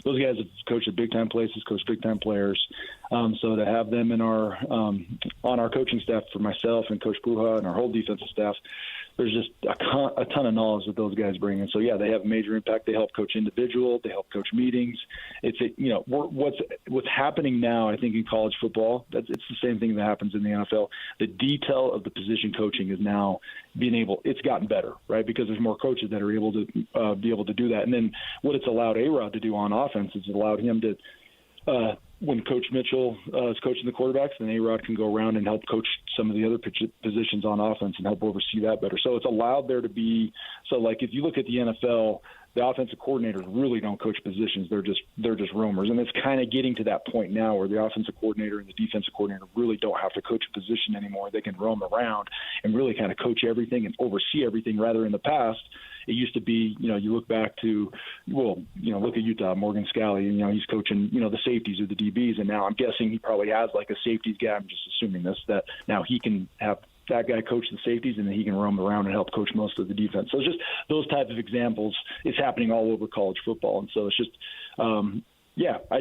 Those guys have coached at big-time places, coached big-time players. So to have them in our on our coaching staff for myself and Coach Puha and our whole defensive staff, there's just a ton of knowledge that those guys bring. And so, yeah, they have a major impact. They help coach individual. They help coach meetings. What's happening now, I think, in college football, it's the same thing that happens in the NFL. The detail of the position coaching is now it's gotten better, right? Because there's more coaches that are able to be able to do that. And then what it's allowed A-Rod to do on offense is it allowed him to when Coach Mitchell is coaching the quarterbacks, then A-Rod can go around and help coach some of the other positions on offense and help oversee that better. So it's allowed there to be – so, like, if you look at the NFL, the offensive coordinators really don't coach positions. They're just roamers. And it's kind of getting to that point now where the offensive coordinator and the defensive coordinator really don't have to coach a position anymore. They can roam around and really kind of coach everything and oversee everything, rather in the past – it used to be, you look back to, look at Utah, Morgan Scalley, he's coaching, the safeties or the DBs. And now I'm guessing he probably has like a safeties guy. I'm just assuming this, that now he can have that guy coach the safeties and then he can roam around and help coach most of the defense. So it's just those types of examples. It's happening all over college football. And so it's just, I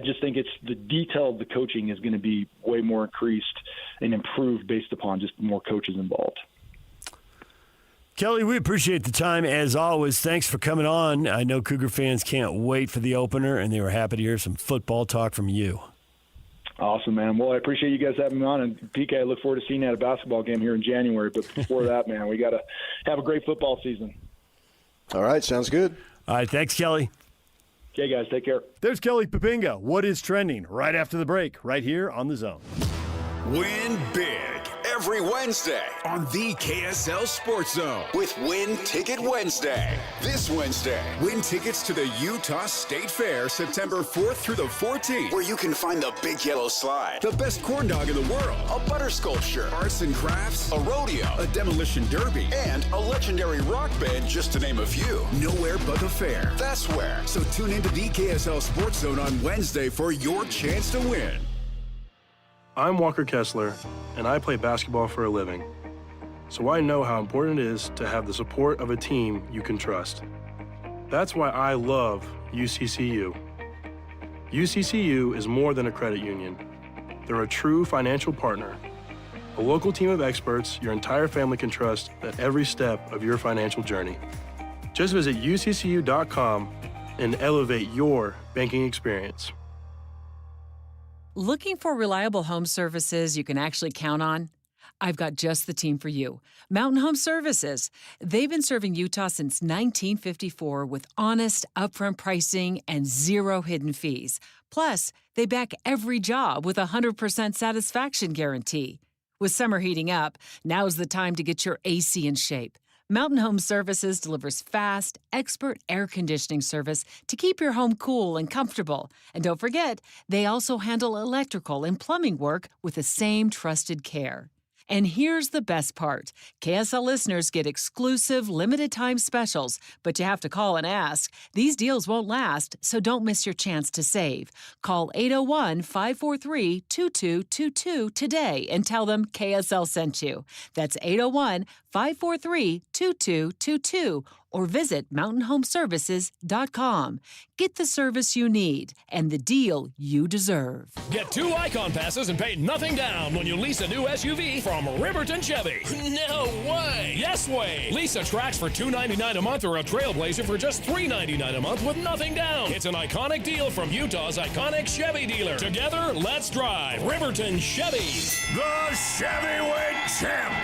just think it's the detail of the coaching is going to be way more increased and improved based upon just more coaches involved. Kelly, we appreciate the time as always. Thanks for coming on. I know Cougar fans can't wait for the opener, and they were happy to hear some football talk from you. Awesome, man. Well, I appreciate you guys having me on. And, PK, I look forward to seeing you at a basketball game here in January. But before that, man, we got to have a great football season. All right, sounds good. All right, thanks, Kelly. Okay, guys, take care. There's Kelly Papinga. What is trending right after the break, right here on The Zone. Win big every Wednesday on the KSL Sports Zone with Win Ticket Wednesday. This Wednesday, win tickets to the Utah State Fair September 4th through the 14th, where you can find the Big Yellow Slide, the best corn dog in the world, a butter sculpture, arts and crafts, a rodeo, a demolition derby, and a legendary rock band, just to name a few. Nowhere but the fair. That's where. So tune into the KSL Sports Zone on Wednesday for your chance to win. I'm Walker Kessler, and I play basketball for a living. So I know how important it is to have the support of a team you can trust. That's why I love UCCU. UCCU is more than a credit union. They're a true financial partner, a local team of experts your entire family can trust at every step of your financial journey. Just visit uccu.com and elevate your banking experience. Looking for reliable home services you can actually count on? I've got just the team for you. Mountain Home Services. They've been serving Utah since 1954 with honest, upfront pricing and zero hidden fees. Plus, they back every job with a 100% satisfaction guarantee. With summer heating up, now's the time to get your AC in shape. Mountain Home Services delivers fast, expert air conditioning service to keep your home cool and comfortable. And don't forget, they also handle electrical and plumbing work with the same trusted care. And here's the best part. KSL listeners get exclusive limited-time specials, but you have to call and ask. These deals won't last, so don't miss your chance to save. Call 801-543-2222 today and tell them KSL sent you. That's 801-543-2222 or visit mountainhomeservices.com. Get the service you need and the deal you deserve. Get 2 Icon passes and pay nothing down when you lease a new SUV from Riverton Chevy. No way! Yes way! Lease a Trax for $299 a month or a Trailblazer for just $399 a month with nothing down. It's an iconic deal from Utah's iconic Chevy dealer. Together, let's drive Riverton Chevy. The Chevyweight Champ,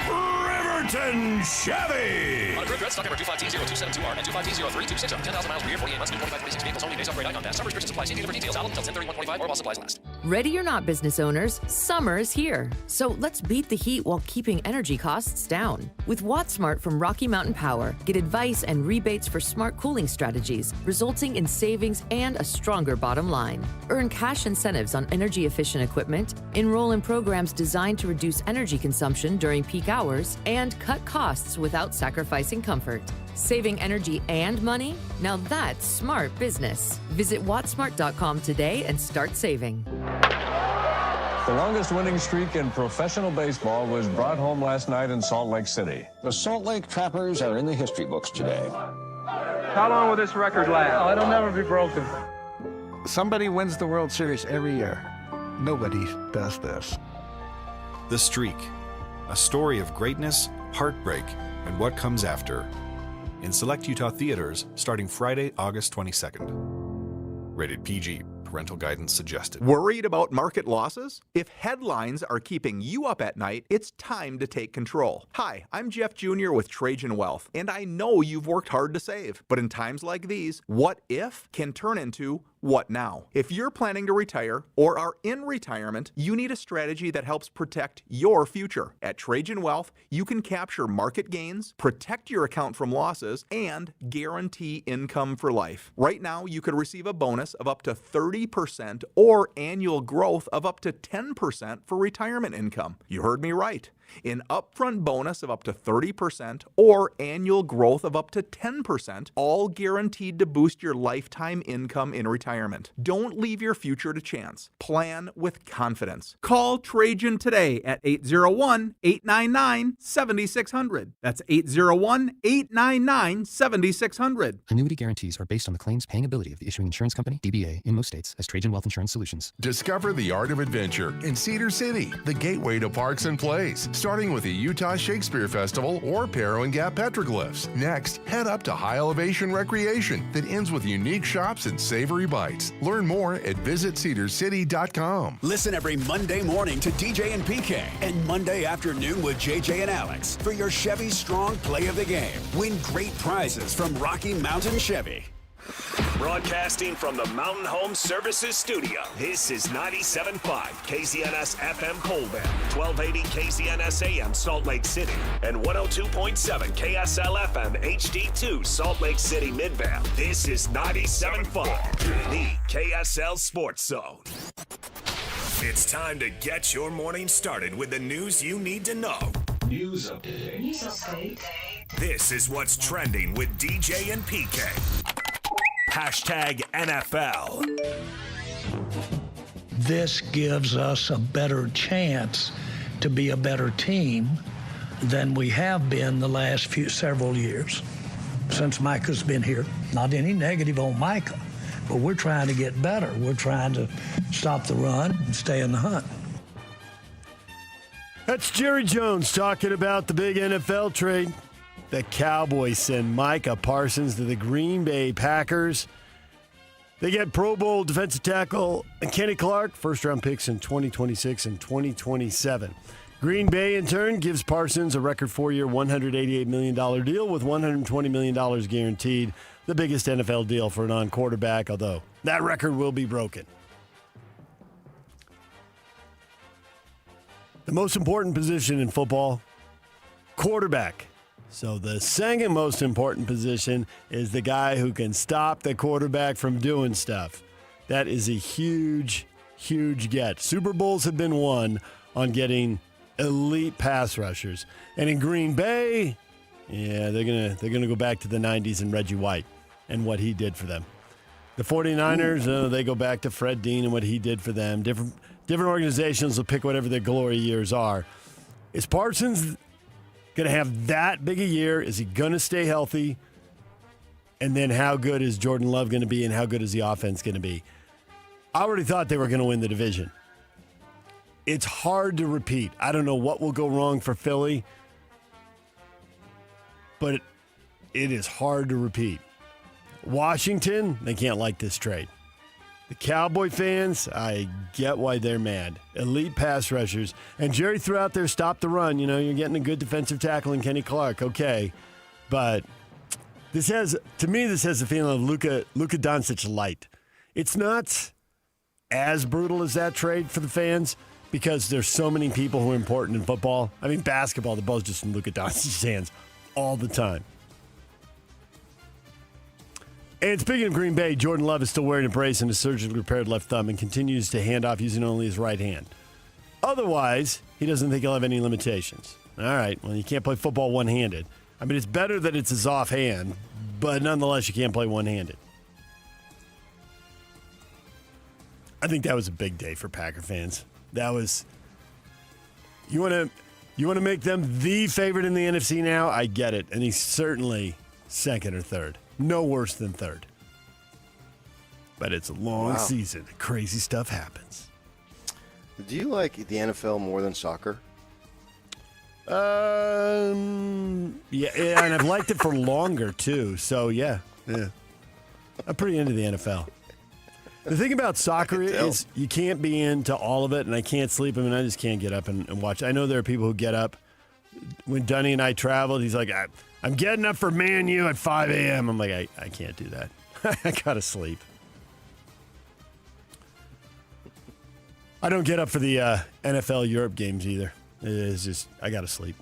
Riverton Chevy. On approved stock number 2520272R and 2520326. 10,000 miles per year, 48 months, 25 vehicles only. Base upgrade Icon pass. Some restrictions apply. See dealer for details. Valid until 10/31/25 or while supplies last. Ready or not, business owners, summer is here. So let's beat the heat while keeping energy costs down. With WattSmart from Rocky Mountain Power, get advice and rebates for smart cooling strategies, resulting in savings and a stronger bottom line. Earn cash incentives on energy-efficient equipment, enroll in programs designed to reduce energy consumption during peak hours, and cut costs without sacrificing comfort. Saving energy and money? Now that's smart business. Visit wattsmart.com today and start saving. The longest winning streak in professional baseball was brought home last night in Salt Lake City. The Salt Lake Trappers are in the history books today. How long will this record last? Oh, it'll never be broken. Somebody wins the World Series every year. Nobody does this. The Streak, a story of greatness, heartbreak, and what comes after. In select Utah theaters starting Friday, August 22nd. Rated PG. Parental guidance suggested. Worried about market losses? If headlines are keeping you up at night, it's time to take control. Hi, I'm Jeff Jr. with Trajan Wealth, and I know you've worked hard to save. But in times like these, what if can turn into what now? If you're planning to retire or are in retirement, you need a strategy that helps protect your future. At Trajan Wealth, you can capture market gains, protect your account from losses, and guarantee income for life. Right now, you could receive a bonus of up to 30% or annual growth of up to 10% for retirement income. You heard me right. An upfront bonus of up to 30% or annual growth of up to 10%, all guaranteed to boost your lifetime income in retirement. Don't leave your future to chance. Plan with confidence. Call Trajan today at 801-899-7600. That's 801-899-7600. Annuity guarantees are based on the claims paying ability of the issuing insurance company, DBA, in most states as Trajan Wealth Insurance Solutions. Discover the art of adventure in Cedar City, the gateway to parks and plays. Starting with the Utah Shakespeare Festival or Perro and Gap petroglyphs. Next, head up to High Elevation Recreation that ends with unique shops and savory bites. Learn more at visitcedarcity.com. Listen every Monday morning to DJ and PK and Monday afternoon with JJ and Alex for your Chevy Strong Play of the Game. Win great prizes from Rocky Mountain Chevy. Broadcasting from the Mountain Home Services Studio, this is 97.5 KZNS FM Colbert, 1280 KZNS AM Salt Lake City, and 102.7 KSL FM HD2 Salt Lake City Midvale. This is 97.5, the KSL Sports Zone. It's time to get your morning started with the news you need to know. News update. News update. This is what's trending with DJ and PK. Hashtag NFL. This gives us a better chance to be a better team than we have been the last several years since Micah's been here. Not any negative on Micah, but we're trying to get better. We're trying to stop the run and stay in the hunt. That's Jerry Jones talking about the big NFL trade. The Cowboys send Micah Parsons to the Green Bay Packers. They get Pro Bowl defensive tackle Kenny Clark, first-round picks in 2026 and 2027. Green Bay, in turn, gives Parsons a record 4-year, $188 million deal with $120 million guaranteed, the biggest NFL deal for a non-quarterback, although that record will be broken. The most important position in football, quarterback. So the second most important position is the guy who can stop the quarterback from doing stuff. That is a huge, huge get. Super Bowls have been won on getting elite pass rushers. And in Green Bay, yeah, they're gonna go back to the 90s and Reggie White and what he did for them. The 49ers, they go back to Fred Dean and what he did for them. Different organizations will pick whatever their glory years are. Is Parsons going to have that big a year? Is he going to stay healthy? And then how good is Jordan Love going to be, and how good is the offense going to be? I already thought they were going to win the division. It's hard to repeat. I don't know what will go wrong for Philly, but it is hard to repeat. Washington, they can't like this trade. The Cowboy fans, I get why they're mad. Elite pass rushers. And Jerry threw out there, stop the run. You know, you're getting a good defensive tackle in Kenny Clark. Okay. But this has the feeling of Luka Doncic light. It's not as brutal as that trade for the fans because there's so many people who are important in football. I mean, basketball, the ball's just in Luka Doncic's hands all the time. And speaking of Green Bay, Jordan Love is still wearing a brace and a surgically repaired left thumb and continues to hand off using only his right hand. Otherwise, he doesn't think he'll have any limitations. All right, well, you can't play football one-handed. I mean, it's better that it's his offhand, but nonetheless, you can't play one-handed. I think that was a big day for Packer fans. That was you want to make them the favorite in the NFC now? I get it, and he's certainly second or third. No worse than third. But it's a long season. Crazy stuff happens. Do you like the NFL more than soccer? Yeah, and I've liked it for longer, too. So, yeah. I'm pretty into the NFL. The thing about soccer is you can't be into all of it, and I can't sleep. I mean, I just can't get up and watch. I know there are people who get up. When Dunny and I traveled, he's like, I'm getting up for Man U at 5 a.m. I'm like, I can't do that. I got to sleep. I don't get up for the NFL Europe games either. It's just, I got to sleep.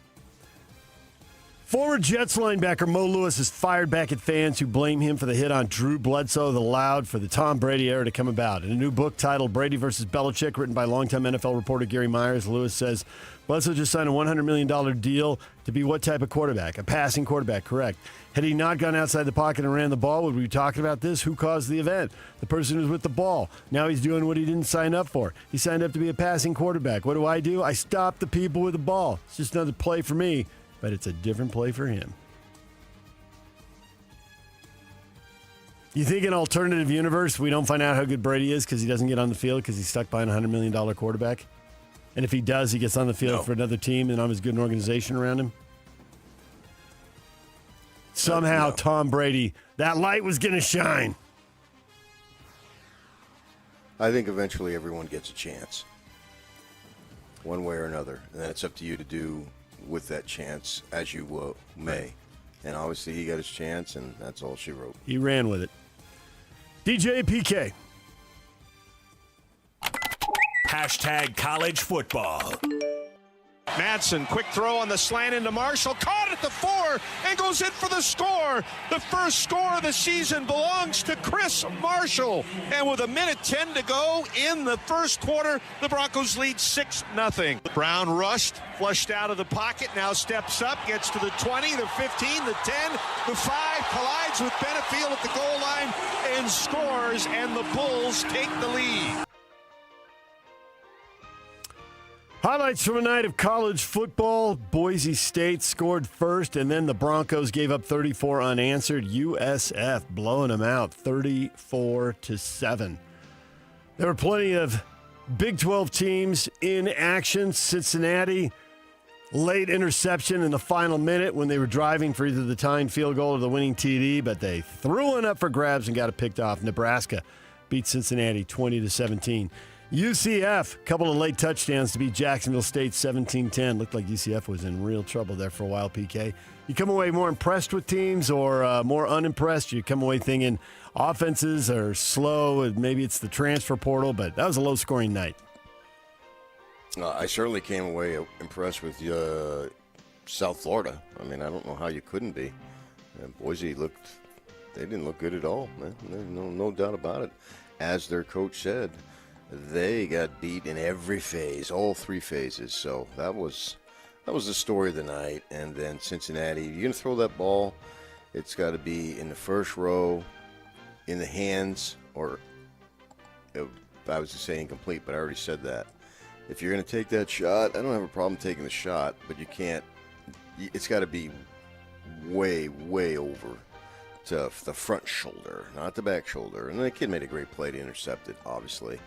Former Jets linebacker Mo Lewis is fired back at fans who blame him for the hit on Drew Bledsoe that allowed for the Tom Brady era to come about. In a new book titled Brady vs. Belichick, written by longtime NFL reporter Gary Myers, Lewis says Bledsoe just signed a $100 million deal to be what type of quarterback? A passing quarterback, correct. Had he not gone outside the pocket and ran the ball, would we be talking about this? Who caused the event? The person who's with the ball. Now he's doing what he didn't sign up for. He signed up to be a passing quarterback. What do? I stop the people with the ball. It's just another play for me. But it's a different play for him. You think in an alternative universe we don't find out how good Brady is because he doesn't get on the field because he's stuck behind a $100 million quarterback? And if he does, he gets on the field for another team and not as good an organization around him? Somehow Tom Brady, that light was going to shine. I think eventually everyone gets a chance. One way or another. And then it's up to you to do with that chance as you may. And obviously he got his chance, and that's all she wrote. He ran with it. DJ PK. Hashtag college football. Madsen, quick throw on the slant into Marshall, caught at the 4 and goes in for the score. The first score of the season belongs to Chris Marshall. And with 1:10 to go in the first quarter, the Broncos lead 6-0. Brown rushed, flushed out of the pocket, now steps up, gets to the 20, the 15, the 10, the 5, collides with Benefield at the goal line and scores, and the Bulls take the lead. Highlights from a night of college football. Boise State scored first, and then the Broncos gave up 34 unanswered. USF blowing them out 34-7. There were plenty of Big 12 teams in action. Cincinnati, late interception in the final minute when they were driving for either the tying field goal or the winning TD, but they threw one up for grabs and got it picked off. Nebraska beat Cincinnati 20-17. UCF, a couple of late touchdowns to beat Jacksonville State 17-10. Looked like UCF was in real trouble there for a while, PK. You come away more impressed with teams or more unimpressed? You come away thinking offenses are slow, and maybe it's the transfer portal, but that was a low-scoring night. I certainly came away impressed with South Florida. I mean, I don't know how you couldn't be. Boise they didn't look good at all, man. No doubt about it. As their coach said, they got beat in every phase, all 3 phases. So that was the story of the night. And then Cincinnati, you're going to throw that ball, it's got to be in the first row, in the hands, or I was just saying incomplete, but I already said that. If you're going to take that shot, I don't have a problem taking the shot, but you can't. It's got to be way, way over to the front shoulder, not the back shoulder. And the kid made a great play to intercept it, obviously.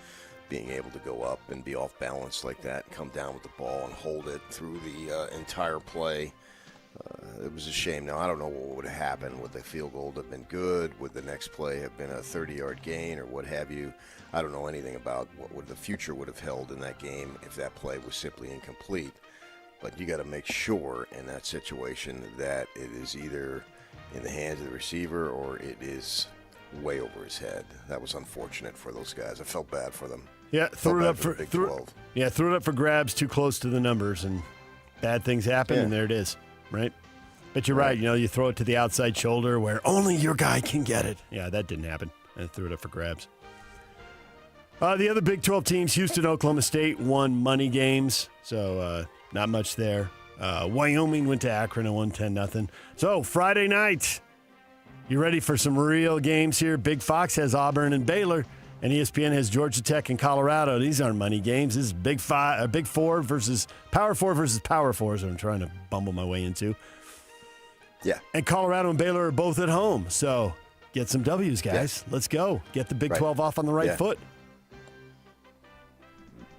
Being able to go up and be off balance like that, come down with the ball and hold it through the entire play. It was a shame. Now, I don't know what would have happened. Would the field goal have been good? Would the next play have been a 30-yard gain or what have you? I don't know anything about what the future would have held in that game if that play was simply incomplete. But you got to make sure in that situation that it is either in the hands of the receiver or it is way over his head. That was unfortunate for those guys. I felt bad for them. Yeah, threw it up for grabs too close to the numbers, and bad things happen, and there it is, right? But you're right. You throw it to the outside shoulder where only your guy can get it. Yeah, that didn't happen. And threw it up for grabs. The other Big 12 teams, Houston, Oklahoma State, won money games, so not much there. Wyoming went to Akron and won 10-0. So Friday night, you ready for some real games here? Big Fox has Auburn and Baylor, and ESPN has Georgia Tech and Colorado. These aren't money games. This is Big Four versus Power Four versus Power Four, is what I'm trying to bumble my way into. Yeah. And Colorado and Baylor are both at home. So get some W's, guys. Let's go. Get the Big 12 off on the right foot.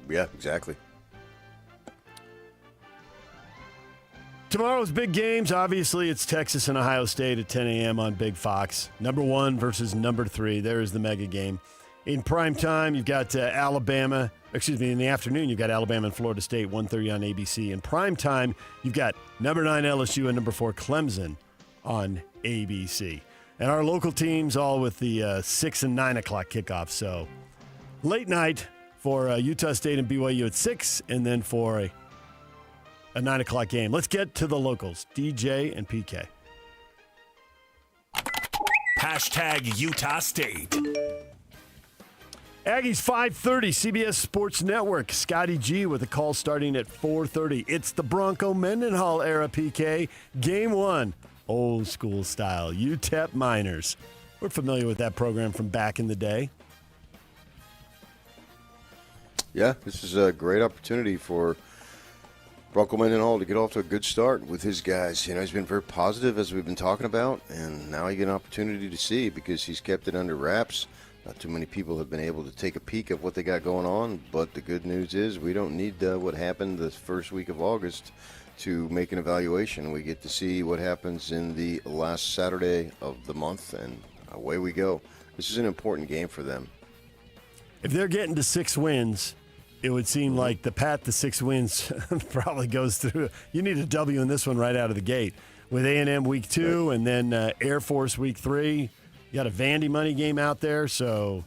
Yeah, exactly. Tomorrow's big games, obviously, it's Texas and Ohio State at 10 a.m. on Big Fox. Number 1 versus number 3. There is the mega game. In prime time, you've got Alabama. Excuse me, in the afternoon, you've got Alabama and Florida State, 1:30 on ABC. In prime time, you've got number 9 LSU and number 4 Clemson on ABC. And our local teams all with the 6 and 9 o'clock kickoff. So late night for Utah State and BYU at 6, and then for a 9 o'clock game. Let's get to the locals, DJ and PK. Hashtag Utah State. Aggies 5:30, CBS Sports Network. Scotty G with a call starting at 4:30. It's the Bronco Mendenhall era, PK. Game 1, old school style, UTEP Miners. We're familiar with that program from back in the day. Yeah, this is a great opportunity for Bronco Mendenhall to get off to a good start with his guys. You know, he's been very positive, as we've been talking about, and now you get an opportunity to see because he's kept it under wraps. Not too many people have been able to take a peek at what they got going on, but the good news is we don't need what happened the first week of August to make an evaluation. We get to see what happens in the last Saturday of the month, and away we go. This is an important game for them. If they're getting to 6 wins, it would seem like the path to 6 wins probably goes through. You need a W in this one right out of the gate. With A&M week 2 and then Air Force week 3. You got a Vandy money game out there, so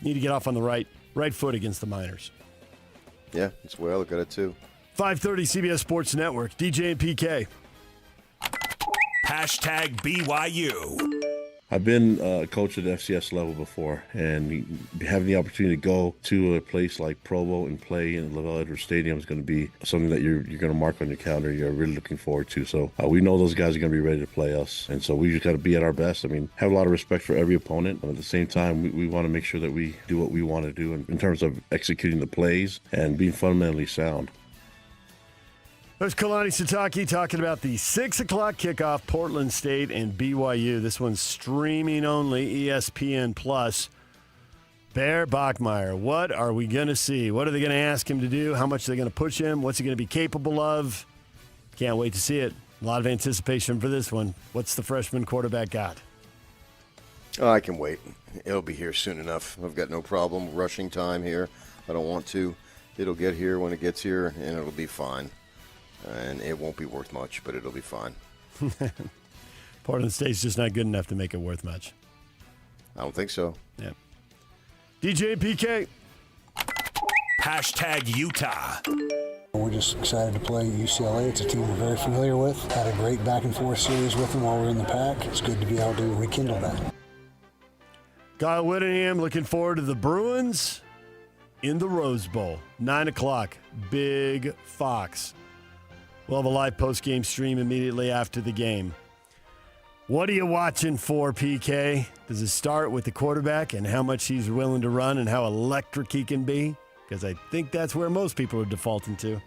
you need to get off on the right foot against the Miners. Yeah, that's the way I look at it, too. 5:30 CBS Sports Network. DJ and PK. Hashtag BYU. I've been a coach at the FCS level before, and having the opportunity to go to a place like Provo and play in LaVell Edwards Stadium is going to be something that you're going to mark on your calendar. You're really looking forward to. So we know those guys are going to be ready to play us, and so we just got to be at our best. I mean, have a lot of respect for every opponent, but at the same time, we want to make sure that we do what we want to do in terms of executing the plays and being fundamentally sound. There's Kalani Sitake talking about the 6 o'clock kickoff, Portland State and BYU. This one's streaming only, ESPN+. Bear Bachmeier, what are we going to see? What are they going to ask him to do? How much are they going to push him? What's he going to be capable of? Can't wait to see it. A lot of anticipation for this one. What's the freshman quarterback got? Oh, I can wait. It'll be here soon enough. I've got no problem rushing time here. I don't want to. It'll get here when it gets here, and it'll be fine. And it won't be worth much, but it'll be fine. Portland State's just not good enough to make it worth much. I don't think so. Yeah. DJ PK. Hashtag Utah. We're just excited to play UCLA. It's a team we're very familiar with. Had a great back-and-forth series with them while we were in the pack. It's good to be able to rekindle that. Kyle Whittingham looking forward to the Bruins in the Rose Bowl. 9 o'clock, Big Fox. We'll have a live post-game stream immediately after the game. What are you watching for, PK? Does it start with the quarterback and how much he's willing to run and how electric he can be? Because I think that's where most people are defaulting to.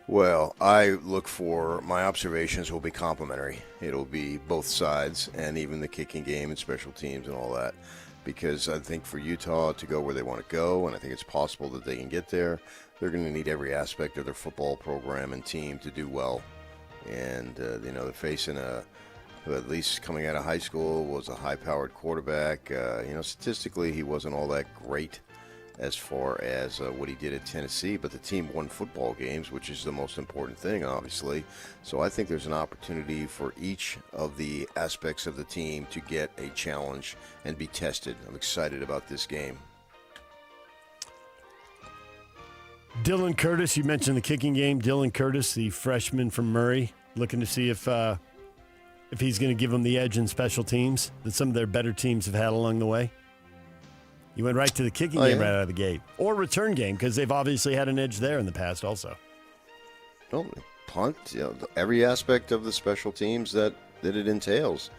Well, I look for my observations will be complimentary. It'll be both sides and even the kicking game and special teams and all that. Because I think for Utah to go where they want to go, and I think it's possible that they can get there, they're going to need every aspect of their football program and team to do well. And, they're facing who at least coming out of high school was a high-powered quarterback. Statistically, he wasn't all that great as far as what he did at Tennessee, but the team won football games, which is the most important thing, obviously. So I think there's an opportunity for each of the aspects of the team to get a challenge and be tested. I'm excited about this game. Dylan Curtis, you mentioned the kicking game. Dylan Curtis, the freshman from Murray, looking to see if he's going to give them the edge in special teams that some of their better teams have had along the way. You went right to the kicking game right out of the gate. Or return game, because they've obviously had an edge there in the past also. No, punt, every aspect of the special teams that it entails.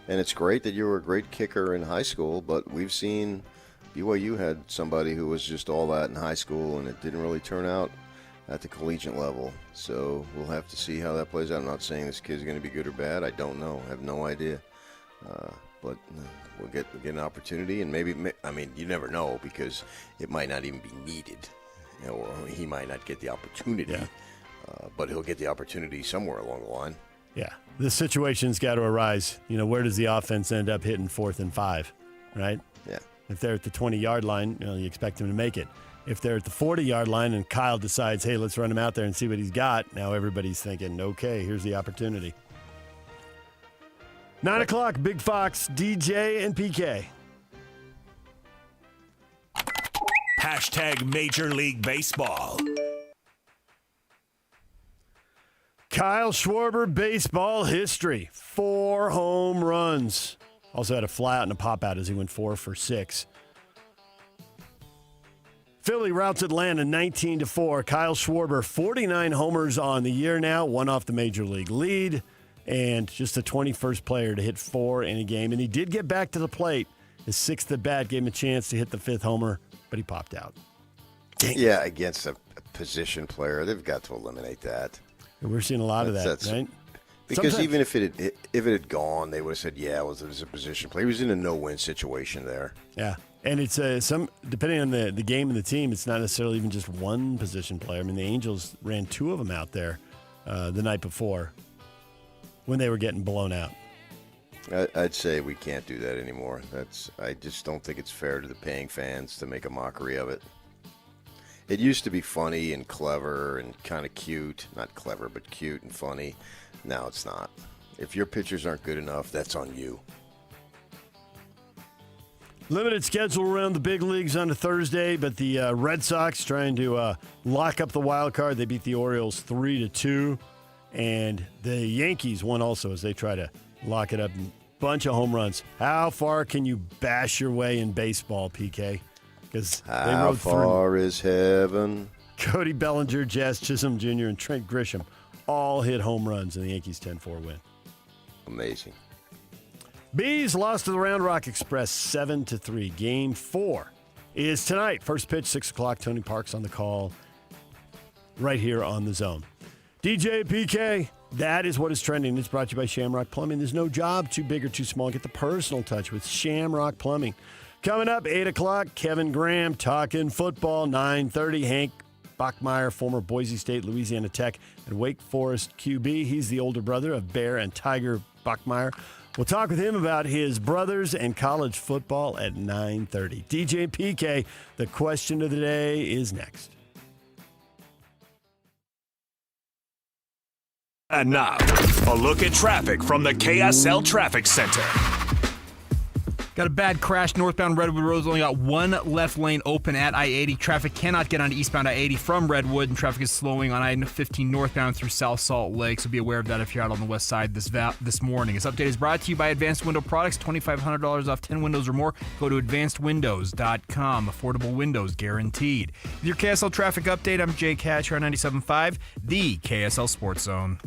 And it's great that you were a great kicker in high school, but we've seen BYU had somebody who was just all that in high school, and it didn't really turn out at the collegiate level. So we'll have to see how that plays out. I'm not saying this kid's going to be good or bad. I don't know. I have no idea. But we'll get an opportunity, and maybe, I mean, you never know, because it might not even be needed, or he might not get the opportunity, but he'll get the opportunity somewhere along the line. Yeah, this situation's got to arise. Where does the offense end up hitting 4th and 5, right? Yeah. If they're at the 20-yard line, you expect them to make it. If they're at the 40-yard line and Kyle decides, hey, let's run him out there and see what he's got, now everybody's thinking, okay, here's the opportunity. 9 o'clock, Big Fox, DJ, and PK. # Major League Baseball. Kyle Schwarber, baseball history. 4 home runs. Also had a fly out and a pop out as he went 4 for 6. Philly routs Atlanta 19-4. Kyle Schwarber, 49 homers on the year now, one off the Major League lead. And just the 21st player to hit 4 in a game. And he did get back to the plate. His 6th at bat gave him a chance to hit the 5th homer, but he popped out. Dang. Yeah, against a position player, they've got to eliminate that. And we're seeing a lot of that, right? Because even if it had gone, they would have said, yeah, it was a position player. He was in a no-win situation there. Yeah, and it's depending on the game and the team, it's not necessarily even just one position player. I mean, the Angels ran 2 of them out there the night before, when they were getting blown out. I'd say we can't do that anymore. I just don't think it's fair to the paying fans to make a mockery of it. It used to be funny and clever and kind of cute. Not clever, but cute and funny. Now it's not. If your pitchers aren't good enough, that's on you. Limited schedule around the big leagues on a Thursday, but the Red Sox trying to lock up the wild card. They beat the Orioles 3-2. And the Yankees won also as they try to lock it up. Bunch of home runs. How far can you bash your way in baseball, PK? Because how far is heaven? Cody Bellinger, Jazz Chisholm Jr., and Trent Grisham all hit home runs in the Yankees' 10-4 win. Amazing. Bees lost to the Round Rock Express 7-3. Game 4 is tonight. First pitch, 6 o'clock. Tony Park's on the call right here on the Zone. DJ PK, that is what is trending. It's brought to you by Shamrock Plumbing. There's no job too big or too small. Get the personal touch with Shamrock Plumbing. Coming up, 8 o'clock, Kevin Graham talking football. 9:30, Hank Bachmeier, former Boise State, Louisiana Tech, and Wake Forest QB. He's the older brother of Bear and Tiger Bachmeier. We'll talk with him about his brothers and college football at 9:30. DJ PK, the question of the day is next. And now, a look at traffic from the KSL Traffic Center. Got a bad crash northbound Redwood Road. Only got one left lane open at I-80. Traffic cannot get onto eastbound I-80 from Redwood, and traffic is slowing on I-15 northbound through South Salt Lake. So be aware of that if you're out on the west side this morning. This update is brought to you by Advanced Window Products. $2,500 off 10 windows or more. Go to advancedwindows.com. Affordable windows guaranteed. With your KSL traffic update, I'm Jake Hatch here on 97.5, the KSL Sports Zone.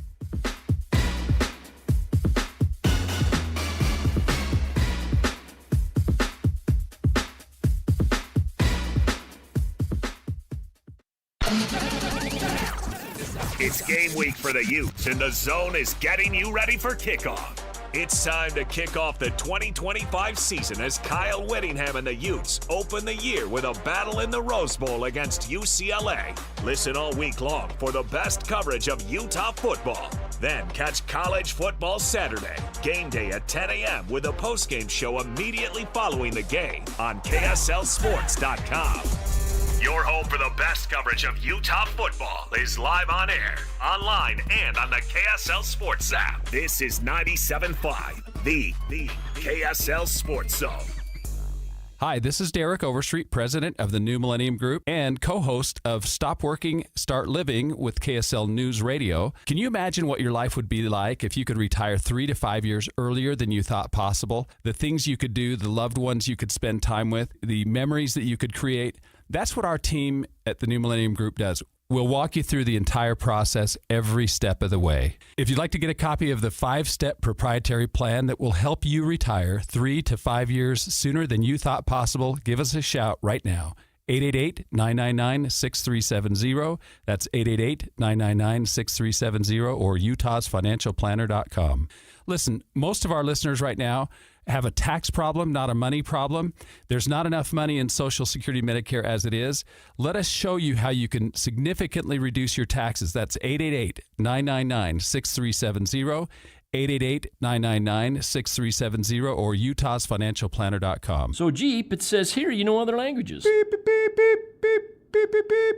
It's game week for the Utes, and the Zone is getting you ready for kickoff. It's time to kick off the 2025 season as Kyle Whittingham and the Utes open the year with a battle in the Rose Bowl against UCLA. Listen all week long for the best coverage of Utah football. Then catch College Football Saturday, game day at 10 a.m. with a postgame show immediately following the game on KSLSports.com. Your home for the best coverage of Utah football is live on air, online, and on the KSL Sports app. This is 97.5, the KSL Sports Zone. Hi, this is Derek Overstreet, president of the New Millennium Group and co-host of Stop Working, Start Living with KSL News Radio. Can you imagine what your life would be like if you could retire 3 to 5 years earlier than you thought possible? The things you could do, the loved ones you could spend time with, the memories that you could create. That's what our team at the New Millennium Group does. We'll walk you through the entire process every step of the way. If you'd like to get a copy of the 5-step proprietary plan that will help you retire 3 to 5 years sooner than you thought possible, give us a shout right now. 888-999-6370. That's 888-999-6370 or utahsfinancialplanner.com. Listen, most of our listeners right now have a tax problem, not a money problem. There's not enough money in Social Security, Medicare as it is. Let us show you how you can significantly reduce your taxes. That's 888-999-6370, 888-999-6370, or utahsfinancialplanner.com. So, Jeep, it says here you know other languages. Beep, beep, beep, beep, beep, beep, beep, beep.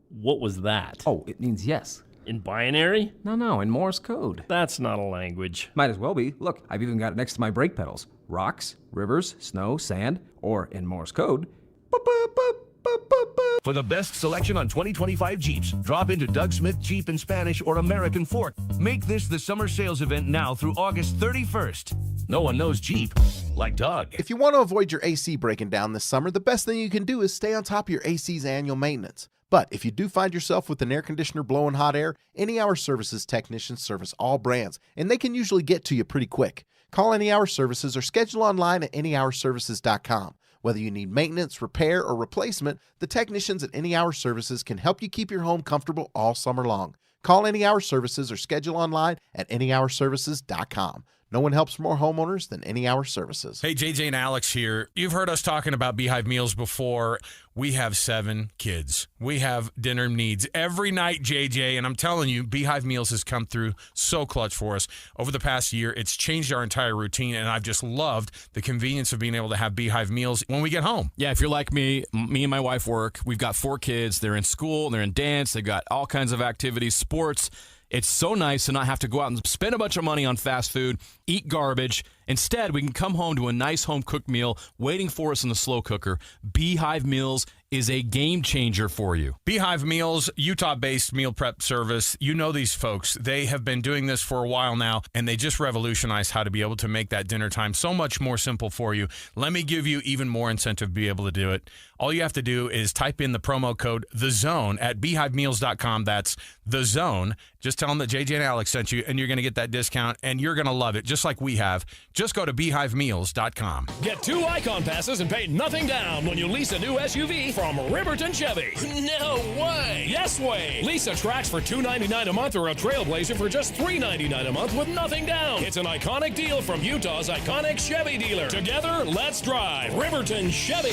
What was that? Oh, it means yes. In binary? No, in Morse code. That's not a language. Might as well be. Look, I've even got it next to my brake pedals. Rocks, rivers, snow, sand, or in Morse code, boop, boop, boop, boop, boop, boop. For the best selection on 2025 Jeeps, drop into Doug Smith Jeep in Spanish or American Fork. Make this the summer sales event now through August 31st. No one knows Jeep like Doug. If you want to avoid your AC breaking down this summer, the best thing you can do is stay on top of your AC's annual maintenance. But if you do find yourself with an air conditioner blowing hot air, Any Hour Services technicians service all brands, and they can usually get to you pretty quick. Call Any Hour Services or schedule online at anyhourservices.com. Whether you need maintenance, repair, or replacement, the technicians at Any Hour Services can help you keep your home comfortable all summer long. Call Any Hour Services or schedule online at anyhourservices.com. No one helps more homeowners than Any Hour Services. Hey, JJ and Alex here. You've heard us talking about Beehive meals before. We have 7 kids. We have dinner needs every night, JJ, and I'm telling you, Beehive Meals has come through so clutch for us. Over the past year, it's changed our entire routine, and I've just loved the convenience of being able to have Beehive Meals when we get home. Yeah, if you're like me and my wife work. We've got 4 kids. They're in school, they're in dance, they've got all kinds of activities, sports. It's so nice to not have to go out and spend a bunch of money on fast food, eat garbage. Instead, we can come home to a nice home-cooked meal waiting for us in the slow cooker. Beehive Meals is a game changer for you. Beehive Meals, Utah-based meal prep service. You know these folks. They have been doing this for a while now, and they just revolutionized how to be able to make that dinner time so much more simple for you. Let me give you even more incentive to be able to do it. All you have to do is type in the promo code THEZONE at beehivemeals.com. That's THEZONE. Just tell them that JJ and Alex sent you, and you're going to get that discount, and you're going to love it, just like we have. Just go to beehivemeals.com. Get 2 Icon passes and pay nothing down when you lease a new SUV from Riverton Chevy. No way. Yes way. Lease a Trax for $299 a month or a Trailblazer for just $399 a month with nothing down. It's an iconic deal from Utah's iconic Chevy dealer. Together, let's drive Riverton Chevy.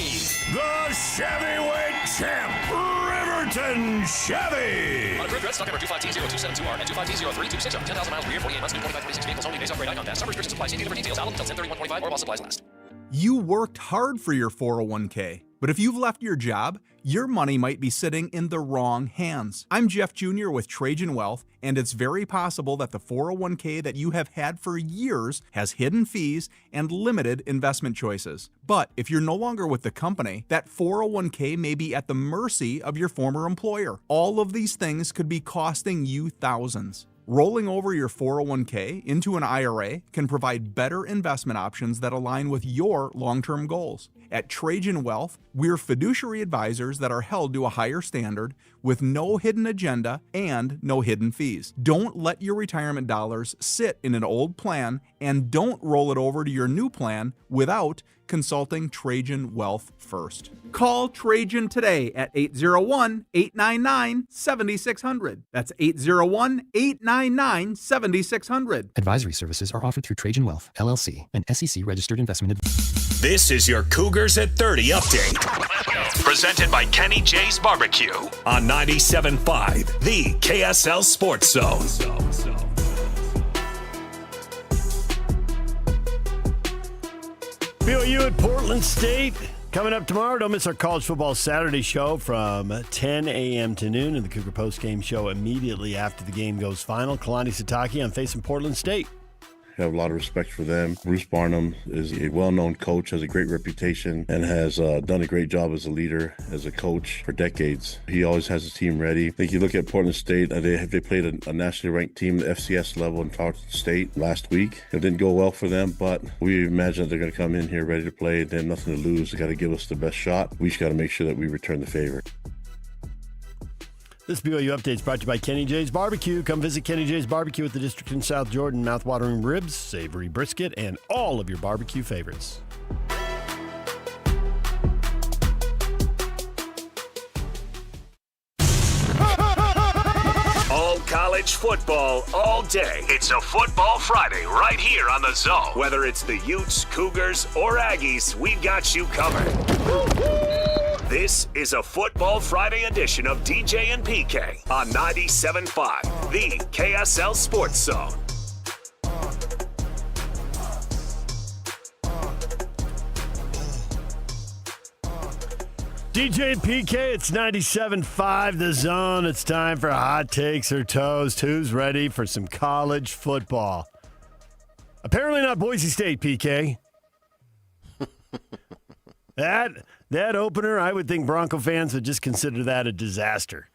The Chevyweight champ, Riverton Chevy. Unapproved red stock number 25T0272R and 25T0326. 10,000 miles per year, 48 months, new 2526 vehicles only. Days upgrade Icon pass. Some restrictions apply. See dealer for details. Valid until 10/31/25 or while supplies last. You worked hard for your 401k, but if you've left your job, your money might be sitting in the wrong hands. I'm Jeff Jr. with Trajan Wealth, and it's very possible that the 401k that you have had for years has hidden fees and limited investment choices. But if you're no longer with the company, that 401k may be at the mercy of your former employer. All of these things could be costing you thousands. Rolling over your 401k into an IRA can provide better investment options that align with your long-term goals. At Trajan Wealth, we're fiduciary advisors that are held to a higher standard with no hidden agenda and no hidden fees. Don't let your retirement dollars sit in an old plan, and don't roll it over to your new plan without consulting Trajan Wealth first. Call Trajan today at 801-899-7600. That's 801-899-7600. Advisory services are offered through Trajan Wealth, LLC, an SEC-registered investment advisor. This is your Cougars at 30 update. Presented by Kenny J's Barbecue on 97.5, the KSL Sports Zone. BYU at Portland State. Coming up tomorrow, don't miss our College Football Saturday show from 10 a.m. to noon and the Cougar Postgame show immediately after the game goes final. Kalani Sitake on facing Portland State. I have a lot of respect for them. Bruce Barnum is a well-known coach, has a great reputation, and has done a great job as a leader, as a coach for decades. He always has his team ready. I think you look at Portland State, they played a nationally ranked team, the FCS level in Tarleton State last week. It didn't go well for them, but we imagine that they're going to come in here ready to play. They have nothing to lose. They got to give us the best shot. We just got to make sure that we return the favor. This BYU update is brought to you by Kenny J's Barbecue. Come visit Kenny J's Barbecue at the District in South Jordan. Mouth-watering ribs, savory brisket, and all of your barbecue favorites. All college college football all day. It's a Football Friday right here on the Zone. Whether it's the Utes, Cougars, or Aggies, we've got you covered. This is a Football Friday edition of DJ and PK on 97.5, the KSL Sports Zone. DJ and PK, it's 97.5 The Zone. It's time for Hot Takes or Toast. Who's ready for some college football? Apparently not Boise State, PK. That opener, I would think Bronco fans would just consider that a disaster.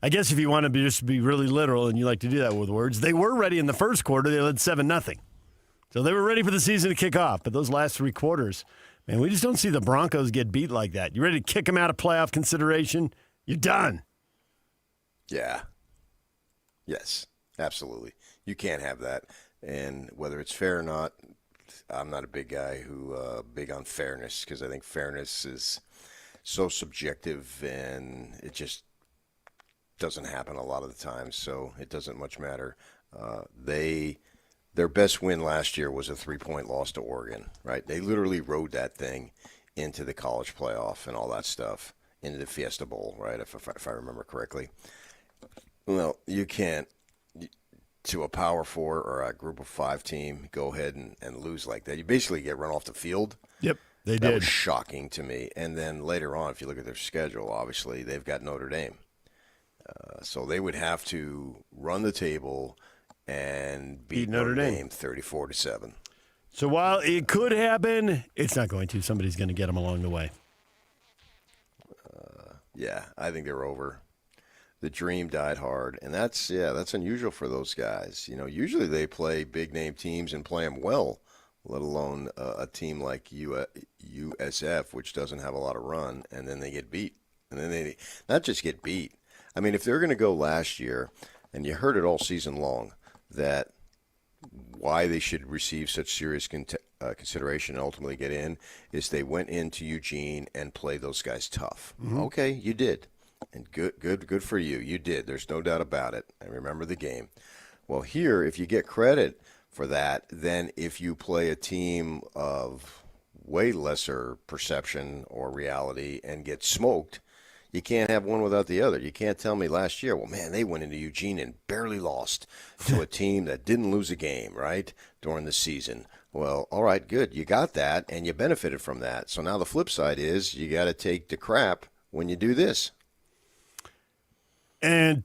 I guess if you want to just be really literal, and you like to do that with words, they were ready in the first quarter. They led 7-0. So they were ready for the season to kick off. But those last three quarters, man, we just don't see the Broncos get beat like that. You ready to kick them out of playoff consideration? You're done. Yeah. Yes, absolutely. You can't have that. And whether it's fair or not, I'm not a big guy who big on fairness, because I think fairness is so subjective and it just doesn't happen a lot of the time. So it doesn't much matter. Their best win last year was a 3-point loss to Oregon, right? They literally rode that thing into the college playoff and all that stuff, into the Fiesta Bowl, right, if I remember correctly. Well, you can't, to a Power 4 or a Group of 5 team, go ahead and lose like that. You basically get run off the field. Yep, they did. That was shocking to me. And then later on, if you look at their schedule, obviously they've got Notre Dame. So they would have to run the table and beat Notre Dame 34-7. So while it could happen, it's not going to. Somebody's going to get them along the way. Yeah, I think they're over. The dream died hard, and that's unusual for those guys. You know, usually they play big-name teams and play them well, let alone a team like USF, which doesn't have a lot of run, and then they get beat. And then they not just get beat. I mean, if they're going to go last year, and you heard it all season long, that why they should receive such serious consideration and ultimately get in is they went into Eugene and played those guys tough. Mm-hmm. Okay, you did. And good for you. You did. There's no doubt about it. I remember the game. Well, here, if you get credit for that, then if you play a team of way lesser perception or reality and get smoked, you can't have one without the other. You can't tell me last year, well, man, they went into Eugene and barely lost to a team that didn't lose a game, right, during the season. Well, all right, good. You got that, and you benefited from that. So now the flip side is you got to take the crap when you do this. And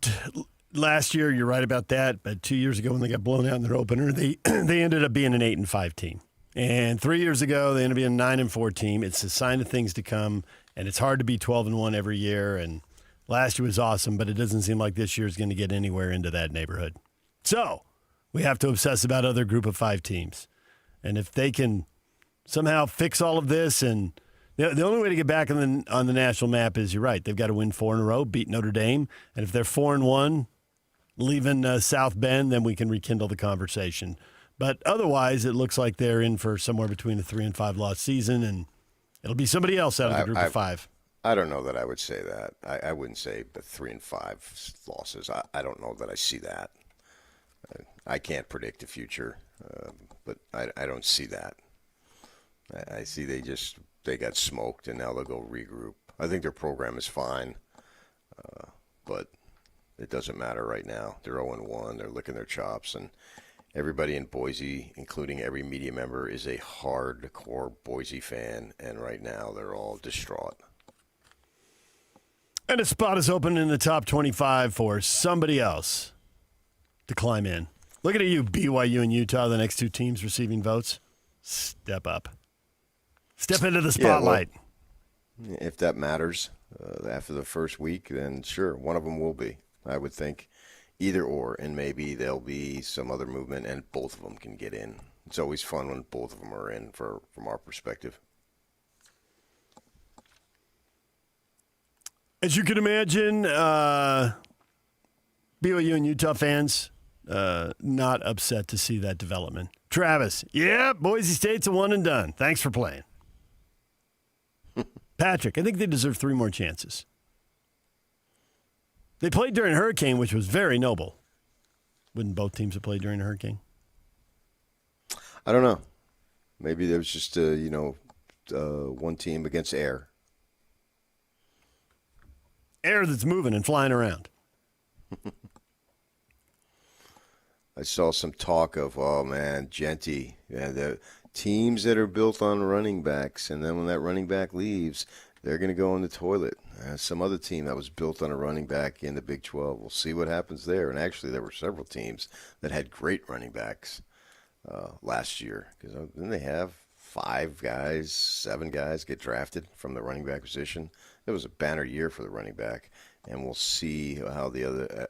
last year, you're right about that, but 2 years ago when they got blown out in their opener, they ended up being an 8-5 team. And 3 years ago, they ended up being a 9-4 team. It's a sign of things to come, and it's hard to be 12-1 every year. And last year was awesome, but it doesn't seem like this year is going to get anywhere into that neighborhood. So we have to obsess about other Group of 5 teams. And if they can somehow fix all of this, and the only way to get back on the national map is, you're right, they've got to win 4 in a row, beat Notre Dame. And if they're 4-1, leaving South Bend, then we can rekindle the conversation. But otherwise, it looks like they're in for somewhere between a 3-5 loss season, and it'll be somebody else out of the Group of 5. I don't know that I would say that. I wouldn't say 3-5 losses. I don't know that I see that. I can't predict the future, but I don't see that. I see they got smoked, and now they'll go regroup. I think their program is fine, but it doesn't matter right now. They're 0-1. They're licking their chops, and everybody in Boise, including every media member, is a hardcore Boise fan, and right now they're all distraught. And a spot is open in the top 25 for somebody else to climb in. Looking at you, BYU and Utah, the next two teams receiving votes. Step up. Step into the spotlight. Yeah, well, if that matters after the first week, then sure, one of them will be. I would think either or, and maybe there'll be some other movement and both of them can get in. It's always fun when both of them are in from our perspective. As you can imagine, BYU and Utah fans not upset to see that development. Travis, yeah, Boise State's a one and done. Thanks for playing. Patrick, I think they deserve 3 more chances. They played during Hurricane, which was very noble. Wouldn't both teams have played during a hurricane? I don't know. Maybe there was just, one team against air. Air that's moving and flying around. I saw some talk of, Genty. Yeah, the teams that are built on running backs, and then when that running back leaves, they're going to go in the toilet. Some other team that was built on a running back in the Big 12. We'll see what happens there. And actually, there were several teams that had great running backs last year. Because didn't they have 7 guys get drafted from the running back position? It was a banner year for the running back. And we'll see how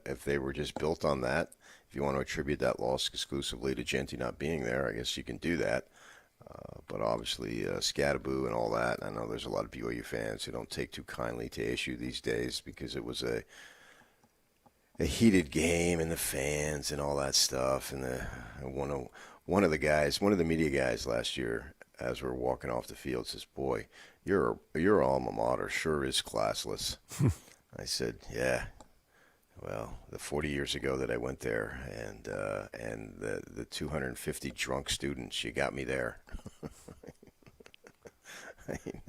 if they were just built on that. If you want to attribute that loss exclusively to Genty not being there, I guess you can do that. But obviously, Scattaboo and all that, I know there's a lot of BYU fans who don't take too kindly to issue these days because it was a heated game and the fans and all that stuff. And one of the media guys last year, as we're walking off the field, says, "Boy, your alma mater sure is classless." I said, "Yeah. Well, the 40 years ago that I went there, and the 250 drunk students, you got me there." I mean,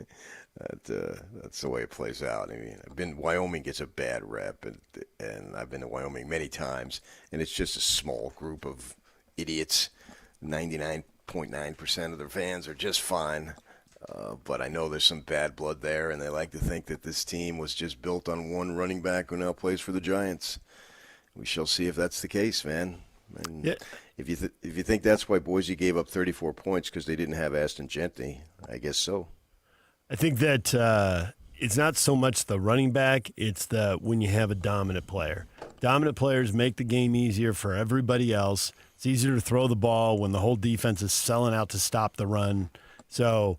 that's the way it plays out. I mean, Wyoming gets a bad rep, and I've been to Wyoming many times, and it's just a small group of idiots. 99.9% of their fans are just fine. But I know there's some bad blood there, and they like to think that this team was just built on one running back who now plays for the Giants. We shall see if that's the case, man. And yeah. If you think that's why Boise gave up 34 points because they didn't have Ashton Genty, I guess so. I think that it's not so much the running back, it's when you have a dominant player. Dominant players make the game easier for everybody else. It's easier to throw the ball when the whole defense is selling out to stop the run. So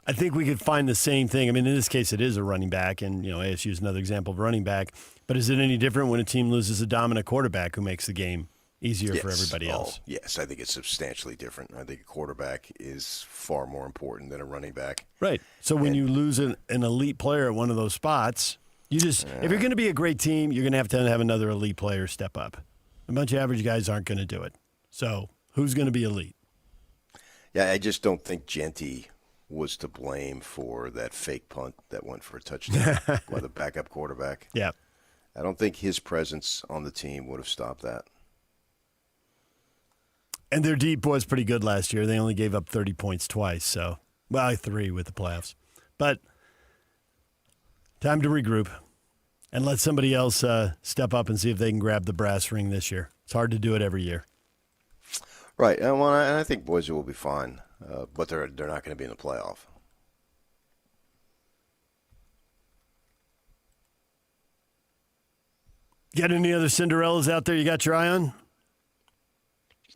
I think we could find the same thing. I mean, in this case, it is a running back, and ASU is another example of a running back. But is it any different when a team loses a dominant quarterback who makes the game easier for everybody else? Yes, I think it's substantially different. I think a quarterback is far more important than a running back. Right. So when you lose an elite player at one of those spots, if you're going to be a great team, you're going to have another elite player step up. A bunch of average guys aren't going to do it. So who's going to be elite? Yeah, I just don't think Genty was to blame for that fake punt that went for a touchdown by the backup quarterback. Yeah. I don't think his presence on the team would have stopped that. And their deep was pretty good last year. They only gave up 30 points twice, 3 with the playoffs. But time to regroup and let somebody else step up and see if they can grab the brass ring this year. It's hard to do it every year. Right. And I think Boise will be fine, but they're not going to be in the playoff. Got any other Cinderellas out there you got your eye on?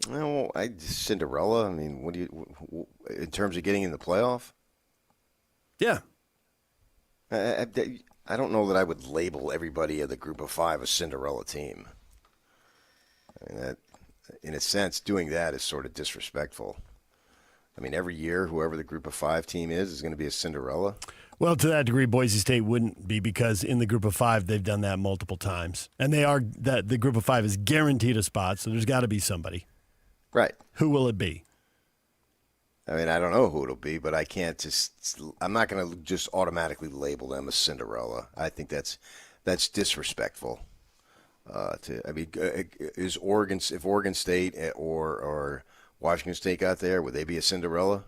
No, Cinderella. I mean, what do you in terms of getting in the playoff? Yeah. I don't know that I would label everybody of the group of 5 a Cinderella team. I mean, that, in a sense, doing that is sort of disrespectful. I mean, every year, whoever the group of 5 team is going to be a Cinderella. Well, to that degree, Boise State wouldn't be because in the group of 5, they've done that multiple times. And the group of 5 is guaranteed a spot, so there's got to be somebody. Right. Who will it be? I mean, I don't know who it'll be, but I'm not going to just automatically label them a Cinderella. I think that's disrespectful. If Oregon State or Washington State got there, would they be a Cinderella?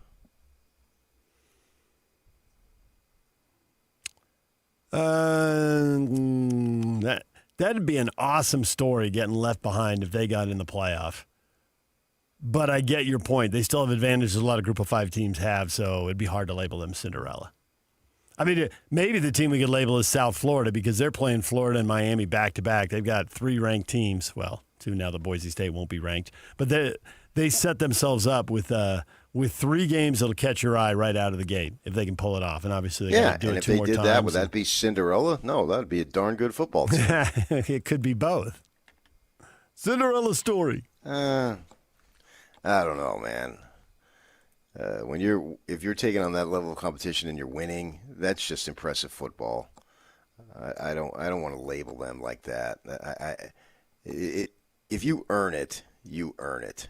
That'd be an awesome story, getting left behind if they got in the playoff. But I get your point. They still have advantages a lot of group of 5 teams have, so it'd be hard to label them Cinderella. I mean, maybe the team we could label is South Florida because they're playing Florida and Miami back-to-back. They've got 3 ranked teams. Well, 2 now. The Boise State won't be ranked. But they set themselves up with 3 games that'll catch your eye right out of the gate if they can pull it off. And obviously they got to do it 2 more times. Yeah, and if they did that, would that be Cinderella? No, that would be a darn good football team. It could be both. Cinderella story. I don't know, man. If you're taking on that level of competition and you're winning, that's just impressive football. I don't want to label them like that. if you earn it, you earn it.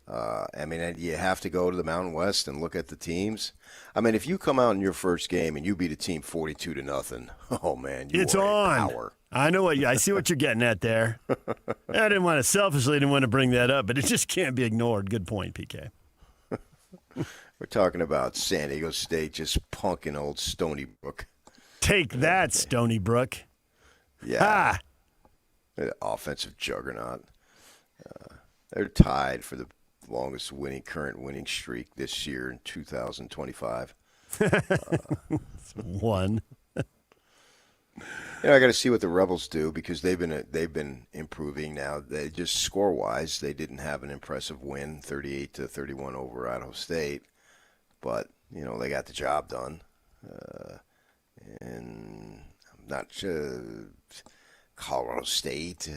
I mean, you have to go to the Mountain West and look at the teams. I mean, if you come out in your first game and you beat a team 42-0, oh man, It's on. Power. I know I see what you're getting at there. I didn't want to bring that up, but it just can't be ignored. Good point, PK. We're talking about San Diego State just punking old Stony Brook. Take that, Stony Brook. Yeah. The offensive juggernaut. They're tied for the longest current winning streak this year in 2025. One. I got to see what the Rebels do because they've been improving now. They just score wise, they didn't have an impressive win, 38-31 over Idaho State, but they got the job done. And I'm not sure Colorado State.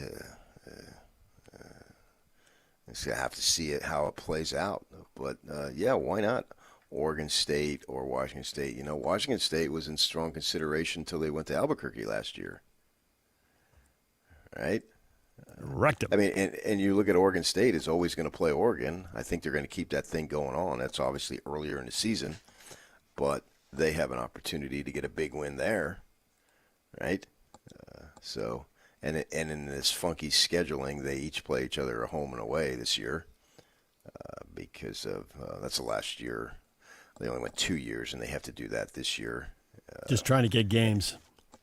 Just gonna have to see how it plays out, but yeah, why not? Oregon State or Washington State. Washington State was in strong consideration until they went to Albuquerque last year. Right? Wrecked them. I mean, and you look at Oregon State is always going to play Oregon. I think they're going to keep that thing going on. That's obviously earlier in the season, but they have an opportunity to get a big win there, right? And in this funky scheduling, they each play each other a home and away this year because of that's the last year. They only went 2 years, and they have to do that this year. Just trying to get games.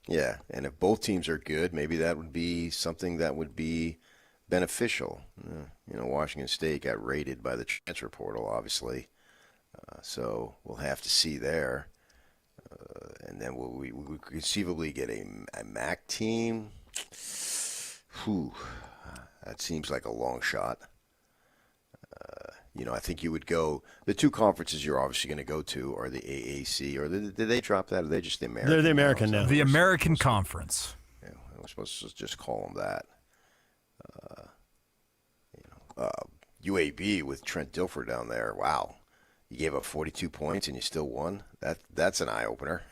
Yeah, and if both teams are good, maybe that would be something that would be beneficial. Washington State got raided by the transfer portal, obviously, so we'll have to see there. And then will we conceivably get a MAC team? That seems like a long shot. I think you would go. The two conferences you're obviously going to go to are the AAC, or did they drop that? Or are they just the American? They're the American now. The American Conference. Yeah, we're supposed to just call them that. UAB with Trent Dilfer down there. Wow, you gave up 42 points and you still won. That's an eye opener.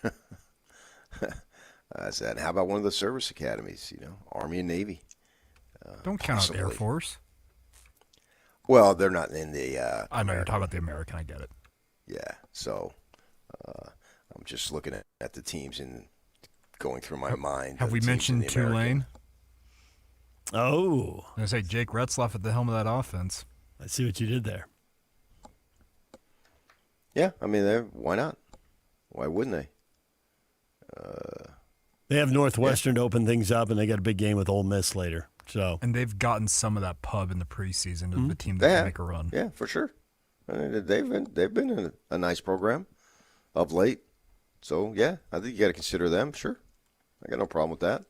And how about one of the service academies? Army and Navy. Don't count out Air Force. Well, they're not in the. I know you're talking about the American. I get it. Yeah, so I'm just looking at the teams and going through my mind. Have we mentioned Tulane? Oh, I was going to say Jake Retzlaff at the helm of that offense. I see what you did there. Yeah, I mean, why not? Why wouldn't they? They have Northwestern to open things up, and they got a big game with Ole Miss later. And they've gotten some of that pub in the preseason of the team that can make a run. Yeah, for sure. I mean, they've been a nice program of late. So yeah, I think you got to consider them. Sure, I got no problem with that.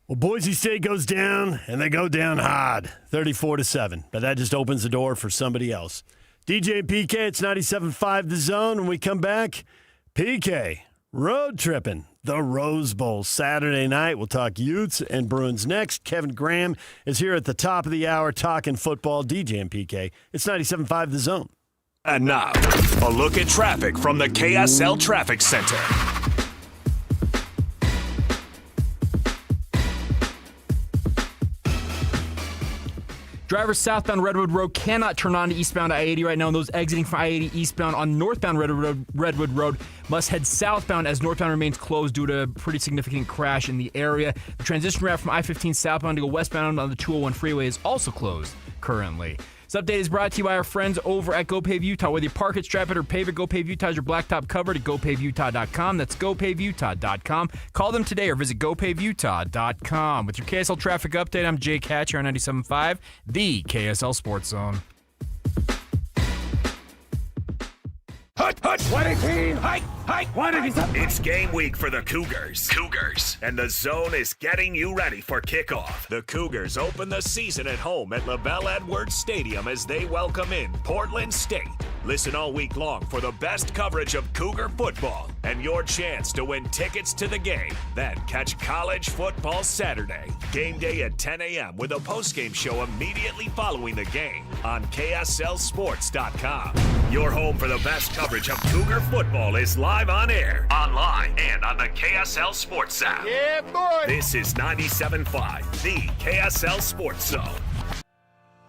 Well, Boise State goes down, and they go down hard, 34-7. But that just opens the door for somebody else. DJ and PK, it's 97.5 The Zone. When we come back, PK road tripping the Rose Bowl Saturday night. We'll talk Utes and Bruins next. Kevin Graham is here at the top of the hour talking football. DJ and PK, it's 97.5 The Zone. And now, a look at traffic from the KSL Traffic Center. Drivers southbound Redwood Road cannot turn on to eastbound I-80 right now, and those exiting from I-80 eastbound on northbound Redwood Road must head southbound as northbound remains closed due to a pretty significant crash in the area. The transition route from I-15 southbound to go westbound on the 201 freeway is also closed currently. This update is brought to you by our friends over at GoPave Utah. Whether you park it, strap it, or pave it, GoPave Utah is your blacktop covered at GoPaveUtah.com. That's GoPaveUtah.com. Call them today or visit GoPaveUtah.com. With your KSL traffic update, I'm Jake Hatcher on 97.5, the KSL Sports Zone. Hut, 118, hike, 187. It's game week for the Cougars. And the Zone is getting you ready for kickoff. The Cougars open the season at home at LaBelle Edwards Stadium as they welcome in Portland State. Listen all week long for the best coverage of Cougar football and your chance to win tickets to the game. Then catch College Football Saturday, game day at 10 a.m. with a postgame show immediately following the game on KSLSports.com. Your home for the best coverage of Cougar football is live on air, online, and on the KSL Sports app. Yeah, boy! This is 97.5, the KSL Sports Zone.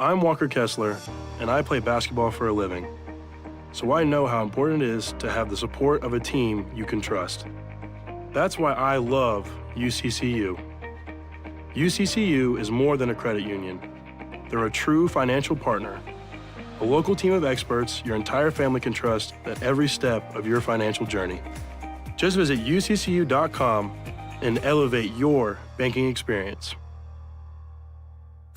I'm Walker Kessler, and I play basketball for a living. So I know how important it is to have the support of a team you can trust. That's why I love UCCU. UCCU is more than a credit union. They're a true financial partner, a local team of experts your entire family can trust at every step of your financial journey. Just visit uccu.com and elevate your banking experience.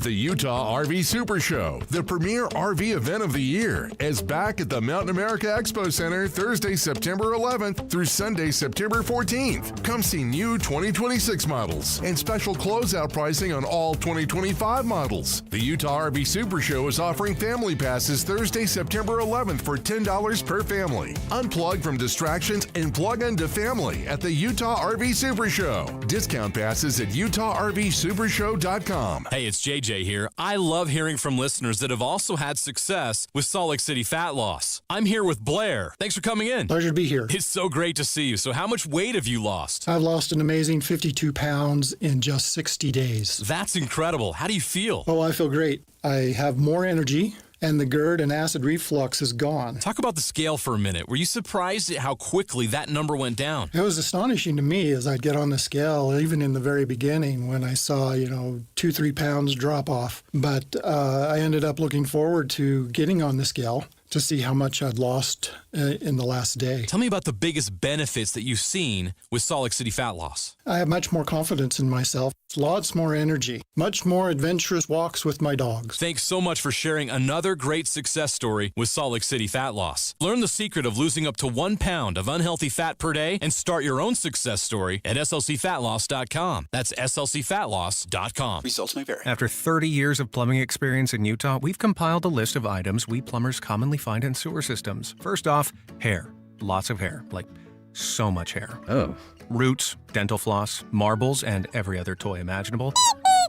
The Utah RV Super Show, the premier RV event of the year, is back at the Mountain America Expo Center Thursday, September 11th through Sunday, September 14th. Come see new 2026 models and special closeout pricing on all 2025 models. The Utah RV Super Show is offering family passes Thursday, September 11th for $10 per family. Unplug from distractions and plug into family at the Utah RV Super Show. Discount passes at UtahRVSupershow.com. Hey, it's JJ here. I love hearing from listeners that have also had success with Salt Lake City fat loss. I'm here with Blair. Thanks for coming in. Pleasure to be here. It's so great to see you. So how much weight have you lost? I've lost an amazing 52 pounds in just 60 days. That's incredible. How do you feel? Oh, I feel great. I have more energy, and the GERD and acid reflux is gone. Talk about the scale for a minute. Were you surprised at how quickly that number went down? It was astonishing to me as I'd get on the scale, even in the very beginning when I saw, 2-3 pounds drop off. But I ended up looking forward to getting on the scale to see how much I'd lost in the last day. Tell me about the biggest benefits that you've seen with Salt Lake City fat loss. I have much more confidence in myself, lots more energy, much more adventurous walks with my dogs. Thanks so much for sharing another great success story with Salt Lake City fat loss. Learn the secret of losing up to 1 pound of unhealthy fat per day and start your own success story at slcfatloss.com. That's slcfatloss.com. Results may vary. After 30 years of plumbing experience in Utah, we've compiled a list of items we plumbers commonly find in sewer systems. First off, hair. Lots of hair. Like, so much hair. Oh. Roots, dental floss, marbles, and every other toy imaginable.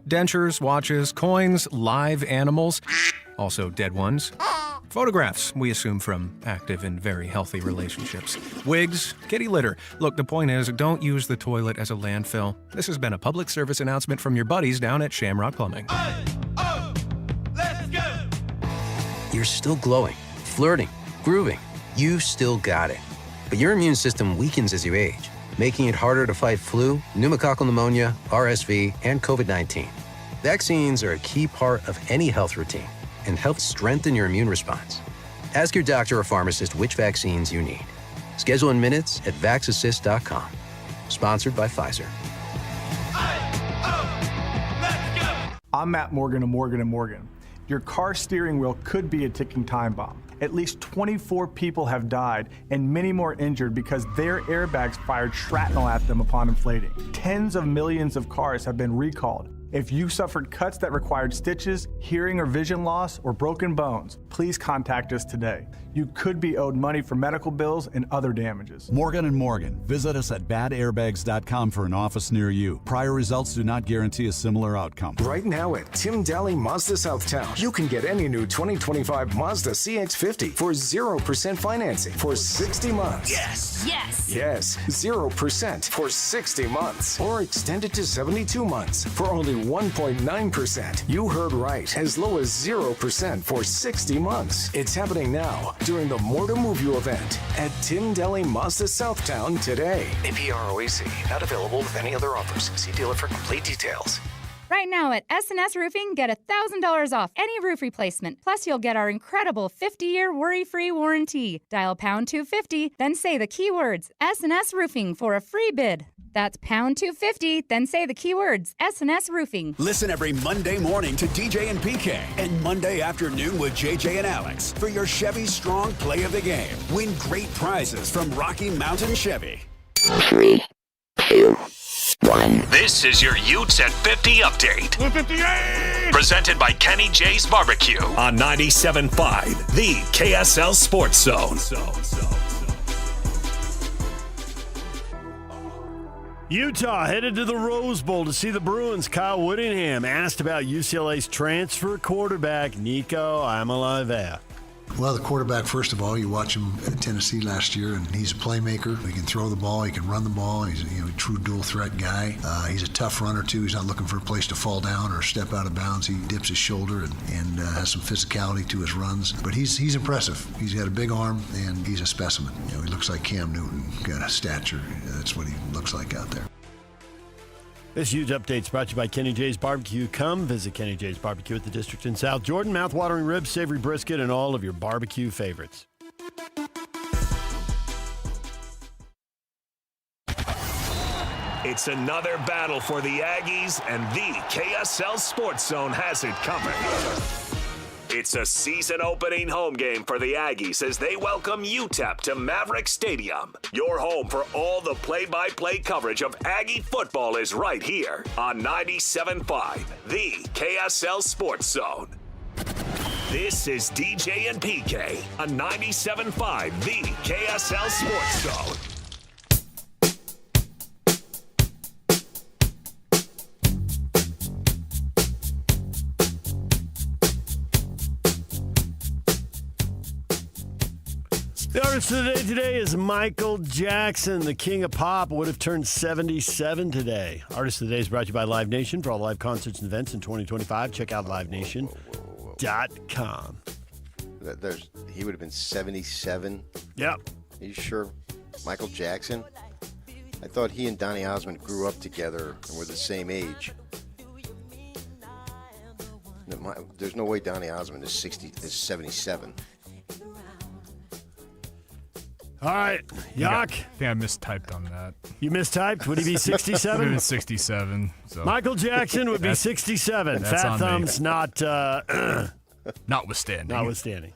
Dentures, watches, coins, live animals, also dead ones. Photographs, we assume from active and very healthy relationships. Wigs, kitty litter. Look, the point is, don't use the toilet as a landfill. This has been a public service announcement from your buddies down at Shamrock Plumbing. Let's go! You're still glowing, flirting, grooving. You still got it. But your immune system weakens as you age, making it harder to fight flu, pneumococcal pneumonia, RSV, and COVID-19. Vaccines are a key part of any health routine and help strengthen your immune response. Ask your doctor or pharmacist which vaccines you need. Schedule in minutes at vaxassist.com. Sponsored by Pfizer. I'm Matt Morgan of Morgan & Morgan. Your car steering wheel could be a ticking time bomb. At least 24 people have died and many more injured because their airbags fired shrapnel at them upon inflating. Tens of millions of cars have been recalled. If you suffered cuts that required stitches, hearing or vision loss, or broken bones, please contact us today. You could be owed money for medical bills and other damages. Morgan & Morgan. Visit us at badairbags.com for an office near you. Prior results do not guarantee a similar outcome. Right now at Tim Daly Mazda Southtown, you can get any new 2025 Mazda CX-50 for 0% financing for 60 months. Yes! Yes! Yes, 0% for 60 months. Or extended to 72 months for only 1.9%. You heard right. As low as 0% for 60 months. It's happening now during the More to Move You event at Tim Daly Mazda Southtown today. APR OEC. Not available with any other offers. See dealer for complete details. Right now at S&S Roofing, get $1,000 off any roof replacement. Plus, you'll get our incredible 50-year worry-free warranty. Dial pound 250, then say the keywords S&S Roofing for a free bid. That's pound 250, then say the keywords S&S Roofing. Listen every Monday morning to DJ and PK and Monday afternoon with JJ and Alex for your Chevy Strong Play of the Game. Win great prizes from Rocky Mountain Chevy. 3, 2, This is your Utes at 50 update. 58! Presented by Kenny J's Barbecue on 97.5, the KSL Sports Zone. Utah headed to the Rose Bowl to see the Bruins. Kyle Whittingham asked about UCLA's transfer quarterback, Nico Amalivea. Well, the quarterback, first of all, you watch him at Tennessee last year, and he's a playmaker. He can throw the ball, he can run the ball. He's a true dual-threat guy. He's a tough runner, too. He's not looking for a place to fall down or step out of bounds. He dips his shoulder and has some physicality to his runs. But he's impressive. He's got a big arm, and he's a specimen. He looks like Cam Newton, got a stature. That's what he looks like out there. This huge update is brought to you by Kenny J's Barbecue. Come visit Kenny J's Barbecue at the District in South Jordan. Mouth-watering ribs, savory brisket, and all of your barbecue favorites. It's another battle for the Aggies, and the KSL Sports Zone has it covered. It's a season-opening home game for the Aggies as they welcome UTEP to Maverick Stadium. Your home for all the play-by-play coverage of Aggie football is right here on 97.5, the KSL Sports Zone. This is DJ and PK on 97.5, the KSL Sports Zone. The artist of the day today is Michael Jackson. The king of pop would have turned 77 today. Artist of the day is brought to you by Live Nation. For all live concerts and events in 2025, check out livenation.com. He would have been 77? Yep. Are you sure? Michael Jackson? I thought he and Donny Osmond grew up together and were the same age. There's no way Donny Osmond is 77. All right, Yak. I think I mistyped on that. You mistyped? Would he be 67? Would have been 67. So. Michael Jackson would be 67. Fat thumbs, not... Notwithstanding. Notwithstanding.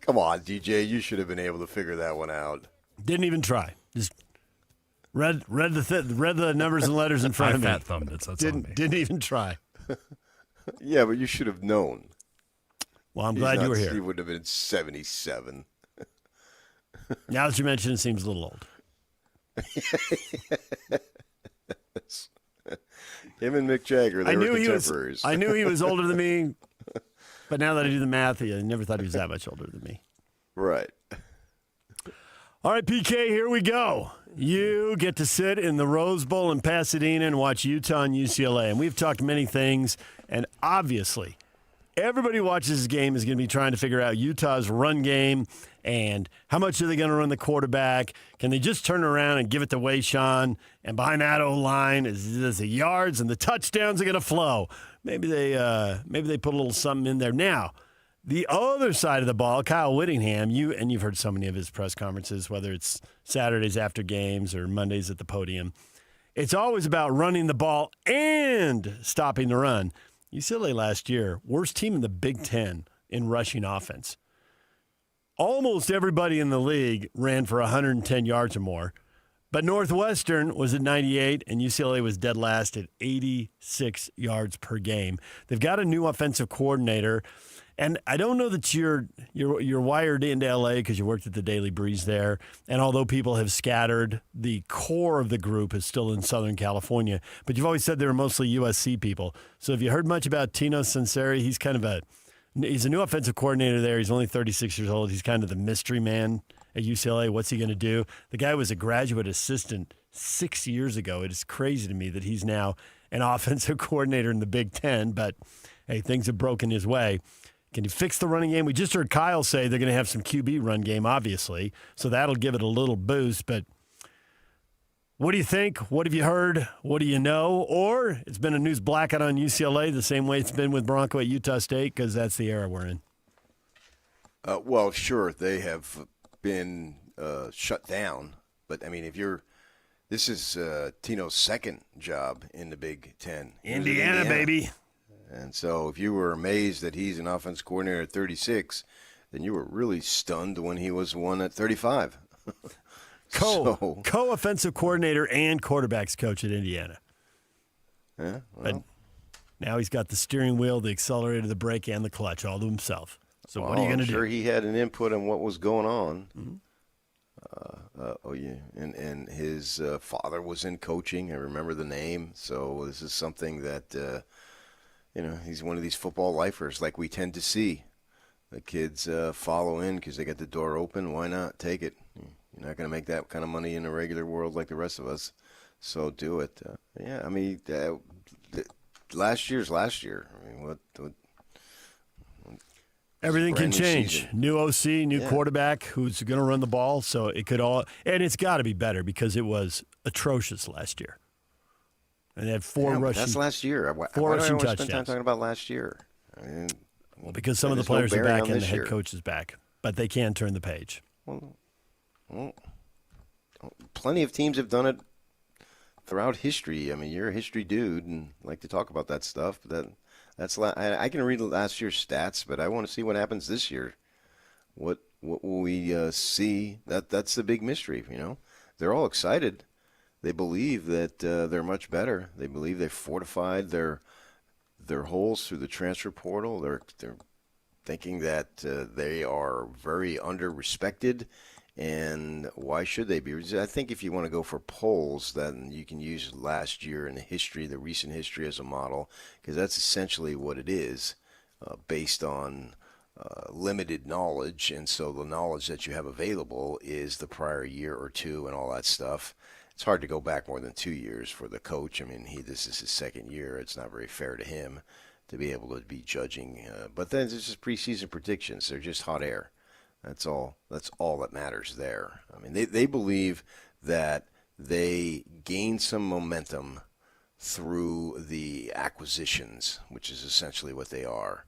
Come on, DJ. You should have been able to figure that one out. Didn't even try. Just read the numbers and letters in front of me. I fat thumbed it, so it's on me. Didn't even try. Yeah, but you should have known. Well, I'm glad you were here. He would have been 77. Now that you mention it, it seems a little old. Him and Mick Jagger, they were contemporaries. I knew he was older than me, but now that I do the math, I never thought he was that much older than me. Right. All right, PK, here we go. You get to sit in the Rose Bowl in Pasadena and watch Utah and UCLA. And we've talked many things, and obviously everybody who watches this game is going to be trying to figure out Utah's run game and how much are they going to run the quarterback. Can they just turn around and give it to Wayshawn? And behind that O-line is the yards and the touchdowns are going to flow. Maybe they put a little something in there. Now, the other side of the ball, Kyle Whittingham, you've heard so many of his press conferences, whether it's Saturdays after games or Mondays at the podium. It's always about running the ball and stopping the run. UCLA last year, worst team in the Big Ten in rushing offense. Almost everybody in the league ran for 110 yards or more, but Northwestern was at 98 and UCLA was dead last at 86 yards per game. They've got a new offensive coordinator, and I don't know that you're wired into LA because you worked at the Daily Breeze there, and although people have scattered, the core of the group is still in Southern California, but you've always said they were mostly USC people. So have you heard much about Tino Sunseri? He's a new offensive coordinator there. He's only 36 years old. He's kind of the mystery man at UCLA. What's he going to do? The guy was a graduate assistant 6 years ago. It is crazy to me that he's now an offensive coordinator in the Big Ten, but hey, things have broken his way. Can he fix the running game? We just heard Kyle say they're going to have some QB run game, obviously, so that'll give it a little boost. But what do you think? What have you heard? What do you know? Or it's been a news blackout on UCLA the same way it's been with Bronco at Utah State because that's the era we're in. Well, sure, they have been shut down. But, I mean, this is Tino's second job in the Big Ten. Indiana, baby. And so if you were amazed that he's an offense coordinator at 36, then you were really stunned when he was one at 35. Co-offensive coordinator and quarterbacks coach at Indiana. Yeah, but now he's got the steering wheel, the accelerator, the brake, and the clutch all to himself. So what are you going to do? I'm sure he had an input on what was going on. Mm-hmm. And his father was in coaching. I remember the name. So this is something that, he's one of these football lifers like we tend to see. The kids follow in because they got the door open. Why not? Take it. You're not going to make that kind of money in the regular world like the rest of us. So do it. Last year's last year. I mean, what everything can change. Season. New OC, new quarterback who's going to run the ball. So it could all, and it's got to be better because it was atrocious last year. And they had four rushing. That's last year. Four rushing touchdowns. Spend time talking about last year. I mean, well, because some of the players are back and the head coach is back, but they can turn the page. Well, plenty of teams have done it throughout history. I mean, you're a history dude and like to talk about that stuff. But I can read last year's stats, but I want to see what happens this year. What will we see? That's the big mystery. They're all excited. They believe that they're much better. They believe they've fortified their holes through the transfer portal. They're thinking that they are very under-respected, and why should they be? I think if you want to go for polls, then you can use last year in the recent history as a model, because that's essentially what it is, based on limited knowledge, and so the knowledge that you have available is the prior year or two and all that stuff. It's hard to go back more than 2 years for the coach. I mean, this is his second year. It's not very fair to him to be able to be judging. But then it's just preseason predictions. They're just hot air. That's all that matters there. I mean, they believe that they gained some momentum through the acquisitions, which is essentially what they are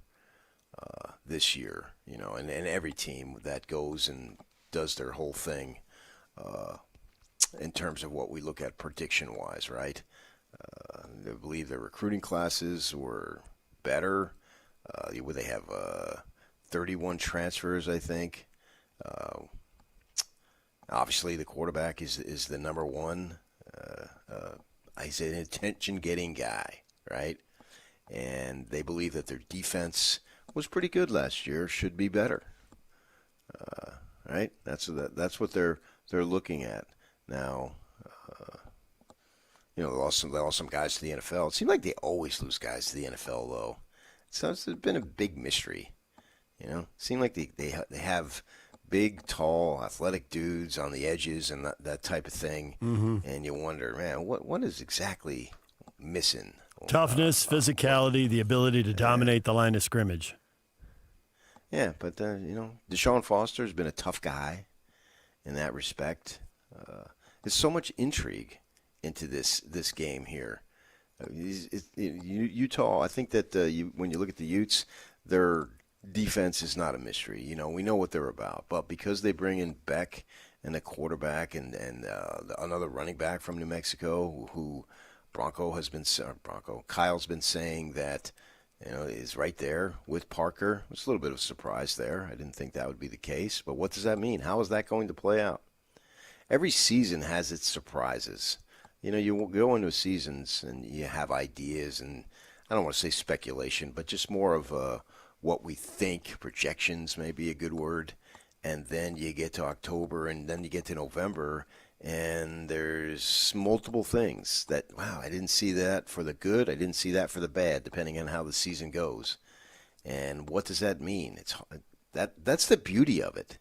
this year. And every team that goes and does their whole thing in terms of what we look at prediction-wise, right? They believe their recruiting classes were better. They have 31 transfers, I think. Obviously, the quarterback is the number one. He's an attention-getting guy, right? And they believe that their defense was pretty good last year, should be better. Right? That's what they're looking at. Now, they lost some guys to the NFL. It seems like they always lose guys to the NFL, though. It's been a big mystery. It seems like they have big, tall, athletic dudes on the edges and that type of thing. Mm-hmm. And you wonder, man, what is exactly missing? Toughness, physicality, the ability to dominate the line of scrimmage. Yeah, but, Deshaun Foster has been a tough guy in that respect. There's so much intrigue into this game here. Utah, I think that when you look at the Utes, their defense is not a mystery. We know what they're about. But because they bring in Beck and a quarterback and another running back from New Mexico who Kyle's been saying that is right there with Parker. It's a little bit of a surprise there. I didn't think that would be the case. But what does that mean? How is that going to play out? Every season has its surprises. You go into seasons and you have ideas, and I don't want to say speculation, but just more of what we think. Projections may be a good word. And then you get to October, and then you get to November, and there's multiple things that, wow, I didn't see that for the good. I didn't see that for the bad, depending on how the season goes. And what does that mean? That's the beauty of it.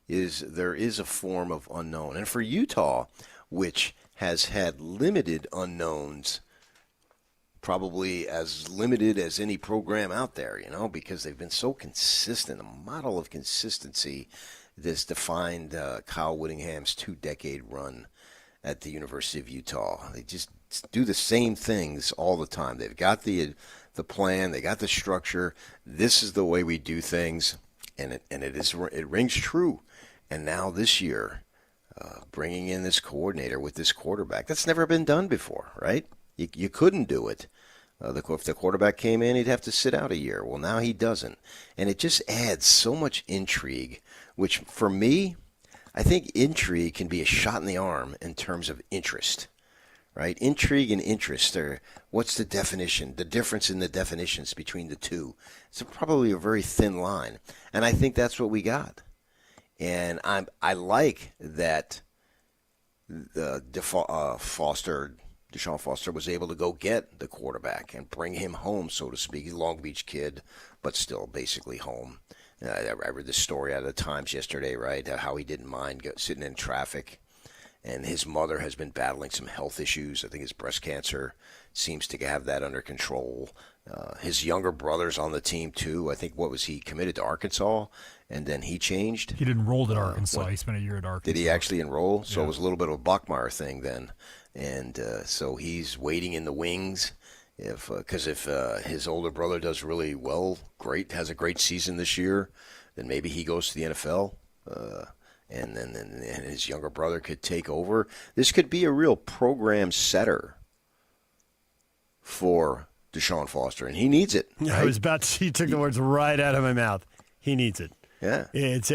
There is a form of unknown. And for Utah, which has had limited unknowns, probably as limited as any program out there, because they've been so consistent, a model of consistency that's defined Kyle Whittingham's 2-decade run at the University of Utah. They just do the same things all the time. They've got the plan, they got the structure. This is the way we do things, and it rings true. And now this year, bringing in this coordinator with this quarterback, that's never been done before, right? You couldn't do it. If the quarterback came in, he'd have to sit out a year. Well, now he doesn't. And it just adds so much intrigue, which for me, I think intrigue can be a shot in the arm in terms of interest, right? Intrigue and interest are, what's the definition, the difference in the definitions between the two? It's probably a very thin line. And I think that's what we got. And I like that Deshaun Foster was able to go get the quarterback and bring him home, so to speak. He's a Long Beach kid, but still basically home. I read this story out of the Times yesterday, right, how he didn't mind sitting in traffic. And his mother has been battling some health issues. I think it's breast cancer. Seems to have that under control. His younger brother's on the team, too. I think, he committed to Arkansas, and then he changed? He enrolled at Arkansas. He spent a year at Arkansas. Did he actually enroll? So it was a little bit of a Bachmeyer thing then. And so he's waiting in the wings. Because if his older brother does really well, has a great season this year, then maybe he goes to the NFL. And then his younger brother could take over. This could be a real program setter for Deshaun Foster, and he needs it. Right? I was about to. He took the words right out of my mouth. He needs it. Yeah, it's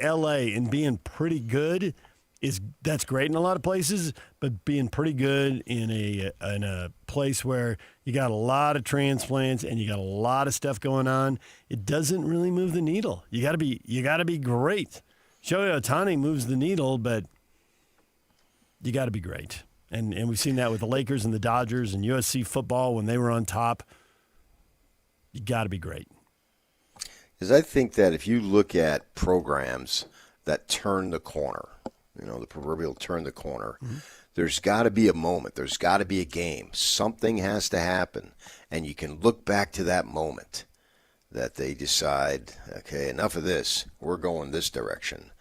L.A. and being pretty good that's great in a lot of places, but being pretty good in a place where you got a lot of transplants and you got a lot of stuff going on, it doesn't really move the needle. You got to be great. Shohei Ohtani moves the needle, but you got to be great. And we've seen that with the Lakers and the Dodgers and USC football when they were on top. You got to be great. Because I think that if you look at programs that turn the corner, the proverbial turn the corner, there's got to be a moment. There's got to be a game. Something has to happen. And you can look back to that moment that they decide, okay, enough of this. We're going this direction.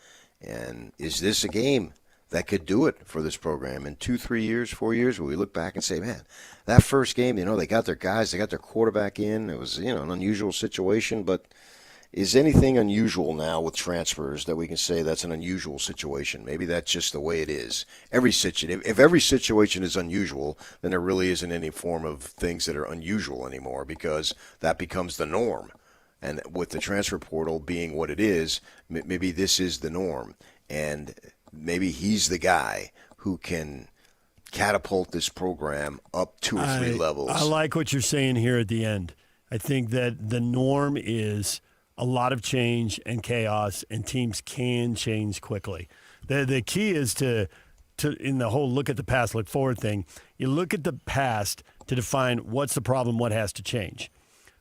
And is this a game that could do it for this program in 2, 3 years, 4 years, where we look back and say, man, that first game, they got their guys, they got their quarterback in. It was, an unusual situation, but is anything unusual now with transfers that we can say that's an unusual situation? Maybe that's just the way it is. If every situation is unusual, then there really isn't any form of things that are unusual anymore, because that becomes the norm. And with the transfer portal being what it is, maybe this is the norm. And maybe he's the guy who can catapult this program up 2 or 3 levels. I like what you're saying here at the end. I think that the norm is a lot of change and chaos, and teams can change quickly. The key is to in the whole look at the past, look forward thing, you look at the past to define what's the problem, what has to change.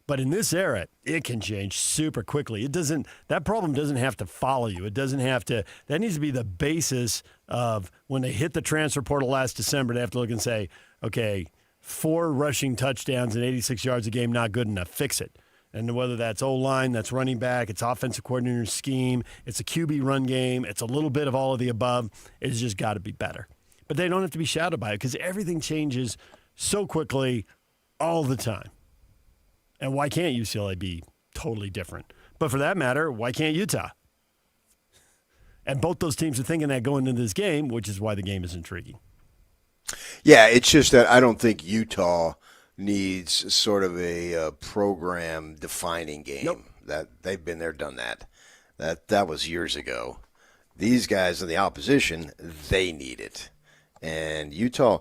But in this era, it can change super quickly. That problem doesn't have to follow you. It doesn't have to. That needs to be the basis of when they hit the transfer portal last December. They have to look and say, okay, 4 rushing touchdowns and 86 yards a game, not good enough. Fix it. And whether that's O-line, that's running back, it's offensive coordinator scheme, it's a QB run game, it's a little bit of all of the above. It's just got to be better. But they don't have to be shadowed by it, because everything changes so quickly all the time. And why can't UCLA be totally different? But for that matter, why can't Utah? And both those teams are thinking that going into this game, which is why the game is intriguing. Yeah, it's just that I don't think Utah needs sort of a program-defining game. Nope. That they've been there, done that. That was years ago. These guys in the opposition, they need it. And Utah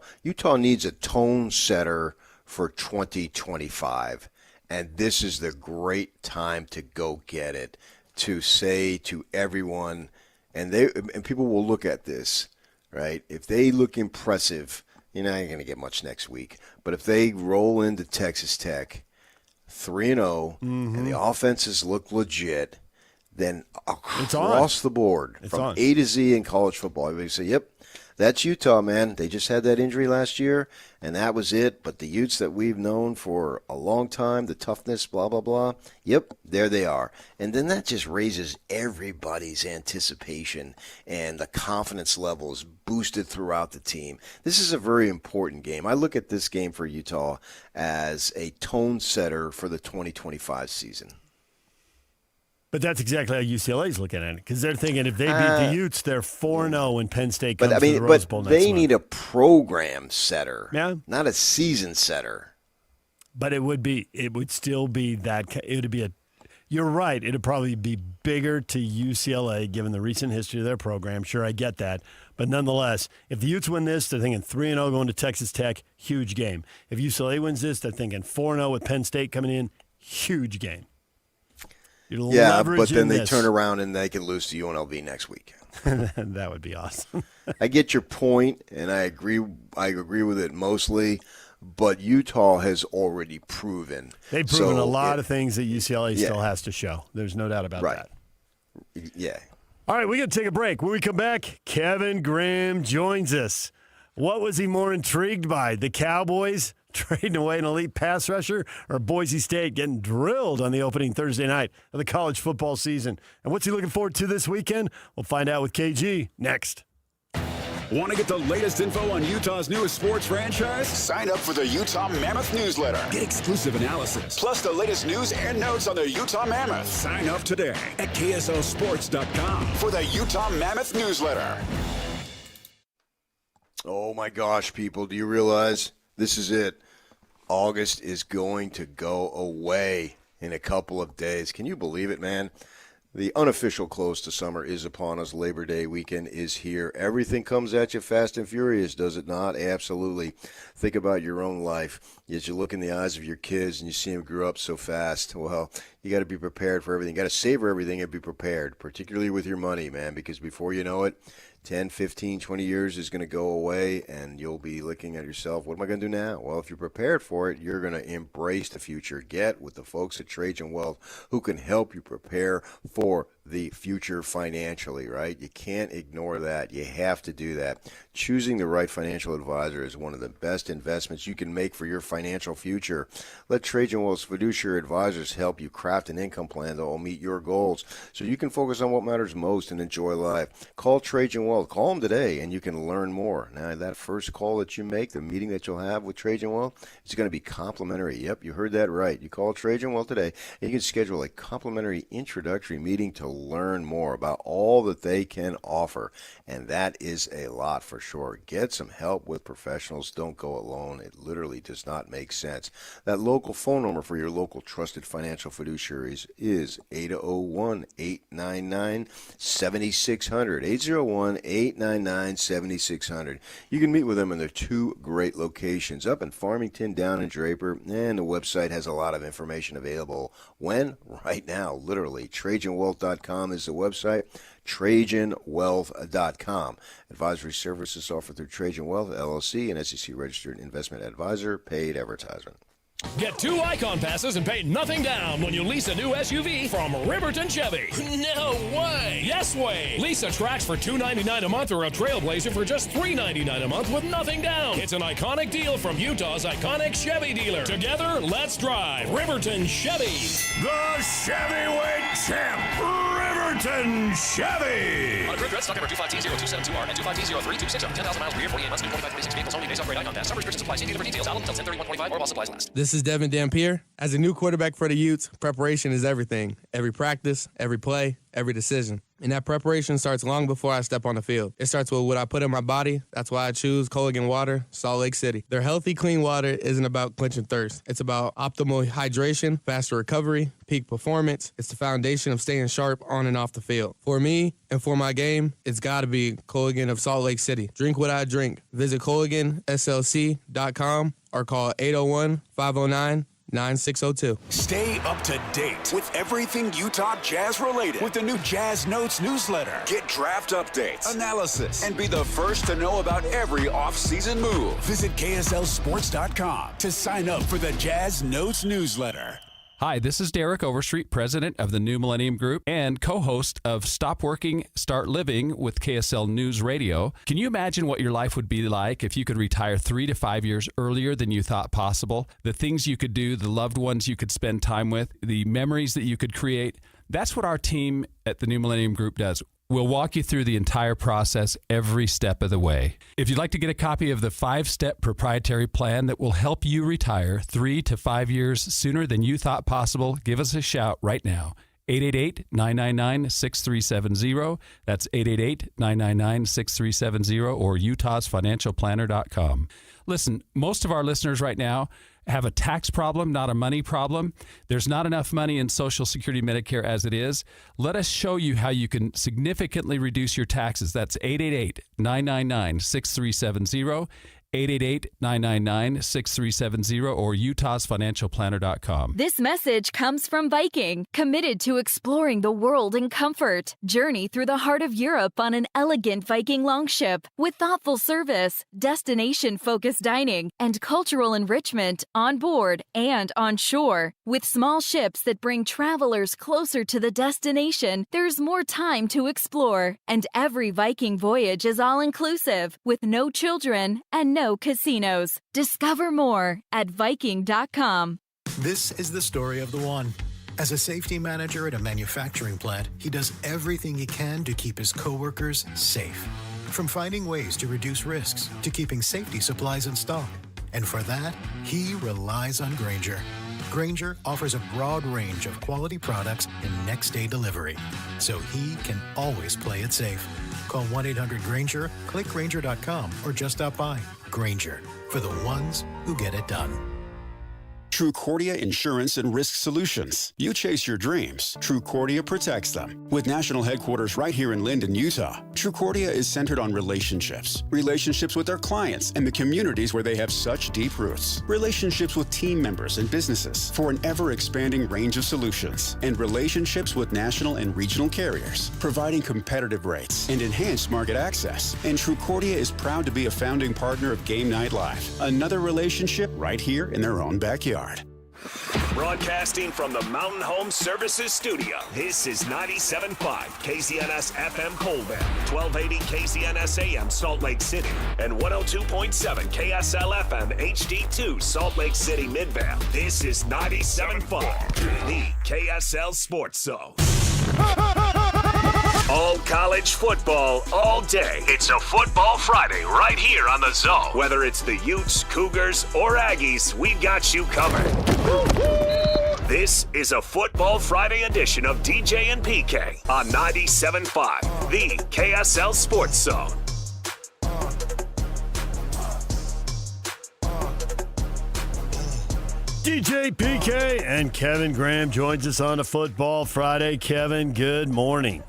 needs a tone setter for 2025. And this is the great time to go get it, to say to everyone, and people will look at this, right? If they look impressive, you're not going to get much next week. But if they roll into Texas Tech 3-0, and the offenses look legit, then across the board, from A to Z in college football, everybody say, yep, that's Utah, man. They just had that injury last year, and that was it. But the Utes that we've known for a long time, the toughness, blah, blah, blah, yep, there they are. And then that just raises everybody's anticipation, and the confidence level is boosted throughout the team. This is a very important game. I look at this game for Utah as a tone setter for the 2025 season. But that's exactly how UCLA's looking at it, because they're thinking if they beat the Utes, they're 4-0 when Penn State comes to the Rose Bowl next month. They need a program setter, yeah, not a season setter. But it would still be that. It would be You're right. It'd probably be bigger to UCLA given the recent history of their program. Sure, I get that. But nonetheless, if the Utes win this, they're thinking 3-0 going to Texas Tech, huge game. If UCLA wins this, they're thinking 4-0 with Penn State coming in, huge game. Yeah, but then they turn around and they can lose to UNLV next week. That would be awesome. I get your point, and I agree with it mostly, but Utah has already proven. They've proven a lot of things that UCLA still has to show. There's no doubt about that. Yeah. All right, we got to take a break. When we come back, Kevin Graham joins us. What was he more intrigued by? The Cowboys trading away an elite pass rusher, or Boise State getting drilled on the opening Thursday night of the college football season? And what's he looking forward to this weekend? We'll find out with KG next. Want to get the latest info on Utah's newest sports franchise? Sign up for the Utah Mammoth newsletter. Get exclusive analysis, plus the latest news and notes on the Utah Mammoth. Sign up today at KSLSports.com for the Utah Mammoth newsletter. Oh, my gosh, people. Do you realize this is it? August is going to go away in a couple of days. Can you believe it, man? The unofficial close to summer is upon us. Labor Day weekend is here. Everything comes at you fast and furious, does it not? Absolutely. Think about your own life. As you look in the eyes of your kids and you see them grow up so fast, well, you got to be prepared for everything. You got to savor everything and be prepared, particularly with your money, man, because before you know it, 10, 15, 20 years is going to go away, and you'll be looking at yourself, what am I going to do now? Well, if you're prepared for it, you're going to embrace the future. Get with the folks at Trajan Wealth who can help you prepare for the future financially, right? You can't ignore that. You have to do that. Choosing the right financial advisor is one of the best investments you can make for your financial future. Let Trajan Wealth's fiduciary advisors help you craft an income plan that will meet your goals so you can focus on what matters most and enjoy life. Call Trajan Wealth. Call them today and you can learn more. Now, that first call that you make, the meeting that you'll have with Trajan Wealth, is going to be complimentary. Yep, you heard that right. You call Trajan Wealth today and you can schedule a complimentary introductory meeting to learn more about all that they can offer, and that is a lot for sure. Get some help with professionals. Don't go alone. It literally does not make sense. That local phone number for your local trusted financial fiduciaries is 801-899-7600. 801-899-7600. You can meet with them in their two great locations, up in Farmington, down in Draper, and the website has a lot of information available. When? Right now, literally. TrajanWealth.com is the website. TrajanWealth.com. Advisory services offered through Trajan Wealth, LLC, an SEC-registered investment advisor. Paid advertisement. Get 2 Icon passes and pay nothing down when you lease a new SUV from Riverton Chevy. No way! Yes way! Lease a Trax for $299 a month or a Trailblazer for just $399 a month with nothing down. It's an iconic deal from Utah's iconic Chevy dealer. Together, let's drive Riverton Chevy. The Chevyweight champ, Riverton Chevy. On approved stock number 250-272R and 250-326 on 10,000 miles per year, 48 months, new 25 basics vehicles only based on grade Icon pass. Some restrictions apply. See dealer for details. Valid until 10/31/25 or while supplies last. This is Devin Dampier. As a new quarterback for the Utes, preparation is everything. Every practice, every play, every decision. And that preparation starts long before I step on the field. It starts with what I put in my body. That's why I choose Culligan Water, Salt Lake City. Their healthy, clean water isn't about quenching thirst. It's about optimal hydration, faster recovery, peak performance. It's the foundation of staying sharp on and off the field. For me and for my game, it's got to be Culligan of Salt Lake City. Drink what I drink. Visit CulliganSLC.com or call 801-509-9602. Stay up to date with everything Utah Jazz related with the new Jazz Notes newsletter. Get draft updates, analysis, and be the first to know about every off-season move. Visit KSLSports.com to sign up for the Jazz Notes newsletter. Hi, this is Derek Overstreet, president of the New Millennium Group and co-host of Stop Working, Start Living with KSL News Radio. Can you imagine what your life would be like if you could retire 3 to 5 years earlier than you thought possible? The things you could do, the loved ones you could spend time with, the memories that you could create. That's what our team at the New Millennium Group does. We'll walk you through the entire process every step of the way. If you'd like to get a copy of the 5-step proprietary plan that will help you retire 3 to 5 years sooner than you thought possible, give us a shout right now. 888-999-6370. That's 888-999-6370 or utahsfinancialplanner.com. Listen, most of our listeners right now have a tax problem, not a money problem. There's not enough money in Social Security Medicare as it is. Let us show you how you can significantly reduce your taxes. That's 888-999-6370. 888-999-6370 or utahsfinancialplanner.com. This message comes from Viking, committed to exploring the world in comfort. Journey through the heart of Europe on an elegant Viking longship with thoughtful service, destination-focused dining, and cultural enrichment on board and on shore. With small ships that bring travelers closer to the destination, there's more time to explore. And every Viking voyage is all-inclusive, with no children and no casinos. Discover more at Viking.com. This is the story of the one. As a safety manager at a manufacturing plant, he does everything he can to keep his coworkers safe. From finding ways to reduce risks to keeping safety supplies in stock. And for that, he relies on Grainger. Grainger offers a broad range of quality products and next-day delivery, so he can always play it safe. Call 1-800-GRAINGER, click Grainger.com, or just stop by. Grainger, for the ones who get it done. Trucordia Insurance and Risk Solutions. You chase your dreams. Trucordia protects them. With national headquarters right here in Linden, Utah, Trucordia is centered on relationships. Relationships with their clients and the communities where they have such deep roots. Relationships with team members and businesses for an ever-expanding range of solutions. And relationships with national and regional carriers, providing competitive rates and enhanced market access. And Trucordia is proud to be a founding partner of Game Night Live. Another relationship right here in their own backyard. Broadcasting from the Mountain Home Services Studio, this is 97.5 KZNS FM Colbert, 1280 KZNS AM Salt Lake City, and 102.7 KSL FM HD2 Salt Lake City Midvale. This is 97.5, the KSL Sports Zone. All college football, all day. It's a Football Friday right here on the Zone. Whether it's the Utes, Cougars, or Aggies, we got you covered. This is a Football Friday edition of DJ and PK on 97.5, the KSL Sports Zone. DJ PK and Kevin Graham joins us on a Football Friday. Kevin, good morning.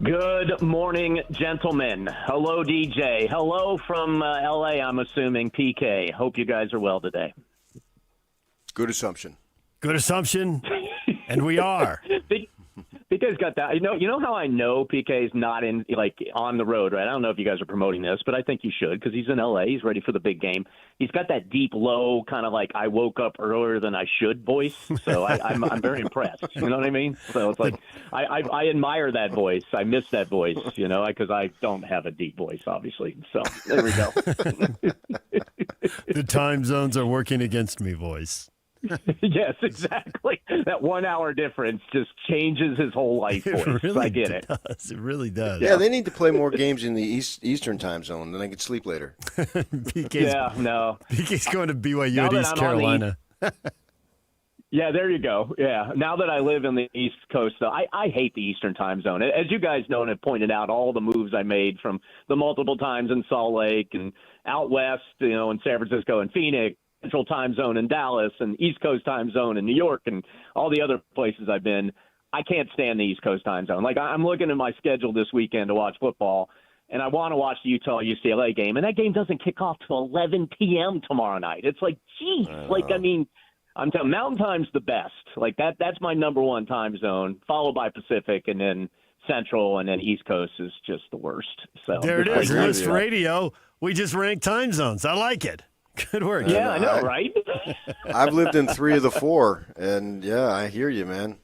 Good morning, gentlemen. Hello, DJ. Hello from L.A., I'm assuming, PK. Hope you guys are well today. Good assumption. Good assumption, and we are. PK's got that. You know how I know PK's not on the road, right? I don't know if you guys are promoting this, but I think you should because he's in L.A. He's ready for the big game. He's got that deep, low, kind of like I woke up earlier than I should voice. So I'm very impressed. You know what I mean? So it's like I admire that voice. I miss that voice, because I don't have a deep voice, obviously. So there we go. The time zones are working against me, voice. Yes, exactly. That 1 hour difference just changes his whole life. It really I get it. does. It really does. Yeah, they need to play more games in the Eastern time zone, then I could sleep later. PK's going to BYU at East Carolina. Yeah, there you go. Yeah. Now that I live in the East Coast, though, I hate the Eastern time zone. As you guys know and have pointed out, all the moves I made from the multiple times in Salt Lake and out west, in San Francisco and Phoenix, Central time zone in Dallas and East Coast time zone in New York and all the other places I've been, I can't stand the East Coast time zone. Like, I'm looking at my schedule this weekend to watch football, and I want to watch the Utah-UCLA game, and that game doesn't kick off till 11 p.m. tomorrow night. It's like, geez. I'm telling Mountain Time's the best. Like, that's my number one time zone, followed by Pacific, and then Central, and then East Coast is just the worst. So there it is, List Radio. We just rank time zones. I like it. Good work. Yeah, I know, right? I've lived in 3 of the 4, and yeah, I hear you, man.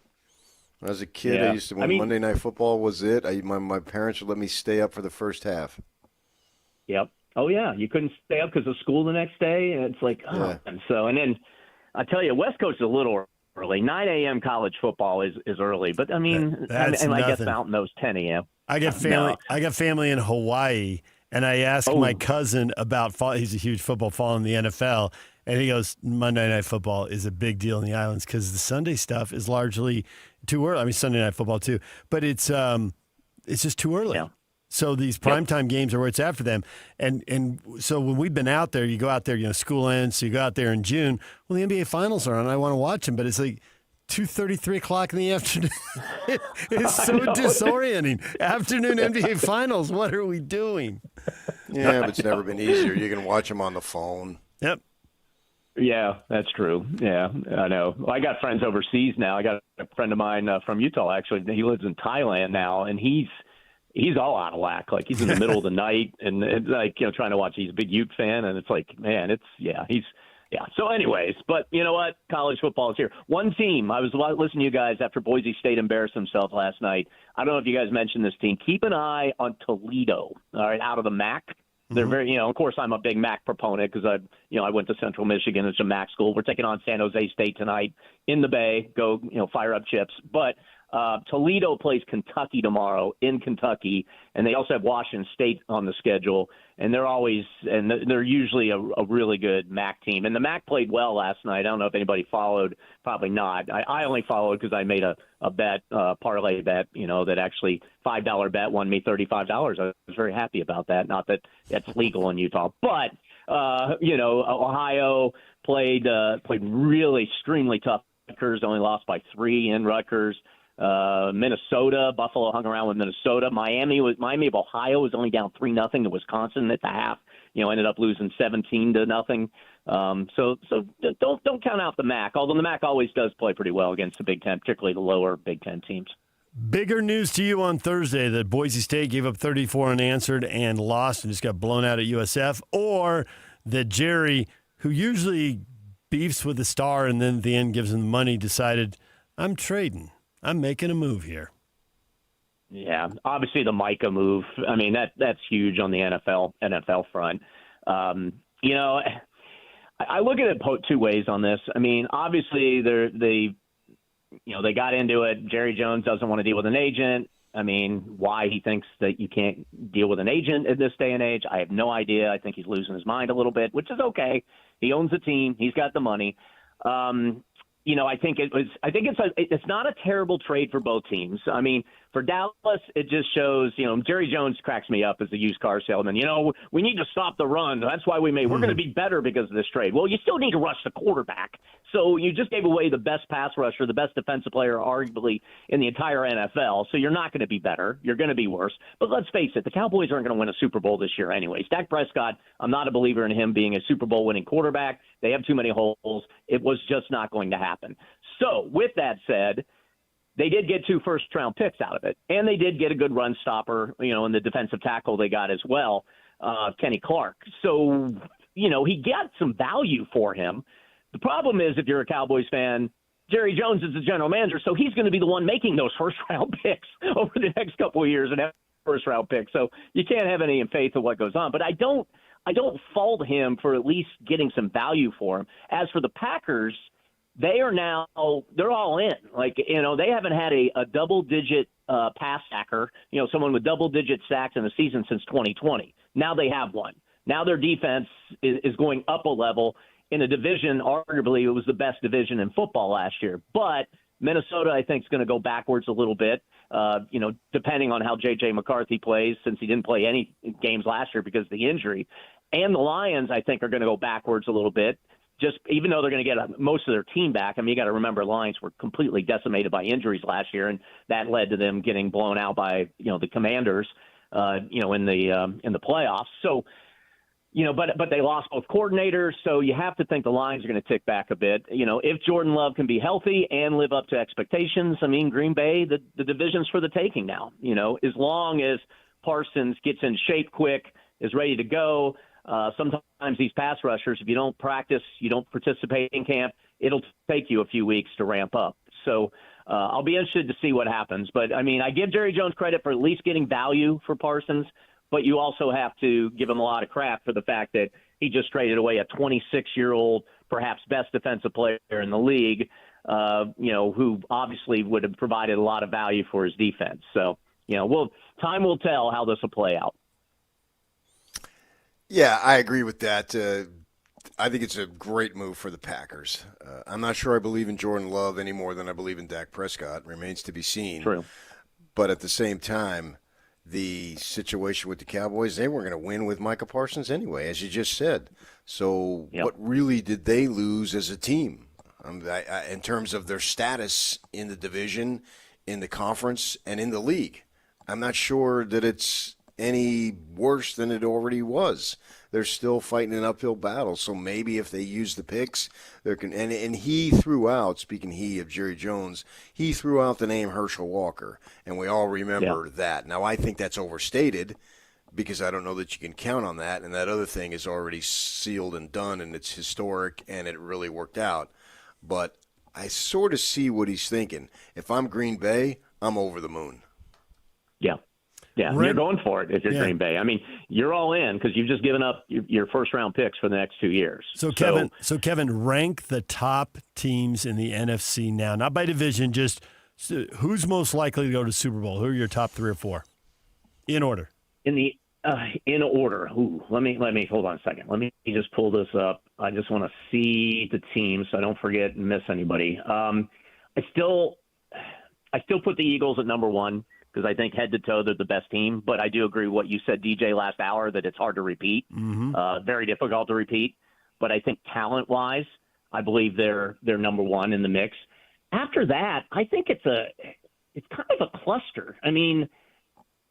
When I was a kid, I used to, when Monday Night Football was it, my parents would let me stay up for the first half. Yep. Oh, yeah. You couldn't stay up because of school the next day. And it's like, And then I tell you, West Coast is a little early. 9 a.m. college football is early. But, I guess Mountain knows 10 a.m. I got family in Hawaii. And I asked my cousin about he's a huge football fan in the NFL, and he goes, Monday Night Football is a big deal in the islands because the Sunday stuff is largely too early. I mean, Sunday Night Football too, but it's just too early. Yeah. So these primetime games are where it's after them. And so when we've been out there, you go out there, school ends, so you go out there in June. Well, the NBA Finals are on. I want to watch them, but it's like 2:30, 3 o'clock in the afternoon. It's so disorienting. Afternoon NBA Finals. What are we doing? Yeah, but it's never been easier. You can watch them on the phone. Yep. Yeah, that's true. Yeah, I know. Well, I got friends overseas now. I got a friend of mine from Utah, actually. He lives in Thailand now, and he's all out of whack. Like, he's in the middle of the night and like, trying to watch. He's a big Ute fan, and it's like, man, So anyways, but you know what? College football is here. One team, I was listening to you guys after Boise State embarrassed themselves last night. I don't know if you guys mentioned this team. Keep an eye on Toledo, all right, out of the MAC. They're very, of course, I'm a big MAC proponent because I went to Central Michigan. It's a MAC school. We're taking on San Jose State tonight in the Bay. Go, fire up chips. But Toledo plays Kentucky tomorrow in Kentucky, and they also have Washington State on the schedule. And they're usually a really good MAC team. And the MAC played well last night. I don't know if anybody followed. Probably not. I only followed because I made a bet, parlay bet, that actually $5 bet won me $35. I was very happy about that. Not that that's legal in Utah. But, Ohio played really extremely tough. Rutgers only lost by 3 in Rutgers. Minnesota, Buffalo hung around with Minnesota. Miami of Ohio was only down 3-0 to Wisconsin at the half. Ended up losing 17-0. So don't count out the MAC. Although the MAC always does play pretty well against the Big Ten, particularly the lower Big Ten teams. Bigger news to you on Thursday that Boise State gave up 34 unanswered and lost and just got blown out at USF, or that Jerry, who usually beefs with the star and then at the end gives him the money, decided, I'm trading. I'm making a move here. Yeah, obviously the Micah move. I mean, that's huge on the NFL front. I look at it 2 ways on this. I mean, obviously they got into it. Jerry Jones doesn't want to deal with an agent. I mean, why he thinks that you can't deal with an agent in this day and age, I have no idea. I think he's losing his mind a little bit, which is okay. He owns the team. He's got the money. I think it's not a terrible trade for both teams. I mean, for Dallas, it just shows, Jerry Jones cracks me up as a used car salesman. We need to stop the run. That's why we're going to be better because of this trade. Well, you still need to rush the quarterback. So you just gave away the best pass rusher, the best defensive player, arguably, in the entire NFL. So you're not going to be better. You're going to be worse. But let's face it, the Cowboys aren't going to win a Super Bowl this year anyways. Dak Prescott, I'm not a believer in him being a Super Bowl winning quarterback. They have too many holes. It was just not going to happen. So with that said, they did get 2 first-round picks out of it, and they did get a good run stopper, in the defensive tackle they got as well, Kenny Clark. So, he got some value for him. The problem is, if you're a Cowboys fan, Jerry Jones is the general manager, so he's going to be the one making those first-round picks over the next couple of years and have first-round picks. So you can't have any faith in what goes on. But I don't fault him for at least getting some value for him. As for the Packers, they're all in. They haven't had a double-digit pass sacker, someone with double-digit sacks in the season since 2020. Now they have one. Now their defense is going up a level in a division. Arguably, it was the best division in football last year. But Minnesota, I think, is going to go backwards a little bit, depending on how J.J. McCarthy plays, since he didn't play any games last year because of the injury. And the Lions, I think, are going to go backwards a little bit. Just even though they're going to get most of their team back. I mean, you got to remember Lions were completely decimated by injuries last year, and that led to them getting blown out by the Commanders, in the playoffs. So, but they lost both coordinators, so you have to think the Lions are going to tick back a bit. If Jordan Love can be healthy and live up to expectations, I mean, Green Bay, the division's for the taking now. As long as Parsons gets in shape quick, is ready to go. Sometimes these pass rushers, if you don't practice, you don't participate in camp, it'll take you a few weeks to ramp up. So I'll be interested to see what happens. But, I mean, I give Jerry Jones credit for at least getting value for Parsons, but you also have to give him a lot of crap for the fact that he just traded away a 26-year-old, perhaps best defensive player in the league, who obviously would have provided a lot of value for his defense. So, time will tell how this will play out. Yeah, I agree with that. I think it's a great move for the Packers. I'm not sure I believe in Jordan Love any more than I believe in Dak Prescott. Remains to be seen. True. But at the same time, the situation with the Cowboys, they weren't going to win with Micah Parsons anyway, as you just said. So what really did they lose as a team in terms of their status in the division, in the conference, and in the league? I'm not sure that it's any worse than it already was. They're still fighting an uphill battle. So maybe if they use the picks, and he threw out, speaking of Jerry Jones, he threw out the name Herschel Walker, and we all remember that. Now, I think that's overstated because I don't know that you can count on that, and that other thing is already sealed and done, and it's historic, and it really worked out. But I sort of see what he's thinking. If I'm Green Bay, I'm over the moon. Yeah, you're going for it if you're Green Bay. I mean, you're all in because you've just given up your first-round picks for the next 2 years. So Kevin, rank the top teams in the NFC now, not by division, just who's most likely to go to Super Bowl? Who are your top 3 or 4 in order? In order. Ooh, let me hold on a second. Let me just pull this up. I just want to see the teams so I don't forget and miss anybody. I still put the Eagles at number 1. Because I think head-to-toe they're the best team. But I do agree with what you said, DJ, last hour, that it's hard to repeat. Very difficult to repeat. But I think talent-wise, I believe they're number 1 in the mix. After that, I think it's kind of a cluster. I mean,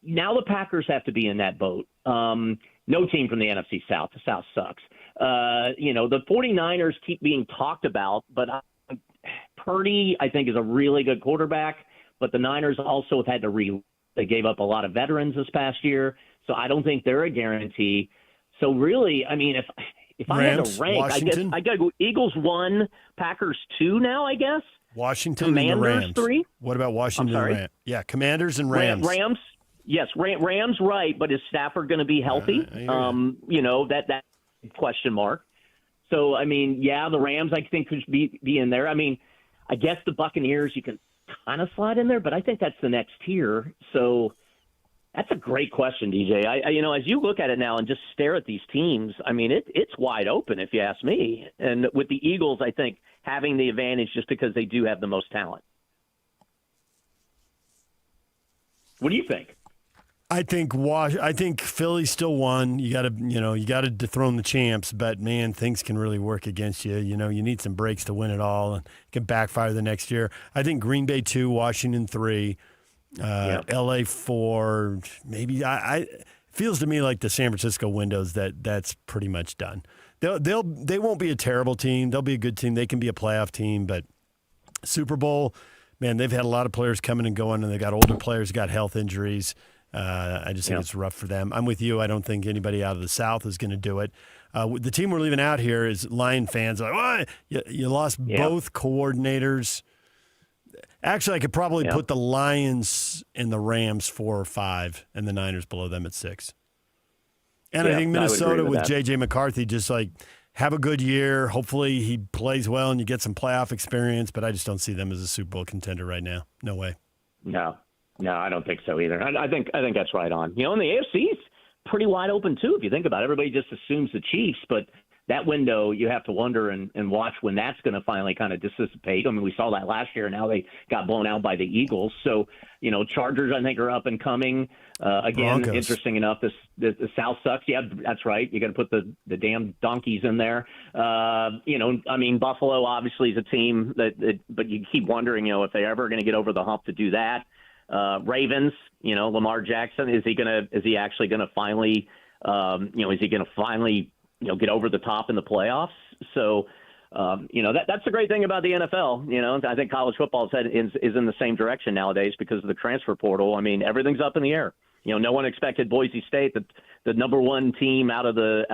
now the Packers have to be in that boat. No team from the NFC South. The South sucks. The 49ers keep being talked about, but Purdy, I think, is a really good quarterback. But the Niners also have had to they gave up a lot of veterans this past year, so I don't think they're a guarantee. So really, I mean, if I had to rank, Washington? I got to go Eagles 1, Packers 2 now, I guess. Washington Commanders and the Rams. 3. What about Washington and Rams? Yeah, Commanders and Rams. Rams, yes, Rams, right, but is Stafford going to be healthy? That question mark. So, I mean, the Rams, I think, could be in there. I mean, I guess the Buccaneers, you can kind of slide in there, but I think that's the next tier. So that's a great question, DJ. I as you look at it now and just stare at these teams, I mean, it's wide open if you ask me. And with the Eagles, I think having the advantage just because they do have the most talent. What do you think? I think Philly still won. You got to dethrone the champs, but man, things can really work against you. You need some breaks to win it all, and it can backfire the next year. I think Green Bay 2, Washington 3, LA 4. Maybe it feels to me like the San Francisco windows that's pretty much done. They won't be a terrible team. They'll be a good team. They can be a playoff team, but Super Bowl, man, they've had a lot of players coming and going, and they got older players, got health injuries. I just think it's rough for them. I'm with you. I don't think anybody out of the South is going to do it. The team we're leaving out here is Lion fans. Like, what? You lost both coordinators. Actually, I could probably put the Lions and the Rams 4 or 5, and the Niners below them at 6. And I think Minnesota with J.J. McCarthy just have a good year. Hopefully he plays well and you get some playoff experience, but I just don't see them as a Super Bowl contender right now. No way. No, I don't think so either. I think that's right on. And the AFC's pretty wide open too. If you think about it, everybody just assumes the Chiefs, but that window you have to wonder and watch when that's going to finally kind of dissipate. I mean, we saw that last year. Now they got blown out by the Eagles. So Chargers I think are up and coming. Again, Broncos. Interesting enough, the South sucks. Yeah, that's right. You got to put the damn donkeys in there. I mean, Buffalo obviously is a team but you keep wondering, if they're ever going to get over the hump to do that. Ravens, Lamar Jackson, is he actually going to finally, get over the top in the playoffs? So, that's the great thing about the NFL. I think college football is in the same direction nowadays because of the transfer portal. I mean, everything's up in the air. No one expected Boise State, the number 1 team out of the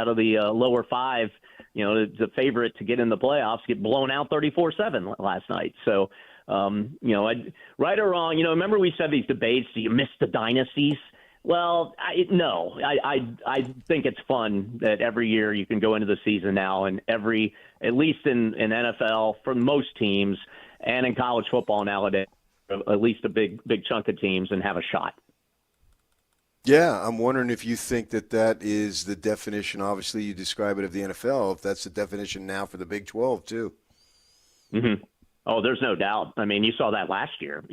lower 5, the favorite to get in the playoffs, get blown out 34-7 last night. So, right or wrong, remember we said these debates, do you miss the dynasties? Well, no. I think it's fun that every year you can go into the season now and at least in NFL for most teams and in college football nowadays, at least a big chunk of teams and have a shot. Yeah, I'm wondering if you think that is the definition. Obviously, you describe it of the NFL. If that's the definition now for the Big 12 too. Mm-hmm. Oh, there's no doubt. I mean, you saw that last year.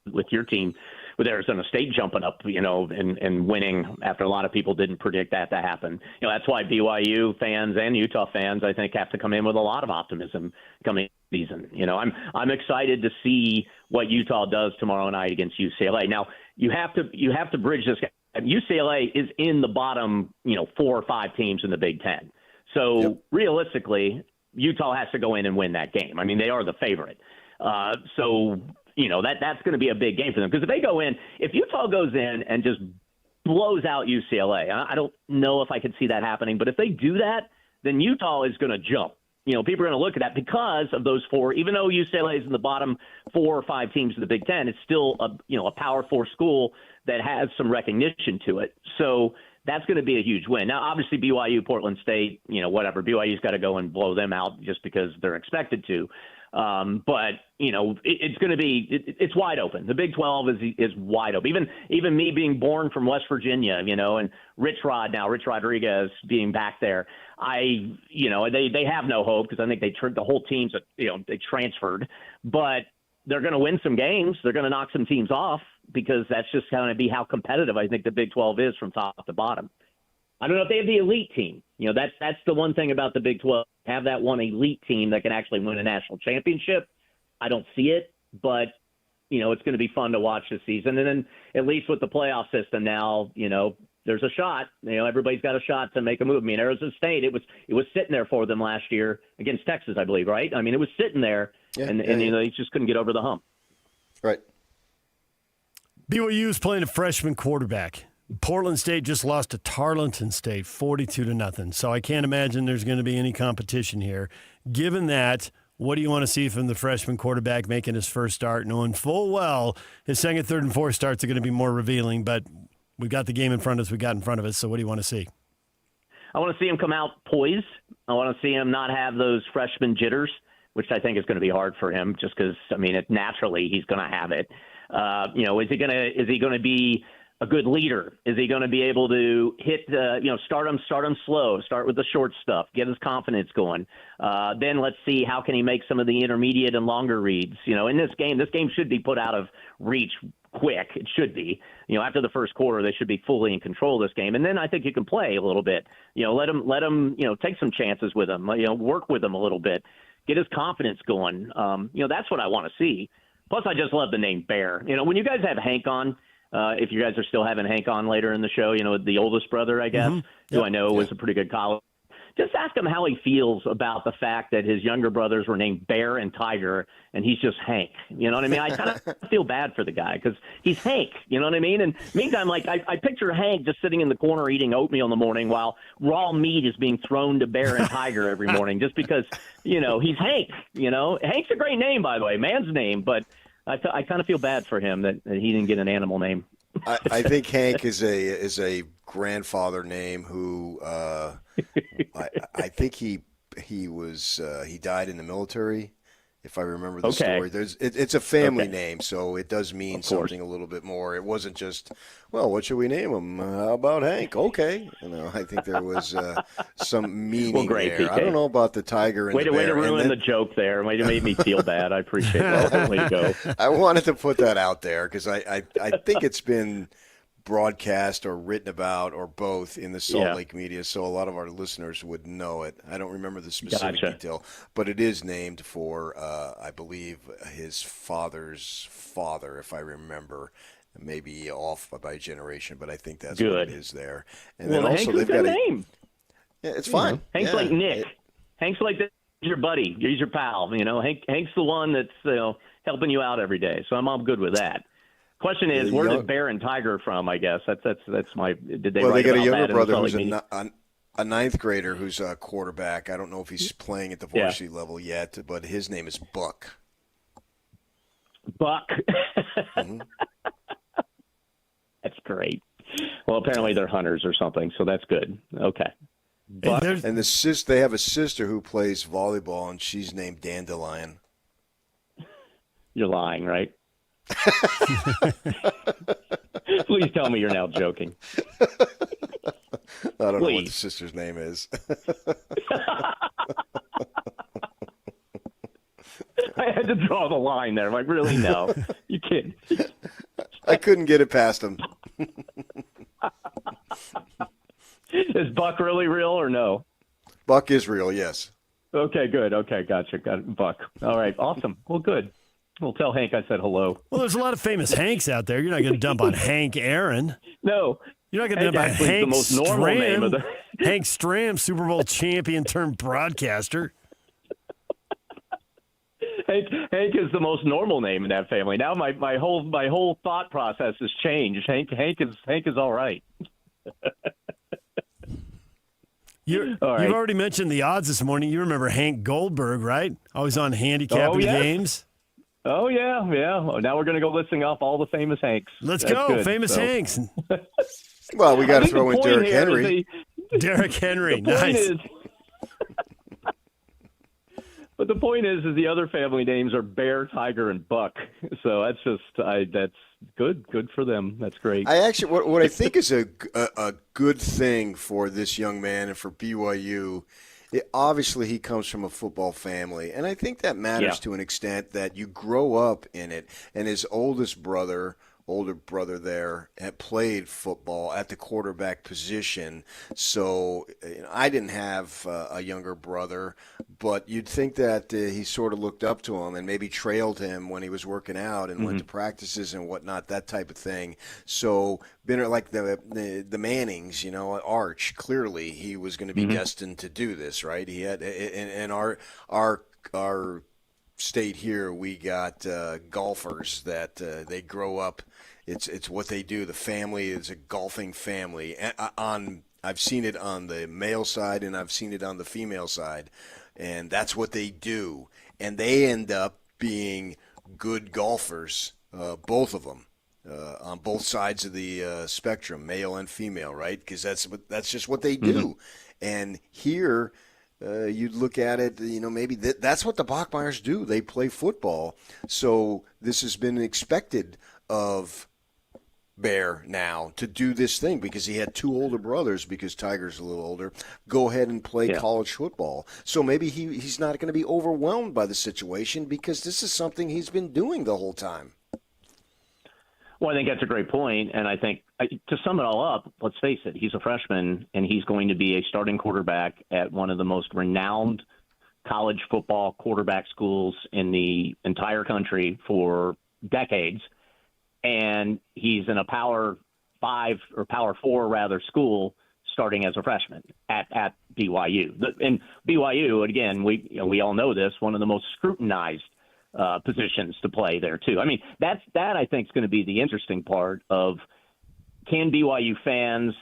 With your team, with Arizona State jumping up, and winning after a lot of people didn't predict that to happen. That's why BYU fans and Utah fans, I think, have to come in with a lot of optimism coming season. I'm excited to see what Utah does tomorrow night against UCLA. Now, you have to bridge this. UCLA is in the bottom, 4 or 5 teams in the Big Ten. So realistically, Utah has to go in and win that game. I mean, they are the favorite. So that's going to be a big game for them, because if Utah goes in and just blows out UCLA, I don't know if I could see that happening, but if they do that, then Utah is going to jump. People are going to look at that because of those 4. Even though UCLA is in the bottom 4 or 5 teams in the Big Ten, it's still a Power 4 school that has some recognition to it. So that's going to be a huge win. Now, obviously, BYU, Portland State, whatever. BYU's got to go and blow them out just because they're expected to. But it's going to be it's wide open. The Big 12 is wide open. Even me being born from West Virginia, and Rich Rodriguez being back there, they have no hope, because I think the whole team's they transferred, but they're going to win some games. They're going to knock some teams off, because that's just going to be how competitive I think the Big 12 is from top to bottom. I don't know if they have the elite team. That's the one thing about the Big 12. Have that one elite team that can actually win a national championship. I don't see it, but it's going to be fun to watch this season. And then at least with the playoff system now, there's a shot. Everybody's got a shot to make a move. I mean, Arizona State, it was sitting there for them last year against Texas, I believe, right? I mean, it was sitting there, and they just couldn't get over the hump. Right. BYU is playing a freshman quarterback. Portland State just lost to Tarleton State 42-0. So I can't imagine there's going to be any competition here. Given that, what do you want to see from the freshman quarterback making his first start, knowing full well his second, third, and fourth starts are going to be more revealing, but we've got the game in front of us, so what do you want to see? I want to see him come out poised. I want to see him not have those freshman jitters, which I think is going to be hard for him, just because, naturally he's going to have it. Is he going to be a good leader? Is he going to be able to hit start him slow, start with the short stuff, get his confidence going? Then let's see, how can he make some of the intermediate and longer reads? In this game should be put out of reach quick. It should be. After the first quarter, they should be fully in control of this game. And then I think you can play a little bit. Let him take some chances with him. Work with him a little bit. Get his confidence going. That's what I want to see. Plus, I just love the name Bear. When you guys have Hank on, if you guys are still having Hank on later in the show, the oldest brother, I guess, who I know was a pretty good college. Just ask him how he feels about the fact that his younger brothers were named Bear and Tiger, and he's just Hank. You know what I mean? I kind of feel bad for the guy, because he's Hank. You know what I mean? And meantime, I picture Hank just sitting in the corner eating oatmeal in the morning while raw meat is being thrown to Bear and Tiger every morning, just because, he's Hank. Hank's a great name, by the way, man's name, but I kind of feel bad for him that he didn't get an animal name. I think Hank is a grandfather name who I think he died in the military, if I remember the story. It's a family name, so it does mean something a little bit more. It wasn't just, well, what should we name him? How about Hank? Okay. I think there was some meaning there. PK. I don't know about the tiger and the bear. Way to ruin the joke there. Might have made me feel bad. I appreciate that. Way to go. I wanted to put that out there because I think it's been broadcast or written about or both in the Salt Lake media, so a lot of our listeners would know it. I don't remember the specific detail, but it is named for, I believe, his father's father, if I remember. Maybe off by generation, but I think that's what it is there. And then also they've got a name. Yeah, it's fine. Hank's like Nick. Hank's like your buddy. He's your pal. Hank's the one that's helping you out every day. So I'm all good with that. Question is, where did Bear and Tiger from? I guess that's my. Did they? Well, they got a younger brother who's a ninth grader who's a quarterback. I don't know if he's playing at the varsity level yet, but his name is Buck. Buck. Mm-hmm. That's great. Well, apparently they're hunters or something, so that's good. Okay. Buck. And they have a sister who plays volleyball, and she's named Dandelion. You're lying, right? Please tell me you're now joking. I don't know what the sister's name is. I had to draw the line there. I'm like, really? No. You kidding? I couldn't get it past him. Is Buck really real or no? Buck is real, yes. Okay, good. Okay, gotcha. Got it. Buck. All right, awesome. Well, good. We'll tell Hank I said hello. Well, there's a lot of famous Hanks out there. You're not going to dump on Hank Aaron. No. You're not going to dump on actually is Hank the most normal name of Stram. the- Hank Stram, Super Bowl champion turned broadcaster. Hank is the most normal name in that family. Now my whole thought process has changed. Hank is all right. You've All right. already mentioned the odds this morning. You remember Hank Goldberg, right? Always on handicapping games. Oh, yeah. Well, now we're going to go listing off all the famous Hanks. Let's That's go, good. famous So- Hanks. Well, we got to I think throw the in point Derrick here Henry. is Derrick Henry, the point nice. But the point is the other family names are Bear, Tiger, and Buck. So that's that's good. Good for them. That's great. I actually, what I think is a good thing for this young man and for BYU, obviously he comes from a football family, and I think that matters to an extent that you grow up in it. And his older brother there had played football at the quarterback position. So I didn't have a younger brother, but you'd think that he sort of looked up to him and maybe trailed him when he was working out and went to practices and whatnot, that type of thing. So been like the Mannings, Arch, clearly he was going to be destined to do this, right? He had in our state here, we got golfers that they grow up. It's what they do. The family is a golfing family. I've seen it on the male side and I've seen it on the female side, and that's what they do. And they end up being good golfers, both of them, on both sides of the spectrum, male and female, right? Because that's just what they do. And here, you'd look at it, maybe that's what the Bachmeyers do. They play football. So this has been expected of Bear now to do this thing because he had two older brothers, because Tiger's a little older, go ahead and play college football. So maybe he's not going to be overwhelmed by the situation because this is something he's been doing the whole time. Well, I think that's a great point. And I think to sum it all up, let's face it, he's a freshman and he's going to be a starting quarterback at one of the most renowned college football quarterback schools in the entire country for decades. And he's in a Power 5 or Power 4 rather school starting as a freshman at BYU. And BYU, again, we all know this, one of the most scrutinized positions to play there too. I mean, that I think is going to be the interesting part of, can BYU fans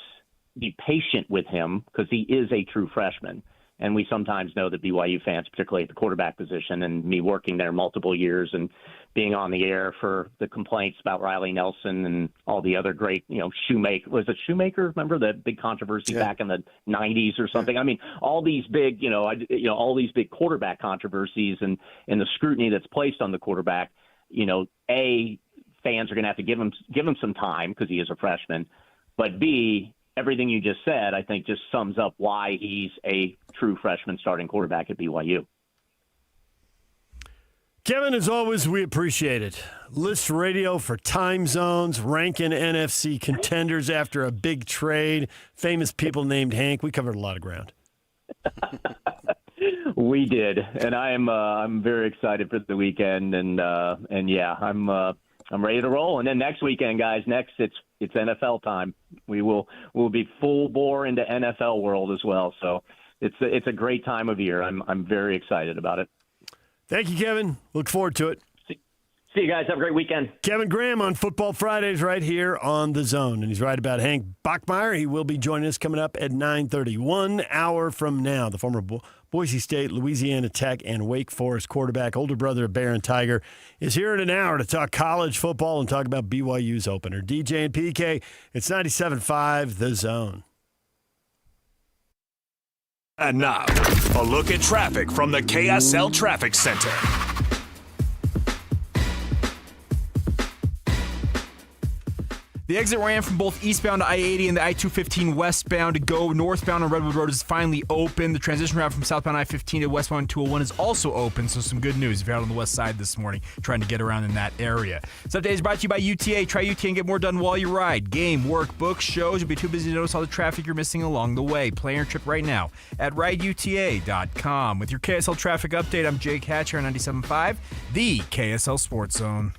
be patient with him because he is a true freshman. And we sometimes know that BYU fans, particularly at the quarterback position, and me working there multiple years and being on the air for the complaints about Riley Nelson and all the other great, Shoemaker. Was it Shoemaker? Remember the big controversy back in the 90s or something? I mean, all these big, all these big quarterback controversies and the scrutiny that's placed on the quarterback, fans are going to have to give him some time because he is a freshman. But B, everything you just said, I think just sums up why he's a true freshman starting quarterback at BYU. Kevin, as always, we appreciate it. List Radio for time zones, ranking NFC contenders after a big trade, famous people named Hank. We covered a lot of ground. We did, and I'm very excited for the weekend, and yeah, I'm ready to roll. And then next weekend, guys, it's NFL time. We'll be full bore into NFL world as well. So it's a great time of year. I'm very excited about it. Thank you, Kevin. Look forward to it. See you guys. Have a great weekend. Kevin Graham on Football Fridays right here on The Zone. And he's right about Hank Bachmeier. He will be joining us coming up at 9:30, 1 hour from now. The former Boise State, Louisiana Tech, and Wake Forest quarterback, older brother of Bear and Tiger, is here in an hour to talk college football and talk about BYU's opener. DJ and PK, it's 97.5 The Zone. And now, a look at traffic from the KSL Traffic Center. The exit ramp from both eastbound to I-80 and the I-215 westbound to go northbound on Redwood Road is finally open. The transition route from southbound I-15 to westbound 201 is also open, so some good news if you're out on the west side this morning trying to get around in that area. This update is brought to you by UTA. Try UTA and get more done while you ride. Game, work, books, shows. You'll be too busy to notice all the traffic you're missing along the way. Plan your trip right now at rideuta.com. With your KSL traffic update, I'm Jake Hatcher on 97.5, the KSL Sports Zone.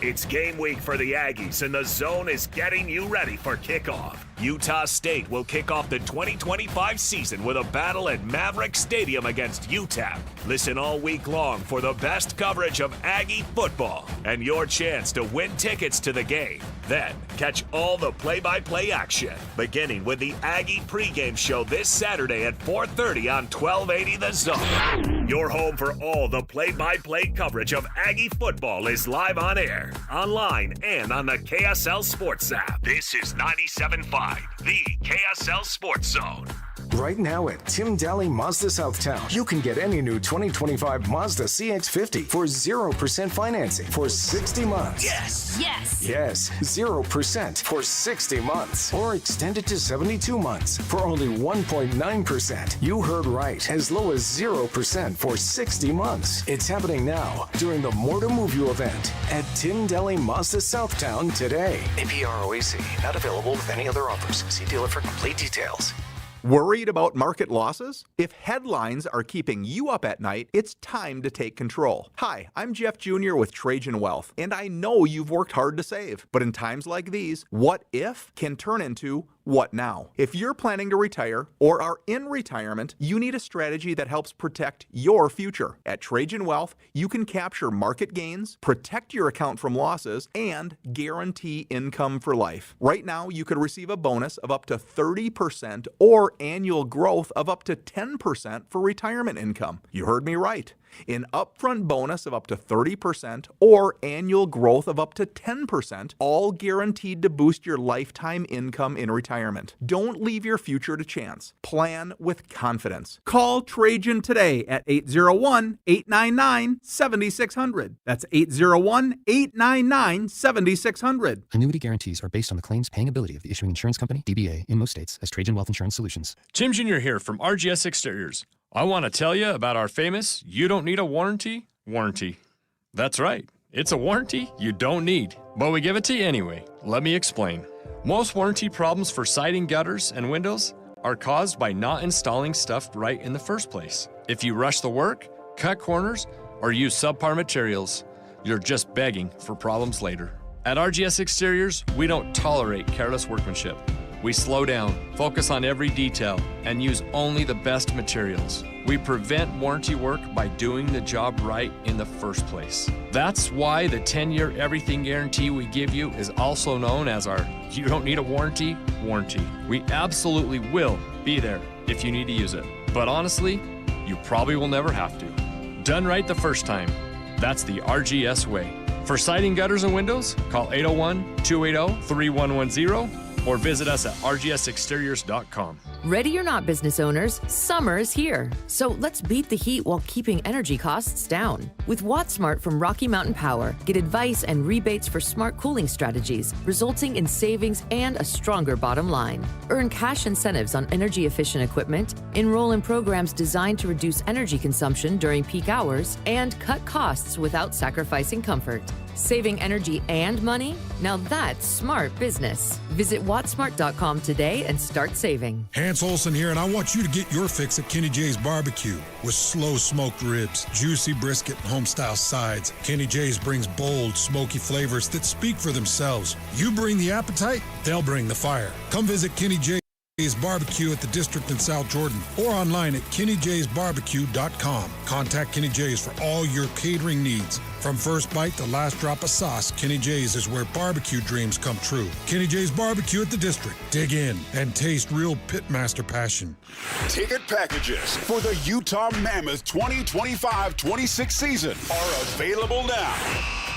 It's game week for the Aggies, and the Zone is getting you ready for kickoff. Utah State will kick off the 2025 season with a battle at Maverick Stadium against UTEP. Listen all week long for the best coverage of Aggie football and your chance to win tickets to the game. Then, catch all the play-by-play action, beginning with the Aggie pregame show this Saturday at 4:30 on 1280 The Zone. Your home for all the play-by-play coverage of Aggie football is live on air, online, and on the KSL Sports app. This is 97.5, the KSL Sports Zone. Right now at Tim Daly Mazda Southtown, you can get any new 2025 Mazda CX-50 for 0% financing for 60 months. Yes! Yes! Yes, 0% for 60 months. Or extended to 72 months for only 1.9%. You heard right, as low as 0% for 60 months. It's happening now during the More to Move You event at Tim Daly Mazda Southtown today. APR OAC, not available with any other offers. See dealer for complete details. Worried about market losses? If headlines are keeping you up at night, it's time to take control. Hi, I'm Jeff Jr. with Trajan Wealth, and I know you've worked hard to save. But in times like these, what if can turn into what now? If you're planning to retire or are in retirement, you need a strategy that helps protect your future. At Trajan Wealth, you can capture market gains, protect your account from losses, and guarantee income for life. Right now, you could receive a bonus of up to 30% or annual growth of up to 10% for retirement income. You heard me right. An upfront bonus of up to 30% or annual growth of up to 10%, all guaranteed to boost your lifetime income in retirement. Don't leave your future to chance. Plan with confidence. Call Trajan today at 801-899-7600. That's 801-899-7600. Annuity guarantees are based on the claims paying ability of the issuing insurance company, DBA, in most states as Trajan Wealth Insurance Solutions. Tim Jr. here from RGS Exteriors. I want to tell you about our famous "You Don't Need a Warranty" warranty. That's right, it's a warranty you don't need, but we give it to you anyway. Let me explain. Most warranty problems for siding, gutters, and windows are caused by not installing stuff right in the first place. If you rush the work, cut corners, or use subpar materials, you're just begging for problems later. At RGS Exteriors, we don't tolerate careless workmanship. We slow down, focus on every detail, and use only the best materials. We prevent warranty work by doing the job right in the first place. That's why the 10-year everything guarantee we give you is also known as our "You Don't Need a Warranty" warranty. We absolutely will be there if you need to use it. But honestly, you probably will never have to. Done right the first time. That's the RGS way. For siding, gutters, and windows, call 801-280-3110 or visit us at rgsexteriors.com. Ready or not, business owners, summer is here. So let's beat the heat while keeping energy costs down. With WattSmart from Rocky Mountain Power, get advice and rebates for smart cooling strategies, resulting in savings and a stronger bottom line. Earn cash incentives on energy-efficient equipment, enroll in programs designed to reduce energy consumption during peak hours, and cut costs without sacrificing comfort. Saving energy and money? Now that's smart business. Visit wattsmart.com today and start saving. Hans Olsen here, and I want you to get your fix at Kenny J's Barbecue. With slow smoked ribs, juicy brisket, and home-style sides, Kenny J's brings bold, smoky flavors that speak for themselves. You bring the appetite, they'll bring the fire. Come visit Kenny J's Barbecue at the District in South Jordan or online at kennyjsbarbecue.com. Contact Kenny J's for all your catering needs. From first bite to last drop of sauce, Kenny J's is where barbecue dreams come true. Kenny J's Barbecue at the District. Dig in and taste real pitmaster passion. Ticket packages for the Utah Mammoth 2025-26 season are available now.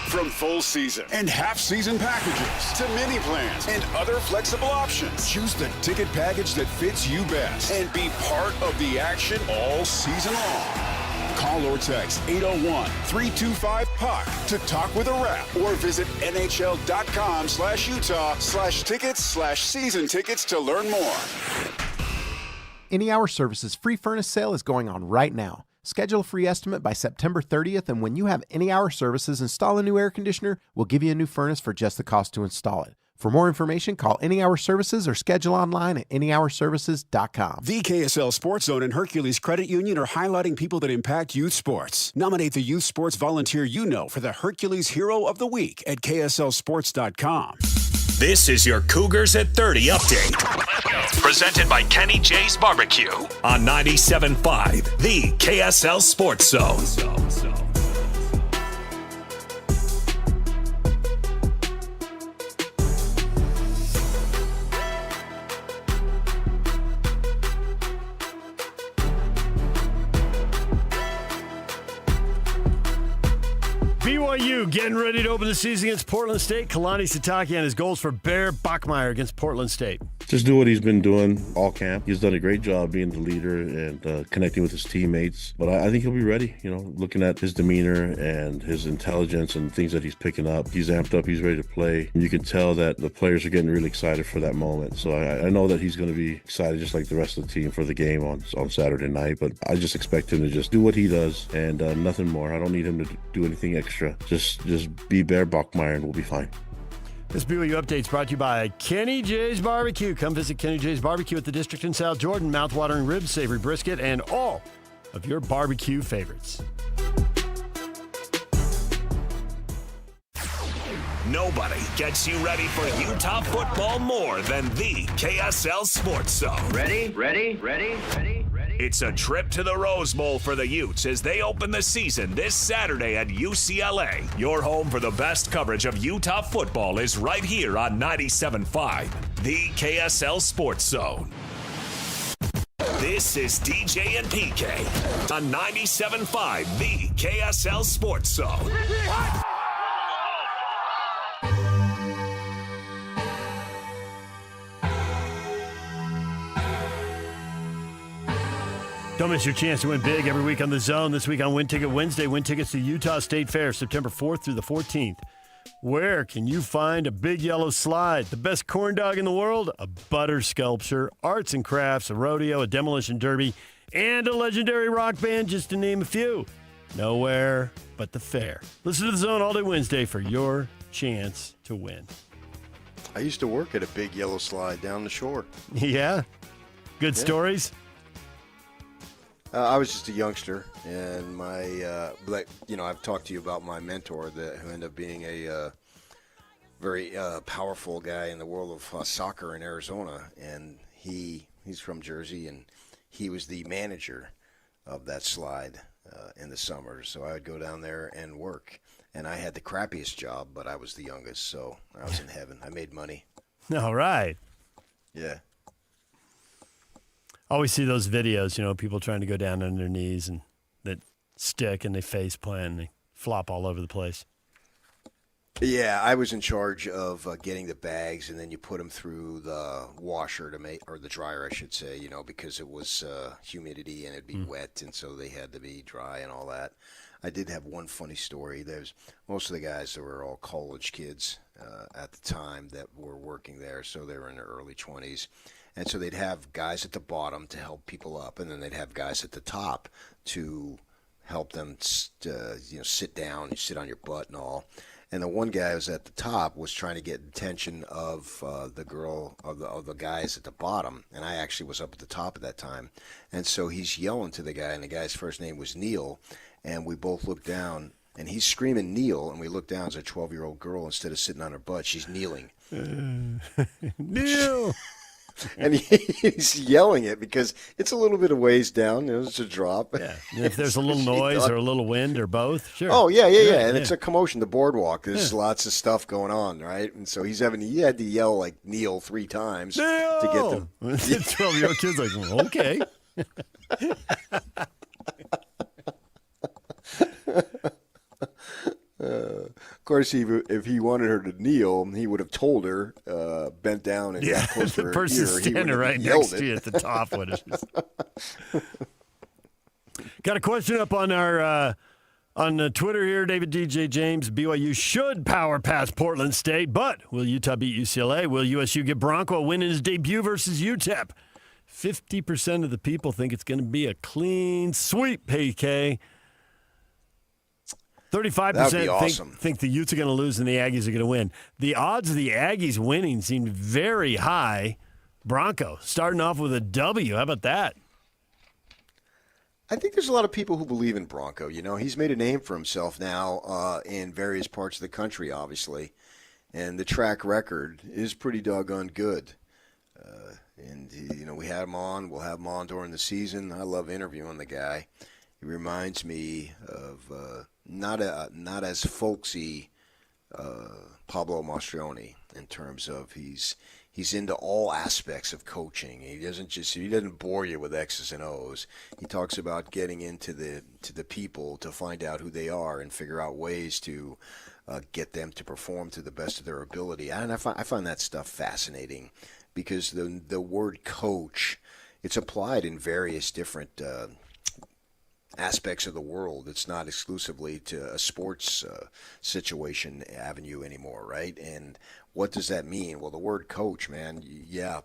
From full season and half-season packages to mini plans and other flexible options, choose the ticket package that fits you best and be part of the action all season long. Call or text 801-325-PUCK to talk with a rep or visit nhl.com/Utah/tickets/season tickets to learn more. Any Hour Services free furnace sale is going on right now. Schedule a free estimate by September 30th, and when you have Any Hour Services install a new air conditioner, we'll give you a new furnace for just the cost to install it. For more information, call Any Hour Services or schedule online at anyhourservices.com. The KSL Sports Zone and Hercules Credit Union are highlighting people that impact youth sports. Nominate the youth sports volunteer you know for the Hercules Hero of the Week at KSLSports.com. This is your Cougars at 30 update. Presented by Kenny J's Barbecue on 97.5, the KSL Sports Zone. BYU getting ready to open the season against Portland State. Kalani Sitake and his goals for Bear Bachmeier against Portland State. Just do what he's been doing all camp. He's done a great job being the leader and connecting with his teammates. But I think he'll be ready, looking at his demeanor and his intelligence and things that he's picking up. He's amped up. He's ready to play. And you can tell that the players are getting really excited for that moment. So I know that he's going to be excited just like the rest of the team for the game on Saturday night. But I just expect him to just do what he does and nothing more. I don't need him to do anything extra. Just be Bear Bachmeier and we'll be fine. This BYU update is brought to you by Kenny J's Barbecue. Come visit Kenny J's Barbecue at the District in South Jordan. Mouth-watering ribs, savory brisket, and all of your barbecue favorites. Nobody gets you ready for Utah football more than the KSL Sports Zone. Ready? It's a trip to the Rose Bowl for the Utes as they open the season this Saturday at UCLA. Your home for the best coverage of Utah football is right here on 97.5, the KSL Sports Zone. This is DJ and PK on 97.5, the KSL Sports Zone. Don't miss your chance to win big every week on The Zone. This week on Win Ticket Wednesday, win tickets to Utah State Fair, September 4th through the 14th. Where can you find a big yellow slide, the best corn dog in the world, a butter sculpture, arts and crafts, a rodeo, a demolition derby, and a legendary rock band, just to name a few? Nowhere but the fair. Listen to The Zone all day Wednesday for your chance to win. I used to work at a big yellow slide down the shore. Yeah? Good stories? I was just a youngster, and I've talked to you about my mentor who ended up being a very powerful guy in the world of soccer in Arizona, and he's from Jersey, and he was the manager of that slide in the summer. So I would go down there and work, and I had the crappiest job, but I was the youngest, so I was in heaven. I made money. All right. Yeah. I always see those videos, people trying to go down on their knees and that stick and they face plant and they flop all over the place. Yeah, I was in charge of getting the bags, and then you put them through the washer or the dryer, I should say, because it was humidity and it'd be wet, and so they had to be dry and all that. I did have one funny story. Most of the guys that were all college kids at the time that were working there, so they were in their early 20s. And so they'd have guys at the bottom to help people up, and then they'd have guys at the top to help them, sit down, you sit on your butt and all. And the one guy who was at the top was trying to get attention of the girl, of the guys at the bottom. And I actually was up at the top at that time. And so he's yelling to the guy, and the guy's first name was Neil. And we both looked down, and he's screaming Neil, and we look down as a 12-year-old girl. Instead of sitting on her butt, she's kneeling. Neil! And he's yelling it because it's a little bit of ways down. It's a drop. Yeah. And if there's a little noise or a little wind or both, sure. Oh, yeah. And it's a commotion, the boardwalk. There's lots of stuff going on, right? And so he had to yell like Neil 3 times Neil! To get them. The 12-year-old kid's like, well, okay. Of course, if he wanted her to kneel, he would have told her, bent down and got close to her the person ear. standing right next to you at the top would have. Got a question up on our on Twitter here. David DJ James, BYU should power past Portland State, but will Utah beat UCLA? Will USU get Bronco a win in his debut versus UTEP? 50% of the people think it's going to be a clean sweep, PK. 35% awesome. think the Utes are going to lose and the Aggies are going to win. The odds of the Aggies winning seem very high. Bronco starting off with a W. How about that? I think there's a lot of people who believe in Bronco. You know, he's made a name for himself now in various parts of the country, obviously. And the track record is pretty doggone good. And, you know, we had him on. We'll have him on during the season. I love interviewing the guy. He reminds me of not as folksy Pablo Mastroeni in terms of he's into all aspects of coaching. He doesn't bore you with X's and O's. He talks about getting into the people to find out who they are and figure out ways to get them to perform to the best of their ability. And I find that stuff fascinating because the word coach, it's applied in various different aspects of the world. It's not exclusively to a sports situation avenue anymore, right? And what does that mean? Well, the word coach, man,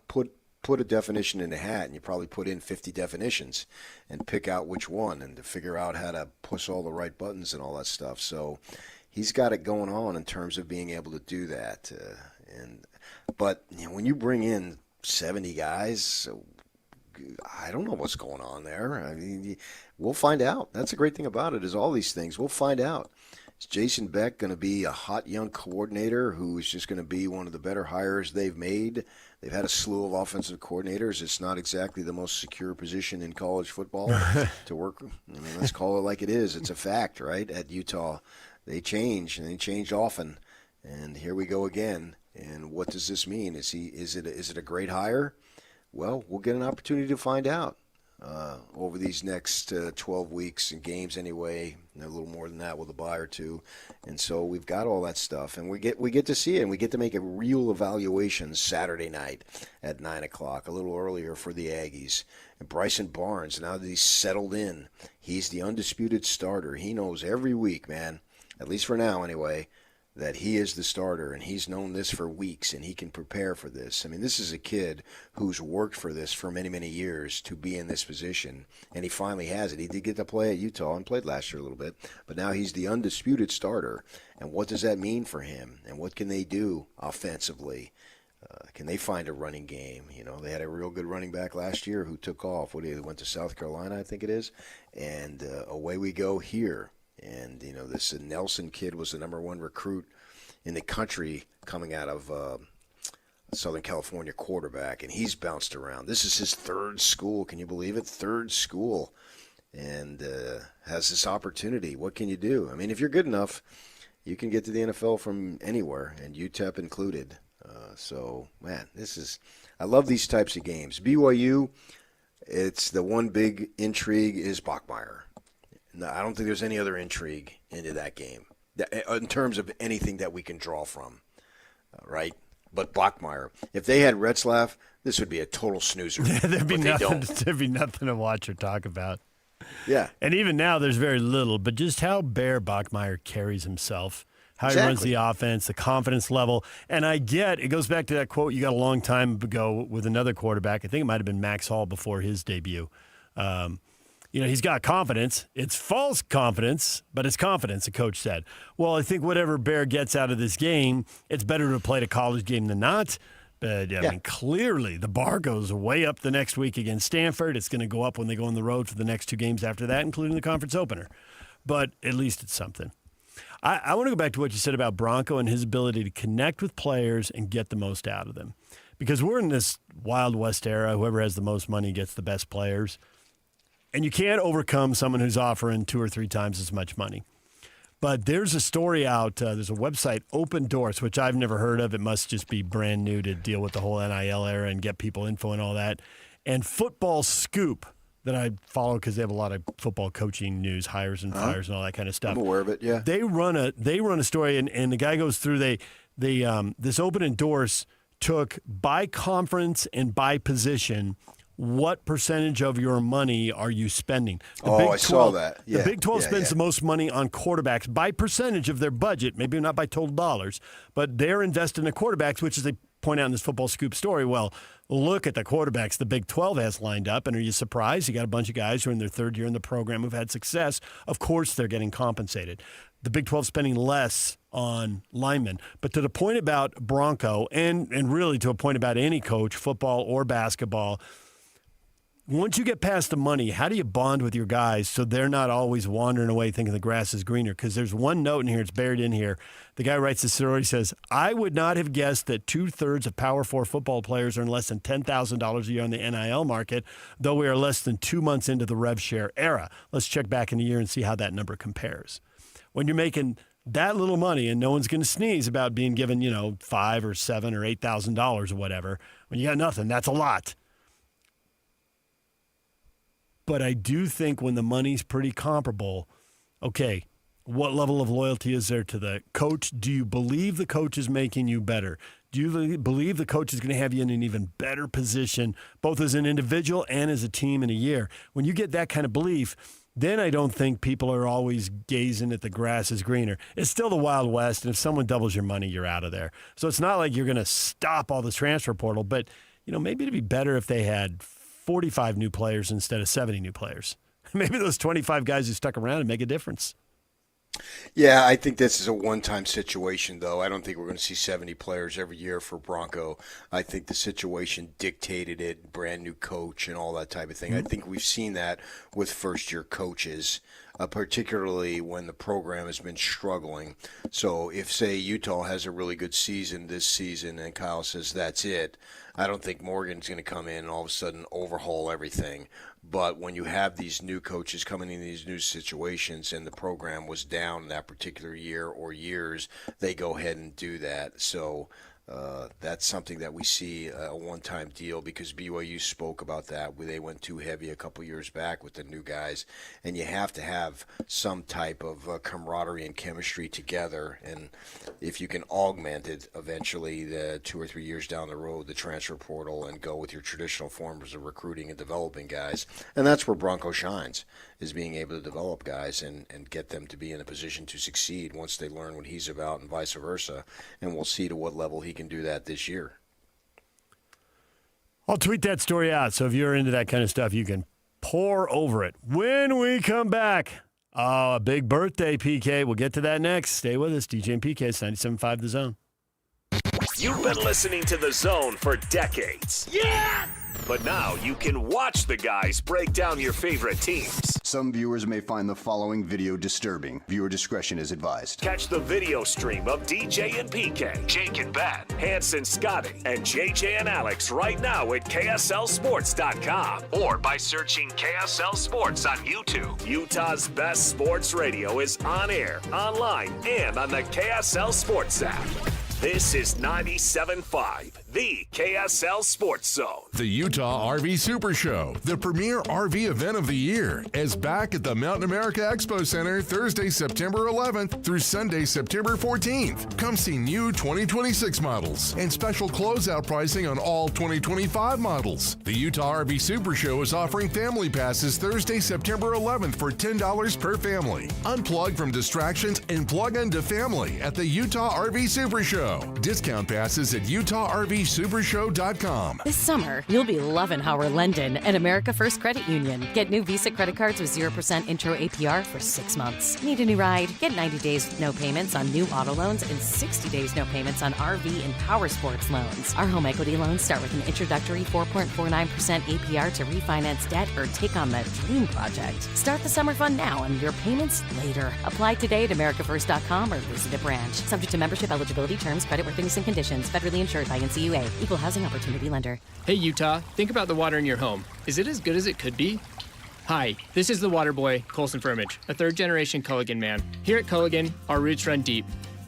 put a definition in a hat and you probably put in 50 definitions and pick out which one and to figure out how to push all the right buttons and all that stuff. So he's got it going on in terms of being able to do that. But you know, when you bring in 70 guys, I don't know what's going on there. I mean, we'll find out. That's the great thing about it is all these things. We'll find out. Is Jason Beck going to be a hot young coordinator who is just going to be one of the better hires they've made? They've had a slew of offensive coordinators. It's not exactly the most secure position in college football to work. I mean, let's call it like it is. It's a fact, right? At Utah, they change, and they change often. And here we go again. And what does this mean? Is it a great hire? Well, we'll get an opportunity to find out over these next 12 weeks and games anyway, and a little more than that with a bye or two. And so we've got all that stuff, and we get to see it, and we get to make a real evaluation Saturday night at 9 o'clock, a little earlier for the Aggies. And Bryson Barnes, now that he's settled in, he's the undisputed starter. He knows every week, man, at least for now anyway, that he is the starter, and he's known this for weeks, and he can prepare for this. I mean, this is a kid who's worked for this for many, many years to be in this position, and he finally has it. He did get to play at Utah and played last year a little bit, but now he's the undisputed starter. And what does that mean for him, and what can they do offensively? Can they find a running game? You know, they had a real good running back last year who took off. They went to South Carolina, I think it is, and away we go here. And, you know, this Nelson kid was the number one recruit in the country coming out of Southern California quarterback, and he's bounced around. This is his third school. Can you believe it? Third school. And has this opportunity. What can you do? I mean, if you're good enough, you can get to the NFL from anywhere, and UTEP included. So, man, I love these types of games. BYU, it's the one big intrigue is Bachmeier. No, I don't think there's any other intrigue into that game in terms of anything that we can draw from, right? But Bachmeier, if they had Retzlaff, this would be a total snoozer. Yeah, there'd be nothing to watch or talk about. Yeah. And even now, there's very little, but just how Bear Bachmeier carries himself, how he runs the offense, the confidence level. And it goes back to that quote you got a long time ago with another quarterback. I think it might have been Max Hall before his debut. You know, he's got confidence. It's false confidence, but it's confidence, the coach said. Well, I think whatever Bear gets out of this game, it's better to play a college game than not. But, I mean, clearly the bar goes way up the next week against Stanford. It's going to go up when they go on the road for the next two games after that, including the conference opener. But at least it's something. I want to go back to what you said about Bronco and his ability to connect with players and get the most out of them. Because we're in this Wild West era. Whoever has the most money gets the best players. And you can't overcome someone who's offering 2 or 3 times as much money. But there's a story out. There's a website, Open Doors, which I've never heard of. It must just be brand new to deal with the whole NIL era and get people info and all that. And Football Scoop, that I follow because they have a lot of football coaching news, hires and fires and all that kind of stuff. I'm aware of it, yeah. They run a story, and the guy goes through, this open endorse took by conference and by position, what percentage of your money are you spending? I saw that. Yeah. The Big 12 spends the most money on quarterbacks by percentage of their budget, maybe not by total dollars, but they're investing in quarterbacks, which, as they point out in this Football Scoop story, well, look at the quarterbacks the Big 12 has lined up, and are you surprised? You got a bunch of guys who are in their third year in the program who've had success. Of course they're getting compensated. The Big 12 spending less on linemen. But to the point about Bronco, and really to a point about any coach, football or basketball, once you get past the money, how do you bond with your guys so they're not always wandering away thinking the grass is greener? Because there's one note in here, it's buried in here. The guy writes this story, he says, I would not have guessed that 2/3 of Power 4 football players earn less than $10,000 a year on the NIL market, though we are less than 2 months into the rev share era. Let's check back in a year and see how that number compares. When you're making that little money and no one's going to sneeze about being given, $5,000 or $7,000 or $8,000 or whatever, when you got nothing, that's a lot. But I do think when the money's pretty comparable, okay, what level of loyalty is there to the coach? Do you believe the coach is making you better? Do you believe the coach is going to have you in an even better position, both as an individual and as a team in a year? When you get that kind of belief, then I don't think people are always gazing at the grass is greener. It's still the Wild West, and if someone doubles your money, you're out of there. So it's not like you're going to stop all this transfer portal, but maybe it'd be better if they had 45 new players instead of 70 new players. Maybe those 25 guys who stuck around and make a difference. Yeah, I think this is a one-time situation, though. I don't think we're going to see 70 players every year for Bronco. I think the situation dictated it, brand new coach and all that type of thing. I think we've seen that with first-year coaches, particularly when the program has been struggling. So if, say, Utah has a really good season this season and Kyle says that's it, I don't think Morgan's going to come in and all of a sudden overhaul everything. But when you have these new coaches coming in these new situations and the program was down that particular year or years, they go ahead and do that. So that's something that we see a one-time deal because BYU spoke about that. They went too heavy a couple years back with the new guys, and you have to have some type of camaraderie and chemistry together. And if you can augment it eventually, the 2 or 3 years down the road, the transfer portal, and go with your traditional forms of recruiting and developing guys, and that's where Bronco shines, is being able to develop guys and get them to be in a position to succeed once they learn what he's about and vice versa. And we'll see to what level he can do that this year. I'll tweet that story out, so if you're into that kind of stuff, you can pour over it. When we come back, a big birthday, PK. We'll get to that next. Stay with us. DJ and PK, it's 97.5 The Zone. You've been listening to The Zone for decades. Yes! But now you can watch the guys break down your favorite teams. Some viewers may find the following video disturbing. Viewer discretion is advised. Catch the video stream of DJ and PK, Jake and Ben, Hanson, Scotty, and JJ and Alex right now at KSLSports.com or by searching KSL Sports on YouTube. Utah's best sports radio is on air, online, and on the KSL Sports app. This is 97.5, the KSL Sports Zone. The Utah RV Super Show, the premier RV event of the year, is back at the Mountain America Expo Center Thursday, September 11th through Sunday, September 14th. Come see new 2026 models and special closeout pricing on all 2025 models. The Utah RV Super Show is offering family passes Thursday, September 11th for $10 per family. Unplug from distractions and plug into family at the Utah RV Super Show. Discount passes at UtahRVSupershow.com. This summer, you'll be loving how we're lending at America First Credit Union. Get new Visa credit cards with 0% intro APR for 6 months. Need a new ride? Get 90 days with no payments on new auto loans and 60 days no payments on RV and power sports loans. Our home equity loans start with an introductory 4.49% APR to refinance debt or take on that dream project. Start the summer fun now and your payments later. Apply today at AmericaFirst.com or visit a branch. Subject to membership, eligibility, terms, creditworthiness and conditions. Federally insured by NCUA. Equal housing opportunity lender. Hey Utah, think about the water in your home. Is it as good as it could be? Hi, this is the water boy, Colson Firmage, a third-generation Culligan man. Here at Culligan, our roots run deep.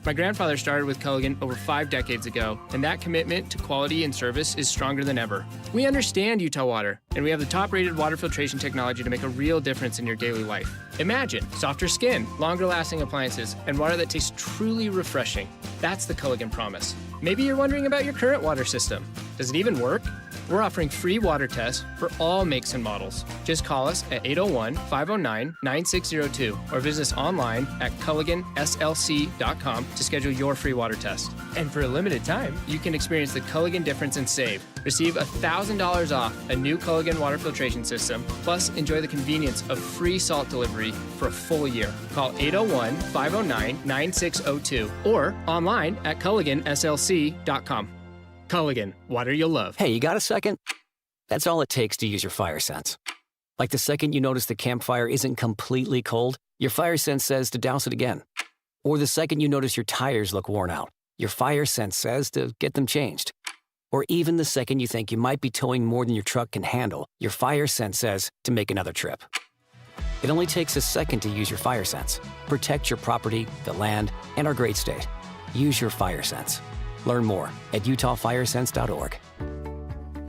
My grandfather started with Culligan over 5 decades ago, and that commitment to quality and service is stronger than ever. We understand Utah water. And we have the top-rated water filtration technology to make a real difference in your daily life. Imagine softer skin, longer-lasting appliances, and water that tastes truly refreshing. That's the Culligan promise. Maybe you're wondering about your current water system. Does it even work? We're offering free water tests for all makes and models. Just call us at 801-509-9602 or visit us online at culliganslc.com to schedule your free water test. And for a limited time, you can experience the Culligan difference and save. Receive $1,000 off a new Culligan water filtration system, plus enjoy the convenience of free salt delivery for a full year. Call 801-509-9602 or online at culliganslc.com. Culligan, water you'll love. Hey, you got a second? That's all it takes to use your fire sense. Like the second you notice the campfire isn't completely cold, your fire sense says to douse it again. Or the second you notice your tires look worn out, your fire sense says to get them changed. Or even the second you think you might be towing more than your truck can handle, your fire sense says to make another trip. It only takes a second to use your fire sense. Protect your property, the land, and our great state. Use your fire sense. Learn more at utahfiresense.org.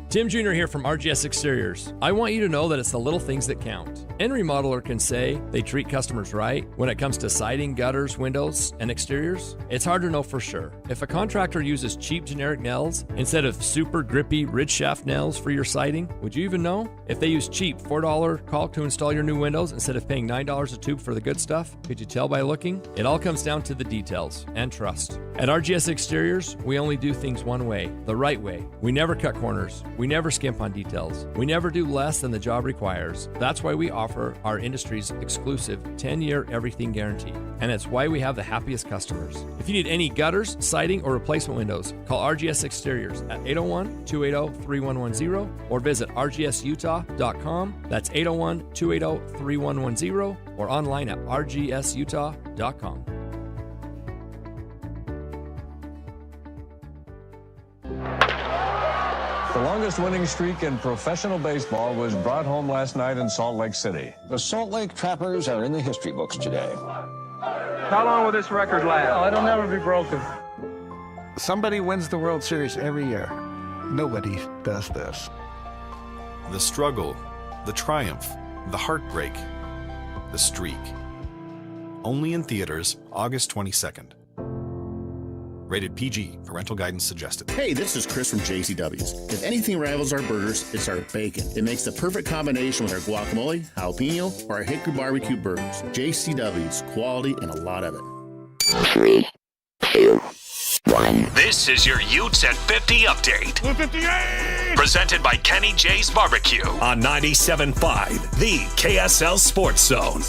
Tim Jr. here from RGS Exteriors. I want you to know that it's the little things that count. Any remodeler can say they treat customers right when it comes to siding, gutters, windows, and exteriors. It's hard to know for sure. If a contractor uses cheap generic nails instead of super grippy ridge shaft nails for your siding, would you even know? If they use cheap $4 caulk to install your new windows instead of paying $9 a tube for the good stuff, could you tell by looking? It all comes down to the details and trust. At RGS Exteriors, we only do things one way, the right way. We never cut corners. We never skimp on details. We never do less than the job requires. That's why we offer our industry's exclusive 10-year everything guarantee. And it's why we have the happiest customers. If you need any gutters, siding, or replacement windows, call RGS Exteriors at 801-280-3110 or visit rgsutah.com. That's 801-280-3110 or online at rgsutah.com. The longest winning streak in professional baseball was brought home last night in Salt Lake City. The Salt Lake Trappers are in the history books today. How long will this record last? Oh, it'll never be broken. Somebody wins the World Series every year. Nobody does this. The struggle, the triumph, the heartbreak, the streak. Only in theaters, August 22nd. Rated PG. Parental guidance suggested. Hey, this is Chris from JCW's. If anything rivals our burgers, it's our bacon. It makes the perfect combination with our guacamole, jalapeno, or our hickory barbecue burgers. JCW's, quality and a lot of it. 3, 2, 1. This is your Utes at 50 update. 58! Presented by Kenny J's Barbecue on 97.5, the KSL Sports Zone.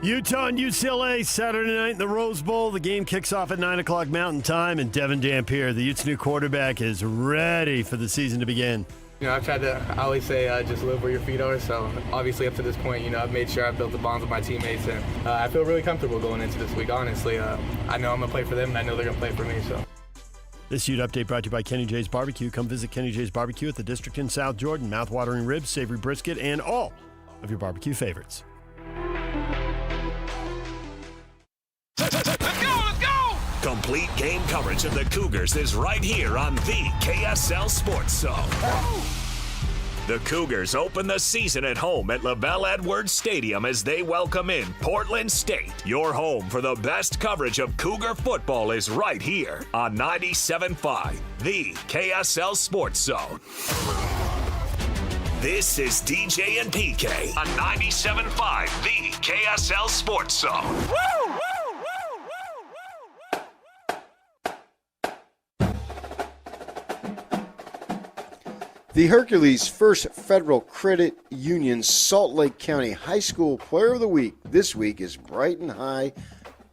Utah and UCLA Saturday night in the Rose Bowl. The game kicks off at 9 o'clock Mountain Time, and Devin Dampier, the Utes' new quarterback, is ready for the season to begin. You know, I always say just live where your feet are. So obviously up to this point, you know, I've made sure I've built the bonds with my teammates, and I feel really comfortable going into this week. Honestly, I know I'm gonna play for them, and I know they're gonna play for me. So. This Ute update brought to you by Kenny J's Barbecue. Come visit Kenny J's Barbecue at the District in South Jordan. Mouth-watering ribs, savory brisket, and all of your barbecue favorites. Let's go! Complete game coverage of the Cougars is right here on the KSL Sports Zone. The Cougars open the season at home at LaBelle Edwards Stadium as they welcome in Portland State. Your home for the best coverage of Cougar football is right here on 97.5, the KSL Sports Zone. This is DJ and PK on 97.5, the KSL Sports Zone. Woo! The Hercules First Federal Credit Union Salt Lake County High School Player of the Week this week is Brighton High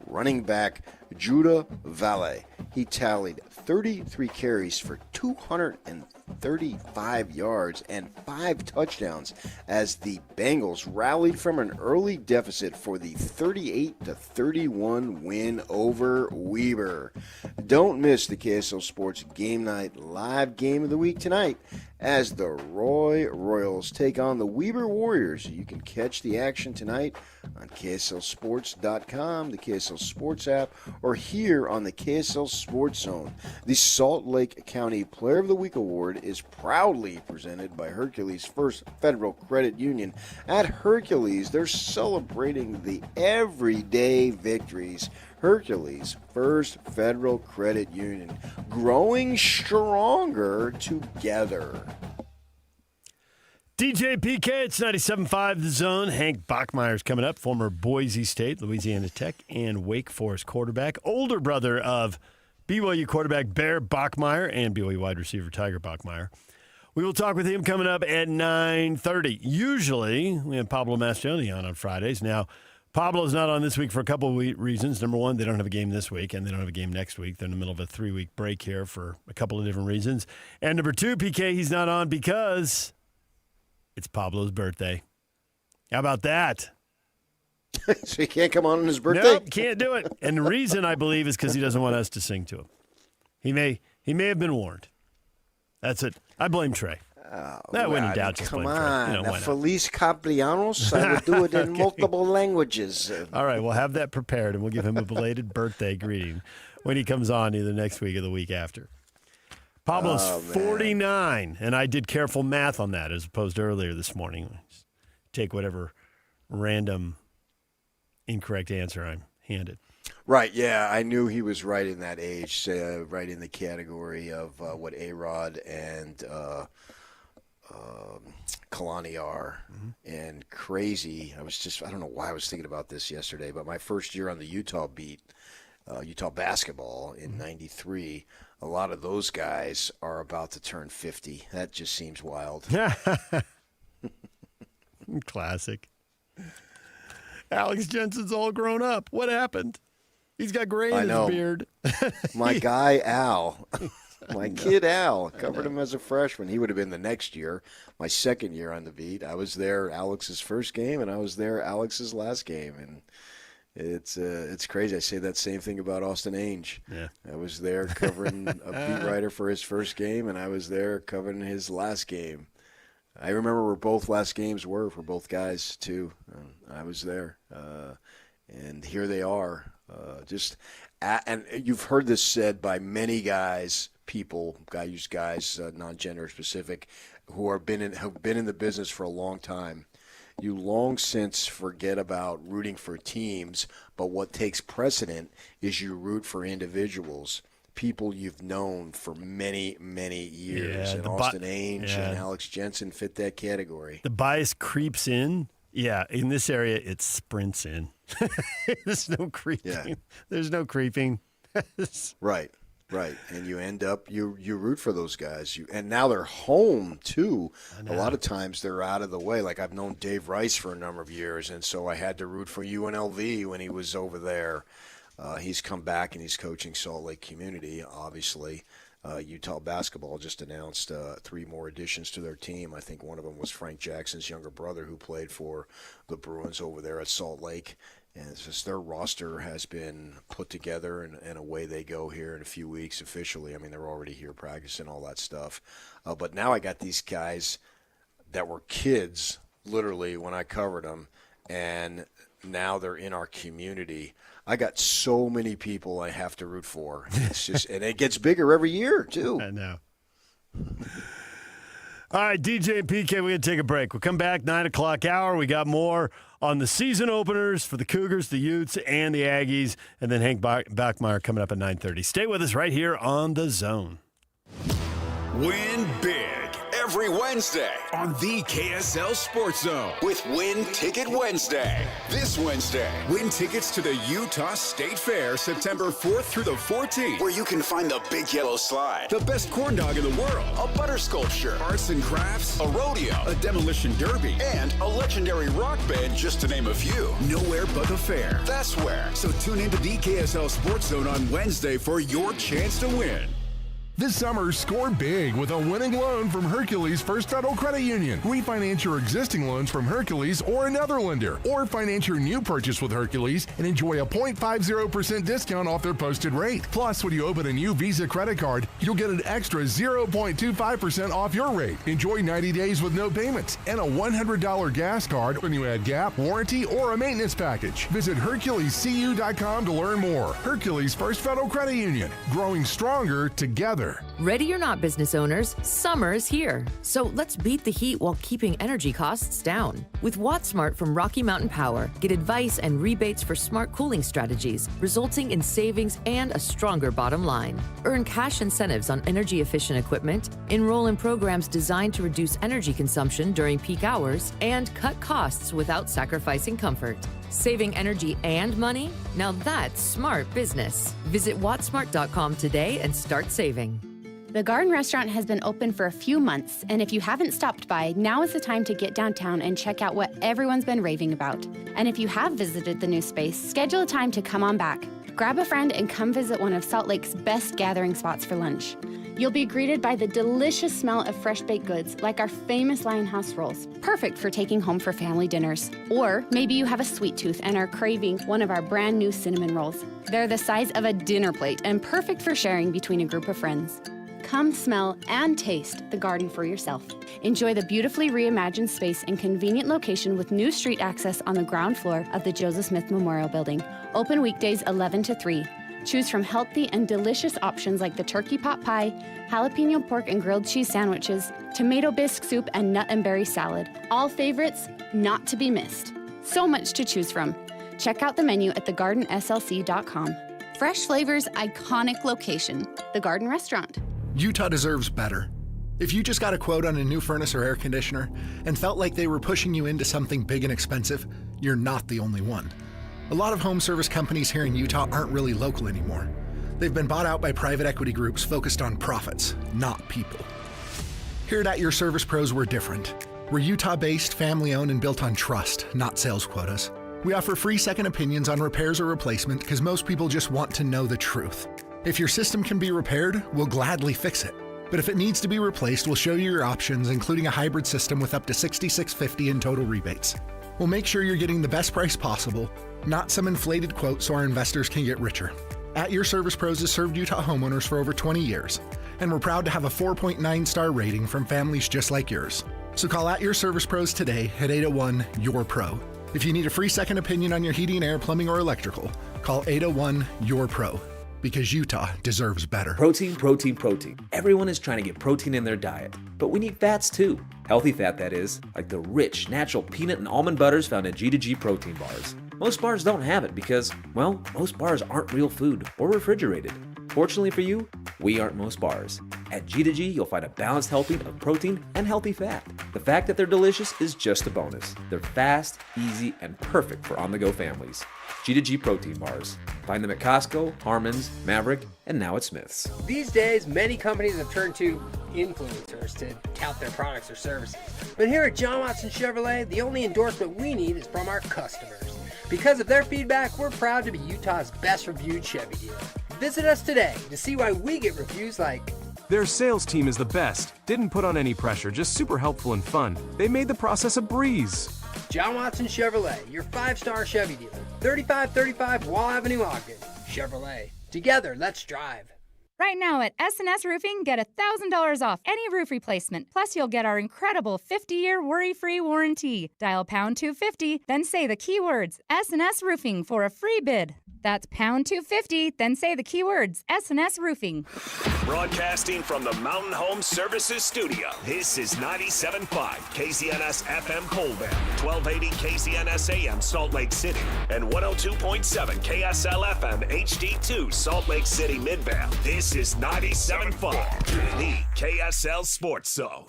running back Judah Valle. He tallied 33 carries for 235 yards and 5 touchdowns as the Bengals rallied from an early deficit for the 38-31 win over Weber. Don't miss the KSL Sports Game Night live game of the week tonight as the Roy Royals take on the Weber Warriors. You can catch the action tonight on KSLSports.com, the KSL Sports app, or here on the KSL Sports Zone. The Salt Lake County Player of the Week Award is proudly presented by Hercules First Federal Credit Union. At Hercules, they're celebrating the everyday victories. Hercules First Federal Credit Union, growing stronger together. DJ PK, it's 97.5 The Zone. Hank Bachmeier's coming up, former Boise State, Louisiana Tech, and Wake Forest quarterback, older brother of BYU quarterback Bear Bachmeier and BYU wide receiver Tiger Bachmeier. We will talk with him coming up at 9:30. Usually, we have Pablo Mastroianni on Fridays. Now, Pablo's not on this week for a couple of reasons. Number one, they don't have a game this week, and they don't have a game next week. They're in the middle of a 3-week break here for a couple of different reasons. And number two, PK, he's not on because it's Pablo's birthday. How about that? So he can't come on his birthday? Nope, can't do it. And the reason, I believe, is because he doesn't want us to sing to him. He may have been warned. That's it. I blame Trey. When in doubt, come blame on. Trey. Feliz Cumpleaños. I would do it in multiple languages. All right, we'll have that prepared, and we'll give him a belated birthday greeting when he comes on either next week or the week after. Pablo's 49, and I did careful math on that as opposed to earlier this morning. Take whatever random incorrect answer I'm handed. Right, yeah. I knew he was right in that age, right in the category of what A-Rod and Kalani are. And crazy. I don't know why I was thinking about this yesterday, but my first year on the Utah beat, Utah basketball in 93, a lot of those guys are about to turn 50. That just seems wild. Classic. Alex Jensen's all grown up. What happened? He's got gray in his beard. My guy, Al. My kid, Al. Covered him as a freshman. He would have been the next year. My second year on the beat. I was there Alex's first game, and I was there Alex's last game. And it's crazy. I say that same thing about Austin Ainge. Yeah. I was there covering a beat writer for his first game, and I was there covering his last game. I remember where both last games were for both guys, too. I was there. And here they are. And you've heard this said by many guys, non-gender specific, who have been in the business for a long time. You long since forget about rooting for teams, but what takes precedent is you root for individuals, people you've known for many, many years. Yeah, and Austin Ainge and Alex Jensen fit that category. The bias creeps in. Yeah, in this area, it sprints in. There's no creeping. Yeah. There's no creeping. Right. And you end up, you root for those guys. And now they're home, too. A lot of times they're out of the way. Like I've known Dave Rice for a number of years, and so I had to root for UNLV when he was over there. He's come back, and he's coaching Salt Lake Community, obviously. Utah basketball just announced 3 more additions to their team. I think one of them was Frank Jackson's younger brother who played for the Bruins over there at Salt Lake. And it's just their roster has been put together, and away they go here in a few weeks officially. I mean, they're already here practicing, all that stuff. But now I got these guys that were kids, literally, when I covered them, and now they're in our community. I got so many people I have to root for. It's just, and it gets bigger every year, too. I know. All right, DJ and PK, we're going to take a break. We'll come back, 9 o'clock hour. We got more on the season openers for the Cougars, the Utes, and the Aggies. And then Hank Bachmeier coming up at 9:30. Stay with us right here on The Zone. Win big every Wednesday on the KSL Sports Zone with Win Ticket Wednesday. This Wednesday, win tickets to the Utah State Fair September 4th through the 14th, where you can find the Big Yellow Slide, the best corn dog in the world, a butter sculpture, arts and crafts, a rodeo, a demolition derby, and a legendary rock band, just to name a few. Nowhere but the fair. That's where. So tune into the KSL Sports Zone on Wednesday for your chance to win. This summer, score big with a winning loan from Hercules First Federal Credit Union. Refinance your existing loans from Hercules or another lender, or finance your new purchase with Hercules and enjoy a 0.50% discount off their posted rate. Plus, when you open a new Visa credit card, you'll get an extra 0.25% off your rate. Enjoy 90 days with no payments and a $100 gas card when you add gap, warranty, or a maintenance package. Visit HerculesCU.com to learn more. Hercules First Federal Credit Union, growing stronger together. Ready or not, business owners, summer's here. So let's beat the heat while keeping energy costs down. With WattSmart from Rocky Mountain Power, get advice and rebates for smart cooling strategies, resulting in savings and a stronger bottom line. Earn cash incentives on energy-efficient equipment, enroll in programs designed to reduce energy consumption during peak hours, and cut costs without sacrificing comfort. Saving energy and money? Now that's smart business. Visit wattsmart.com today and start saving. The Garden Restaurant has been open for a few months, and if you haven't stopped by, now is the time to get downtown and check out what everyone's been raving about. And if you have visited the new space, schedule a time to come on back. Grab a friend and come visit one of Salt Lake's best gathering spots for lunch. You'll be greeted by the delicious smell of fresh baked goods like our famous Lionhouse rolls, perfect for taking home for family dinners. Or maybe you have a sweet tooth and are craving one of our brand new cinnamon rolls. They're the size of a dinner plate and perfect for sharing between a group of friends. Come smell and taste the garden for yourself. Enjoy the beautifully reimagined space and convenient location with new street access on the ground floor of the Joseph Smith Memorial Building. Open weekdays 11 to 3. Choose from healthy and delicious options like the turkey pot pie, jalapeno pork and grilled cheese sandwiches, tomato bisque soup, and nut and berry salad. All favorites not to be missed. So much to choose from. Check out the menu at thegardenslc.com. Fresh flavors, iconic location. The Garden Restaurant. Utah deserves better. If you just got a quote on a new furnace or air conditioner and felt like they were pushing you into something big and expensive, you're not the only one. A lot of home service companies here in Utah aren't really local anymore. They've been bought out by private equity groups focused on profits, not people. Here at Your Service Pros, we're different. We're Utah-based, family-owned, and built on trust, not sales quotas. We offer free second opinions on repairs or replacement because most people just want to know the truth. If your system can be repaired, we'll gladly fix it. But if it needs to be replaced, we'll show you your options, including a hybrid system with up to $6,650 in total rebates. We'll make sure you're getting the best price possible, not some inflated quote so our investors can get richer. At Your Service Pros has served Utah homeowners for over 20 years, and we're proud to have a 4.9-star rating from families just like yours. So call At Your Service Pros today at 801-YOUR-PRO. If you need a free second opinion on your heating, air, plumbing, or electrical, call 801-YOUR-PRO. Because Utah deserves better. Protein, protein, protein. Everyone is trying to get protein in their diet, but we need fats too. Healthy fat, that is, like the rich, natural peanut and almond butters found in G2G protein bars. Most bars don't have it because, well, most bars aren't real food or refrigerated. Fortunately for you, we aren't most bars. At G2G, you'll find a balanced helping of protein and healthy fat. The fact that they're delicious is just a bonus. They're fast, easy, and perfect for on-the-go families. G2G protein bars. Find them at Costco, Harmon's, Maverick, and now at Smith's. These days, many companies have turned to influencers to tout their products or services. But here at John Watson Chevrolet, the only endorsement we need is from our customers. Because of their feedback, we're proud to be Utah's best reviewed Chevy dealer. Visit us today to see why we get reviews like, their sales team is the best. Didn't put on any pressure, just super helpful and fun. They made the process a breeze. John Watson Chevrolet, your 5-star Chevy dealer. 3535 Wall Avenue, Ogden. Chevrolet. Together, let's drive. Right now at S&S Roofing, get $1,000 off any roof replacement. Plus, you'll get our incredible 50-year worry-free warranty. Dial pound 250, then say the keywords S&S Roofing for a free bid. That's pound 250, then say the keywords S&S Roofing. Broadcasting from the Mountain Home Services Studio, this is 97.5 KCNS FM Colbert, 1280 KCNS AM Salt Lake City, and 102.7 KSL FM HD2 Salt Lake City Midvale. This is 97.5, the KSL Sports Zone.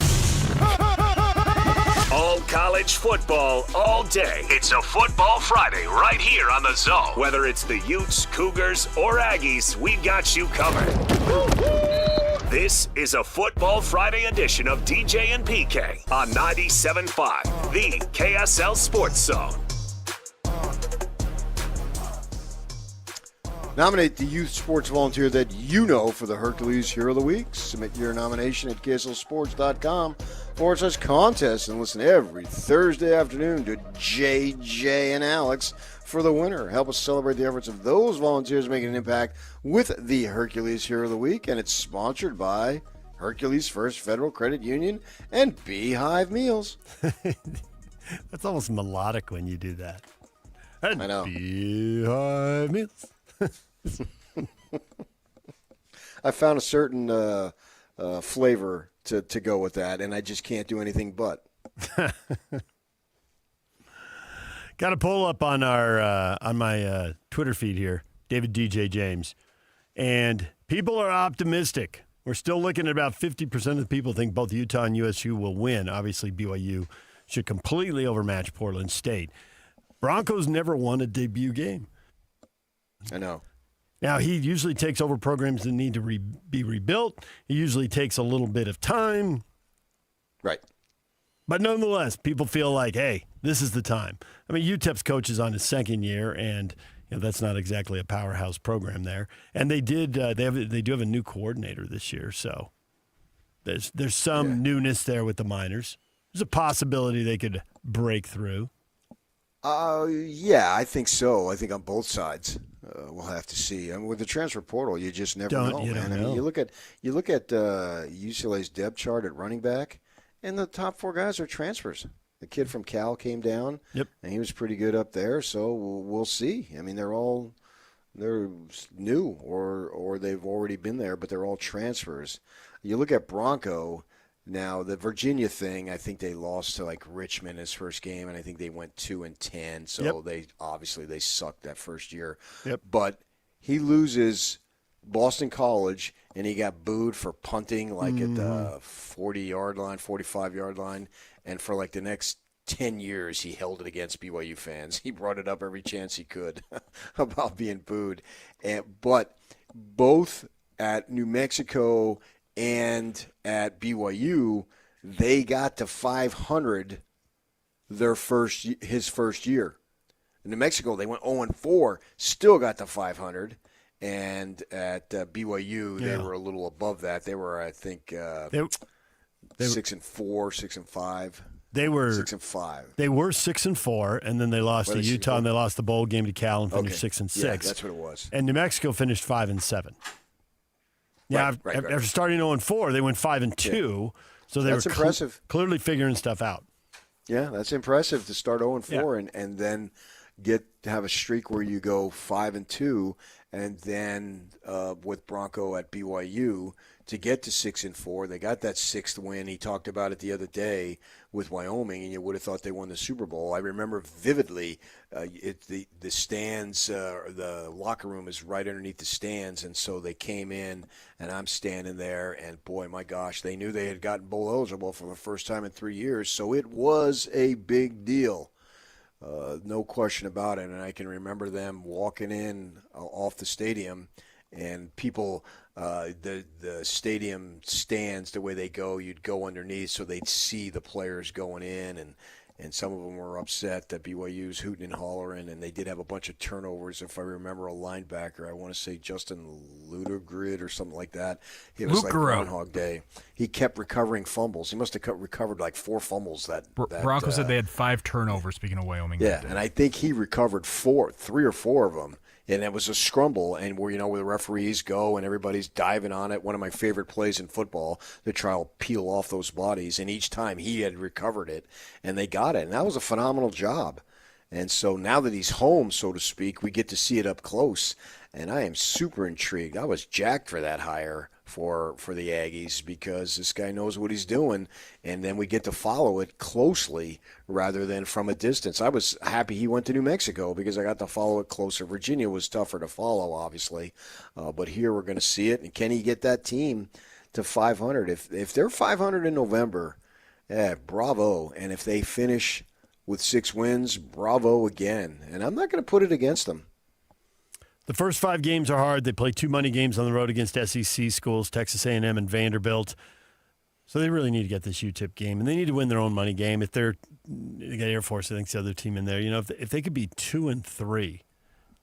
All college football, all day. It's a Football Friday right here on the Zone. Whether it's the Utes, Cougars, or Aggies, we've got you covered. This is a Football Friday edition of DJ and PK on 97.5, the KSL Sports Zone. Nominate the youth sports volunteer that you know for the Hercules Hero of the Week. Submit your nomination at KSLSports.com/contest and listen every Thursday afternoon to JJ and Alex for the winner. Help us celebrate the efforts of those volunteers making an impact with the Hercules Hero of the Week, and it's sponsored by Hercules First Federal Credit Union and Beehive Meals. That's almost melodic when you do that. And I know. Beehive Meals. I found a certain flavor to go with that, and I just can't do anything but. Got a poll up on our on my Twitter feed here, David DJ James, and people are optimistic. We're still looking at about 50% of the people think both Utah and USU will win. Obviously, BYU should completely overmatch Portland State. Broncos never won a debut game. I know. Now, he usually takes over programs that need to be rebuilt. He usually takes a little bit of time. Right. But nonetheless, people feel like, hey, this is the time. I mean, UTEP's coach is on his second year, and that's not exactly a powerhouse program there. And they do have a new coordinator this year, so there's some newness there with the Miners. There's a possibility they could break through. Yeah, I think so. I think on both sides. We'll have to see. I mean, with the transfer portal, you just never know. You don't know. I mean, you look at UCLA's depth chart at running back, and the top 4 guys are transfers. The kid from Cal came down, and he was pretty good up there. So we'll see. I mean, they're new or they've already been there, but they're all transfers. You look at Bronco. Now, the Virginia thing, I think they lost to, Richmond his first game, and I think they went 2-10. So they sucked that first year. Yep. But he loses Boston College, and he got booed for punting at the 40-yard line, 45-yard line. And for, the next 10 years, he held it against BYU fans. He brought it up every chance he could about being booed. But both at New Mexico and at BYU, they got to 500 his first year. In New Mexico, they went 0-4, still got to 500. And at BYU, they were a little above that. They were, I think, 6-4, 6-5. They were 6-5. They were 6-4, and then they lost to Utah, and they lost the bowl game to Cal and finished 6-6. Yeah, that's what it was. And New Mexico finished 5-7. Yeah, right. After starting 0-4, they went 5-2. So they That's were impressive. Clearly figuring stuff out. Yeah, that's impressive to start 0-4 and then get to have a streak where you go 5-2, and then with Bronco at BYU to get to 6-4. They got that 6th win. He talked about it the other day with Wyoming, and you would have thought they won the Super Bowl. I remember vividly the stands, the locker room is right underneath the stands, and so they came in, and I'm standing there, and boy, my gosh, they knew they had gotten bowl eligible for the first time in 3 years, so it was a big deal. No question about it, and I can remember them walking in off the stadium, and people, the stadium stands, the way they go, you'd go underneath so they'd see the players going in, and some of them were upset that BYU's hooting and hollering, and they did have a bunch of turnovers. If I remember a linebacker, I want to say Justin Ludogrid or something like that. It was like Groundhog Day. He kept recovering fumbles. He must have recovered 4 fumbles. Bronco said they had 5 turnovers, speaking of Wyoming. Yeah, and I think he recovered 3 or 4 of them. And it was a scramble, and where the referees go and everybody's diving on it. One of my favorite plays in football, to try to peel off those bodies. And each time he had recovered it, and they got it. And that was a phenomenal job. And so now that he's home, so to speak, we get to see it up close. And I am super intrigued. I was jacked for that hire for the Aggies, because this guy knows what he's doing, and then we get to follow it closely rather than from a distance. I was happy he went to New Mexico because I got to follow it closer. Virginia was tougher to follow, obviously, but here we're going to see it. And can he get that team to 500? If they're 500 in November, bravo. And if they finish with 6 wins, bravo again. And I'm not going to put it against them. The first 5 games are hard. They play 2 money games on the road against SEC schools, Texas A&M and Vanderbilt. So they really need to get this UTEP game, and they need to win their own money game. If they got Air Force, I think, the other team in there. If they could be 2-3,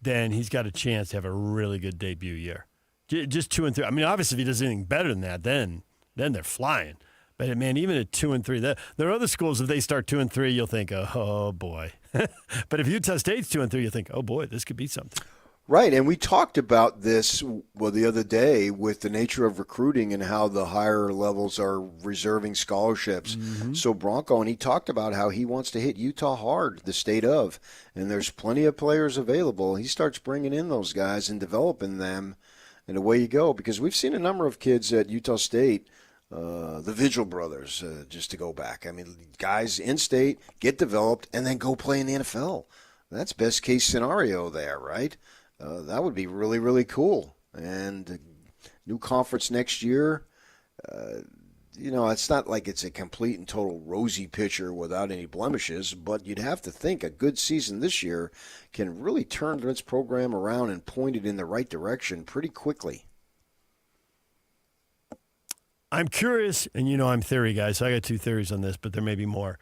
then he's got a chance to have a really good debut year. Just 2-3. I mean, obviously, if he does anything better than that, then they're flying. But, man, even at 2-3, there are other schools, if they start 2-3, you'll think, oh boy. But if Utah State's 2-3, you'll think, oh, boy, this could be something. Right, and we talked about this the other day with the nature of recruiting and how the higher levels are reserving scholarships. Mm-hmm. So Bronco, and he talked about how he wants to hit Utah hard, the state of, and there's plenty of players available. He starts bringing in those guys and developing them, and away you go. Because we've seen a number of kids at Utah State, the Vigil brothers, just to go back. I mean, guys in-state, get developed, and then go play in the NFL. That's best case scenario there, right? That would be really, really cool. And new conference next year, it's not like it's a complete and total rosy picture without any blemishes, but you'd have to think a good season this year can really turn this program around and point it in the right direction pretty quickly. I'm curious, and I'm theory guy, so I got 2 theories on this, but there may be more.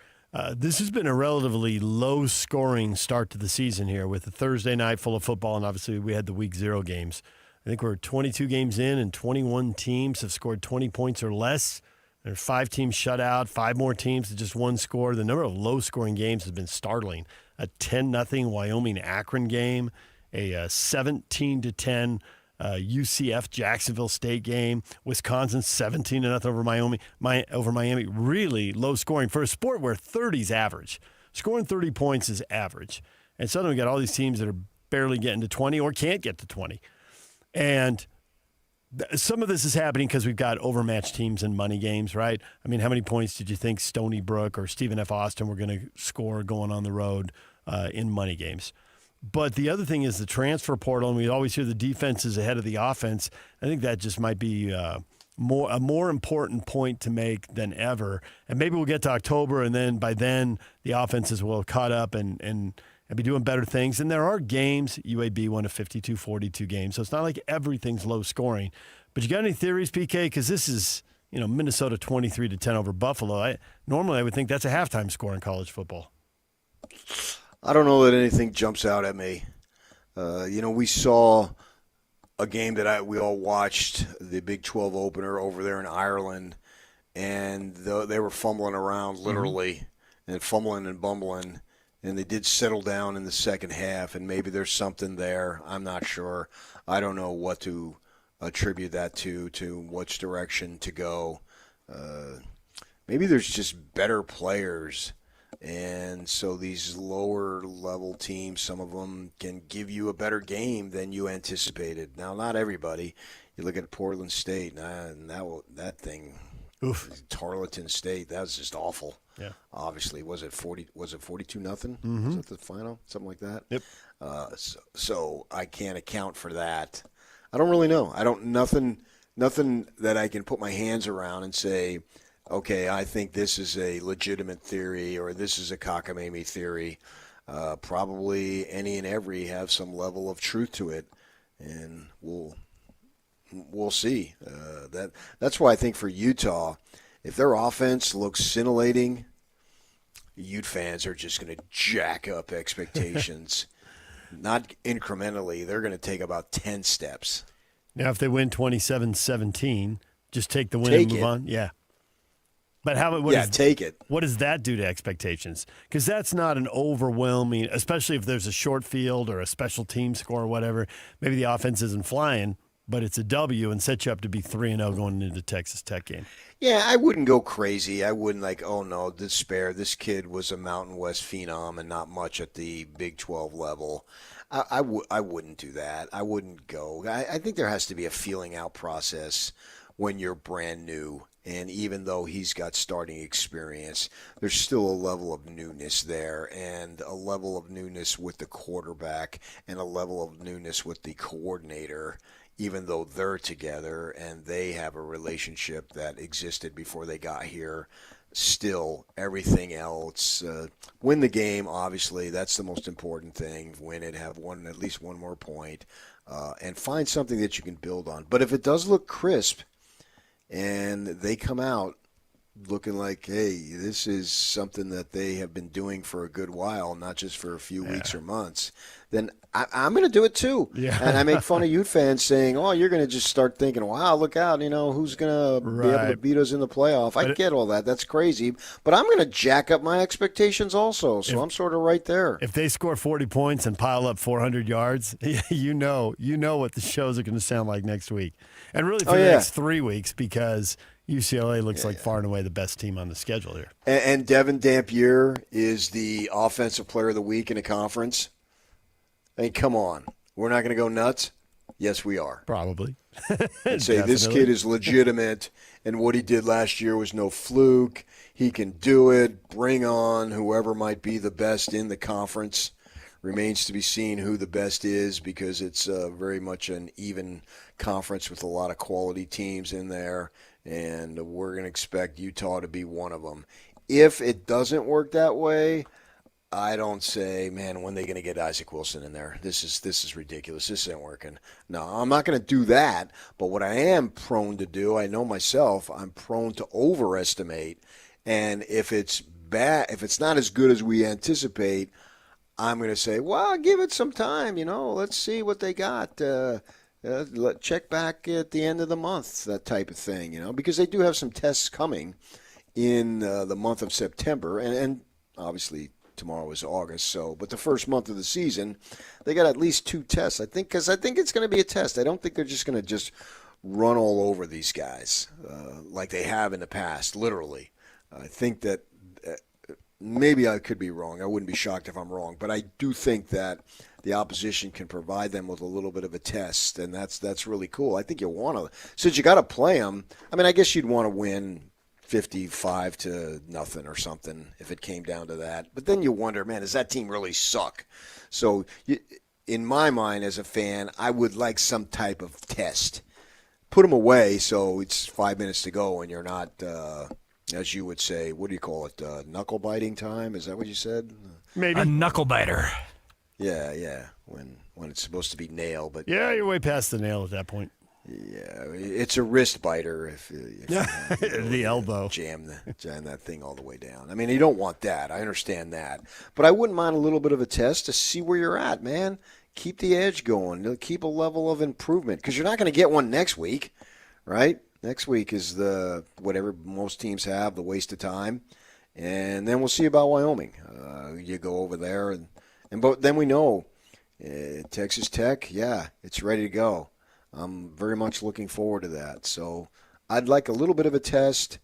This has been a relatively low-scoring start to the season here with a Thursday night full of football, and obviously we had the Week 0 games. I think we're 22 games in, and 21 teams have scored 20 points or less. There's 5 teams shut out, 5 more teams with just 1 score. The number of low-scoring games has been startling. A 10-0 Wyoming-Akron game, a 17-10 UCF Jacksonville State game, Wisconsin 17-0 over Miami. Really low scoring for a sport where 30's average. Scoring 30 points is average. And suddenly we got all these teams that are barely getting to 20 or can't get to 20. And some of this is happening because we've got overmatched teams in money games, right? I mean, how many points did you think Stony Brook or Stephen F. Austin were going to score going on the road in money games? But the other thing is the transfer portal, and we always hear the defense is ahead of the offense. I think that just might be a more important point to make than ever. And maybe we'll get to October, and then by then the offenses will have caught up and be doing better things. And there are games. UAB won a 52-42 game, so it's not like everything's low scoring. But you got any theories, PK? Because this is Minnesota 23-10 over Buffalo. Normally I would think that's a halftime score in college football. I don't know that anything jumps out at me. We saw a game that we all watched, the Big 12 opener over there in Ireland, and they were fumbling around literally and fumbling and bumbling, and they did settle down in the second half, and maybe there's something there. I'm not sure. I don't know what to attribute that to which direction to go. Maybe there's just better players. And so these lower-level teams, some of them can give you a better game than you anticipated. Now, not everybody. You look at Portland State, and that thing, Tarleton State, that was just awful. Yeah. Obviously, was it 42-0? Mm-hmm. Was that the final? Something like that? Yep. So I can't account for that. I don't really know. Nothing that I can put my hands around and say, okay, I think this is a legitimate theory or this is a cockamamie theory. Probably any and every have some level of truth to it, and we'll see. That's why I think for Utah, if their offense looks scintillating, Ute fans are just going to jack up expectations. Not incrementally. They're going to take about 10 steps. Now, if they win 27-17, just take the win and move on? Yeah. But take it. What does that do to expectations? Because that's not an overwhelming, especially if there's a short field or a special team score or whatever. Maybe the offense isn't flying, but it's a W and sets you up to be 3-0 going into the Texas Tech game. Yeah, I wouldn't go crazy. I wouldn't oh no, despair. This kid was a Mountain West phenom and not much at the Big 12 level. I wouldn't do that. I wouldn't go. I think there has to be a feeling out process when you're brand new. And even though he's got starting experience, there's still a level of newness there and a level of newness with the quarterback and a level of newness with the coordinator, even though they're together and they have a relationship that existed before they got here. Still, everything else, win the game, obviously. That's the most important thing. Win it, have at least one more point, and find something that you can build on. But if it does look crisp, and they come out looking like, hey, this is something that they have been doing for a good while, not just for a few weeks or months, then I'm going to do it too. Yeah. And I make fun of Ute fans saying, oh, you're going to just start thinking, wow, look out, who's going to be able to beat us in the playoff. I get all that. That's crazy. But I'm going to jack up my expectations also. So I'm sort of right there. If they score 40 points and pile up 400 yards, you know what the shows are going to sound like next week. And really for the next 3 weeks, because UCLA looks like far and away the best team on the schedule here. And Devin Dampier is the offensive player of the week in the conference. I mean, come on. We're not going to go nuts? Yes, we are. Probably. And say this kid is legitimate, and what he did last year was no fluke. He can do it. Bring on whoever might be the best in the conference. Remains to be seen who the best is, because it's very much an even conference with a lot of quality teams in there, and we're going to expect Utah to be one of them. If it doesn't work that way, I don't say, man, when are they going to get Isaac Wilson in there? This is ridiculous. This isn't working. No, I'm not going to do that. But what I am prone to do, I know myself, I'm prone to overestimate. And if it's bad, if it's not as good as we anticipate, I'm going to say, well, give it some time. Let's see what they got. Check back at the end of the month, that type of thing. Because they do have some tests coming in the month of September, and obviously tomorrow is August, but the first month of the season, they got at least 2 tests, I think, because I think it's going to be a test. I don't think they're just going to just run all over these guys like they have in the past, literally. I think that maybe I could be wrong. I wouldn't be shocked if I'm wrong, but I do think that the opposition can provide them with a little bit of a test, and that's really cool. I think you'll want to, since you got to play them, I mean, I guess you'd want to win 55-0 or something if it came down to that. But then you wonder, man, does that team really suck? So in my mind as a fan, I would like some type of test. Put them away so it's 5 minutes to go and you're not, as you would say, what do you call it, knuckle biting time? Is that what you said? Maybe. A knuckle biter. Yeah, when it's supposed to be nail. But yeah, you're way past the nail at that point. Yeah, it's a wrist biter if the elbow. Jam that thing all the way down. I mean, you don't want that. I understand that. But I wouldn't mind a little bit of a test to see where you're at, man. Keep the edge going. Keep a level of improvement, because you're not going to get one next week, right? Next week is the whatever most teams have, the waste of time. And then we'll see about Wyoming. You go over there, but then we know Texas Tech, it's ready to go. I'm very much looking forward to that. So I'd like a little bit of a test,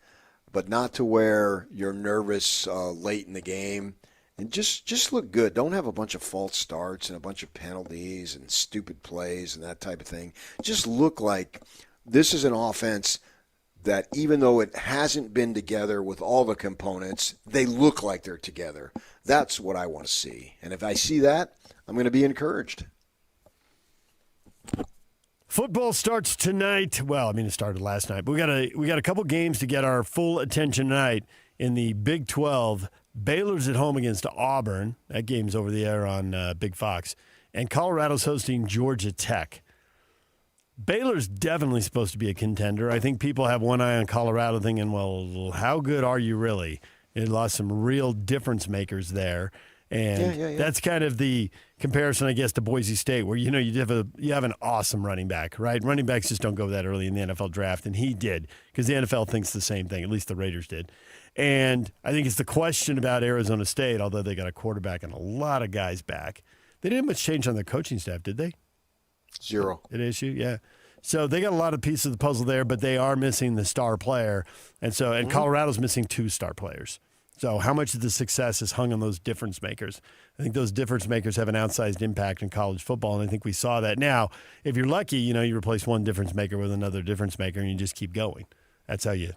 but not to where you're nervous late in the game. And just look good. Don't have a bunch of false starts and a bunch of penalties and stupid plays and that type of thing. Just look like this is an offense that, even though it hasn't been together with all the components, they look like they're together. That's what I want to see. And if I see that, I'm going to be encouraged. Football starts tonight. Well, I mean, it started last night, but we got a couple games to get our full attention tonight in the Big 12. Baylor's at home against Auburn. That game's over the air on Big Fox. And Colorado's hosting Georgia Tech. Baylor's definitely supposed to be a contender. I think people have one eye on Colorado thinking, well, how good are you really? They lost some real difference makers there. And that's kind of the comparison, I guess, to Boise State, where, you have an awesome running back, right? Running backs just don't go that early in the NFL draft, and he did, because the NFL thinks the same thing. At least the Raiders did. And I think it's the question about Arizona State, although they got a quarterback and a lot of guys back. They didn't have much change on their coaching staff, did they? Zero. At issue, yeah. So they got a lot of pieces of the puzzle there, but they are missing the star player. And Colorado's missing 2 star players. So how much of the success is hung on those difference makers? I think those difference makers have an outsized impact in college football, and I think we saw that. Now, if you're lucky, you replace one difference maker with another difference maker, and you just keep going. That's how you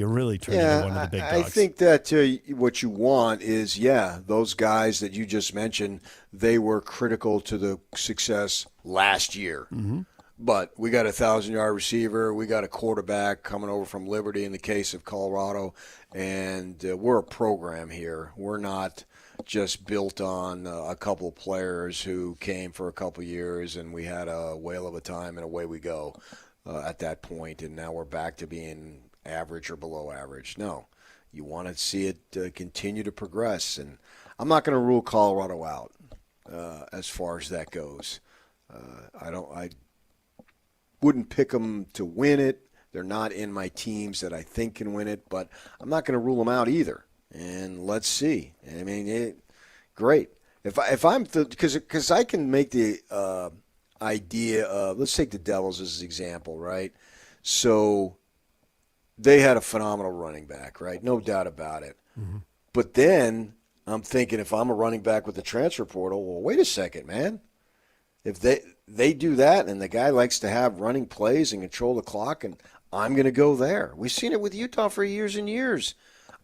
really turn into one of the big dogs. I think that what you want is, those guys that you just mentioned, they were critical to the success last year. Mm-hmm. But we got a 1,000-yard receiver. We got a quarterback coming over from Liberty in the case of Colorado. And we're a program here. We're not just built on a couple of players who came for a couple of years and we had a whale of a time and away we go at that point. And now we're back to being average or below average. No, you want to see it continue to progress. And I'm not going to rule Colorado out. as far as that goes. I wouldn't pick them to win it. They're not in my teams that I think can win it, but I'm not going to rule them out either. And let's see. I mean, great. If I'm because I can make the idea of, let's take the Devils as an example, right? So they had a phenomenal running back, right? No doubt about it. Mm-hmm. But then I'm thinking, if I'm a running back with the transfer portal, well, wait a second, man. If they do that and the guy likes to have running plays and control the clock, and I'm going to go there. We've seen it with Utah for years and years.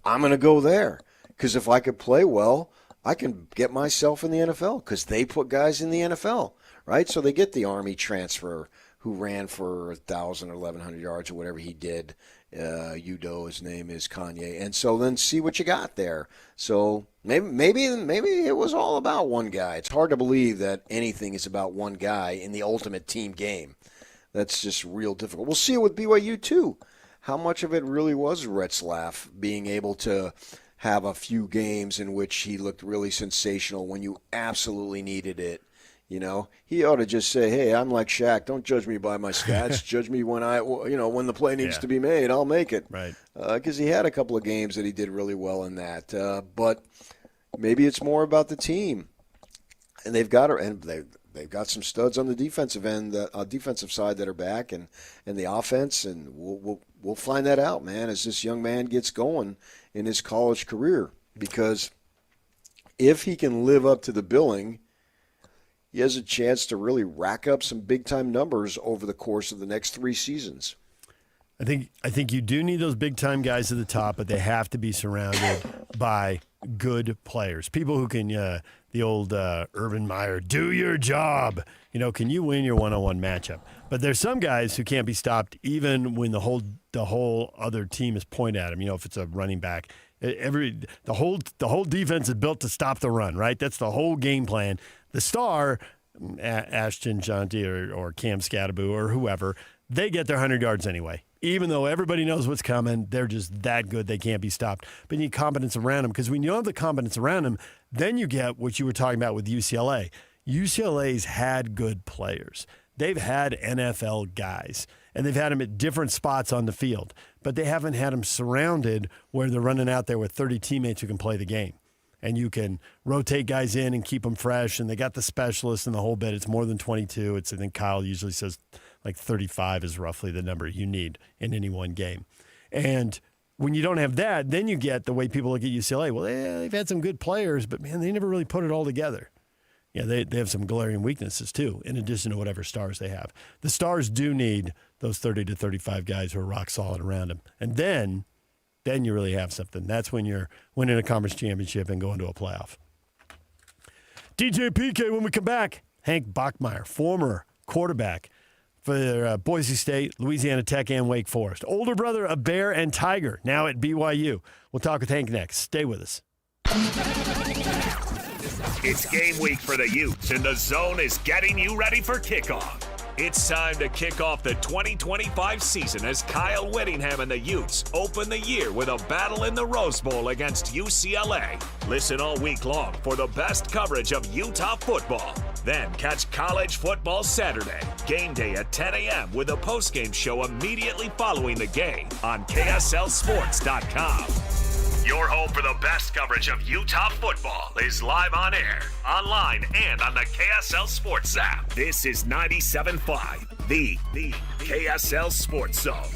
I'm going to go there because if I could play well, I can get myself in the NFL because they put guys in the NFL, right? So they get the Army transfer who ran for 1,000 or 1,100 yards or whatever he did. Udo, his name is Kanye. And so then see what you got there. So maybe it was all about one guy. It's hard to believe that anything is about one guy in the ultimate team game. That's just real difficult. We'll see it with BYU too. How much of it really was Retzlaff being able to have a few games in which he looked really sensational when you absolutely needed it. You know, he ought to just say, "Hey, I'm like Shaq. Don't judge me by my stats. Judge me when when the play needs to be made. I'll make it." Right. Because he had a couple of games that he did really well in that. But maybe it's more about the team, and they've got some studs on the defensive end, defensive side that are back, and the offense, and we'll find that out, man, as this young man gets going in his college career. Because if he can live up to the billing, he has a chance to really rack up some big-time numbers over the course of the next 3 seasons. I think you do need those big-time guys at the top, but they have to be surrounded by good players, people who can, the old Urban Meyer, do your job. Can you win your one-on-one matchup? But there's some guys who can't be stopped even when the whole other team is pointed at them. If it's a running back, the whole defense is built to stop the run, right? That's the whole game plan. The star, Ashton Jonty or Cam Scattaboo or whoever, they get their 100 yards anyway. Even though everybody knows what's coming, they're just that good, they can't be stopped. But you need competence around them, because when you don't have the competence around them, then you get what you were talking about with UCLA. UCLA's had good players. They've had NFL guys, and they've had them at different spots on the field. But they haven't had them surrounded where they're running out there with 30 teammates who can play the game. And you can rotate guys in and keep them fresh, and they got the specialists and the whole bit. It's more than 22. I think Kyle usually says like 35 is roughly the number you need in any one game. And when you don't have that, then you get the way people look at UCLA. Well, they've had some good players, but, man, they never really put it all together. Yeah, they have some glaring weaknesses, too, in addition to whatever stars they have. The stars do need those 30 to 35 guys who are rock solid around them. And then you really have something. That's when you're winning a conference championship and going to a playoff. DJ PK, when we come back, Hank Bachmeier, former quarterback for Boise State, Louisiana Tech, and Wake Forest. Older brother of Bear and Tiger, now at BYU. We'll talk with Hank next. Stay with us. It's game week for the Utes, and the Zone is getting you ready for kickoff. It's time to kick off the 2025 season as Kyle Whittingham and the Utes open the year with a battle in the Rose Bowl against UCLA. Listen all week long for the best coverage of Utah football. Then catch college football Saturday, game day at 10 a.m. with a postgame show immediately following the game on KSLSports.com. Your home for the best coverage of Utah football is live on air, online, and on the KSL Sports app. This is 97.5, the KSL Sports Zone.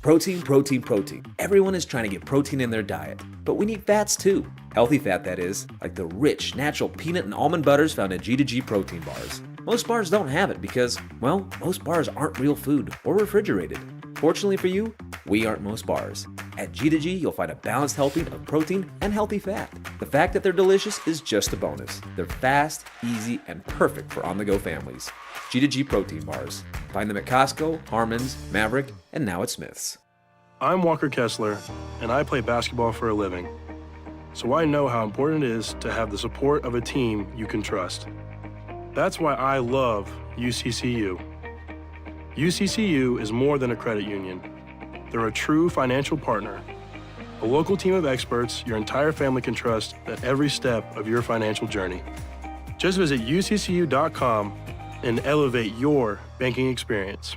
Protein, protein, protein. Everyone is trying to get protein in their diet, but we need fats too. Healthy fat, that is, like the rich, natural peanut and almond butters found in G2G protein bars. Most bars don't have it because, well, most bars aren't real food or refrigerated. Fortunately for you, we aren't most bars. At G2G, you'll find a balanced helping of protein and healthy fat. The fact that they're delicious is just a bonus. They're fast, easy, and perfect for on-the-go families. G2G protein bars. Find them at Costco, Harmon's, Maverick, and now at Smith's. I'm Walker Kessler, and I play basketball for a living. So I know how important it is to have the support of a team you can trust. That's why I love UCCU. UCCU is more than a credit union. They're a true financial partner, a local team of experts your entire family can trust at every step of your financial journey. Just visit uccu.com and elevate your banking experience.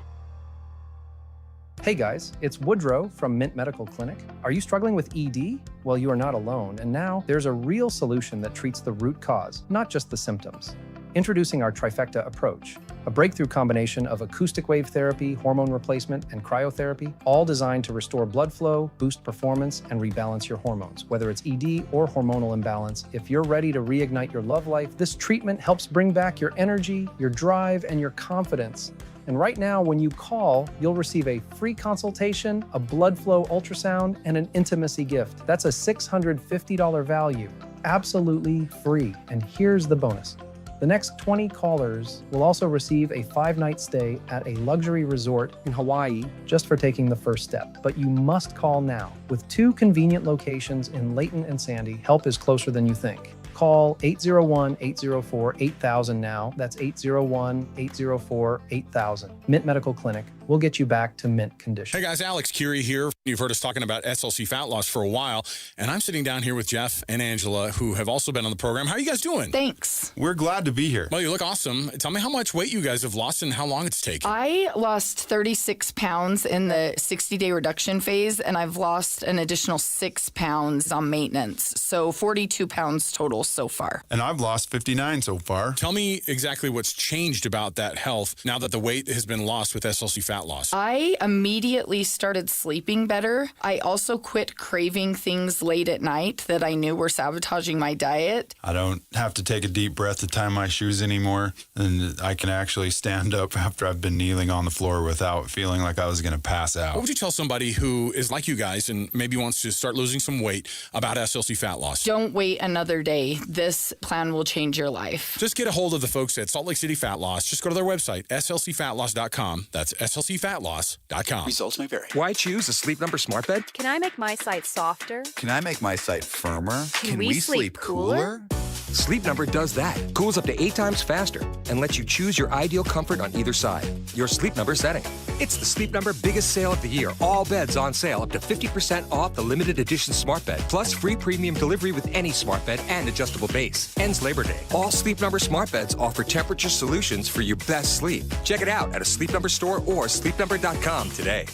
Hey guys, it's Woodrow from Mint Medical Clinic. Are you struggling with ED? Well, you are not alone, and now there's a real solution that treats the root cause, not just the symptoms. Introducing our trifecta approach, a breakthrough combination of acoustic wave therapy, hormone replacement, and cryotherapy, all designed to restore blood flow, boost performance, and rebalance your hormones. Whether it's ED or hormonal imbalance, if you're ready to reignite your love life, this treatment helps bring back your energy, your drive, and your confidence. And right now, when you call, you'll receive a free consultation, a blood flow ultrasound, and an intimacy gift. That's a $650 value, absolutely free. And here's the bonus. The next 20 callers will also receive a 5-night stay at a luxury resort in Hawaii just for taking the first step. But you must call now. With 2 convenient locations in Layton and Sandy, help is closer than you think. Call 801-804-8000 now. That's 801-804-8000. Mint Medical Clinic. We'll get you back to mint condition. Hey guys, Alex Curie here. You've heard us talking about SLC fat loss for a while, and I'm sitting down here with Jeff and Angela, who have also been on the program. How are you guys doing? Thanks. We're glad to be here. Well, you look awesome. Tell me how much weight you guys have lost and how long it's taken. I lost 36 pounds in the 60-day reduction phase, and I've lost an additional 6 pounds on maintenance. So 42 pounds total so far. And I've lost 59 so far. Tell me exactly what's changed about that health now that the weight has been lost with SLC fat loss. I immediately started sleeping better. I also quit craving things late at night that I knew were sabotaging my diet. I don't have to take a deep breath to tie my shoes anymore, and I can actually stand up after I've been kneeling on the floor without feeling like I was going to pass out. What would you tell somebody who is like you guys and maybe wants to start losing some weight about SLC fat loss? Don't wait another day. This plan will change your life. Just get a hold of the folks at Salt Lake City Fat Loss. Just go to their website, slcfatloss.com. That's slcfatloss.com. Results may vary. Why choose a Sleep Number smart bed? Can I make my site softer? Can I make my site firmer? Can we sleep cooler? Sleep Number does that. Cools up to 8 times faster and lets you choose your ideal comfort on either side. Your Sleep Number setting. It's the Sleep Number biggest sale of the year. All beds on sale up to 50% off the limited edition smart bed. Plus free premium delivery with any smart bed and adjustable base. Ends Labor Day. All Sleep Number smart beds offer temperature solutions for your best sleep. Check it out at a Sleep Number store or sleepnumber.com today.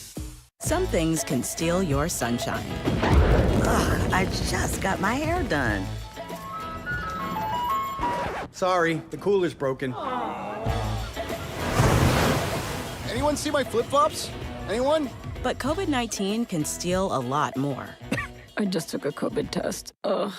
Some things can steal your sunshine. Ugh, I just got my hair done. Sorry, the cooler's broken. Anyone see my flip-flops? Anyone? But COVID-19 can steal a lot more. I just took a COVID test. Ugh.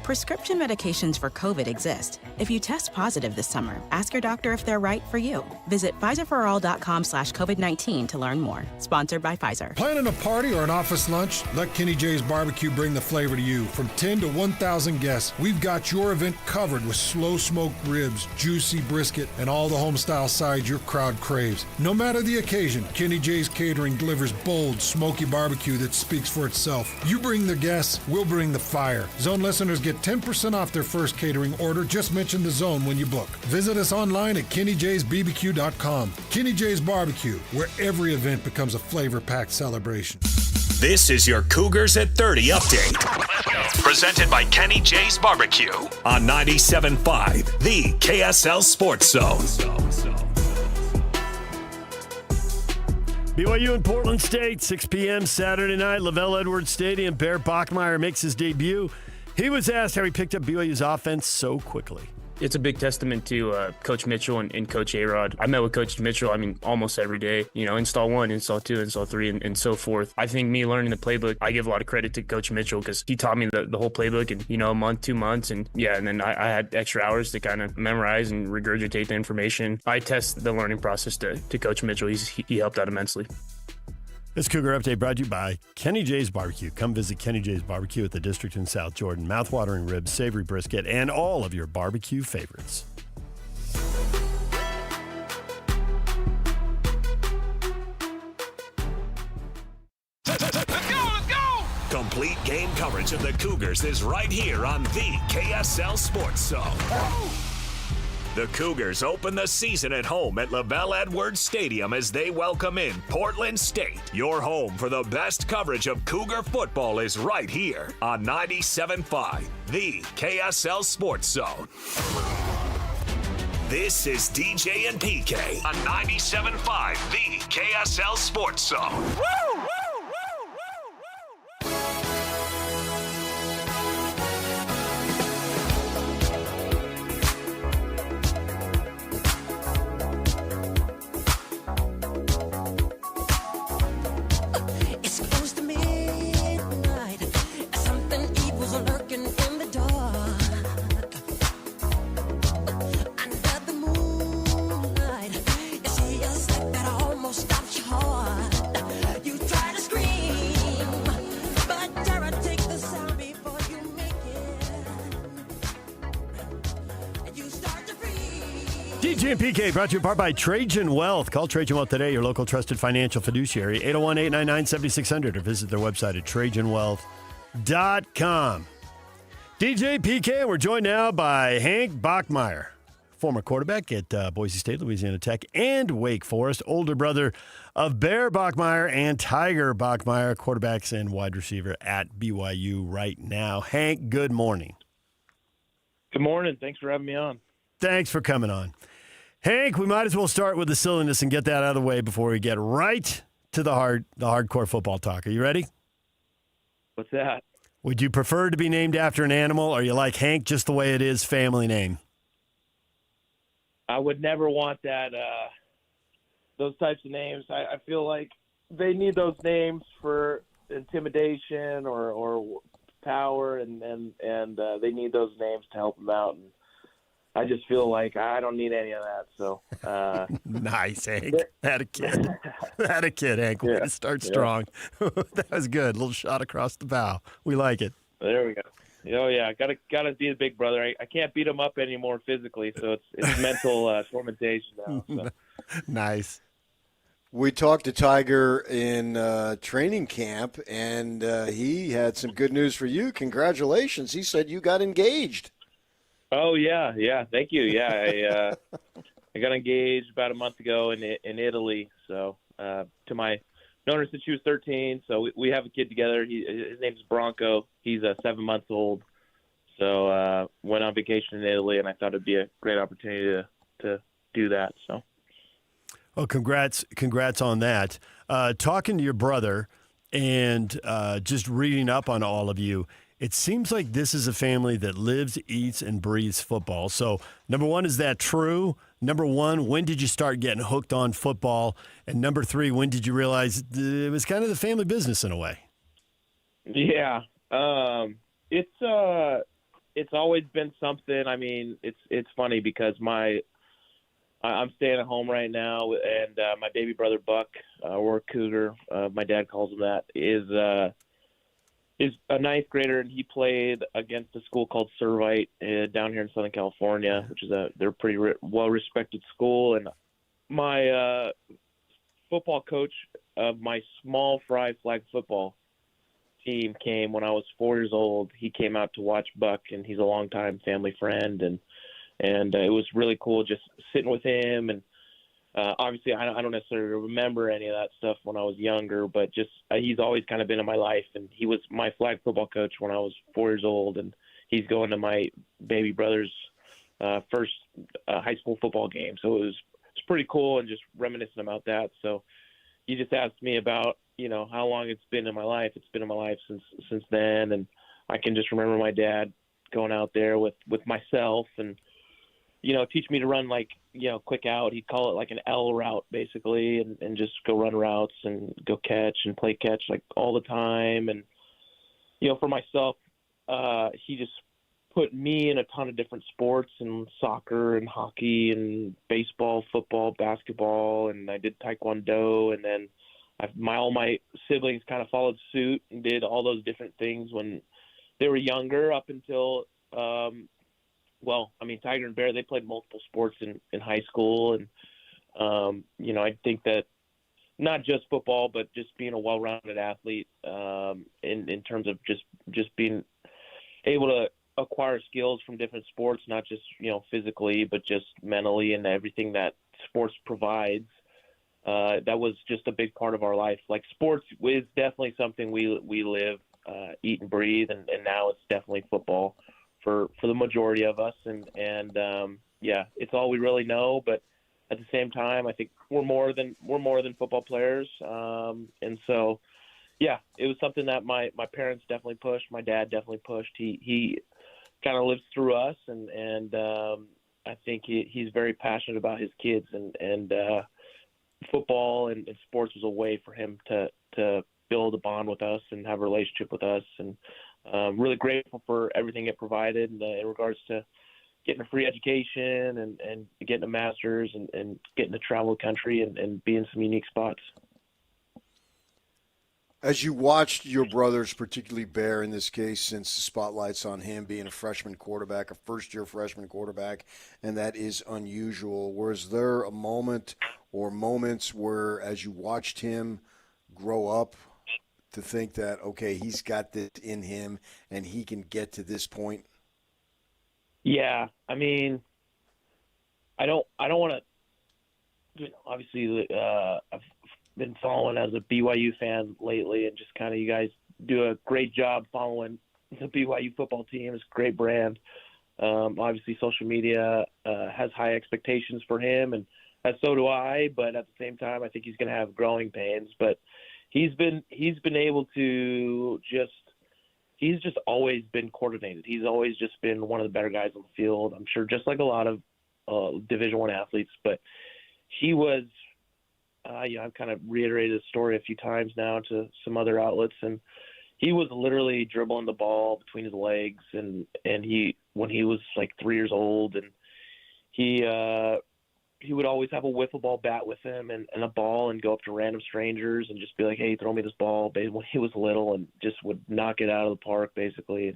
Prescription medications for COVID exist. If you test positive this summer, ask your doctor if they're right for you. Visit PfizerForAll.com/COVID-19 to learn more. Sponsored by Pfizer. Planning a party or an office lunch? Let Kenny J's Barbecue bring the flavor to you. From 10 to 1,000 guests, we've got your event covered with slow smoked ribs, juicy brisket, and all the home-style sides your crowd craves. No matter the occasion, Kenny J's Catering delivers bold, smoky barbecue that speaks for itself. You bring the guests, we'll bring the fire. Zone listeners get 10% off their first catering order. Just mention the Zone when you book. Visit us online at KennyJ'sBBQ.com. Kenny J's Barbecue, where every event becomes a flavor-packed celebration. This is your Cougars at 30 update. Presented by Kenny J's Barbecue on 97.5, the KSL Sports Zone. BYU and Portland State, 6 p.m. Saturday night, Lavelle Edwards Stadium. Bear Bachmeier makes his debut. He was asked how he picked up BYU's offense so quickly. It's a big testament to Coach Mitchell and Coach A-Rod. I met with Coach Mitchell, almost every day. Install 1, install 2, install 3, and so forth. I think me learning the playbook, I give a lot of credit to Coach Mitchell because he taught me the whole playbook in, a month, 2 months. And then I had extra hours to kind of memorize and regurgitate the information. I test the learning process to Coach Mitchell. He helped out immensely. This Cougar Update brought to you by Kenny J's Barbecue. Come visit Kenny J's Barbecue at the District in South Jordan. Mouth-watering ribs, savory brisket, and all of your barbecue favorites. Let's go! Complete game coverage of the Cougars is right here on the KSL Sports Zone. The Cougars open the season at home at Lavelle Edwards Stadium as they welcome in Portland State. Your home for the best coverage of Cougar football is right here on 97.5, the KSL Sports Zone. This is DJ and PK on 97.5, the KSL Sports Zone. Woo! DJ and PK brought to you in part by Trajan Wealth. Call Trajan Wealth today, your local trusted financial fiduciary, 801-899-7600, or visit their website at TrajanWealth.com. DJ, PK, we're joined now by Hank Bachmeier, former quarterback at Boise State, Louisiana Tech, and Wake Forest, older brother of Bear Bachmeier and Tiger Bachmeier, quarterbacks and wide receiver at BYU right now. Hank, good morning. Good morning. Thanks for having me on. Thanks for coming on. Hank, we might as well start with the silliness and get that out of the way before we get right to the hardcore football talk. Are you ready? What's that? Would you prefer to be named after an animal, or you like Hank just the way it is, family name? I would never want that. Those types of names. I feel like they need those names for intimidation or power, and they need those names to help them out. And I just feel like I don't need any of that. So nice, Hank. Had a kid, Hank. Way to start strong. That was good. A little shot across the bow. We like it. There we go. Oh yeah, gotta be the big brother. I can't beat him up anymore physically, so it's mental tormentation now. So. Nice. We talked to Tiger in training camp, and he had some good news for you. Congratulations. He said you got engaged. Oh yeah. Thank you. Yeah, I got engaged about a month ago in Italy. So to my known her since she was 13. So we have a kid together. His name's Bronco. He's 7 months old. So went on vacation in Italy, and I thought it'd be a great opportunity to do that. So. Oh, congrats on that. Talking to your brother and just reading up on all of you, it seems like this is a family that lives, eats, and breathes football. So, number one, is that true? Number one, when did you start getting hooked on football? And number three, when did you realize it was kind of the family business in a way? Yeah, it's always been something. I mean, it's funny because I'm staying at home right now, and my baby brother Buck, or Cougar, my dad calls him that, is a ninth grader, and he played against a school called Servite down here in Southern California, which is they're a pretty well-respected school. And my football coach of my small fry flag football team came when I was 4 years old. He came out to watch Buck, and he's a longtime family friend, and it was really cool just sitting with him. And obviously, I don't necessarily remember any of that stuff when I was younger, but just he's always kind of been in my life. And he was my flag football coach when I was 4 years old, and he's going to my baby brother's first high school football game. So it's pretty cool, and just reminiscing about that. So you just asked me about how long it's been in my life. It's been in my life since then, and I can just remember my dad going out there with myself and teach me to run quick out. He'd call it like an L route basically, and just go run routes and go catch and play catch like all the time. And, for myself, he just put me in a ton of different sports, and soccer and hockey and baseball, football, basketball, and I did Taekwondo. And then all my siblings kind of followed suit and did all those different things when they were younger up until, Tiger and Bear, they played multiple sports in high school. And, I think that not just football, but just being a well-rounded athlete in terms of just being able to acquire skills from different sports, not just, physically, but just mentally and everything that sports provides. That was just a big part of our life. Like, sports is definitely something we live, eat and breathe, and now it's definitely football for the majority of us. And it's all we really know. But at the same time, I think we're more than football players. And so, yeah, it was something that my parents definitely pushed. My dad definitely pushed. He kind of lives through us, and I think he's very passionate about his kids, and football and sports was a way for him to build a bond with us and have a relationship with us. And really grateful for everything it provided in regards to getting a free education and getting a master's and getting to travel the country and be in some unique spots. As you watched your brothers, particularly Bear in this case, since the spotlight's on him being a freshman quarterback, a first-year freshman quarterback, and that is unusual, was there a moment or moments where, as you watched him grow up, to think that, okay, he's got this in him and he can get to this point? Yeah, I mean, I don't want to, obviously, I've been following as a BYU fan lately, and just kind of, you guys do a great job following the BYU football team. It's a great brand. Obviously, social media has high expectations for him, and so do I. But at the same time, I think he's going to have growing pains. But he's been able to he's just always been coordinated. He's always just been one of the better guys on the field. I'm sure, just like a lot of Division I athletes. But he was. I've kind of reiterated the story a few times now to some other outlets, and he was literally dribbling the ball between his legs, and he, when he was like 3 years old, and he would always have a wiffle ball bat with him and a ball, and go up to random strangers and just be like, "Hey, throw me this ball," when he was little, and just would knock it out of the park basically.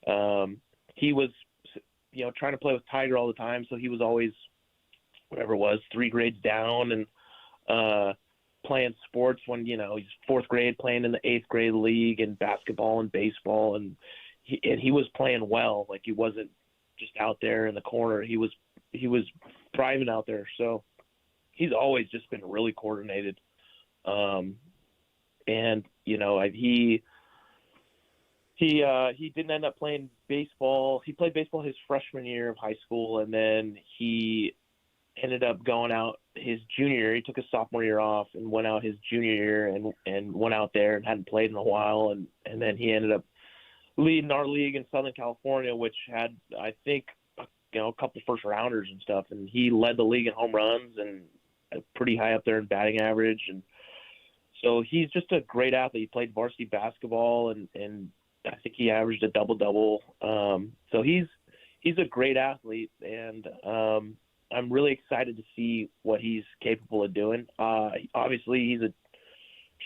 And he was, trying to play with Tiger all the time, so he was always, whatever it was, 3 grades down, and playing sports when, he's 4th grade, playing in the 8th grade league and basketball and baseball. And he was playing well. Like, he wasn't just out there in the corner. He was thriving out there. So he's always just been really coordinated. And, he didn't end up playing baseball. He played baseball his freshman year of high school, and then he ended up going out his junior year. He took his sophomore year off and went out his junior year and went out there and hadn't played in a while. And then he ended up leading our league in Southern California, which had, I think, a couple first rounders and stuff. And he led the league in home runs and pretty high up there in batting average. And so he's just a great athlete. He played varsity basketball, and I think he averaged a double-double. So he's a great athlete, and I'm really excited to see what he's capable of doing. Obviously, he's a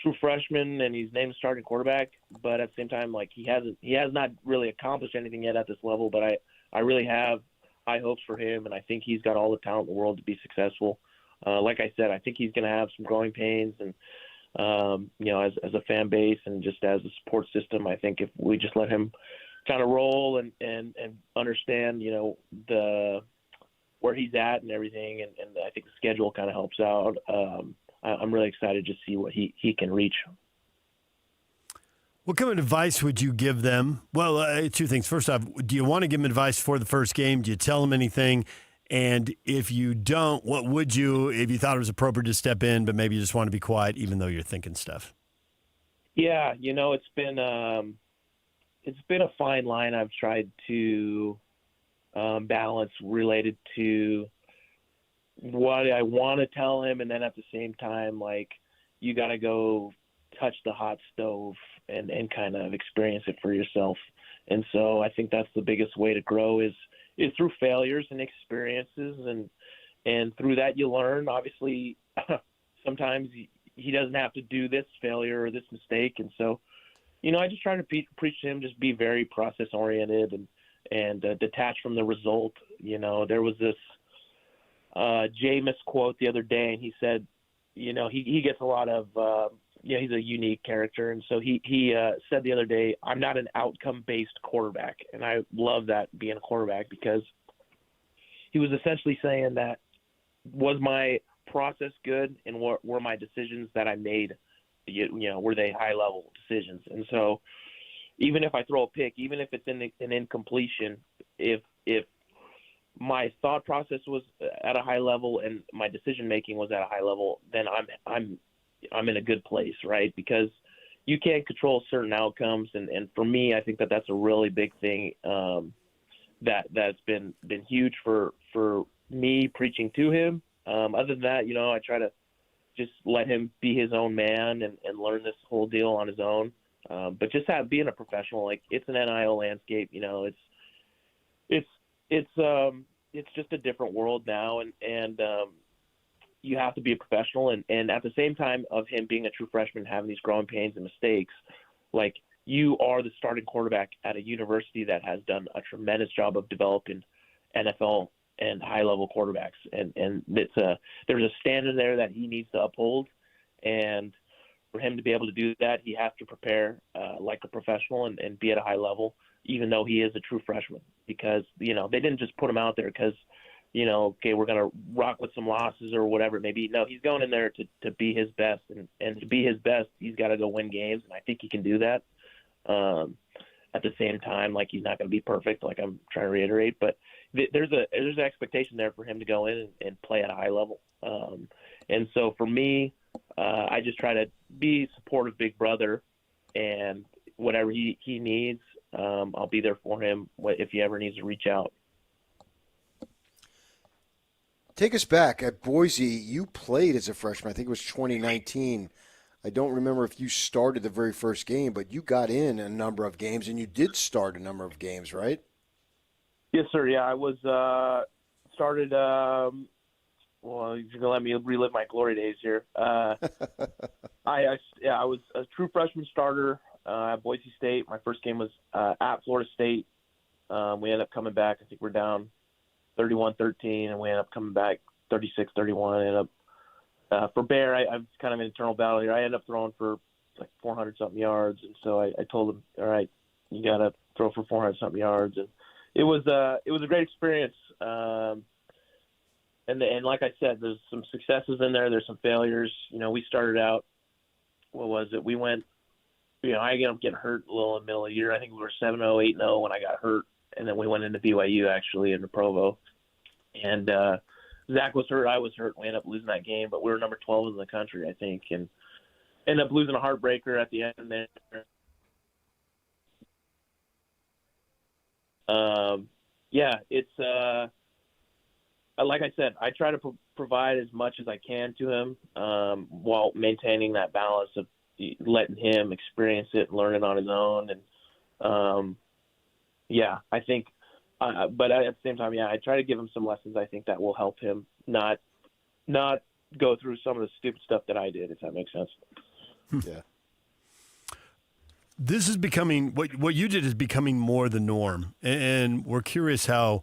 true freshman, and he's named starting quarterback. But at the same time, like, he has not really accomplished anything yet at this level. But I really have high hopes for him, and I think he's got all the talent in the world to be successful. Like I said, I think he's going to have some growing pains, and as a fan base and just as a support system, I think if we just let him kind of roll and understand, where he's at and everything, and I think the schedule kind of helps out. I'm really excited to see what he can reach. What kind of advice would you give them? Well, 2 things. First off, do you want to give them advice for the first game? Do you tell them anything? And if you don't, what would you, if you thought it was appropriate to step in, but maybe you just want to be quiet even though you're thinking stuff? Yeah, it's been a fine line I've tried to balance related to what I want to tell him, and then at the same time, like, you got to go touch the hot stove and kind of experience it for yourself. And so I think that's the biggest way to grow is through failures and experiences, and through that you learn. Obviously, sometimes he doesn't have to do this failure or this mistake, and so I just try to preach to him, just be very process oriented and detached from the result. There was this Jameis quote the other day, and he said, he gets a lot of he's a unique character, and so he said the other day, "I'm not an outcome-based quarterback," and I love that, being a quarterback, because he was essentially saying that, was my process good, and were my decisions that I made, were they high-level decisions? And so even if I throw a pick, even if it's an incompletion, if my thought process was at a high level and my decision making was at a high level, then I'm in a good place, right? Because you can't control certain outcomes, and for me, I think that's a really big thing that's been huge for me preaching to him. Other than that, I try to just let him be his own man and learn this whole deal on his own. But just being a professional, like, it's an NIL landscape, it's just a different world now, and you have to be a professional, and at the same time of him being a true freshman, having these growing pains and mistakes, like, you are the starting quarterback at a university that has done a tremendous job of developing NFL and high-level quarterbacks, and there's a standard there that he needs to uphold, and for him to be able to do that, he has to prepare like a professional and be at a high level, even though he is a true freshman, because they didn't just put him out there because okay, we're going to rock with some losses or whatever it may be. No, he's going in there to be his best, and to be his best, he's got to go win games, and I think he can do that. At the same time, like, he's not going to be perfect, like I'm trying to reiterate, but there's an expectation there for him to go in and play at a high level. And so for me, I just try to be supportive big brother, and whatever he needs, I'll be there for him if he ever needs to reach out. Take us back. At Boise, you played as a freshman. I think it was 2019. I don't remember if you started the very first game, but you got in a number of games, and you did start a number of games, right? Yes, sir. Yeah, I was started. Well, you're gonna let me relive my glory days here. I was a true freshman starter at Boise State. My first game was at Florida State. We ended up coming back. I think we're down 31-13, and we ended up coming back 36-31. Ended up for Bear. I'm kind of an internal battle here. I ended up throwing for like 400-something yards, and so I told him, all right, you got to throw for 400-something yards, and it was a great experience. And like I said, there's some successes in there. There's some failures. We started out. What was it? We went. I ended up getting hurt a little in the middle of the year. I think we were 7-0, 8-0 when I got hurt, and then we went into BYU actually in the Provo, and Zach was hurt. I was hurt. We ended up losing that game, but we were number 12 in the country, I think, and ended up losing a heartbreaker at the end there. It's like I said, I try to provide as much as I can to him while maintaining that balance of letting him experience it and learn it on his own. And I think, but at the same time, I try to give him some lessons I think that will help him not go through some of the stupid stuff that I did, if that makes sense. Yeah. This is becoming what you did is becoming more the norm, and we're curious how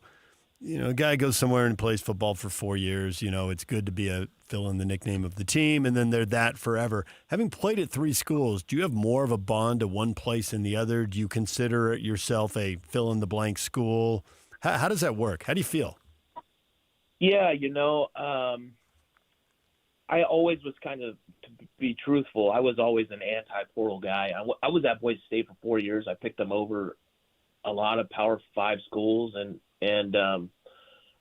a guy goes somewhere and plays football for 4 years. It's good to be fill in the nickname of the team, and then they're that forever. Having played at 3 schools, do you have more of a bond to one place than the other? Do you consider yourself a fill in the blank school? How does that work? How do you feel? Yeah, I always was kind of, to be truthful, I was always an anti-portal guy. I was at Boise State for 4 years. I picked them over a lot of Power 5 schools, and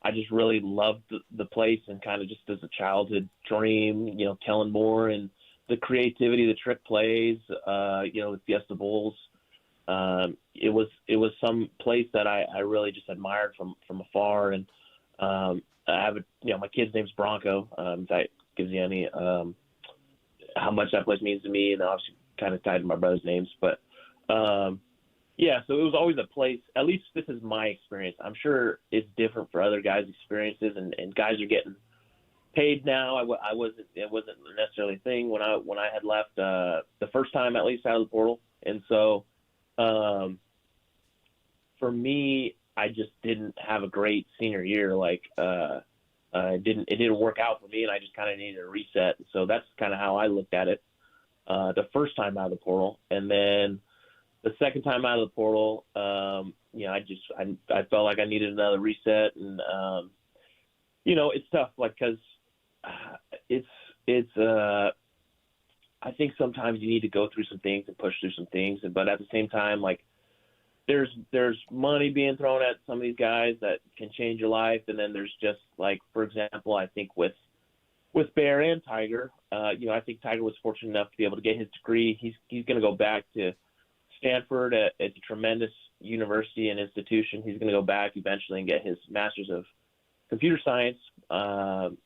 I just really loved the place, and kind of just as a childhood dream, Kellen Moore and the creativity, the trick plays, the Fiesta Bowls. It was some place that I really just admired from afar, and I have my kid's name's Bronco. That gives you any how much that place means to me, and obviously kind of tied to my brother's names. But so it was always a place. At least this is my experience. I'm sure it's different for other guys' experiences, and guys are getting paid now. It wasn't necessarily a thing when I had left the first time, at least out of the portal, and so for me, I just didn't have a great senior year. It didn't work out for me, and I just kind of needed a reset. So that's kind of how I looked at it the first time out of the portal, and then the second time out of the portal, I felt like I needed another reset, and it's tough, because I think sometimes you need to go through some things and push through some things, but at the same time, there's money being thrown at some of these guys that can change your life, and then there's just like, for example, I think with Bear and Tiger, I think Tiger was fortunate enough to be able to get his degree. He's going to go back to Stanford, a tremendous university and institution. He's going to go back eventually and get his master's of computer science from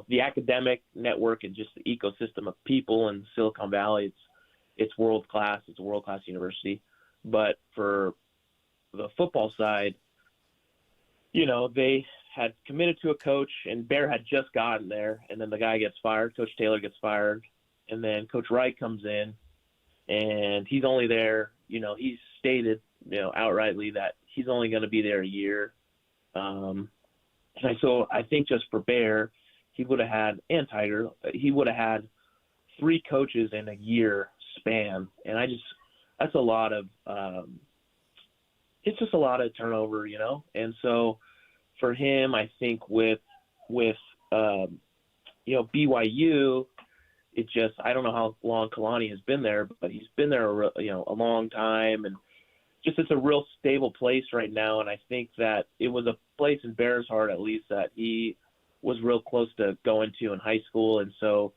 the academic network and just the ecosystem of people in Silicon Valley. It's world class. It's a world class university. But for the football side, they had committed to a coach, and Bear had just gotten there, and then the guy gets fired. Coach Taylor gets fired, and then Coach Wright comes in, and he's only there. He's stated, outrightly that he's only going to be there a year. So I think just for Bear, he would have had, and Tiger, he would have had 3 coaches in a year span, and that's a lot of it's just a lot of turnover, And so for him, I think with BYU, it just, I don't know how long Kalani has been there, but he's been there a long time, and just it's a real stable place right now. And I think that it was a place in Bear's heart, at least, that he was real close to going to in high school. And so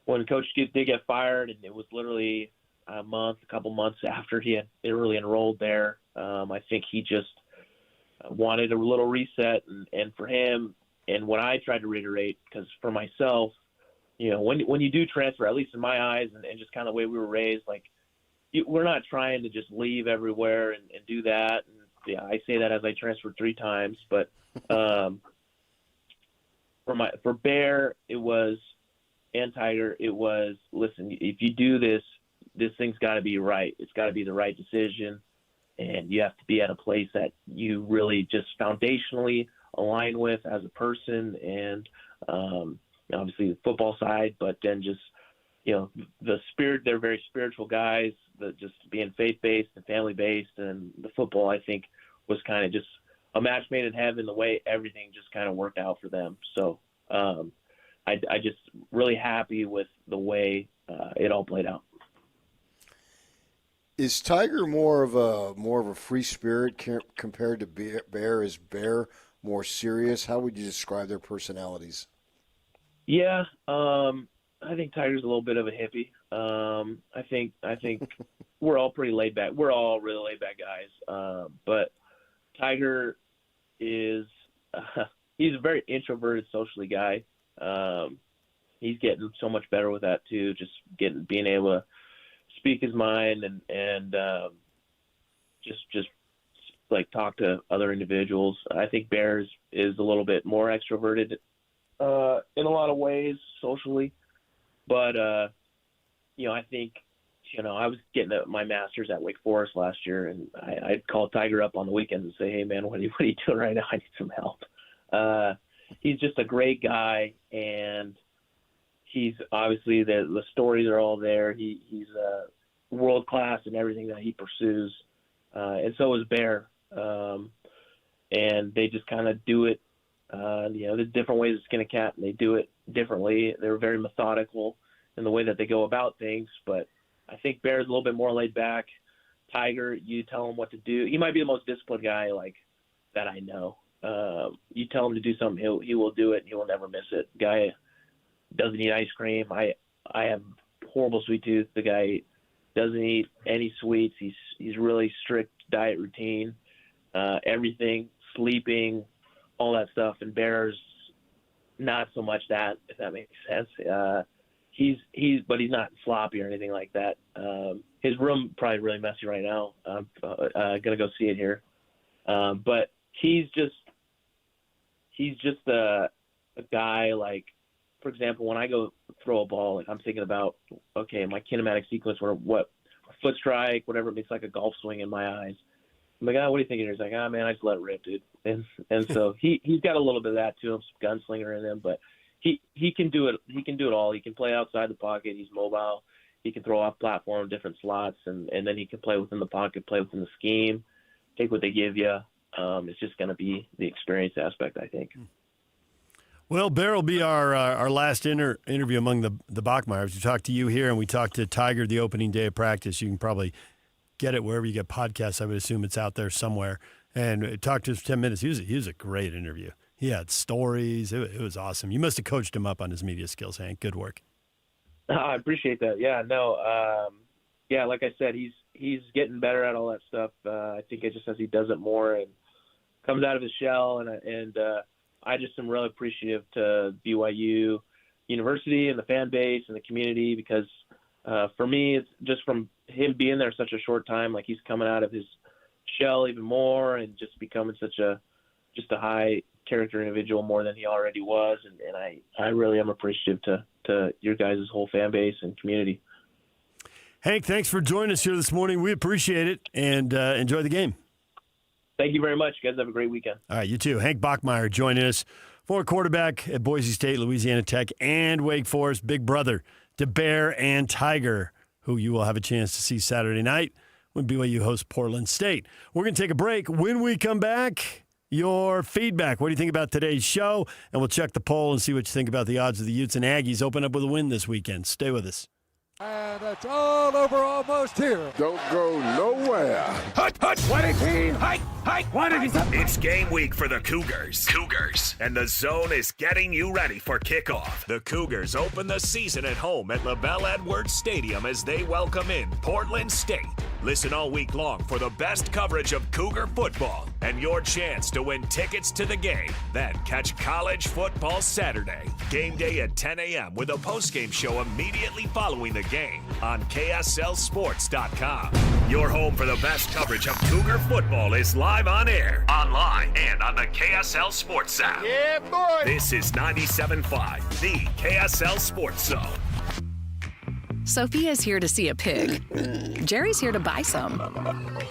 when Coach did get fired, and it was literally a couple months after he had really enrolled there, I think he just wanted a little reset. And for him, and what I tried to reiterate, because for myself, when you do transfer, at least in my eyes, and just kind of the way we were raised, like, we're not trying to just leave everywhere and do that. And yeah, I say that as I transferred 3 times, but for Bear, it was, and Tiger, it was, listen, if you do this thing's got to be right. It's got to be the right decision, and you have to be at a place that you really just foundationally align with as a person, and obviously the football side, but then just, the spirit. They're very spiritual guys, just being faith-based and family-based, and the football, I think, was kind of just a match made in heaven, the way everything just kind of worked out for them. So I just really happy with the way it all played out. Is Tiger more of a free spirit compared to Bear? Is Bear more serious? How would you describe their personalities? Yeah, I think Tiger's a little bit of a hippie. I think we're all pretty laid back. We're all really laid back guys. But Tiger is he's a very introverted, socially guy. He's getting so much better with that too. Just being able to speak his mind and just like talk to other individuals. I think Bear is a little bit more extroverted in a lot of ways socially, but I think I was getting my master's at Wake Forest last year, and I'd call Tiger up on the weekends and say, "Hey man, what are you doing right now? I need some help." He's just a great guy, and he's obviously the stories are all there. He's world class in everything that he pursues, and so is Bear. And they just kind of do it. There's different ways to skin a cat, and they do it differently. They're very methodical in the way that they go about things, but I think Bear's a little bit more laid back. Tiger, you tell him what to do. He might be the most disciplined guy that I know. You tell him to do something, he will do it, and he will never miss it. Guy doesn't eat ice cream. I have horrible sweet tooth. The guy doesn't eat any sweets. He's really strict diet routine. Everything, sleeping, all that stuff. And Bear's not so much that, if that makes sense. But he's not sloppy or anything like that. His room probably really messy right now. I'm gonna go see it here. But he's just a guy, like, for example, when I go throw a ball, I'm thinking about, okay, my kinematic sequence, or what, foot strike, whatever, it makes like a golf swing in my eyes. I'm like, what are you thinking? He's like, man, I just let it rip, dude. And so he's got a little bit of that to him, some gunslinger in him, but he can do it. He can do it all. He can play outside the pocket. He's mobile. He can throw off platform, different slots, and then he can play within the pocket, play within the scheme, take what they give you. It's just going to be the experience aspect, I think. Well, Bear will be our last interview among the Bachmeyers. We talked to you here, and we talked to Tiger the opening day of practice. You can probably get it wherever you get podcasts. I would assume it's out there somewhere. And talked to us for 10 minutes. He was a great interview. He had stories. It was awesome. You must have coached him up on his media skills, Hank. Good work. I appreciate that. Yeah, no. Like I said, he's getting better at all that stuff. I think it just as he does it more and comes out of his shell. And I just am really appreciative to BYU University and the fan base and the community because for me, it's just from him being there such a short time, like he's coming out of his shell even more and just becoming such a high character individual more than he already was. And I really am appreciative to your guys' whole fan base and community. Hank, thanks for joining us here this morning. We appreciate it and enjoy the game. Thank you very much. You guys have a great weekend. All right, you too. Hank Bachmeier joining us, former quarterback at Boise State, Louisiana Tech, and Wake Forest, big brother to Bear and Tiger, who you will have a chance to see Saturday night when BYU hosts Portland State. We're going to take a break. When we come back, your feedback. What do you think about today's show? And we'll check the poll and see what you think about the odds of the Utes and Aggies open up with a win this weekend. Stay with us. And it's all over almost here. Don't go nowhere. Hut, 118, hike, 187. It's game week for the Cougars. And the Zone is getting you ready for kickoff. The Cougars open the season at home at LaBelle Edwards Stadium as they welcome in Portland State. Listen all week long for the best coverage of Cougar football and your chance to win tickets to the game. Then catch college football Saturday. Game day at 10 a.m. with a postgame show immediately following the game on KSLSports.com. Your home for the best coverage of Cougar football is live on air, online, and on the KSL Sports app. Yeah, boy! This is 97.5, the KSL Sports Zone. Sophia's here to see a pig. Jerry's here to buy some.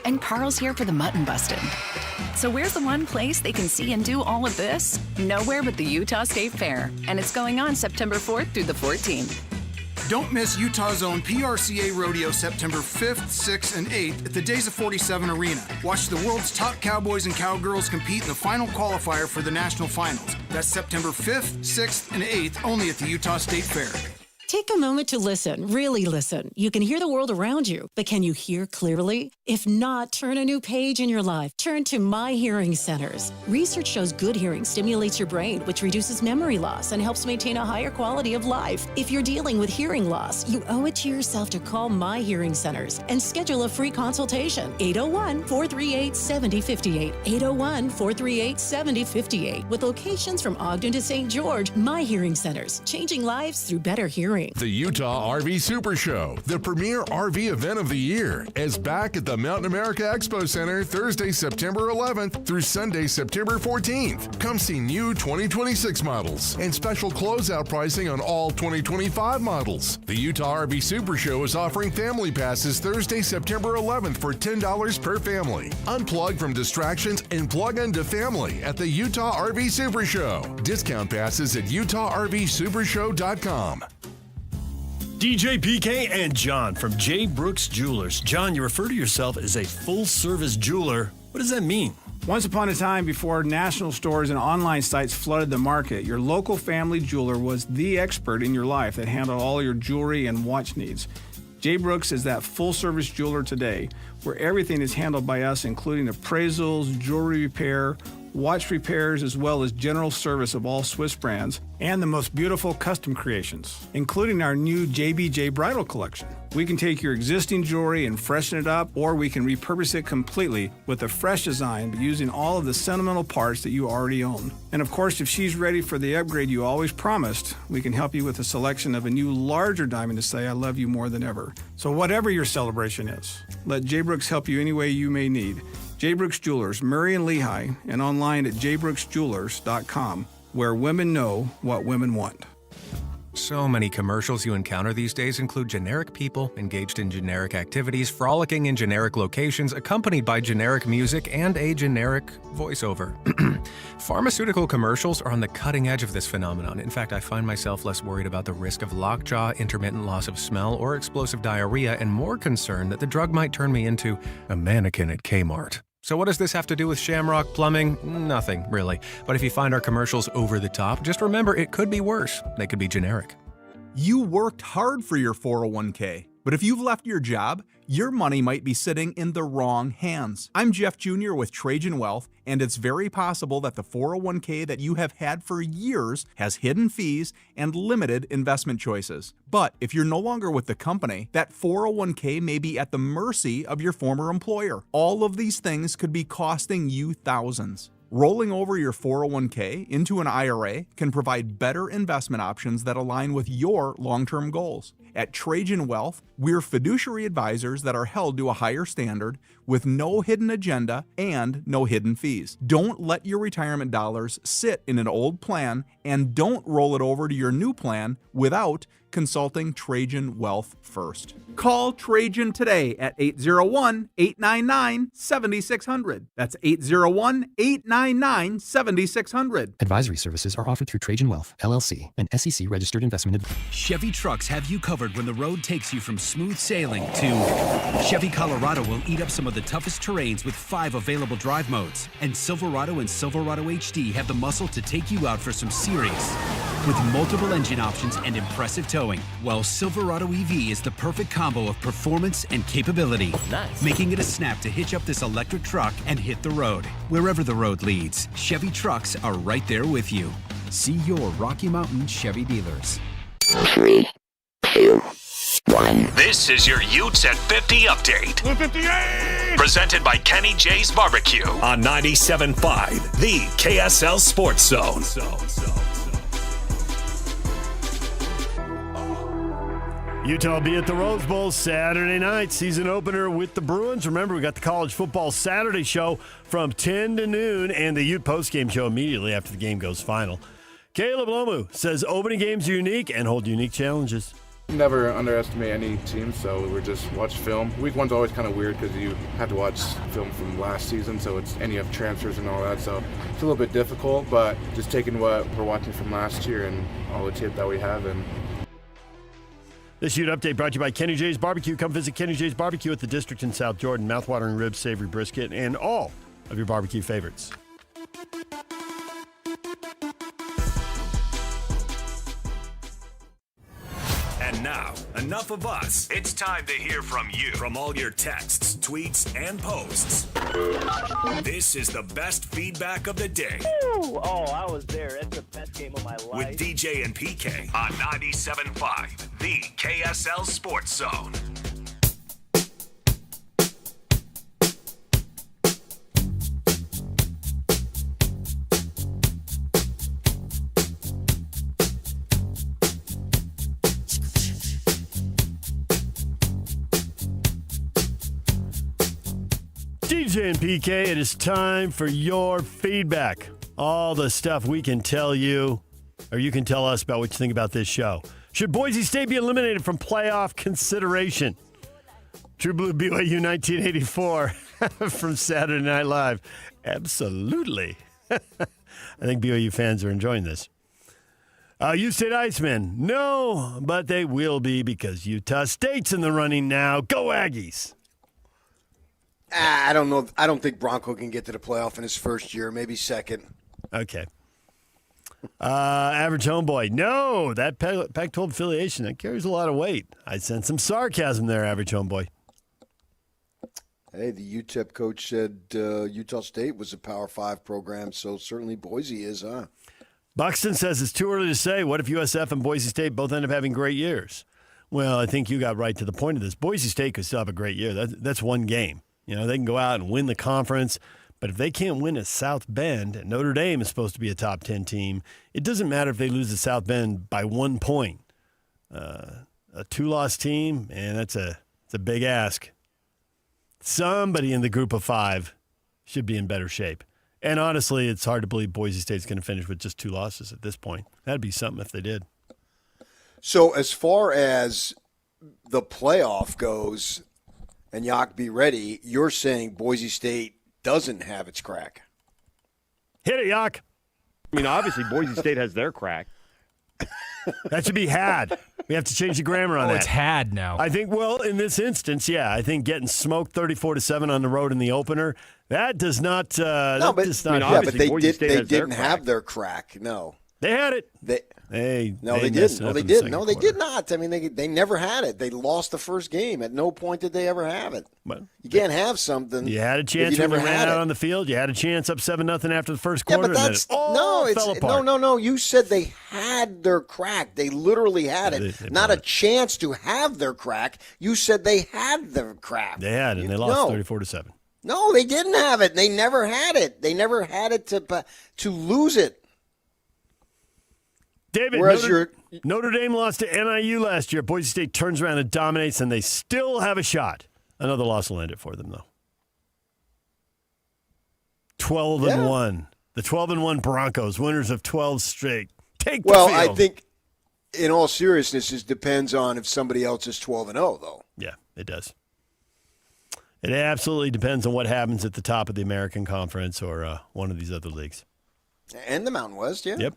And Carl's here for the mutton busting. So where's the one place they can see and do all of this? Nowhere but the Utah State Fair. And it's going on September 4th through the 14th. Don't miss Utah's own PRCA Rodeo September 5th, 6th, and 8th at the Days of 47 Arena. Watch the world's top cowboys and cowgirls compete in the final qualifier for the national finals. That's September 5th, 6th, and 8th only at the Utah State Fair. Take a moment to listen, really listen. You can hear the world around you, but can you hear clearly? If not, turn a new page in your life. Turn to My Hearing Centers. Research shows good hearing stimulates your brain, which reduces memory loss and helps maintain a higher quality of life. If you're dealing with hearing loss, you owe it to yourself to call My Hearing Centers and schedule a free consultation. 801-438-7058. 801-438-7058. With locations from Ogden to St. George, My Hearing Centers, changing lives through better hearing. The Utah RV Super Show, the premier RV event of the year, is back at the Mountain America Expo Center Thursday, September 11th through Sunday, September 14th. Come see new 2026 models and special closeout pricing on all 2025 models. The Utah RV Super Show is offering family passes Thursday, September 11th for $10 per family. Unplug from distractions and plug into family at the Utah RV Super Show. Discount passes at UtahRVSupershow.com. DJ PK and John from J. Brooks Jewelers. John, you refer to yourself as a full-service jeweler. What does that mean? Once upon a time, before national stores and online sites flooded the market, your local family jeweler was the expert in your life that handled all your jewelry and watch needs. J. Brooks is that full-service jeweler today, where everything is handled by us, including appraisals, jewelry repair, watch repairs, as well as general service of all Swiss brands, and the most beautiful custom creations, including our new JBJ Bridal Collection. We can take your existing jewelry and freshen it up, or we can repurpose it completely with a fresh design, but using all of the sentimental parts that you already own. And of course, if she's ready for the upgrade you always promised, we can help you with a selection of a new larger diamond to say I love you more than ever. So whatever your celebration is, let J. Brooks help you any way you may need. J. Brooks Jewelers, Murray and Lehigh, and online at jbrooksjewelers.com, where women know what women want. So many commercials you encounter these days include generic people engaged in generic activities, frolicking in generic locations, accompanied by generic music and a generic voiceover. Pharmaceutical commercials are on the cutting edge of this phenomenon. In fact, I find myself less worried about the risk of lockjaw, intermittent loss of smell, or explosive diarrhea, and more concerned that the drug might turn me into a mannequin at Kmart. So what does this have to do with Shamrock Plumbing? Nothing, really. But if you find our commercials over the top, just remember it could be worse. They could be generic. You worked hard for your 401k, But if you've left your job, your money might be sitting in the wrong hands. I'm Jeff Jr. with Trajan Wealth, and it's very possible that the 401k that you have had for years has hidden fees and limited investment choices. But if you're no longer with the company, that 401k may be at the mercy of your former employer. All of these things could be costing you thousands. Rolling over your 401k into an IRA can provide better investment options that align with your long-term goals. At Trajan Wealth, we're fiduciary advisors that are held to a higher standard with no hidden agenda and no hidden fees. Don't let your retirement dollars sit in an old plan, and don't roll it over to your new plan without consulting Trajan Wealth first. Call Trajan today at 801-899-7600. That's 801-899-7600. Advisory services are offered through Trajan Wealth, LLC, an SEC-registered investment advisor. Chevy trucks have you covered when the road takes you from smooth sailing to Chevy Colorado will eat up some of the toughest terrains with 5 available drive modes. And Silverado and Silverado HD have the muscle to take you out for some serious with multiple engine options and impressive towing, while Silverado EV is the perfect combo of performance and capability, making it a snap to hitch up this electric truck and hit the road. Wherever the road leads, Chevy trucks are right there with you. See your Rocky Mountain Chevy dealers. 3, 2, 1. This is your Utes at 50 update. 158! Presented by Kenny J's Barbecue on 97.5, the KSL Sports Zone. Utah will be at the Rose Bowl Saturday night, season opener with the Bruins. Remember, we got the College Football Saturday show from 10 to noon and the Ute postgame show immediately after the game goes final. Caleb Lomu says opening games are unique and hold unique challenges. Never underestimate any team, so we just watch film. Week one's always kind of weird because you have to watch film from last season, so it's any of transfers and all that, so it's a little bit difficult, but just taking what we're watching from last year and all the tape that we have. And this Ute update brought to you by Kenny J's Barbecue. Come visit Kenny J's Barbecue at the District in South Jordan. Mouthwatering ribs, savory brisket, and all of your barbecue favorites. And now, enough of us. It's time to hear from you. From all your texts, tweets, and posts. This is the best feedback of the day. Oh, I was there. It's the best game of my life. With DJ and PK on 97.5, the KSL Sports Zone. DJ and PK, it is time for your feedback. All the stuff we can tell you, or you can tell us about what you think about this show. Should Boise State be eliminated from playoff consideration? True Blue BYU 1984 from Saturday Night Live. Absolutely. I think BYU fans are enjoying this. U State Icemen, no, but they will be because Utah State's in the running now. Go Aggies. I don't know. I don't think Bronco can get to the playoff in his first year, maybe second. Okay. Average homeboy. No, that Pac-12 affiliation, that carries a lot of weight. I sense some sarcasm there, average homeboy. Hey, the UTEP coach said Utah State was a Power 5 program, so certainly Boise is, huh? Buxton says it's too early to say. What if USF and Boise State both end up having great years? Well, I think you got right to the point of this. Boise State could still have a great year. That's one game. You know, they can go out and win the conference, but if they can't win at South Bend, and Notre Dame is supposed to be a top 10 team, it doesn't matter if they lose at South Bend by 1 point. A 2-loss team, and it's a big ask. Somebody in the group of 5 should be in better shape. And honestly, it's hard to believe Boise State's going to finish with just 2 losses at this point. That'd be something if they did. So as far as the playoff goes, and Yak, be ready, you're saying Boise State doesn't have its crack. Hit it, Yak. I mean, obviously, Boise State has their crack. That should be had. We have to change the grammar on that. It's had now. I think, well, in this instance, yeah, I think getting smoked 34-7 on the road in the opener, that does not. But they didn't have their crack. No, they had it. They didn't. No, they did not. I mean, they never had it. They lost the first game. At no point did they ever have it. Well, you can't have something. You had a chance when you ran out on the field. You had a chance up 7-0 after the first quarter. Yeah, but that's fell apart. No. You said they had their crack. They literally had it. Not a chance to have their crack. You said they had their crack. They had, and they lost 34-7. No, they didn't have it. They never had it. They never had it to lose it. David, Notre Dame lost to NIU last year. Boise State turns around and dominates, and they still have a shot. Another loss will end it for them, though. 12-1. The 12-1 Broncos, winners of 12 straight. Take the field. I think, in all seriousness, it depends on if somebody else is 12-0, though. Yeah, it does. It absolutely depends on what happens at the top of the American Conference or one of these other leagues. And the Mountain West, yeah. Yep.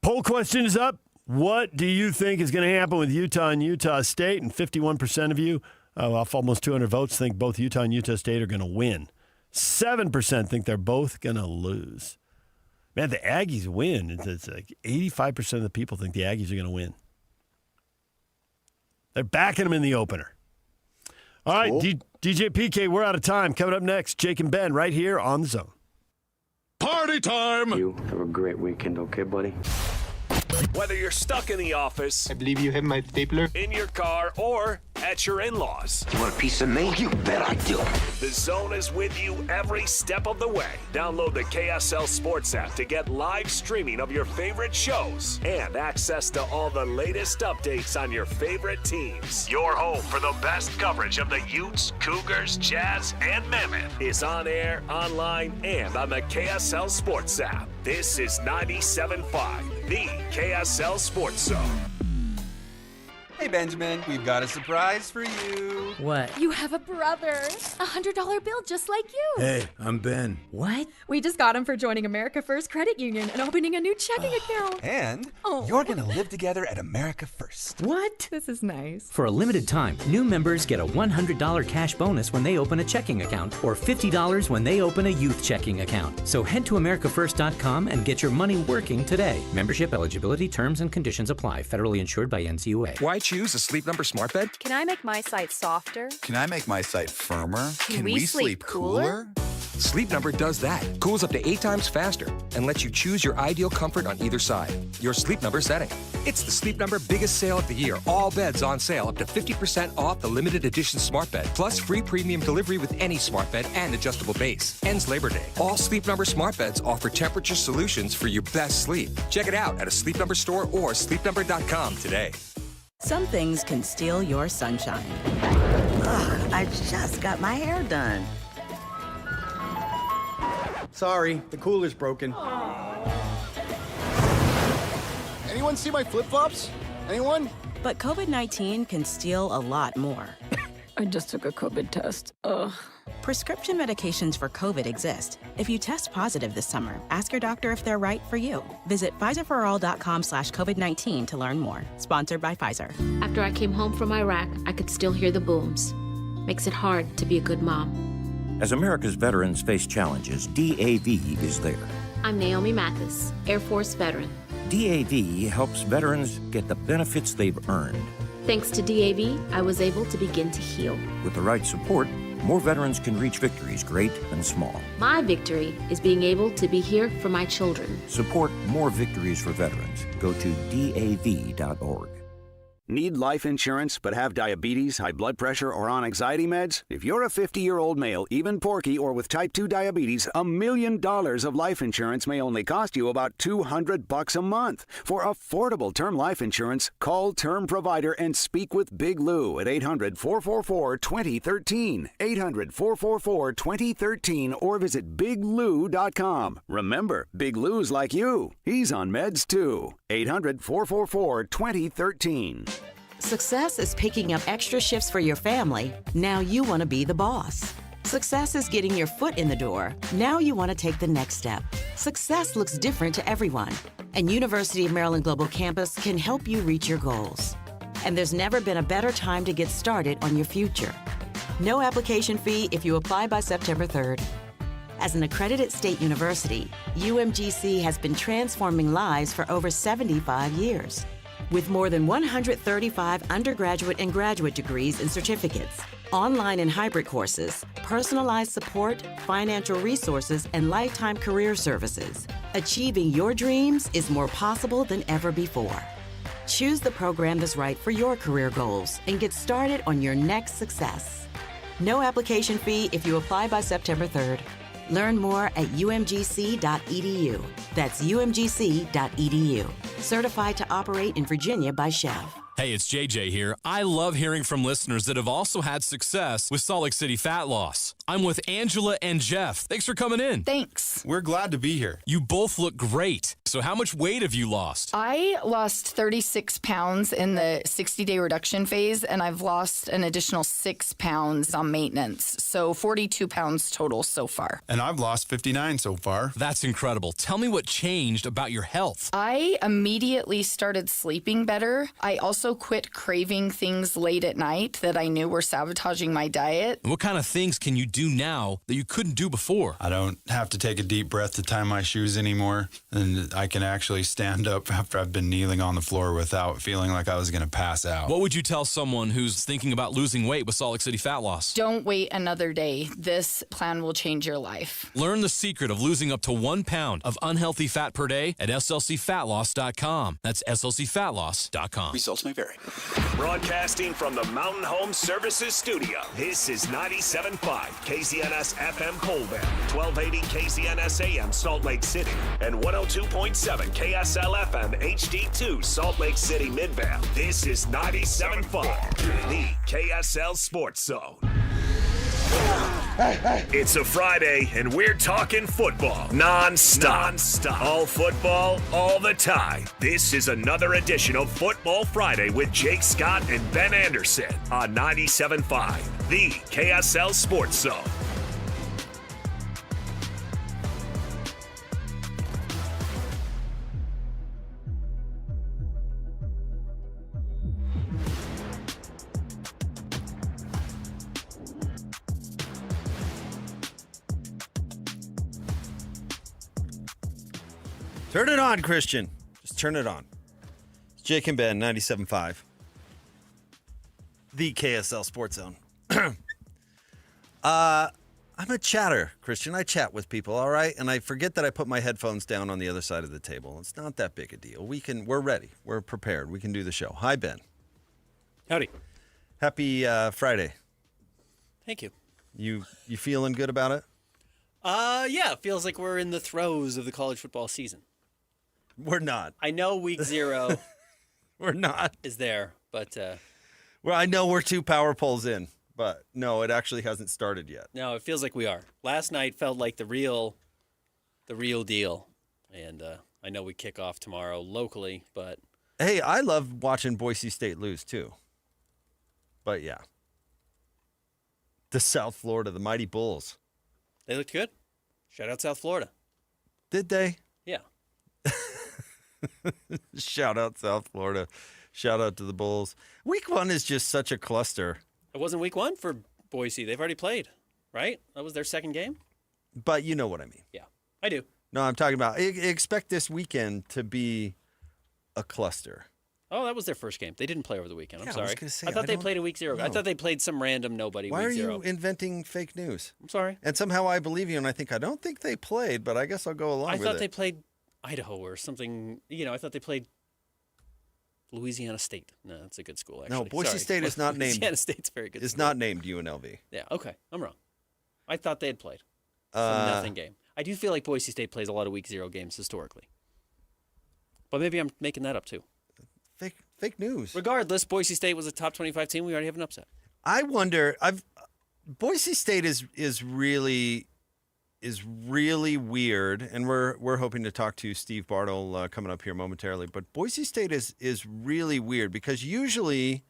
Poll question is up. What do you think is going to happen with Utah and Utah State? And 51% of you, off almost 200 votes, think both Utah and Utah State are going to win. 7% think they're both going to lose. Man, the Aggies win. It's like 85% of the people think the Aggies are going to win. They're backing them in the opener. All right, cool. DJ PK, we're out of time. Coming up next, Jake and Ben right here on The Zone. Party time! You have a great weekend, okay, buddy? Whether you're stuck in the office, I believe you have my stapler, in your car, or at your in-laws. You want a piece of me? You bet I do. The Zone is with you every step of the way. Download the KSL Sports app to get live streaming of your favorite shows and access to all the latest updates on your favorite teams. Your home for the best coverage of the Utes, Cougars, Jazz, and Mammoth is on air, online, and on the KSL Sports app. This is 97.5, the KSL Sports Zone. Hey, Benjamin, we've got a surprise for you. What? You have a brother. $100 bill just like you. Hey, I'm Ben. What? We just got him for joining America First Credit Union and opening a new checking account. And you're going to live together at America First. What? This is nice. For a limited time, new members get a $100 cash bonus when they open a checking account or $50 when they open a youth checking account. So head to americafirst.com and get your money working today. Membership eligibility, terms, and conditions apply. Federally insured by NCUA. Why choose a Sleep Number smart bed? Can I make my site softer? Can I make my site firmer? Can we sleep cooler? Sleep Number does that. Cools up to 8 times faster and lets you choose your ideal comfort on either side. Your Sleep Number setting. It's the Sleep Number biggest sale of the year. All beds on sale up to 50% off the limited edition smart bed. Plus free premium delivery with any smart bed and adjustable base. Ends Labor Day. All Sleep Number smart beds offer temperature solutions for your best sleep. Check it out at a Sleep Number store or sleepnumber.com today. Some things can steal your sunshine. Ugh, I just got my hair done. Sorry, the cooler's broken. Anyone see my flip-flops? Anyone? But COVID-19 can steal a lot more. I just took a COVID test. Ugh. Prescription medications for COVID exist. If you test positive this summer, ask your doctor if they're right for you. Visit PfizerForAll.com/COVID-19 to learn more. Sponsored by Pfizer. After I came home from Iraq, I could still hear the booms. Makes it hard to be a good mom. As America's veterans face challenges, DAV is there. I'm Naomi Mathis, Air Force veteran. DAV helps veterans get the benefits they've earned. Thanks to DAV, I was able to begin to heal. With the right support, more veterans can reach victories, great and small. My victory is being able to be here for my children. Support more victories for veterans. Go to DAV.org. Need life insurance but have diabetes, high blood pressure, or on anxiety meds? If you're a 50-year-old male, even porky, or with type 2 diabetes, $1 million of life insurance may only cost you about $200 a month. For affordable term life insurance, call Term Provider and speak with Big Lou at 800-444-2013. 800-444-2013 or visit biglou.com. Remember, Big Lou's like you. He's on meds too. 800-444-2013. Success is picking up extra shifts for your family. Now you want to be the boss. Success is getting your foot in the door. Now you want to take the next step. Success looks different to everyone, and University of Maryland Global Campus can help you reach your goals. And there's never been a better time to get started on your future. No application fee if you apply by September 3rd. As an accredited state university, UMGC has been transforming lives for over 75 years. With more than 135 undergraduate and graduate degrees and certificates, online and hybrid courses, personalized support, financial resources, and lifetime career services, achieving your dreams is more possible than ever before. Choose the program that's right for your career goals and get started on your next success. No application fee if you apply by September 3rd. Learn more at umgc.edu. That's umgc.edu. Certified to operate in Virginia by Chev. Hey, it's JJ here. I love hearing from listeners that have also had success with Salt Lake City fat loss. I'm with Angela and Jeff. Thanks for coming in. Thanks. We're glad to be here. You both look great. So how much weight have you lost? I lost 36 pounds in the 60-day reduction phase, and I've lost an additional 6 pounds on maintenance. So 42 pounds total so far. And I've lost 59 so far. That's incredible. Tell me what changed about your health. I immediately started sleeping better. I also quit craving things late at night that I knew were sabotaging my diet. And what kind of things can you do now that you couldn't do before? I don't have to take a deep breath to tie my shoes anymore, and I can actually stand up after I've been kneeling on the floor without feeling like I was going to pass out. What would you tell someone who's thinking about losing weight with Salt Lake City fat loss? Don't wait another day. This plan will change your life. Learn the secret of losing up to 1 pound of unhealthy fat per day at slcfatloss.com. That's slcfatloss.com. Results may vary. Broadcasting from the Mountain Home Services Studio, this is 97.5 KZNS FM Colbert, 1280 KZNS AM Salt Lake City, and 102.7 KSL FM HD2 Salt Lake City Midvale. This is 97.5, the KSL Sports Zone. It's a Friday, and we're talking football non-stop. All football, all the time. This is another edition of Football Friday with Jake Scott and Ben Anderson on 97.5, the KSL Sports Zone. Turn it on, Christian. Just turn it on. It's Jake and Ben, 97.5. The KSL Sports Zone. I'm a chatter, Christian. I chat with people, all right? And I forget that I put my headphones down on the other side of the table. It's not that big a deal. We're ready. We're prepared. We can do the show. Hi, Ben. Howdy. Happy Friday. Thank you. You feeling good about it? Yeah, it feels like we're in the throes of the college football season. We're not. I know week 0 We're not. is there, but well, I know we're 2 power polls in, but no, it actually hasn't started yet. no, it feels like we are. Last night felt like the real deal, and I know we kick off tomorrow locally, but Hey, I love watching Boise State lose too. But yeah, the South Florida, the Mighty Bulls. they looked good. Shout out South Florida. Did they? Yeah. Shout out South Florida. Shout out to the Bulls. Week 1 is just such a cluster. It wasn't week 1 for Boise. They've already played, right? That was their second game? But you know what I mean. Yeah, I do. No, I'm talking about expect this weekend to be a cluster. Oh, that was their first game. They didn't play over the weekend. I'm Yeah, I sorry. was gonna say, I thought I they don't played a week 0. I know. thought they played some random nobody Why week are 0. you inventing fake news? I'm sorry. And somehow I believe you, and I don't think they played, but I guess I'll go along with it. I thought they played Idaho or something. I thought they played Louisiana State. No, that's a good school, actually. No, Boise Sorry. State is not named. Louisiana State's very good. It's school. not named UNLV. Yeah, okay. I'm wrong. I thought they had played some nothing game. I do feel like Boise State plays a lot of week 0 games historically. But maybe I'm making that up too. Fake news. Regardless, Boise State was a top 25 team. We already have an upset. I wonder. Boise State is really weird, and we're hoping to talk to Steve Bartle coming up here momentarily. But Boise State is really weird because usually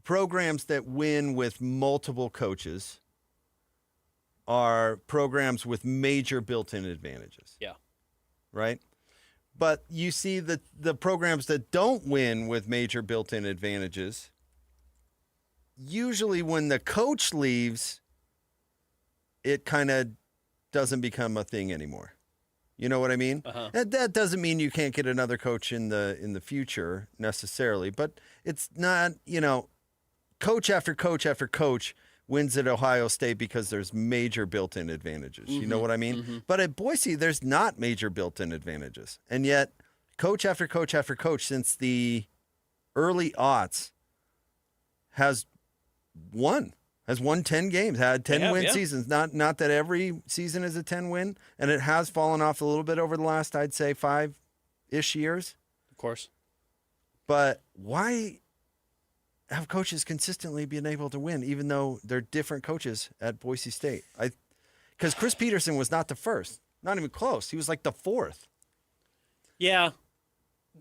programs that win with multiple coaches are programs with major built-in advantages. Yeah. Right? But you see the programs that don't win with major built-in advantages, usually when the coach leaves, it kind of doesn't become a thing anymore. You know what I mean? That doesn't mean you can't get another coach in the future necessarily, but it's not, coach after coach after coach wins at Ohio State because there's major built-in advantages. You know what I mean? But at Boise, there's not major built-in advantages. And yet, coach after coach after coach since the early aughts has won 10 games, had 10-win seasons. Not that every season is a 10-win, and it has fallen off a little bit over the last, I'd say, 5-ish years. Of course. But why have coaches consistently been able to win, even though they're different coaches at Boise State? Because Chris Peterson was not the first, not even close. He was like the fourth. Yeah,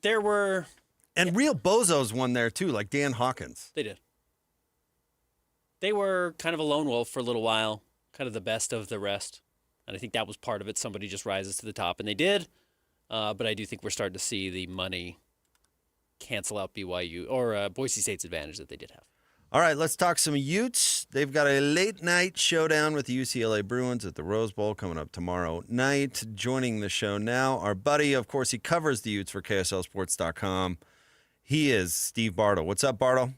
there were... And real bozos won there, too, like Dan Hawkins. They did. They were kind of a lone wolf for a little while, kind of the best of the rest. And I think that was part of it. Somebody just rises to the top, and they did. But I do think we're starting to see the money cancel out BYU or Boise State's advantage that they did have. All right, let's talk some Utes. They've got a late-night showdown with the UCLA Bruins at the Rose Bowl coming up tomorrow night. Joining the show now, our buddy, of course, he covers the Utes for KSLSports.com. He is Steve Bartle. What's up, Bartle?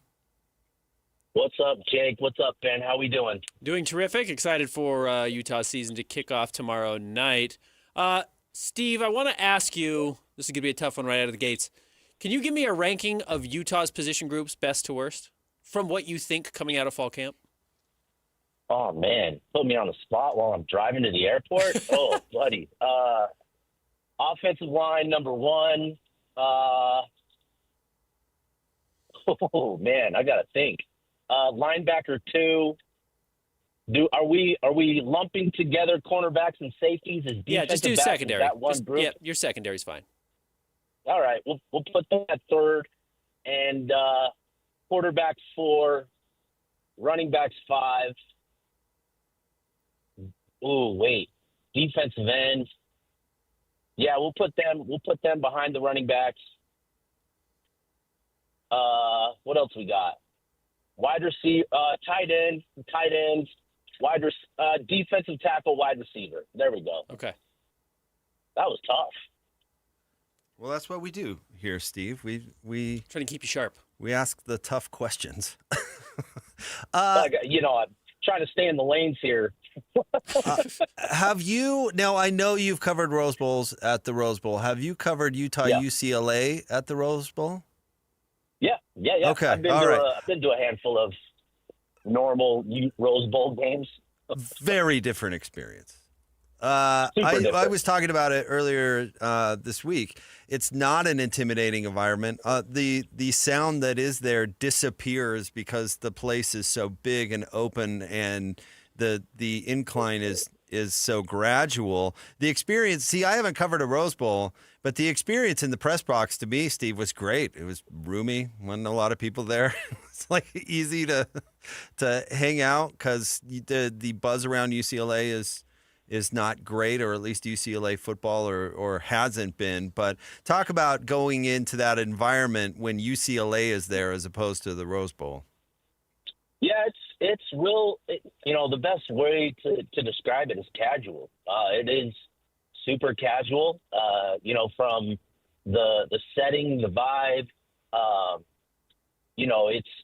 What's up, Jake? What's up, Ben? How we doing? Doing terrific. Excited for Utah's season to kick off tomorrow night. Steve, I want to ask you, this is going to be a tough one right out of the gates. Can you give me a ranking of Utah's position groups, best to worst, from what you think coming out of fall camp? Oh, man. Put me on the spot while I'm driving to the airport? Oh, buddy. Offensive line, number 1. Oh, man, I got to think. Linebacker 2. Are we lumping together cornerbacks and safeties as defensive Yeah, just do backs? secondary. That one group? Yeah, your secondary's fine. All right, we'll put that 3rd, and quarterbacks 4, running backs 5. Ooh, wait, defensive ends. Yeah, we'll put them behind the running backs. What else we got? Wide receiver, tight ends, defensive tackle, wide receiver. There we go. Okay. That was tough. Well, that's what we do here, Steve. We trying to keep you sharp. We ask the tough questions. I'm trying to stay in the lanes here. Have you, now I know you've covered Rose Bowls at the Rose Bowl. Have you covered Utah UCLA at the Rose Bowl? Yeah. Okay, I've been to a handful of normal Rose Bowl games. Very different experience. I was talking about it earlier this week. It's not an intimidating environment. The sound that is there disappears because the place is so big and open, and the incline is so gradual. The experience, see, I haven't covered a Rose Bowl, but the experience in the press box to me, Steve, was great. It was roomy. Wasn't a lot of people there. It's like easy to hang out because the buzz around UCLA is not great, or at least UCLA football or hasn't been. But talk about going into that environment when UCLA is there as opposed to the Rose Bowl. Yeah, it's real. The best way to describe it is casual. It is super casual. From the setting, the vibe.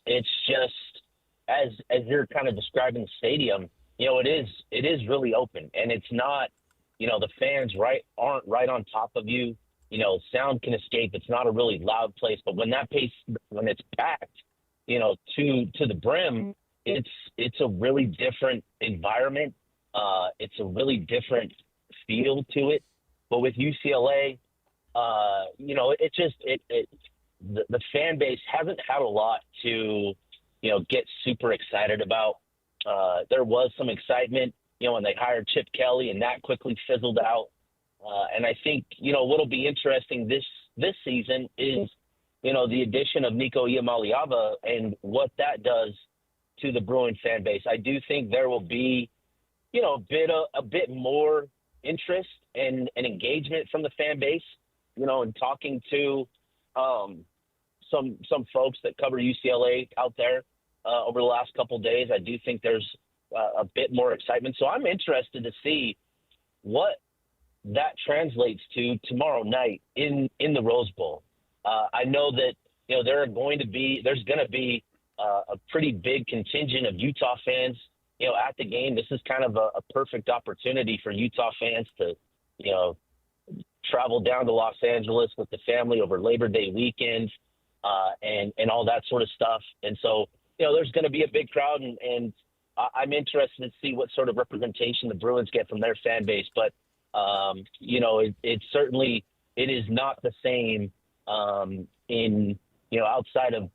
It's just as you're kind of describing the stadium. It is really open, and it's not. The fans aren't right on top of you. Sound can escape. It's not a really loud place, but when it's packed, to the brim, it's a really different environment. It's a really different feel to it. But with UCLA, the fan base hasn't had a lot to, get super excited about. There was some excitement, when they hired Chip Kelly, and that quickly fizzled out. And I think, what'll be interesting this season is, the addition of Nico Iamaleava and what that does to the Bruin fan base. I do think there will be, a bit more interest and engagement from the fan base, and talking to some folks that cover UCLA out there over the last couple of days. I do think there's a bit more excitement. So I'm interested to see, what that translates to tomorrow night in the Rose Bowl. I know that there's going to be a pretty big contingent of Utah fans at the game. This is kind of a perfect opportunity for Utah fans to travel down to Los Angeles with the family over Labor Day weekend and all that sort of stuff. And so there's going to be a big crowd, and I'm interested to see what sort of representation the Bruins get from their fan base. But it certainly is not the same in outside of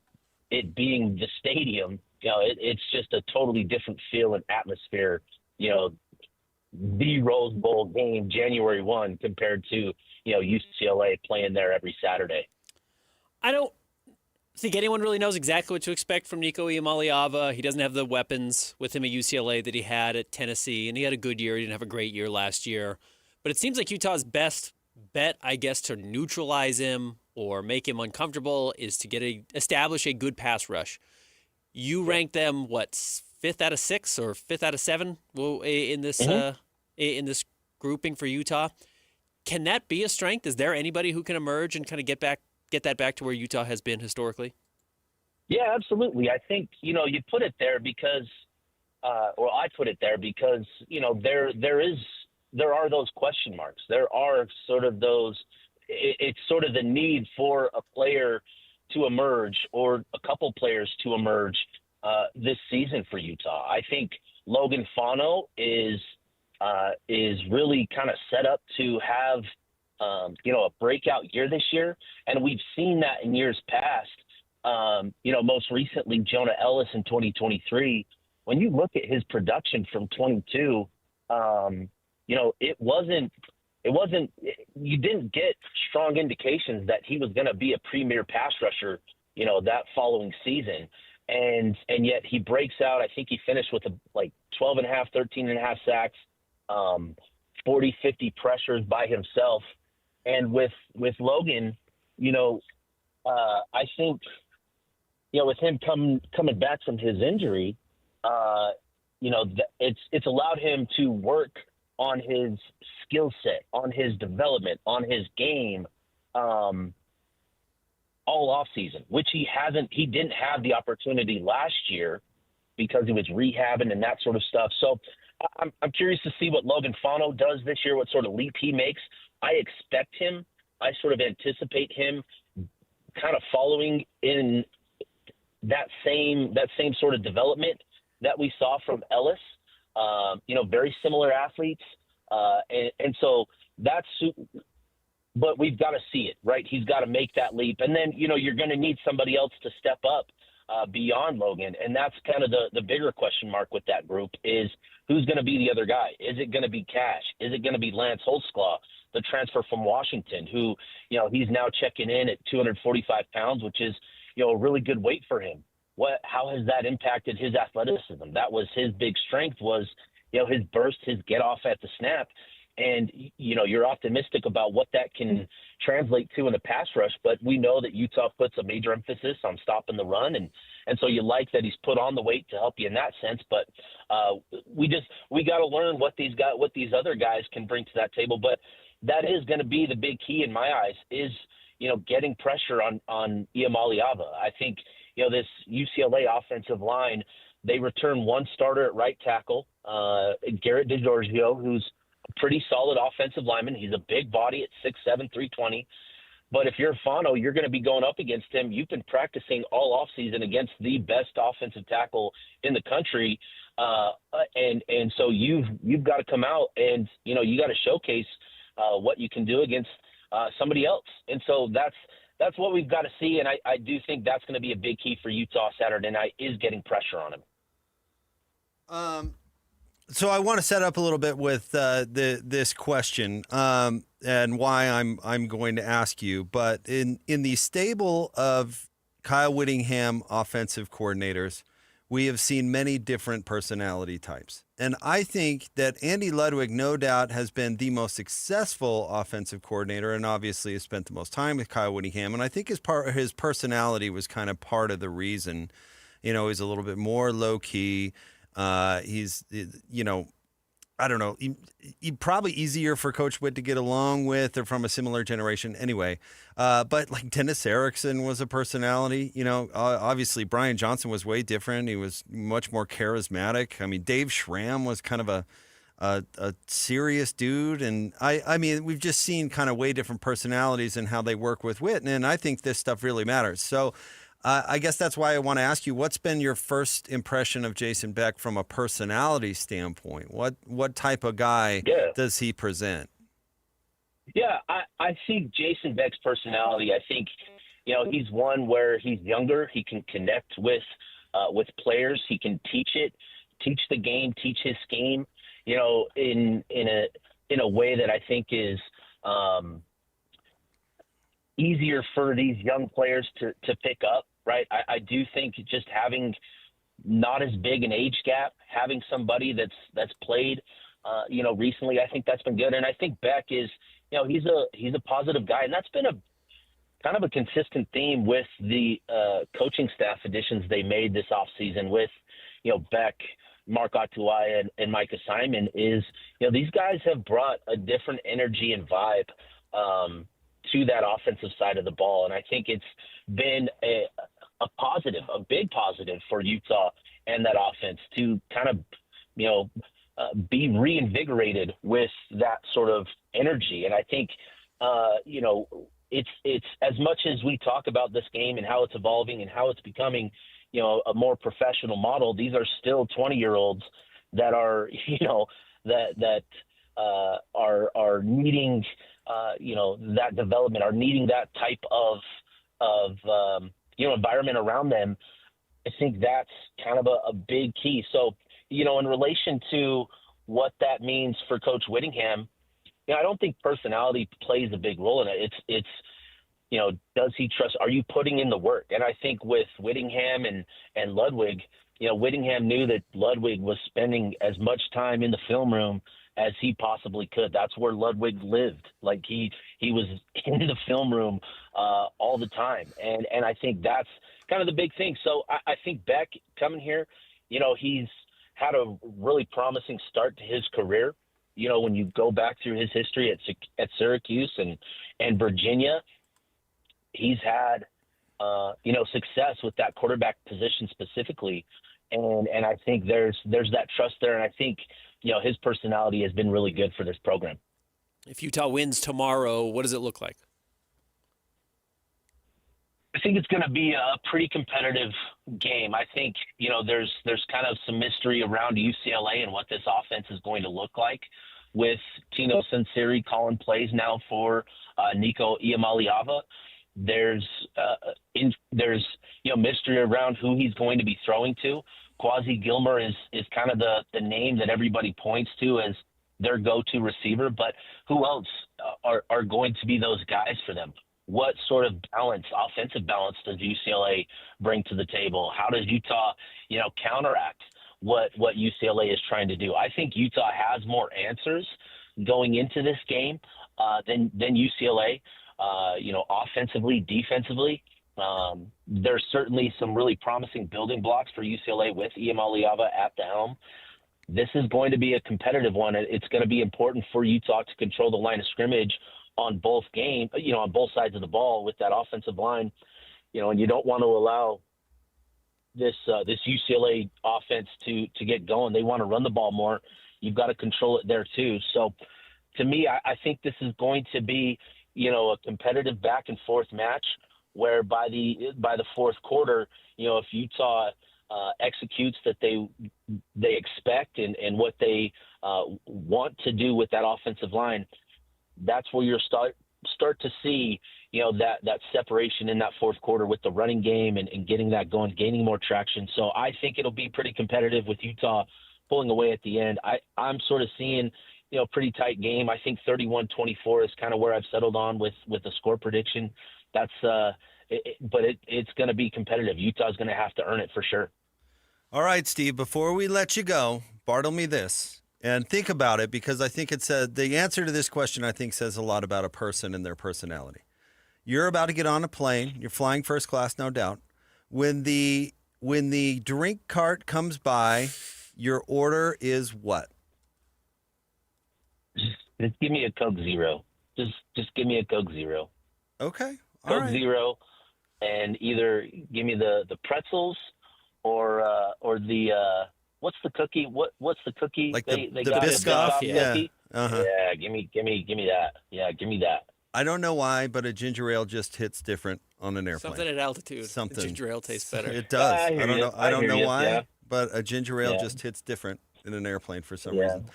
it being the stadium. It's just a totally different feel and atmosphere. The Rose Bowl game January 1 compared to UCLA playing there every Saturday. I don't think anyone really knows exactly what to expect from Nico Iamaleava. He doesn't have the weapons with him at UCLA that he had at Tennessee, and he had a good year. He didn't have a great year last year. But it seems like Utah's best bet, I guess, to neutralize him or make him uncomfortable is to establish a good pass rush. You rank them, what, 5th out of 6 or 5th out of 7 in this grouping for Utah? Can that be a strength? Is there anybody who can emerge and kind of get that back to where Utah has been historically? Yeah, absolutely. I think you put it there because, or I put it there because there are those question marks. There are sort of those. It's sort of the need for a player to emerge or a couple players to emerge this season for Utah. I think Logan Fano is really kind of set up to have a breakout year this year, and we've seen that in years past. Most recently Jonah Ellis in 2023. When you look at his production from 22, it wasn't. You didn't get strong indications that he was going to be a premier pass rusher, that following season. And yet he breaks out. I think he finished with 12.5, 13.5 sacks, 40, 50 pressures by himself. And with Logan, I think, with him coming back from his injury, it's allowed him to work on his skill set, on his development, on his game, all off season, which he didn't have the opportunity last year because he was rehabbing and that sort of stuff. So I'm curious to see what Logan Fano does this year, what sort of leap he makes. I sort of anticipate him kind of following in that same sort of development that we saw from Ellis. Very similar athletes. And so but we've got to see it, right? He's got to make that leap. And then, you're going to need somebody else to step up beyond Logan. And that's kind of the bigger question mark with that group is who's going to be the other guy? Is it going to be Cash? Is it going to be Lance Holtzclaw, the transfer from Washington, who, he's now checking in at 245 pounds, which is, a really good weight for him. How has that impacted his athleticism? That was his big strength was, his burst, his get off at the snap. And, you're optimistic about what that can translate to in the pass rush, but we know that Utah puts a major emphasis on stopping the run. And so you like that he's put on the weight to help you in that sense. But we got to learn what these other guys can bring to that table. But that is going to be the big key in my eyes is, getting pressure on Iamaleava. I think, this UCLA offensive line, they return one starter at right tackle, Garrett DiGiorgio, who's a pretty solid offensive lineman. He's a big body at 6'7", 320. But if you're Fano, you're going to be going up against him. You've been practicing all offseason against the best offensive tackle in the country. And so you've got to come out and, you got to showcase what you can do against somebody else. And so that's what we've got to see. And I do think that's going to be a big key for Utah Saturday night is getting pressure on him. So I want to set up a little bit with this question and why I'm going to ask you. But in the stable of Kyle Whittingham offensive coordinators, we have seen many different personality types. And I think that Andy Ludwig, no doubt, has been the most successful offensive coordinator and obviously has spent the most time with Kyle Whittingham. And I think his personality was kind of part of the reason. He's a little bit more low-key. He's I don't know, probably easier for Coach Witt to get along with. They're from a similar generation anyway. But like Dennis Erickson was a personality. Obviously Brian Johnson was way different. He was much more charismatic. I mean, Dave Schramm was kind of a serious dude. And I mean, we've just seen kind of way different personalities and how they work with Witt. And I think this stuff really matters. So I guess that's why I want to ask you, what's been your first impression of Jason Beck from a personality standpoint? What type of guy does he present? Yeah, I think Jason Beck's personality, I think, he's one where he's younger. He can connect with players. He can teach the game, teach his scheme, in a way that I think is easier for these young players to pick up. Right. I do think just having not as big an age gap, having somebody that's played, recently, I think that's been good. And I think Beck is, he's a positive guy. And that's been a kind of a consistent theme with the coaching staff additions they made this offseason with, Beck, Mark Atuaya, and Micah Simon is, these guys have brought a different energy and vibe to that offensive side of the ball. And I think it's been a positive, a big positive for Utah and that offense to kind of, be reinvigorated with that sort of energy. And I think, it's as much as we talk about this game and how it's evolving and how it's becoming, a more professional model, these are still 20-year-olds that are, that are needing, that development, are needing that type of environment around them. I think that's kind of a big key. So, in relation to what that means for Coach Whittingham, I don't think personality plays a big role in it. It's does he trust? Are you putting in the work? And I think with Whittingham and Ludwig, Whittingham knew that Ludwig was spending as much time in the film room as he possibly could. That's where Ludwig lived. Like he was in the film room all the time. And I think that's kind of the big thing. So I think Beck coming here, he's had a really promising start to his career. When you go back through his history at Syracuse and Virginia, he's had, success with that quarterback position specifically. And I think there's that trust there. And I think, his personality has been really good for this program. If Utah wins tomorrow, what does it look like? I think it's going to be a pretty competitive game. I think, there's kind of some mystery around UCLA and what this offense is going to look like with Tino Sunseri calling plays now for Nico Iamaleava. There's mystery around who he's going to be throwing to. Quasi Gilmer is kind of the name that everybody points to as their go-to receiver, but who else are going to be those guys for them? What sort of balance, offensive balance, does UCLA bring to the table? How does Utah, counteract what UCLA is trying to do? I think Utah has more answers going into this game than UCLA. Offensively, defensively. There's certainly some really promising building blocks for UCLA with Iamaleava at the helm. This is going to be a competitive one. It's going to be important for Utah to control the line of scrimmage on both on both sides of the ball with that offensive line, and you don't want to allow this UCLA offense to get going. They want to run the ball more. You've got to control it there too. So to me, I think this is going to be, a competitive back and forth match where by the fourth quarter, if Utah executes that they expect and what they want to do with that offensive line, that's where you'll start to see, that separation in that fourth quarter with the running game and getting that going, gaining more traction. So I think it'll be pretty competitive with Utah pulling away at the end. I'm sort of seeing, pretty tight game. I think 31-24 is kind of where I've settled on with the score prediction. That's it's going to be competitive. Utah's going to have to earn it for sure. All right, Steve, before we let you go, bartle me this. And think about it, because I think the answer to this question, I think, says a lot about a person and their personality. You're about to get on a plane. You're flying first class, no doubt. When the drink cart comes by, your order is what? Just give me a Coke Zero. Just give me a Coke Zero. Okay. Coke Zero, and either give me the pretzels or the what's the cookie? What's the cookie? Like they the got Biscoff? a cookie? Uh-huh. Yeah, give me that. Yeah, give me that. I don't know why, but a ginger ale just hits different on an airplane. Something at altitude. Something. The ginger ale tastes better. It does. I don't know why, yeah. but a ginger ale just hits different in an airplane for some reason.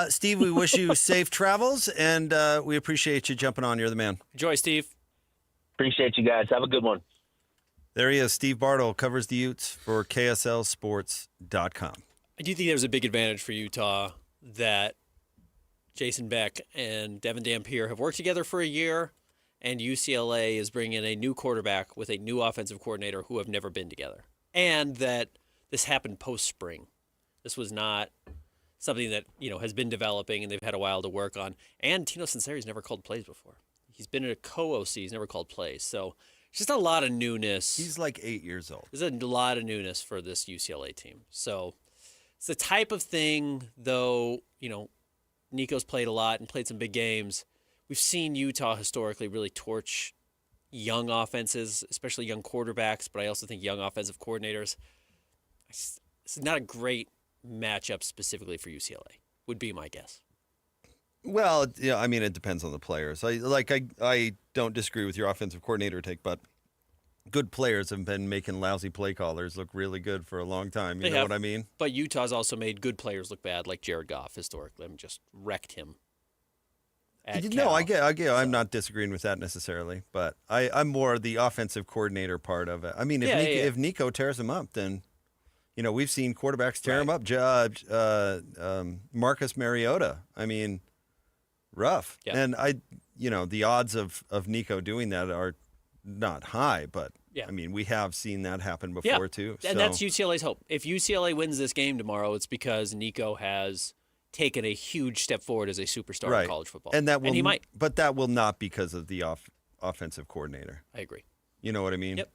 Steve, we wish you safe travels, and we appreciate you jumping on. You're the man. Enjoy, Steve. Appreciate you guys. Have a good one. There he is. Steve Bartle covers the Utes for KSLSports.com. I do think there's a big advantage for Utah that Jason Beck and Devin Dampier have worked together for a year, and UCLA is bringing in a new quarterback with a new offensive coordinator who have never been together. And that this happened post-spring. This was not something that, has been developing and they've had a while to work on. And Tino Sinceri's never called plays before. He's been in a co-OC. He's never called plays. So it's just a lot of newness. He's like 8 years old. There's a lot of newness for this UCLA team. So it's the type of thing, though, Nico's played a lot and played some big games. We've seen Utah historically really torch young offenses, especially young quarterbacks, but I also think young offensive coordinators. It's not a great matchup specifically for UCLA, would be my guess. Well, it depends on the players. I don't disagree with your offensive coordinator take, but good players have been making lousy play callers look really good for a long time. You know what I mean? But Utah's also made good players look bad, like Jared Goff historically. Just wrecked him. No, I get. I'm not disagreeing with that necessarily, but I'm more the offensive coordinator part of it. I mean, if Nico tears him up, then we've seen quarterbacks tear him up. Marcus Mariota. I mean, rough. Yeah. And the odds of Nico doing that are not high, but I mean, we have seen that happen before too. And that's UCLA's hope. If UCLA wins this game tomorrow, it's because Nico has taken a huge step forward as a superstar in college football. And he might. But that will not because of the offensive coordinator. I agree. You know what I mean? Yep.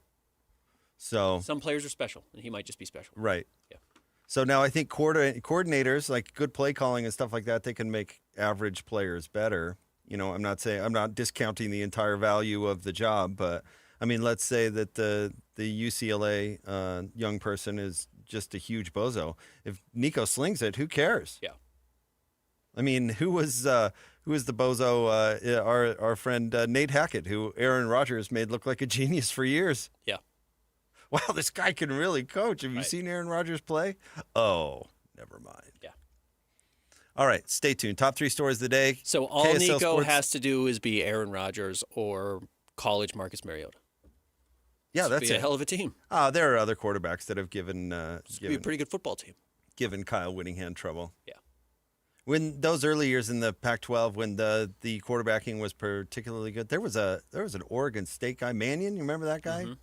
So some players are special, and he might just be special. Right. Yeah. So now I think coordinators, like good play calling and stuff like that, they can make average players better. I'm not discounting the entire value of the job, but I mean, let's say that the UCLA young person is just a huge bozo. If Nico slings it, who cares? Yeah. I mean, who was the bozo? Our friend Nate Hackett, who Aaron Rodgers made look like a genius for years. Yeah. Wow, this guy can really coach. Have you seen Aaron Rodgers play? Oh, never mind. Yeah. All right, stay tuned. Top 3 stories of the day. So all KSL Nico Sports has to do is be Aaron Rodgers or college Marcus Mariota. Yeah, that's a hell of a team. There are other quarterbacks that have given be a pretty good football team. Given Kyle Whittingham trouble. Yeah. When those early years in the Pac-12, when the quarterbacking was particularly good, there was an Oregon State guy, Mannion. You remember that guy? Mm-hmm.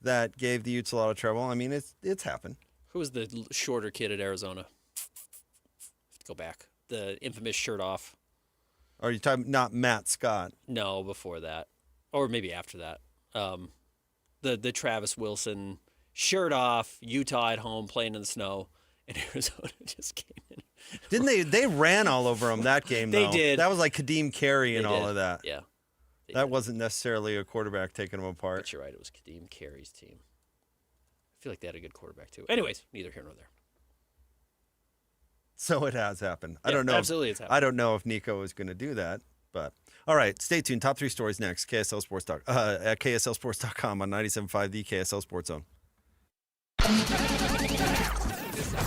That gave the Utes a lot of trouble. I mean, it's happened. Who was the shorter kid at Arizona? Go back. The infamous shirt off. Are you talking not Matt Scott? No, before that, or maybe after that. The Travis Wilson shirt off, Utah at home playing in the snow, and Arizona just came in. Didn't they? They ran all over them that game. Though. They did. That was like Kadeem Carey and all of that. Yeah. That wasn't necessarily a quarterback taking them apart. But you're right. It was Kadeem Carey's team. I feel like they had a good quarterback too. Anyways, neither here nor there. So it has happened. I don't know. Absolutely, it's happened. I don't know if Nico is going to do that, but all right. Stay tuned. Top 3 stories next. KSL Sports at KSLSports.com on 97.5 the KSL Sports Zone.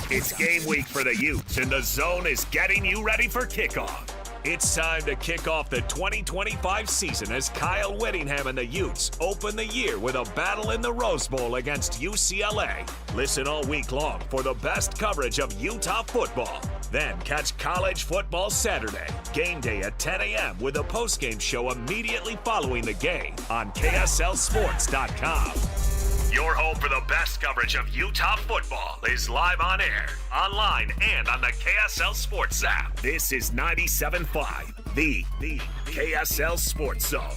It's game week for the Utes, and the Zone is getting you ready for kickoff. It's time to kick off the 2025 season as Kyle Whittingham and the Utes open the year with a battle in the Rose Bowl against UCLA. Listen all week long for the best coverage of Utah football. Then catch College Football Saturday, game day at 10 a.m. with a postgame show immediately following the game on KSLSports.com. Your home for the best coverage of Utah football is live on air, online, and on the KSL Sports app. This is 97.5, the KSL Sports Zone.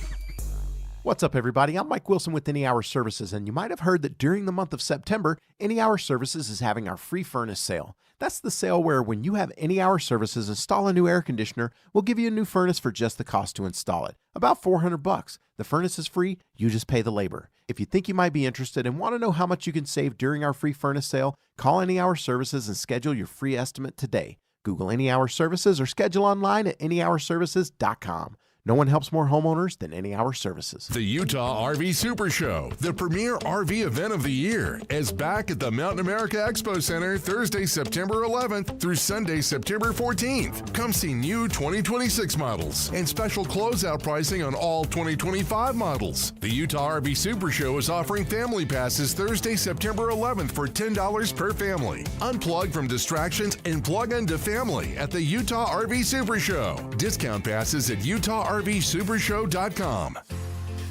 What's up, everybody? I'm Mike Wilson with Any Hour Services, and you might have heard that during the month of September, Any Hour Services is having our free furnace sale. That's the sale where when you have Any Hour Services install a new air conditioner, we'll give you a new furnace for just the cost to install it. About $400. The furnace is free, you just pay the labor. If you think you might be interested and want to know how much you can save during our free furnace sale, call Any Hour Services and schedule your free estimate today. Google Any Hour Services or schedule online at anyhourservices.com. No one helps more homeowners than Any Hour Services. The Utah RV Super Show, the premier RV event of the year, is back at the Mountain America Expo Center Thursday, September 11th through Sunday, September 14th. Come see new 2026 models and special closeout pricing on all 2025 models. The Utah RV Super Show is offering family passes Thursday, September 11th for $10 per family. Unplug from distractions and plug into family at the Utah RV Super Show. Discount passes at UtahRVSupershow.com.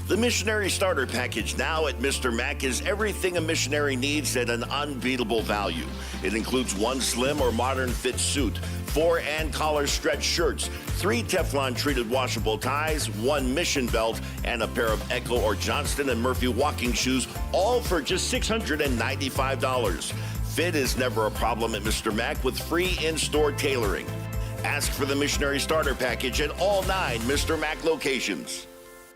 The Missionary Starter Package now at Mr. Mac is everything a missionary needs at an unbeatable value. It includes 1 slim or modern fit suit, 4 and collar stretch shirts, 3 Teflon treated washable ties, 1 mission belt, and a pair of Echo or Johnston & Murphy walking shoes, all for just $695. Fit is never a problem at Mr. Mac with free in-store tailoring. Ask for the Missionary Starter Package at all 9 Mr. Mac locations.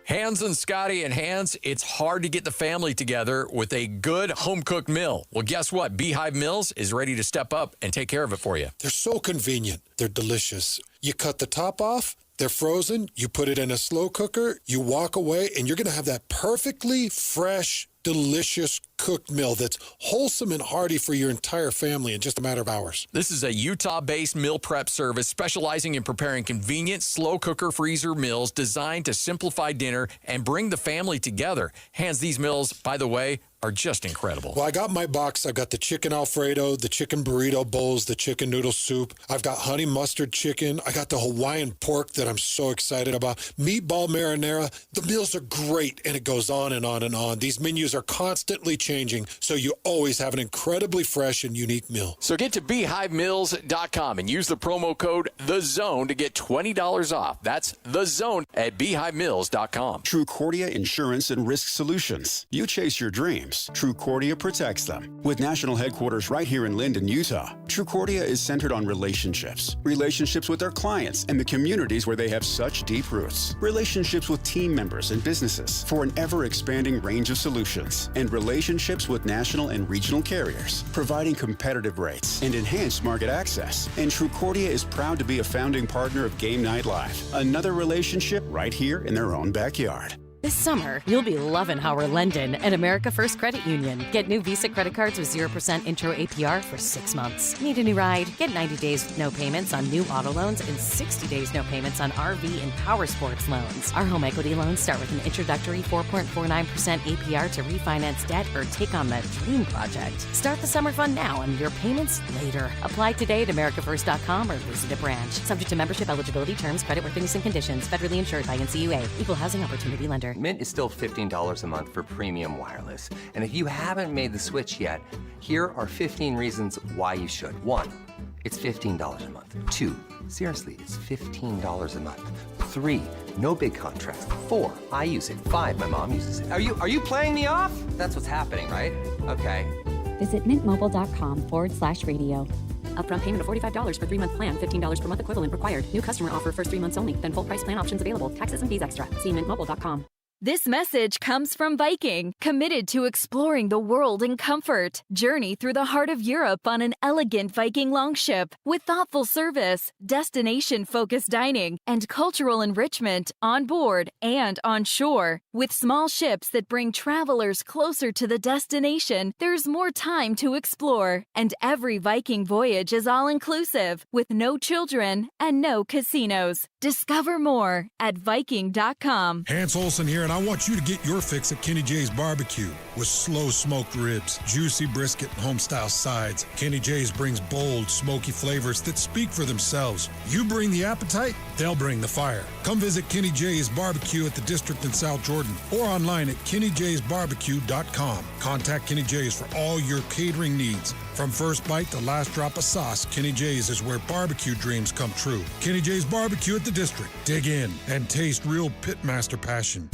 Hans and Scotty and Hans, it's hard to get the family together with a good home-cooked meal. Well, guess what? Beehive Meals is ready to step up and take care of it for you. They're so convenient. They're delicious. You cut the top off, they're frozen, you put it in a slow cooker, you walk away, and you're going to have that perfectly fresh, delicious cooked meal that's wholesome and hearty for your entire family in just a matter of hours. This is a Utah-based meal prep service specializing in preparing convenient slow cooker freezer meals designed to simplify dinner and bring the family together. Hans, these meals, by the way, are just incredible. Well, I got my box. I've got the chicken Alfredo, the chicken burrito bowls, the chicken noodle soup. I've got honey mustard chicken. I got the Hawaiian pork that I'm so excited about. Meatball marinara. The meals are great, and it goes on and on and on. These menus are constantly changing, so you always have an incredibly fresh and unique meal. So get to beehivemeals.com and use the promo code THEZONE to get $20 off. That's THEZONE at beehivemeals.com. Trucordia Insurance and Risk Solutions. You chase your dreams. Trucordia protects them. With national headquarters right here in Linden, Utah, Trucordia is centered on relationships. Relationships with their clients and the communities where they have such deep roots. Relationships with team members and businesses for an ever-expanding range of solutions. And relationships with national and regional carriers, providing competitive rates and enhanced market access. And Trucordia is proud to be a founding partner of Game Night Live. Another relationship right here in their own backyard. This summer, you'll be loving how we're lending at America First Credit Union. Get new Visa credit cards with 0% intro APR for 6 months. Need a new ride? Get 90 days with no payments on new auto loans and 60 days no payments on RV and power sports loans. Our home equity loans start with an introductory 4.49% APR to refinance debt or take on that dream project. Start the summer fun now and your payments later. Apply today at americafirst.com or visit a branch. Subject to membership eligibility, terms, creditworthiness, and conditions. Federally insured by NCUA. Equal housing opportunity lender. Mint is still $15 a month for premium wireless. And if you haven't made the switch yet, here are 15 reasons why you should. 1, it's $15 a month. 2, seriously, it's $15 a month. 3, no big contracts. 4, I use it. 5, my mom uses it. Are you playing me off? That's what's happening, right? Okay. Visit mintmobile.com/radio. Upfront payment of $45 for 3-month plan, $15 per month equivalent required. New customer offer first 3 months only. Then full price plan options available. Taxes and fees extra. See mintmobile.com. This message comes from Viking, committed to exploring the world in comfort. Journey through the heart of Europe on an elegant Viking longship with thoughtful service, destination-focused dining, and cultural enrichment on board and on shore. With small ships that bring travelers closer to the destination, there's more time to explore. And every Viking voyage is all-inclusive, with no children and no casinos. Discover more at Viking.com. Hans Olsen here, and I want you to get your fix at Kenny J's Barbecue. With slow smoked ribs, juicy brisket, and home-style sides, Kenny J's brings bold, smoky flavors that speak for themselves. You bring the appetite, they'll bring the fire. Come visit Kenny J's Barbecue at the District in South Jordan or online at KennyJ'sBarbecue.com. Contact Kenny J's for all your catering needs. From first bite to last drop of sauce, Kenny J's is where barbecue dreams come true. Kenny J's Barbecue at the District. Dig in and taste real pitmaster passion.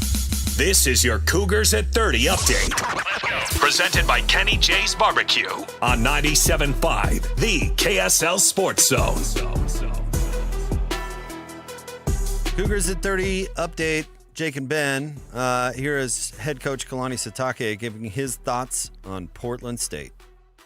This is your Cougars at 30 update. Presented by Kenny J's Barbecue on 97.5, the KSL Sports Zone. Cougars at 30 update. Jake and Ben. Here is head coach Kalani Sitake giving his thoughts on Portland State.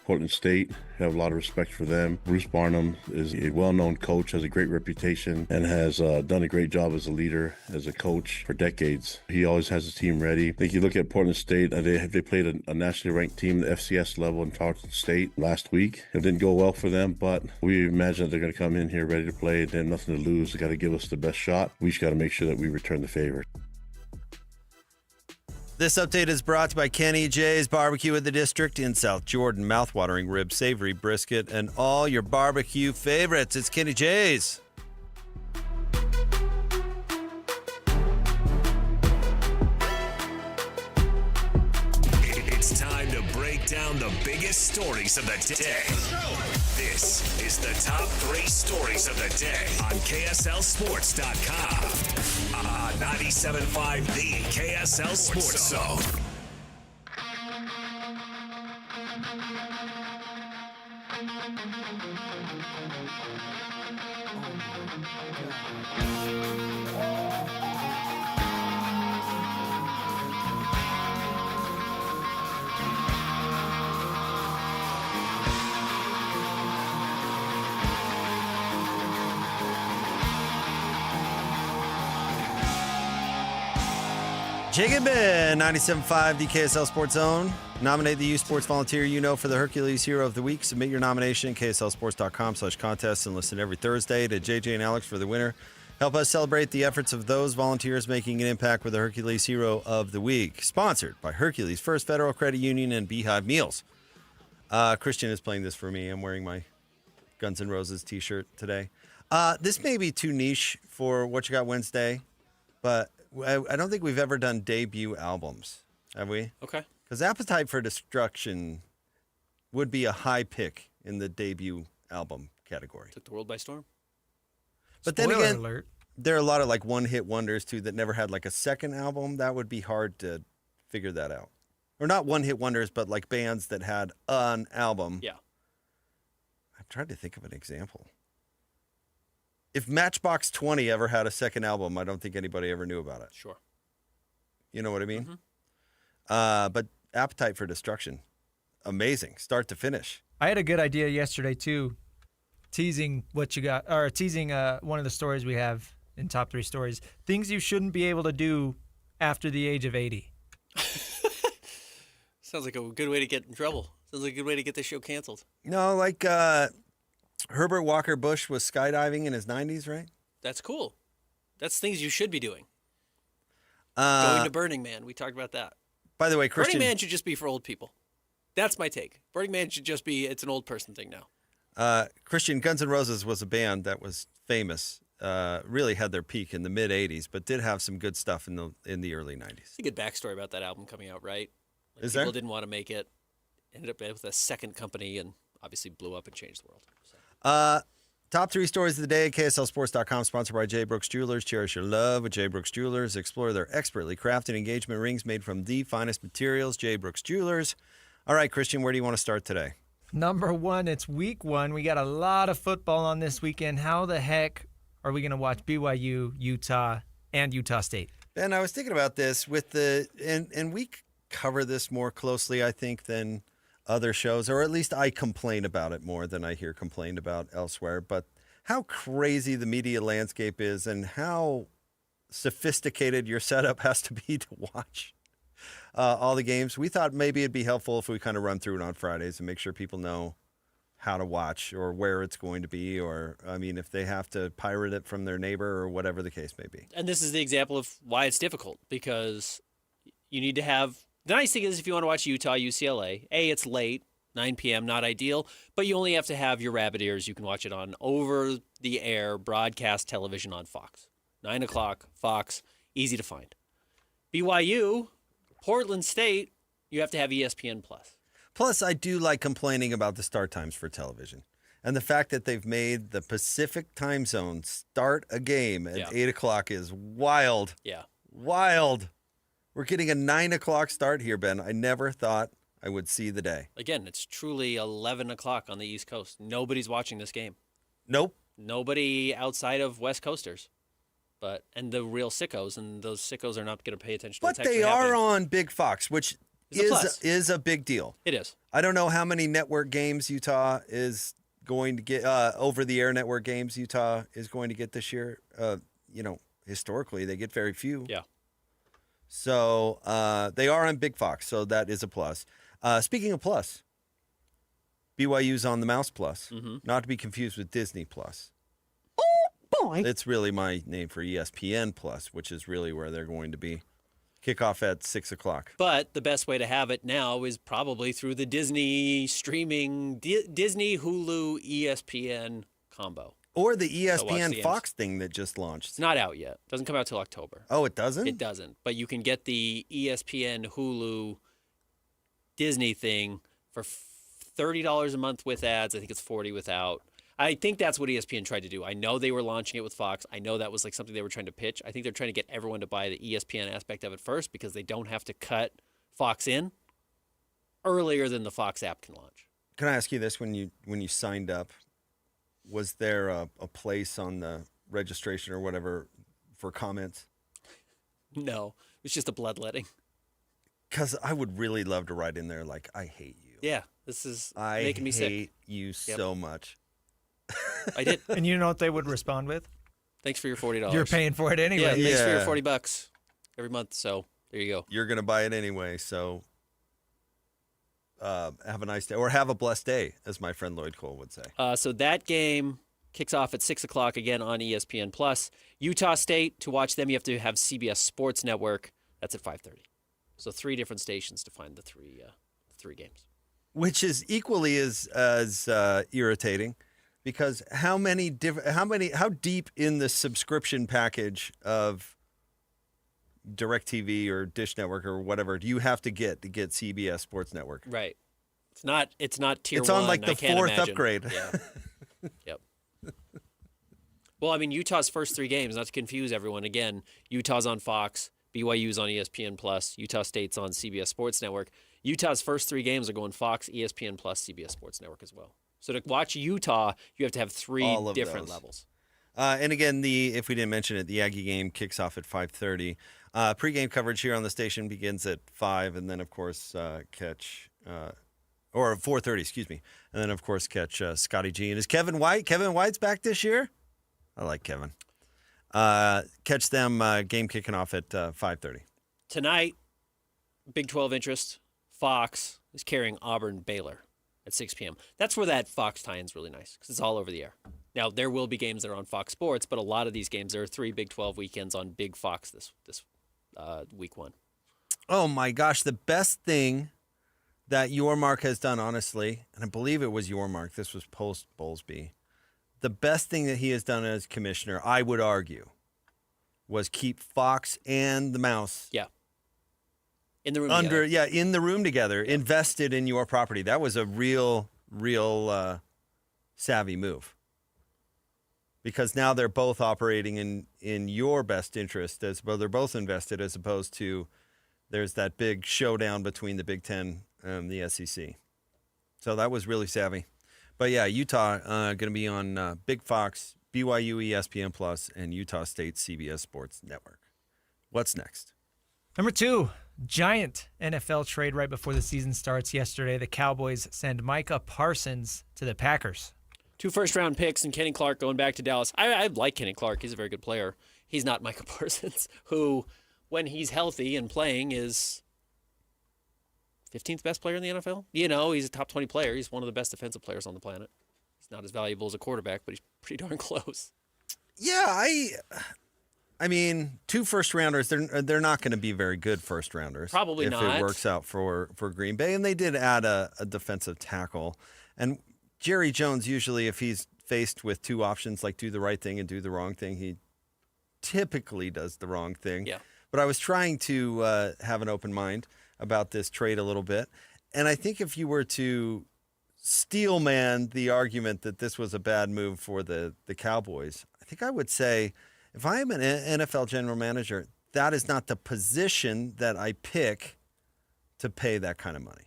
Portland State, have a lot of respect for them. Bruce Barnum is a well-known coach, has a great reputation, and has done a great job as a leader, as a coach for decades. He always has his team ready. I think you look at Portland State, they played a nationally ranked team, the FCS level in Tarleton State last week. It didn't go well for them, but we imagine that they're going to come in here ready to play. They have nothing to lose. They got to give us the best shot. We just got to make sure that we return the favor. This update is brought to you by Kenny J's Barbecue at the District in South Jordan. Mouthwatering ribs, savory brisket, and all your barbecue favorites. It's Kenny J's. It's time to break down the biggest stories of the day. This is the top 3 stories of the day on KSLSports.com. 97.5, the KSL Sports Zone. Jake and Ben, 97.5, the KSL Sports Zone. Nominate the youth sports volunteer you know for the Hercules Hero of the Week. Submit your nomination at KSLSports.com/contest and listen every Thursday to JJ and Alex for the winner. Help us celebrate the efforts of those volunteers making an impact with the Hercules Hero of the Week. Sponsored by Hercules First Federal Credit Union and Beehive Meals. Christian is playing this for me. I'm wearing my Guns N' Roses t-shirt today. This may be too niche for What You Got Wednesday, but I don't think we've ever done debut albums, have we? Okay. Because Appetite for Destruction would be a high pick in the debut album category. Took the world by storm. But then again, there are a lot of like one-hit wonders, too, that never had like a second album. That would be hard to figure that out. Or not one-hit wonders, but like bands that had an album. Yeah. I'm trying to think of an example. If Matchbox 20 ever had a second album, I don't think anybody ever knew about it. Sure. You know what I mean? Mm-hmm. But Appetite for Destruction, amazing, start to finish. I had a good idea yesterday, too, teasing What You Got, or teasing one of the stories we have in top 3 stories. Things you shouldn't be able to do after the age of 80. Sounds like a good way to get in trouble. Sounds like a good way to get the show canceled. No, like Herbert Walker Bush was skydiving in his 90s, right? That's cool. That's things you should be doing. Going to Burning Man. We talked about that. By the way, Christian... Burning Man should just be for old people. That's my take. Burning Man should just be, it's an old person thing now. Christian, Guns N' Roses was a band that was famous, really had their peak in the mid-'80s, but did have some good stuff in the early 90s. It's a good backstory about that album coming out, right? Like Is people there? didn't want to make it. Ended up with a second company and obviously blew up and changed the world. So. Top 3 stories of the day at KSLSports.com, sponsored by J. Brooks Jewelers. Cherish your love with J. Brooks Jewelers. Explore their expertly crafted engagement rings made from the finest materials. J. Brooks Jewelers. All right, Christian, where do you want to start today? Number 1, it's week 1. We got a lot of football on this weekend. How the heck are we going to watch BYU, Utah, and Utah State? Ben, I was thinking about this with and we cover this more closely, I think, than other shows, or at least I complain about it more than I hear complained about elsewhere. But how crazy the media landscape is and how sophisticated your setup has to be to watch all the games. We thought maybe it'd be helpful if we kind of run through it on Fridays and make sure people know how to watch or where it's going to be, or, I mean, if they have to pirate it from their neighbor or whatever the case may be. And this is the example of why it's difficult, because you need to have... The nice thing is if you want to watch Utah, UCLA, it's late, 9 p.m., not ideal, but you only have to have your rabbit ears. You can watch it on over-the-air broadcast television on Fox. 9 o'clock, Fox, easy to find. BYU, Portland State, you have to have ESPN+. Plus, I do like complaining about the start times for television. And the fact that they've made the Pacific time zone start a game at 8 o'clock is wild. Yeah. Wild. We're getting a 9 o'clock start here, Ben. I never thought I would see the day. Again, it's truly 11 o'clock on the East Coast. Nobody's watching this game. Nope. Nobody outside of West Coasters. And the real sickos, and those sickos are not going to pay attention to what's actually happening. But they are on Big Fox, which is a big deal. It is. I don't know how many network games Utah is going to get, over-the-air network games Utah is going to get this year. Historically, they get very few. Yeah. So they are on Big Fox, so that is a plus. Speaking of plus, BYU's on the Mouse Plus, not to be confused with Disney Plus. Boy. It's really my name for ESPN Plus, which is really where they're going to be. Kickoff at 6 o'clock. But the best way to have it now is probably through the Disney streaming, Disney, Hulu, ESPN combo. Or the ESPN Fox thing that just launched. It's not out yet. It doesn't come out till October. Oh, it doesn't? It doesn't. But you can get the ESPN, Hulu, Disney thing for $30 a month with ads. I think it's $40 without. I think that's what ESPN tried to do. I know they were launching it with Fox. I know that was like something they were trying to pitch. I think they're trying to get everyone to buy the ESPN aspect of it first because they don't have to cut Fox in earlier than the Fox app can launch. Can I ask you this? When you signed up, was there a place on the registration or whatever for comments? No, it was just a bloodletting. Because I would really love to write in there like, I hate you. Yeah, this is making me sick. I hate you so much. I did. And you know what they would respond with? Thanks for your $40. You're paying for it anyway. Yeah, thanks for your $40 every month. So there you go. You're going to buy it anyway. So have a nice day, or have a blessed day, as my friend Lloyd Cole would say. So that game kicks off at 6 o'clock again on ESPN Plus. Utah State, to watch them, you have to have CBS Sports Network. That's at 5:30. So 3 different stations to find the three games. Which is equally as irritating. Because how deep in the subscription package of DirecTV or Dish Network or whatever do you have to get CBS Sports Network? Right. It's not tier 1. It's on like the 4th upgrade. Yeah. Yep. Well, I mean, Utah's first 3 games, not to confuse everyone. Again, Utah's on Fox, BYU's on ESPN Plus, Utah State's on CBS Sports Network. Utah's first 3 games are going Fox, ESPN Plus, CBS Sports Network as well. So to watch Utah, you have to have 3 different levels. And again, if we didn't mention it, the Aggie game kicks off at 5:30. Pre-game coverage here on the station begins at 5, and then of course or 4:30, excuse me, and then of course catch Scotty G. And is Kevin White's back this year? I like Kevin. Catch them game kicking off at 5:30 tonight. Big 12 interest. Fox is carrying Auburn-Baylor at 6 p.m. That's where that Fox tie-in's really nice because it's all over the air. Now, there will be games that are on Fox Sports, but a lot of these games, there are 3 Big 12 weekends on Big Fox this week 1. Oh, my gosh. The best thing that Yormark has done, honestly, and I believe it was Yormark, this was post-Bowlesby, the best thing that he has done as commissioner, I would argue, was keep Fox and the Mouse in the room in the room together, invested in your property. That was a real savvy move. Because now they're both operating in your best interest, they're both invested, as opposed to there's that big showdown between the Big Ten and the SEC. So that was really savvy. But yeah, Utah going to be on Big Fox, BYU ESPN Plus, and Utah State CBS Sports Network. What's next? Number 2, giant NFL trade right before the season starts yesterday. The Cowboys send Micah Parsons to the Packers. 2 first-round picks and Kenny Clark going back to Dallas. I like Kenny Clark. He's a very good player. He's not Micah Parsons, who, when he's healthy and playing, is 15th best player in the NFL. You know, he's a top 20 player. He's one of the best defensive players on the planet. He's not as valuable as a quarterback, but he's pretty darn close. Yeah, I mean, 2 first-rounders, they're not going to be very good first-rounders. Probably if not. If it works out for Green Bay. And they did add a defensive tackle. And Jerry Jones, usually if he's faced with 2 options, like do the right thing and do the wrong thing, he typically does the wrong thing. Yeah. But I was trying to have an open mind about this trade a little bit. And I think if you were to steelman the argument that this was a bad move for the Cowboys, I think I would say, if I am an NFL general manager, that is not the position that I pick to pay that kind of money.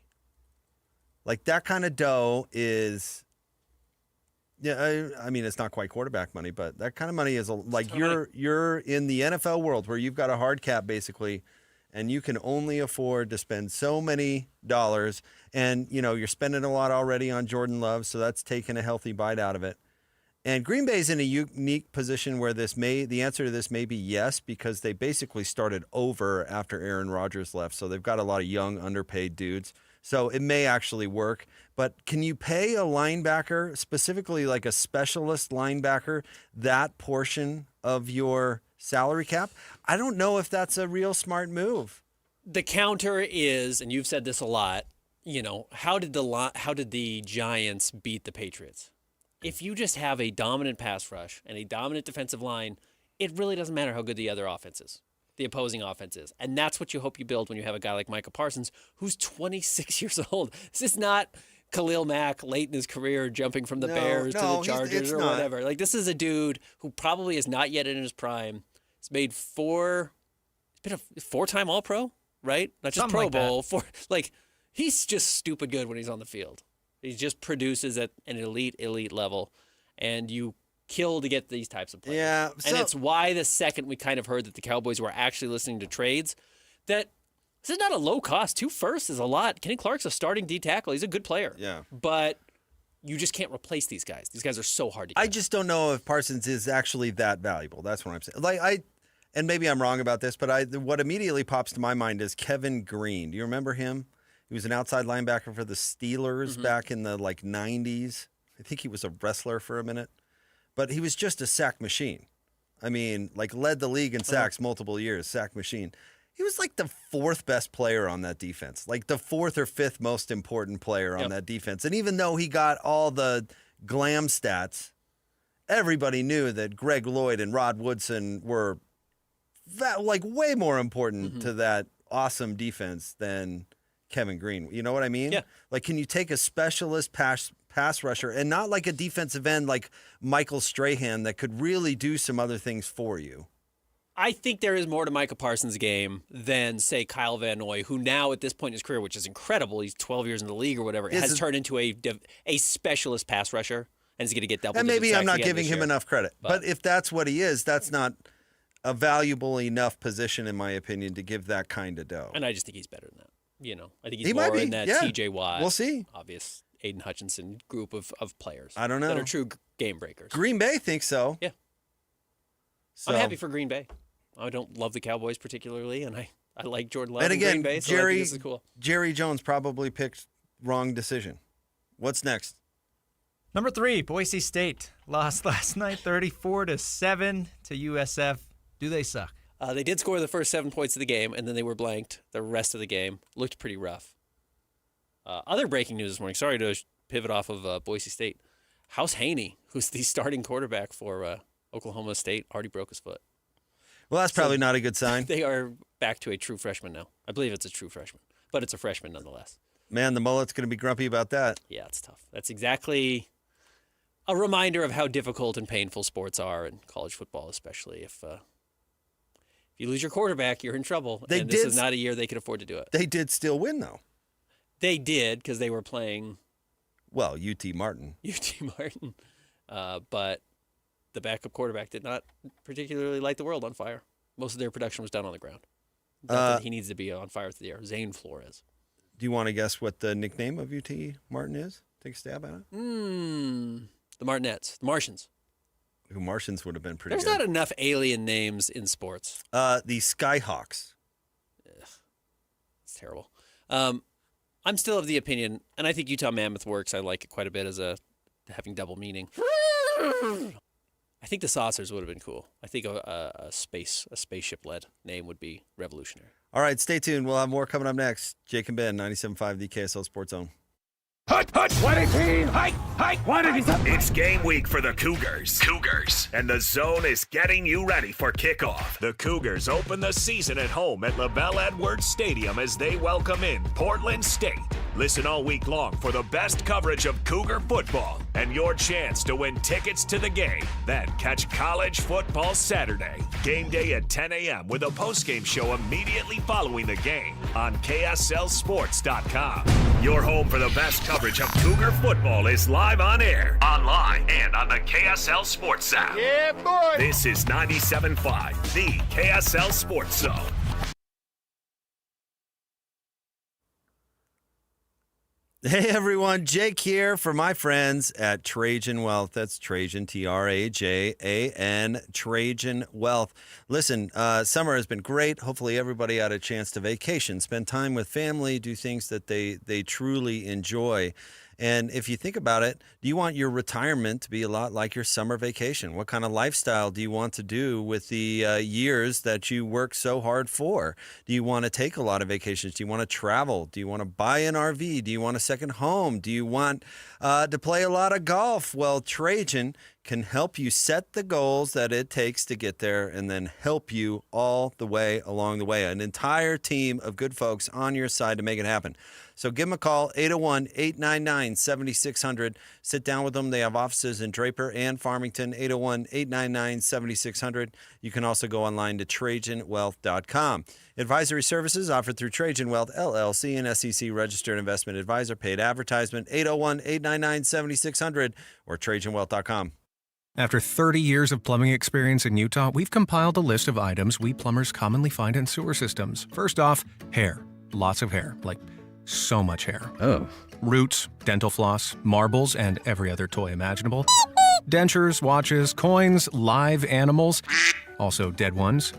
Like that kind of dough is, yeah, I mean, it's not quite quarterback money, but that kind of money is like you're in the NFL world where you've got a hard cap basically, and you can only afford to spend so many dollars, and you're spending a lot already on Jordan Love, so that's taking a healthy bite out of it. And Green Bay's in a unique position where the answer to this may be yes, because they basically started over after Aaron Rodgers left, so they've got a lot of young, underpaid dudes. So it may actually work. But can you pay a linebacker, specifically like a specialist linebacker, that portion of your salary cap? I don't know if that's a real smart move. The counter is, and you've said this a lot, how did the Giants beat the Patriots? If you just have a dominant pass rush and a dominant defensive line, it really doesn't matter how good the other offense is, the opposing offense is. And that's what you hope you build when you have a guy like Micah Parsons, who's 26 years old. This is not Khalil Mack late in his career jumping from the Bears to the Chargers or whatever. Like, this is a dude who probably is not yet in his prime. He's made he's been a four-time All-Pro, right? Not just Something Pro Bowl. He's just stupid good when he's on the field. He just produces at an elite level, and you kill to get these types of players. Yeah, and it's why the second we kind of heard that the Cowboys were actually listening to trades, that this is not a low cost. 2 firsts is a lot. Kenny Clark's a starting D tackle. He's a good player. Yeah. But you just can't replace these guys. These guys are so hard to get. I just don't know if Parsons is actually that valuable. That's what I'm saying. And maybe I'm wrong about this, but what immediately pops to my mind is Kevin Green. Do you remember him? He was an outside linebacker for the Steelers back in the 90s. I think he was a wrestler for a minute. But he was just a sack machine. I mean, led the league in sacks multiple years, sack machine. He was the 4th best player on that defense, the 4th or 5th most important player on that defense. And even though he got all the glam stats, everybody knew that Greg Lloyd and Rod Woodson were way more important to that awesome defense than Kevin Green. You know what I mean? Yeah. Can you take a specialist pass rusher and not like a defensive end like Michael Strahan that could really do some other things for you? I think there is more to Micah Parsons' game than, say, Kyle Van Noy, who now at this point in his career, which is incredible, he's 12 years in the league or whatever, has turned into a specialist pass rusher and is going to get double. And maybe I'm not giving him enough credit. But if that's what he is, that's not a valuable enough position, in my opinion, to give that kind of dough. And I just think he's better than that. I think he's more in that TJ Watt, we'll see. Obvious Aiden Hutchinson group of players. I don't know. That are true game breakers. Green Bay thinks so. Yeah. So. I'm happy for Green Bay. I don't love the Cowboys particularly, and I like Jordan Love and again, Green Bay, so I think this is cool. Jerry Jones probably picked wrong decision. What's next? Number 3, Boise State lost last night 34-7 to USF. Do they suck? They did score the first 7 points of the game, and then they were blanked the rest of the game. Looked pretty rough. Other breaking news this morning. Sorry to pivot off of Boise State. House Haney, who's the starting quarterback for Oklahoma State, already broke his foot. Well, that's probably not a good sign. They are back to a true freshman now. I believe it's a true freshman, but it's a freshman nonetheless. Man, the mullet's going to be grumpy about that. Yeah, it's tough. That's exactly a reminder of how difficult and painful sports are, in college football especially. If you lose your quarterback, you're in trouble. And this is not a year they could afford to do it. They did still win, though. They did, because they were playing... Well, UT Martin. But the backup quarterback did not particularly light the world on fire. Most of their production was done on the ground. Not that he needs to be on fire through the air. Zane Flores. Do you want to guess what the nickname of UT Martin is? Take a stab at it. The Martinettes. The Martians. The Martians would have been pretty There's good. not enough alien names in sports. The Skyhawks. Ugh. It's terrible. I'm still of the opinion, and I think Utah Mammoth works. I like it quite a bit as having double meaning. I think the Saucers would have been cool. I think a spaceship-led name would be revolutionary. All right, stay tuned. We'll have more coming up next. Jake and Ben, 97.5, the KSL Sports Zone. Hut, 118, hike, 187. It's game week for the Cougars. And the Zone is getting you ready for kickoff. The Cougars open the season at home at LaBelle Edwards Stadium as they welcome in Portland State. Listen all week long for the best coverage of Cougar football and your chance to win tickets to the game. Then catch College Football Saturday, game day at 10 a.m. with a postgame show immediately following the game on KSLSports.com. Your home for the best coverage of Cougar football is live on air, online, and on the KSL Sports app. Yeah, boy! This is 97.5, the KSL Sports Zone. Hey everyone, Jake here for my friends at Trajan Wealth. That's Trajan, Trajan, Trajan Wealth. Listen, summer has been great. Hopefully everybody had a chance to vacation, spend time with family, do things that they truly enjoy. And if you think about it, do you want your retirement to be a lot like your summer vacation? What kind of lifestyle do you want to do with the years that you work so hard for? Do you want to take a lot of vacations? Do you want to travel? Do you want to buy an RV? Do you want a second home? Do you want to play a lot of golf? Well, Trajan can help you set the goals that it takes to get there and then help you all the way along the way. An entire team of good folks on your side to make it happen. So give them a call, 801-899-7600. Sit down with them. They have offices in Draper and Farmington, 801-899-7600. You can also go online to TrajanWealth.com. Advisory services offered through Trajan Wealth, LLC, an SEC-registered investment advisor. Paid advertisement, 801-899-7600 or TrajanWealth.com. After 30 years of plumbing experience in Utah, we've compiled a list of items we plumbers commonly find in sewer systems. First off, hair. Lots of hair, like so much hair. Oh. Roots, dental floss, marbles, and every other toy imaginable. Dentures, watches, coins, live animals, also dead ones.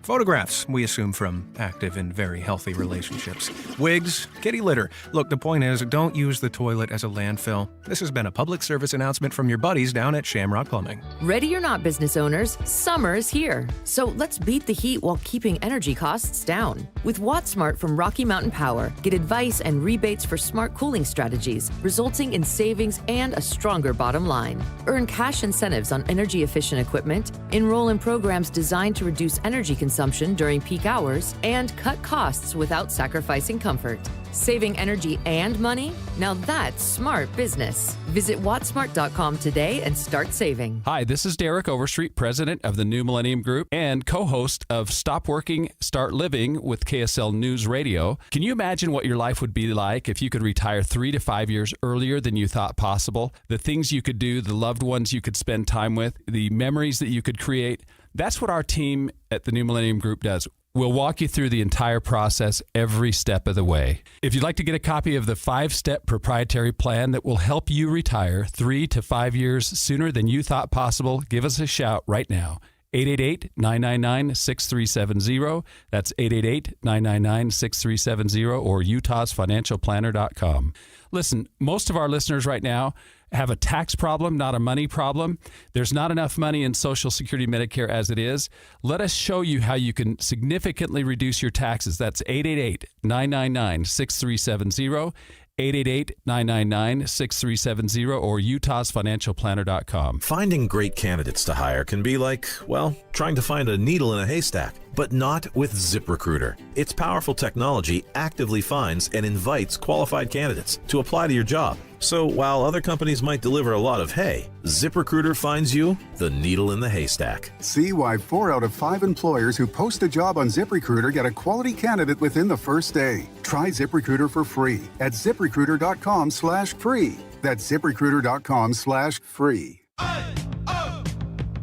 Photographs, we assume from active and very healthy relationships. Wigs, kitty litter. Look, the point is, don't use the toilet as a landfill. This has been a public service announcement from your buddies down at Shamrock Plumbing. Ready or not, business owners, summer is here. So let's beat the heat while keeping energy costs down. With WattSmart from Rocky Mountain Power, get advice and rebates for smart cooling strategies, resulting in savings and a stronger bottom line. Earn cash incentives on energy-efficient equipment, enroll in programs designed to reduce energy consumption during peak hours, and cut costs without sacrificing comfort. Saving energy and money? Now that's smart business. Visit wattsmart.com today and start saving. Hi, this is Derek Overstreet, president of the New Millennium Group and co-host of Stop Working, Start Living with KSL News Radio. Can you imagine what your life would be like if you could retire 3 to 5 years earlier than you thought possible? The things you could do, the loved ones you could spend time with, the memories that you could create. That's what our team at the New Millennium Group does. We'll walk you through the entire process every step of the way. If you'd like to get a copy of the 5-step proprietary plan that will help you retire 3 to 5 years sooner than you thought possible, give us a shout right now. 888-999-6370. That's 888-999-6370 or utahsfinancialplanner.com. Listen, most of our listeners right now have a tax problem, not a money problem. There's not enough money in Social Security Medicare as it is. Let us show you how you can significantly reduce your taxes. That's 888-999-6370. 888-999-6370 or utahsfinancialplanner.com. Finding great candidates to hire can be like, well, trying to find a needle in a haystack, but not with ZipRecruiter. Its powerful technology actively finds and invites qualified candidates to apply to your job. So while other companies might deliver a lot of hay, ZipRecruiter finds you the needle in the haystack. See why 4 out of 5 employers who post a job on ZipRecruiter get a quality candidate within the first day. Try ZipRecruiter for free at ZipRecruiter.com/free. That's ZipRecruiter.com/free.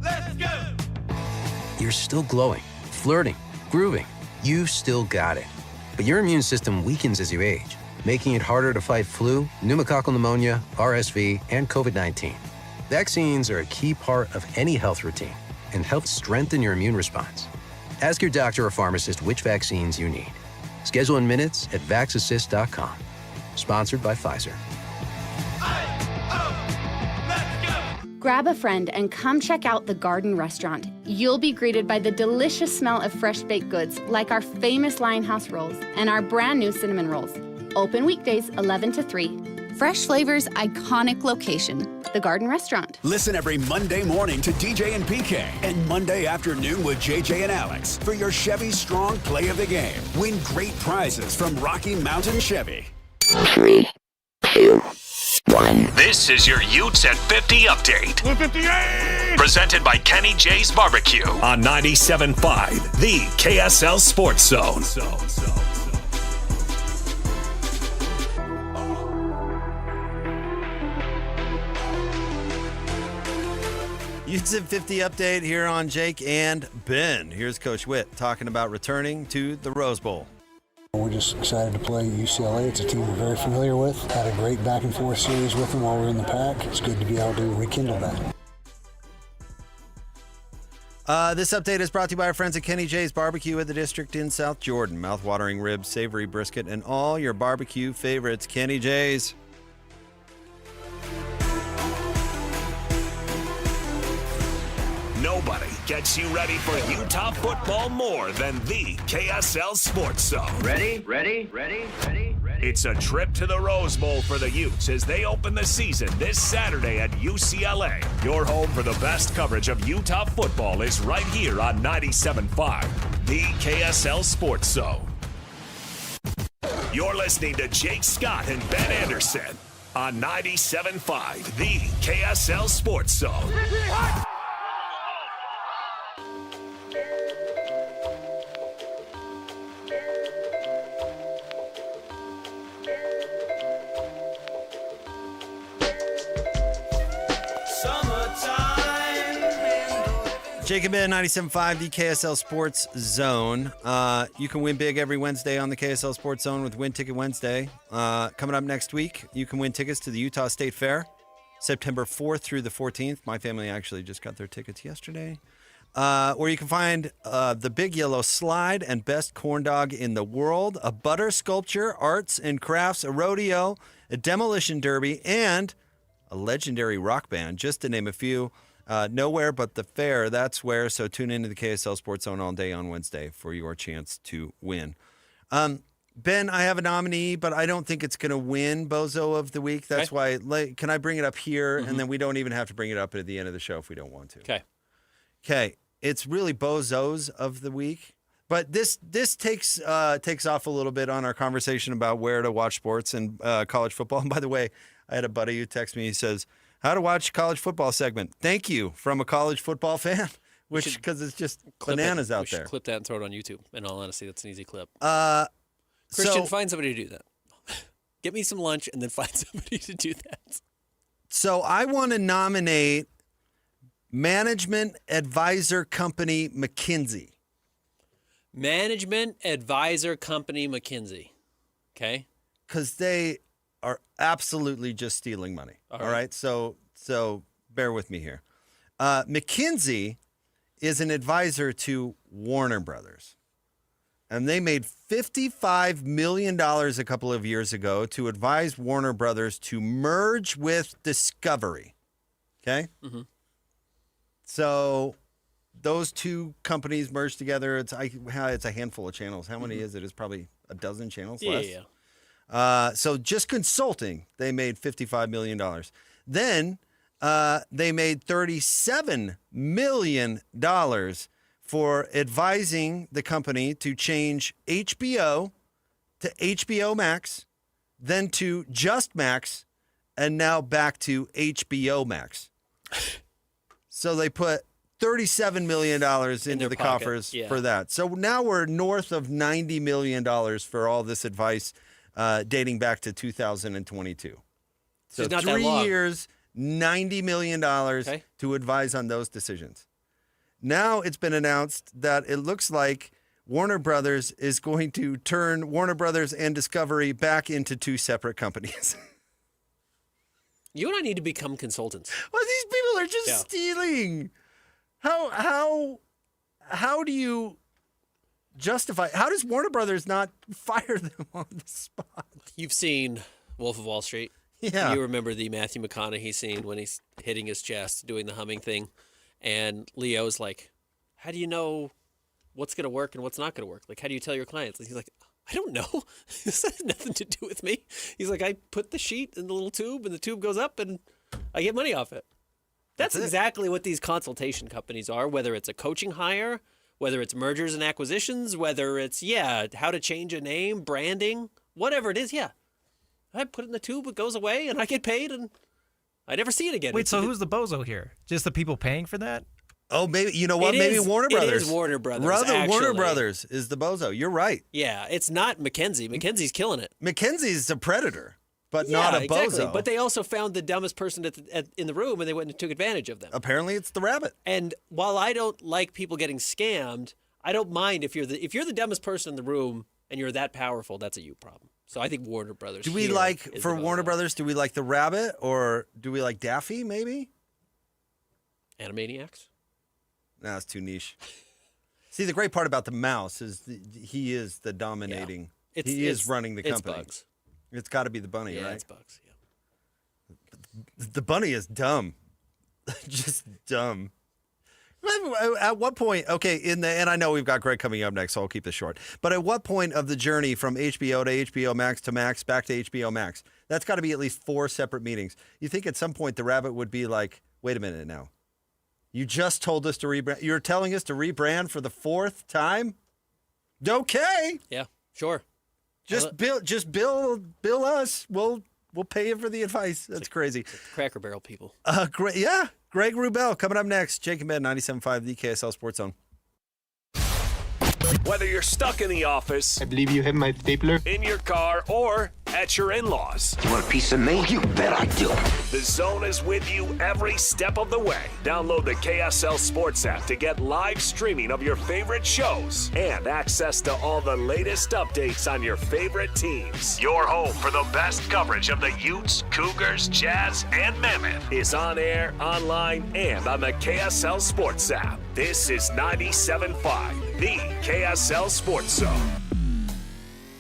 Let's go! You're still glowing, flirting, grooving. You've still got it. But your immune system weakens as you age, making it harder to fight flu, pneumococcal pneumonia, RSV, and COVID-19. Vaccines are a key part of any health routine and help strengthen your immune response. Ask your doctor or pharmacist which vaccines you need. Schedule in minutes at VaxAssist.com. Sponsored by Pfizer. Grab a friend and come check out the Garden Restaurant. You'll be greeted by the delicious smell of fresh baked goods like our famous Lionhouse rolls and our brand new cinnamon rolls. Open weekdays 11 to 3. Fresh flavors, iconic location. The Garden Restaurant. Listen every Monday morning to DJ and PK and Monday afternoon with JJ and Alex for your Chevy Strong Play of the Game. Win great prizes from Rocky Mountain Chevy. 3, 2, 1. This is your Utes at 50 update. 58! Presented by Kenny J's Barbecue on 97.5, the KSL Sports Zone. Utes at 50 update here on Jake and Ben. Here's Coach Witt talking about returning to the Rose Bowl. We're just excited to play UCLA. It's a team we're very familiar with. Had a great back and forth series with them while we were in the pack. It's good to be able to rekindle that. This update is brought to you by our friends at Kenny J's Barbecue at the District in South Jordan. Mouth-watering ribs, savory brisket, and all your barbecue favorites. Kenny J's. Nobody gets you ready for Utah football more than the KSL Sports Zone. Ready? It's a trip to the Rose Bowl for the Utes as they open the season this Saturday at UCLA. Your home for the best coverage of Utah football is right here on 97.5, the KSL Sports Zone. You're listening to Jake Scott and Ben Anderson on 97.5, the KSL Sports Zone. Jake and Ben, 97.5, the KSL Sports Zone. You can win big every Wednesday on the KSL Sports Zone with Win Ticket Wednesday. Coming up next week, you can win tickets to the Utah State Fair, September 4th through the 14th. My family actually just got their tickets yesterday. Where you can find the Big Yellow Slide and best corn dog in the world, a butter sculpture, arts and crafts, a rodeo, a demolition derby, and a legendary rock band, just to name a few. Nowhere but the fair, that's where. So tune into the KSL Sports Zone all day on Wednesday for your chance to win. Ben, I have a nominee, but I don't think it's going to win Bozo of the Week. That's why, can I bring it up here? And then we don't even have to bring it up at the end of the show if we don't want to. Okay. It's really Bozos of the Week. But this takes off a little bit on our conversation about where to watch sports and college football. And by the way, I had a buddy who texted me. He says, how to watch college football segment. Thank you from a college football fan, which because it's just bananas out there. Clip that and throw it on YouTube. In all honesty, that's an easy clip. Christian, find somebody to do that. Get me some lunch and then find somebody to do that. So I want to nominate Management Advisor Company McKinsey. Management Advisor Company McKinsey. Okay. Because they are absolutely just stealing money. All right. So bear with me here. McKinsey is an advisor to Warner Brothers. And they made $55 million a couple of years ago to advise Warner Brothers to merge with Discovery. Okay? Mm-hmm. So those two companies merged together. It's a handful of channels. How many is it? It's probably a dozen channels less. Yeah. So just consulting, they made $55 million. Then they made $37 million for advising the company to change HBO to HBO Max, then to Just Max, and now back to HBO Max. So they put $37 million into the coffers for that. So now we're north of $90 million for all this advice dating back to 2022. So not 3 that long. years, $90 million to advise on those decisions. Now it's been announced that it looks like Warner Brothers is going to turn Warner Brothers and Discovery back into two separate companies. You and I need to become consultants. Well, these people are just stealing. How do you justify? How does Warner Brothers not fire them on the spot? You've seen Wolf of Wall Street. Yeah. You remember the Matthew McConaughey scene when he's hitting his chest, doing the humming thing. And Leo's like, how do you know what's going to work and what's not going to work? Like, how do you tell your clients? And he's like, I don't know. This has nothing to do with me. He's like, I put the sheet in the little tube and the tube goes up and I get money off it. That's exactly what these consultation companies are, whether it's a coaching hire, whether it's mergers and acquisitions, whether it's, how to change a name, branding, whatever it is, I put it in the tube, it goes away, and I get paid, and I never see it again. Wait, so who's the bozo here? Just the people paying for that? Oh, maybe, you know what? Maybe Warner Brothers. It is Warner Brothers, Warner Brothers is the bozo. You're right. Yeah, it's not Mackenzie. Mackenzie's killing it. Mackenzie's a predator, but not a exactly. bozo. But they also found the dumbest person in the room, and they went and took advantage of them. Apparently, it's the rabbit. And while I don't like people getting scammed, I don't mind if you're the dumbest person in the room and you're that powerful. That's a you problem. So I think Warner Brothers. Do we for Warner Brothers? Do we like the rabbit or do we like Daffy? Maybe. Animaniacs. No, it's too niche. See, the great part about the mouse is he is the dominating. Yeah. He is running the company. It's Bugs. It's got to be the bunny, right? It's Bugs. Yeah. The bunny is dumb, just dumb. At what point? Okay, and I know we've got Greg coming up next, so I'll keep this short. But at what point of the journey from HBO to HBO Max to Max back to HBO Max? That's got to be at least 4 separate meetings. You think at some point the rabbit would be like, "Wait a minute now. You just told us to rebrand. You're telling us to rebrand for the 4th time? Okay. Yeah, sure. Just bill us. We'll pay you for the advice. That's crazy. It's like Cracker Barrel people. Great. Yeah. Greg Wrubell coming up next. Jake and Ben, 97.5, the KSL Sports Zone. Whether you're stuck in the office, I believe you have my stapler, in your car, or at your in-laws. You want a piece of me? You bet I do. The Zone is with you every step of the way. Download the KSL Sports app to get live streaming of your favorite shows and access to all the latest updates on your favorite teams. Your home for the best coverage of the Utes, Cougars, Jazz, and Mammoth is on air, online, and on the KSL Sports app. This is 97.5, the KSL Sports Zone.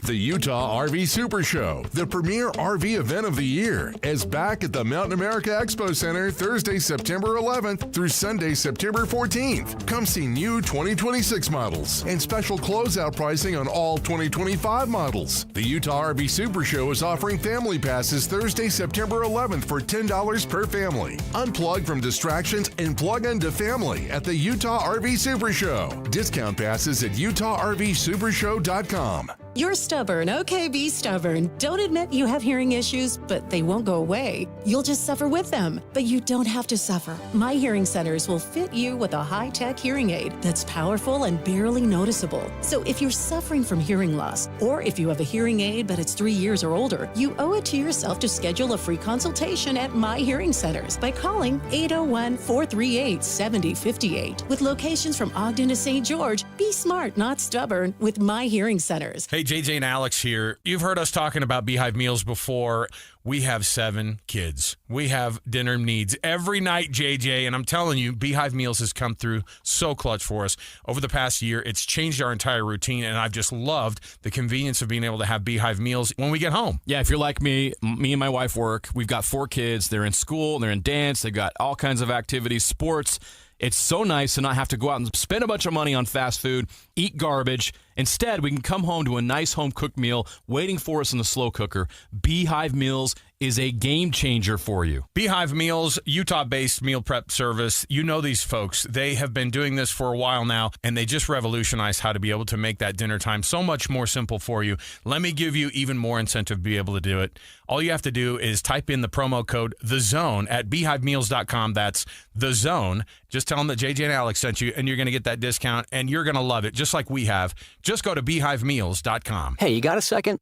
The Utah RV Super Show, the premier RV event of the year, is back at the Mountain America Expo Center Thursday, September 11th through Sunday, September 14th. Come see new 2026 models and special closeout pricing on all 2025 models. The Utah RV Super Show is offering family passes Thursday, September 11th for $10 per family. Unplug from distractions and plug into family at the Utah RV Super Show. Discount passes at UtahRVSupershow.com. You're stubborn. Okay, be stubborn. Don't admit you have hearing issues, but they won't go away. You'll just suffer with them. But you don't have to suffer. My Hearing Centers will fit you with a high-tech hearing aid that's powerful and barely noticeable. So if you're suffering from hearing loss, or if you have a hearing aid but it's 3 years or older, you owe it to yourself to schedule a free consultation at My Hearing Centers by calling 801-438-7058. With locations from Ogden to St. George, be smart, not stubborn, with My Hearing Centers. Hey, JJ and Alex here. You've heard us talking about Beehive meals before. We have 7 kids. We have dinner needs every night, JJ, and I'm telling you, Beehive Meals has come through so clutch for us. Over the past year, it's changed our entire routine, and I've just loved the convenience of being able to have Beehive Meals when we get home. Yeah, if you're like me and my wife work. We've got 4 kids. They're in school, they're in dance, they've got all kinds of activities, sports. It's so nice to not have to go out and spend a bunch of money on fast food, eat garbage. Instead, we can come home to a nice home-cooked meal waiting for us in the slow cooker. Beehive Meals is a game changer for you. Beehive Meals, Utah-based meal prep service. You know these folks. They have been doing this for a while now, and they just revolutionized how to be able to make that dinner time so much more simple for you. Let me give you even more incentive to be able to do it. All you have to do is type in the promo code THEZONE at beehivemeals.com. That's The Zone. Just tell them that JJ and Alex sent you, and you're going to get that discount, and you're going to love it, just like we have. Just go to beehivemeals.com. Hey, you got a second?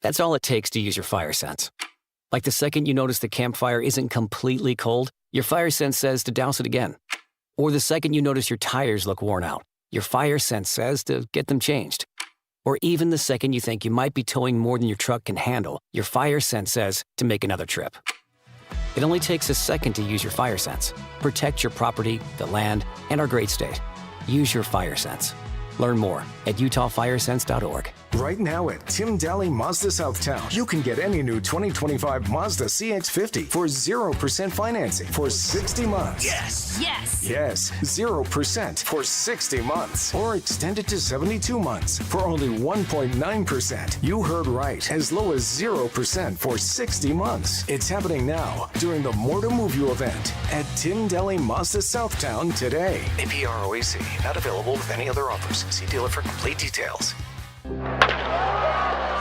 That's all it takes to use your fire sense. Like the second you notice the campfire isn't completely cold, your fire sense says to douse it again. Or the second you notice your tires look worn out, your fire sense says to get them changed. Or even the second you think you might be towing more than your truck can handle, your fire sense says to make another trip. It only takes a second to use your fire sense. Protect your property, the land, and our great state. Use your fire sense. Learn more at utahfiresense.org. Right now at Tim Daly Mazda Southtown, you can get any new 2025 Mazda CX-50 for 0% financing for 60 months. Yes! Yes! Yes, 0% for 60 months. Or extend it to 72 months for only 1.9%. You heard right, as low as 0% for 60 months. It's happening now during the More to Move You event at Tim Daly Mazda Southtown today. APR OAC, not available with any other offers. See dealer for complete details.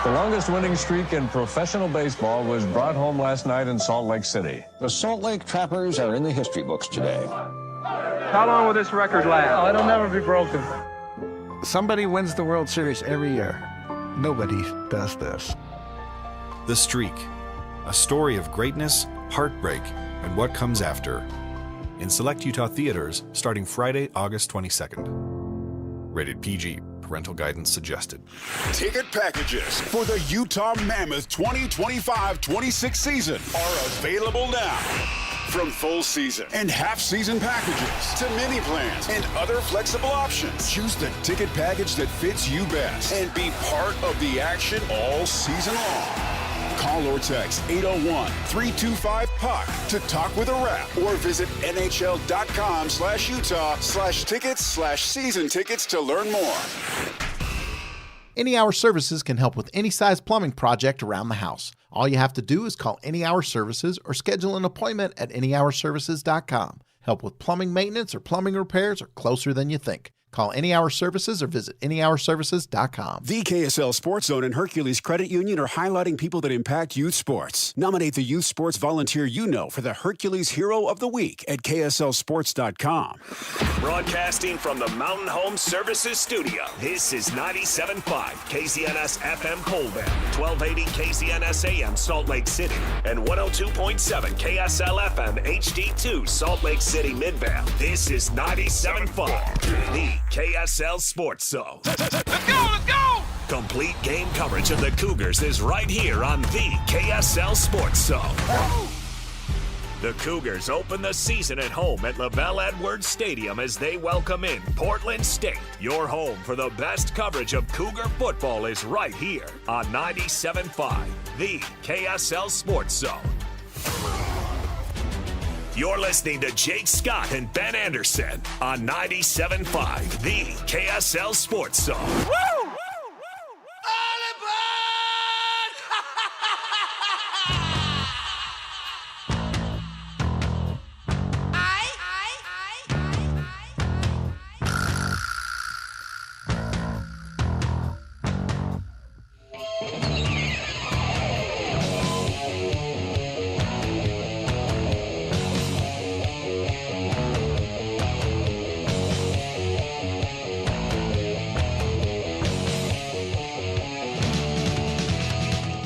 The longest winning streak in professional baseball was brought home last night in Salt Lake City. The Salt Lake Trappers are in the history books today. How long will this record last? Oh, it'll never be broken. Somebody wins the World Series every year. Nobody does this. The Streak, a story of greatness, heartbreak, and what comes after. In select Utah theaters starting Friday, August 22nd. Rated PG. Parental guidance suggested. Ticket packages for the Utah Mammoth 2025-26 season are available now. From full season and half-season packages to mini plans and other flexible options, choose the ticket package that fits you best and be part of the action all season long. Call or text 801-325-PUCK to talk with a rep or visit nhl.com/Utah/tickets/season tickets to learn more. Any Hour Services can help with any size plumbing project around the house. All you have to do is call Any Hour Services or schedule an appointment at anyhourservices.com. Help with plumbing maintenance or plumbing repairs are closer than you think. Call Any Hour Services or visit anyhourservices.com. The KSL Sports Zone and Hercules Credit Union are highlighting people that impact youth sports. Nominate the youth sports volunteer you know for the Hercules Hero of the Week at KSLSports.com. Broadcasting from the Mountain Home Services Studio, this is 97.5 KZNS FM Colbert, 1280 KZNS AM Salt Lake City, and 102.7 KSL FM HD2 Salt Lake City Midvale. This is 97.5, the KSL Sports Zone. Let's go! Complete game coverage of the Cougars is right here on the KSL Sports Zone. The Cougars open the season at home at LaVell Edwards Stadium as they welcome in Portland State. Your home for the best coverage of Cougar football is right here on 97.5, the KSL Sports Zone. You're listening to Jake Scott and Ben Anderson on 97.5, the KSL Sports Zone. Woo!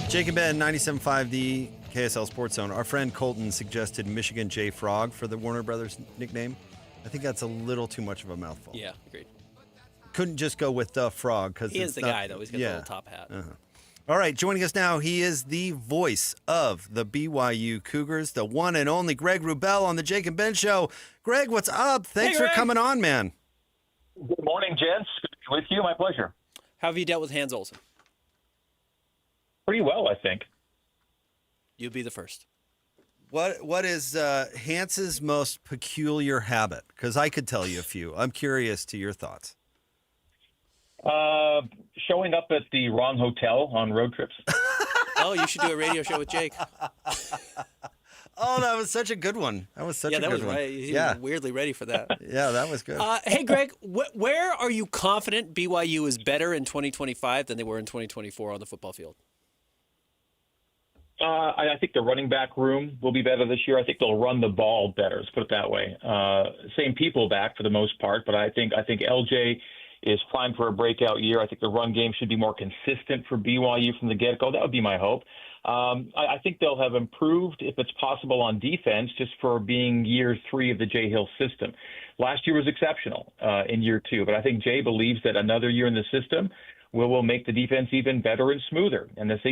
Jake and Ben, 97.5, the KSL Sports Zone. Our friend Colton suggested Michigan J. Frog for the Warner Brothers nickname. I think that's a little too much of a mouthful. Yeah, agreed. Couldn't just go with the Frog. Cause he is the guy, though. He's got the little top hat. All right, joining us now, he is the voice of the BYU Cougars, the one and only Greg Wrubell on the Jake and Ben Show. Greg, what's up? Thanks for coming on, man. Good morning, gents. Good to be with you. My pleasure. How have you dealt with Hans Olsen? Pretty well, I think. You'll be the first. What is Hans's most peculiar habit? Because I could tell you a few. I'm curious to your thoughts. Showing up at the wrong hotel on road trips. Oh, you should do a radio show with Jake. Oh, that was such a good one. That was such a good one. Right. He was weirdly ready for that. Yeah, that was good. Hey, Greg, where are you confident BYU is better in 2025 than they were in 2024 on the football field? I think the running back room will be better this year. I think they'll run the ball better. Let's put it that way. Same people back for the most part, but I think LJ is primed for a breakout year. I think the run game should be more consistent for BYU from the get-go. That would be my hope. I think they'll have improved, if it's possible, on defense just for being year 3 of the Jay Hill system. Last year was exceptional in year 2, but I think Jay believes that another year in the system will make the defense even better and smoother. And that's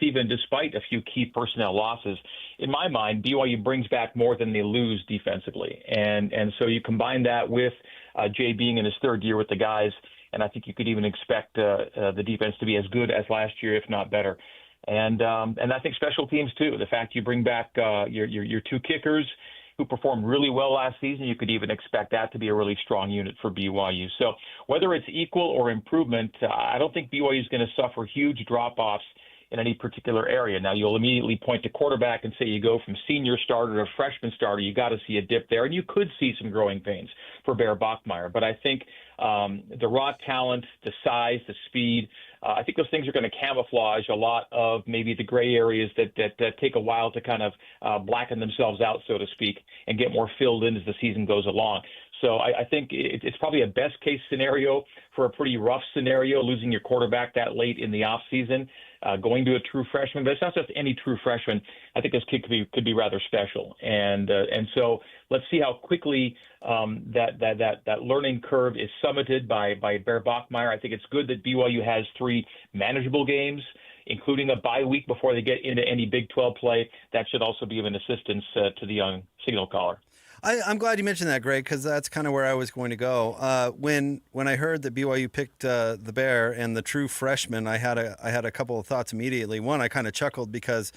even despite a few key personnel losses. In my mind, BYU brings back more than they lose defensively. And so you combine that with Jay being in his 3rd year with the guys, and I think you could even expect the defense to be as good as last year, if not better. And I think special teams, too. The fact you bring back your 2 kickers who performed really well last season, you could even expect that to be a really strong unit for BYU. So whether it's equal or improvement, I don't think BYU is going to suffer huge drop-offs in any particular area. Now, you'll immediately point to quarterback and say you go from senior starter to freshman starter. You got to see a dip there, and you could see some growing pains for Bear Bachmeier. But I think the raw talent, the size, the speed, I think those things are going to camouflage a lot of maybe the gray areas that take a while to kind of blacken themselves out, so to speak, and get more filled in as the season goes along. So I think it's probably a best-case scenario for a pretty rough scenario, losing your quarterback that late in the offseason, going to a true freshman. But it's not just any true freshman. I think this kid could be rather special. And so let's see how quickly that learning curve is summited by Bear Bachmeier. I think it's good that BYU has 3 manageable games, including a bye week before they get into any Big 12 play. That should also be of an assistance to the young signal caller. I'm glad you mentioned that, Greg, because that's kind of where I was going to go. When I heard that BYU picked the Bear and the true freshman, I had a couple of thoughts immediately. One, I kind of chuckled because,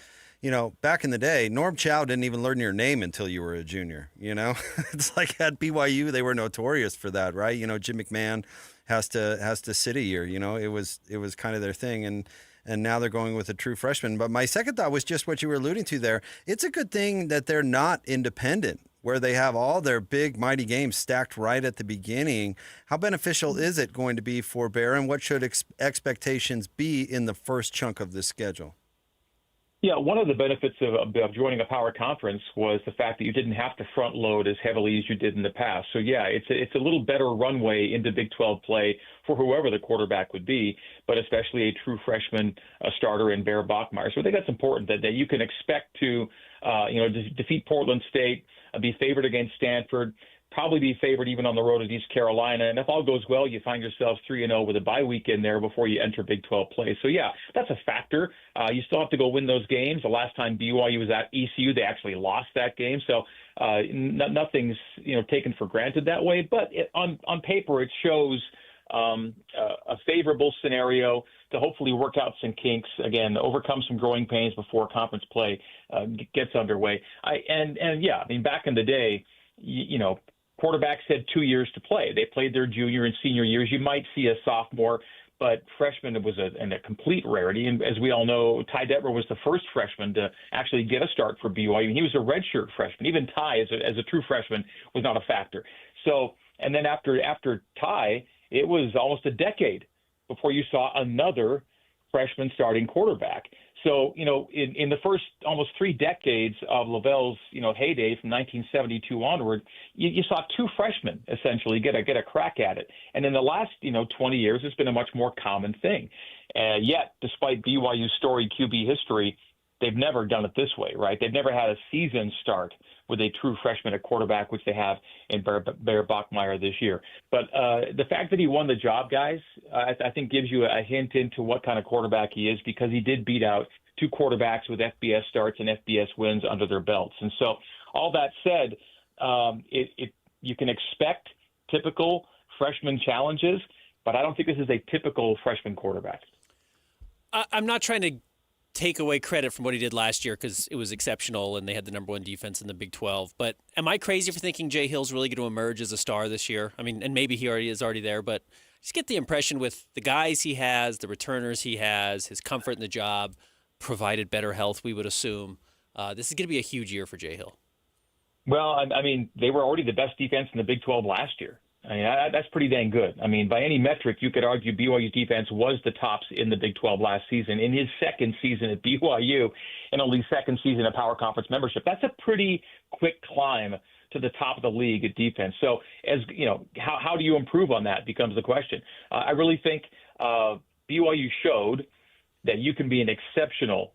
back in the day, Norm Chow didn't even learn your name until you were a junior. It's like at BYU they were notorious for that, right? Jim McMahon has to sit a year. It was kind of their thing, and now they're going with a true freshman. But my second thought was just what you were alluding to there. It's a good thing that they're not independent, where they have all their big, mighty games stacked right at the beginning. How beneficial is it going to be for Bear, and what should expectations be in the first chunk of the schedule? Yeah, one of the benefits of joining a power conference was the fact that you didn't have to front load as heavily as you did in the past. So, yeah, it's a little better runway into Big 12 play for whoever the quarterback would be, but especially a true freshman starter in Bear Bachmeier. So I think that's important, that you can expect to defeat Portland State, be favored against Stanford, probably be favored even on the road at East Carolina. And if all goes well, you find yourself 3-0 with a bye week in there before you enter Big 12 play. So, yeah, that's a factor. You still have to go win those games. The last time BYU was at ECU, they actually lost that game. So nothing's taken for granted that way. But on paper, it shows a favorable scenario to hopefully work out some kinks, again, overcome some growing pains before conference play gets underway. Back in the day, quarterbacks had 2 years to play. They played their junior and senior years. You might see a sophomore, but freshman was a complete rarity. And as we all know, Ty Detmer was the first freshman to actually get a start for BYU. He was a redshirt freshman. Even Ty, as a true freshman, was not a factor. So, and then after Ty, it was almost a decade before you saw another freshman starting quarterback. So, in the first almost 3 decades of Lavelle's, heyday from 1972 onward, you saw 2 freshmen essentially get a crack at it. And in the last, 20 years, it's been a much more common thing. Yet, despite BYU's storied QB history, they've never done it this way, right? They've never had a season start with a true freshman at quarterback, which they have in Bear Bachmeier this year. But the fact that he won the job, guys, I think gives you a hint into what kind of quarterback he is, because he did beat out 2 quarterbacks with FBS starts and FBS wins under their belts. And so all that said, you can expect typical freshman challenges, but I don't think this is a typical freshman quarterback. I'm not trying to take away credit from what he did last year, because it was exceptional and they had the number 1 defense in the Big 12. But am I crazy for thinking Jay Hill's really going to emerge as a star this year? I mean, and maybe he is already there, but I just get the impression with the guys he has, the returners he has, his comfort in the job, provided better health, we would assume, this is going to be a huge year for Jay Hill. Well, I mean, they were already the best defense in the Big 12 last year. I mean, that's pretty dang good. I mean, by any metric, you could argue BYU's defense was the tops in the Big 12 last season. In his second season at BYU and only second season of Power Conference membership, that's a pretty quick climb to the top of the league at defense. So, how do you improve on that becomes the question. I really think BYU showed that you can be an exceptional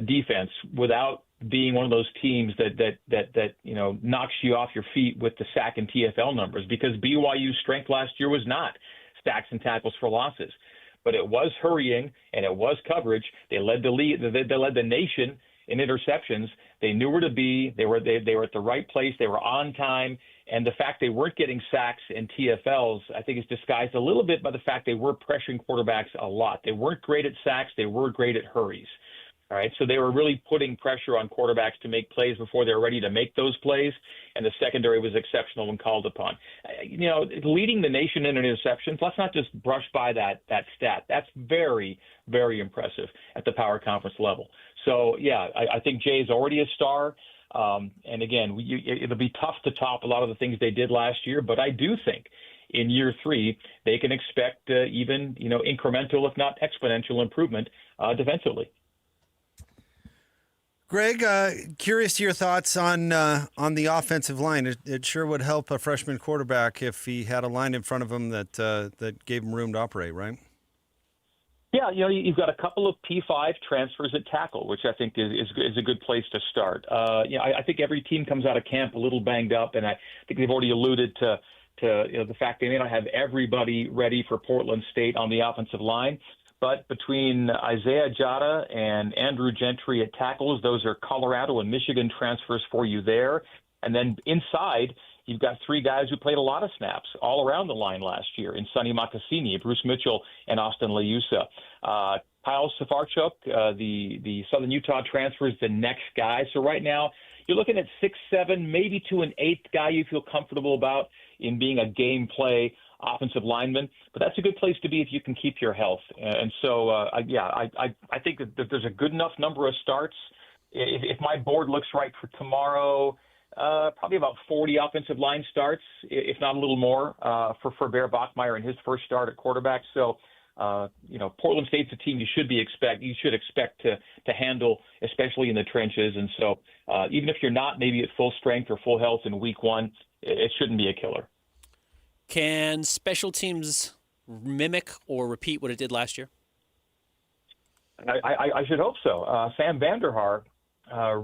defense without being one of those teams that knocks you off your feet with the sack and TFL numbers, because BYU's strength last year was not sacks and tackles for losses, but it was hurrying and it was coverage. They led the nation in interceptions. They knew where to be. They were at the right place. They were on time. And the fact they weren't getting sacks and TFLs, I think, is disguised a little bit by the fact they were pressuring quarterbacks a lot. They weren't great at sacks. They were great at hurries. All right, so they were really putting pressure on quarterbacks to make plays before they were ready to make those plays, and the secondary was exceptional when called upon. Leading the nation in interceptions, let's not just brush by that stat. That's very, very impressive at the power conference level. So, yeah, I think Jay is already a star. And again, it'll be tough to top a lot of the things they did last year, but I do think in year 3 they can expect even incremental, if not exponential, improvement defensively. Greg, curious to your thoughts on the offensive line. It sure would help a freshman quarterback if he had a line in front of him that gave him room to operate, right? Yeah, you've got a couple of P5 transfers at tackle, which I think is a good place to start. I think every team comes out of camp a little banged up, and I think they've already alluded to the fact they may not have everybody ready for Portland State on the offensive line. But between Isaiah Jada and Andrew Gentry at tackles, those are Colorado and Michigan transfers for you there. And then inside, you've got 3 guys who played a lot of snaps all around the line last year in Sonny Makasini, Bruce Mitchell, and Austin Liusa. Kyle Safarchuk, the Southern Utah transfer, is the next guy. So right now, you're looking at 6, 7, maybe to an 8th guy you feel comfortable about in being a game play offensive lineman, but that's a good place to be if you can keep your health. And so, I think that there's a good enough number of starts. If my board looks right for tomorrow, probably about 40 offensive line starts, if not a little more, for Bear Bachmeier in his first start at quarterback. So, Portland State's a team you should expect to handle, especially in the trenches. And so, even if you're not maybe at full strength or full health in week 1, it shouldn't be a killer. Can special teams mimic or repeat what it did last year? I should hope so. Sam Vanderhaar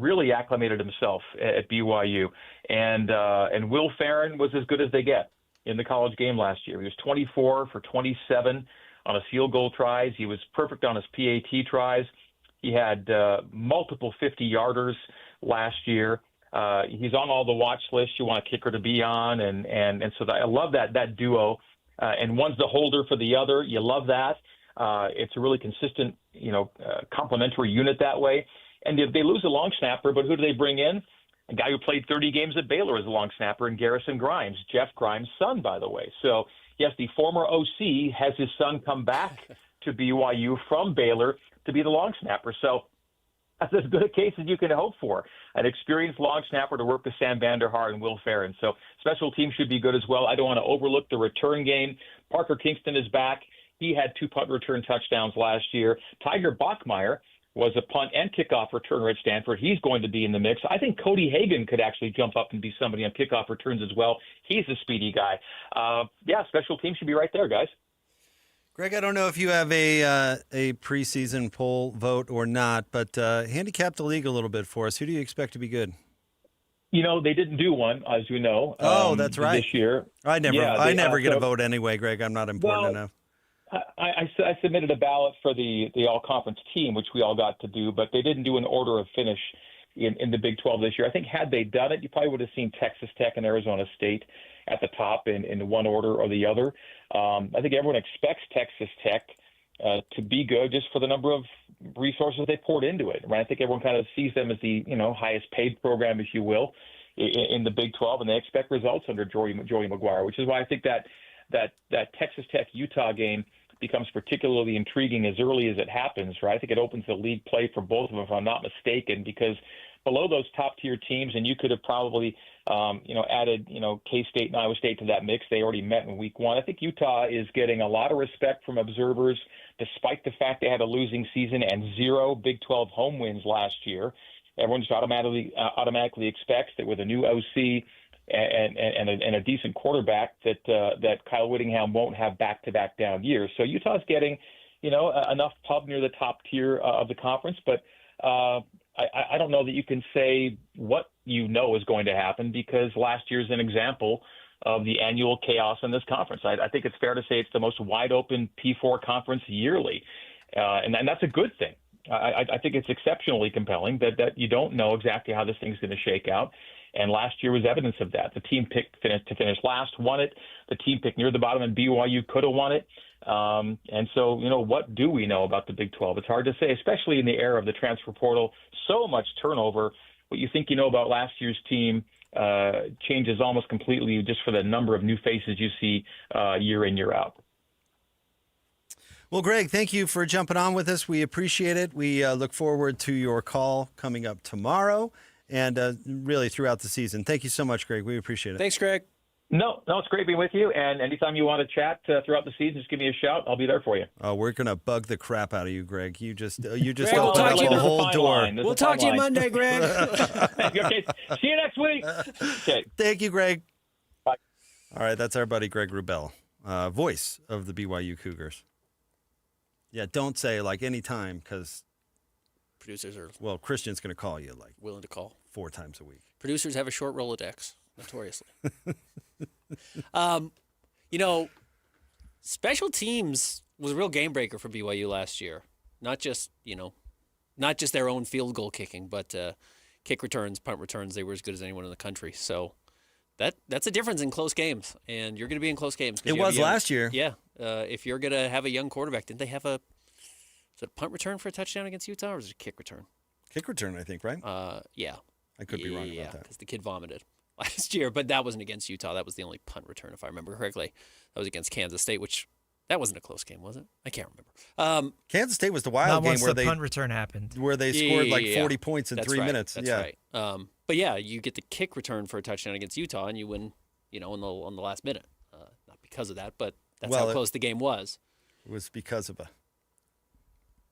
really acclimated himself at BYU, and Will Farron was as good as they get in the college game last year. He was 24 for 27 on his field goal tries. He was perfect on his PAT tries. He had multiple 50-yarders last year. He's on all the watch lists you want a kicker to be on, and so I love that duo. And one's the holder for the other. You love that. It's a really consistent, complementary unit that way. And if they lose a long snapper, but who do they bring in? A guy who played 30 games at Baylor as a long snapper, and Garrison Grimes, Jeff Grimes' son, by the way. So, yes, the former OC has his son come back to BYU from Baylor to be the long snapper. So that's as good a case as you can hope for. An experienced long snapper to work with Sam Vanderhaar and Will Farron. So special teams should be good as well. I don't want to overlook the return game. Parker Kingston is back. He had 2 punt return touchdowns last year. Tiger Bachmeier was a punt and kickoff returner at Stanford. He's going to be in the mix. I think Cody Hagan could actually jump up and be somebody on kickoff returns as well. He's a speedy guy. Special teams should be right there, guys. Greg, I don't know if you have a preseason poll vote or not, but handicap the league a little bit for us. Who do you expect to be good? They didn't do one, as you know. That's right. This year. I never get a vote anyway, Greg. I'm not important enough. I submitted a ballot for the all-conference team, which we all got to do, but they didn't do an order of finish in the Big 12 this year. I think had they done it, you probably would have seen Texas Tech and Arizona State at the top in one order or the other. I think everyone expects Texas Tech to be good just for the number of resources they poured into it. Right? I think everyone kind of sees them as the highest paid program, if you will, in the Big 12, and they expect results under Joey McGuire, which is why I think that Texas Tech Utah game becomes particularly intriguing as early as it happens. Right? I think it opens the league play for both of them, if I'm not mistaken, because below those top-tier teams, and you could have probably added, K-State and Iowa State to that mix. They already met in week 1. I think Utah is getting a lot of respect from observers, despite the fact they had a losing season and 0 Big 12 home wins last year. Everyone just automatically expects that with a new OC and a decent quarterback that Kyle Whittingham won't have back-to-back down years. So Utah's getting, enough pub near the top tier of the conference, but I don't know that you can say what is going to happen, because last year's an example of the annual chaos in this conference. I think it's fair to say it's the most wide-open P4 conference yearly, and that's a good thing. I think it's exceptionally compelling that you don't know exactly how this thing's going to shake out, and last year was evidence of that. The team picked to finish last won it. The team picked near the bottom, and BYU could have won it. And so, what do we know about the Big 12? It's hard to say, especially in the era of the transfer portal. So much turnover. What you think you know about last year's team changes almost completely just for the number of new faces you see year in, year out. Well, Greg, thank you for jumping on with us. We appreciate it. We look forward to your call coming up tomorrow and really throughout the season. Thank you so much, Greg. We appreciate it. Thanks, Greg. No, it's great being with you. And anytime you want to chat throughout the season, just give me a shout. I'll be there for you. Oh, we're going to bug the crap out of you, Greg. You just Greg, opened up the whole door. We'll talk to you Monday, Greg. Okay. See you next week. Okay. Thank you, Greg. Bye. All right, that's our buddy Greg Wrubell, voice of the BYU Cougars. Yeah, don't say like anytime because producers are. Well, Christian's going to call you like willing to call 4 times a week. Producers have a short Rolodex, notoriously. Special teams was a real game breaker for BYU last year. Not just their own field goal kicking, but kick returns, punt returns. They were as good as anyone in the country. So that's a difference in close games, and you're going to be in close games. It was last year. Yeah. If you're going to have a young quarterback, didn't they have a punt return for a touchdown against Utah, or was it a kick return? Kick return, I think, right? Yeah. I could be wrong about that. Because the kid vomited last year, but that wasn't against Utah. That was the only punt return, if I remember correctly. That was against Kansas State, which that wasn't a close game, was it? I can't remember. Kansas State was the wild game where the punt return happened, where they scored like 40 points in 3 minutes. That's right. But yeah, you get the kick return for a touchdown against Utah, and you win. On the last minute. Not because of that, but that's how close the game was. It was because of a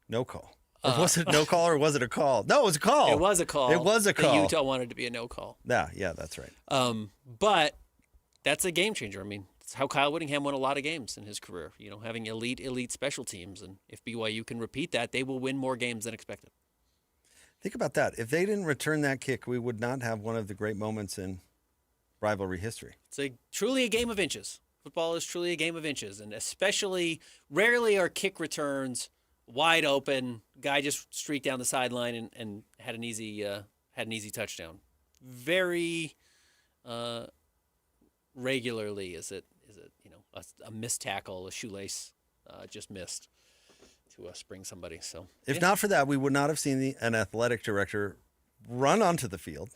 no call. Or was it no call or was it a call? No, it was a call. It was a call. It was a call. Utah wanted to be a no call. Yeah, that's right. But that's a game changer. I mean, it's how Kyle Whittingham won a lot of games in his career, having elite special teams. And if BYU can repeat that, they will win more games than expected. Think about that. If they didn't return that kick, we would not have one of the great moments in rivalry history. It's truly a game of inches. Football is truly a game of inches, and especially rarely are kick returns wide open. Guy just streaked down the sideline and had an easy touchdown. Very regularly is it a missed tackle, a shoelace just missed to spring somebody. So if not for that, we would not have seen an athletic director run onto the field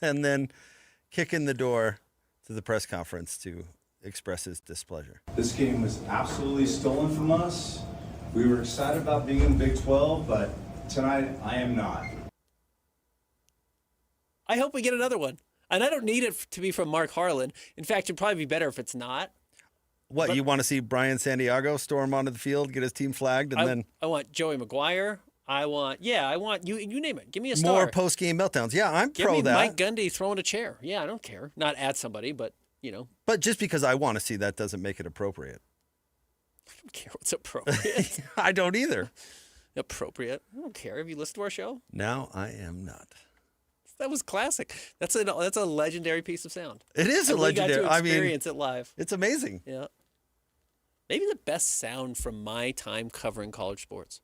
and then kick in the door to the press conference to express his displeasure. This game was absolutely stolen from us. We were excited about being in the Big 12, but tonight I am not. I hope we get another one. And I don't need it to be from Mark Harlan. In fact, it'd probably be better if it's not. What, you want to see Brian Santiago storm onto the field, get his team flagged, and then... I want Joey McGuire. I want you name it. Give me a star. More post-game meltdowns. Yeah, I'm Give pro me that. Mike Gundy throwing a chair. Yeah, I don't care. Not at somebody, but, But just because I want to see that doesn't make it appropriate. I don't care what's appropriate. I don't either. Appropriate. I don't care. Have you listened to our show? Now I am not. That was classic. That's a legendary piece of sound. It is a legendary. We got to experience it live. It's amazing. Yeah. Maybe the best sound from my time covering college sports.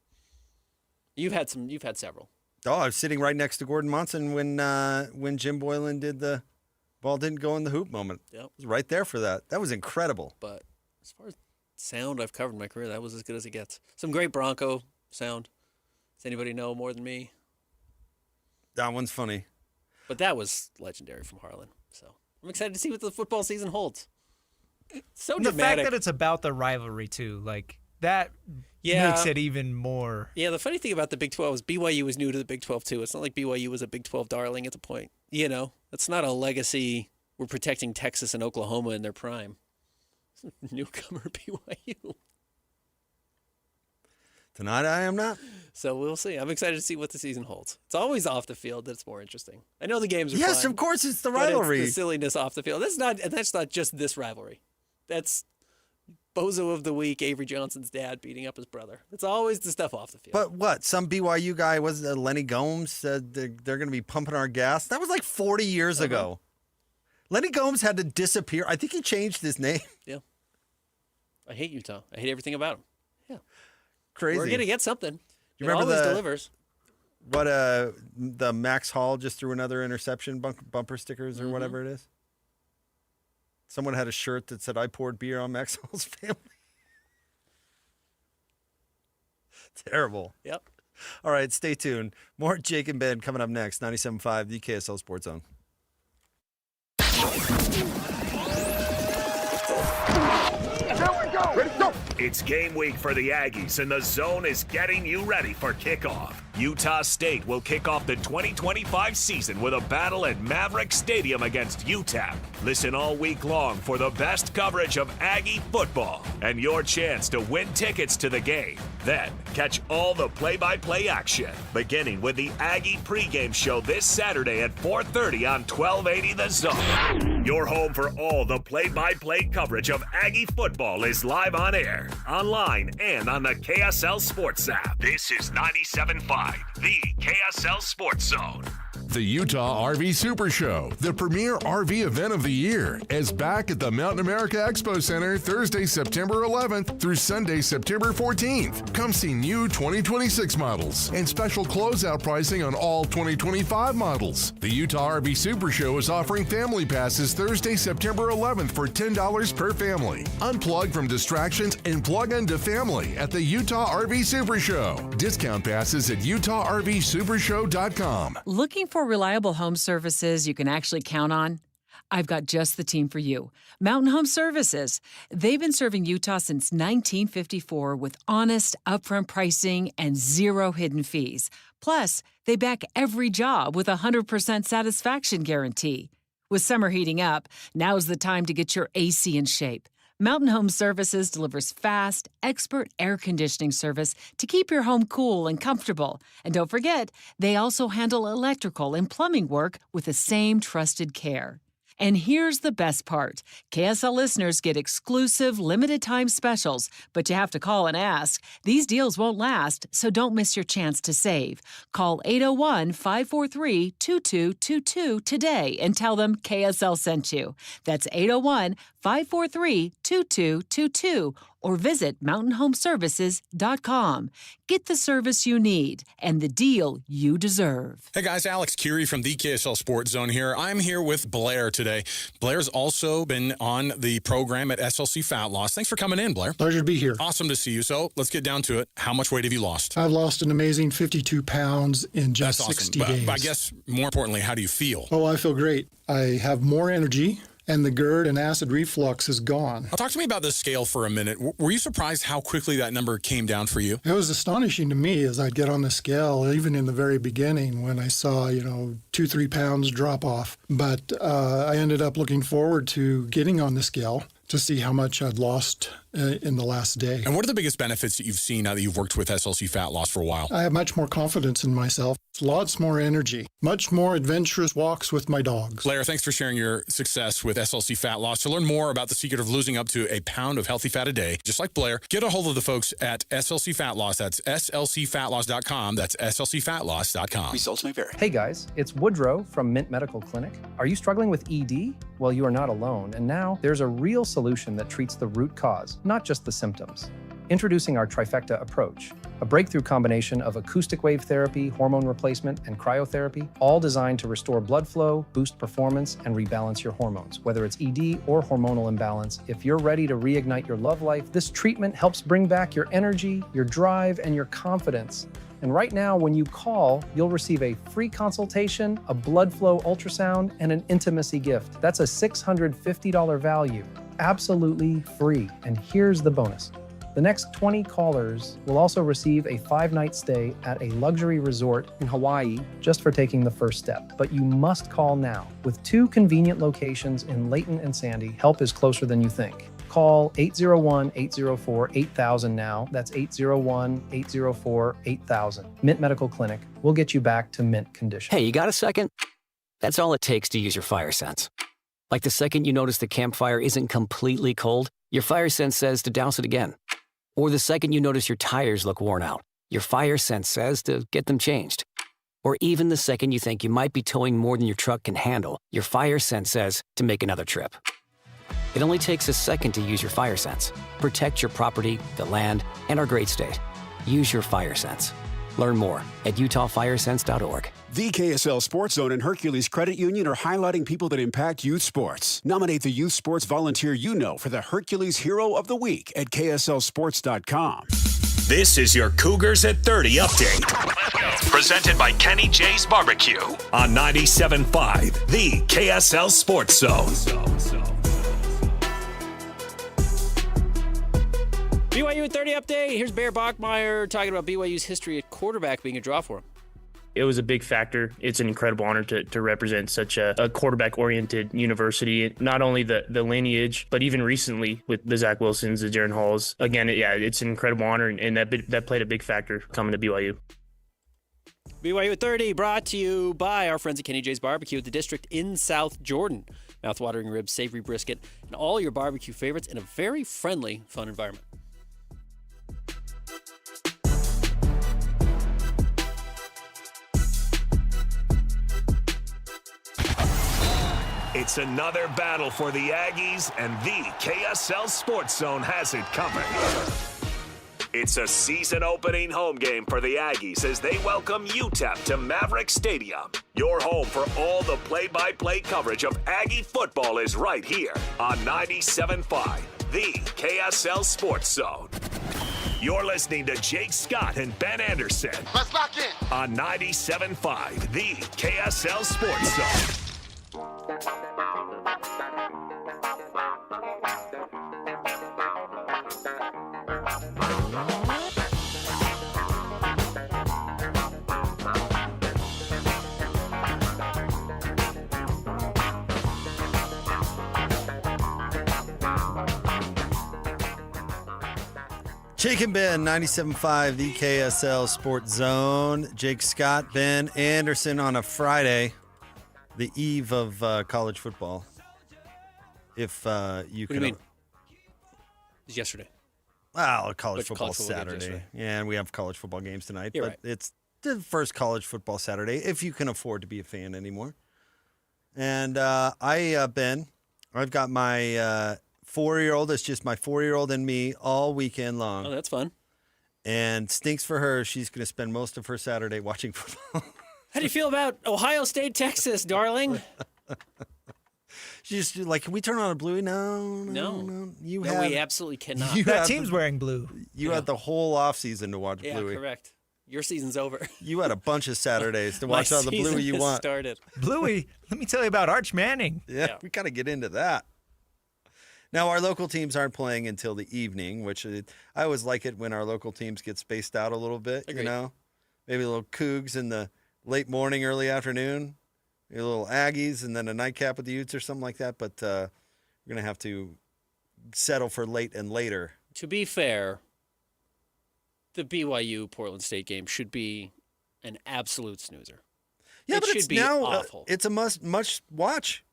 You've had several. Oh, I was sitting right next to Gordon Monson when Jim Boylan did the ball didn't go in the hoop moment. Yep. I was right there for that. That was incredible. But as far as sound I've covered in my career, that was as good as it gets. Some great Bronco sound. Does anybody know more than me? That one's funny. But that was legendary from Harlan. So I'm excited to see what the football season holds. So dramatic. The fact that it's about the rivalry too, like that makes it even more. Yeah, the funny thing about the Big 12 is BYU was new to the Big 12 too. It's not like BYU was a Big 12 darling at the point. It's not a legacy. We're protecting Texas and Oklahoma in their prime. Newcomer BYU. Tonight I am not. So we'll see. I'm excited to see what the season holds. It's always off the field that's more interesting. I know the games are fun. Yes, of course it's the rivalry. But it's the silliness off the field. That's not just this rivalry. That's Bozo of the Week, Avery Johnson's dad beating up his brother. It's always the stuff off the field. But what? Some BYU guy, was it Lenny Gomes, said they're going to be pumping our gas? That was like 40 years ago. Lenny Gomes had to disappear. I think he changed his name. Yeah. I hate Utah. I hate everything about him. Yeah. Crazy. We're going to get something. You remember always delivers. What the Max Hall just threw another interception, bumper stickers or whatever it is? Someone had a shirt that said, "I poured beer on Maxwell's family." Terrible. Yep. All right, stay tuned. More Jake and Ben coming up next. 97.5, the KSL Sports Zone. Ready, go! It's game week for the Aggies, and the Zone is getting you ready for kickoff. Utah State will kick off the 2025 season with a battle at Maverick Stadium against UTEP. Listen all week long for the best coverage of Aggie football and your chance to win tickets to the game. Then, catch all the play-by-play action, beginning with the Aggie pregame show this Saturday at 4:30 on 1280 The Zone. Your home for all the play-by-play coverage of Aggie football is live on air, online, and on the KSL Sports app. This is 97.5, the KSL Sports Zone. The Utah RV Super Show, the premier RV event of the year, is back at the Mountain America Expo Center Thursday, September 11th through Sunday, September 14th. Come see new 2026 models and special closeout pricing on all 2025 models. The Utah RV Super Show is offering family passes Thursday, September 11th for $10 per family. Unplug from distractions and plug into family at the Utah RV Super Show. Discount passes at UtahRVSupershow.com. Looking for reliable home services you can actually count on? I've got just the team for you. Mountain Home Services. They've been serving Utah since 1954 with honest, upfront pricing and zero hidden fees. Plus, they back every job with a 100% satisfaction guarantee. With summer heating up, now's the time to get your AC in shape. Mountain Home Services delivers fast, expert air conditioning service to keep your home cool and comfortable. And don't forget, they also handle electrical and plumbing work with the same trusted care. And here's the best part. KSL listeners get exclusive limited-time specials, but you have to call and ask. These deals won't last, so don't miss your chance to save. Call 801-543-2222 today and tell them KSL sent you. That's 801-543-2222 or visit mountainhomeservices.com. Get the service you need and the deal you deserve. Hey guys, Alex Curie from the KSL Sports Zone here. I'm here with Blair today. Blair's also been on the program at SLC Fat Loss. Thanks for coming in, Blair. Pleasure to be here. Awesome to see you. So let's get down to it. How much weight have you lost? I've lost an amazing 52 pounds in just That's 60 awesome. days. But I guess more importantly, how do you feel? Oh, I feel great. I have more energy, and the GERD and acid reflux is gone. Talk to me about this scale for a minute. Were you surprised how quickly that number came down for you? It was astonishing to me as I'd get on the scale, even in the very beginning when I saw, 2-3 pounds drop off. But I ended up looking forward to getting on the scale to see how much I'd lost in the last day. And what are the biggest benefits that you've seen now that you've worked with SLC Fat Loss for a while? I have much more confidence in myself, lots more energy, much more adventurous walks with my dogs. Blair, thanks for sharing your success with SLC Fat Loss. To learn more about the secret of losing up to a pound of healthy fat a day, just like Blair, get a hold of the folks at SLC Fat Loss. That's slcfatloss.com. That's slcfatloss.com. Results may vary. Hey guys, it's Woodrow from Mint Medical Clinic. Are you struggling with ED? Well, you are not alone. And now there's a real solution that treats the root cause, not just the symptoms. Introducing our trifecta approach, a breakthrough combination of acoustic wave therapy, hormone replacement, and cryotherapy, all designed to restore blood flow, boost performance, and rebalance your hormones. Whether it's ED or hormonal imbalance, if you're ready to reignite your love life, this treatment helps bring back your energy, your drive, and your confidence. And right now, when you call, you'll receive a free consultation, a blood flow ultrasound, and an intimacy gift. That's a $650 value, absolutely free. And here's the bonus. The next 20 callers will also receive a 5-night stay at a luxury resort in Hawaii just for taking the first step. But you must call now. With 2 convenient locations in Layton and Sandy, help is closer than you think. Call 801-804-8000 now. That's 801-804-8000. Mint Medical Clinic. We'll get you back to mint condition. Hey, you got a second? That's all it takes to use your fire sense. Like the second you notice the campfire isn't completely cold, your fire sense says to douse it again. Or the second you notice your tires look worn out, your fire sense says to get them changed. Or even the second you think you might be towing more than your truck can handle, your fire sense says to make another trip. It only takes a second to use your fire sense. Protect your property, the land, and our great state. Use your fire sense. Learn more at utahfiresense.org. The KSL Sports Zone and Hercules Credit Union are highlighting people that impact youth sports. Nominate the youth sports volunteer you know for the Hercules Hero of the Week at KSLSports.com. This is your Cougars at 30 update. Presented by Kenny J's Barbecue on 97.5, the KSL Sports Zone. BYU at 30 update. Here's Bear Bachmeier talking about BYU's history at quarterback being a draw for him. It was a big factor. It's an incredible honor to represent such a quarterback-oriented university. Not only the lineage, but even recently with the Zach Wilsons, the Jaron Halls. Again, it's an incredible honor, and that played a big factor coming to BYU. BYU at 30 brought to you by our friends at Kenny J's Barbecue at the District in South Jordan. Mouth-watering ribs, savory brisket, and all your barbecue favorites in a very friendly, fun environment. It's another battle for the Aggies, and the KSL Sports Zone has it covered. It's a season-opening home game for the Aggies as they welcome UTEP to Maverick Stadium. Your home for all the play-by-play coverage of Aggie football is right here on 97.5, the KSL Sports Zone. You're listening to Jake Scott and Ben Anderson. Let's lock in. On 97.5, the KSL Sports Zone. Jake and Ben, 97.5, the KSL Sports Zone. Jake Scott, Ben Anderson on a Friday, the eve of college football. If you What do you mean? It's yesterday. Well, college football football games Saturday. yesterday. Yeah, and we have college football games tonight. You're but right. It's the first college football Saturday, if you can afford to be a fan anymore. And Ben, I've got my 4-year-old. It's just my 4-year-old and me all weekend long. Oh, that's fun. And stinks for her. She's going to spend most of her Saturday watching football. How do you feel about Ohio State, Texas, darling? She's like, can we turn on a Bluey? No. We absolutely cannot. That team's wearing blue. You had the whole offseason to watch Bluey. Yeah, correct. Your season's over. You had a bunch of Saturdays to watch all the Bluey you want. Started. Bluey, let me tell you about Arch Manning. Yeah, we got to get into that. Now, our local teams aren't playing until the evening, which I always like it when our local teams get spaced out a little bit, Agreed. you know? Maybe a little Cougs in the late morning, early afternoon, maybe a little Aggies, and then a nightcap with the Utes or something like that. But we're going to have to settle for late and later. To be fair, the BYU Portland State game should be an absolute snoozer. Yeah, it but should it's be now awful. it's a must watch.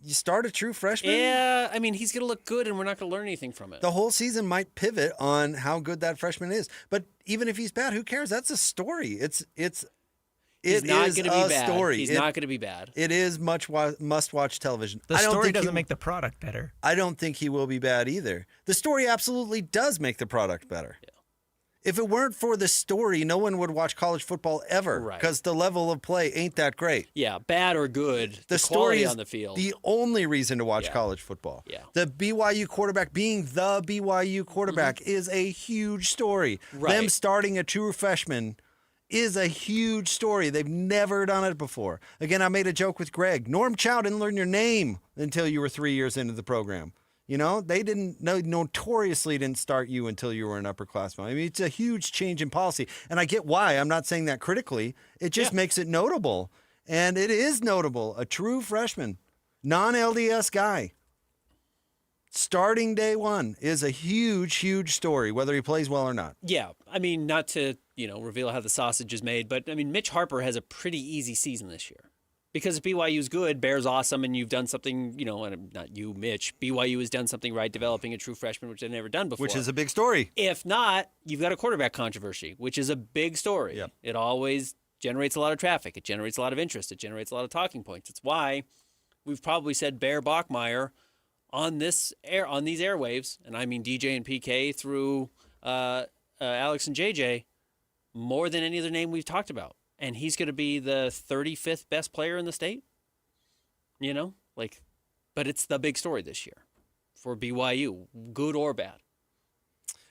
You start a true freshman. Yeah, I mean, he's going to look good, and we're not going to learn anything from it. The whole season might pivot on how good that freshman is. But even if he's bad, who cares? That's a story. He's not going to be bad. Story. He's not going to be bad. It is must-watch television. The story doesn't make the product better. I don't think he will be bad either. The story absolutely does make the product better. Yeah. If it weren't for the story, no one would watch college football ever because the level of play ain't that great. Yeah, bad or good, The story story is on the field. the only reason to watch college football. Yeah. The BYU quarterback being the BYU quarterback is a huge story. Right. Them starting a true freshman is a huge story. They've never done it before. Again, I made a joke with Greg. Norm Chow didn't learn your name until you were 3 years into the program. You know, they notoriously didn't start you until you were an upperclassman. I mean, it's a huge change in policy. And I get why. I'm not saying that critically. It just makes it notable. And it is notable. A true freshman, non-LDS guy, starting day one is a huge, huge story, whether he plays well or not. Yeah, I mean, not to, reveal how the sausage is made, but, I mean, Mitch Harper has a pretty easy season this year. Because if BYU's good, Bear's awesome, and you've done something, and not you, Mitch, BYU has done something right, developing a true freshman, which they've never done before. Which is a big story. If not, you've got a quarterback controversy, which is a big story. Yep. It always generates a lot of traffic. It generates a lot of interest. It generates a lot of talking points. It's why we've probably said Bear Bachmeier on these airwaves, and I mean DJ and PK through Alex and JJ, more than any other name we've talked about. And he's going to be the 35th best player in the state. But it's the big story this year for BYU, good or bad.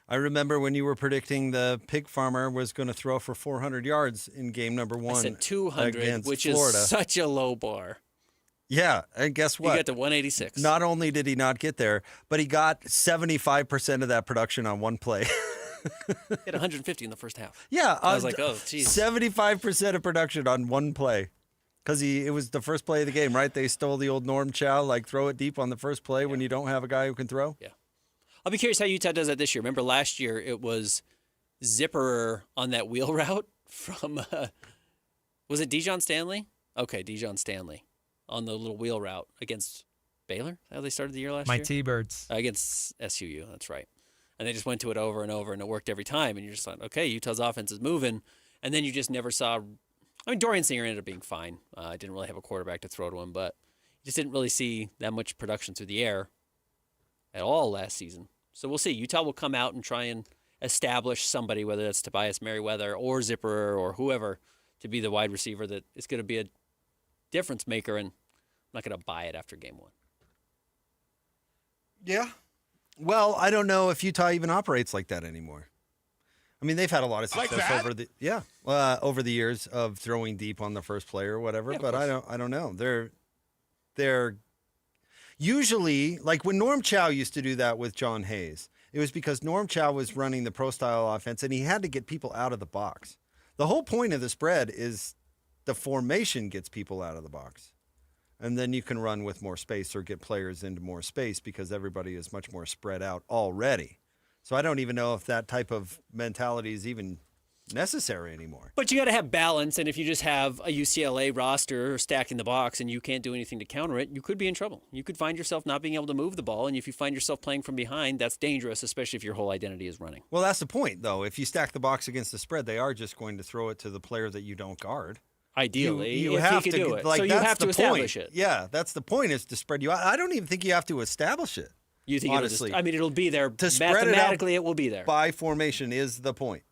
I remember when you were predicting the pig farmer was going to throw for 400 yards in game number 1. I said 200, which Florida. is such a low bar. Yeah, and guess what? He got to 186. Not only did he not get there, but he got 75% of that production on one play. He had 150 in the first half. Yeah. I was like, oh, geez. 75% of production on one play. Because it was the first play of the game, right? They stole the old Norm Chow, throw it deep on the first play when you don't have a guy who can throw. Yeah. I'll be curious how Utah does that this year. Remember last year it was Zipperer on that wheel route from, was it Dijon Stanley? Okay, Dijon Stanley on the little wheel route against Baylor. Is that how they started the year last year? My T-Birds. Against SUU, that's right. And they just went to it over and over, and it worked every time. And you're just like, okay, Utah's offense is moving. And then you just never saw. I mean, Dorian Singer ended up being fine. Didn't really have a quarterback to throw to him, but you just didn't really see that much production through the air at all last season. So we'll see. Utah will come out and try and establish somebody, whether that's Tobias Merriweather or Zipperer or whoever, to be the wide receiver that is going to be a difference maker. And I'm not going to buy it after game 1. Yeah. Well, I don't know if Utah even operates like that anymore. I mean, they've had a lot of success over the years of throwing deep on the first play or whatever. But I don't know. They're usually when Norm Chow used to do that with John Hayes. It was because Norm Chow was running the pro style offense and he had to get people out of the box. The whole point of the spread is the formation gets people out of the box. And then you can run with more space or get players into more space because everybody is much more spread out already. So I don't even know if that type of mentality is even necessary anymore. But you got to have balance, and if you just have a UCLA roster stacking the box and you can't do anything to counter it, you could be in trouble. You could find yourself not being able to move the ball, and if you find yourself playing from behind, that's dangerous, especially if your whole identity is running. Well, that's the point, though. If you stack the box against the spread, they are just going to throw it to the player that you don't guard. Ideally, you if have he could to do it. So you have to establish it. Yeah, that's the point, is to spread you out. I don't even think you have to establish it. You think honestly. it'll be there. To spread mathematically, it will be there. By formation is the point.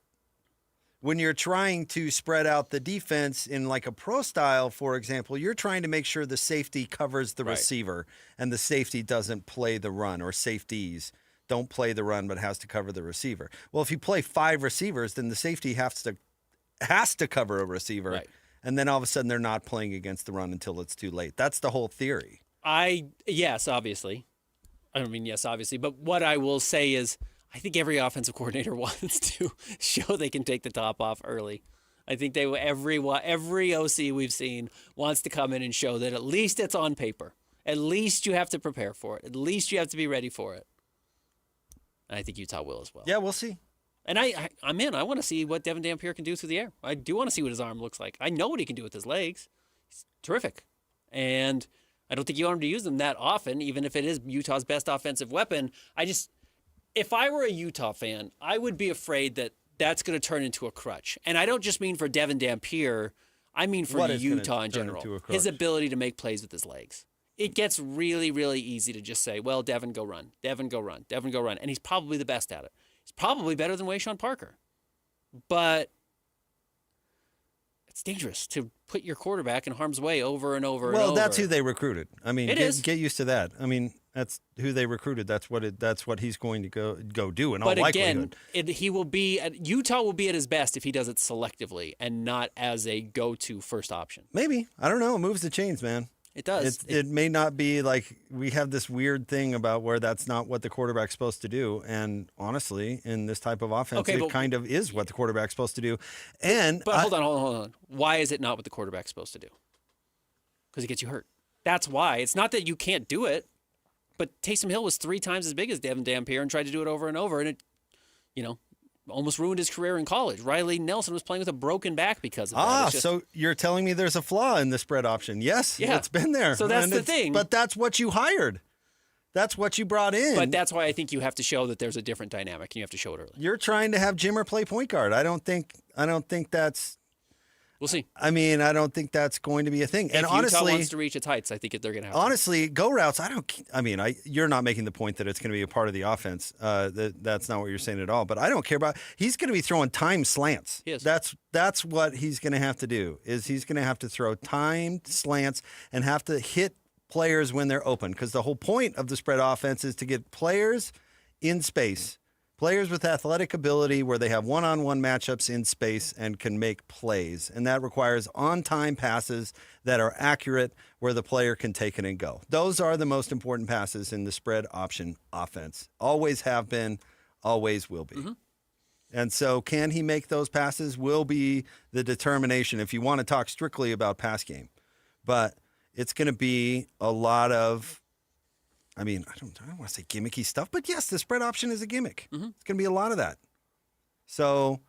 When you're trying to spread out the defense in a pro style, for example, you're trying to make sure the safety covers the receiver and the safety doesn't play the run, or safeties don't play the run but has to cover the receiver. Well, if you play 5 receivers, then the safety has to cover a receiver. Right. And then all of a sudden they're not playing against the run until it's too late. That's the whole theory. Yes, obviously. I don't mean yes, obviously. But what I will say is I think every offensive coordinator wants to show they can take the top off early. I think every OC we've seen wants to come in and show that at least it's on paper. At least you have to prepare for it. At least you have to be ready for it. And I think Utah will as well. Yeah, we'll see. And I'm in. I want to see what Devin Dampier can do through the air. I do want to see what his arm looks like. I know what he can do with his legs. He's terrific. And I don't think you want him to use them that often, even if it is Utah's best offensive weapon. If I were a Utah fan, I would be afraid that that's going to turn into a crutch. And I don't just mean for Devin Dampier. I mean for Utah in general. His ability to make plays with his legs. It gets really, really easy to just say, well, Devin, go run. Devin, go run. Devin, go run. And he's probably the best at it. He's probably better than Wayshawn Parker. But it's dangerous to put your quarterback in harm's way over and over and over. Well, that's who they recruted. I mean, get used to that. I mean, that's who they recruited. That's what he's going to go do in all likelihood. But again, Utah will be at his best if he does it selectively and not as a go-to first option. Maybe. I don't know. It moves the chains, man. It does. It may not be we have this weird thing about where that's not what the quarterback's supposed to do. And honestly, in this type of offense, it kind of is what the quarterback's supposed to do. But hold on. Why is it not what the quarterback's supposed to do? Because it gets you hurt. That's why. It's not that you can't do it, but Taysom Hill was 3 times as big as Devin Dampier and tried to do it over and over, and it, almost ruined his career in college. Riley Nelson was playing with a broken back because of that. So you're telling me there's a flaw in the spread option? Yes, it's been there. So that's the thing. But that's what you hired. That's what you brought in. But that's why I think you have to show that there's a different dynamic, and you have to show it early. You're trying to have Jimmer play point guard. I don't think that's. We'll see. I mean, I don't think that's going to be a thing. If And honestly, Utah wants to reach its heights, I think they're going to have honestly, go routes. You're not making the point that it's going to be a part of the offense. That's not what you're saying at all. But I don't care about. He's going to be throwing time slants. He is. That's what he's going to have to do. Is he's going to have to throw timed slants and have to hit players when they're open. Because the whole point of the spread offense is to get players in space. Players with athletic ability where they have one-on-one matchups in space and can make plays. And that requires on-time passes that are accurate where the player can take it and go. Those are the most important passes in the spread option offense. Always have been, always will be. Mm-hmm. And so can he make those passes will be the determination if you want to talk strictly about pass game. But it's going to be a lot of, I don't want to say gimmicky stuff, but yes, the spread option is a gimmick. Mm-hmm. It's going to be a lot of that. So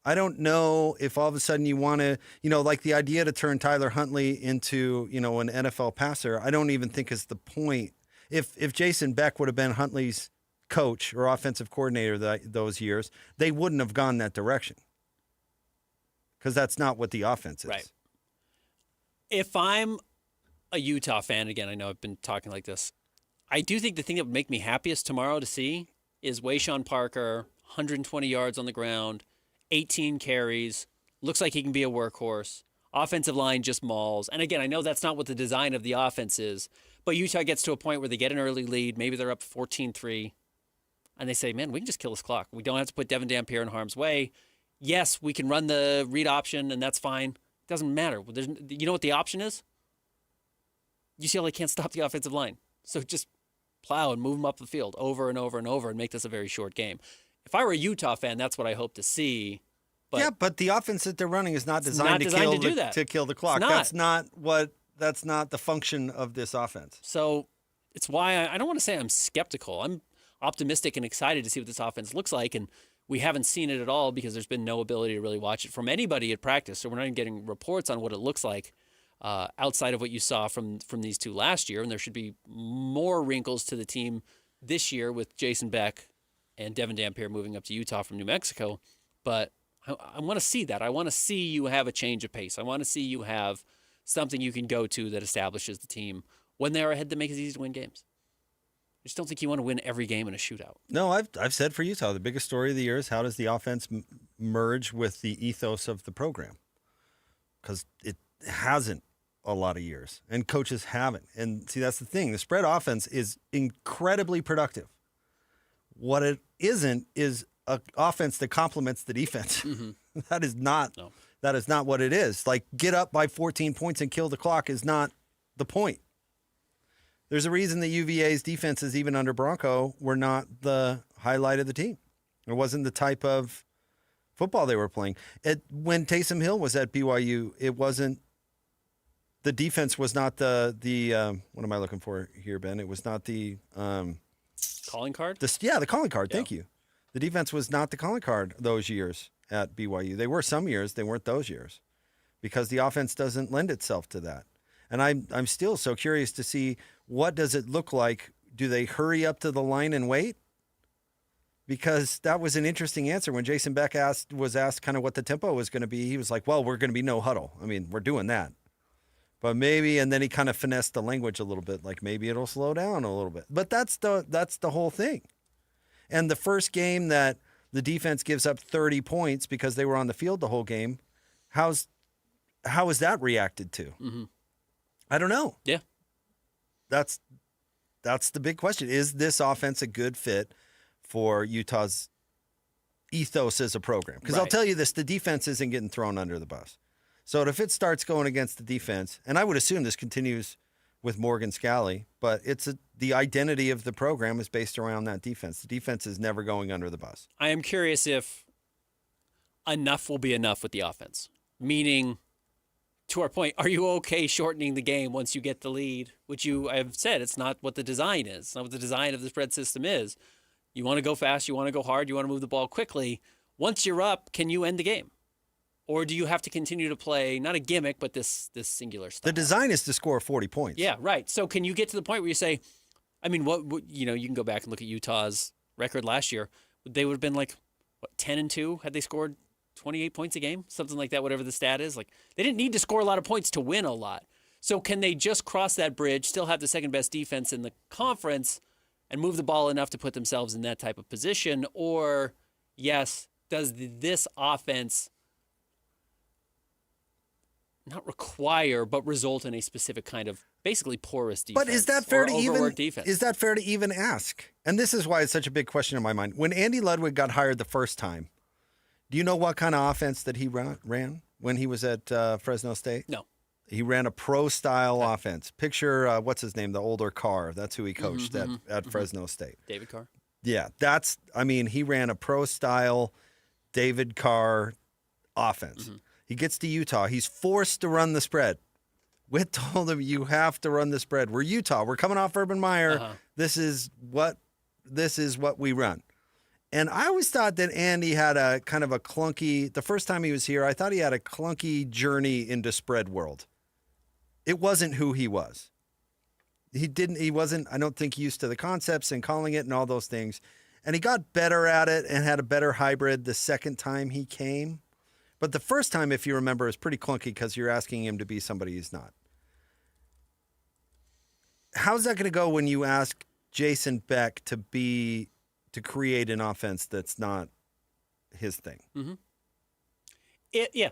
I don't know if all of a sudden you want to, like the idea to turn Tyler Huntley into, an NFL passer, I don't even think is the point. If Jason Beck would have been Huntley's coach or offensive coordinator those years, they wouldn't have gone that direction because that's not what the offense is. Right. If I'm a Utah fan, again, I know I've been talking like this, I do think the thing that would make me happiest tomorrow to see is Wayshawn Parker, 120 yards on the ground, 18 carries, looks like he can be a workhorse. Offensive line just mauls. And again, I know that's not what the design of the offense is, but Utah gets to a point where they get an early lead, maybe they're up 14-3, and they say, man, we can just kill this clock. We don't have to put Devin Dampier in harm's way. Yes, we can run the read option, and that's fine. It doesn't matter. You know what the option is? UCLA can't stop the offensive line. So just plow and move them up the field over and over and over and make this a very short game. If I were a Utah fan, that's what I hope to see. But the offense that they're running is not designed, to kill the clock. That's not the function of this offense. So it's why I don't want to say I'm skeptical. I'm optimistic and excited to see what this offense looks like, and we haven't seen it at all because there's been no ability to really watch it from anybody at practice. So we're not even getting reports on what it looks like. Outside of what you saw from these two last year, and there should be more wrinkles to the team this year with Jason Beck and Devin Dampier moving up to Utah from New Mexico. But I want to see that. I want to see you have a change of pace. I want to see you have something you can go to that establishes the team when they're ahead to make it easy to win games. I just don't think you want to win every game in a shootout. No, I've said for Utah, the biggest story of the year is how does the offense merge with the ethos of the program? Because it hasn't a lot of years, and coaches haven't. And see, that's the thing. The spread offense is incredibly productive. What it isn't is an offense that complements the defense. Mm-hmm. That is not what it is. Like, get up by 14 points and kill the clock is not the point. There's a reason that UVA's defenses, even under Bronco, were not the highlight of the team. It wasn't the type of football they were playing. When Taysom Hill was at BYU, it wasn't. The defense was not the what am I looking for here, Ben? It was not the calling card? The calling card. Yeah. Thank you. The defense was not the calling card those years at BYU. They were some years. They weren't those years because the offense doesn't lend itself to that. And I'm still so curious to see what does it look like. Do they hurry up to the line and wait? Because that was an interesting answer when Jason Beck was asked kind of what the tempo was going to be. He was like, well, we're going to be no huddle. I mean, we're doing that. But maybe, and then he kind of finessed the language a little bit, like maybe it'll slow down a little bit. But that's the whole thing. And the first game that the defense gives up 30 points because they were on the field the whole game, how is that reacted to? Mm-hmm. I don't know. Yeah. That's the big question. Is this offense a good fit for Utah's ethos as a program? Because I'll tell you this, the defense isn't getting thrown under the bus. So if it starts going against the defense, and I would assume this continues with Morgan Scalley, but the identity of the program is based around that defense. The defense is never going under the bus. I am curious if enough will be enough with the offense. Meaning, to our point, are you okay shortening the game once you get the lead? Which I have said, it's not what the design is. It's not what the design of the spread system is. You want to go fast, you want to go hard, you want to move the ball quickly. Once you're up, can you end the game? Or do you have to continue to play, not a gimmick, but this singular style? The design is to score 40 points. Yeah, right. So can you get to the point where you say, I mean, what you can go back and look at Utah's record last year. They would have been like, 10-2 had they scored 28 points a game, something like that, whatever the stat is. Like, they didn't need to score a lot of points to win a lot. So can they just cross that bridge, still have the second best defense in the conference, and move the ball enough to put themselves in that type of position? Or, yes, does this offense not require, but result in a specific kind of basically porous defense? But is that fair to even? Defense? Is that fair to even ask? And this is why it's such a big question in my mind. When Andy Ludwig got hired the first time, do you know what kind of offense that he ran when he was at Fresno State? No. He ran a pro-style offense. Picture, what's his name, the older Carr. That's who he coached at Fresno State. David Carr? Yeah, he ran a pro-style David Carr offense. He gets to Utah. He's forced to run the spread. Witt told him, you have to run the spread. We're Utah. We're coming off Urban Meyer. This is what we run. And I always thought that Andy had a kind of a clunky, the first time he was here, I thought he had a clunky journey into spread world. It wasn't who he was. He wasn't, I don't think, used to the concepts and calling it and all those things. And he got better at it and had a better hybrid the second time he came. But the first time, if you remember, is pretty clunky because you're asking him to be somebody he's not. How's that going to go when you ask Jason Beck to create an offense that's not his thing?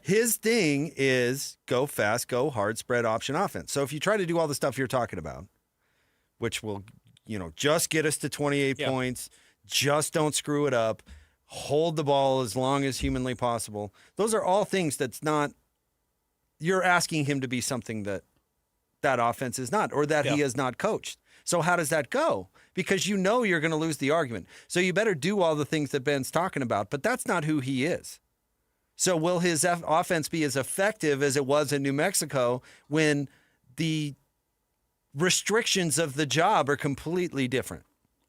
His thing is go fast, go hard, spread option offense. So if you try to do all the stuff you're talking about, which will, just get us to 28 points, just don't screw it up, hold the ball as long as humanly possible. Those are all things that's not, you're asking him to be something that offense is not, or that he has not coached. So how does that go? Because you're going to lose the argument. So you better do all the things that Ben's talking about, but that's not who he is. So will his offense be as effective as it was in New Mexico when the restrictions of the job are completely different?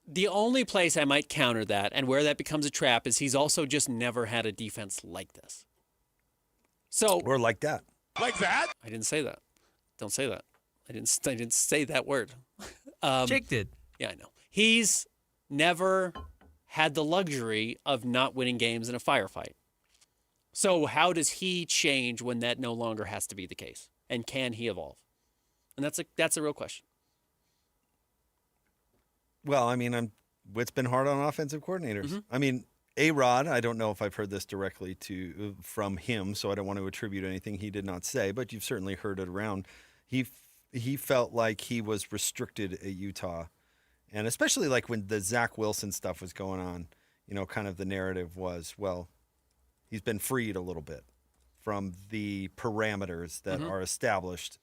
The only place I might counter that and where that becomes a trap is he's also just never had a defense like this. Or like that. Like that? I didn't say that. Don't say that. I didn't say that word. Jake did. Yeah, I know. He's never had the luxury of not winning games in a firefight. So how does he change when that no longer has to be the case? And can he evolve? And that's a real question. Well, I mean, Witt's been hard on offensive coordinators. I mean, A-Rod, I don't know if I've heard this directly from him, so I don't want to attribute anything he did not say, but you've certainly heard it around. He felt like he was restricted at Utah. And especially like when the Zach Wilson stuff was going on, kind of the narrative was, well, he's been freed a little bit from the parameters that are established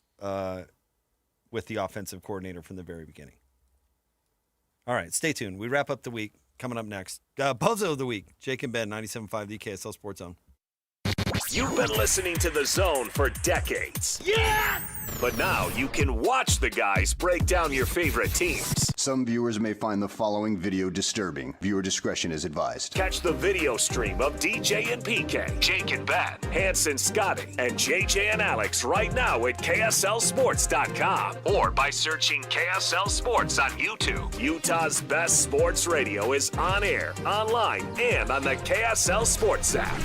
with the offensive coordinator from the very beginning. All right, stay tuned. We wrap up the week. Coming up next, Bozo of the Week, Jake and Ben, 97.5, the KSL Sports Zone. You've been listening to The Zone for decades. Yes! But now you can watch the guys break down your favorite teams. Some viewers may find the following video disturbing. Viewer discretion is advised. Catch the video stream of DJ and PK, Jake and Ben, Hanson, Scotty, and JJ and Alex right now at KSLSports.com or by searching KSL Sports on YouTube. Utah's best sports radio is on air, online, and on the KSL Sports app.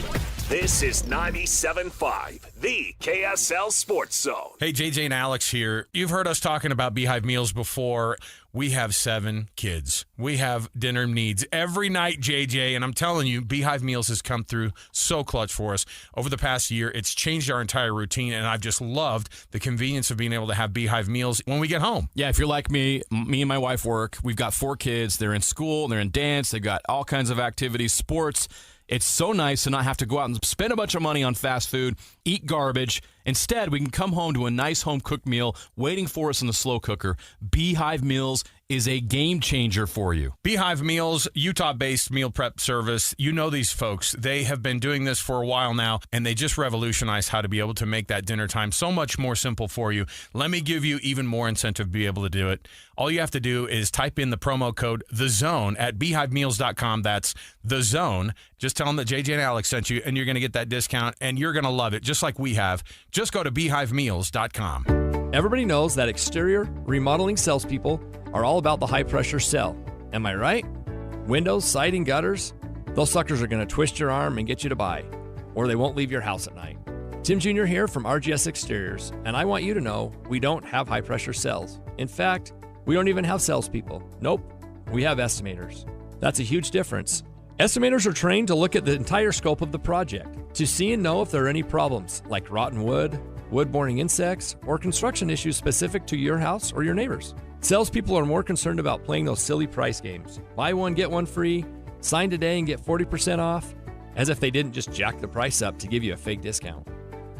This is 97.5, the KSL Sports Zone. Hey, JJ and Alex here. You've heard us talking about Beehive meals before. We have 7 kids. We have dinner needs every night, JJ, and I'm telling you, Beehive Meals has come through so clutch for us. Over the past year, it's changed our entire routine, and I've just loved the convenience of being able to have Beehive Meals when we get home. Yeah, if you're like me and my wife work. We've got 4 kids. They're in school, they're in dance, they've got all kinds of activities, sports. It's so nice to not have to go out and spend a bunch of money on fast food, eat garbage. Instead, we can come home to a nice home-cooked meal waiting for us in the slow cooker. Beehive Meals is a game changer for you. Beehive Meals, Utah-based meal prep service. You know these folks. They have been doing this for a while now, and they just revolutionized how to be able to make that dinner time so much more simple for you. Let me give you even more incentive to be able to do it. All you have to do is type in the promo code THEZONE at beehivemeals.com. That's THEZONE. Just tell them that JJ and Alex sent you, and you're going to get that discount, and you're going to love it, just like we have. Just go to beehivemeals.com. Everybody knows that exterior remodeling salespeople are all about the high-pressure sell. Am I right? Windows, siding, gutters, those suckers are going to twist your arm and get you to buy. or they won't leave your house at night. Tim Jr. here from RGS Exteriors, and I want you to know we don't have high-pressure sales. In fact, we don't even have salespeople. Nope, we have estimators. That's a huge difference. Estimators are trained to look at the entire scope of the project, to see and know if there are any problems, like rotten wood, wood-borne insects, or construction issues specific to your house or your neighbors. Salespeople are more concerned about playing those silly price games. Buy one, get one free, sign today and get 40% off, as if they didn't just jack the price up to give you a fake discount.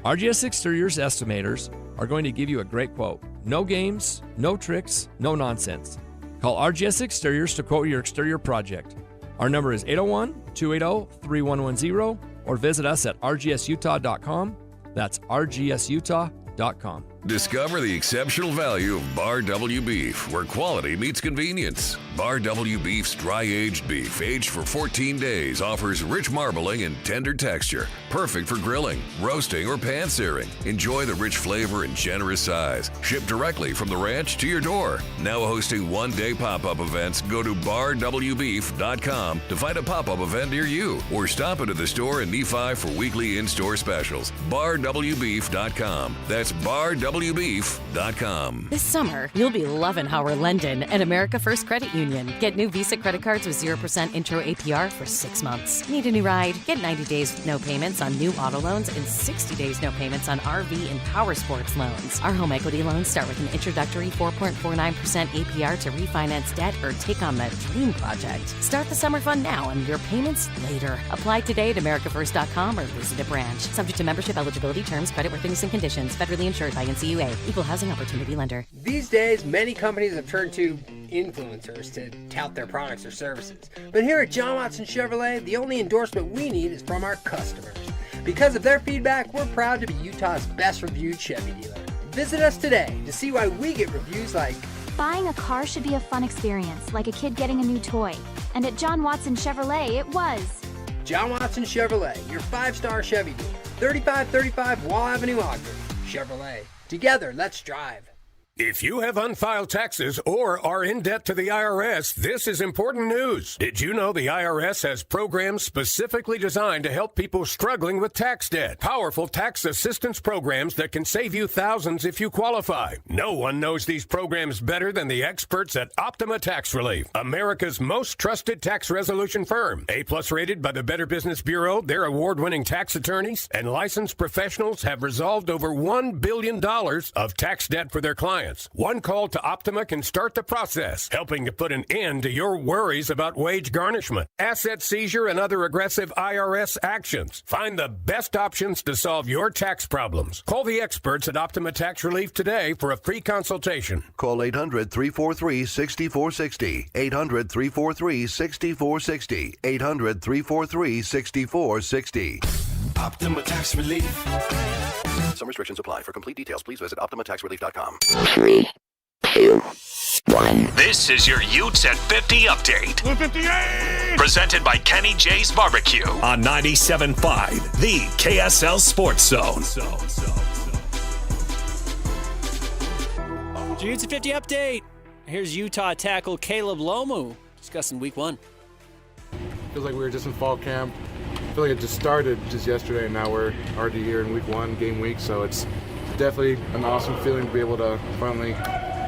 RGS Exteriors estimators are going to give you a great quote. No games, no tricks, no nonsense. Call RGS Exteriors to quote your exterior project. Our number is 801-280-3110 or visit us at rgsutah.com. That's rgsutah.com. Discover the exceptional value of Bar W Beef, where quality meets convenience. Bar W Beef's dry-aged beef, aged for 14 days, offers rich marbling and tender texture, perfect for grilling, roasting, or pan-searing. Enjoy the rich flavor and generous size. Shipped directly from the ranch to your door. Now hosting one-day pop-up events, go to barwbeef.com to find a pop-up event near you, or stop into the store in Nephi for weekly in-store specials. barwbeef.com. That's barwbeef.com. This summer, you'll be loving Howard London and America First Credit Union. Get new Visa credit cards with 0% intro APR for 6 months. Need a new ride? Get 90 days with no payments on new auto loans and 60 days no payments on RV and power sports loans. Our home equity loans start with an introductory 4.49% APR to refinance debt or take on that dream project. Start the summer fun now and your payments later. Apply today at americafirst.com or visit a branch. Subject to membership, eligibility, terms, creditworthiness, and conditions. Federally insured by NCUA. Equal Housing Opportunity Lender. These days, many companies have turned to influencers to tout their products or services. But here at John Watson Chevrolet, the only endorsement we need is from our customers. Because of their feedback, we're proud to be Utah's best reviewed Chevy dealer. Visit us today to see why we get reviews like, buying a car should be a fun experience, like a kid getting a new toy. And at John Watson Chevrolet, it was. John Watson Chevrolet, your 5-star Chevy dealer. 3535 Wall Avenue, Ogden. Chevrolet. Together, let's drive. If you have unfiled taxes or are in debt to the IRS, this is important news. Did you know the IRS has programs specifically designed to help people struggling with tax debt? Powerful tax assistance programs that can save you thousands if you qualify. No one knows these programs better than the experts at Optima Tax Relief, America's most trusted tax resolution firm. A-plus rated by the Better Business Bureau, their award-winning tax attorneys and licensed professionals have resolved over $1 billion of tax debt for their clients. One call to Optima can start the process, helping to put an end to your worries about wage garnishment, asset seizure, and other aggressive IRS actions. Find the best options to solve your tax problems. Call the experts at Optima Tax Relief today for a free consultation. Call 800-343-6460. 800-343-6460. 800-343-6460. Optima Tax Relief. Some restrictions apply. For complete details, please visit OptimaTaxRelief.com. 3, 2, 1. This is your Utes at 50 update. 58! Presented by Kenny J's Barbecue on 97.5, the KSL Sports Zone. Utes at 50 update. Here's Utah tackle Caleb Lomu discussing week 1. Feels like we were just in fall camp. I feel like it just started just yesterday, and now we're already here in week 1, game week, so it's definitely an awesome feeling to be able to finally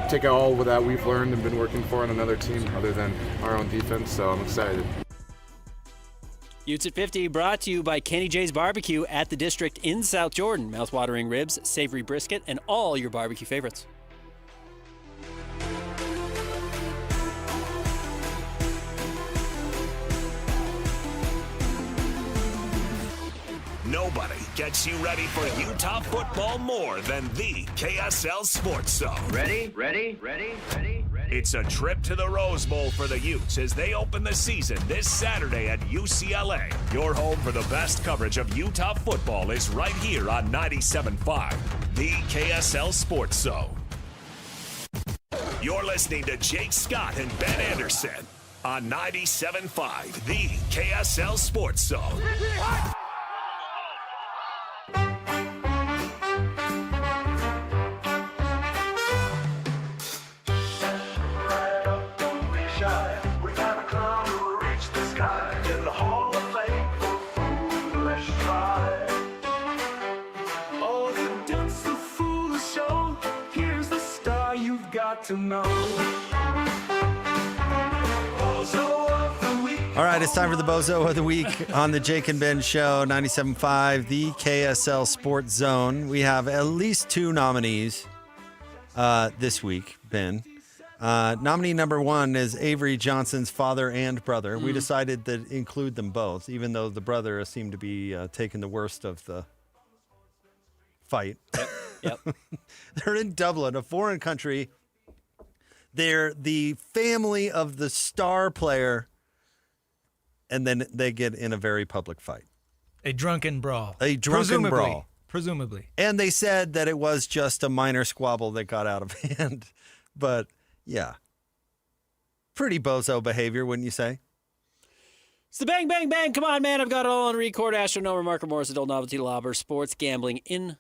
take all of that we've learned and been working for on another team other than our own defense, so I'm excited. Utes at 50 brought to you by Kenny J's Barbecue at the District in South Jordan. Mouth-watering ribs, savory brisket, and all your barbecue favorites. Nobody gets you ready for Utah football more than the KSL Sports Zone. Ready? It's a trip to the Rose Bowl for the Utes as they open the season this Saturday at UCLA. Your home for the best coverage of Utah football is right here on 97.5, the KSL Sports Zone. You're listening to Jake Scott and Ben Anderson on 97.5, the KSL Sports Zone. Let's try. got to know. Bozo of the week. All right, it's time for the Bozo of the Week on the Jake and Ben Show, 97.5, the KSL Sports Zone. We have at least 2 nominees this week, Ben. Nominee number 1 is Avery Johnson's father and brother. We decided to include them both, even though the brother seemed to be taking the worst of the fight. Yep. They're in Dublin, a foreign country. They're the family of the star player, and then they get in a very public fight. A drunken brawl. A drunken brawl. Presumably. And they said that it was just a minor squabble that got out of hand. But, yeah. Pretty bozo behavior, wouldn't you say? It's the bang, bang, bang. Come on, man. I've got it all on record. Astronomer, Marker Morris, adult novelty lobber, sports gambling in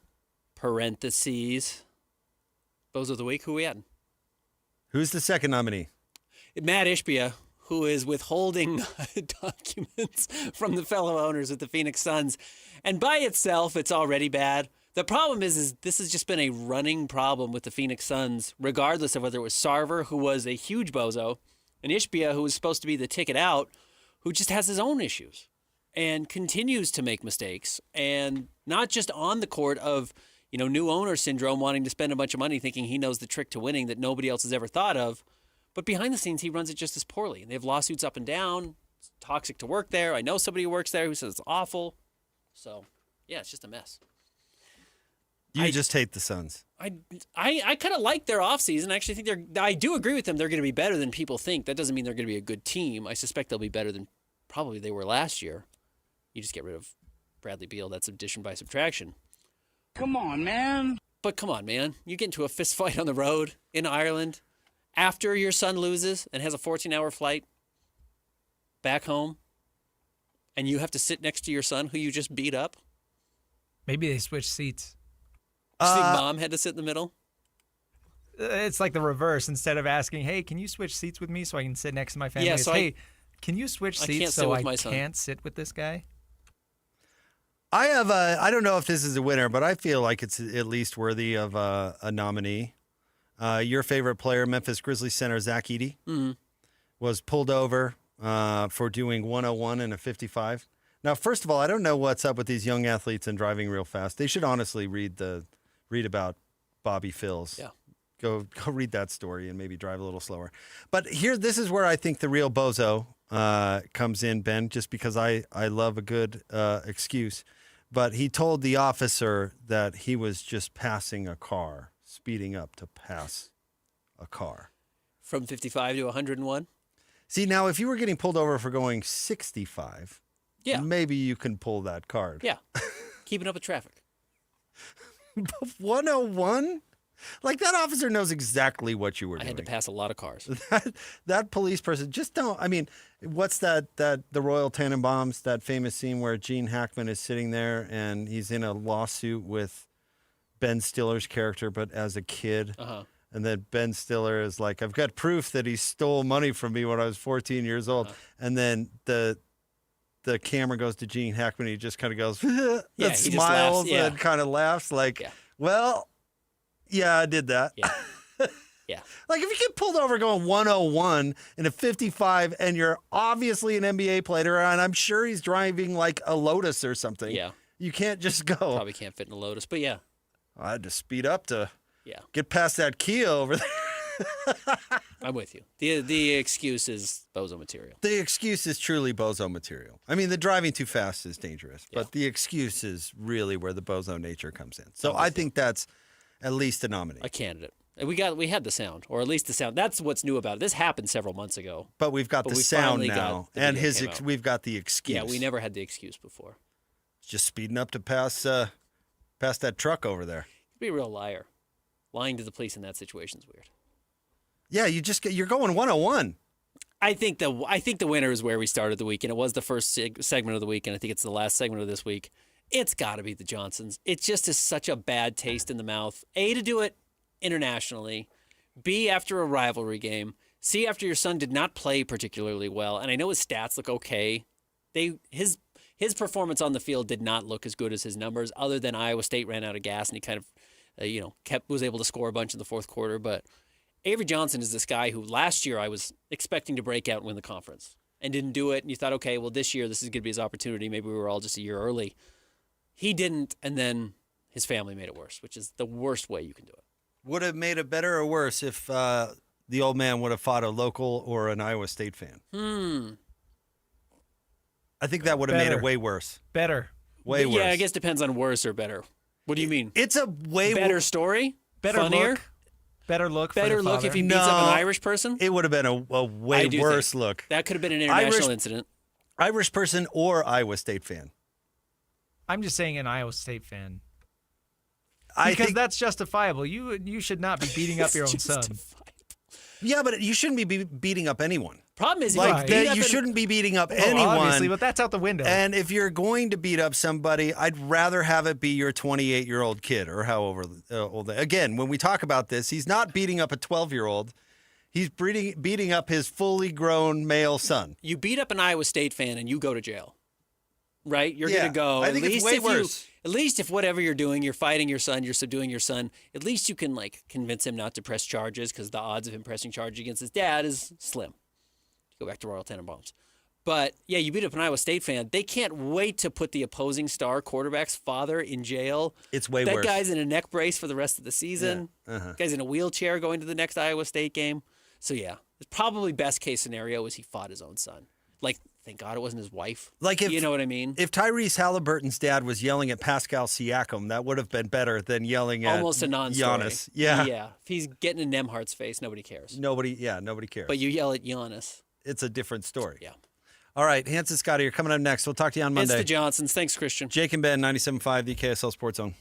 parentheses. Bozo of the week. Who we at? Who's the second nominee? Matt Ishbia, who is withholding documents from the fellow owners of the Phoenix Suns. And by itself, it's already bad. The problem is this has just been a running problem with the Phoenix Suns, regardless of whether it was Sarver, who was a huge bozo, and Ishbia, who was supposed to be the ticket out, who just has his own issues and continues to make mistakes. And not just on the court of, new owner syndrome, wanting to spend a bunch of money thinking he knows the trick to winning that nobody else has ever thought of, but behind the scenes, he runs it just as poorly. And they have lawsuits up and down. It's toxic to work there. I know somebody who works there who says it's awful. So, yeah, it's just a mess. You just hate the Suns. I kind of like their offseason. I actually think I do agree with them. They're going to be better than people think. That doesn't mean they're going to be a good team. I suspect they'll be better than probably they were last year. You just get rid of Bradley Beal. That's addition by subtraction. Come on, man. But come on, man. You get into a fist fight on the road in Ireland after your son loses and has a 14-hour flight back home, and you have to sit next to your son who you just beat up. Maybe they switched seats. Do you think mom had to sit in the middle? It's like the reverse. Instead of asking, hey, can you switch seats with me so I can sit next to my family? Yeah, It's, so hey, can you switch seats so I my son. can't sit with this guy? I don't know if this is a winner, but I feel like it's at least worthy of a nominee. Your favorite player, Memphis Grizzlies center Zach Edey, was pulled over for doing 101 and a 55. Now, first of all, I don't know what's up with these young athletes and driving real fast. They should honestly read about Bobby Phills. Yeah. Go read that story and maybe drive a little slower. But this is where I think the real bozo comes in, Ben, just because I love a good excuse. But he told the officer that he was just passing a car, speeding up to pass a car. From 55 to 101? See, now, if you were getting pulled over for going 65, maybe you can pull that card. Yeah. Keeping up with traffic. 101? Like, that officer knows exactly what you were doing. I had to pass a lot of cars. That police person, just don't. I mean, what's the Royal Tenenbaums, that famous scene where Gene Hackman is sitting there and he's in a lawsuit with Ben Stiller's character, but as a kid. And then Ben Stiller is like, I've got proof that he stole money from me when I was 14 years old. And then the camera goes to Gene Hackman. He just kind of goes, and smiles and kind of laughs like, well, yeah, I did that. Yeah. Yeah. Like, if you get pulled over going 101 in a 55 and you're obviously an NBA player, and I'm sure he's driving like a Lotus or something. Yeah. You can't just go. Probably can't fit in a Lotus, but yeah. I had to speed up to get past that Kia over there. I'm with you. The excuse is bozo material. The excuse is truly bozo material. I mean, the driving too fast is dangerous, but the excuse is really where the bozo nature comes in. So I think that's at least a nominee. A candidate. We had the sound, or at least the sound. That's what's new about it. This happened several months ago. But we've got the sound now, and we've got the excuse. Yeah, we never had the excuse before. Just speeding up to pass that truck over there. Be a real liar. Lying to the police in that situation is weird. Yeah, you're going 101. I think the winner is where we started the week, and it was the first segment of the week, and I think it's the last segment of this week. It's got to be the Johnsons. It just is such a bad taste in the mouth. A, to do it internationally. B, after a rivalry game. C, after your son did not play particularly well, and I know his stats look okay. His performance on the field did not look as good as his numbers, other than Iowa State ran out of gas, and he kind of was able to score a bunch in the fourth quarter, but Avery Johnson is this guy who last year I was expecting to break out and win the conference and didn't do it. And you thought, okay, well, this year this is going to be his opportunity. Maybe we were all just a year early. He didn't, and then his family made it worse, which is the worst way you can do it. Would have made it better or worse if the old man would have fought a local or an Iowa State fan? I think that would have made it way worse. Better. Way worse. Yeah, I guess it depends on worse or better. What do you mean? It's a way better story? Better Funnier? look. Better look. Better look if he beats up an Irish person? It would have been a way worse look. That could have been an international incident. Irish person or Iowa State fan? I'm just saying an Iowa State fan. Because that's justifiable. You should not be beating up your own son. Yeah, but you shouldn't be beating up anyone. Problem is, you shouldn't be beating up anyone. Obviously, but that's out the window. And if you're going to beat up somebody, I'd rather have it be your 28-year-old kid or however old. Again, when we talk about this, he's not beating up a 12-year-old. He's beating up his fully grown male son. You beat up an Iowa State fan and you go to jail, right? You're going to go. I think it's way worse. At least if whatever you're doing, you're fighting your son, you're subduing your son, at least you can convince him not to press charges because the odds of him pressing charges against his dad is slim. Go back to Royal Tenenbaums. But, yeah, you beat up an Iowa State fan. They can't wait to put the opposing star quarterback's father in jail. It's way worse. That guy's in a neck brace for the rest of the season. Yeah. Guy's in a wheelchair going to the next Iowa State game. So, yeah, it's probably best case scenario is he fought his own son. Thank God it wasn't his wife. You know what I mean? If Tyrese Halliburton's dad was yelling at Pascal Siakam, that would have been better than yelling at almost a non-story. Giannis. Yeah. Yeah. If he's getting in Nemhart's face, nobody cares. Nobody cares. But you yell at Giannis. It's a different story. Yeah. All right, Hans and Scotty are coming up next. We'll talk to you on Monday. It's the Johnsons. Thanks, Christian. Jake and Ben, 97.5, the KSL Sports Zone.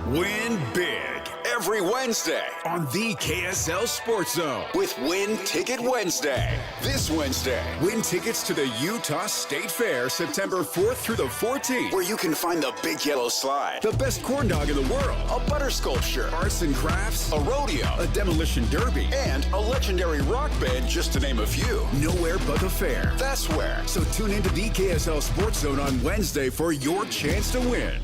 Win big every Wednesday on the KSL Sports Zone with Win Ticket Wednesday. This Wednesday, win tickets to the Utah State Fair September 4th through the 14th, where you can find the big yellow slide, the best corn dog in the world, a butter sculpture, arts and crafts, a rodeo, a demolition derby, and a legendary rock band, just to name a few. Nowhere but the fair. That's where. So tune into the KSL Sports Zone on Wednesday for your chance to win.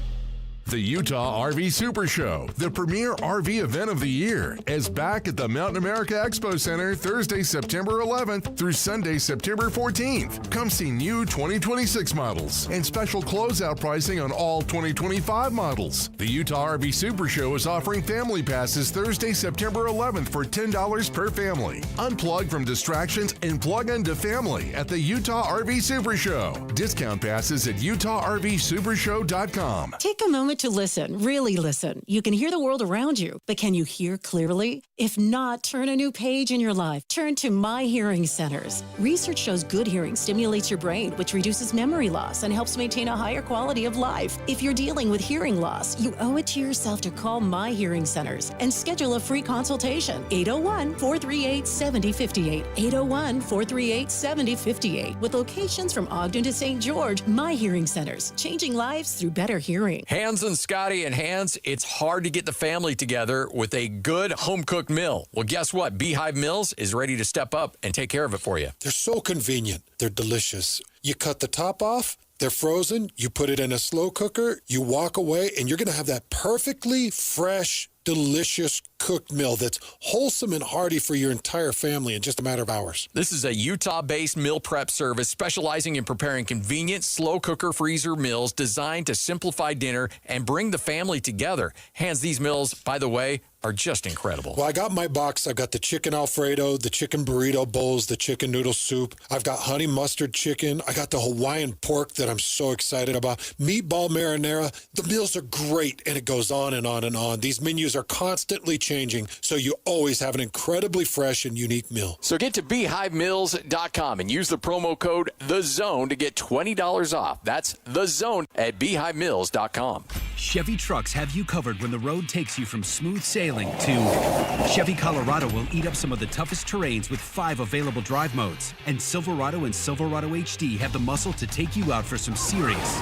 The Utah RV Super Show, the premier RV event of the year, is back at the Mountain America Expo Center Thursday, September 11th through Sunday, September 14th. Come see new 2026 models and special closeout pricing on all 2025 models. The Utah RV Super Show is offering family passes Thursday, September 11th for $10 per family. Unplug from distractions and plug into family at the Utah RV Super Show. Discount passes at UtahRVSupershow.com. Take a moment to listen, really listen. You can hear the world around you, but can you hear clearly? If not, turn a new page in your life. Turn to My Hearing Centers. Research shows good hearing stimulates your brain, which reduces memory loss and helps maintain a higher quality of life. If you're dealing with hearing loss, you owe it to yourself to call My Hearing Centers and schedule a free consultation. 801-438-7058. 801-438-7058. With locations from Ogden to St. George, My Hearing Centers, changing lives through better hearing. Hans and Scotty and Hans, it's hard to get the family together with a good home-cooked meal. Well, guess what? Beehive Meals is ready to step up and take care of it for you. They're so convenient. They're delicious. You cut the top off, they're frozen, you put it in a slow cooker, you walk away, and you're going to have that perfectly fresh, delicious cooked meal that's wholesome and hearty for your entire family in just a matter of hours. This is a Utah-based meal prep service specializing in preparing convenient, slow cooker freezer meals designed to simplify dinner and bring the family together. Hans, these meals, by the way, are just incredible. Well, I got my box. I've got the chicken Alfredo, the chicken burrito bowls, the chicken noodle soup. I've got honey mustard chicken. I got the Hawaiian pork that I'm so excited about. Meatball marinara. The meals are great, and it goes on and on and on. These menus are constantly changing, so you always have an incredibly fresh and unique meal. So get to BeehiveMeals.com and use the promo code THEZONE to get $20 off. That's THEZONE at BeehiveMeals.com. Chevy trucks have you covered when the road takes you from smooth sailing to Chevy Colorado will eat up some of the toughest terrains with 5 available drive modes. And Silverado and Silverado HD have the muscle to take you out for some serious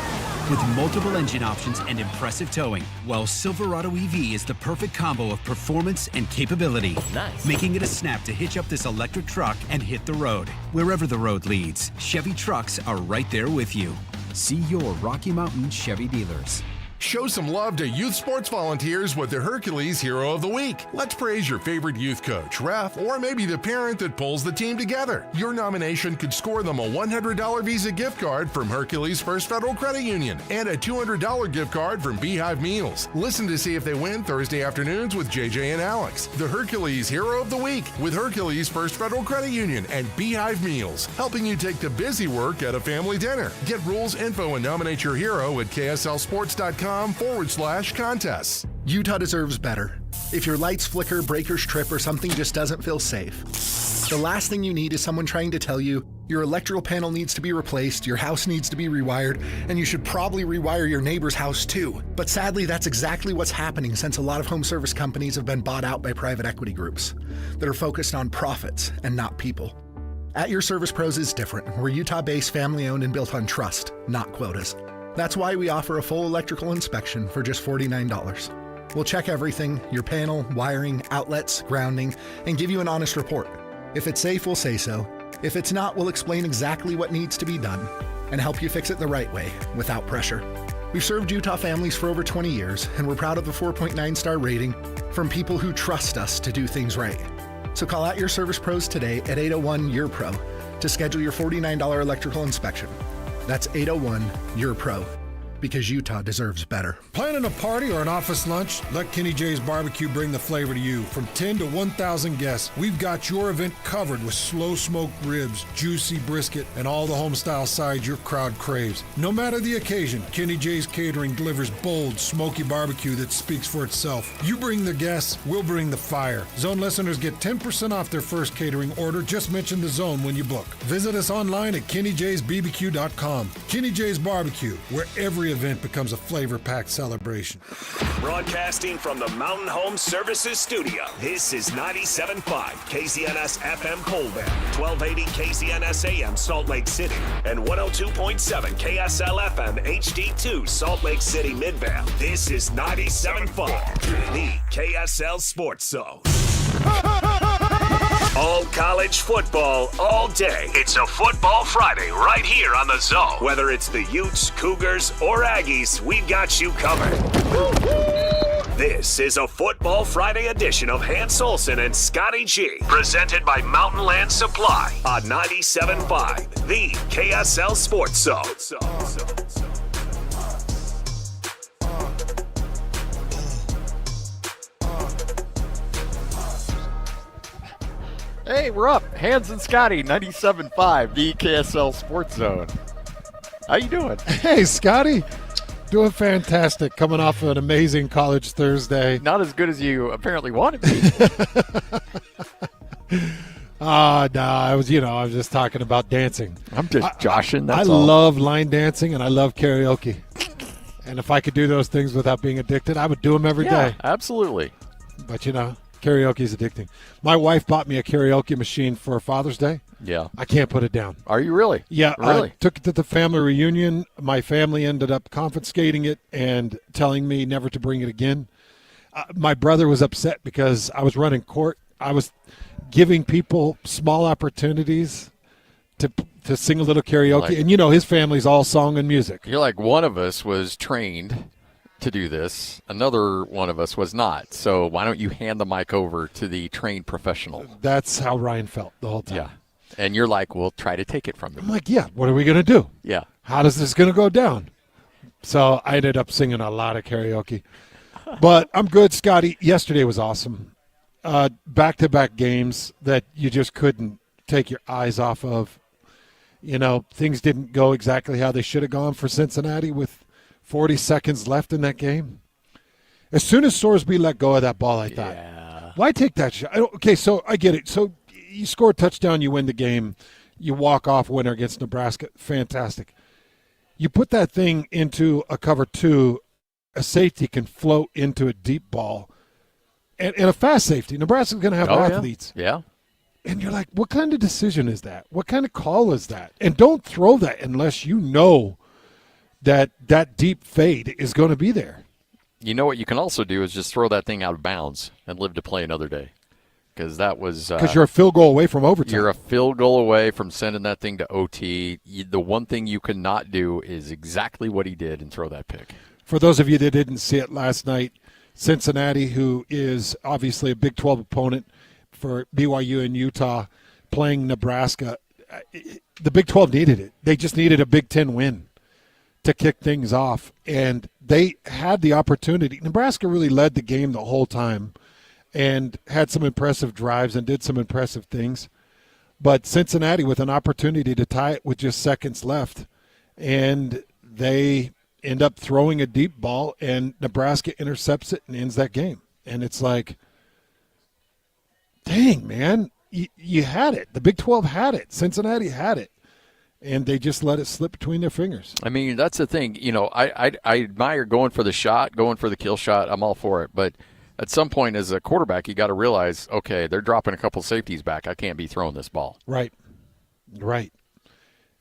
with multiple engine options and impressive towing. While Silverado EV is the perfect combo of performance and capability, making it a snap to hitch up this electric truck and hit the road. Wherever the road leads, Chevy trucks are right there with you. See your Rocky Mountain Chevy dealers. Show some love to youth sports volunteers with the Hercules Hero of the Week. Let's praise your favorite youth coach, ref, or maybe the parent that pulls the team together. Your nomination could score them a $100 Visa gift card from Hercules First Federal Credit Union and a $200 gift card from Beehive Meals. Listen to see if they win Thursday afternoons with JJ and Alex. The Hercules Hero of the Week with Hercules First Federal Credit Union and Beehive Meals, helping you take the busy work at a family dinner. Get rules, info, and nominate your hero at kslsports.com/contests. Utah deserves better. If your lights flicker, breakers trip, or something just doesn't feel safe, the last thing you need is someone trying to tell you your electrical panel needs to be replaced, your house needs to be rewired, and you should probably rewire your neighbor's house too. But sadly, that's exactly what's happening since a lot of home service companies have been bought out by private equity groups that are focused on profits and not people. At Your Service Pros is different. We're Utah-based, family-owned, and built on trust, not quotas. That's why we offer a full electrical inspection for just $49. We'll check everything, your panel, wiring, outlets, grounding, and give you an honest report. If it's safe, we'll say so. If it's not, we'll explain exactly what needs to be done and help you fix it the right way, without pressure. We've served Utah families for over 20 years, and we're proud of the 4.9-star rating from people who trust us to do things right. So call out Your Service Pros today at 801-YOUR-PRO to schedule your $49 electrical inspection. That's 801-YOUR-PRO, because Utah deserves better. Planning a party or an office lunch? Let Kenny J's Barbecue bring the flavor to you. From 10 to 1,000 guests, we've got your event covered with slow-smoked ribs, juicy brisket, and all the home-style sides your crowd craves. No matter the occasion, Kenny J's Catering delivers bold, smoky barbecue that speaks for itself. You bring the guests, we'll bring the fire. Zone listeners get 10% off their first catering order. Just mention the Zone when you book. Visit us online at KennyJ'sBBQ.com. Kenny J's Barbecue, where every event becomes a flavor-packed celebration. Broadcasting from the Mountain Home Services Studio, this is 97.5 KZNS FM Colbert, 1280 KZNS AM Salt Lake City, and 102.7 KSL FM HD2 Salt Lake City Midvale. This is 97.5, the KSL Sports Zone. All college football, all day. It's a Football Friday right here on the Zone. Whether it's the Utes, Cougars, or Aggies, we've got you covered. This is a Football Friday edition of Hans Olsen and Scotty G, presented by Mountain Land Supply on 97.5, the KSL Sports Zone. Hey, we're up. Hans and Scotty, 97.5, the KSL Sports Zone. How you doing? Hey, Scotty. Doing fantastic. Coming off of an amazing college Thursday. Not as good as you apparently wanted to be. No, I was just talking about dancing. I'm just joshing, that's I all. love line dancing and I love karaoke. And if I could do those things without being addicted, I would do them every day. Absolutely. But, karaoke is addicting. My wife bought me a karaoke machine for Father's Day. Yeah. I can't put it down. Are you really? Yeah. Really? I took it to the family reunion. My family ended up confiscating it and telling me never to bring it again. My brother was upset because I was running court. I was giving people small opportunities to sing a little karaoke. And, his family's all song and music. You're like, one of us was trained to do this. Another one of us was not. So why don't you hand the mic over to the trained professional? That's how Ryan felt the whole time. Yeah. And you're like, we'll try to take it from him. I'm like, yeah, what are we going to do? Yeah. How does this going to go down? So I ended up singing a lot of karaoke. But I'm good, Scotty. Yesterday was awesome. Back-to-back games that you just couldn't take your eyes off of. Things didn't go exactly how they should have gone for Cincinnati with 40 seconds left in that game. As soon as Sorsby let go of that ball, I thought, why take that shot? Okay, so I get it. So you score a touchdown, you win the game, you walk off winner against Nebraska. Fantastic. You put that thing into a cover two, a safety can float into a deep ball, and a fast safety. Nebraska's going to have athletes. Yeah. And you're like, what kind of decision is that? What kind of call is that? And don't throw that unless you know that deep fade is going to be there. You know what you can also do is just throw that thing out of bounds and live to play another day. Because that was because you're a field goal away from overtime. You're a field goal away from sending that thing to OT. The one thing you cannot do is exactly what he did and throw that pick. for those of you that didn't see it last night, Cincinnati, who is obviously a Big 12 opponent for BYU and Utah, playing Nebraska, the Big 12 needed it. They just needed a Big 10 win to kick things off, and they had the opportunity. Nebraska really led the game the whole time and had some impressive drives and did some impressive things. But Cincinnati with an opportunity to tie it with just seconds left, and they end up throwing a deep ball, and Nebraska intercepts it and ends that game. And it's like, dang, man, you had it. The Big 12 had it. Cincinnati had it. And they just let it slip between their fingers. I mean, that's the thing. You know, I admire going for the shot, going for the kill shot. I'm all for it. But at some point as a quarterback, you got to realize, okay, they're dropping a couple safeties back. I can't be throwing this ball. Right.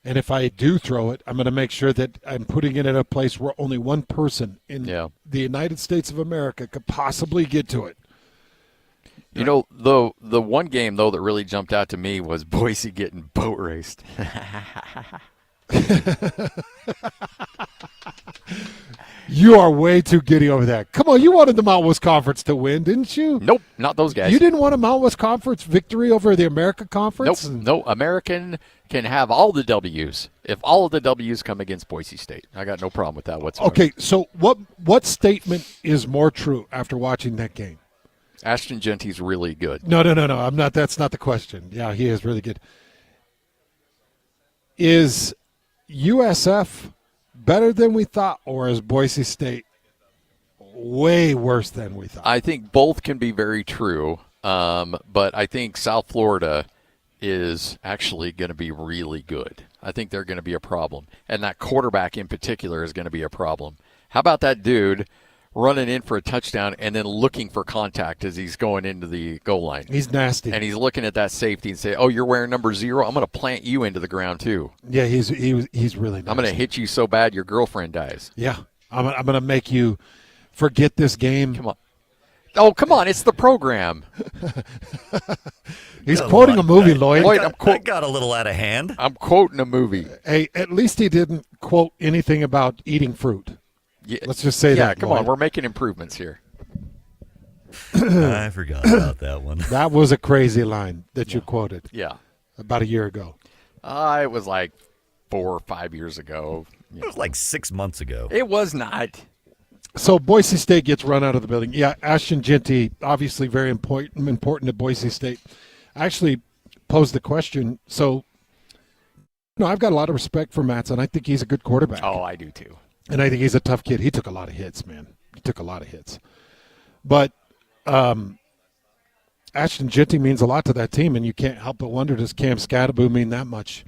And if I do throw it, I'm going to make sure that I'm putting it in a place where only one person in the United States of America could possibly get to it. You know, the one game, though, that really jumped out to me was Boise getting boat raced. You are way too giddy over that. Come on, you wanted the Mountain West Conference to win, didn't you? Nope, not those guys. You didn't want a Mountain West Conference victory over the America Conference? Nope, no. American can have all the W's if all of the W's come against Boise State. I got no problem with that whatsoever. Okay, so what statement is more true after watching that game? Ashton Genty's really good. No. I'm not. That's not the question. Yeah, he is really good. Is USF better than we thought, or is Boise State way worse than we thought? I think both can be very true, but I think South Florida is actually going to be really good. I think they're going to be a problem, and that quarterback in particular is going to be a problem. How about that dude running in for a touchdown and then looking for contact as he's going into the goal line? He's nasty. And he's looking at that safety and say, oh, you're wearing number 0? I'm going to plant you into the ground too. Yeah, he's really nasty. I'm going to hit you so bad your girlfriend dies. Yeah, I'm going to make you forget this game. Come on. Oh, come on. It's the program. He's quoting a movie, Lloyd. I got a little out of hand. I'm quoting a movie. Hey, at least he didn't quote anything about eating fruit. Yeah, let's just say that. Yeah, come Lloyd. on. We're making improvements here. I forgot about that one. That was a crazy line that you quoted. Yeah. About a year ago. It was like 4 or 5 years ago. It was like 6 months ago. It was not. So Boise State gets run out of the building. Yeah, Ashton Genty, obviously very important to Boise State. I actually posed the question. So, I've got a lot of respect for Matson. I think he's a good quarterback. Oh, I do too. And I think he's a tough kid. He took a lot of hits, man. He took a lot of hits. But Ashton Genty means a lot to that team, and you can't help but wonder, does Cam Scadaboo mean that much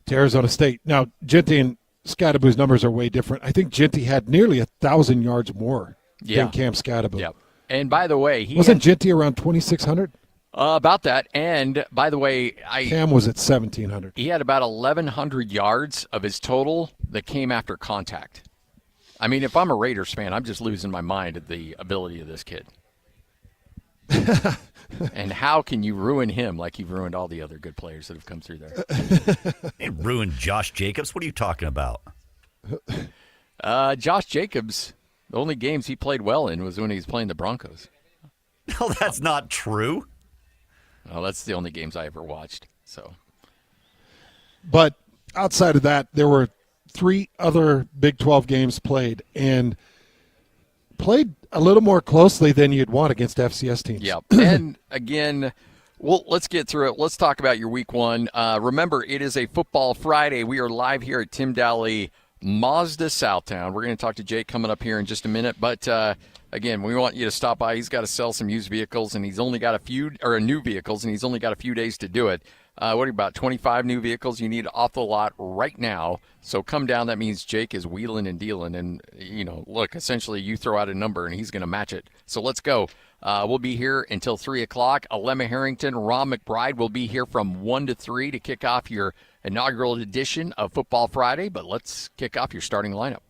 to Arizona State? Now, Genty and Scadaboo's numbers are way different. I think Genty had nearly 1,000 yards more than Cam Scadaboo. Yep. And by the way, wasn't Genty around 2,600? About that. And by the way, Cam was at 1,700. He had about 1,100 yards of his total that came after contact. I mean, if I'm a Raiders fan, I'm just losing my mind at the ability of this kid. And how can you ruin him like you've ruined all the other good players that have come through there? It ruined Josh Jacobs. What are you talking about? Josh Jacobs, the only games he played well in was when he was playing the Broncos. No, that's not true. Well, that's the only games I ever watched. So, but outside of that, there were 3 other Big 12 games played, and played a little more closely than you'd want against FCS teams. Yeah, and again, well, let's get through it. Let's talk about your week 1. Remember, it is a Football Friday. We are live here at Tim Daly Mazda Southtown. We're going to talk to Jake coming up here in just a minute, but again, we want you to stop by. He's got to sell some used vehicles, and he's only got new vehicles, and he's only got a few days to do it. What are you, about 25 new vehicles you need off the lot right now? So come down. That means Jake is wheeling and dealing, and look, essentially you throw out a number and he's going to match it. So let's go. We'll be here until 3 o'clock. Alema Harrington, Ron McBride will be here from 1 to 3 to kick off your inaugural edition of Football Friday. But let's kick off your starting lineup.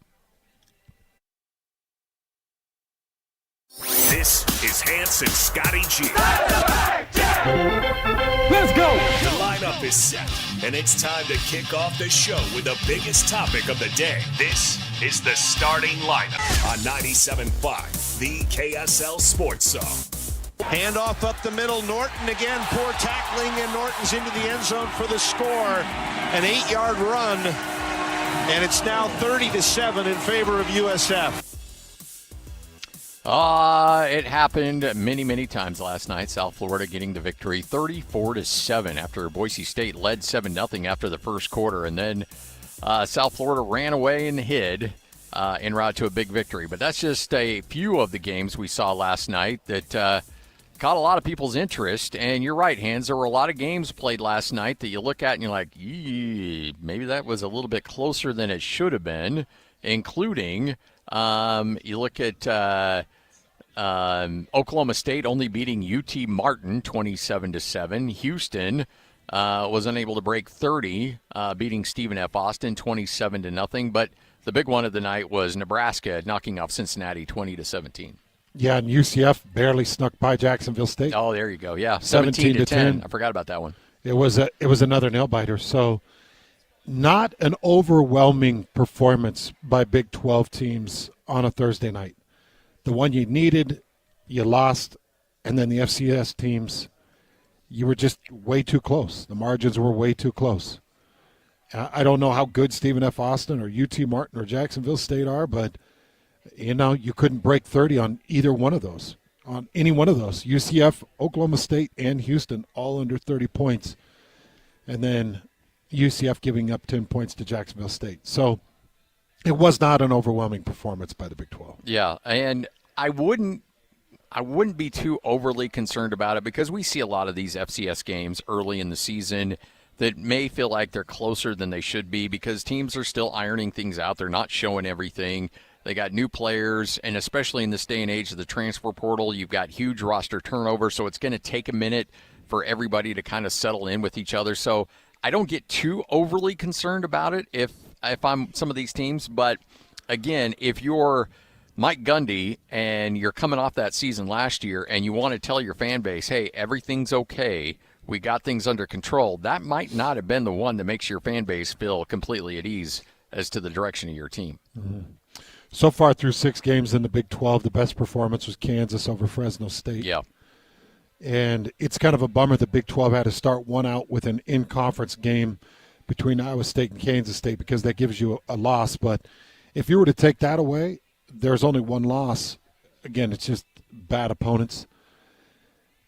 This is Hans and Scotty G. Let's go! The lineup is set, and it's time to kick off the show with the biggest topic of the day. This is the starting lineup on 97.5, the KSL Sports Zone. Handoff up the middle. Norton again, poor tackling, and Norton's into the end zone for the score. An 8-yard run, and it's now 30-7 in favor of USF. It happened many times last night. South Florida getting the victory 34-7 after Boise State led 7-0 after the first quarter. And then South Florida ran away and hid en route to a big victory. But that's just a few of the games we saw last night that caught a lot of people's interest. And you're right, Hans, there were a lot of games played last night that you look at and you're like, maybe that was a little bit closer than it should have been, including you look at Oklahoma State only beating UT Martin 27-7. Houston was unable to break 30, beating Stephen F. Austin 27-0. But the big one of the night was Nebraska knocking off Cincinnati 20-17. Yeah, and UCF barely snuck by Jacksonville State. Oh, there you go. Yeah, 17-10. I forgot about that one. It was another nail biter. So, not an overwhelming performance by Big 12 teams on a Thursday night. The one you needed, you lost, and then the FCS teams, you were just way too close. The margins were way too close. I don't know how good Stephen F. Austin or UT Martin or Jacksonville State are, but, you couldn't break 30 on either one of those, on any one of those. UCF, Oklahoma State, and Houston all under 30 points. And then UCF giving up 10 points to Jacksonville State. So it was not an overwhelming performance by the Big 12. Yeah, and I wouldn't be too overly concerned about it because we see a lot of these FCS games early in the season that may feel like they're closer than they should be because teams are still ironing things out. They're not showing everything. They got new players, and especially in this day and age of the transfer portal, you've got huge roster turnover, so it's going to take a minute for everybody to kind of settle in with each other. So I don't get too overly concerned about it if I'm some of these teams. But, again, if you're Mike Gundy and you're coming off that season last year and you want to tell your fan base, hey, everything's okay, we got things under control, that might not have been the one that makes your fan base feel completely at ease as to the direction of your team. Mm-hmm. So far through 6 games in the Big 12, the best performance was Kansas over Fresno State. Yeah. And it's kind of a bummer the Big 12 had to start one out with an in-conference game between Iowa State and Kansas State because that gives you a loss. But if you were to take that away, there's only one loss. Again, it's just bad opponents.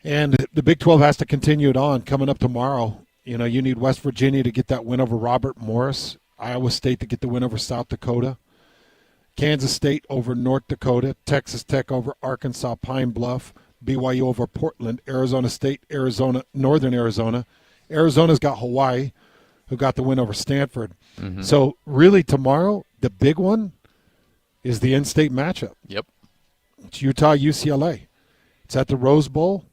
And the Big 12 has to continue it on coming up tomorrow. You need West Virginia to get that win over Robert Morris, Iowa State to get the win over South Dakota, Kansas State over North Dakota, Texas Tech over Arkansas Pine Bluff, BYU over Portland, Arizona State, Northern Arizona. Arizona's got Hawaii, who got the win over Stanford. Mm-hmm. So really tomorrow, the big one is the in-state matchup. Yep. It's Utah-UCLA. It's at the Rose Bowl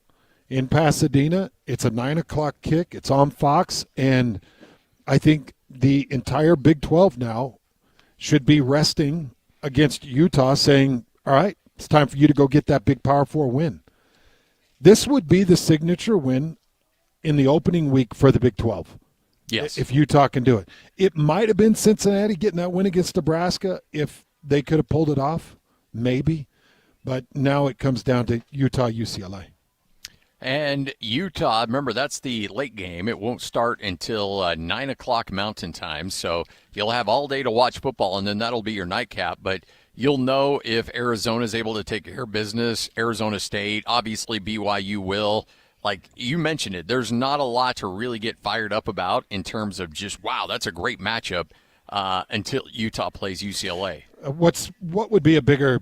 in Pasadena. It's a 9 o'clock kick. It's on Fox. And I think the entire Big 12 now should be resting against Utah, saying, all right, it's time for you to go get that big Power 4 win. This would be the signature win in the opening week for the Big 12. Yes. If Utah can do it. It might have been Cincinnati getting that win against Nebraska if they could have pulled it off, maybe. But now it comes down to Utah-UCLA. And Utah, remember, that's the late game. It won't start until 9 o'clock Mountain Time, so you'll have all day to watch football, and then that'll be your nightcap. But you'll know if Arizona's able to take care of business, Arizona State, obviously BYU will. Like you mentioned it, there's not a lot to really get fired up about in terms of just, wow, that's a great matchup until Utah plays UCLA. What would be a bigger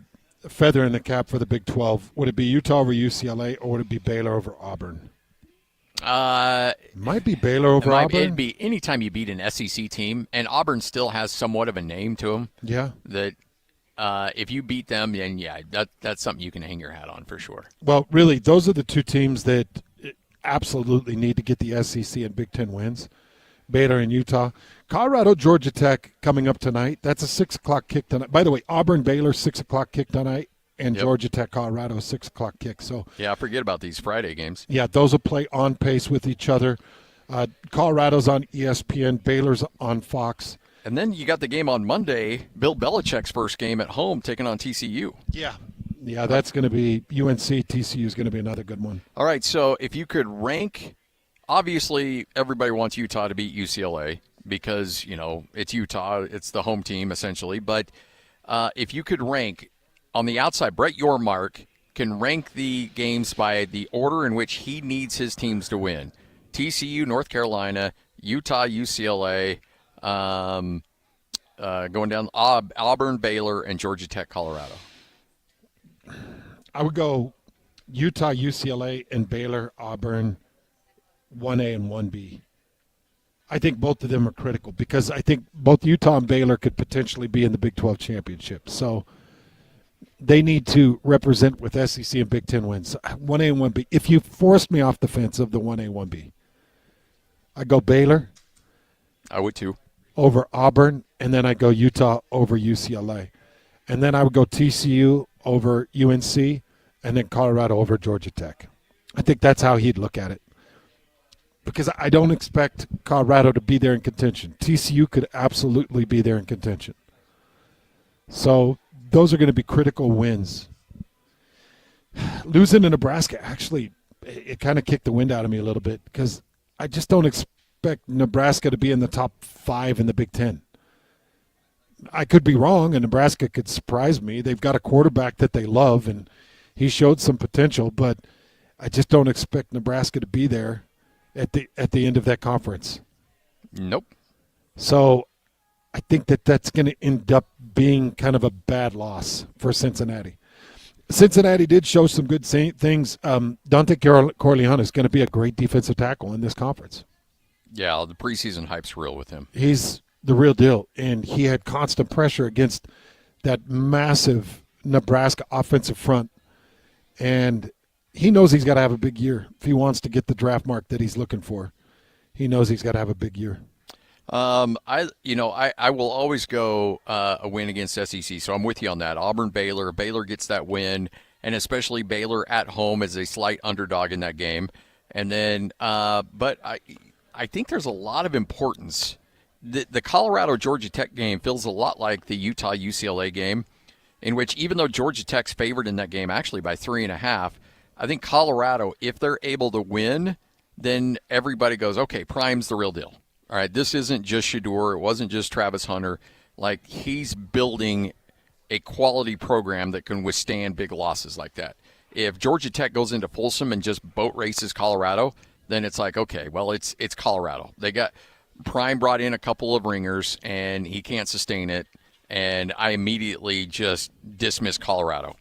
feather in the cap for the Big 12? Would it be Utah over UCLA, or would it be Baylor over Auburn? Might be Baylor over Auburn. It'd be anytime you beat an SEC team, and Auburn still has somewhat of a name to them. Yeah. That if you beat them, then yeah, that's something you can hang your hat on for sure. Well, really, those are the two teams that absolutely need to get the SEC and Big Ten wins, Baylor and Utah. Colorado, Georgia Tech coming up tonight. That's a 6 o'clock kick tonight. By the way, Auburn, Baylor, 6 o'clock kick tonight. and Georgia Tech, Colorado, 6 o'clock kick. So yeah, forget about these Friday games. Yeah, those will play on pace with each other. Colorado's on ESPN, Baylor's on Fox. And then you got the game on Monday, Bill Belichick's first game at home taking on TCU. Yeah, that's going to be UNC. TCU is going to be another good one. All right, so if you could rank, obviously everybody wants Utah to beat UCLA because, it's Utah, it's the home team essentially. But if you could rank on the outside, Brett Yormark can rank the games by the order in which he needs his teams to win. TCU, North Carolina, Utah, UCLA, going down Auburn, Baylor, and Georgia Tech, Colorado. I would go Utah, UCLA, and Baylor, Auburn, 1A and 1B. I think both of them are critical because I think both Utah and Baylor could potentially be in the Big 12 championship. So they need to represent with SEC and Big 10 wins. 1A and 1B. If you forced me off the fence of the 1A, 1B, I go Baylor. I would too. Over Auburn, and then I go Utah over UCLA. And then I would go TCU over UNC, and then Colorado over Georgia Tech. I think that's how he'd look at it. Because I don't expect Colorado to be there in contention. TCU could absolutely be there in contention. So those are going to be critical wins. Losing to Nebraska, actually, it kind of kicked the wind out of me a little bit because I just don't expect Nebraska to be in the top 5 in the Big Ten. I could be wrong, and Nebraska could surprise me. They've got a quarterback that they love, and he showed some potential, but I just don't expect Nebraska to be there at the end of that conference. Nope. So I think that's going to end up being kind of a bad loss for Cincinnati. Cincinnati did show some good things. Dante Corleone is going to be a great defensive tackle in this conference. Yeah, the preseason hype's real with him. He's the real deal, and he had constant pressure against that massive Nebraska offensive front, and he knows he's got to have a big year if he wants to get the draft mark that he's looking for. He knows he's got to have a big year. I will always go a win against SEC, so I'm with you on that. Auburn, Baylor gets that win, and especially Baylor at home as a slight underdog in that game. And then, but I think there's a lot of importance. The Colorado-Georgia Tech game feels a lot like the Utah-UCLA game, in which even though Georgia Tech's favored in that game actually by 3.5, I think Colorado, if they're able to win, then everybody goes, okay, Prime's the real deal. All right, this isn't just Shedeur. It wasn't just Travis Hunter. Like, he's building a quality program that can withstand big losses like that. If Georgia Tech goes into Folsom and just boat races Colorado, then it's like, okay, well, it's Colorado. They got Prime brought in a couple of ringers, and he can't sustain it, and I immediately just dismiss Colorado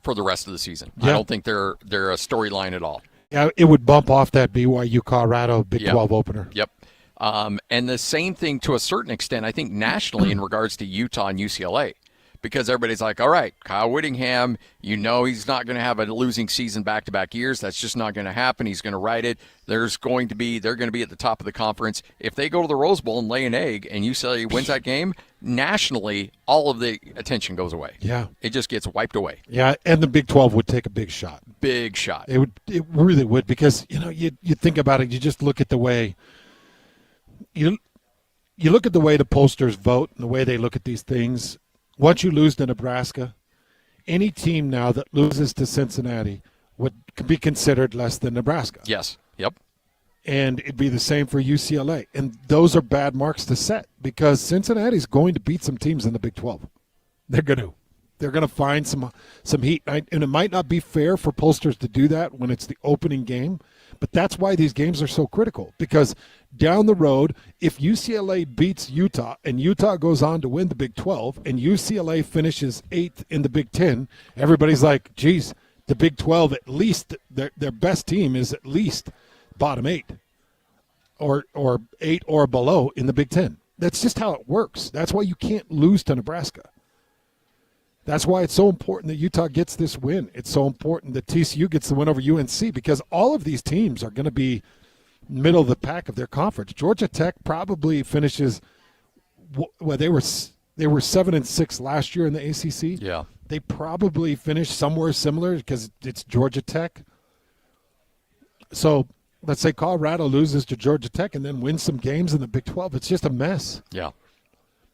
for the rest of the season. Yeah. I don't think they're a storyline at all. Yeah, it would bump off that BYU Colorado Big 12 opener. Yep. And the same thing to a certain extent, I think, nationally in regards to Utah and UCLA, because everybody's like, all right, Kyle Whittingham, he's not going to have a losing season back-to-back years. That's just not going to happen. He's going to ride it. They're going to be at the top of the conference. If they go to the Rose Bowl and lay an egg and UCLA wins that game, nationally, all of the attention goes away. Yeah. It just gets wiped away. Yeah, and the Big 12 would take a big shot. Big shot. It really would, because, you think about it, you just look at the way you look at the way the pollsters vote and the way they look at these things. Once you lose to Nebraska, any team now that loses to Cincinnati would be considered less than Nebraska. Yes. Yep. And it'd be the same for UCLA. And those are bad marks to set, because Cincinnati's going to beat some teams in the Big 12. They're going to. They're going to find some heat. And it might not be fair for pollsters to do that when it's the opening game, but that's why these games are so critical, because down the road, if UCLA beats Utah and Utah goes on to win the Big 12 and UCLA finishes 8th in the Big 10, everybody's like, geez, the Big 12, at least their best team is at least bottom 8 or 8 or below in the Big 10. That's just how it works. That's why you can't lose to Nebraska. That's why it's so important that Utah gets this win. It's so important that TCU gets the win over UNC, because all of these teams are going to be middle of the pack of their conference. Georgia Tech probably finishes, well, they were 7-6 last year in the ACC. Yeah. they probably finish somewhere similar because it's Georgia Tech. So let's say Colorado loses to Georgia Tech and then wins some games in the Big 12. It's just a mess. Yeah.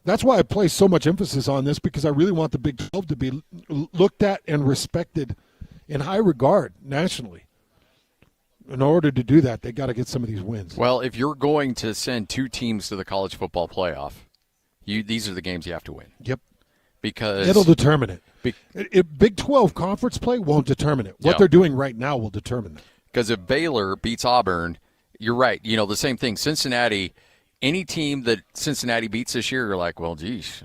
That's why I place so much emphasis on this, because I really want the Big 12 to be looked at and respected in high regard nationally. In order to do that, they got to get some of these wins. Well, if you're going to send 2 teams to the college football playoff, these are the games you have to win. Yep. Because it'll determine it. Big 12 conference play won't determine it. What they're doing right now will determine that. Because if Baylor beats Auburn, you're right. The same thing. Cincinnati, any team that Cincinnati beats this year, you're like, well, geez,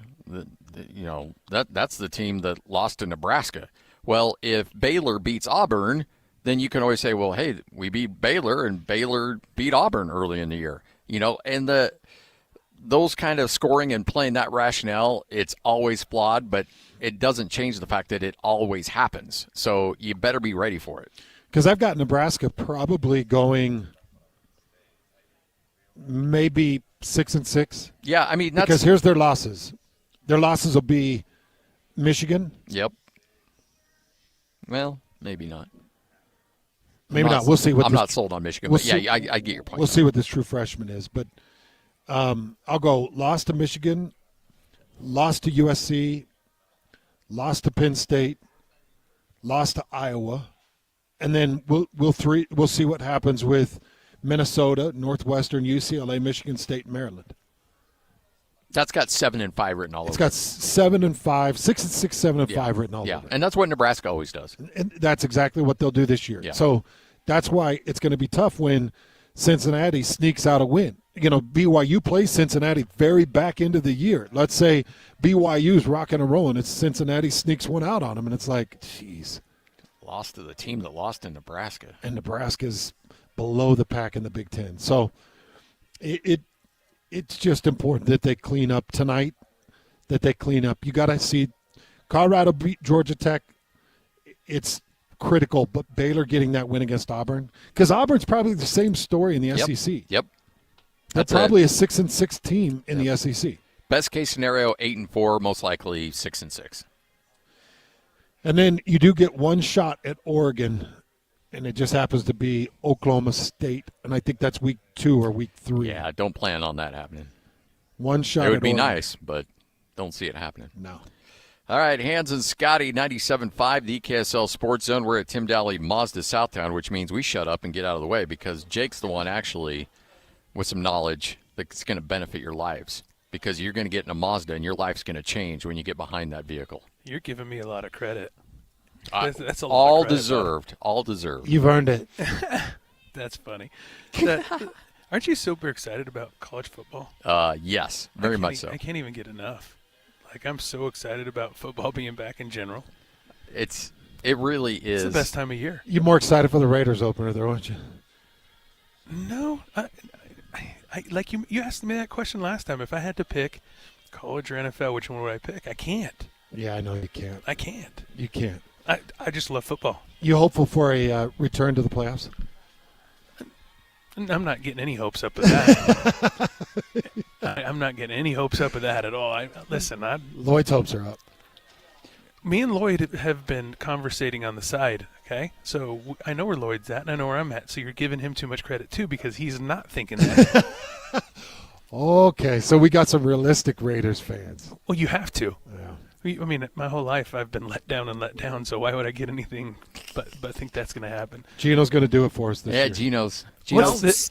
that's the team that lost to Nebraska. Well, if Baylor beats Auburn, then you can always say, well, hey, we beat Baylor and Baylor beat Auburn early in the year. And those kind of scoring and playing that rationale, it's always flawed, but it doesn't change the fact that it always happens. So you better be ready for it. Because I've got Nebraska probably going maybe 6-6. Yeah, I mean, because here's their losses. Their losses will be Michigan. Yep. Well, maybe not. Maybe not. We'll see. I'm not sold on Michigan, but yeah, I get your point. We'll see what this true freshman is. But I'll go loss to Michigan, loss to USC, loss to Penn State, loss to Iowa, and then we'll see what happens with Minnesota, Northwestern, UCLA, Michigan State, Maryland. That's got 7-5 written all over. It's got 7-5, 6-6, 7-5 written all over. Yeah, and that's what Nebraska always does. And that's exactly what they'll do this year. Yeah. So that's why it's going to be tough when Cincinnati sneaks out a win. BYU plays Cincinnati very back into the year. Let's say BYU's rocking and rolling. It's Cincinnati sneaks one out on them, and it's like, geez. Lost to the team that lost in Nebraska. And Nebraska's below the pack in the Big Ten. So it's just important that they clean up tonight, that they clean up. You got to see Colorado beat Georgia Tech. It's critical, but Baylor getting that win against Auburn. Because Auburn's probably the same story in the SEC. Yep. That's probably a 6-6 team in the SEC. Best case scenario, 8-4, most likely 6-6. And then you do get one shot at Oregon, and it just happens to be Oklahoma State, and I think that's week 2 or week 3. Yeah, don't plan on that happening. One shot. It would be Oregon. nice, but don't see it happening. No. All right, Hans and Scotty, 97.5, the KSL Sports Zone. We're at Tim Daly Mazda Southtown, which means we shut up and get out of the way because Jake's the one actually with some knowledge that's going to benefit your lives because you're going to get in a Mazda and your life's going to change when you get behind that vehicle. You're giving me a lot of credit. That's a lot all of credit, deserved. All deserved. You've earned it. That's funny. Aren't you super excited about college football? Yes, very much so. I can't even get enough. Like, I'm so excited about football being back in general. It really is. It's the best time of year. You're more excited for the Raiders opener, though, aren't you? No, like you asked me that question last time. If I had to pick college or NFL, which one would I pick? I can't. Yeah, I know you can't. I can't. You can't. I just love football. You hopeful for a return to the playoffs? I'm not getting any hopes up of that. I'm not getting any hopes up of that at all. Lloyd's hopes are up. Me and Lloyd have been conversating on the side, okay? So I know where Lloyd's at, and I know where I'm at. So you're giving him too much credit, too, because he's not thinking that. Okay, so we got some realistic Raiders fans. Well, you have to. Yeah. I mean, my whole life I've been let down, so why would I get anything but think that's going to happen? Gino's going to do it for us this year. Yeah, Gino's.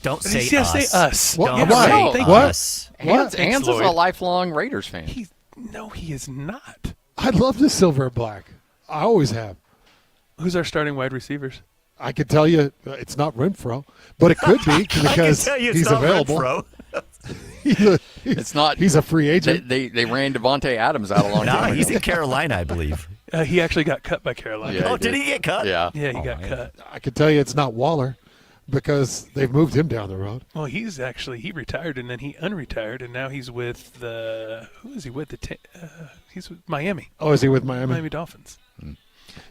Don't say us. Say us. What? Don't What? say What? us. Hans is a lifelong Raiders fan. No, he is not. I love the silver and black. I always have. Who's our starting wide receivers? I can tell you it's not Renfro, but it could be because he's available. It's not. He's a free agent. They ran Devontae Adams out a long time ago. He's in Carolina, I believe. He actually got cut by Carolina. Yeah, did he get cut? Yeah. Yeah, he got cut. I can tell you it's not Waller because they've moved him down the road. Well, he retired and then he unretired and now he's with who is he with? He's with Miami. Oh, is he with Miami? Miami Dolphins.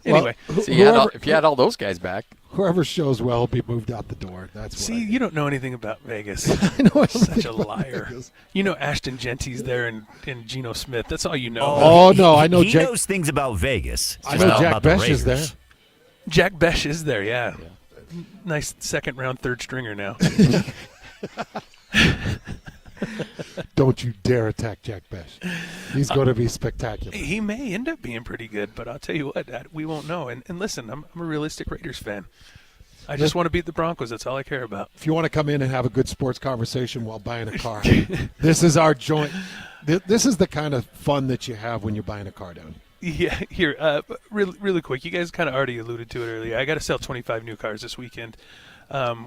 Anyway, if you had all those guys back, whoever shows well will be moved out the door. That's what you don't know anything about Vegas. I know Such a liar. You know Ashton Genty's there and Geno Smith. That's all you know. Oh no, I know he Jack knows things about Vegas. I know Jack Besh is there. Jack Besh is there, yeah. Nice second round, third stringer now. Don't you dare attack Jack Besh. He's going to be spectacular. He may end up being pretty good, but I'll tell you what, we won't know. And listen, I'm a realistic Raiders fan. I just want to beat the Broncos. That's all I care about. If you want to come in and have a good sports conversation while buying a car, this is our joint. This is the kind of fun that you have when you're buying a car down. Yeah, here, really quick. You guys kind of already alluded to it earlier. I got to sell 25 new cars this weekend.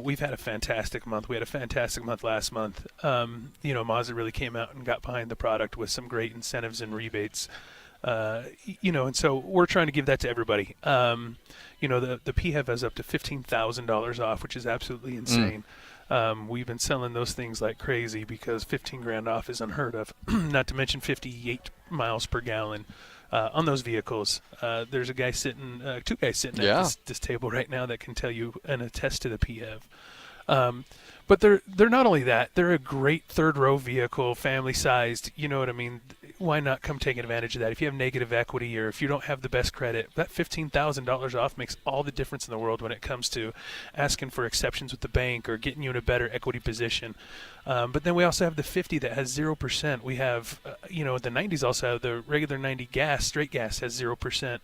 We've had a fantastic month. We had a fantastic month last month. Mazda really came out and got behind the product with some great incentives and rebates. And so we're trying to give that to everybody. The PHEV has up to $15,000 off, which is absolutely insane. We've been selling those things like crazy because $15,000 off is unheard of. Not to mention 58 miles per gallon. On those vehicles, there's two guys sitting at this table right now that can tell you and attest to the PHEV. But they're not only that, they're a great third row vehicle, family sized. You know what I mean? Why not come take advantage of that? If you have negative equity or if you don't have the best credit, that $15,000 off makes all the difference in the world when it comes to asking for exceptions with the bank or getting you in a better equity position. But then we also have the 50 that has 0%. We have, the 90s also have the regular 90 gas, straight gas has 0%.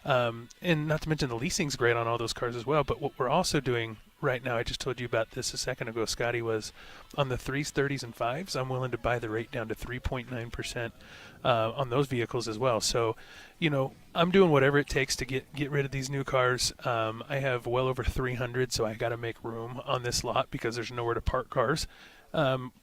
And not to mention the leasing's great on all those cars as well. But what we're also doing right now, I just told you about this a second ago, Scotty, was on the 3s, 30s, and 5s, I'm willing to buy the rate down to 3.9% on those vehicles as well. So, I'm doing whatever it takes to get rid of these new cars. I have well over 300, so I got to make room on this lot because there's nowhere to park cars.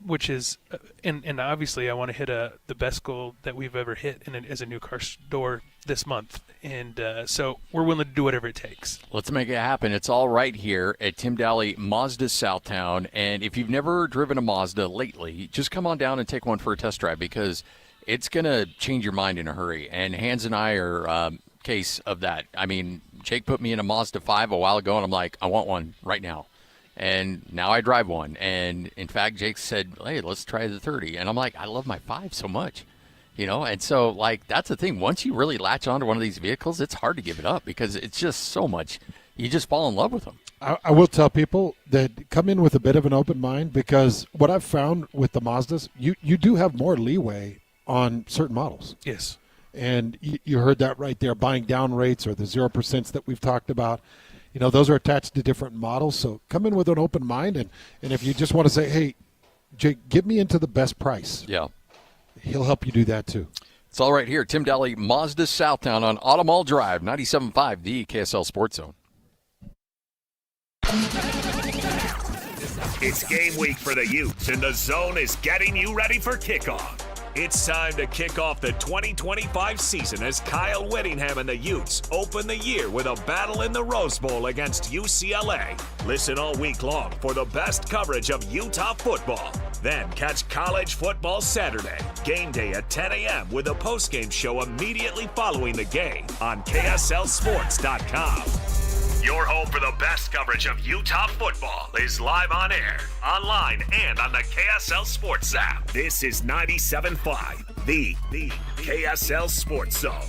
Which is, and obviously I want to hit the best goal that we've ever hit as a new car store this month. And so we're willing to do whatever it takes. Let's make it happen. It's all right here at Tim Daly Mazda Southtown. And if you've never driven a Mazda lately, just come on down and take one for a test drive because it's going to change your mind in a hurry. And Hans and I are case of that. I mean, Jake put me in a Mazda 5 a while ago, and I'm like, I want one right now. And now I drive one. And, in fact, Jake said, hey, let's try the 30. And I'm like, I love my 5 so much. And so, that's the thing. Once you really latch onto one of these vehicles, it's hard to give it up because it's just so much. You just fall in love with them. I will tell people that come in with a bit of an open mind because what I've found with the Mazdas, you do have more leeway on certain models. Yes. And you heard that right there, buying down rates or the 0% that we've talked about. Those are attached to different models. So come in with an open mind. And if you just want to say, hey, Jake, get me into the best price. Yeah. He'll help you do that too. It's all right here. Tim Daly, Mazda Southtown on Automall Drive, 97.5, the KSL Sports Zone. It's game week for the Utes, and the Zone is getting you ready for kickoff. It's time to kick off the 2025 season as Kyle Whittingham and the Utes open the year with a battle in the Rose Bowl against UCLA. Listen all week long for the best coverage of Utah football. Then catch college football Saturday, game day at 10 a.m. with a postgame show immediately following the game on KSLSports.com. Your home for the best coverage of Utah football is live on air, online, and on the KSL Sports app. This is 97.5, the KSL Sports Zone.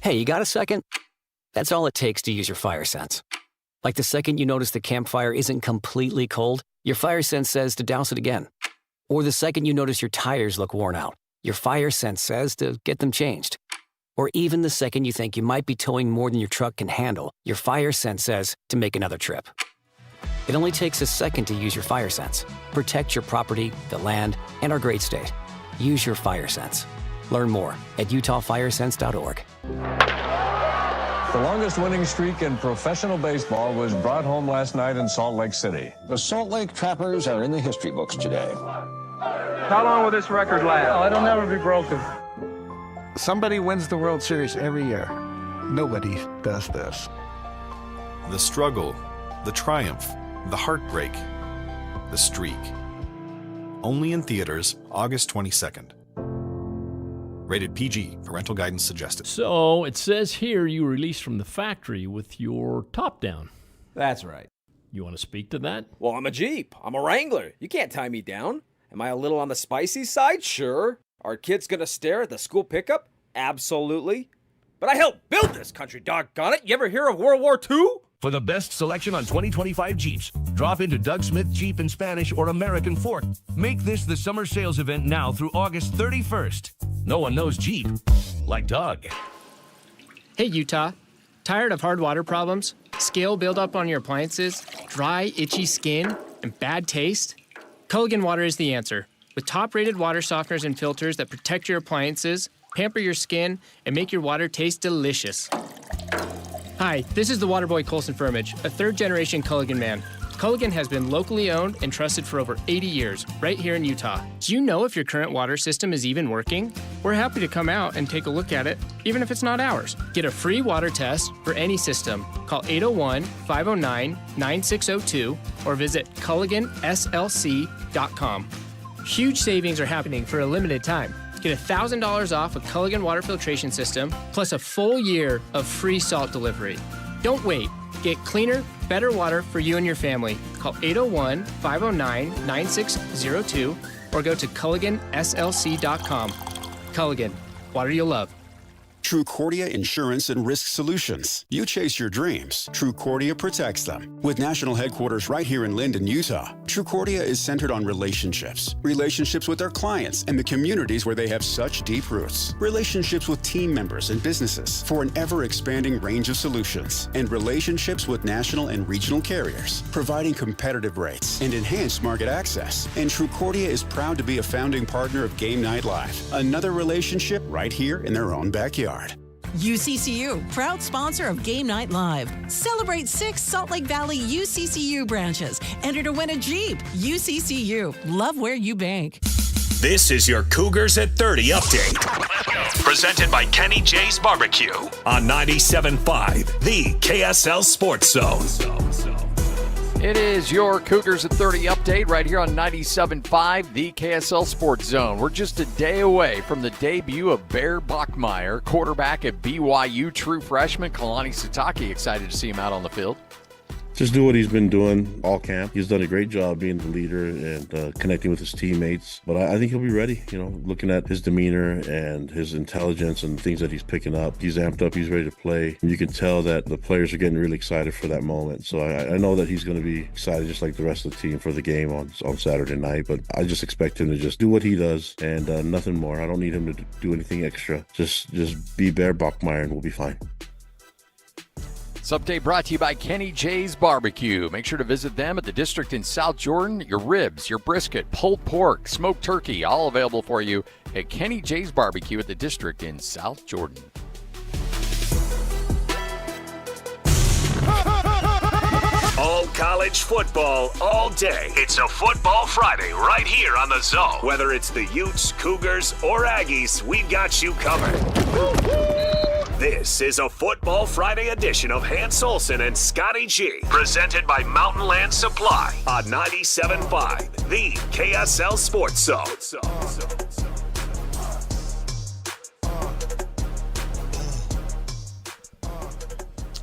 Hey, you got a second? That's all it takes to use your fire sense. Like the second you notice the campfire isn't completely cold, your fire sense says to douse it again. Or the second you notice your tires look worn out, your fire sense says to get them changed. Or even the second you think you might be towing more than your truck can handle, your fire sense says to make another trip. It only takes a second to use your fire sense. Protect your property, the land, and our great state. Use your fire sense. Learn more at utahfiresense.org. The longest winning streak in professional baseball was brought home last night in Salt Lake City. The Salt Lake Trappers are in the history books today. How long will this record last? Oh, it'll never be broken. Somebody wins the World Series every year. Nobody does this. The struggle, the triumph, the heartbreak, the streak. Only in theaters, August 22nd. Rated PG. Parental guidance suggested. So it says here you released from the factory with your top down. That's right. You want to speak to that? Well, I'm a Jeep. I'm a Wrangler. You can't tie me down. Am I a little on the spicy side? Sure. Are kids going to stare at the school pickup? Absolutely. But I helped build this country, doggone it. You ever hear of World War II? For the best selection on 2025 Jeeps, drop into Doug Smith Jeep in Spanish or American Fork. Make this the summer sales event now through August 31st. No one knows Jeep like Doug. Hey, Utah. Tired of hard water problems, scale buildup on your appliances, dry, itchy skin, and bad taste? Culligan Water is the answer. With top-rated water softeners and filters that protect your appliances, pamper your skin, and make your water taste delicious. Hi, this is the Waterboy Colson Firmage, a third-generation Culligan man. Culligan has been locally owned and trusted for over 80 years, right here in Utah. Do you know if your current water system is even working? We're happy to come out and take a look at it, even if it's not ours. Get a free water test for any system. Call 801-509-9602 or visit culliganslc.com. Huge savings are happening for a limited time. Get $1,000 off a Culligan water filtration system, plus a full year of free salt delivery. Don't wait. Get cleaner, better water for you and your family. Call 801-509-9602 or go to culliganslc.com. Culligan, water you'll love. Trucordia Insurance and Risk Solutions. You chase your dreams. Trucordia protects them. With national headquarters right here in Linden, Utah, Trucordia is centered on relationships. Relationships with their clients and the communities where they have such deep roots. Relationships with team members and businesses for an ever-expanding range of solutions. And relationships with national and regional carriers, providing competitive rates and enhanced market access. And Trucordia is proud to be a founding partner of Game Night Live. Another relationship right here in their own backyard. UCCU, proud sponsor of Game Night Live. Celebrate 6 Salt Lake Valley UCCU branches. Enter to win a Jeep. UCCU, love where you bank. This is your Cougars at 30 update. Presented by Kenny J's Barbecue on 97.5, the KSL Sports Zone. It is your Cougars at 30 update right here on 97.5, the KSL Sports Zone. We're just a day away from the debut of Bear Bachmeier, quarterback at BYU, true freshman Kalani Sitake. Excited to see him out on the field. Just do what he's been doing all camp. He's done a great job being the leader and connecting with his teammates. But I think he'll be ready, looking at his demeanor and his intelligence and things that he's picking up. He's amped up. He's ready to play. You can tell that the players are getting really excited for that moment. So I know that he's going to be excited just like the rest of the team for the game on Saturday night. But I just expect him to just do what he does and nothing more. I don't need him to do anything extra. Just be Bear Bachmeier and we'll be fine. This update brought to you by Kenny J's Barbecue. Make sure to visit them at the District in South Jordan. Your ribs, your brisket, pulled pork, smoked turkey, all available for you at Kenny J's Barbecue at the District in South Jordan. All college football all day. It's a Football Friday right here on the Zone. Whether it's the Utes, Cougars, or Aggies, we've got you covered. This is a Football Friday edition of Hans Olsen and Scotty G, presented by Mountain Land Supply on 97.5, the KSL Sports Zone.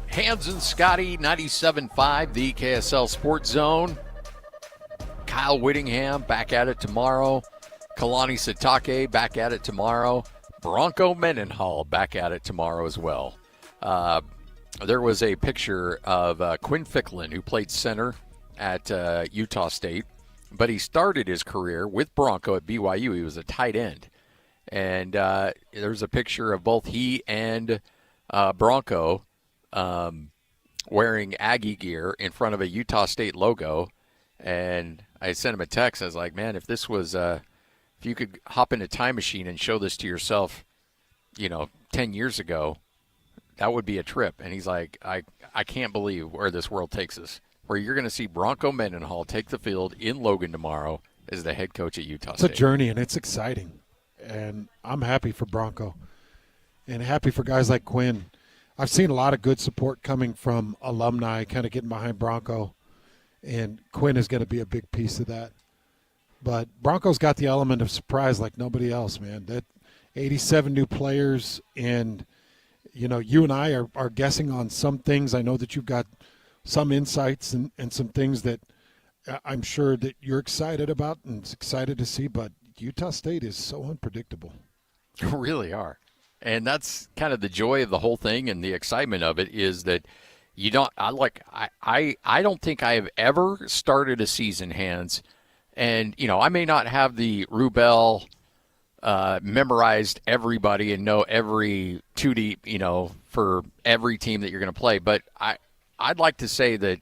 Hans and Scotty, 97.5, the KSL Sports Zone. Kyle Whittingham back at it tomorrow. Kalani Sitake back at it tomorrow. Bronco Mendenhall back at it tomorrow as well. There was a picture of Quinn Ficklin, who played center at Utah State, but he started his career with Bronco at BYU. He was a tight end. And there's a picture of both he and Bronco wearing Aggie gear in front of a Utah State logo. And I sent him a text. I was like, man, if this was if you could hop in a time machine and show this to yourself, 10 years ago, that would be a trip. And he's like, I can't believe where this world takes us, where you're going to see Bronco Mendenhall take the field in Logan tomorrow as the head coach at Utah State. It's a journey, and it's exciting. And I'm happy for Bronco and happy for guys like Quinn. I've seen a lot of good support coming from alumni kind of getting behind Bronco, and Quinn is going to be a big piece of that. But Bronco's got the element of surprise like nobody else, man. That 87 new players, and you and I are guessing on some things. I know that you've got some insights and some things that I'm sure that you're excited about and excited to see, but Utah State is so unpredictable. You really are. And that's kind of the joy of the whole thing, and the excitement of it is that I don't think I have ever started a season, Hans, and I may not have the Rubel memorized everybody and know every two deep, for every team that you're going to play, but I'd like to say that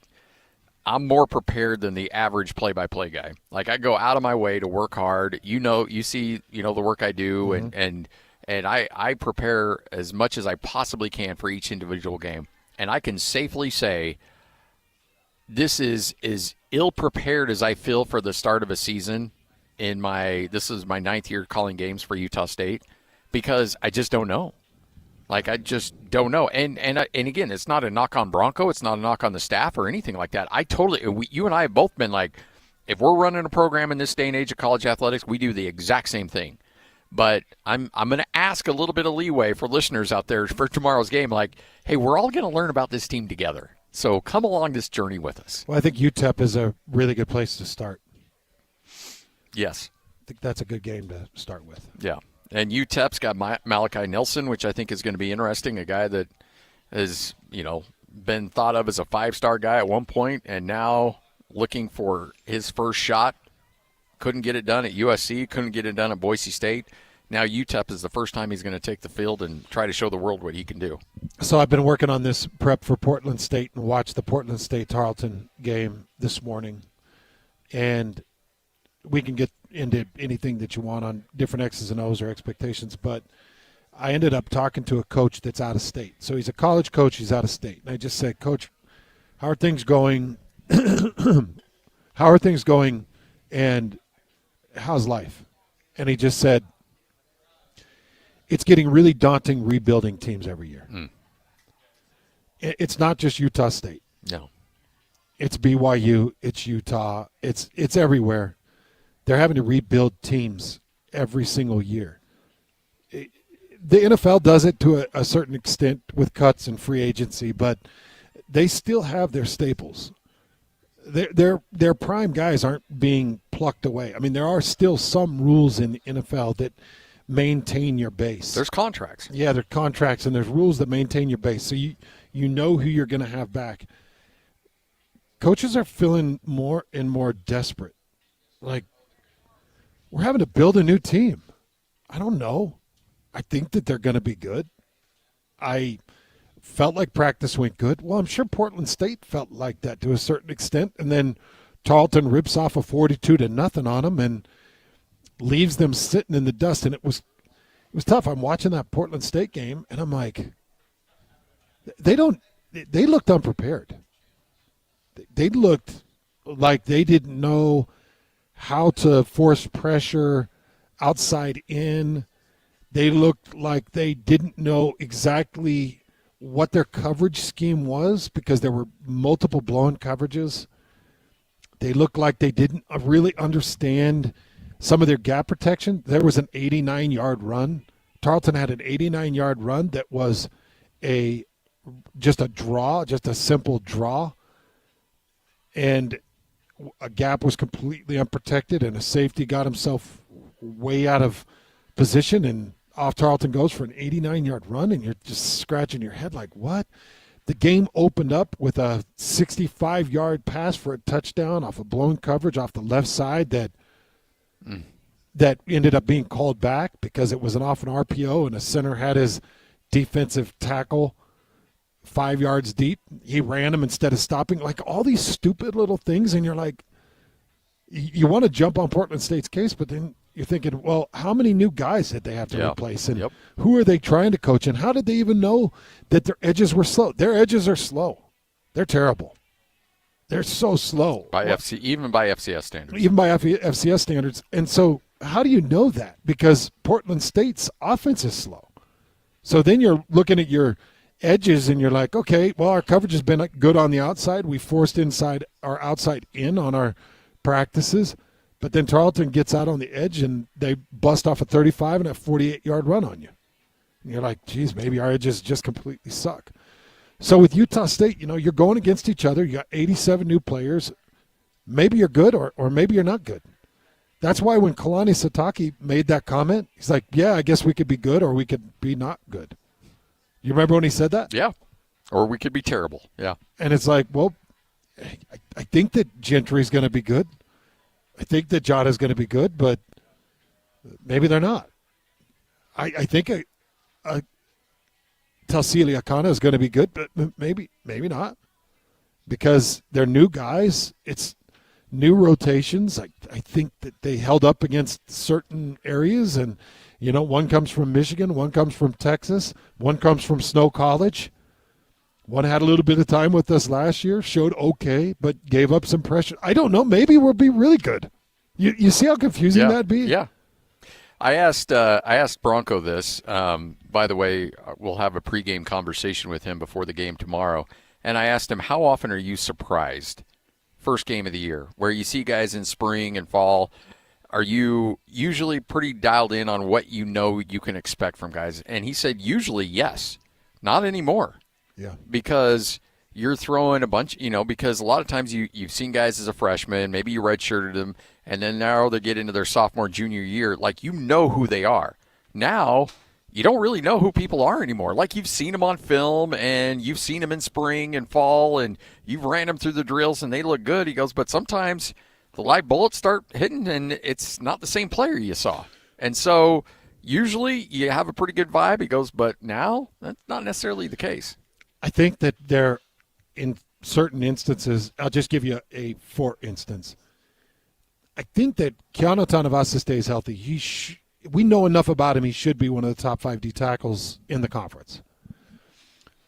I'm more prepared than the average play-by-play guy. Like, I go out of my way to work hard. You see, the work I do, mm-hmm. and I prepare as much as I possibly can for each individual game. And I can safely say this is as ill-prepared as I feel for the start of a season this is my 9th year calling games for Utah State, because I just don't know. Like, I just don't know. And again, it's not a knock on Bronco. It's not a knock on the staff or anything like that. You and I have both been like, if we're running a program in this day and age of college athletics, we do the exact same thing. But I'm going to ask a little bit of leeway for listeners out there for tomorrow's game. Like, hey, we're all going to learn about this team together. So come along this journey with us. Well, I think UTEP is a really good place to start. Yes. I think that's a good game to start with. Yeah. And UTEP's got Malachi Nelson, which I think is going to be interesting, a guy that has, been thought of as a 5-star guy at one point and now looking for his first shot. Couldn't get it done at USC, couldn't get it done at Boise State. Now UTEP is the first time he's going to take the field and try to show the world what he can do. So I've been working on this prep for Portland State and watched the Portland State-Tarleton game this morning. And we can get into anything that you want on different X's and O's or expectations, but I ended up talking to a coach that's out of state. So he's a college coach, he's out of state. And I just said, Coach, how are things going? How are things going, and how's life? And he just said, it's getting really daunting rebuilding teams every year. It's not just Utah State. No. It's BYU, it's Utah, it's everywhere. They're having to rebuild teams every single year. The NFL does it to a certain extent with cuts and free agency, but they still have their staples. Their prime guys aren't being plucked away. I mean, there are still some rules in the NFL that maintain your base. There's contracts. Yeah, there's contracts, and there's rules that maintain your base. So you know who you're going to have back. Coaches are feeling more and more desperate. Like, we're having to build a new team. I don't know. I think that they're going to be good. I felt like practice went good. Well, I'm sure Portland State felt like that to a certain extent. And then Tarleton rips off a 42-0 on them and leaves them sitting in the dust. And it was tough. I'm watching that Portland State game, and I'm like, they looked unprepared. They looked like they didn't know how to force pressure outside in. They looked like they didn't know exactly what their coverage scheme was because there were multiple blown coverages. They looked like they didn't really understand some of their gap protection. There was an 89-yard run. Tarleton had an 89-yard run that was just a simple draw. And a gap was completely unprotected, and a safety got himself way out of position, and off Tarleton goes for an 89-yard run, and you're just scratching your head like, what? The game opened up with a 65-yard pass for a touchdown off a blown coverage off the left side that ended up being called back because it was off an RPO, and a center had his defensive tackle 5 yards deep. He ran him instead of stopping. Like, all these stupid little things, and you're like, you want to jump on Portland State's case, but then you're thinking, well, how many new guys did they have to replace? And who are they trying to coach? And how did they even know that their edges were slow? Their edges are slow. They're terrible. They're so slow. Even by FCS standards. Even by FCS standards. And so how do you know that? Because Portland State's offense is slow. So then you're looking at your edges and you're like, okay, well, our coverage has been good on the outside. We forced inside or outside in on our practices. But then Tarleton gets out on the edge, and they bust off a 35 and a 48-yard run on you. And you're like, geez, maybe our edges just completely suck. So with Utah State, you're going against each other. You got 87 new players. Maybe you're good or maybe you're not good. That's why when Kalani Sitake made that comment, he's like, yeah, I guess we could be good or we could be not good. You remember when he said that? Yeah. Or we could be terrible. Yeah. And it's like, well, I think that Gentry's going to be good. I think that Jada's going to be good, but maybe they're not. I think Tausili Akana is going to be good, but maybe not. Because they're new guys. It's new rotations. I think that they held up against certain areas, and one comes from Michigan, one comes from Texas, one comes from Snow College. One had a little bit of time with us last year, showed okay, but gave up some pressure. I don't know. Maybe we'll be really good. You see how confusing that'd be? Yeah. I asked Bronco this. By the way, we'll have a pregame conversation with him before the game tomorrow. And I asked him, how often are you surprised first game of the year, where you see guys in spring and fall? Are you usually pretty dialed in on what you can expect from guys? And he said, usually yes, not anymore. Yeah. Because you're throwing a bunch, because a lot of times you've seen guys as a freshman, maybe you redshirted them, and then now they get into their sophomore, junior year, like who they are. Now you don't really know who people are anymore. Like you've seen them on film, and you've seen them in spring and fall, and you've ran them through the drills, and they look good. He goes, but sometimes the live bullets start hitting, and it's not the same player you saw. And so usually you have a pretty good vibe. He goes, but now that's not necessarily the case. I think that there, in certain instances, I'll just give you for instance. I think that Keanu Tanavasa stays healthy. We know enough about him. He should be one of the top 5 D tackles in the conference.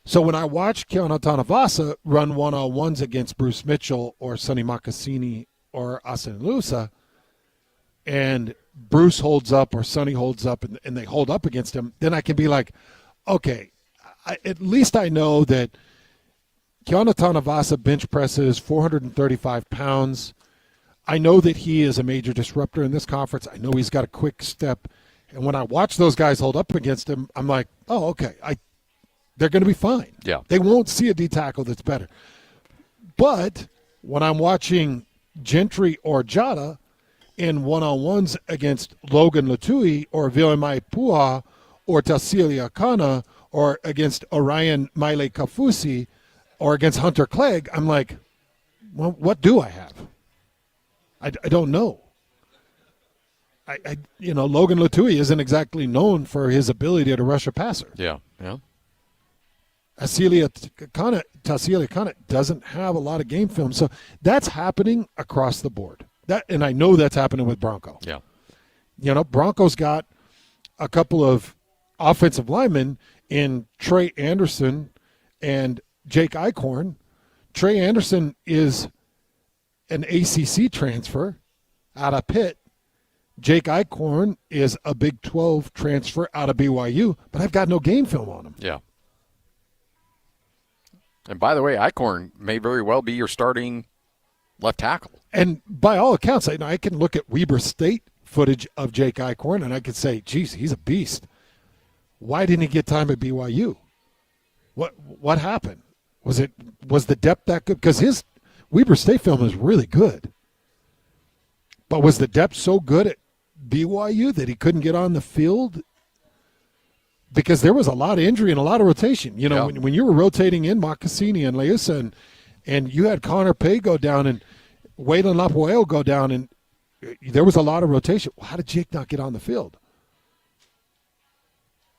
So when I watch Keanu Tanavasa run one-on-ones against Bruce Mitchell or Sonny Makasini or Asen Lusa, and Bruce holds up or Sonny holds up and they hold up against him, then I can be like, okay, at least I know that Keanu Tanavasa bench presses 435 pounds. I know that he is a major disruptor in this conference. I know he's got a quick step. And when I watch those guys hold up against him, I'm like, oh, okay, they're going to be fine. Yeah. They won't see a D tackle that's better. But when I'm watching Gentry or Jada in one-on-ones against Logan Latui or Vilemai Pua or Tausili Akana or against Orion Maile Kafusi or against Hunter Clegg, I'm like, well, what do I have? I don't know. Logan Latui isn't exactly known for his ability to rush a passer. Yeah. Tausili Akana doesn't have a lot of game film. So that's happening across the board. And I know that's happening with Bronco. Yeah. Bronco's got a couple of offensive linemen in Trey Anderson and Jake Eichhorn. Trey Anderson is an ACC transfer out of Pitt. Jake Eichhorn is a Big 12 transfer out of BYU, but I've got no game film on him. Yeah. And by the way, Eichhorn may very well be your starting left tackle. And by all accounts, I can look at Weber State footage of Jake Eichhorn, and I could say, geez, he's a beast. Why didn't he get time at BYU? What happened? Was the depth that good? Because his Weber State film is really good. But was the depth so good at BYU that he couldn't get on the field? Because there was a lot of injury and a lot of rotation. When you were rotating in Makasini and Leusa and you had Connor Pay go down and Waylon Lapueo go down, and there was a lot of rotation. Well, how did Jake not get on the field?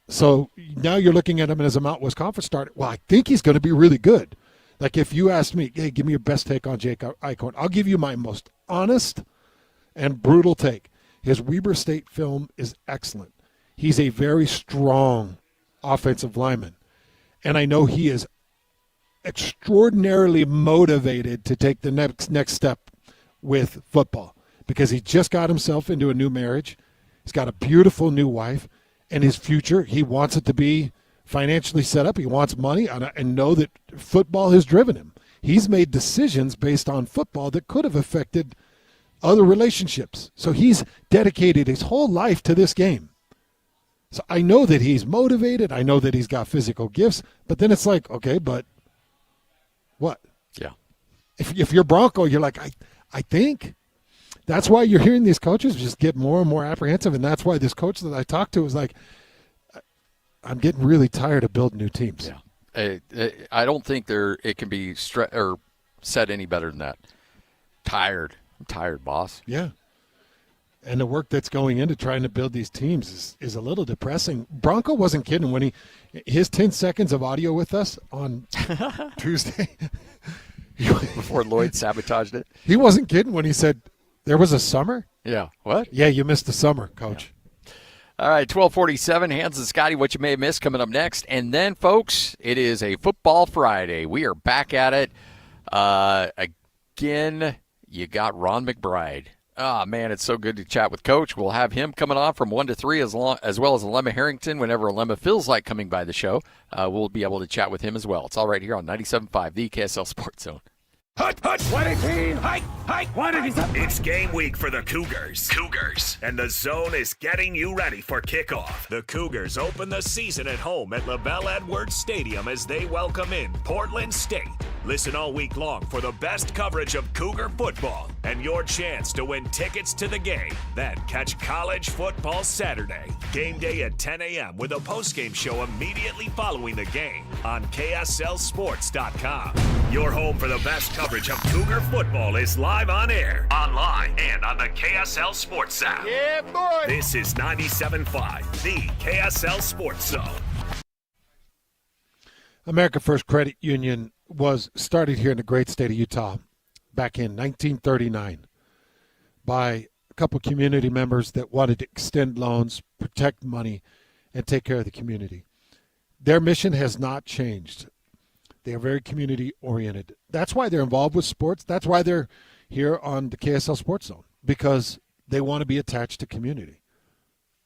So now you're looking at him as a Mount West Conference starter. Well, I think he's going to be really good. Like if you asked me, hey, give me your best take on Jake Eichhorn, I'll give you my most honest and brutal take. His Weber State film is excellent. He's a very strong offensive lineman. And I know he is extraordinarily motivated to take the next step with football because he just got himself into a new marriage. He's got a beautiful new wife. And his future, he wants it to be financially set up. He wants money and know that football has driven him. He's made decisions based on football that could have affected other relationships. So he's dedicated his whole life to this game. So I know that he's motivated. I know that he's got physical gifts. But then it's like, okay, but what? Yeah. If you're Bronco, you're like, I think. That's why you're hearing these coaches just get more and more apprehensive, and that's why this coach that I talked to was like, I'm getting really tired of building new teams. Yeah. I don't think it can be said any better than that. Tired. I'm tired, boss. Yeah. And the work that's going into trying to build these teams is a little depressing. Bronco wasn't kidding when his 10 seconds of audio with us on Tuesday. Before Lloyd sabotaged it. He wasn't kidding when he said, there was a summer? Yeah. What? Yeah, you missed the summer, Coach. Yeah. All right, 12:47, Hans and Scotty, what you may have missed coming up next. And then, folks, it is a Football Friday. We are back at it. Again, you got Ron McBride. Man, it's so good to chat with Coach. We'll have him coming on from 1 to 3 as well as Alema Harrington. Whenever Alema feels like coming by the show, we'll be able to chat with him as well. It's all right here on 97.5, the KSL Sports Zone. Hut, 118, hike, 187. It's game week for the Cougars. And the Zone is getting you ready for kickoff. The Cougars open the season at home at LaBelle Edwards Stadium as they welcome in Portland State. Listen all week long for the best coverage of Cougar football and your chance to win tickets to the game. Then catch college football Saturday. Game day at 10 a.m. with a postgame show immediately following the game on KSLSports.com. Your home for the best coverage of Cougar football is live on air, online, and on the KSL Sports app. Yeah, boy! This is 97.5, the KSL Sports Zone. America First Credit Union was started here in the great state of Utah back in 1939 by a couple community members that wanted to extend loans, protect money, and take care of the community. Their mission has not changed. They are very community-oriented. That's why they're involved with sports. That's why they're here on the KSL Sports Zone, because they want to be attached to community.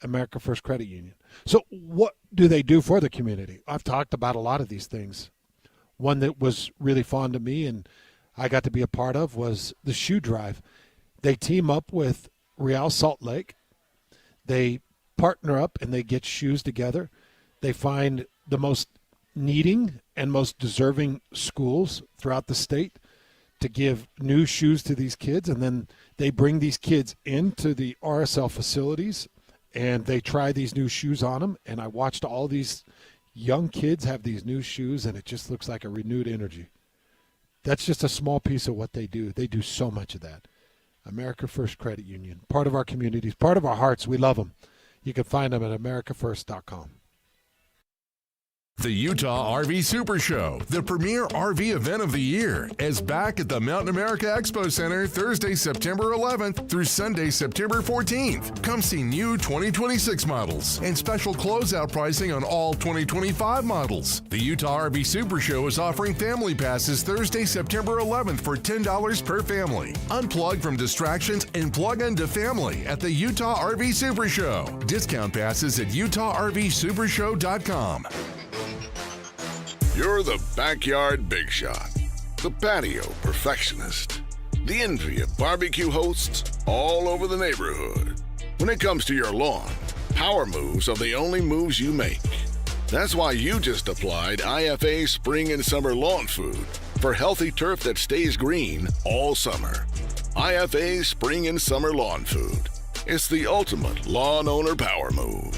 America First Credit Union. So what do they do for the community? I've talked about a lot of these things. One that was really fond of me and I got to be a part of was the shoe drive. They team up with Real Salt Lake. They partner up and they get shoes together. They find the most needing and most deserving schools throughout the state to give new shoes to these kids, and then they bring these kids into the RSL facilities and they try these new shoes on them. And I watched all these young kids have these new shoes, and it just looks like a renewed energy. That's just a small piece of what they do. They do so much of that. America First Credit Union, part of our communities, part of our hearts. We love them. You can find them at americafirst.com. The Utah RV Super Show, the premier RV event of the year, is back at the Mountain America Expo Center Thursday, September 11th through Sunday, September 14th. Come see new 2026 models and special closeout pricing on all 2025 models. The Utah RV Super Show is offering family passes Thursday, September 11th for $10 per family. Unplug from distractions and plug into family at the Utah RV Super Show. Discount passes at UtahRVSupershow.com. You're the backyard big shot, the patio perfectionist, the envy of barbecue hosts all over the neighborhood. When it comes to your lawn, power moves are the only moves you make. That's why you just applied IFA Spring and Summer Lawn Food for healthy turf that stays green all summer. IFA Spring and Summer Lawn Food. It's the ultimate lawn owner power move.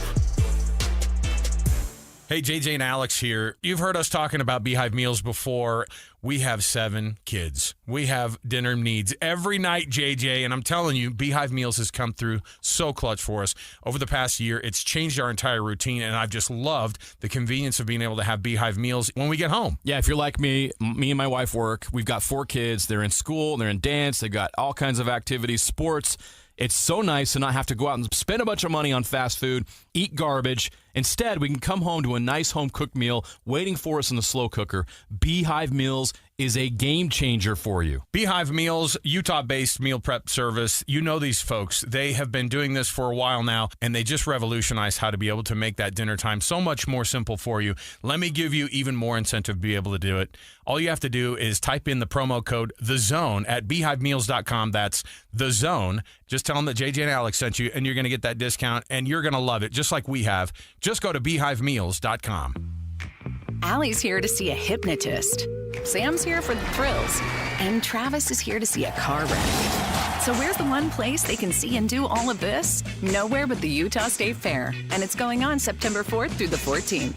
Hey, JJ and Alex here. You've heard us talking about Beehive meals before. We have 7 kids. We have dinner needs every night, JJ, and I'm telling you, Beehive meals has come through so clutch for us. Over the past year, it's changed our entire routine, and I've just loved the convenience of being able to have Beehive meals when we get home. Yeah, if you're like me and my wife work. We've got 4 kids. They're in school, they're in dance, they've got all kinds of activities, sports. It's so nice to not have to go out and spend a bunch of money on fast food, eat garbage, Instead, we can come home to a nice home-cooked meal waiting for us in the slow cooker. Beehive Meals is a game changer for you. Beehive Meals, Utah-based meal prep service. You know these folks. They have been doing this for a while now, and they just revolutionized how to be able to make that dinner time so much more simple for you. Let me give you even more incentive to be able to do it. All you have to do is type in the promo code THEZONE at beehivemeals.com. That's The Zone. Just tell them that JJ and Alex sent you, and you're going to get that discount, and you're going to love it, just like we have. Just go to beehivemeals.com. Allie's here to see a hypnotist. Sam's here for the thrills. And Travis is here to see a car wreck. So where's the one place they can see and do all of this? Nowhere but the Utah State Fair. And it's going on September 4th through the 14th.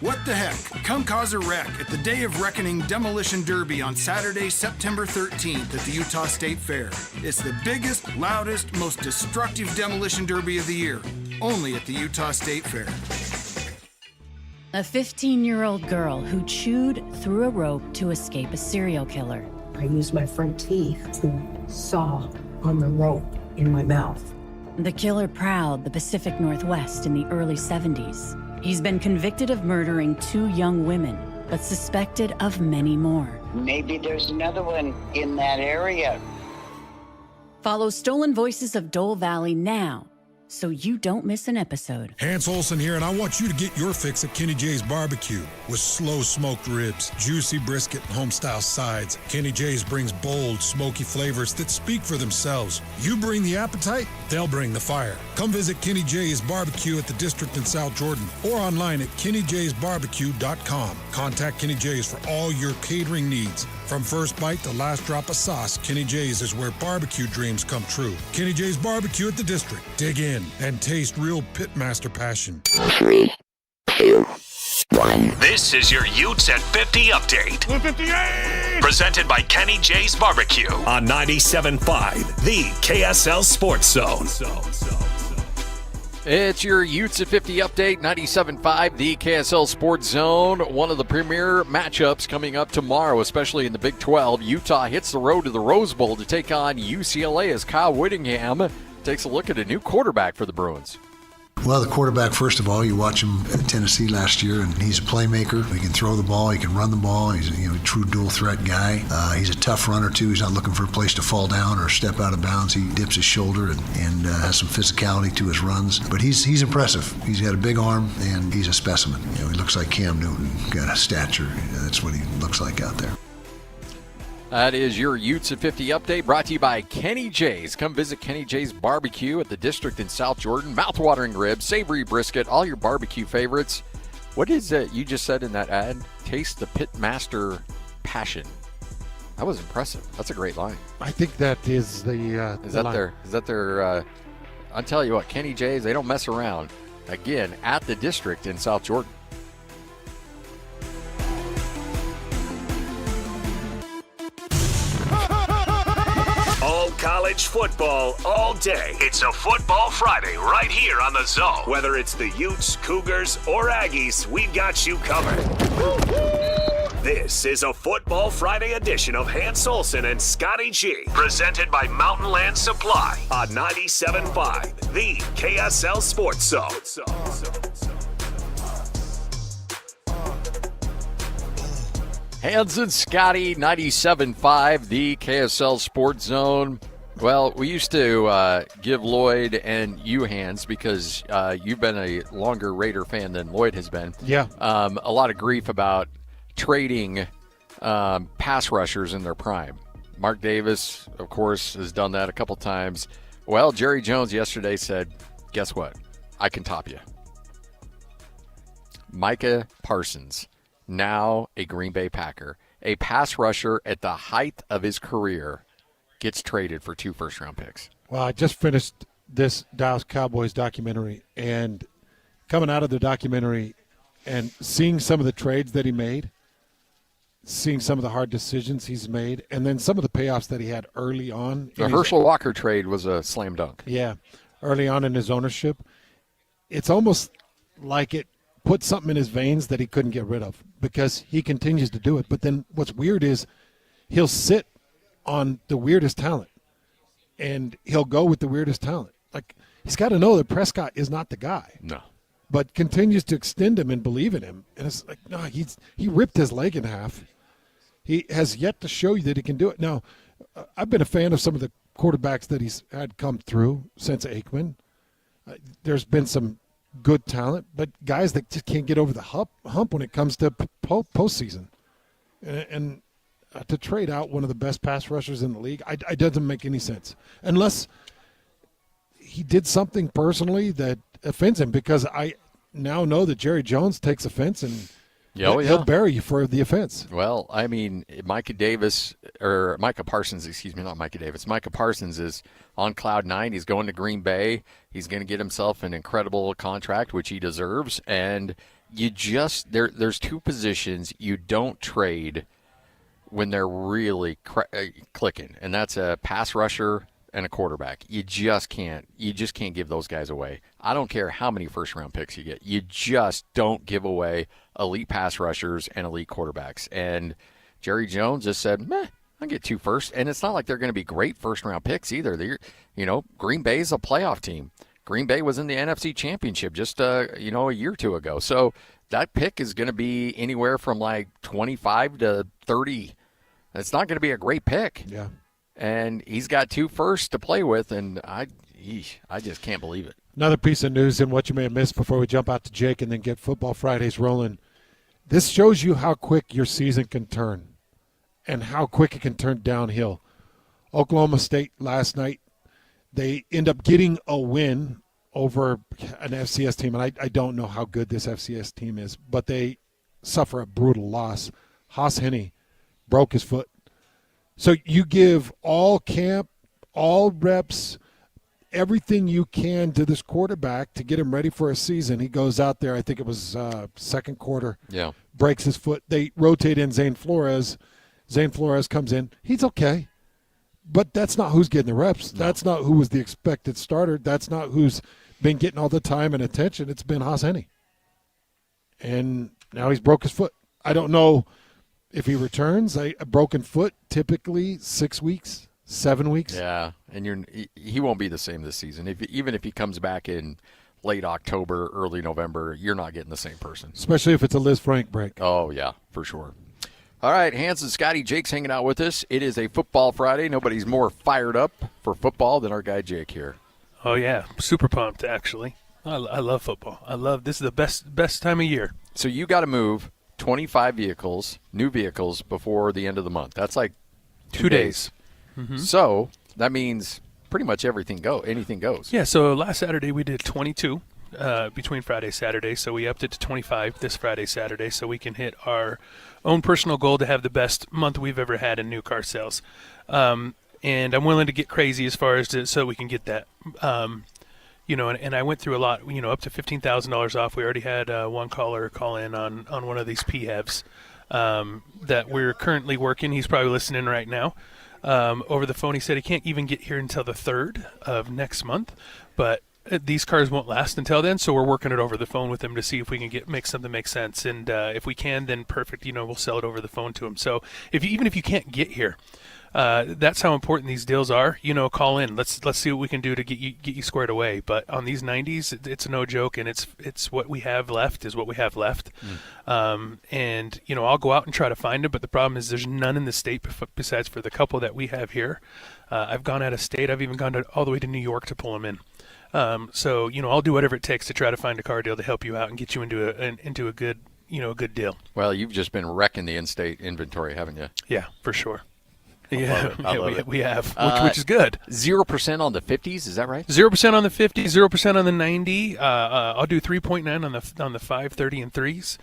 What the heck? Come cause a wreck at the Day of Reckoning Demolition Derby on Saturday, September 13th at the Utah State Fair. It's the biggest, loudest, most destructive demolition derby of the year. Only at the Utah State Fair. A 15-year-old girl who chewed through a rope to escape a serial killer. I used my front teeth to saw on the rope in my mouth. The killer prowled the Pacific Northwest in the early 70s. He's been convicted of murdering 2 young women, but suspected of many more. Maybe there's another one in that area. Follow Stolen Voices of Dole Valley now, so you don't miss an episode. Hans Olsen here, and I want you to get your fix at Kenny J's Barbecue with slow smoked ribs, juicy brisket, and home-style sides. Kenny J's brings bold, smoky flavors that speak for themselves. You bring the appetite, they'll bring the fire. Come visit Kenny J's Barbecue at the District in South Jordan or online at KennyJ'sBarbecue.com. Contact Kenny J's for all your catering needs. From first bite to last drop of sauce, Kenny J's is where barbecue dreams come true. Kenny J's Barbecue at the District. Dig in and taste real pitmaster passion. 3, 2, 1. This is your Utes at 50 update. 158! Presented by Kenny J's Barbecue on 97.5, the KSL Sports Zone. It's your Utes at 50 update, 97.5, the KSL Sports Zone. One of the premier matchups coming up tomorrow, especially in the Big 12. Utah hits the road to the Rose Bowl to take on UCLA as Kyle Whittingham takes a look at a new quarterback for the Bruins. Well, the quarterback, first of all, you watch him at Tennessee last year, and he's a playmaker. He can throw the ball, he can run the ball. He's a true dual-threat guy. He's a tough runner, too. He's not looking for a place to fall down or step out of bounds. He dips his shoulder and has some physicality to his runs. But he's impressive. He's got a big arm, and he's a specimen. He looks like Cam Newton, got a stature. That's what he looks like out there. That is your Utes at 50 update, brought to you by Kenny J's. Come visit Kenny J's Barbecue at the District in South Jordan. Mouth-watering ribs, savory brisket, all your barbecue favorites. What is it you just said in that ad? Taste the pitmaster passion. That was impressive. That's a great line. I think that is the Is the that line. their I'll tell you what, Kenny J's, they don't mess around. Again, at the District in South Jordan. All college football all day. It's a Football Friday right here on the Zone. Whether it's the Utes, Cougars, or Aggies, we've got you covered. This is a Football Friday edition of Hans Olsen and Scotty G, presented by Mountain Land Supply on 97.5, the KSL Sports Zone. Hans and Scotty, 97.5, the KSL Sports Zone. Well, we used to give Lloyd and you, Hans, because you've been a longer Raider fan than Lloyd has been. Yeah. A lot of grief about trading pass rushers in their prime. Mark Davis, of course, has done that a couple times. Well, Jerry Jones yesterday said, guess what? I can top you. Micah Parsons, now a Green Bay Packer, a pass rusher at the height of his career, gets traded for 2 first-round picks. Well, I just finished this Dallas Cowboys documentary, and coming out of the documentary and seeing some of the trades that he made, seeing some of the hard decisions he's made, and then some of the payoffs that he had early on. The Herschel Walker trade was a slam dunk. Yeah, early on in his ownership. It's almost like it put something in his veins that he couldn't get rid of because he continues to do it. But then what's weird is he'll sit on the weirdest talent, and he'll go with the weirdest talent. Like, he's got to know that Prescott is not the guy. No. but continues to extend him and believe in him. And it's like, no, he ripped his leg in half. He has yet to show you that he can do it. Now, I've been a fan of some of the quarterbacks that he's had come through since Aikman. There's been some good talent, but guys that just can't get over the hump when it comes to postseason. And to trade out one of the best pass rushers in the league, it doesn't make any sense. Unless he did something personally that offends him, because I now know that Jerry Jones takes offense and he'll bury you for the offense. Well, I mean, Micah Parsons is on cloud nine. He's going to Green Bay. He's going to get himself an incredible contract, which he deserves. And you just there's two positions you don't trade when they're really clicking, and that's a pass rusher and a quarterback. You just can't give those guys away. I don't care how many first-round picks you get. You just don't give away elite pass rushers and elite quarterbacks. And Jerry Jones just said, I'll get 2 first. And it's not like they're going to be great first-round picks either. Green Bay's a playoff team. Green Bay was in the NFC Championship just a year or two ago. So that pick is going to be anywhere from like 25 to 30. It's not going to be a great pick. Yeah. And he's got 2 firsts to play with, and I just can't believe it. Another piece of news and what you may have missed before we jump out to Jake and then get Football Fridays rolling. This shows you how quick your season can turn and how quick it can turn downhill. Oklahoma State last night, they end up getting a win over an FCS team, and I don't know how good this FCS team is, but they suffer a brutal loss. Haas Henne broke his foot. So you give all camp, all reps, everything you can to this quarterback to get him ready for a season. He goes out there, I think it was second quarter, breaks his foot. They rotate in Zane Flores. Zane Flores comes in. He's okay. But that's not who's getting the reps. No. That's not who was the expected starter. That's not who's been getting all the time and attention. It's been Haas Henne. And now he's broke his foot. I don't know if he returns. A broken foot, typically 6 weeks, 7 weeks. Yeah, and he won't be the same this season. Even if he comes back in late October, early November, you're not getting the same person. Especially if it's a Liz Frank break. Oh, yeah, for sure. All right, Hans and Scotty, Jake's hanging out with us. It is a Football Friday. Nobody's more fired up for football than our guy Jake here. Oh, yeah, super pumped, actually. I love football. This is the best time of year. So you got to move 25 new vehicles, before the end of the month. That's like 2 days. Mm-hmm. So that means pretty much anything goes. Yeah, so last Saturday we did 22 between Friday and Saturday, so we upped it to 25 this Friday, Saturday, so we can hit our own personal goal to have the best month we've ever had in new car sales. And I'm willing to get crazy as far as so we can get that. And I went through a lot, up to $15,000 off. We already had one caller call in on one of these PHEVs that we're currently working. He's probably listening right now. Over the phone, he said he can't even get here until the 3rd of next month, but these cars won't last until then, so we're working it over the phone with him to see if we can make something make sense. And if we can, then perfect. We'll sell it over the phone to him. So even if you can't get here, that's how important these deals are. Call in. Let's see what we can do to get you squared away. But on these 90s, it's no joke, and it's what we have left is what we have left. And I'll go out and try to find them, but the problem is there's none in the state besides for the couple that we have here. I've gone out of state. I've even gone all the way to New York to pull them in. So I'll do whatever it takes to try to find a car deal to help you out and get you into a good good deal. Well, you've just been wrecking the in-state inventory, haven't you? Yeah, for sure. I love it. We have, which is good. 0% on the 50s, is that right? 0% on the 50, 0% on the 90. I'll do 3.9 on the 5, 30, and 3s,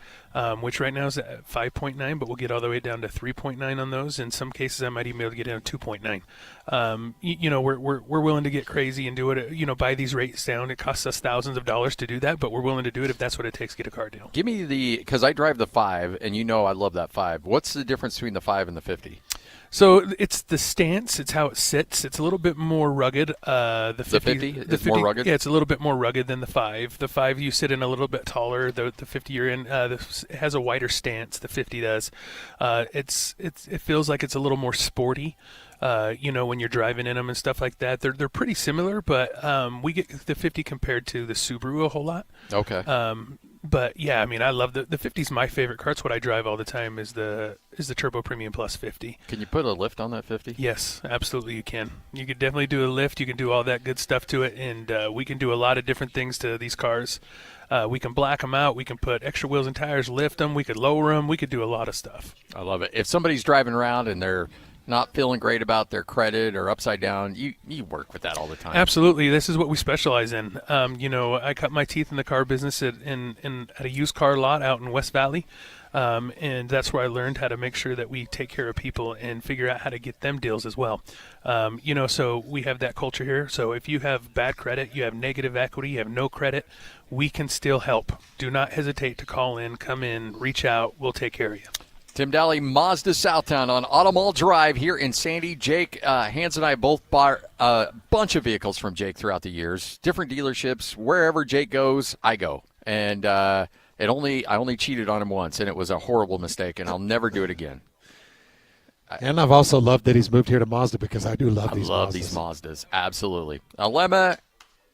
which right now is at 5.9, but we'll get all the way down to 3.9 on those. In some cases, I might even be able to get down to 2.9. We're willing to get crazy and do it. Buy these rates down. It costs us thousands of dollars to do that, but we're willing to do it if that's what it takes to get a car deal. Give me because I drive the 5, and I love that 5. What's the difference between the 5 and the 50? So it's the stance. It's how it sits. It's a little bit more rugged. The 50 is more rugged? Yeah, it's a little bit more rugged than the 5. The 5 you sit in a little bit taller. The 50 you're in it has a wider stance. The 50 does. It feels like it's a little more sporty. When you're driving in them and stuff like that. They're pretty similar, but we get the 50 compared to the Subaru a whole lot. Okay. But yeah, I mean, I love the 50's my favorite car. It's what I drive all the time is the Turbo Premium Plus 50. Can you put a lift on that 50? Yes, absolutely you can. You could definitely do a lift. You can do all that good stuff to it, and we can do a lot of different things to these cars. We can black them out. We can put extra wheels and tires, lift them. We could lower them. We could do a lot of stuff. I love it. If somebody's driving around and they're not feeling great about their credit or upside down, you work with that all the time. Absolutely. This is what we specialize in. I cut my teeth in the car business at a used car lot out in West Valley. And that's where I learned how to make sure that we take care of people and figure out how to get them deals as well. So we have that culture here. So if you have bad credit, you have negative equity, you have no credit, we can still help. Do not hesitate to call in, come in, reach out. We'll take care of you. Tim Daly, Mazda Southtown on Auto Mall Drive here in Sandy. Jake, Hans and I both bought a bunch of vehicles from Jake throughout the years. Different dealerships. Wherever Jake goes, I go. And I only cheated on him once, and it was a horrible mistake, and I'll never do it again. And I've also loved that he's moved here to Mazda because I do love these Mazdas. I love these Mazdas, absolutely. Alema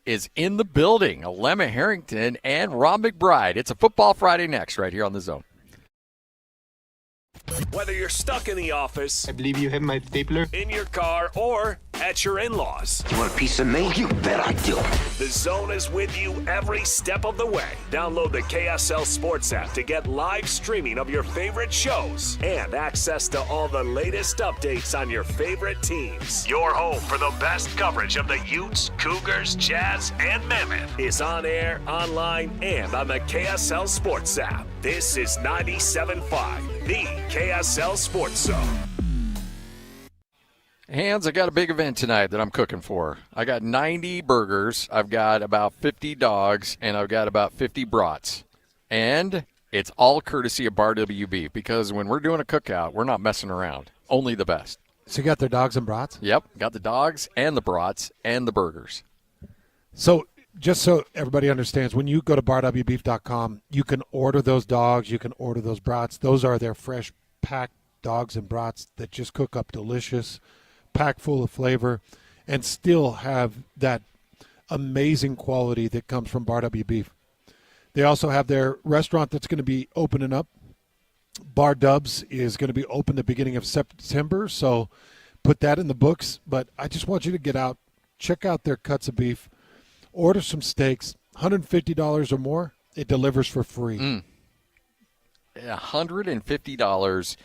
is in the building. Alema Harrington and Ron McBride. It's a Football Friday next right here on The Zone. Whether you're stuck in the office, I believe you have my stapler, in your car, or at your in-laws. You want a piece of me? You bet I do. The Zone is with you every step of the way. Download the KSL Sports app to get live streaming of your favorite shows and access to all the latest updates on your favorite teams. Your home for the best coverage of the Utes, Cougars, Jazz, and Mammoth is on air, online, and on the KSL Sports app. This is 97.5, the KSL Sports Zone. Hans, I got a big event tonight that I'm cooking for. I got 90 burgers, I've got about 50 dogs, and I've got about 50 brats. And it's all courtesy of Bar WB, because when we're doing a cookout, we're not messing around. Only the best. So you got their dogs and brats? Yep, got the dogs and the brats and the burgers. So just so everybody understands, when you go to barwbeef.com, you can order those dogs, you can order those brats. Those are their fresh packed dogs and brats that just cook up delicious, packed full of flavor, and still have that amazing quality that comes from Bar W Beef. They also have their restaurant that's going to be opening up. Bar Dubs is going to be open the beginning of September, so put that in the books. But I just want you to get out, check out their cuts of beef, order some steaks, $150 or more, it delivers for free. $150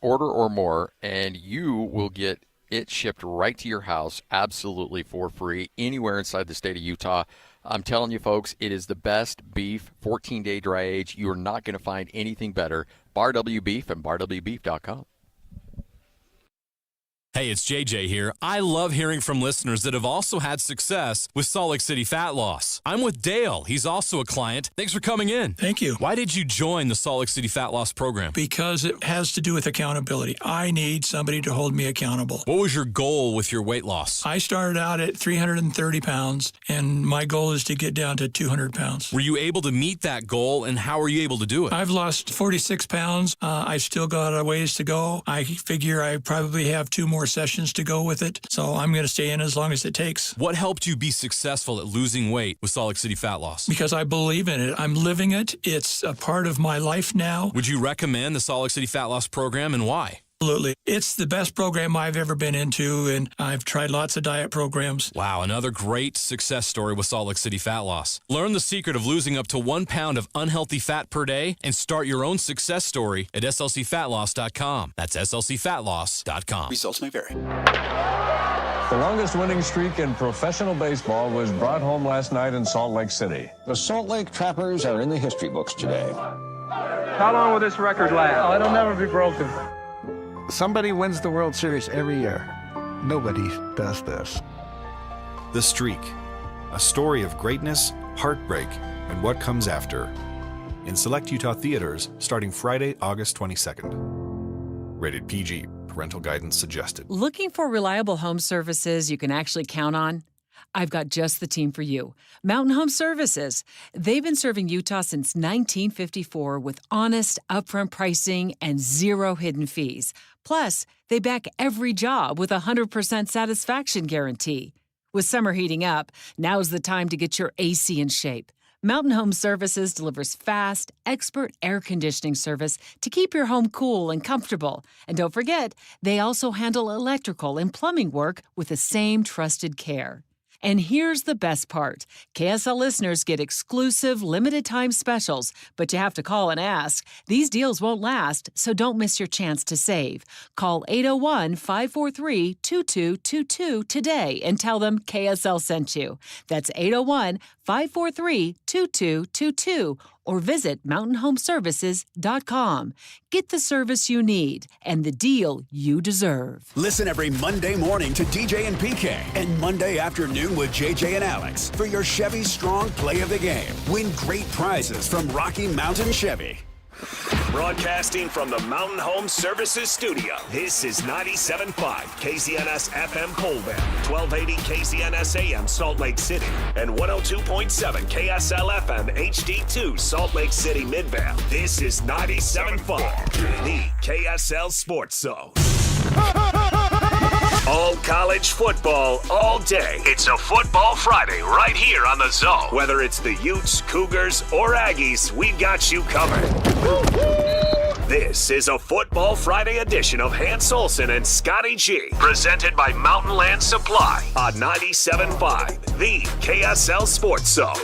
order or more, and you will get it shipped right to your house absolutely for free anywhere inside the state of Utah. I'm telling you, folks, it is the best beef, 14-day dry age. You are not going to find anything better. Bar W Beef and barwbeef.com. Hey, it's JJ here. I love hearing from listeners that have also had success with Salt Lake City fat loss. I'm with Dale. He's also a client. Thanks for coming in. Thank you. Why did you join the Salt Lake City fat loss program? Because it has to do with accountability. I need somebody to hold me accountable. What was your goal with your weight loss? I started out at 330 pounds, and my goal is to get down to 200 pounds. Were you able to meet that goal, and how were you able to do it? I've lost 46 pounds. I've still got a ways to go. I figure I probably have 2 more sessions to go with it, so I'm going to stay in as long as it takes. What helped you be successful at losing weight with Salt Lake City fat loss? Because I believe in it. I'm living it. It's a part of my life now. Would you recommend the Salt Lake City fat loss program, and why? Absolutely. It's the best program I've ever been into, and I've tried lots of diet programs. Wow, another great success story with Salt Lake City fat loss. Learn the secret of losing up to 1 pound of unhealthy fat per day and start your own success story at slcfatloss.com. That's slcfatloss.com. Results may vary. The longest winning streak in professional baseball was brought home last night in Salt Lake City. The Salt Lake Trappers are in the history books today. How long will this record last? Oh, it'll never be broken. Somebody wins the World Series every year. Nobody does this. The Streak, a story of greatness, heartbreak, and what comes after. In select Utah theaters starting Friday, August 22nd. Rated PG. Parental guidance suggested. Looking for reliable home services you can actually count on? I've got just the team for you. Mountain Home Services. They've been serving Utah since 1954 with honest, upfront pricing and zero hidden fees. Plus, they back every job with a 100% satisfaction guarantee. With summer heating up, now's the time to get your AC in shape. Mountain Home Services delivers fast, expert air conditioning service to keep your home cool and comfortable. And don't forget, they also handle electrical and plumbing work with the same trusted care. And here's the best part. KSL listeners get exclusive limited-time specials, but you have to call and ask. These deals won't last, so don't miss your chance to save. Call 801-543-2222 today and tell them KSL sent you. That's 801-543-2222 or visit mountainhomeservices.com. Get the service you need and the deal you deserve. Listen every Monday morning to DJ and PK and Monday afternoon with JJ and Alex for your Chevy Strong Play of the Game. Win great prizes from Rocky Mountain Chevy. Broadcasting from the Mountain Home Services Studio, this is 97.5 KZNS FM Colbert, 1280 KZNS AM Salt Lake City, and 102.7 KSL FM HD2 Salt Lake City Midvale. This is 97.5, the KSL Sports Zone. All college football, all day. It's a Football Friday right here on the Zone. Whether it's the Utes, Cougars, or Aggies, we've got you covered. This is a Football Friday edition of Hans Olsen and Scotty G, presented by Mountain Land Supply on 97.5, the KSL Sports Zone.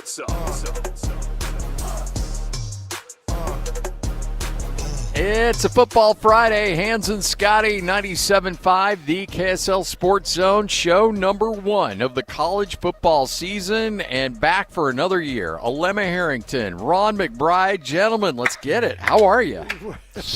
It's a Football Friday. Hans and Scotty, 97.5, the KSL Sports Zone, show number 1 of the college football season, and back for another year. Alema Harrington, Ron McBride. Gentlemen, let's get it. How are you?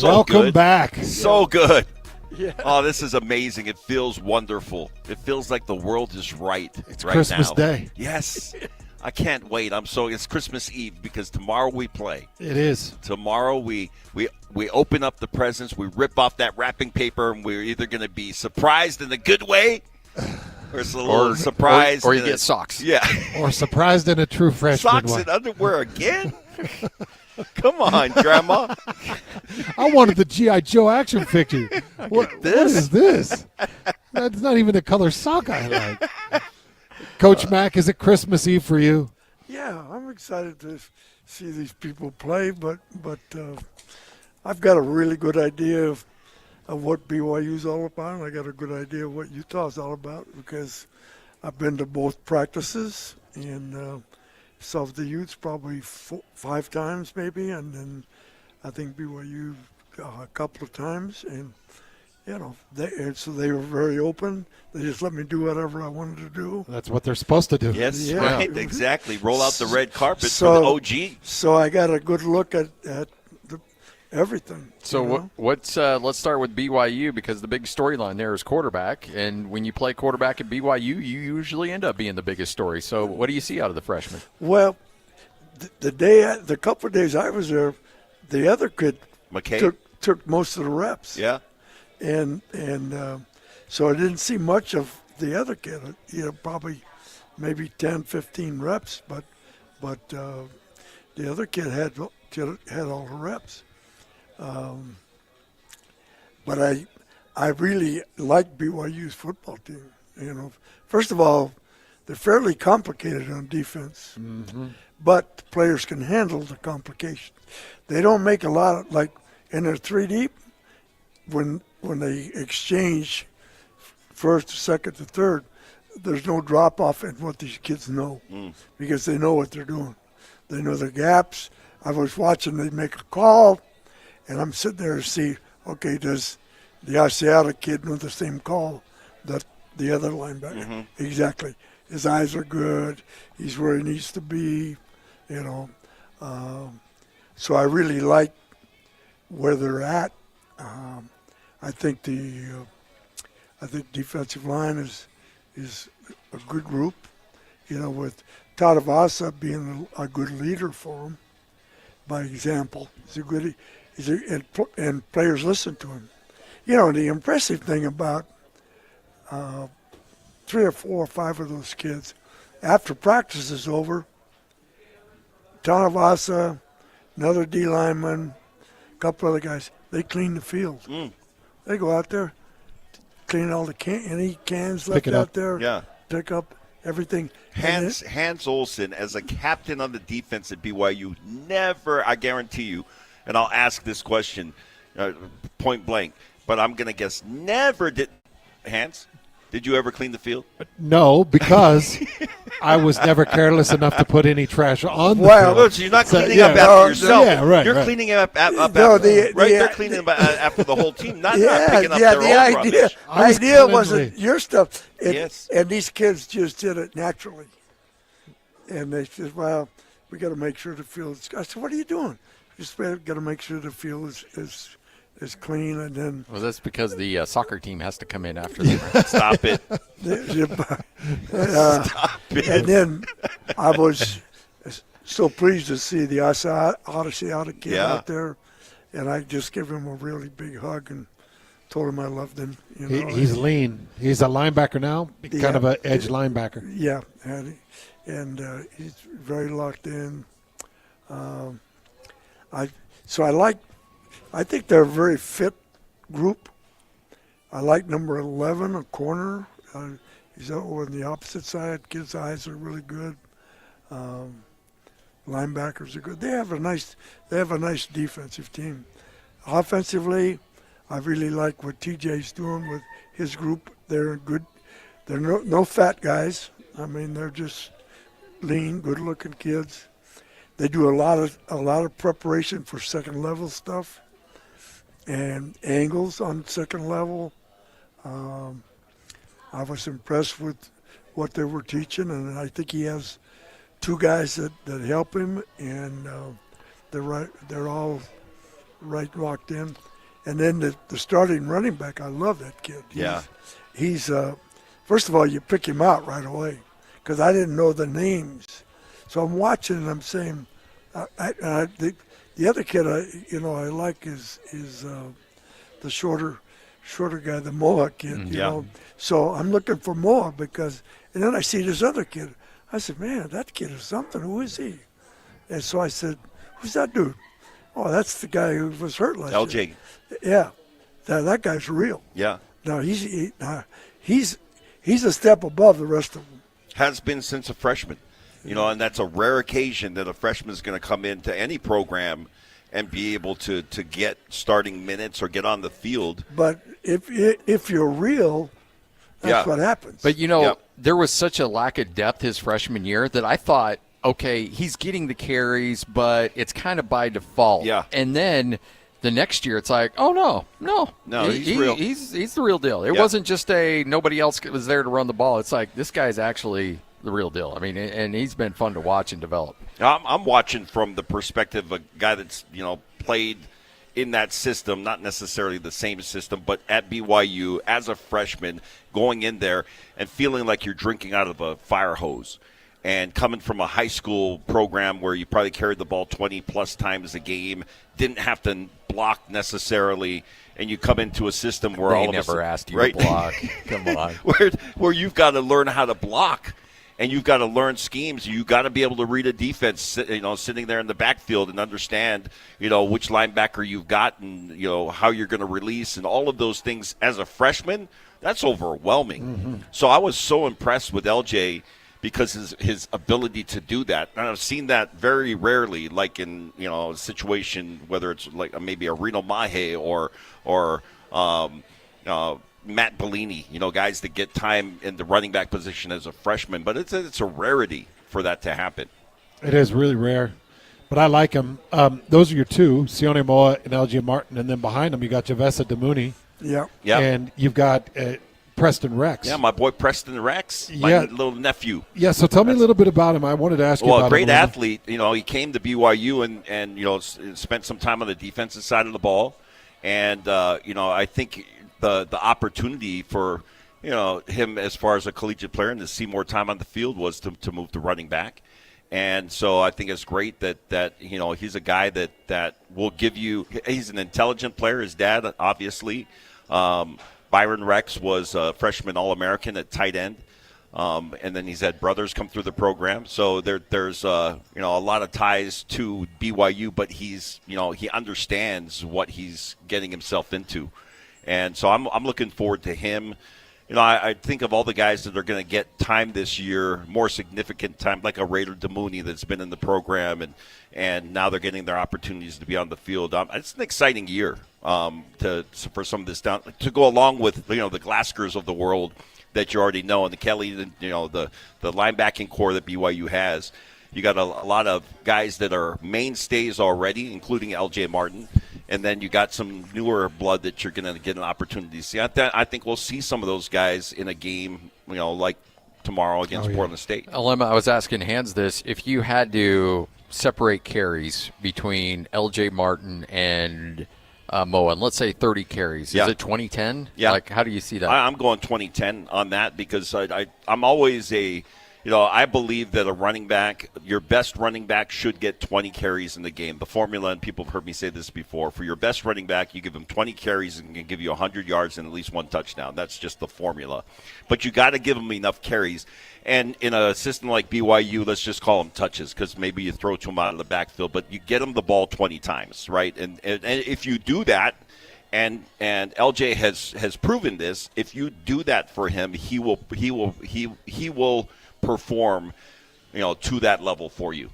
Welcome back. So good. Yeah. Oh, this is amazing. It feels wonderful. It feels like the world is right. It's right Christmas now. Day. Yes. I can't wait. It's Christmas Eve because tomorrow we play. It is. Tomorrow we open up the presents, we rip off that wrapping paper, and we're either going to be surprised in a good way or it's a little surprised. Or you get socks. Yeah. Or surprised in a true freshman Socks way. and underwear again? Come on, Grandma. I wanted the G.I. Joe action figure. What is this? That's not even the color sock I like. Coach Mack, is it Christmas Eve for you? Yeah, I'm excited to see these people play, but I've got a really good idea of what BYU's all about, and I got a good idea of what Utah's all about because I've been to both practices and saw the Utes probably 5 times maybe, and then I think BYU a couple of times, and so they were very open. They just let me do whatever I wanted to do. That's what they're supposed to do. Yes, right, exactly. Roll out the red carpet for the OG. So I got a good look at everything. So let's start with BYU because the big storyline there is quarterback, and when you play quarterback at BYU, you usually end up being the biggest story. So what do you see out of the freshman? Well, the couple of days I was there, the other kid took most of the reps. Yeah. And so I didn't see much of the other kid. Probably maybe 10, 15 reps, but the other kid had all the reps. But I really like BYU's football team. First of all, they're fairly complicated on defense, but the players can handle the complication. They don't make a lot of, like in their 3 deep, when they exchange first, second to third, there's no drop off in what these kids know because they know what they're doing. They know the gaps. I was watching, they make a call, and I'm sitting there to see, okay, does the Asiata kid know the same call that the other linebacker? Exactly. His eyes are good. He's where he needs to be, So I really like where they're at. I think defensive line is a good group, with Tadavasa being a good leader for him by example. And players listen to him. the impressive thing about 3 or 4 or 5 of those kids, after practice is over, Tanavasa, another D lineman, a couple other guys, they clean the field. They go out there, clean all the any cans left out there, pick up everything. Hans Olsen, as a captain on the defense at BYU, never, I guarantee you, and I'll ask this question point blank, but I'm going to guess never did. Hans, did you ever clean the field? No, because I was never careless enough to put any trash on the field. field. So you're not cleaning up after yourself. Yeah, right. You're cleaning up after they're cleaning up after the whole team, not picking up their own rubbish. The idea wasn't your stuff. Yes. And these kids just did it naturally. And they said, well, we got to make sure the field is. I said, what are you doing? Just got to make sure the field is clean, and then. Well, that's because the soccer team has to come in after them. Stop it. Stop it. And then I was so pleased to see the Odyssey kid out there, and I just gave him a really big hug and told him I loved him. He's lean. He's a linebacker now, kind of an edge linebacker. Yeah, and he's very locked in. I think they're a very fit group. I like number 11, a corner. He's over on the opposite side. Kids' eyes are really good. Linebackers are good. They have a nice defensive team. Offensively, I really like what TJ's doing with his group. They're good. They're no fat guys. I mean, they're just lean, good-looking kids. They do a lot of preparation for second level stuff and angles on second level. I was impressed with what they were teaching, and I think he has 2 guys that help him, and they're all right locked in. And then the starting running back, I love that kid. He's first of all, you pick him out right away because I didn't know the names. So I'm watching and I'm saying, the other kid I like is the shorter guy, the Moa kid. You know. So I'm looking for Moa and then I see this other kid. I said, man, that kid is something. Who is he? And so I said, who's that dude? Oh, that's the guy who was hurt last year. LJ. Yeah, that guy's real. Yeah. No, he's a step above the rest of them. Has been since a freshman. And that's a rare occasion that a freshman is going to come into any program and be able to get starting minutes or get on the field. But if you're real, that's what happens. But, there was such a lack of depth his freshman year that I thought, okay, he's getting the carries, but it's kind of by default. Yeah. And then the next year it's like, oh, no, he's real. He's the real deal. It wasn't just nobody else was there to run the ball. It's like this guy's actually the real deal. I mean, and he's been fun to watch and develop. I'm watching from the perspective of a guy that's, played in that system, not necessarily the same system, but at BYU as a freshman, going in there and feeling like you're drinking out of a fire hose. And coming from a high school program where you probably carried the ball 20-plus times a game, didn't have to block necessarily, and you come into a system where all of us never asked you to block. Come on. where you've got to learn how to block. And you've got to learn schemes. You've got to be able to read a defense, sitting there in the backfield and understand, which linebacker you've got and, how you're going to release and all of those things. As a freshman, that's overwhelming. Mm-hmm. So I was so impressed with LJ because his ability to do that. And I've seen that very rarely, like in, a situation, whether it's like maybe a Reno Mahe or Matt Bellini, guys that get time in the running back position as a freshman. But it's a rarity for that to happen. It is really rare. But I like him. Those are your 2, Sione Moa and LJ Martin. And then behind them, you got Javessa Damuni. Yeah. And you've got Preston Rex. Yeah, my boy Preston Rex, my little nephew. Yeah, so tell me a little bit about him. I wanted to ask you about him. Well, a great athlete. He came to BYU and spent some time on the defensive side of the ball. And, I think – the opportunity for him as far as a collegiate player and to see more time on the field was to move to running back. And so I think it's great that he's a guy that will give you – he's an intelligent player, his dad, obviously. Byron Rex was a freshman All-American at tight end. And then he's had brothers come through the program. So there's a lot of ties to BYU, but he understands what he's getting himself into. And so I'm looking forward to him. I think of all the guys that are going to get time this year, more significant time, like a Raider DeMooney that's been in the program, and now they're getting their opportunities to be on the field. It's an exciting year for some of this down to go along with the Glaskers of the world that you already know, and the Kelly, the linebacking core that BYU has. You got a lot of guys that are mainstays already, including L.J. Martin. And then you got some newer blood that you're going to get an opportunity to see. I think we'll see some of those guys in a game, like tomorrow against Portland State. Alema, I was asking Hans this. If you had to separate carries between L.J. Martin and Moen, let's say 30 carries, is it 20-10? Yeah. Like, how do you see that? I'm going 20-10 on that because I'm always I believe that a running back, your best running back should get 20 carries in the game. The formula, and people have heard me say this before, for your best running back, you give him 20 carries and can give you 100 yards and at least one touchdown. That's just the formula. But you got to give him enough carries. And in a system like BYU, let's just call them touches because maybe you throw to him out of the backfield, but you get him the ball 20 times, right? And if you do that, and LJ has proven this, if you do that for him, he will perform, to that level for you.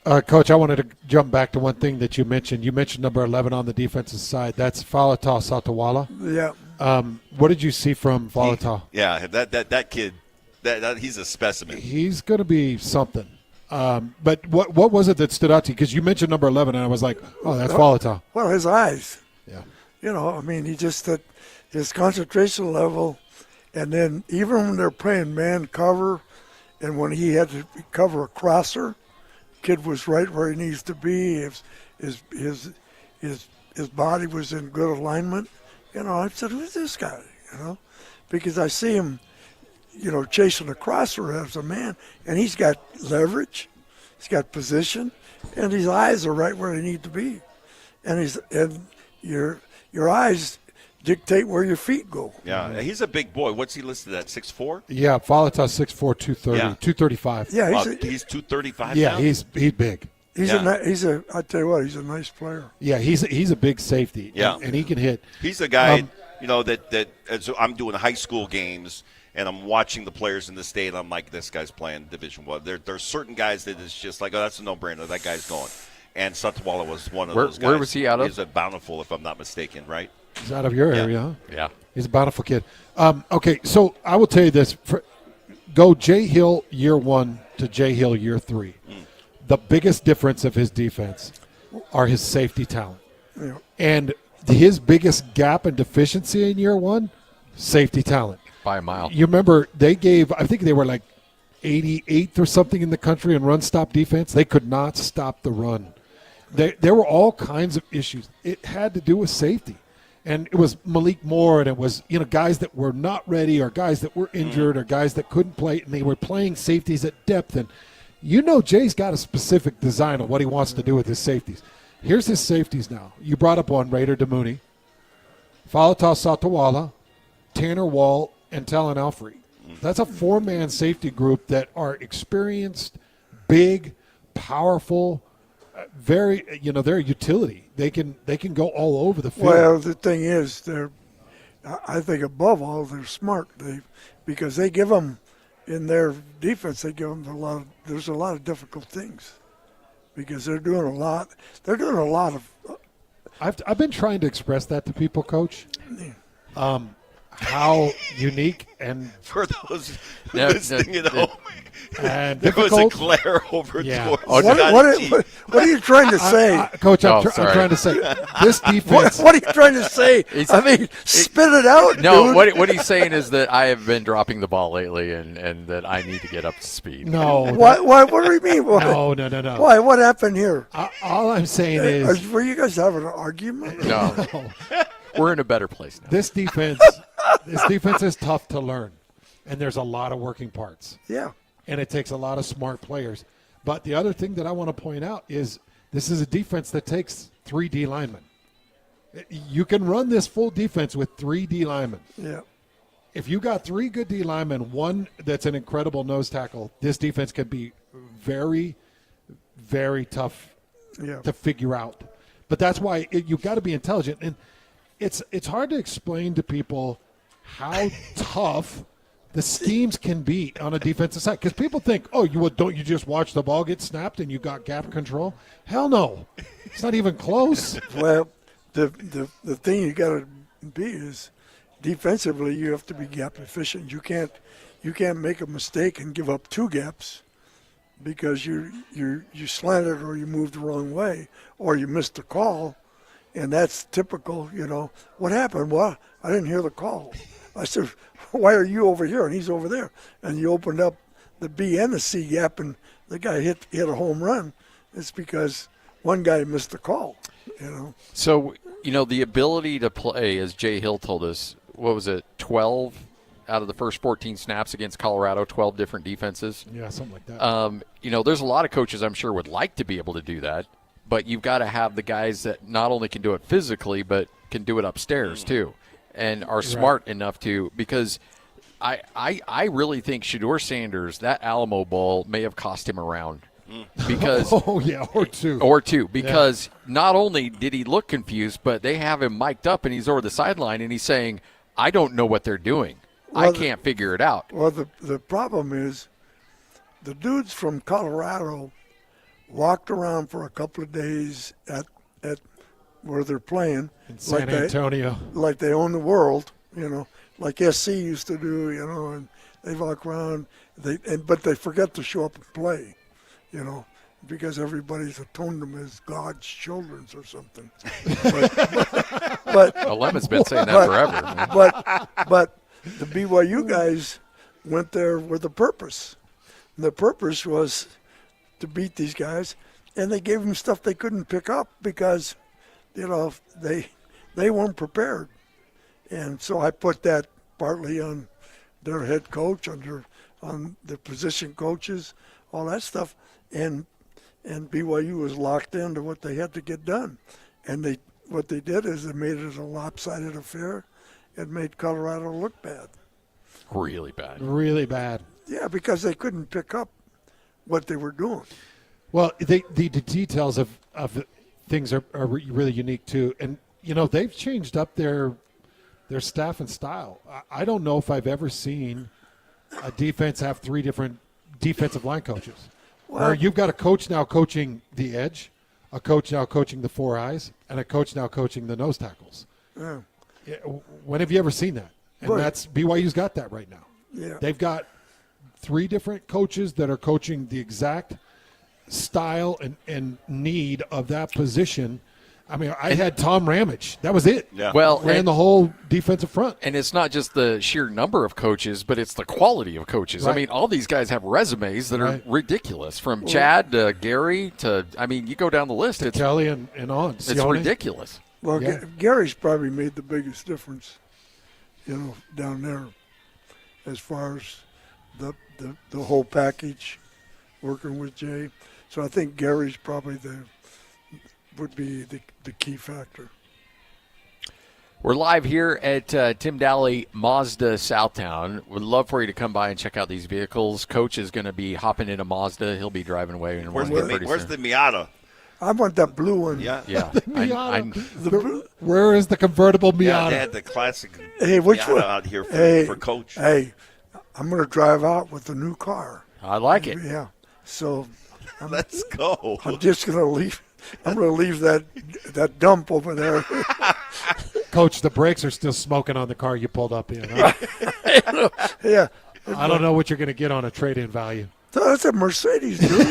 Coach, I wanted to jump back to one thing that you mentioned. You mentioned number 11 on the defensive side. That's Falata Satawala. Yeah. What did you see from Falata? That kid, he's a specimen. He's going to be something. But what was it that stood out to you? Because you mentioned number 11, and I was like, oh, that's Falata. Well, his eyes. Yeah. He just his concentration level, and then even when they're playing man cover, and when he had to cover a crosser, kid was right where he needs to be. His body was in good alignment. I said, who's this guy? Because I see him, chasing a crosser as a man, and he's got leverage, he's got position, and his eyes are right where they need to be, and your eyes dictate where your feet go. Yeah, he's a big boy. What's he listed at, 6'4"? Yeah, Falata 6'4", 230, 235. Yeah, he's 235 Yeah, now? he's big. I tell you what, he's a nice player. Yeah, he's a big safety. Yeah. And he can hit. He's a guy, that as I'm doing high school games and I'm watching the players in the state, I'm like, this guy's playing Division I. There's certain guys that is just like, oh, that's a no-brainer. That guy's going. And Satawala was one of those guys. Where was he out of? He's at Bountiful, if I'm not mistaken, right? He's out of your area, huh? Yeah. He's a Bountiful kid. Okay, so I will tell you this. Go Jay Hill year 1 to Jay Hill year 3. The biggest difference of his defense are his safety talent. Yeah. And his biggest gap and deficiency in year 1, safety talent. By a mile. You remember I think they were like 88th or something in the country in run-stop defense. They could not stop the run. There were all kinds of issues. It had to do with safety. And it was Malik Moore, and it was guys that were not ready or guys that were injured or guys that couldn't play, and they were playing safeties at depth. And Jay's got a specific design on what he wants to do with his safeties. Here's his safeties now. You brought up one, Raider DeMooney, Falata Satawala, Tanner Wall, and Talon Alfrey. That's a 4-man safety group that are experienced, big, powerful, very, they're a utility. They can go all over the field. Well, the thing is, I think above all, they're smart. Because they give them, in their defense, they give them there's a lot of difficult things. Because they're doing a lot. They're doing a lot of. I've been trying to express that to people, Coach. How unique and for those listening at home, and there difficult. was a glare over towards what are you trying to say, Coach? I'm trying to say this defense. What are you trying to say? Spit it out. No, dude. what he's saying is that I have been dropping the ball lately, and that I need to get up to speed. No. What do you mean? No. Why? What happened here? All I'm saying is, were you guys having an argument? No. We're in a better place now. This defense is tough to learn, and there's a lot of working parts. Yeah. And it takes a lot of smart players. But the other thing that I want to point out is this is a defense that takes 3 D linemen. You can run this full defense with 3 D linemen. Yeah. If you got 3 good D linemen, one that's an incredible nose tackle, this defense can be very, very tough to figure out. But that's why you've got to be intelligent. And it's hard to explain to people how tough the schemes can be on a defensive side. Because people think, don't you just watch the ball get snapped and you got gap control? Hell no. It's not even close. Well, the thing you got to be is defensively you have to be gap efficient. You can't make a mistake and give up 2 gaps because you slanted or you moved the wrong way or you missed the call, and that's typical. What happened? Well, I didn't hear the call. I said, why are you over here and he's over there? And you opened up the B and the C gap, and the guy hit a home run. It's because one guy missed the call. So, the ability to play, as Jay Hill told us, 12 out of the first 14 snaps against Colorado, 12 different defenses? Yeah, something like that. There's a lot of coaches I'm sure would like to be able to do that, but you've got to have the guys that not only can do it physically, but can do it upstairs too, and are smart enough to, because I really think Shedeur Sanders, that Alamo Bowl may have cost him a round. Because or two because not only did he look confused, but they have him mic'd up and he's over the sideline and he's saying, I don't know what they're doing. I can't figure it out. Well, the problem is the dudes from Colorado walked around for a couple of days at where they're playing in San Antonio, like they own the world, like SC used to do, and they walk around, but they forget to show up and play. Because everybody's atoned them as God's children or something. But Lemon's been saying that forever. But the BYU guys went there with a purpose. And the purpose was to beat these guys, and they gave them stuff they couldn't pick up because, they weren't prepared. And so I put that partly on their head coach, on the position coaches, all that stuff. And BYU was locked into what they had to get done. And what they did is they made it a lopsided affair. It made Colorado look bad. Really bad. Really bad. Yeah, because they couldn't pick up what they were doing. Well, the details of things are really unique too. And, they've changed up their staff and style. I don't know if I've ever seen a defense have 3 different defensive line coaches. Where you've got a coach now coaching the edge, a coach now coaching the 4 eyes, and a coach now coaching the nose tackles. Yeah. When have you ever seen that? And that's BYU's got that right now. Yeah. They've got 3 different coaches that are coaching the exact style and need of that position. I mean, I had Tom Ramage. That was it. Yeah. Well, ran the whole defensive front. And it's not just the sheer number of coaches, but it's the quality of coaches. Right. I mean, all these guys have resumes that are ridiculous. From Chad to Gary to, you go down the list. It's Kelly and on. It's ridiculous. Well, Gary's probably made the biggest difference, down there as far as the whole package working with Jay. So I think Gary's probably would be the key factor. We're live here at Tim Daly Mazda Southtown. Would love for you to come by and check out these vehicles. Coach is going to be hopping in a Mazda. He'll be driving away. Where's the Miata? I want that blue one. Yeah. The Miata. Where is the convertible Miata? Yeah, they had the classic which Miata one? out here for Coach. Hey, I'm going to drive out with the new car. I like it. Yeah. So let's go. I'm just going to leave. I'm going to leave that dump over there. Coach, the brakes are still smoking on the car you pulled up in. Huh? Yeah. I don't know what you're going to get on a trade-in value. That's a Mercedes, dude.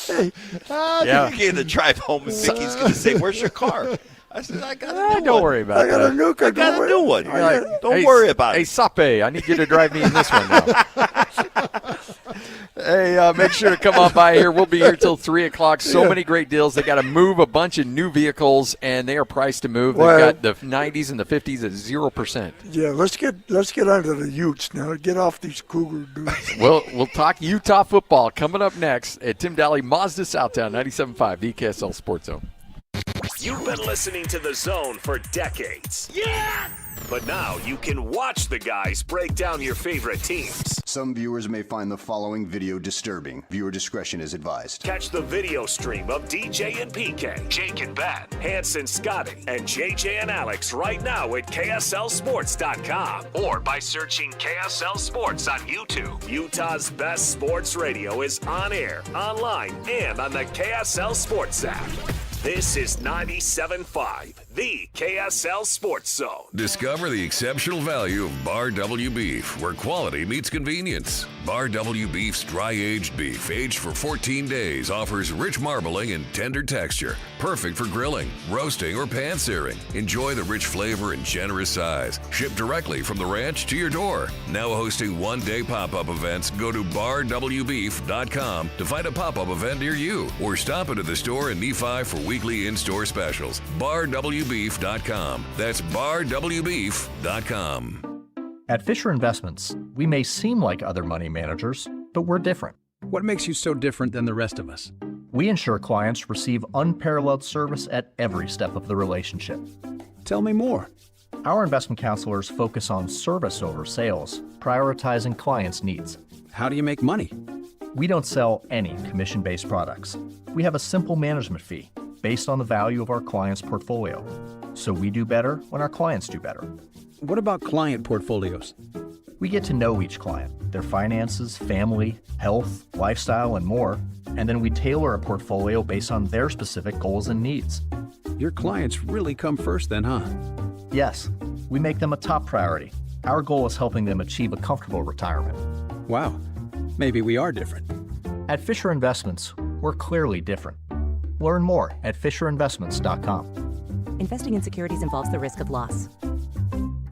Hey. You gave the drive home, and Vicky's going to say, "Where's your car?" I said, "I got a new one." Don't worry about that. I got a new car. I got a new one. Don't worry about it. Hey, Sape, I need you to drive me in this one now. Hey, make sure to come on by here. We'll be here till 3 o'clock. So many great deals. They got to move a bunch of new vehicles, and they are priced to move. They've got the 90s and the 50s at 0%. Yeah, let's get onto the Utes now. Get off these Cougar dudes. We'll talk Utah football coming up next at Tim Daly Mazda Southtown 97.5 KSL Sports Zone. You've been listening to The Zone for decades. Yes! But now you can watch the guys break down your favorite teams. Some viewers may find the following video disturbing. Viewer discretion is advised. Catch the video stream of DJ and PK, Jake and Ben, Hanson, Scotty, and JJ and Alex right now at KSLSports.com or by searching KSL Sports on YouTube. Utah's best sports radio is on air, online, and on the KSL Sports app. This is 97.5, the KSL Sports Zone. Discover the exceptional value of Bar W Beef, where quality meets convenience. Bar W Beef's dry-aged beef, aged for 14 days, offers rich marbling and tender texture, perfect for grilling, roasting, or pan-searing. Enjoy the rich flavor and generous size. Shipped directly from the ranch to your door. Now hosting one-day pop-up events, go to barwbeef.com to find a pop-up event near you, or stop into the store in Nephi for weekly in-store specials. barwbeef.com. That's barwbeef.com. At Fisher Investments, we may seem like other money managers, but we're different. What makes you so different than the rest of us? We ensure clients receive unparalleled service at every step of the relationship. Tell me more. Our investment counselors focus on service over sales, prioritizing clients' needs. How do you make money? We don't sell any commission-based products. We have a simple management fee based on the value of our client's portfolio. So we do better when our clients do better. What about client portfolios? We get to know each client, their finances, family, health, lifestyle, and more, and then we tailor a portfolio based on their specific goals and needs. Your clients really come first then, huh? Yes, we make them a top priority. Our goal is helping them achieve a comfortable retirement. Wow, maybe we are different. At Fisher Investments, we're clearly different. Learn more at FisherInvestments.com. Investing in securities involves the risk of loss.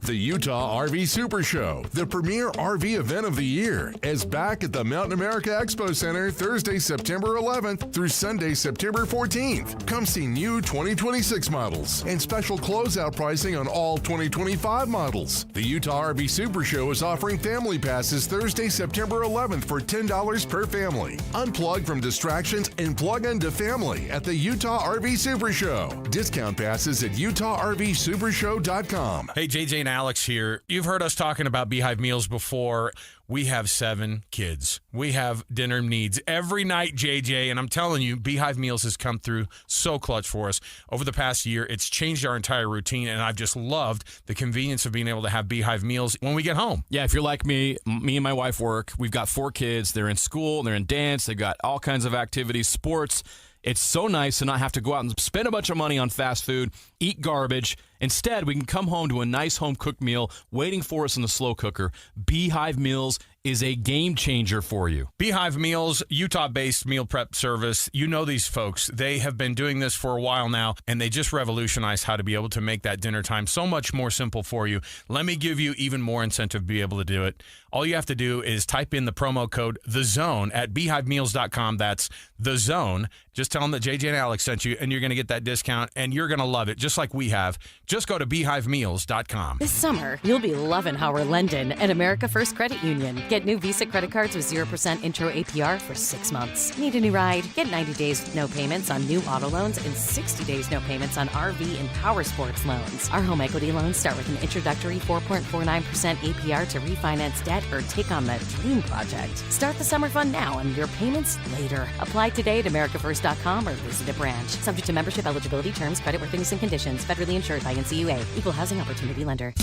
The Utah RV Super Show, the premier RV event of the year, is back at the Mountain America Expo Center Thursday, September 11th through Sunday, September 14th. Come see new 2026 models and special closeout pricing on all 2025 models. The Utah RV Super Show is offering family passes Thursday, September 11th for $10 per family. Unplug from distractions and plug into family at the Utah RV Super Show. Discount passes at UtahRVSupershow.com. Hey, JJ and Alex here. You've heard us talking about Beehive meals before. We have 7 kids. We have dinner needs every night, JJ, and I'm telling you, Beehive Meals has come through so clutch for us. Over the past year, it's changed our entire routine, and I've just loved the convenience of being able to have Beehive Meals when we get home. Yeah, if you're like me and my wife work. We've got 4 kids. They're in school, they're in dance, they've got all kinds of activities, sports. It's so nice to not have to go out and spend a bunch of money on fast food, eat garbage. Instead, we can come home to a nice home-cooked meal waiting for us in the slow cooker. Beehive Meals is a game changer for you. Beehive Meals, Utah-based meal prep service. You know these folks. They have been doing this for a while now, and they just revolutionized how to be able to make that dinner time so much more simple for you. Let me give you even more incentive to be able to do it. All you have to do is type in the promo code THEZONE at beehivemeals.com. That's THEZONE. Just tell them that JJ and Alex sent you, and you're going to get that discount, and you're going to love it, just like we have. Just go to beehivemeals.com. This summer, you'll be loving Howard London at America First Credit Union. Get new Visa credit cards with 0% intro APR for 6 months. Need a new ride? Get 90 days with no payments on new auto loans and 60 days no payments on RV and power sports loans. Our home equity loans start with an introductory 4.49% APR to refinance debt or take on that dream project. Start the summer fun now and your payments later. Apply today at americafirst.com or visit a branch. Subject to membership, eligibility, terms, creditworthiness, and conditions. Federally insured by NCUA. Equal housing opportunity lender.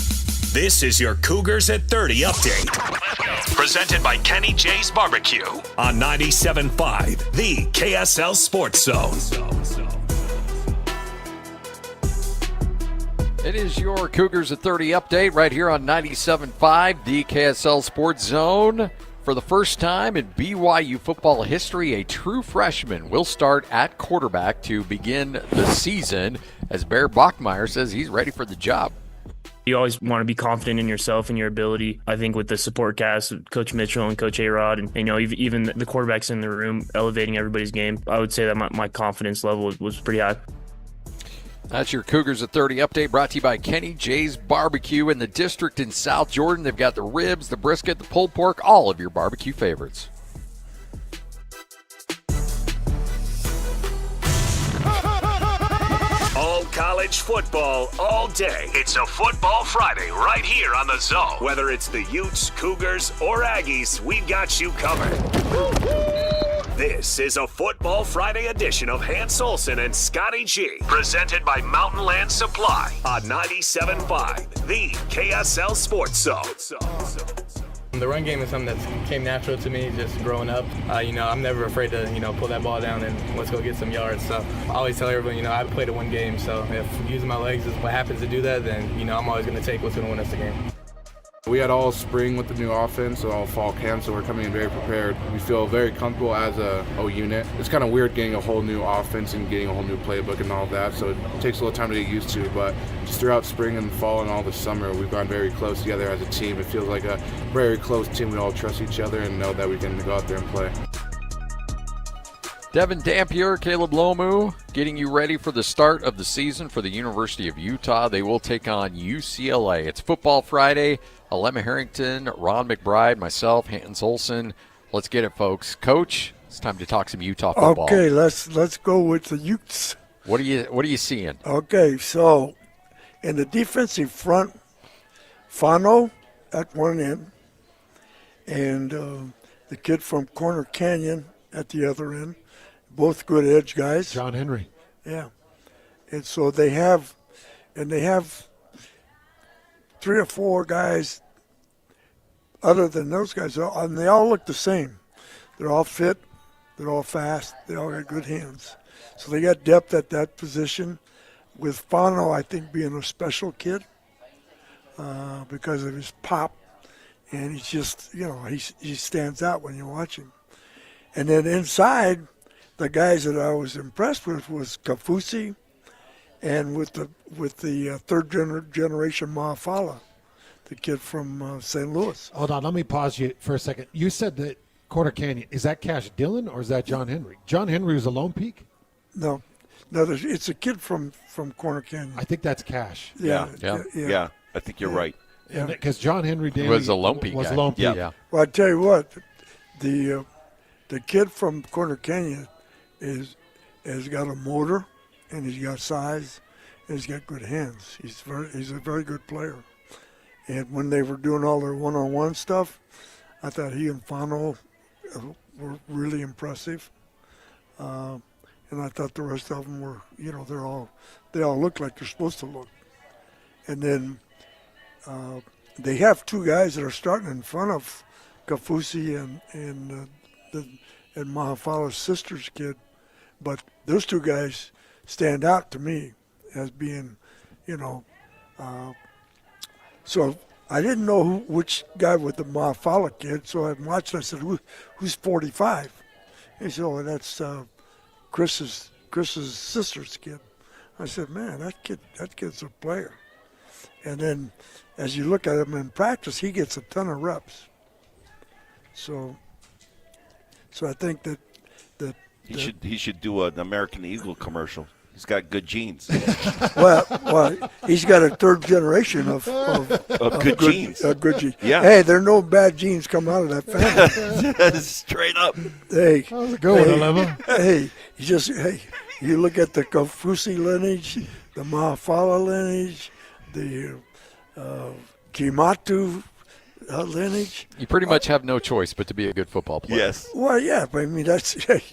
This is your Cougars at 30 update. Presented by Kenny J's Barbecue on 97.5, the KSL Sports Zone. It is your Cougars at 30 update right here on 97.5, the KSL Sports Zone. For the first time in BYU football history, a true freshman will start at quarterback to begin the season, as Bear Bachmeier says he's ready for the job. You always want to be confident in yourself and your ability. I think with the support cast, Coach Mitchell and Coach A-Rod, and even the quarterbacks in the room elevating everybody's game, I would say that my confidence level was pretty high. That's your Cougars at 30 update, brought to you by Kenny J's Barbecue in the district in South Jordan. They've got the ribs, the brisket, the pulled pork, all of your barbecue favorites. All college football all day. It's a Football Friday right here on the Zone. Whether it's the Utes, Cougars, or Aggies, we've got you covered. This is a Football Friday edition of Hans Olsen and Scotty G, presented by Mountain Land Supply on 97.5, the KSL Sports Zone. The run game is something that came natural to me just growing up. I'm never afraid to, pull that ball down and let's go get some yards. So I always tell everyone, I play to win games. So if using my legs is what happens to do that, then, I'm always going to take what's going to win us the game. We had all spring with the new offense, all fall camp, so we're coming in very prepared. We feel very comfortable as a unit. It's kind of weird getting a whole new offense and getting a whole new playbook and all that, so it takes a little time to get used to. But just throughout spring and fall and all the summer, we've gotten very close together as a team. It feels like a very close team. We all trust each other and know that we can go out there and play. Devin Dampier, Caleb Lomu, getting you ready for the start of the season for the University of Utah. They will take on UCLA. It's Football Friday. Alema Harrington, Ron McBride, myself, Hans Olsen. Let's get it, folks. Coach, it's time to talk some Utah football. Okay, let's go with the Utes. What are you seeing? Okay, so in the defensive front, Fano at one end, and the kid from Corner Canyon at the other end. Both good edge guys. John Henry. Yeah. And so they have 3 or 4 guys other than those guys, and they all look the same. They're all fit. They're all fast. They all got good hands. So they got depth at that position. With Fano, I think, being a special kid because of his pop. And he's just, he stands out when you watch him. And then inside, the guys that I was impressed with was Kafusi, and with the third generation Mahafala, the kid from St. Louis. Hold on, let me pause you for a second. You said that Corner Canyon, is that Cash Dillon or is that John Henry? John Henry was a Lone Peak? No, it's a kid from Corner Canyon. I think that's Cash. Yeah. I think you're right. Yeah, because John Henry Daly was a Lone Peak guy. Lone Peak. Yeah. Well, I tell you what, the kid from Corner Canyon has got a motor, and he's got size, and he's got good hands. He's a very good player. And when they were doing all their one-on-one stuff, I thought he and Fano were really impressive. And I thought the rest of them were, they all look like they're supposed to look. And then they have 2 guys that are starting in front of Kafusi and Mahafala's sister's kid. But those 2 guys stand out to me as being, so I didn't know which guy was the Mahafala kid, so I watched and I said, who's 45? He said, oh, that's Chris's sister's kid. I said, man, that kid's a player. And then as you look at him in practice, he gets a ton of reps. So I think that he should do an American Eagle commercial. He's got good genes. well, he's got a third generation of good genes. Good genes. Yeah. Hey, there are no bad genes come out of that family. Straight up. Hey, that was a good one, Hey, you look at the Kafusi lineage, the Mahafala lineage, the Kimatu lineage. You pretty much have no choice but to be a good football player. Yes. Well, yeah, but I mean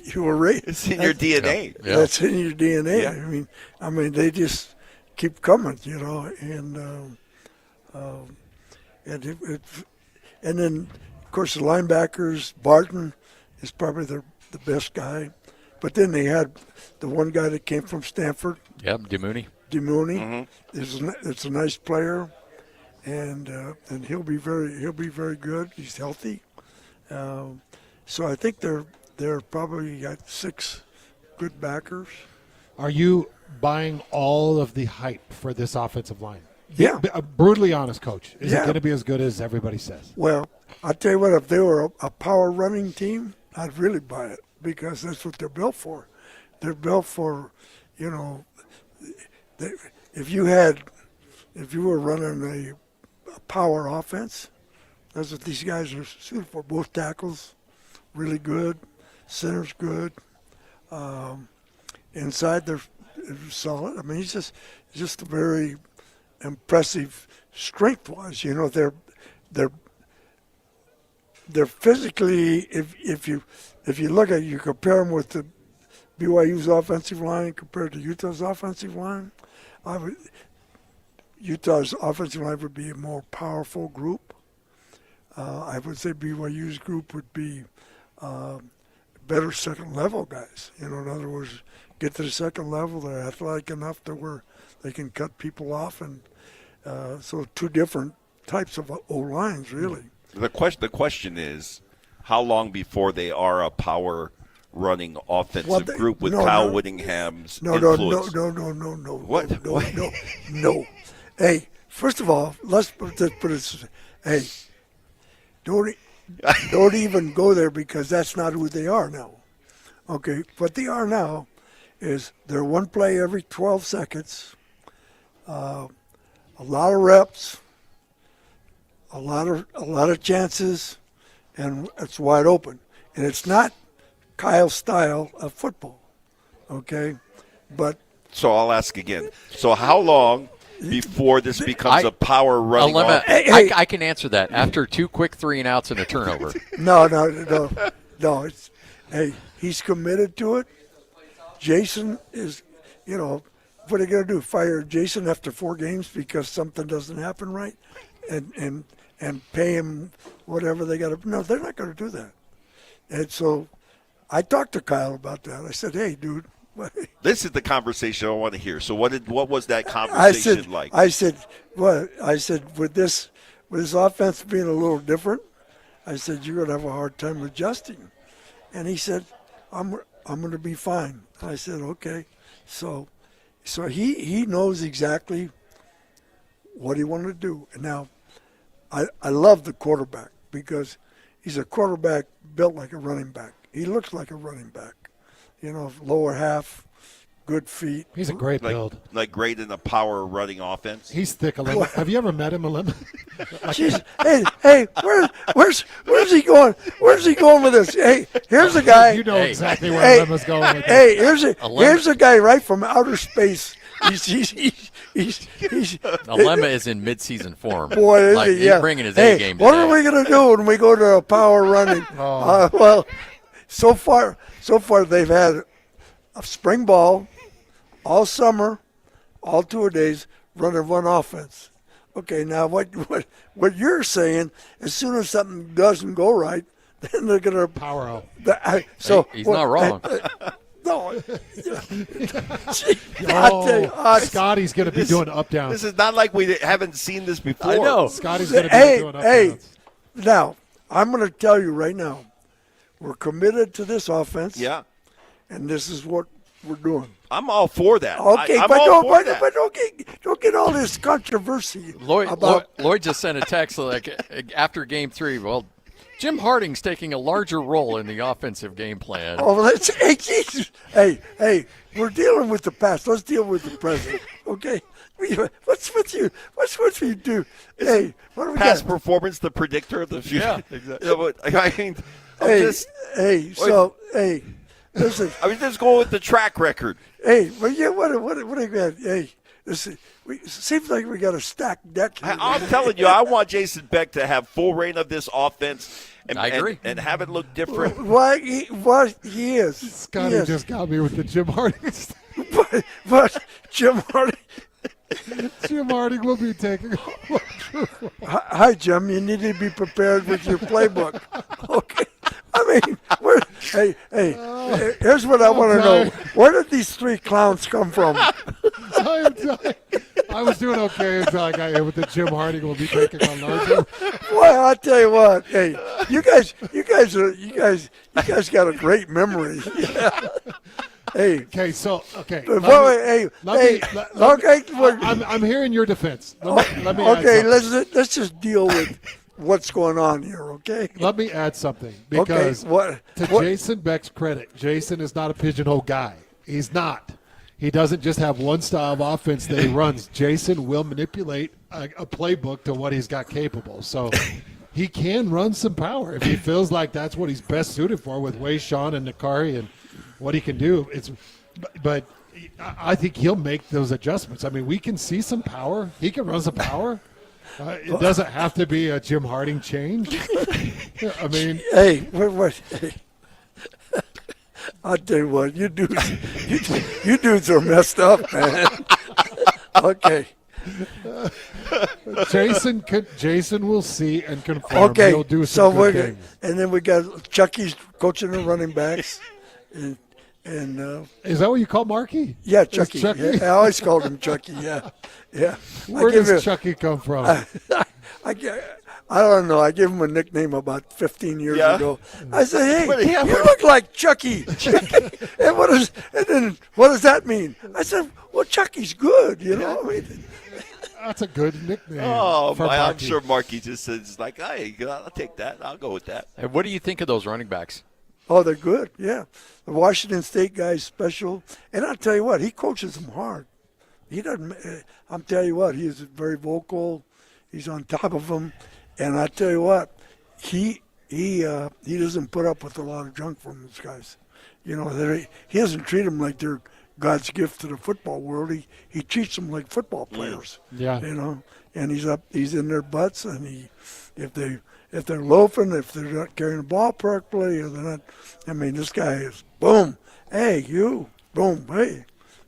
you were raised. It's in your DNA. Yeah. That's in your DNA. Yeah. I mean, they just keep coming, and then of course the linebackers. Barton is probably the best guy, but then they had the one guy that came from Stanford. Yep, DeMooney. Mm-hmm. It's a nice player. And he'll be very good. He's healthy, so I think they're probably got 6 good backers. Are you buying all of the hype for this offensive line? Yeah, brutally honest, Coach. Is it Yeah. going to be as good as everybody says? Well, I tell you what, if they were a power running team, I'd really buy it because that's what they're built for. They're built for, if you were running a power offense, that's what these guys are suited for. Both tackles, really good. Center's good. Inside, solid. I mean, he's just very impressive strength-wise. You know, they're physically. If you look at, you compare them with the BYU's offensive line compared to Utah's offensive line, Utah's offensive line would be a more powerful group. I would say BYU's group would be better second-level guys. You know, in other words, get to the second level, they're athletic enough to where they can cut people off, and so two different types of O-lines, really. The question is, how long before they are a power running offensive group with Kyle Whittingham's influence? No. What? No. Hey, first of all, let's put it. Hey, don't even go there, because that's not who they are now. Okay, what they are now is they're one play every 12 seconds, a lot of reps, a lot of chances, and it's wide open. And it's not Kyle's style of football, okay? But so I'll ask again. So how long before this becomes a power running offense? I can answer that after 2 quick 3-and-outs and a turnover. No. It's, hey, he's committed to it. Jason is, you know, what are they going to do? Fire Jason after 4 games because something doesn't happen right, and pay him whatever they got to? No, they're not going to do that. And so I talked to Kyle about that. I said, hey, dude. This is the conversation I want to hear. So what was that conversation like? I said, with this offense being a little different, I said, you're going to have a hard time adjusting. And he said, I'm going to be fine. I said, okay. So he knows exactly what he wanted to do. And now I love the quarterback, because he's a quarterback built like a running back. He looks like a running back. You know, lower half, good feet. He's a great build. Like great in a power running offense. He's thick. Have you ever met him, Alim? Hey, where's he going? Where's he going with this? Hey, here's a guy. You know exactly where Alim is going with this. Hey, here's a guy right from outer space. He's Alema is in mid-season form. Boy, is like, he? Yeah. He's bringing his A game today. What are we going to do when we go to a power running? Well, so far they've had a spring ball all summer, all 2 days, running one offense. Okay, now what you're saying, as soon as something doesn't go right, then they're going to power out. So he's not wrong. No. Scotty's going to be doing up downs. This is not like we haven't seen this before. I know. Scotty's going to be doing up downs. Now, I'm going to tell you right now, we're committed to this offense. Yeah. And this is what we're doing. I'm all for that. Okay, I'm but don't get all this controversy. Lloyd just sent a text like after Game 3. Well, Jim Harding's taking a larger role in the offensive game plan. Oh, hey, we're dealing with the past. Let's deal with the present, okay? What's with you? What's with you, dude? Hey, what do we past got? Performance, the predictor of the future. Yeah, exactly. I mean, listen. I was just going with the track record. Hey, well, yeah, what do you got? Hey, listen. It seems like we got a stacked deck here. I'm telling you, I want Jason Beck to have full reign of this offense. I agree. And have it look different. What he is. Scotty just got me with the Jim Harding. but Jim Harding. Jim Harding will be taking over. Hi, Jim. You need to be prepared with your playbook. Okay. I mean, here's what I want to know. Where did these 3 clowns come from? I was doing okay until I got here with the Jim Harding will be taking on larger. Well, I'll tell you what. Hey, you guys got a great memory. Yeah. Hey. Okay, so I'm hearing your defense. Let me okay, let's just deal with what's going on here, okay? Let me add something, because to Jason Beck's credit, Jason is not a pigeonhole guy. He's not. He doesn't just have one style of offense that he runs. Jason will manipulate a playbook to what he's got capable. So he can run some power if he feels like that's what he's best suited for with Sean and Nakari and what he can do. But I think he'll make those adjustments. I mean, we can see some power. He can run some power. It doesn't have to be a Jim Harding change. I mean, hey, hey. I'll tell you what, you dudes are messed up, man. Okay. Jason will see and confirm. Okay, he'll do some good things. And then we got Chucky's coaching the running backs. And is that what you call Marky? Yeah, Chucky. Yeah, I always called him Chucky. Yeah. Where does Chucky come from? I don't know. I gave him a nickname about 15 years ago. I said, "Hey, you look like Chucky." And what does that mean? I said, "Well, Chucky's good, you know." I mean, that's a good nickname. Oh, I'm sure Marky just says like, "Hey, I'll take that. I'll go with that." And what do you think of those running backs? Oh, they're good. Yeah, the Washington State guy's special, and I'll tell you what, he coaches them hard. He doesn't. I'm telling you what, he is very vocal. He's on top of them. And I tell you what, he doesn't put up with a lot of junk from those guys. You know, he doesn't treat them like they're God's gift to the football world. He treats them like football players. Yeah. You know, and he's in their butts, and if they're loafing, if they're not carrying the ball correctly, or they're not. I mean, this guy is boom, hey you, boom, hey.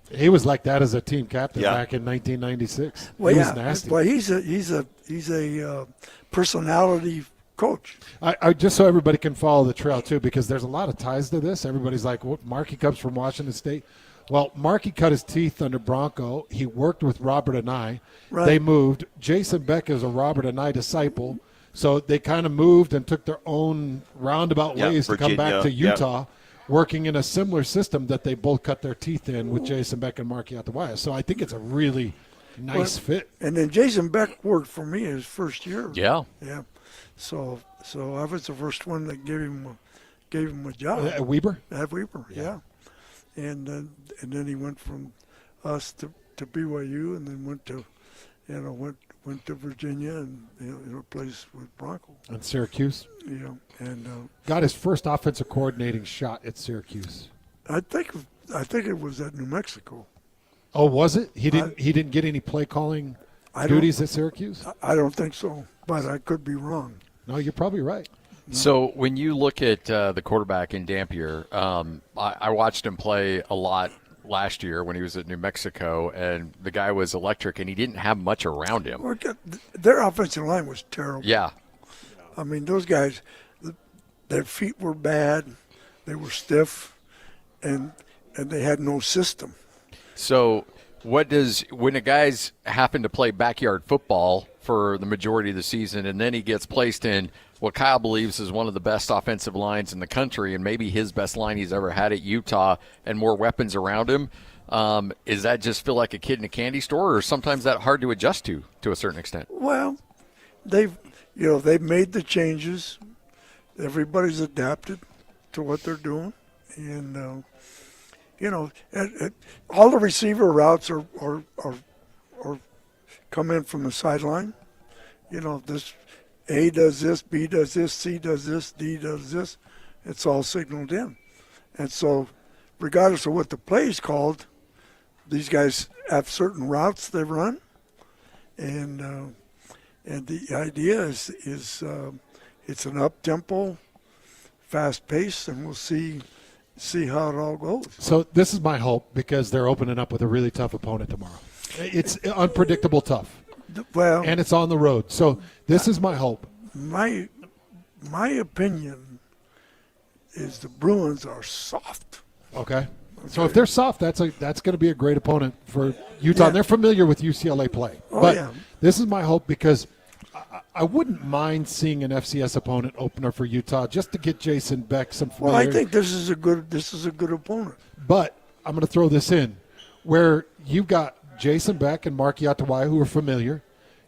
He was like that as a team captain back in 1996. Well, he was nasty. Well, he's a personality coach. I just so everybody can follow the trail too, because there's a lot of ties to this. Everybody's like, well, Marky comes from Washington State. Well, Marky cut his teeth under Bronco. He worked with Robert and I. Right. They moved. Jason Beck is a Robert and I disciple. So they kind of moved and took their own roundabout ways to come back to Utah. Working in a similar system that they both cut their teeth in with Jason Beck and Marky Atawaya. So I think it's a really nice fit. And then Jason Beck worked for me his first year. Yeah. Yeah. So I was the first one that gave him a job. At Weber? At Weber, yeah. And then he went from us to BYU, and then went to Virginia, and replaced with Bronco. And Syracuse. Yeah, and got his first offensive coordinating shot at Syracuse. I think it was at New Mexico. Oh, was it? He didn't get any play calling duties at Syracuse? I don't think so, but I could be wrong. No, you're probably right. So when you look at the quarterback in Dampier, I watched him play a lot last year when he was at New Mexico, and the guy was electric, and he didn't have much around him. Their offensive line was terrible. Yeah. I mean, those guys, their feet were bad, they were stiff, and they had no system. So when a guy's happen to play backyard football for the majority of the season, and then he gets placed in what Kyle believes is one of the best offensive lines in the country, and maybe his best line he's ever had at Utah, and more weapons around him, is that just feel like a kid in a candy store, or sometimes that hard to adjust to a certain extent? Well, they've made the changes. Everybody's adapted to what they're doing, and all the receiver routes are come in from the sideline. You know, this A does this, B does this, C does this, D does this. It's all signaled in, and so regardless of what the play is called, these guys have certain routes they run, and the idea is it's an up-tempo, fast pace, and we'll see how it all goes. So this is my hope, because they're opening up with a really tough opponent tomorrow. It's unpredictable tough. Well, and it's on the road. So this is my hope. My opinion is the Bruins are soft. Okay. So if they're soft, that's going to be a great opponent for Utah. Yeah. And they're familiar with UCLA play. But this is my hope, because I wouldn't mind seeing an FCS opponent opener for Utah just to get Jason Beck some familiarity. Well, I think this is a good opponent. But I'm going to throw this in, where you've got Jason Beck and Marky Atawaya, who are familiar.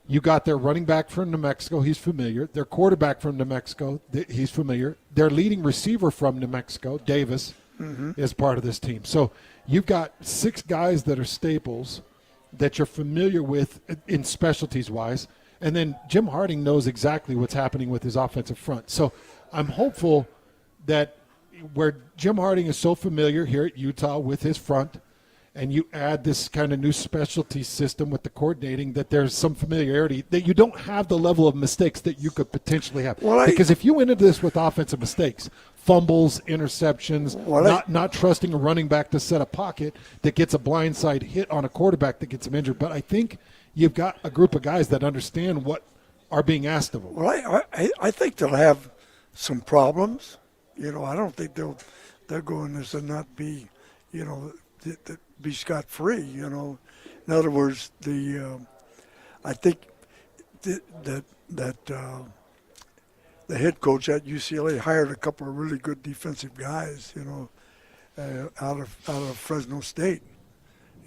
You got their running back from New Mexico, he's familiar. Their quarterback from New Mexico, he's familiar. Their leading receiver from New Mexico, Davis, is part of this team. So you've got 6 guys that are staples that you're familiar with in specialties-wise. And then Jim Harding knows exactly what's happening with his offensive front. So I'm hopeful that where Jim Harding is so familiar here at Utah with his front, and you add this kind of new specialty system with the coordinating, that there's some familiarity, that you don't have the level of mistakes that you could potentially have. Because if you went into this with offensive mistakes, fumbles, interceptions, not trusting a running back to set a pocket that gets a blindside hit on a quarterback that gets him injured. But I think you've got a group of guys that understand what are being asked of them. Well, I think they'll have some problems. I don't think they'll go in this and not be, be scot-free. In other words, I think that the head coach at UCLA hired a couple of really good defensive guys, out of Fresno State.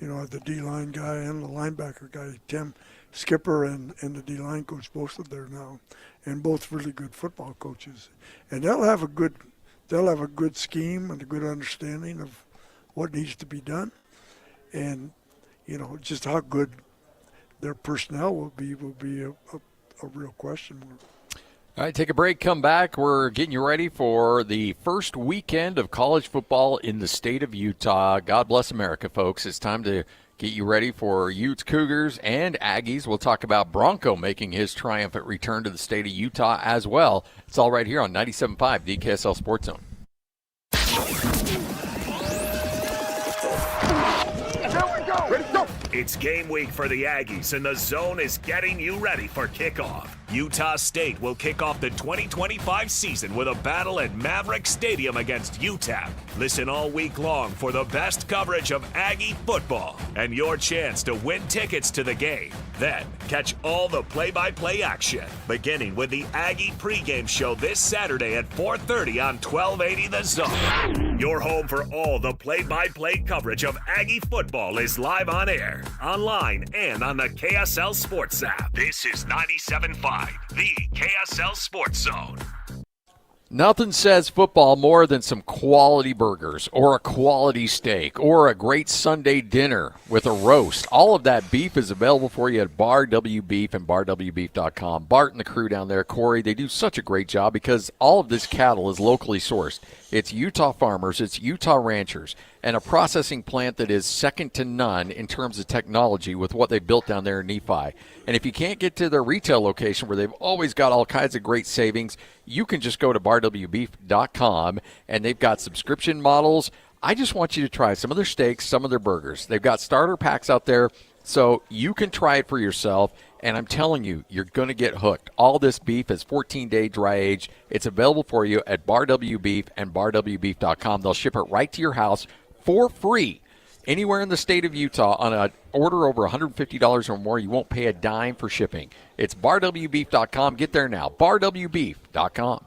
The D-line guy and the linebacker guy, Tim Skipper and the D-line coach, both are there now, and both really good football coaches. And they'll have a good scheme and a good understanding of what needs to be done. And, just how good their personnel will be a real question mark. All right, take a break, come back. We're getting you ready for the first weekend of college football in the state of Utah. God bless America, folks. It's time to get you ready for Utes, Cougars, and Aggies. We'll talk about Bronco making his triumphant return to the state of Utah as well. It's all right here on 97.5, the KSL Sports Zone. It's game week for the Aggies, and the Zone is getting you ready for kickoff. Utah State will kick off the 2025 season with a battle at Maverick Stadium against UTEP. Listen all week long for the best coverage of Aggie football and your chance to win tickets to the game. Then, catch all the play-by-play action, beginning with the Aggie pregame show this Saturday at 4:30 on 1280 The Zone. Your home for all the play-by-play coverage of Aggie football is live on air, online, and on the KSL Sports app. This is 97.5, the KSL Sports Zone. Nothing says football more than some quality burgers or a quality steak or a great Sunday dinner with a roast. All of that beef is available for you at Bar W Beef and barwbeef.com. Bart and the crew down there, Corey, they do such a great job because all of this cattle is locally sourced. It's Utah farmers, it's Utah ranchers, and a processing plant that is second to none in terms of technology with what they built down there in Nephi. And if you can't get to their retail location where they've always got all kinds of great savings, you can just go to barwbeef.com, and they've got subscription models. I just want you to try some of their steaks, some of their burgers. They've got starter packs out there, so you can try it for yourself. And I'm telling you, you're going to get hooked. All this beef is 14-day dry age. It's available for you at Bar W Beef and barwbeef.com. They'll ship it right to your house for free. Anywhere in the state of Utah on an order over $150 or more, you won't pay a dime for shipping. It's barwbeef.com. Get there now. barwbeef.com.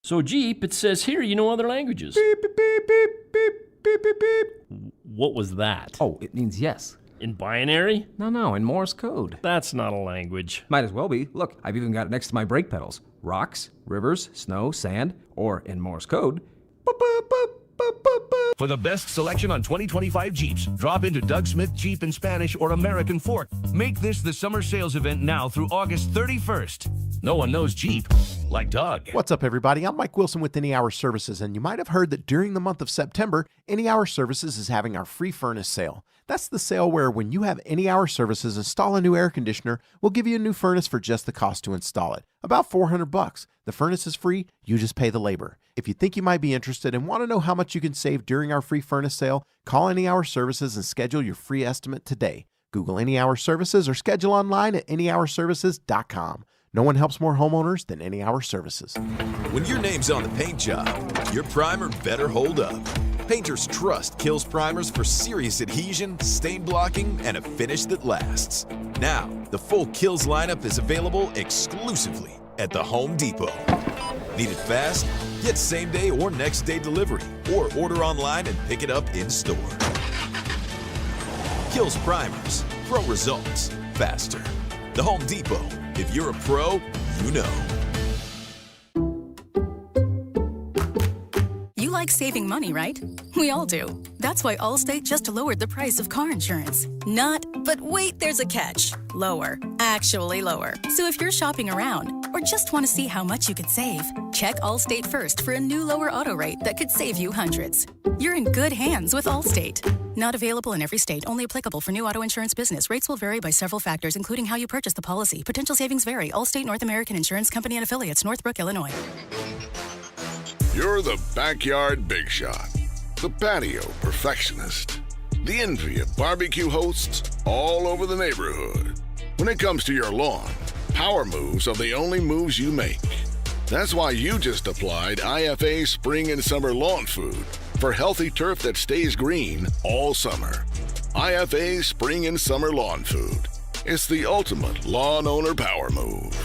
So Jeep, it says here you know other languages. Beep, beep, beep, beep, beep, beep, beep, beep. What was that? Oh, it means yes. In binary? No, in Morse code. That's not a language. Might as well be. Look, I've even got it next to my brake pedals. Rocks, rivers, snow, sand, or in Morse code, boop, boop, boop, boop, boop, boop. For the best selection on 2025 Jeeps, drop into Doug Smith Jeep in Spanish or American Fork. Make this the summer sales event now through August 31st. No one knows Jeep like Doug. What's up, everybody? I'm Mike Wilson with Any Hour Services, and you might have heard that during the month of September, Any Hour Services is having our free furnace sale. That's the sale where when you have Any Hour Services install a new air conditioner, we'll give you a new furnace for just the cost to install it. About $400. The furnace is free, you just pay the labor. If you think you might be interested and want to know how much you can save during our free furnace sale, call Any Hour Services and schedule your free estimate today. Google Any Hour Services or schedule online at anyhourservices.com. No one helps more homeowners than Any Hour Services. When your name's on the paint job, your primer better hold up. Painters trust Kills primers for serious adhesion, stain blocking, and a finish that lasts. Now, the full Kills lineup is available exclusively at the Home Depot. Need it fast? Get same-day or next-day delivery, or order online and pick it up in-store. Kills primers. Pro results. Faster. The Home Depot. If you're a pro, you know. You like saving money, right? We all do. That's why Allstate just lowered the price of car insurance. Not, but wait, there's a catch. Lower. Actually lower. So if you're shopping around, or just want to see how much you could save, check Allstate first for a new lower auto rate that could save you hundreds. You're in good hands with Allstate. Not available in every state, only applicable for new auto insurance business. Rates will vary by several factors, including how you purchase the policy. Potential savings vary. Allstate North American Insurance Company and Affiliates, Northbrook, Illinois. You're the backyard big shot, the patio perfectionist, the envy of barbecue hosts all over the neighborhood. When it comes to your lawn, power moves are the only moves you make. That's why you just applied IFA Spring and Summer Lawn Food for healthy turf that stays green all summer. IFA Spring and Summer Lawn Food. It's the ultimate lawn owner power move.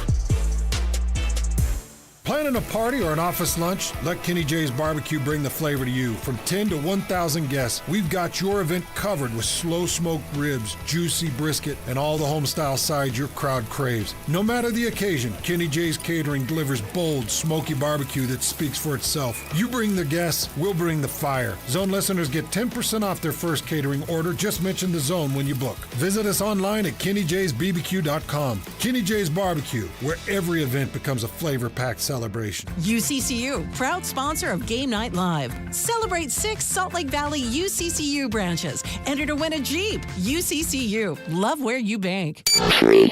Planning a party or an office lunch? Let Kenny J's Barbecue bring the flavor to you. From 10 to 1,000 guests, we've got your event covered with slow-smoked ribs, juicy brisket, and all the home-style sides your crowd craves. No matter the occasion, Kenny J's Catering delivers bold, smoky barbecue that speaks for itself. You bring the guests, we'll bring the fire. Zone listeners get 10% off their first catering order. Just mention the Zone when you book. Visit us online at KennyJ'sBBQ.com. Kenny J's Barbecue, where every event becomes a flavor-packed celebration. UCCU, proud sponsor of Game Night Live. Celebrate 6 Salt Lake Valley UCCU branches. Enter to win a Jeep. UCCU, love where you bank. 3,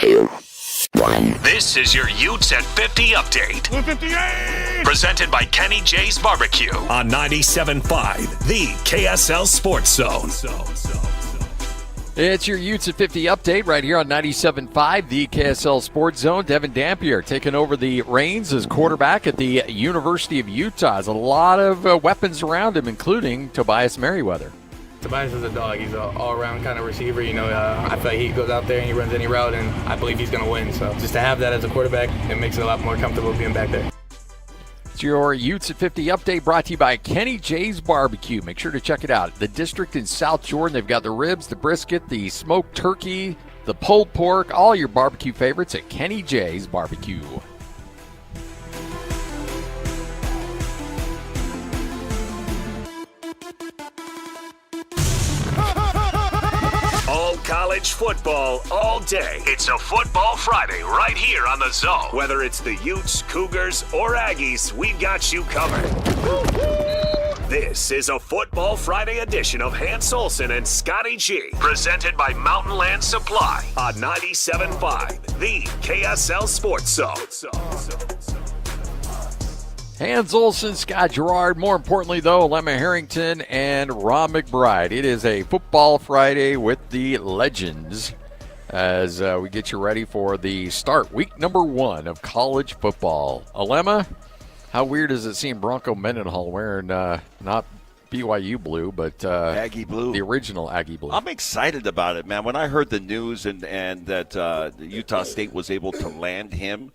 2, 1. This is your Utes at 50 update. 158! Presented by Kenny J's Barbecue on 97.5, the KSL Sports Zone. It's your Utes at 50 update right here on 97.5, the KSL Sports Zone. Devin Dampier taking over the reins as quarterback at the University of Utah. There's a lot of weapons around him, including Tobias Merriweather. Tobias is a dog. He's an all-around kind of receiver. I feel like he goes out there and he runs any route, and I believe he's going to win. So just to have that as a quarterback, it makes it a lot more comfortable being back there. It's your Utes at 50 update brought to you by Kenny J's Barbecue. Make sure to check it out. The district in South Jordan, they've got the ribs, the brisket, the smoked turkey, the pulled pork, all your barbecue favorites at Kenny J's Barbecue. All college football all day. It's a Football Friday right here on the Zone. Whether it's the Utes, Cougars, or Aggies, we've got you covered. This is a Football Friday edition of Hans Olsen and Scotty G, presented by Mountain Land Supply on 97.5, the KSL Sports Zone. Hans Olsen, Scott Gerard, more importantly, though, Lemma Harrington and Ron McBride. It is a Football Friday with the legends as we get you ready for the start, week number 1 of college football. Lemma, how weird does it seem Bronco Mendenhall wearing not BYU blue, but Aggie blue, the original Aggie blue? I'm excited about it, man. When I heard the news and that Utah State was able to land him,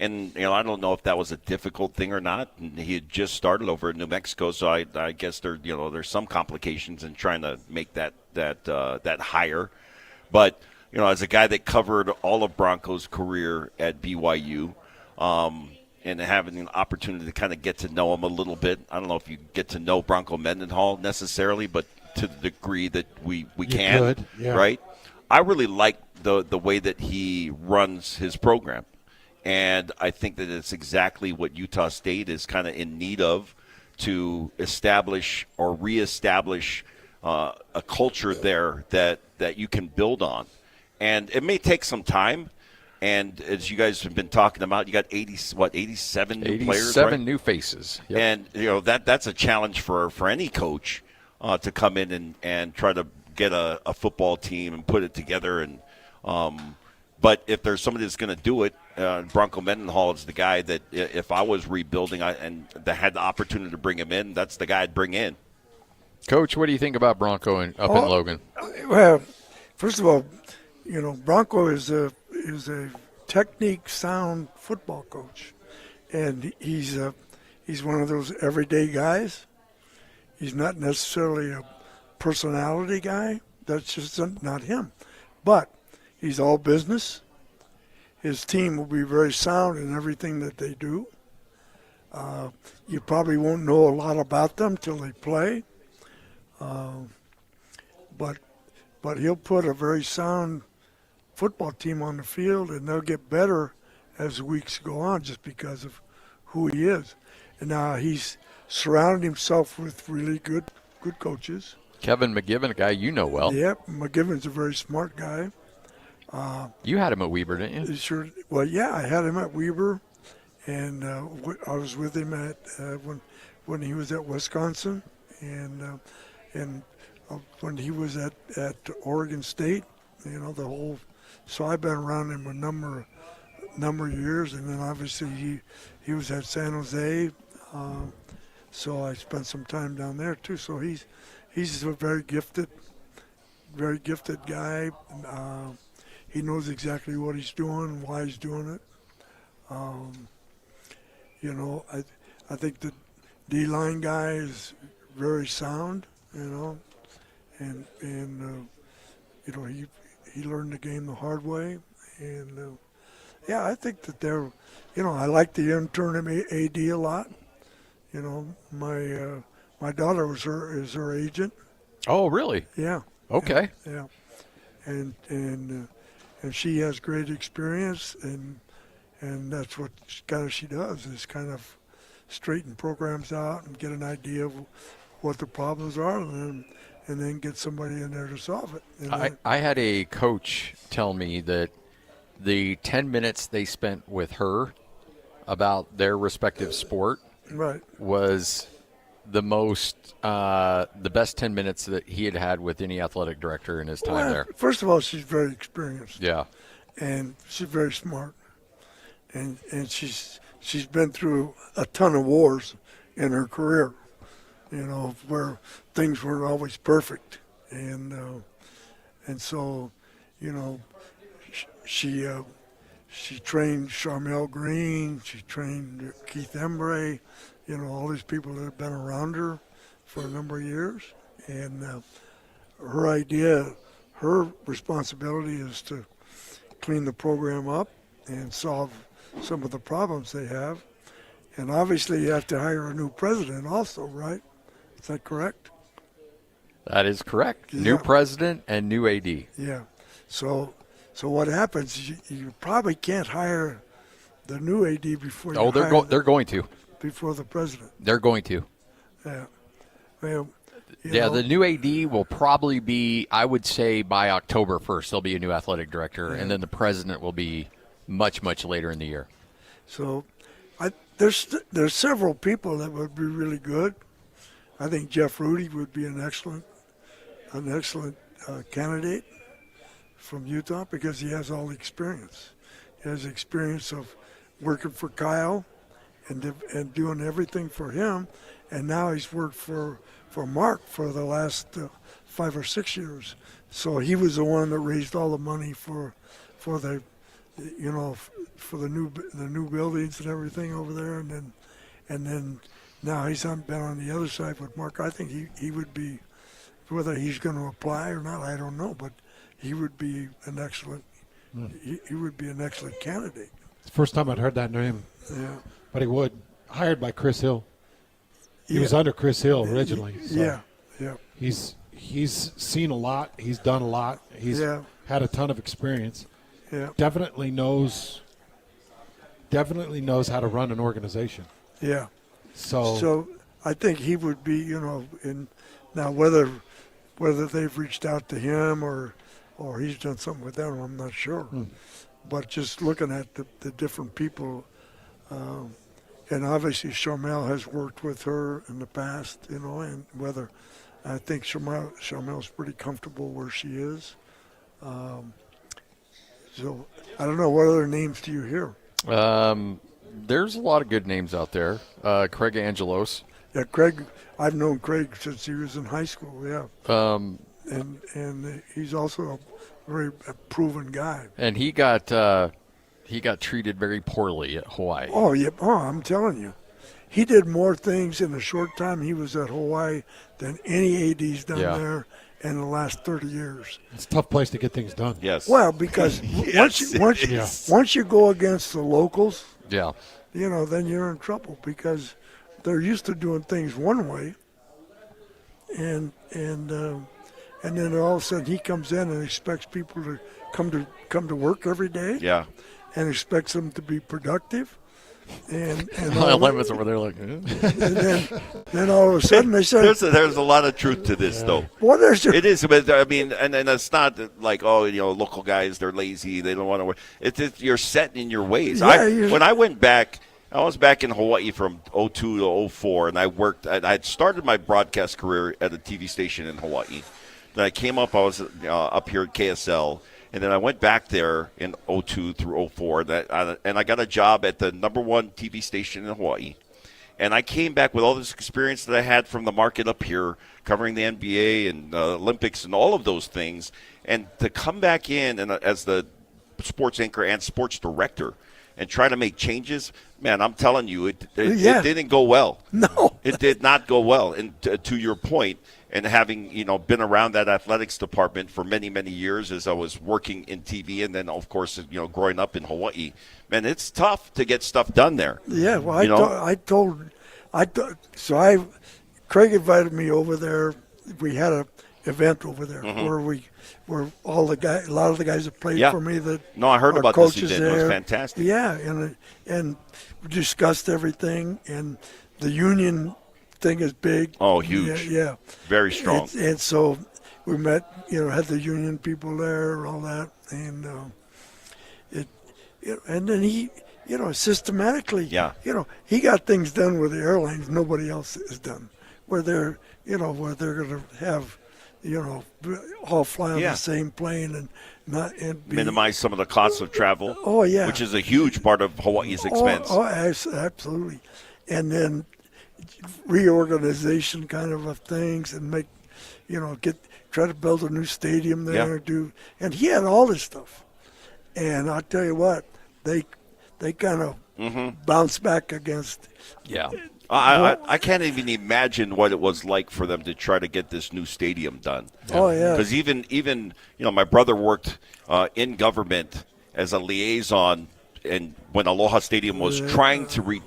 and I don't know if that was a difficult thing or not. And he had just started over in New Mexico, so I guess there's some complications in trying to make that hire. But as a guy that covered all of Bronco's career at BYU, and having an opportunity to kind of get to know him a little bit, I don't know if you get to know Bronco Mendenhall necessarily, but to the degree that we can, could, yeah. Right? I really like the way that he runs his program. And I think that it's exactly what Utah State is kind of in need of to establish or reestablish a culture there that you can build on. And it may take some time. And as you guys have been talking about, you got 87 new players, 87 right? new faces. Yep. And that's a challenge for any coach to come in and try to get a football team and put it together. And but if there's somebody that's going to do it, Bronco Mendenhall is the guy that if I was rebuilding and had the opportunity to bring him in, that's the guy I'd bring in. Coach, what do you think about Bronco in Logan? Well, first of all, Bronco is a technique sound football coach, and he's one of those everyday guys. He's not necessarily a personality guy. That's just not him. But he's all business. His team will be very sound in everything that they do. You probably won't know a lot about them till they play. But he'll put a very sound football team on the field, and they'll get better as the weeks go on, just because of who he is. And now he's surrounded himself with really good coaches. Kevin McGivern, a guy you know well. Yep, McGivern's a very smart guy. You had him at Weber, didn't you? Sure. Well, yeah, I had him at Weber, and I was with him at when he was at Wisconsin, and when he was at Oregon State. The whole. So I've been around him a number of years, and then obviously he was at San Jose. So I spent some time down there too. So he's a very gifted guy. He knows exactly what he's doing and why he's doing it. I think the D-line guy is very sound, and he learned the game the hard way. And, I think that they're, I like the interim AD a lot. My daughter is her agent. Oh, really? Yeah. Okay. Yeah. And she has great experience, and that's what she does is kind of straighten programs out and get an idea of what the problems are, and then get somebody in there to solve it. I had a coach tell me that the 10 minutes they spent with her about their respective sport was the best 10 minutes that he had with any athletic director in his time there. First of all, she's very experienced. Yeah. And she's very smart. And she's been through a ton of wars in her career, where things weren't always perfect. And so, she trained Charmel Green, she trained Keith Embray, all these people that have been around her for a number of years. And her responsibility is to clean the program up and solve some of the problems they have. And obviously you have to hire a new president also, right? Is that correct? That is correct. Yeah. New president and new AD. Yeah. So what happens, you probably can't hire the new AD before you they're going to. Before the president. They're going to. Yeah. Well, the new AD will probably be, I would say, by October 1st, there'll be a new athletic director, and then the president will be much, much later in the year. So there's several people that would be really good. I think Jeff Rudy would be an excellent candidate from Utah because he has all the experience. He has experience of working for Kyle and doing everything for him, and now he's worked for Mark for the last 5 or 6 years. So he was the one that raised all the money for the new buildings and everything over there, and then now he's been on the other side with Mark. I think he would be, whether he's going to apply or not, I don't know, but he would be an excellent he would be an excellent candidate. It's the first time I'd heard that name. Yeah. But he would. Hired by Chris Hill. He was under Chris Hill originally. So yeah. He's seen a lot. He's done a lot. He's had a ton of experience. Yeah. Definitely knows how to run an organization. Yeah. So I think he would be, now whether they've reached out to him or he's done something with them, I'm not sure. But just looking at the different people, and obviously Charmel has worked with her in the past, and whether I think Charmel's pretty comfortable where she is. So I don't know, what other names do you hear? There's a lot of good names out there. Craig Angelos. Yeah, Craig. I've known Craig since he was in high school. Yeah. And he's also a very proven guy. And he got treated very poorly at Hawaii. Oh yeah. Oh, I'm telling you, he did more things in the short time he was at Hawaii than any AD's done there in the last 30 years. It's a tough place to get things done. Yes. Well, because once you go against the locals, then you're in trouble because they're used to doing things one way, and then all of a sudden he comes in and expects people to come to work every day. Yeah. and expects them to be productive. And Lemons over there like, and then all of a sudden they said, there's a lot of truth to this, though. Well, it is, but I mean, and it's not like, local guys, they're lazy, they don't want to work. It's you're set in your ways. Yeah, when I went back, I was back in Hawaii from 02 to 04, and I had started my broadcast career at a TV station in Hawaii. Then I came up, I was up here at KSL. And then I went back there in 02 through 04, and I got a job at the #1 TV station in Hawaii. And I came back with all this experience that I had from the market up here, covering the NBA and Olympics and all of those things. And to come back in and as the sports anchor and sports director and try to make changes, man, I'm telling you, it didn't go well. No. It did not go well. And to your point, and having, been around that athletics department for many, many years as I was working in TV and then, of course, growing up in Hawaii, man, it's tough to get stuff done there. Yeah, well, Craig invited me over there. We had an event over there where a lot of the guys that played for me I heard about this event. It was fantastic. Yeah, and we discussed everything, and the union thing is big. Oh, huge. Yeah. Very strong. And so we met, had the union people there, all that, and and then he, systematically, he got things done with the airlines nobody else has done, where they're going to have, all fly on the same plane and minimize some of the costs of travel. Oh, yeah. Which is a huge part of Hawaii's expense. Oh, absolutely. And then reorganization kind of things and make, try to build a new stadium there, and he had all this stuff. And I'll tell you what, they kind of bounced back against. Yeah. I can't even imagine what it was like for them to try to get this new stadium done. Oh, yeah. Because even my brother worked in government as a liaison, and when Aloha Stadium was trying to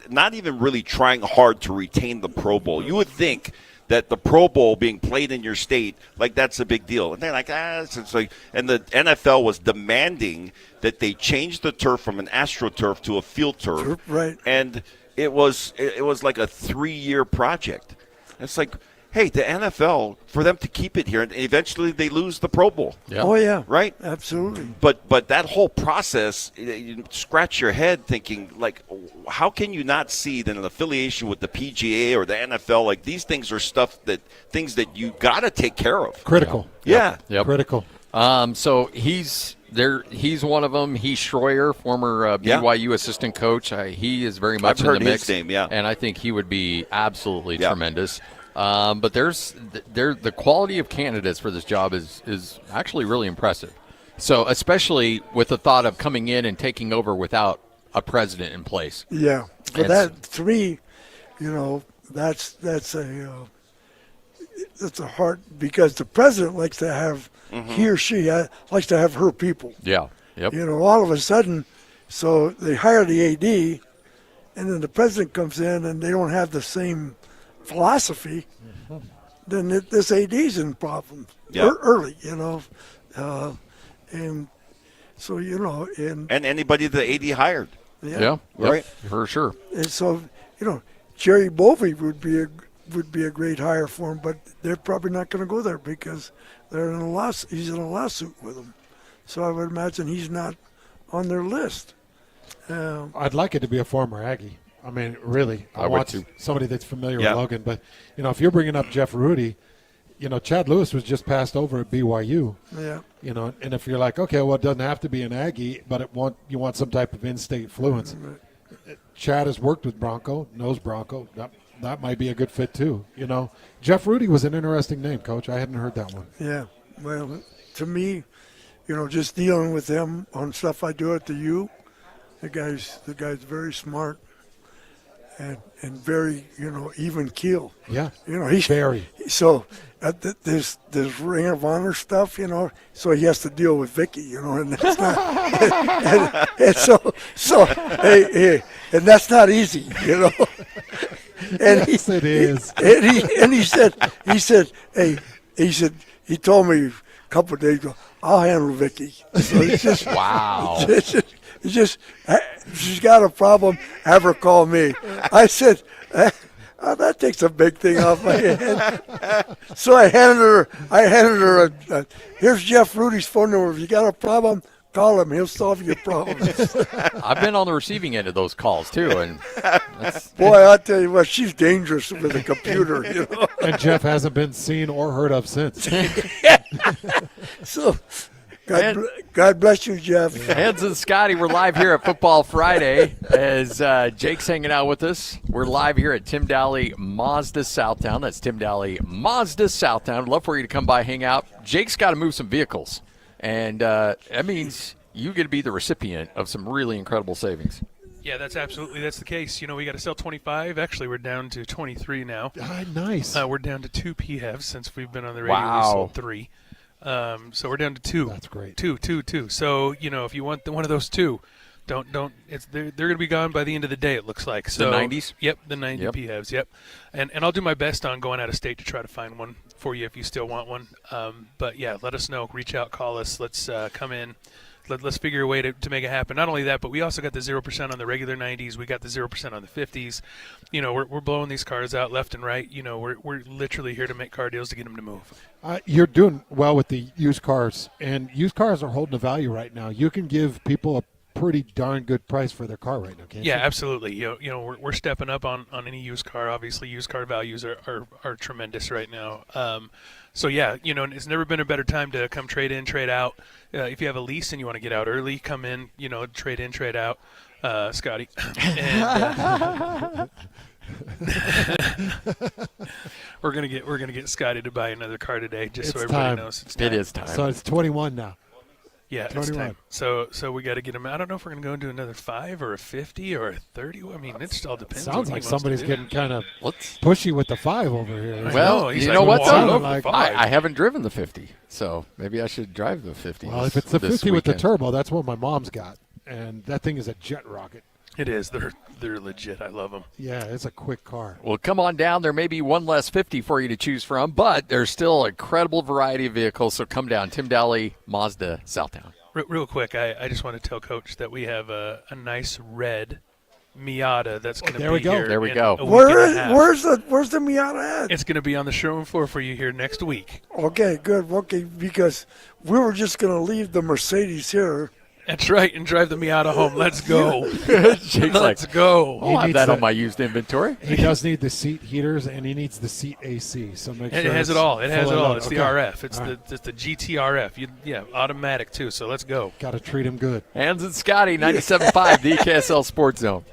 not even really trying hard to retain the Pro Bowl. You would think that the Pro Bowl being played in your state, like, that's a big deal. And they're like, it's like, and the NFL was demanding that they change the turf from an AstroTurf to a field turf. Right. And it was like a 3-year project. It's like, hey, the NFL, for them to keep it here, and eventually they lose the Pro Bowl. Yeah. Oh, yeah. Right? Absolutely. But that whole process, you scratch your head thinking, like, how can you not see that an affiliation with the PGA or the NFL, like, these things are things that you got to take care of. Critical. Yeah. Yep. Critical. So he's there. He's one of them. He's Schroyer, former BYU assistant coach. He is very much I've heard in the mix. His name, yeah. And I think he would be absolutely tremendous. But the quality of candidates for this job is actually really impressive. So especially with the thought of coming in and taking over without a president in place. Yeah, but that to me, that's a hard, because the president likes to have he or she likes to have her people. Yeah. Yep. All of a sudden, so they hire the AD, and then the president comes in and they don't have the same philosophy, then this AD's in problem early, and so and anybody the AD hired, right, for sure. And so Jerry Bovee would be a great hire for him, but they're probably not going to go there because they're in a lawsuit. He's in a lawsuit with them, so I would imagine he's not on their list. I'd like it to be a former Aggie. I mean, really, I would want too. somebody that's familiar with Logan. But, if you're bringing up Jeff Rudy, Chad Lewis was just passed over at BYU. Yeah. And if you're like, okay, well, it doesn't have to be an Aggie, but you want some type of in-state fluence. Right. Chad has worked with Bronco, knows Bronco. That might be a good fit too. Jeff Rudy was an interesting name, Coach. I hadn't heard that one. Yeah. Well, to me, just dealing with him on stuff I do at the U, the guy's very smart. And very, even keel. Yeah. He's very. So this Ring of Honor stuff, so he has to deal with Vicky, and that's not, and so hey, and that's not easy, And yes, it is. And he told me a couple of days ago, I'll handle Vicky. So it's just wow. just, if she's got a problem, have her call me. I said, that takes a big thing off my head. So I handed her here's Jeff Rudy's phone number. If you got a problem, call him. He'll solve your problems. I've been on the receiving end of those calls, too. And boy, I'll tell you what, she's dangerous with a computer, you know. And Jeff hasn't been seen or heard of since. So, God bless you, Jeff. Hans and Scotty, we're live here at Football Friday as Jake's hanging out with us. We're live here at Tim Daly Mazda Southtown. That's Tim Daly Mazda Southtown. I'd love for you to come by, hang out. Jake's got to move some vehicles, and that means you get to be the recipient of some really incredible savings. Yeah, that's the case. You know, we got to sell 25. Actually, we're down to 23 now. Nice. We're down to 2 PHEVs since we've been on the radio. Wow. We sold 3. So we're down to 2. That's great. 2. So, you know, if you want one of those 2, they're going to be gone by the end of the day, it looks like. So, the 90s? Yep, the 90 PHEVs, yep. And I'll do my best on going out of state to try to find one for you if you still want one. But, yeah, let us know. Reach out, call us. Let's come in. Let's figure a way to make it happen. Not only that, but we also got the 0% on the regular 90s. We got the 0% on the 50s. You know, we're blowing these cars out left and right. You know, we're literally here to make car deals to get them to move. You're doing well with the used cars, and used cars are holding a value right now. You can give people a pretty darn good price for their car right now, can't you? Yeah, absolutely. You know, we're stepping up on any used car. Obviously, used car values are tremendous right now. So, yeah, you know, it's never been a better time to come trade in, trade out. If you have a lease and you want to get out early, come in, you know, trade in, trade out, Scotty. And, we're gonna get Scotty to buy another car today, just so everybody knows it's time. It is time. So it's 21 now. Yeah, 21. It's time. So we got to get him. I don't know if we're going to go into another 5 or a 50 or a 30. I mean, it just all depends. Sounds like somebody's getting kind of Let's pushy with the 5 over here. Well, you know what, though? I haven't driven the 50, so maybe I should drive the 50. Well, if it's the 50 with the turbo, that's what my mom's got, and that thing is a jet rocket. It is. They're legit. I love them. Yeah, it's a quick car. Well, come on down. There may be one less 50 for you to choose from, but there's still an incredible variety of vehicles, so come down. Tim Daly, Mazda, Southtown. Real quick, I just want to tell Coach that we have a nice red Miata that's going to be here. There we go. Where's the Miata at? It's going to be on the showroom floor for you here next week. Okay, good. Okay, because we were just going to leave the Mercedes here. That's right, and drive the Miata home. Let's go. Let's go. I'll have that on my used inventory. He does need the seat heaters, and he needs the seat AC. So make sure it has it all. It has it all. It's okay. the RF. It's the GTRF. Automatic too. So let's go. Got to treat him good. Hans and Scotty, 97.5, the KSL Sports Zone.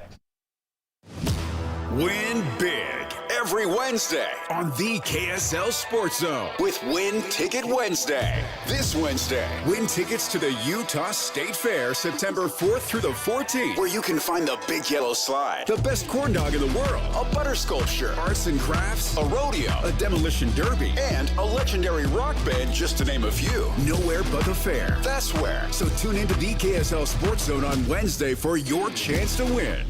Win big every Wednesday on the KSL Sports Zone with Win Ticket Wednesday. This Wednesday, win tickets to the Utah State Fair September 4th through the 14th, where you can find the big yellow slide, the best corn dog in the world, a butter sculpture, arts and crafts, a rodeo, a demolition derby, and a legendary rock band, just to name a few. Nowhere but the fair. That's where. So tune into the KSL Sports Zone on Wednesday for your chance to win.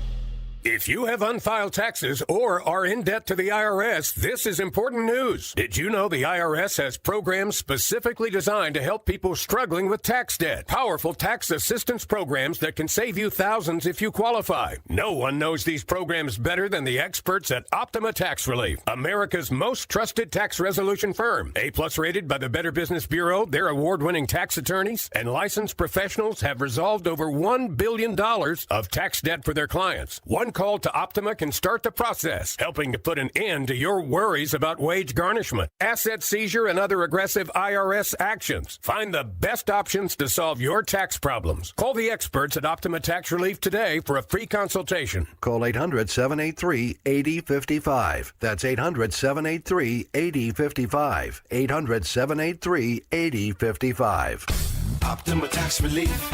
If you have unfiled taxes or are in debt to the IRS, this is important news. Did you know the IRS has programs specifically designed to help people struggling with tax debt? Powerful tax assistance programs that can save you thousands if you qualify. No one knows these programs better than the experts at Optima Tax Relief, America's most trusted tax resolution firm. A-plus rated by the Better Business Bureau, their award-winning tax attorneys and licensed professionals have resolved over $1 billion of tax debt for their clients. One call to Optima can start the process, helping to put an end to your worries about wage garnishment, asset seizure, and other aggressive IRS actions. Find the best options to solve your tax problems. Call the experts at Optima Tax Relief today for a free consultation. Call 800-783-8055. That's 800-783-8055. 800-783-8055. Optima Tax Relief.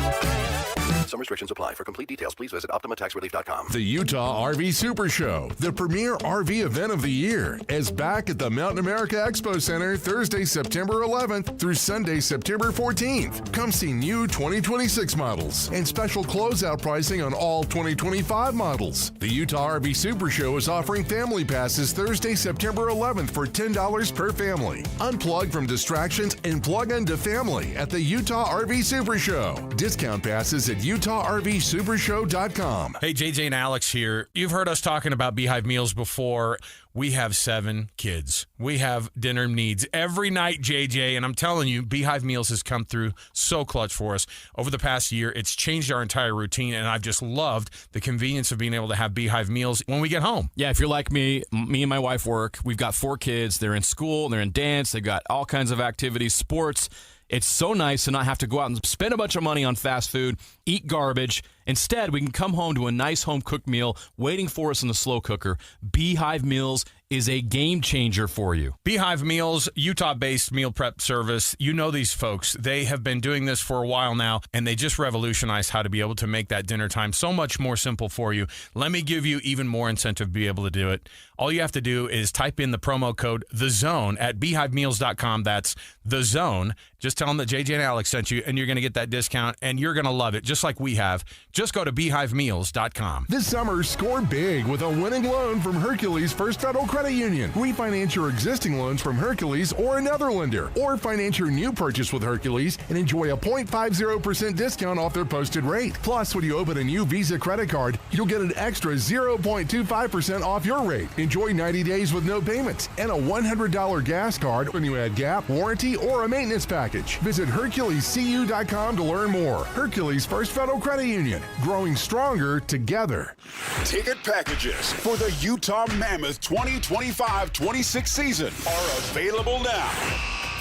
Some restrictions apply. For complete details, please visit OptimaTaxRelief.com. The Utah RV Super Show, the premier RV event of the year, is back at the Mountain America Expo Center Thursday, September 11th through Sunday, September 14th. Come see new 2026 models and special closeout pricing on all 2025 models. The Utah RV Super Show is offering family passes Thursday, September 11th for $10 per family. Unplug from distractions and plug into family at the Utah RV Super Show. Discount passes at UtahRVSupershow.com. Hey, JJ and Alex here. You've heard us talking about Beehive meals before. We have 7 kids. We have dinner needs every night, JJ, and I'm telling you, Beehive Meals has come through so clutch for us. Over the past year, it's changed our entire routine, and I've just loved the convenience of being able to have Beehive Meals when we get home. Yeah, if you're like me and my wife work. We've got 4 kids. They're in school, they're in dance, they've got all kinds of activities, sports. It's so nice to not have to go out and spend a bunch of money on fast food, eat garbage. Instead, we can come home to a nice home-cooked meal waiting for us in the slow cooker. Beehive Meals is a game changer for you. Beehive Meals, Utah-based meal prep service. You know these folks. They have been doing this for a while now, and they just revolutionized how to be able to make that dinner time so much more simple for you. Let me give you even more incentive to be able to do it. All you have to do is type in the promo code THEZONE at beehivemeals.com. That's THEZONE. Just tell them that JJ and Alex sent you, and you're going to get that discount, and you're going to love it, just like we have. Just go to beehivemeals.com. This summer, score big with a winning loan from Hercules First Federal Credit Union. Refinance your existing loans from Hercules or another lender, or finance your new purchase with Hercules and enjoy a 0.50% discount off their posted rate. Plus, when you open a new Visa credit card, you'll get an extra 0.25% off your rate. Enjoy 90 days with no payments and a $100 gas card when you add gap, warranty, or a maintenance package. Visit HerculesCU.com to learn more. Hercules First Federal Credit Union, growing stronger together. Ticket packages for the Utah Mammoth 2025-26 season are available now.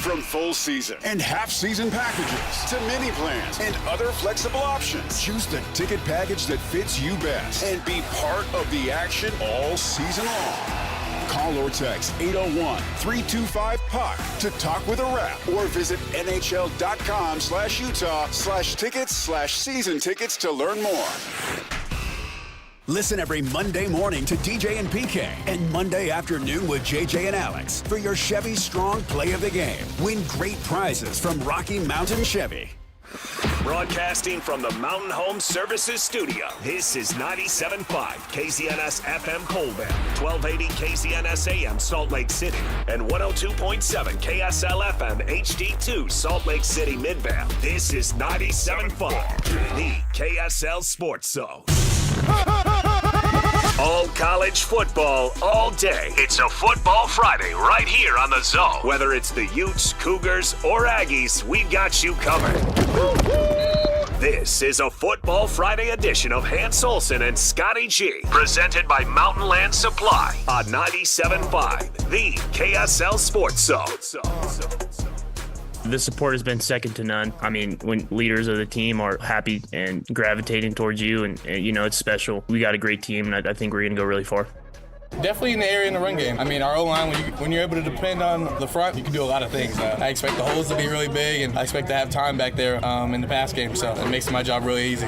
From full season and half season packages to mini plans and other flexible options, choose the ticket package that fits you best and be part of the action all season long. Call or text 801-325-PUCK to talk with a rep or visit nhl.com/Utah/tickets/season tickets to learn more. Listen every Monday morning to DJ and PK and Monday afternoon with JJ and Alex for your Chevy Strong Play of the Game. Win great prizes from Rocky Mountain Chevy. Broadcasting from the Mountain Home Services Studio, this is 97.5 KZNS FM Colbert, 1280 KZNS AM Salt Lake City, and 102.7 KSL FM HD2 Salt Lake City Midvale. This is 97.5, the KSL Sports Zone. All college football, all day. It's a Football Friday right here on the Zone. Whether it's the Utes, Cougars, or Aggies, we've got you covered. This is a Football Friday edition of Hans Olsen and Scotty G, presented by Mountain Land Supply on 97.5, the KSL Sports Zone. The support has been second to none. I mean, when leaders of the team are happy and gravitating towards you, and you know, it's special. We got a great team, and I think we're going to go really far. Definitely in the area in the run game. I mean, our O-line, when you're able to depend on the front, you can do a lot of things. I expect the holes to be really big, and I expect to have time back there in the pass game, so it makes my job really easy.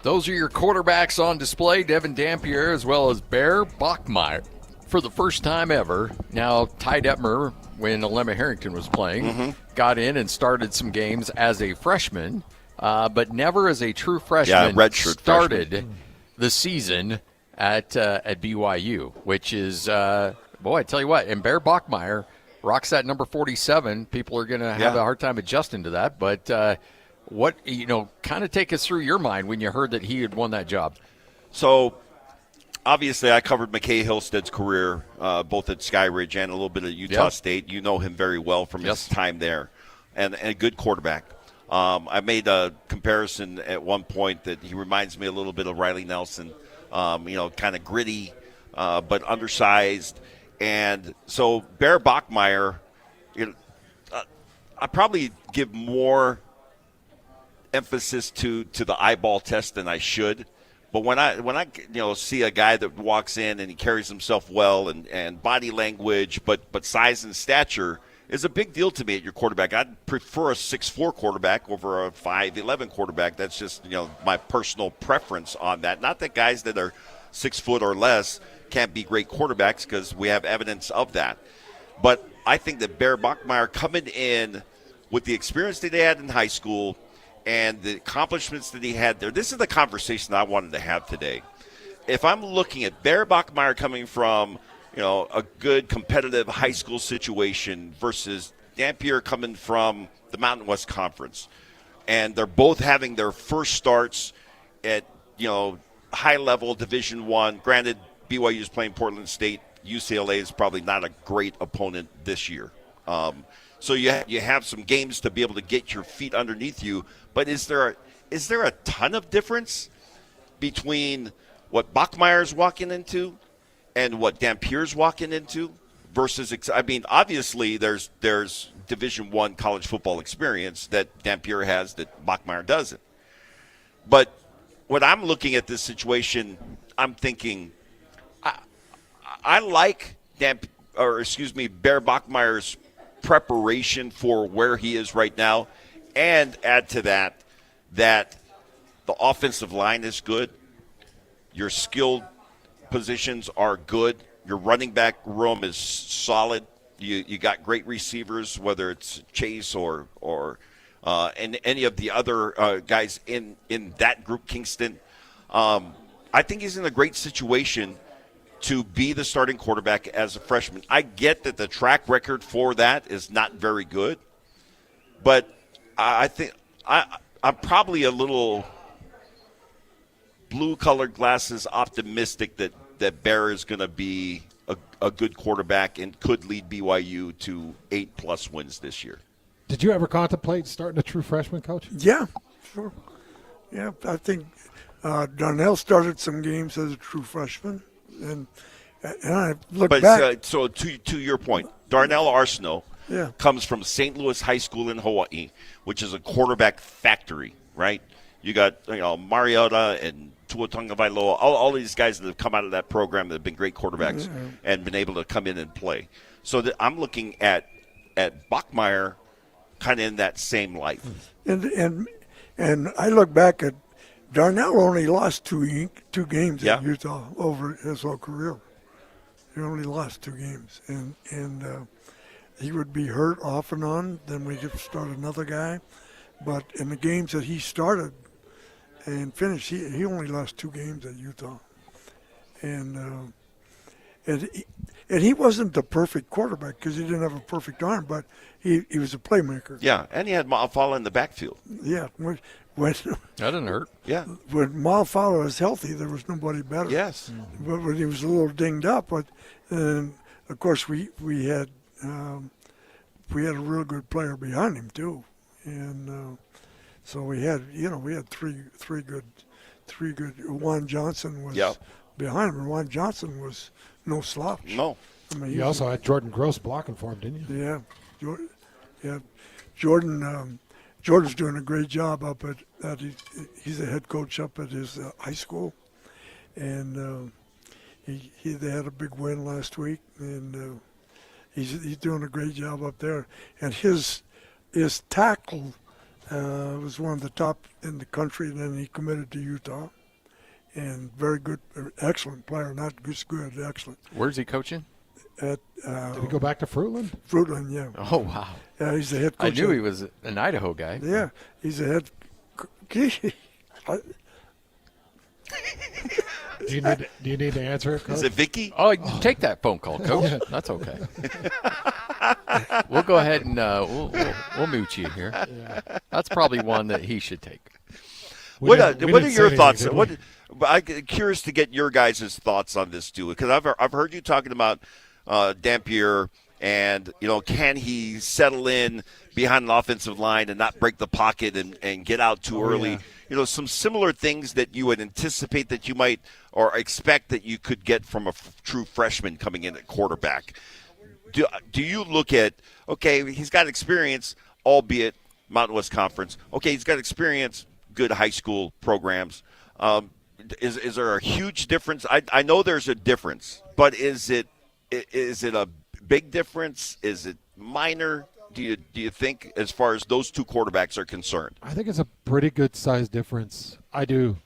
Those are your quarterbacks on display, Devin Dampier as well as Bear Bachmeier. For the first time ever, now Ty Detmer, when Alema Harrington was playing, got in and started some games as a freshman, but never as a true freshman. Yeah, redshirt started freshman. The season at BYU, which is, boy, I tell you what, and Bear Bachmeier rocks that number 47. People are going to have a hard time adjusting to that, but what, kind of take us through your mind when you heard that he had won that job. So, obviously, I covered McKay Hillstead's career, both at Skyridge and a little bit at Utah State. You know him very well from his time there, and a good quarterback. I made a comparison at one point that he reminds me a little bit of Riley Nelson, kind of gritty, but undersized. And so Bear Bachmeier, I probably give more emphasis to the eyeball test than I should. But when I see a guy that walks in and he carries himself well and body language, but size and stature is a big deal to me at your quarterback. I'd prefer a 6'4" quarterback over a 5'11" quarterback. That's just my personal preference on that. Not that guys that are 6 foot or less can't be great quarterbacks, because we have evidence of that. But I think that Bear Bachmeier coming in with the experience that he had in high school and the accomplishments that he had there, this is the conversation I wanted to have today. If I'm looking at Bear Bachmeier coming from, a good competitive high school situation versus Dampier coming from the Mountain West Conference, and they're both having their first starts at high-level Division I. Granted, BYU is playing Portland State. UCLA is probably not a great opponent this year. So you have some games to be able to get your feet underneath you. But is there a ton of difference between what Bachmeier's walking into and what Dampier's walking into versus? I mean, obviously there's Division I college football experience that Dampier has that Bachmeier doesn't. But when I'm looking at this situation, I'm thinking I like Bear Bachmeier's preparation for where he is right now, and add to that the offensive line is good, your skilled positions are good, your running back room is solid, you got great receivers, whether it's Chase or and any of the other guys in that group, Kingston. I think he's in a great situation to be the starting quarterback as a freshman. I get that the track record for that is not very good, but I think I'm probably a little blue-colored glasses optimistic that Bear is going to be a good quarterback and could lead BYU to 8+ wins this year. Did you ever contemplate starting a true freshman, Coach? Yeah, sure. Yeah, I think Darnell started some games as a true freshman. And I look back. So to your point, Darnell Arsenault comes from St. Louis High School in Hawaii, which is a quarterback factory, right? You got Mariota and Tua Tagovailoa, all these guys that have come out of that program that have been great quarterbacks and been able to come in and play. So I'm looking at Bachmeier kind of in that same light. And I look back at Darnell only lost two games at Utah over his whole career. He only lost 2 games, and he would be hurt off and on. Then we could start another guy, but in the games that he started and finished, he only lost 2 games at Utah, and he wasn't the perfect quarterback because he didn't have a perfect arm, but he was a playmaker. Yeah, and he had Malfala in the backfield. Yeah. That didn't hurt. Yeah. When Malfala was healthy, there was nobody better. Yes. But when he was a little dinged up, of course we had a real good player behind him too, and so we had three good. Juwan Johnson was behind him, and Juwan Johnson was no slouch. No. I mean, you also had Jordan Gross blocking for him, didn't you? Yeah. Jordan's doing a great job up at he's a head coach up at his high school, and they had a big win last week, and he's doing a great job up there. And his tackle was one of the top in the country. And then he committed to Utah, and very good, excellent player, not just good, excellent. Where's he coaching? Did he go back to Fruitland? Fruitland, yeah. Oh, wow. Yeah, he's the head coach. I knew he was an Idaho guy. Yeah, he's the head. Do you need to answer it, Coach? Is it Vicky? Oh, take that phone call, Coach. That's okay. We'll go ahead and we'll mute you here. Yeah. That's probably one that he should take. What are your thoughts? I'm curious to get your guys' thoughts on this too, because I've heard you talking about Dampier, and can he settle in behind an offensive line and not break the pocket and get out too early? Yeah. Some similar things that you would anticipate that you might or expect that you could get from a true freshman coming in at quarterback. Do you look at, okay, he's got experience, albeit Mountain West Conference. Okay, he's got experience, good high school programs. Is there a huge difference? I know there's a difference, but is it a big difference? Is it minor? Do you think, as far as those two quarterbacks are concerned? I think it's a pretty good size difference. I do,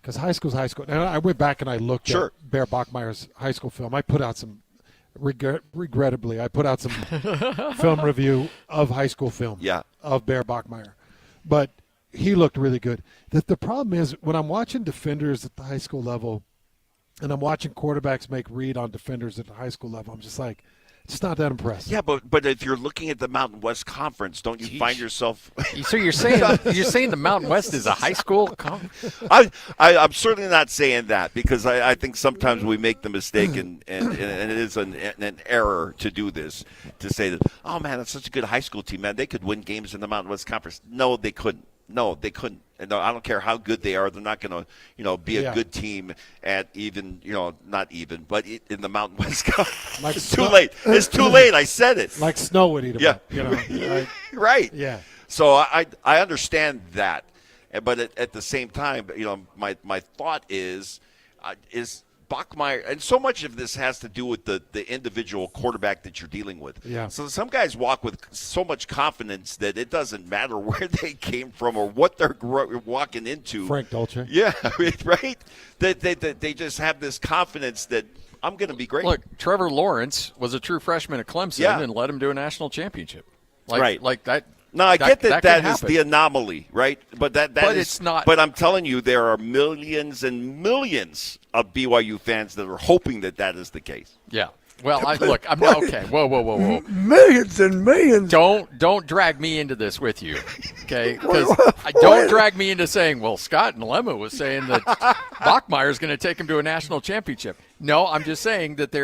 because high school's high school. And I went back and I looked at Bear Bachmeier's high school film. I put out some, regrettably, some film review of high school film of Bear Bachmeier. But he looked really good. The problem is when I'm watching defenders at the high school level and I'm watching quarterbacks make read on defenders at the high school level, I'm just like, It's not that impressive. Yeah, but if you're looking at the Mountain West Conference, don't you find yourself? So you're saying the Mountain West is a high school conference? I'm certainly not saying that, because I think sometimes we make the mistake, and it is an error to do this, to say that, oh man, that's such a good high school team, man, they could win games in the Mountain West Conference. No, they couldn't. And I don't care how good they are. They're not going to, be a good team at even, not even, but in the Mountain West Conference. Like it's too late. It's too late. I said it. Like snow would eat them. Yeah. Right. Yeah. So I understand that, but at the same time, my thought is Bachmeier, and so much of this has to do with the individual quarterback that you're dealing with. Yeah. So some guys walk with so much confidence that it doesn't matter where they came from or what they're walking into. Frank Dolce. Yeah, right? They just have this confidence that I'm going to be great. Look, Trevor Lawrence was a true freshman at Clemson and led him to a national championship. Right. Like that. No, I get that is happen. the anomaly, right? But But is, it's not. But I'm telling you, there are millions and millions of BYU fans that are hoping that is the case. Yeah. Well, I'm okay. Whoa. Millions and millions. Don't drag me into this with you, okay? Because don't drag me into saying, well, Scott and Lemma was saying that Bachmeier is going to take him to a national championship. No, I'm just saying that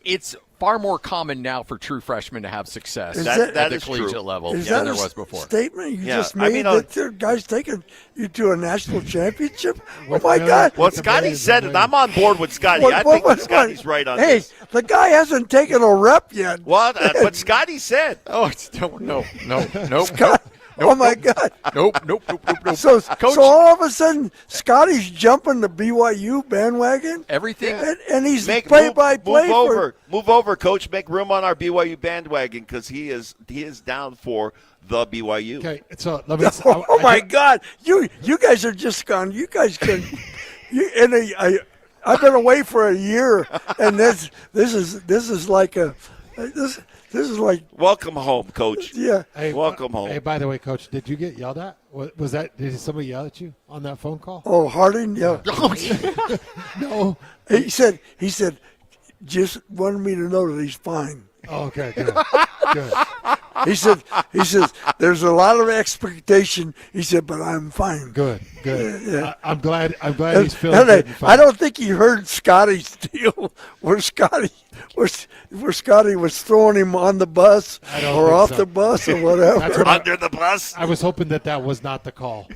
it's far more common now for true freshmen to have success at the collegiate level than there was before. Statement you just made that the guy's taking you to a national championship? Oh my God! Well, Scotty said it. I'm on board with Scotty. I think that Scotty's right on this. Hey, the guy hasn't taken a rep yet. Well, but Scotty said. Oh, it's no. Scott, oh my God! Nope. So Coach, all of a sudden, Scotty's jumping the BYU bandwagon. Everything, and he's play-by-play. Move over, Coach. Make room on our BYU bandwagon, because he is down for the BYU. Okay, so let me. Oh my God! You guys are just gone. You guys can. I've been away for a year, and this is like a. This is like welcome home, Coach. Yeah. Hey, welcome home. Hey, by the way, Coach, did you get yelled at? Was that? Did somebody yell at you on that phone call? Oh, Harding, yeah. No. He said, just wanted me to know that he's fine. Oh, okay, good. Good. He says, there's a lot of expectation. He said, but I'm fine. Good. Yeah. I'm glad he's feeling good and fine. I don't think he heard Scotty's deal where Scotty was throwing him on the bus or off the bus or whatever. Under the bus? I was hoping that was not the call.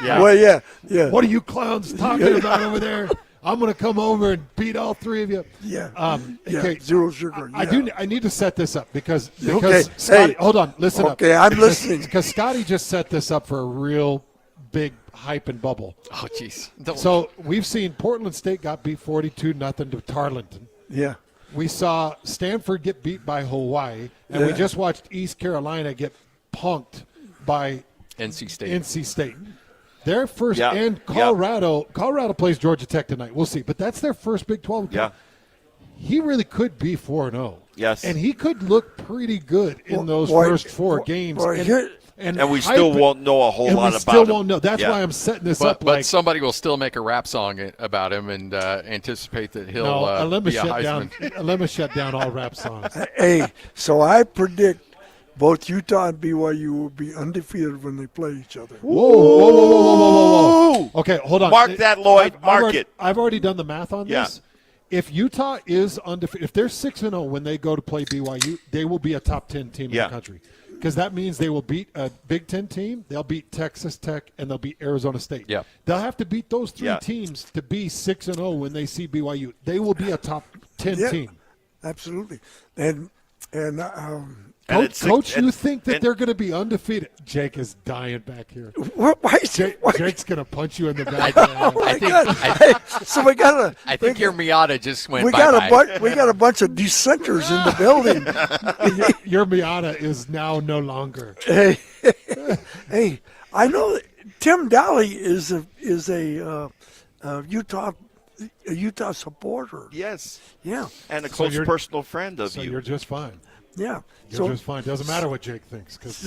Yeah. Well, yeah. What are you clowns talking about over there? I'm going to come over and beat all three of you. Yeah. Okay. Zero sugar. Yeah. I need to set this up because okay. Scotty, hold on, listen up. Okay, I'm listening. Because Scotty just set this up for a real big hype and bubble. Oh, jeez. So we've seen Portland State got beat 42-0 to Tarleton. Yeah. We saw Stanford get beat by Hawaii, and we just watched East Carolina get punked by NC State. Their first, and Colorado plays Georgia Tech tonight. We'll see. But that's their first Big 12 game. Yeah. He really could be 4-0. Yes. And he could look pretty good in those first four games. And we still won't know a whole lot about him. We still won't know. That's why I'm setting this up. But somebody will still make a rap song about him and anticipate that he'll be a Heisman. Lemma shut down all rap songs. Hey, so I predict both Utah and BYU will be undefeated when they play each other. Whoa. Okay, hold on. Mark that, Lloyd. Mark it. I've already done the math on this. If Utah is undefeated, if they're 6-0 when they go to play BYU, they will be a top 10 team in the country. Because that means they will beat a Big Ten team, they'll beat Texas Tech, and they'll beat Arizona State. Yeah. They'll have to beat those three teams to be 6-0 when they see BYU. They will be a top 10 team. Absolutely. Coach, you think that they're going to be undefeated? Jake is dying back here. Jake's going to punch you in the back. So we got I think your Miata just went. We got a bunch of dissenters in the building. Your Miata is now no longer. Hey, I know that Tim Daly is a Utah supporter. Yes. Yeah. And a close personal friend of you. So you're just fine. Yeah. You're just fine. Doesn't matter what Jake thinks because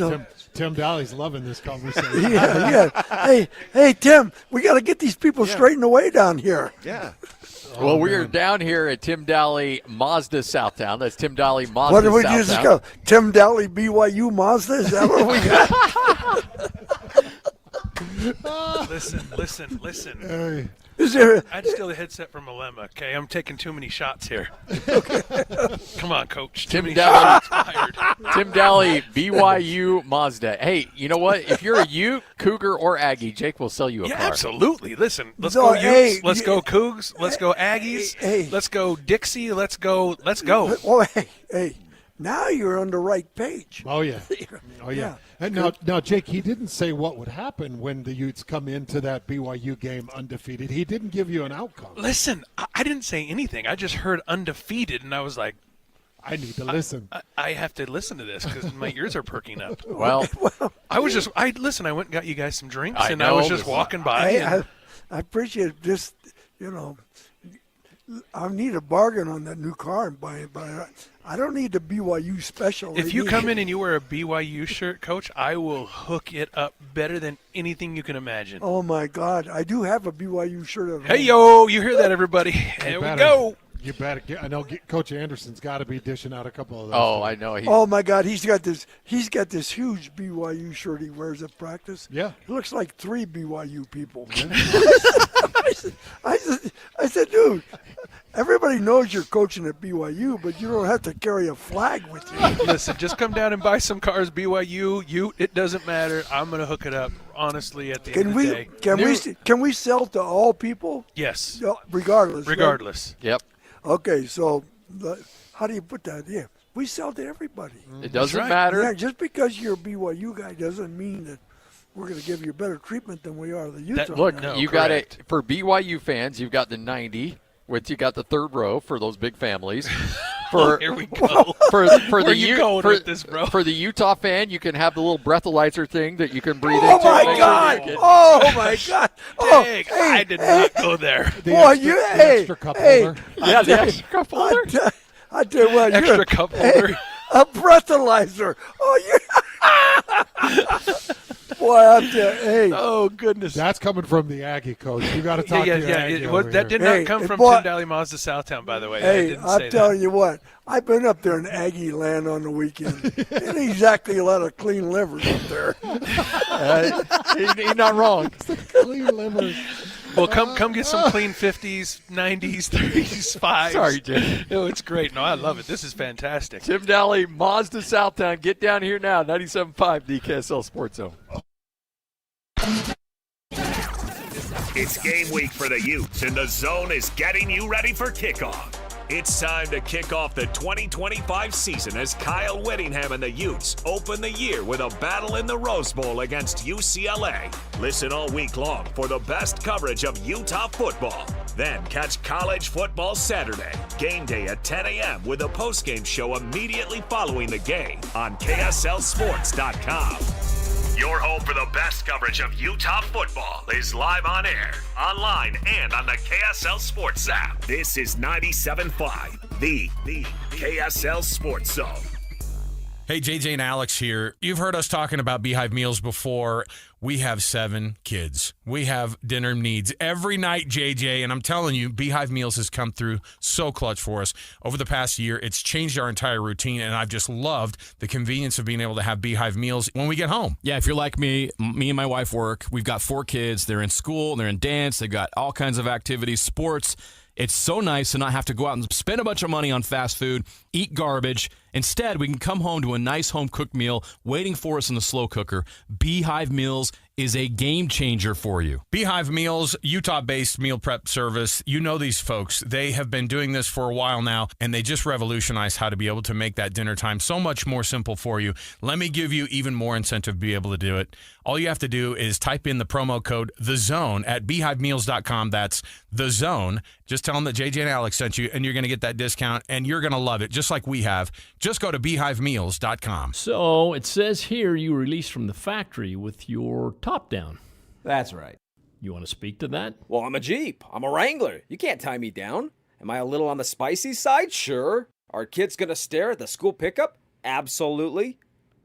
Tim Daly's loving this conversation. Yeah. Hey, Tim, we got to get these people straightened away down here. Yeah. Well, we are down here at Tim Daly Mazda Southtown. That's Tim Daly Mazda What did we Southtown. just go? Tim Daly BYU Mazda? Is that what we got? Listen. Hey. Is there I'd steal the headset from Malema, okay? I'm taking too many shots here. Come on, Coach. Tim Daly, BYU Mazda. Hey, you know what? If you're a Ute, Cougar, or Aggie, Jake will sell you a car. Absolutely. Listen, let's go Utes. Let's go Cougs. Let's go Aggies. Let's go Dixie. Let's go. Oh, hey. Now you're on the right page. Oh, yeah. And now, Jake, he didn't say what would happen when the Utes come into that BYU game undefeated. He didn't give you an outcome. Listen, I didn't say anything. I just heard undefeated, and I was like, I need to listen. I have to listen to this because my ears are perking up. Well, I went and got you guys some drinks, and I was just walking by. I appreciate this, I need a bargain on that new car and buy it, but I don't need the BYU special. If you come in and you wear a BYU shirt, Coach, I will hook it up better than anything you can imagine. Oh, my God. I do have a BYU shirt at home. Hey, yo, you hear that, everybody? There we go. You better get. I know Coach Anderson's got to be dishing out a couple of those. Oh, I know. Oh my God, he's got this huge BYU shirt he wears at practice. Yeah, it looks like 3 BYU people. I said, dude, everybody knows you're coaching at BYU, but you don't have to carry a flag with you. Listen, just come down and buy some cars, BYU, Ute. It doesn't matter. I'm gonna hook it up. Honestly, at the end of the day, can we sell to all people? Yes, regardless. Regardless. Right? Yep. Okay, so how do you put that? Yeah, we sell to everybody. It doesn't matter. Yeah, just because you're a BYU guy doesn't mean that we're going to give you better treatment than we are the Utah. Got it for BYU fans. You've got the 90, which you got the third row for those big families. Here we go. For the Utah fan, you can have the little breathalyzer thing that you can breathe into. Oh my God! Oh my God! Dang, I did not go there. The extra cup holder. Yeah, the extra cup holder. I tell you what, extra cup holder. A breathalyzer. Oh, boy, I'm hey. Oh, goodness. That's coming from the Aggie coach. You got to talk to your Aggie that did not come from Tim Daly Mazda Southtown, by the way. Hey, I'm telling you what. I've been up there in Aggie land on the weekend. Ain't exactly a lot of clean livers up there. He's not wrong. Clean livers. Well, come get some clean 50s, 90s, 30s, 5s. Sorry, Jim. No, it's great. No, I love it. This is fantastic. Tim Daly, Mazda Southtown. Get down here now. 97.5, the KSL Sports Zone. It's game week for the Utes, and the Zone is getting you ready for kickoff. It's time to kick off the 2025 season as Kyle Whittingham and the Utes open the year with a battle in the Rose Bowl against UCLA. Listen all week long for the best coverage of Utah football. Then catch College Football Saturday, game day at 10 a.m. with a postgame show immediately following the game on KSLSports.com. Your home for the best coverage of Utah football is live on air, online, and on the KSL Sports app. This is 97.5, the KSL Sports Zone. Hey, JJ and Alex here. You've heard us talking about Beehive meals before. We have 7 kids. We have dinner needs every night, JJ, and I'm telling you, Beehive Meals has come through so clutch for us. Over the past year, it's changed our entire routine, and I've just loved the convenience of being able to have Beehive Meals when we get home. Yeah, if you're like me and my wife work. We've got 4 kids. They're in school. They're in dance. They've got all kinds of activities, sports. It's so nice to not have to go out and spend a bunch of money on fast food, eat garbage. Instead, we can come home to a nice home-cooked meal waiting for us in the slow cooker. Beehive Meals is a game changer for you. Beehive Meals, Utah-based meal prep service. You know these folks. They have been doing this for a while now, and they just revolutionized how to be able to make that dinner time so much more simple for you. Let me give you even more incentive to be able to do it. All you have to do is type in the promo code THEZONE at beehivemeals.com. That's THEZONE. Just tell them that JJ and Alex sent you, and you're going to get that discount, and you're going to love it, just like we have. Just go to beehivemeals.com. So it says here you released from the factory with your top down. That's right. You want to speak to that? Well, I'm a Jeep. I'm a Wrangler. You can't tie me down. Am I a little on the spicy side? Sure. Are kids going to stare at the school pickup? Absolutely.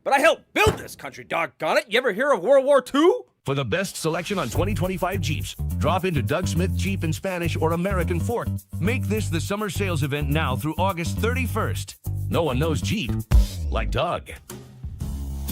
But I helped build this country, doggone it. You ever hear of World War II? For the best selection on 2025 Jeeps, drop into Doug Smith Jeep in Spanish or American Fork. Make this the summer sales event now through August 31st. No one knows Jeep like Doug.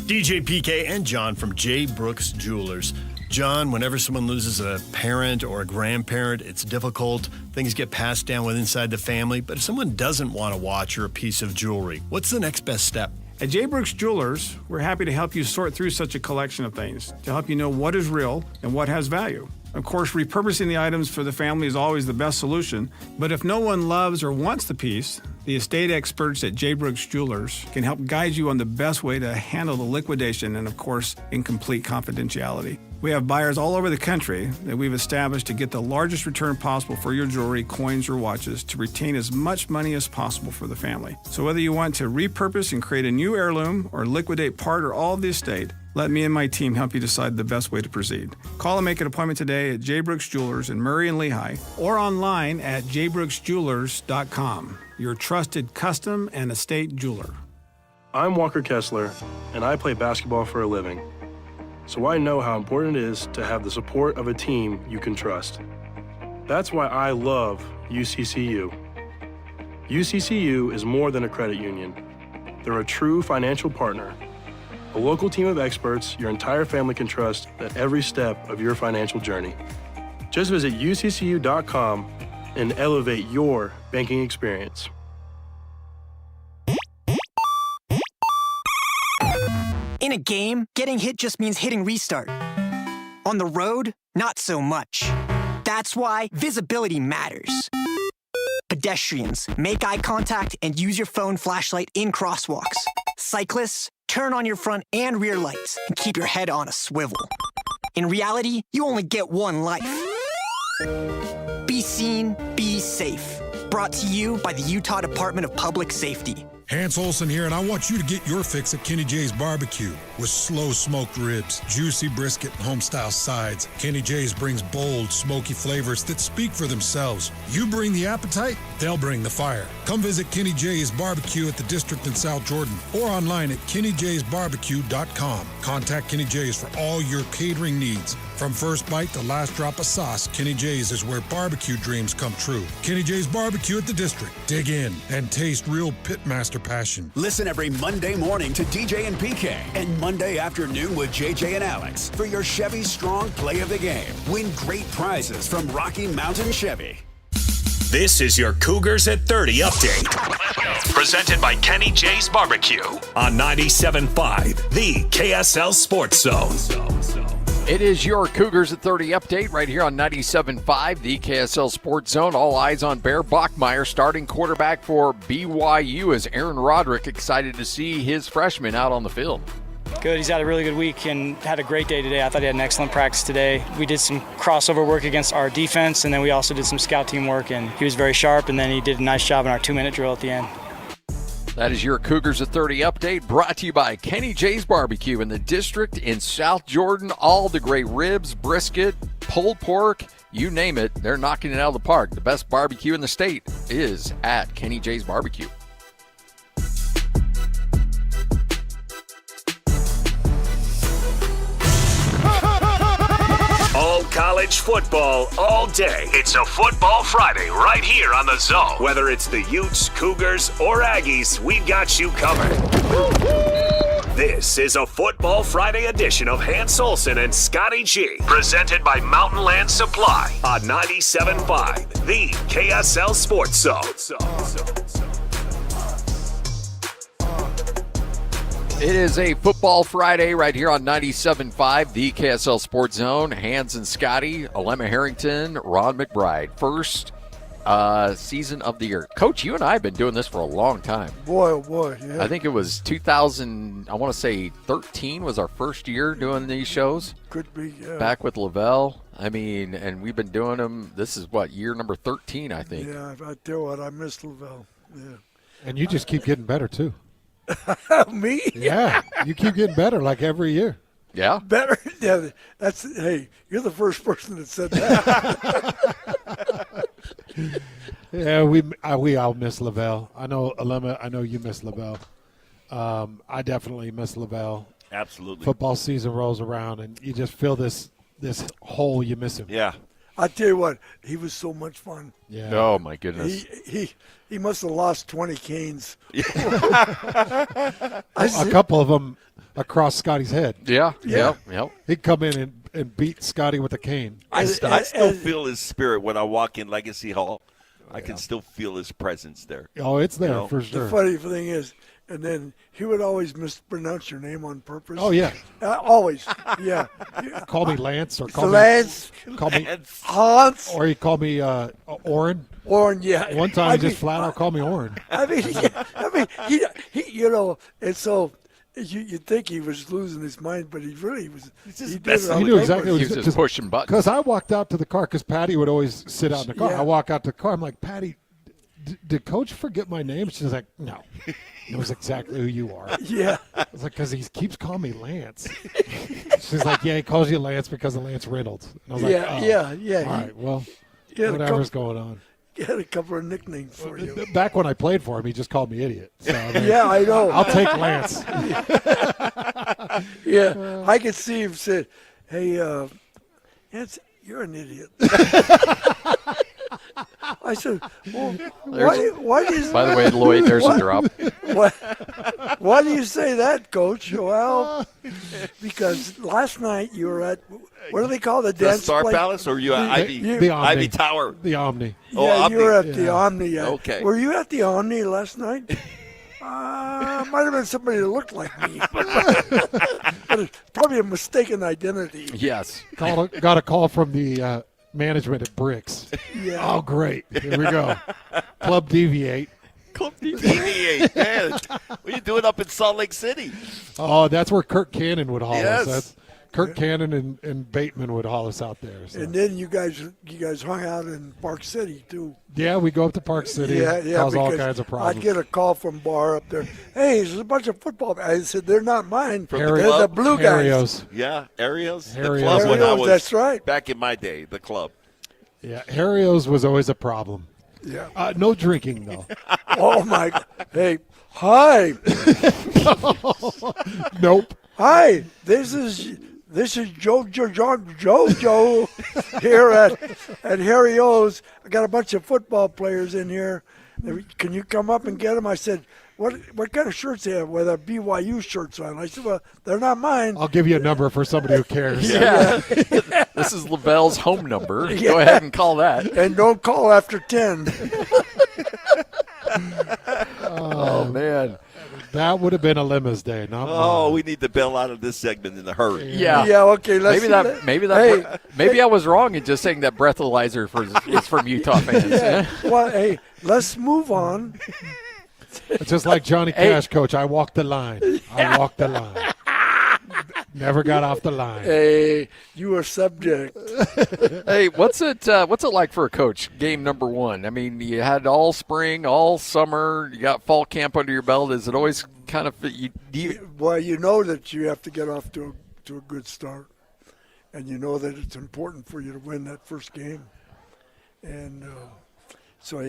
DJ PK and John from J. Brooks Jewelers. John, whenever someone loses a parent or a grandparent, it's difficult. Things get passed down inside the family. But if someone doesn't want a watch or a piece of jewelry, what's the next best step? At J. Brooks Jewelers, we're happy to help you sort through such a collection of things to help you know what is real and what has value. Of course, repurposing the items for the family is always the best solution, but if no one loves or wants the piece, the estate experts at J. Brooks Jewelers can help guide you on the best way to handle the liquidation and, of course, in complete confidentiality. We have buyers all over the country that we've established to get the largest return possible for your jewelry, coins, or watches to retain as much money as possible for the family. So whether you want to repurpose and create a new heirloom or liquidate part or all of the estate, let me and my team help you decide the best way to proceed. Call and make an appointment today at J. Brooks Jewelers in Murray and Lehigh or online at jbrooksjewelers.com, your trusted custom and estate jeweler. I'm Walker Kessler, and I play basketball for a living. So I know how important it is to have the support of a team you can trust. That's why I love UCCU. UCCU is more than a credit union. They're a true financial partner, a local team of experts your entire family can trust at every step of your financial journey. Just visit uccu.com and elevate your banking experience. In a game, getting hit just means hitting restart. On the road, not so much. That's why visibility matters. Pedestrians, make eye contact and use your phone flashlight in crosswalks. Cyclists, turn on your front and rear lights and keep your head on a swivel. In reality, you only get one life. Be seen, be safe. Brought to you by the Utah Department of Public Safety. Hans Olsen here, and I want you to get your fix at Kenny J's Barbecue with slow smoked ribs, juicy brisket, and home-style sides. Kenny J's brings bold, smoky flavors that speak for themselves. You bring the appetite, they'll bring the fire. Come visit Kenny J's Barbecue at the District in South Jordan or online at kennyjsbarbecue.com. Contact Kenny J's for all your catering needs. From first bite to last drop of sauce, Kenny J's is where barbecue dreams come true. Kenny J's Barbecue at the District. Dig in and taste real pitmaster passion. Listen every Monday morning to DJ and PK and Monday afternoon with JJ and Alex for your Chevy Strong Play of the Game. Win great prizes from Rocky Mountain Chevy. This is your Cougars at 30 update. Presented by Kenny J's Barbecue on 97.5, the KSL Sports Zone. It is your Cougars at 30 update right here on 97.5, the KSL Sports Zone. All eyes on Bear Bachmeier, starting quarterback for BYU, as Aaron Roderick excited to see his freshman out on the field. Good. He's had a really good week and had a great day today. I thought he had an excellent practice today. We did some crossover work against our defense, and then we also did some scout team work, and he was very sharp, and then he did a nice job in our 2-minute drill at the end. That is your Cougars at 30 update, brought to you by Kenny J's Barbecue in the District in South Jordan. All the great ribs, brisket, pulled pork, you name it, they're knocking it out of the park. The best barbecue in the state is at Kenny J's Barbecue. All college football all day. It's a Football Friday right here on the Zone. Whether it's the Utes, Cougars, or Aggies, we've got you covered. This is a Football Friday edition of Hans Olsen and Scotty G, presented by Mountain Land Supply on 97.5, the KSL Sports Zone. It is a Football Friday right here on 97.5, the KSL Sports Zone. Hans and Scotty, Alema Harrington, Ron McBride. First season of the year. Coach, you and I have been doing this for a long time. Boy, oh boy. Yeah. I think it was 2000, I want to say 13 was our first year doing these shows. Could be, yeah. Back with Lavelle. I mean, and we've been doing them. This is what, year number 13, I think. Yeah, I tell you what, I miss Lavelle. Yeah. And you just keep getting better, too. Me? Yeah, you keep getting better like every year. Yeah. Better? Yeah, hey, you're the first person that said that. Yeah, we all miss Lavelle. I know, Alema, I know you miss Lavelle. I definitely miss Lavelle. Absolutely. Football season rolls around, and you just feel this hole. You miss him. Yeah. I tell you what, he was so much fun. Yeah. Oh my goodness. He must have lost 20 canes. A couple of them across Scotty's head. Yeah. Yeah. Yep. He'd come in and beat Scotty with a cane. I still feel his spirit when I walk in Legacy Hall. I can still feel his presence there. Oh, it's there You know? for sure. The funny thing is, and then he would always mispronounce your name on purpose. Oh, yeah. Always. Yeah. Call me Lance or call Lance. me call me Hans. or he called me Oren. Oren, yeah. One time he just flat out called me Oren. He you know, and so you'd think he was losing his mind, but he really was. He knew exactly what he was just pushing buttons. Because I walked out to the car, because Patty would always sit out in the car. Yeah. I walk out to the car. I'm like, Patty, did Coach forget my name? She's like, no. He knows exactly who you are. Yeah. I was like, because he keeps calling me Lance. She's like, yeah, he calls you Lance because of Lance Reynolds. And I was like, oh. Yeah. All right, well, He had whatever's going on. He had a couple of nicknames for you. Back when I played for him, he just called me idiot. So, I mean, Yeah, I know. I'll take Lance. Yeah, I could see him say, hey, Lance, you're an idiot. I said, well, why do you... By the way, Lloyd, there's a drop. Why do you say that, Coach? Well, because last night you were at, what do they call the dance Star place? Palace, or you at The Omni. Ivy Tower? The Omni. Yeah, you were at the Yeah. Omni. Okay. Were you at the Omni last night? Might have been somebody that looked like me. But it's probably a mistaken identity. Yes. Got a call from the management at Bricks. Yeah. Oh, great. Here we go. Club Deviate. Club Deviate, man. What are you doing up in Salt Lake City? Oh, that's where Kirk Cannon would haul Yes. us. That's Kirk Cannon and Bateman would haul us out there. So. And then you guys hung out in Park City, too. Yeah, we go up to Park City. Yeah, cause all because kinds of problems. I'd get a call from bar up there. Hey, there's a bunch of football guys. I said, they're not mine. From They're the club? the blue guys. Arios. Yeah, Arios. The Arios. club when I Arios, was, that's right. back in my day, the club. Yeah, Harrios was always a problem. Yeah. No drinking, though. Oh, my God. Hey, hi. Nope. Hi, this is Jojo here at Harry O's. I got a bunch of football players in here. Can you come up and get them? I said, what kind of shirts they have? Well, they're BYU shirts on. I said, well, they're not mine. I'll give you a number for somebody who cares. Yeah. This is Lavelle's home number. Go ahead and call that. And don't call after 10. Oh, man. That would have been a Lima's day, not Oh, mine. we need to bail out of this segment in a hurry. Yeah. Yeah, okay. Let's Maybe I was wrong in just saying that breathalyzer is from Utah fans. Yeah. Well, hey, let's move on. It's just like Johnny Cash, Coach. I walked the line. I walked the line. Never got off the line. Hey, you are subject. Hey, what's it like for a coach? Game number one. I mean, you had all spring, all summer. You got fall camp under your belt. Is it always kind of Well, you know that you have to get off to a good start, and you know that it's important for you to win that first game, and so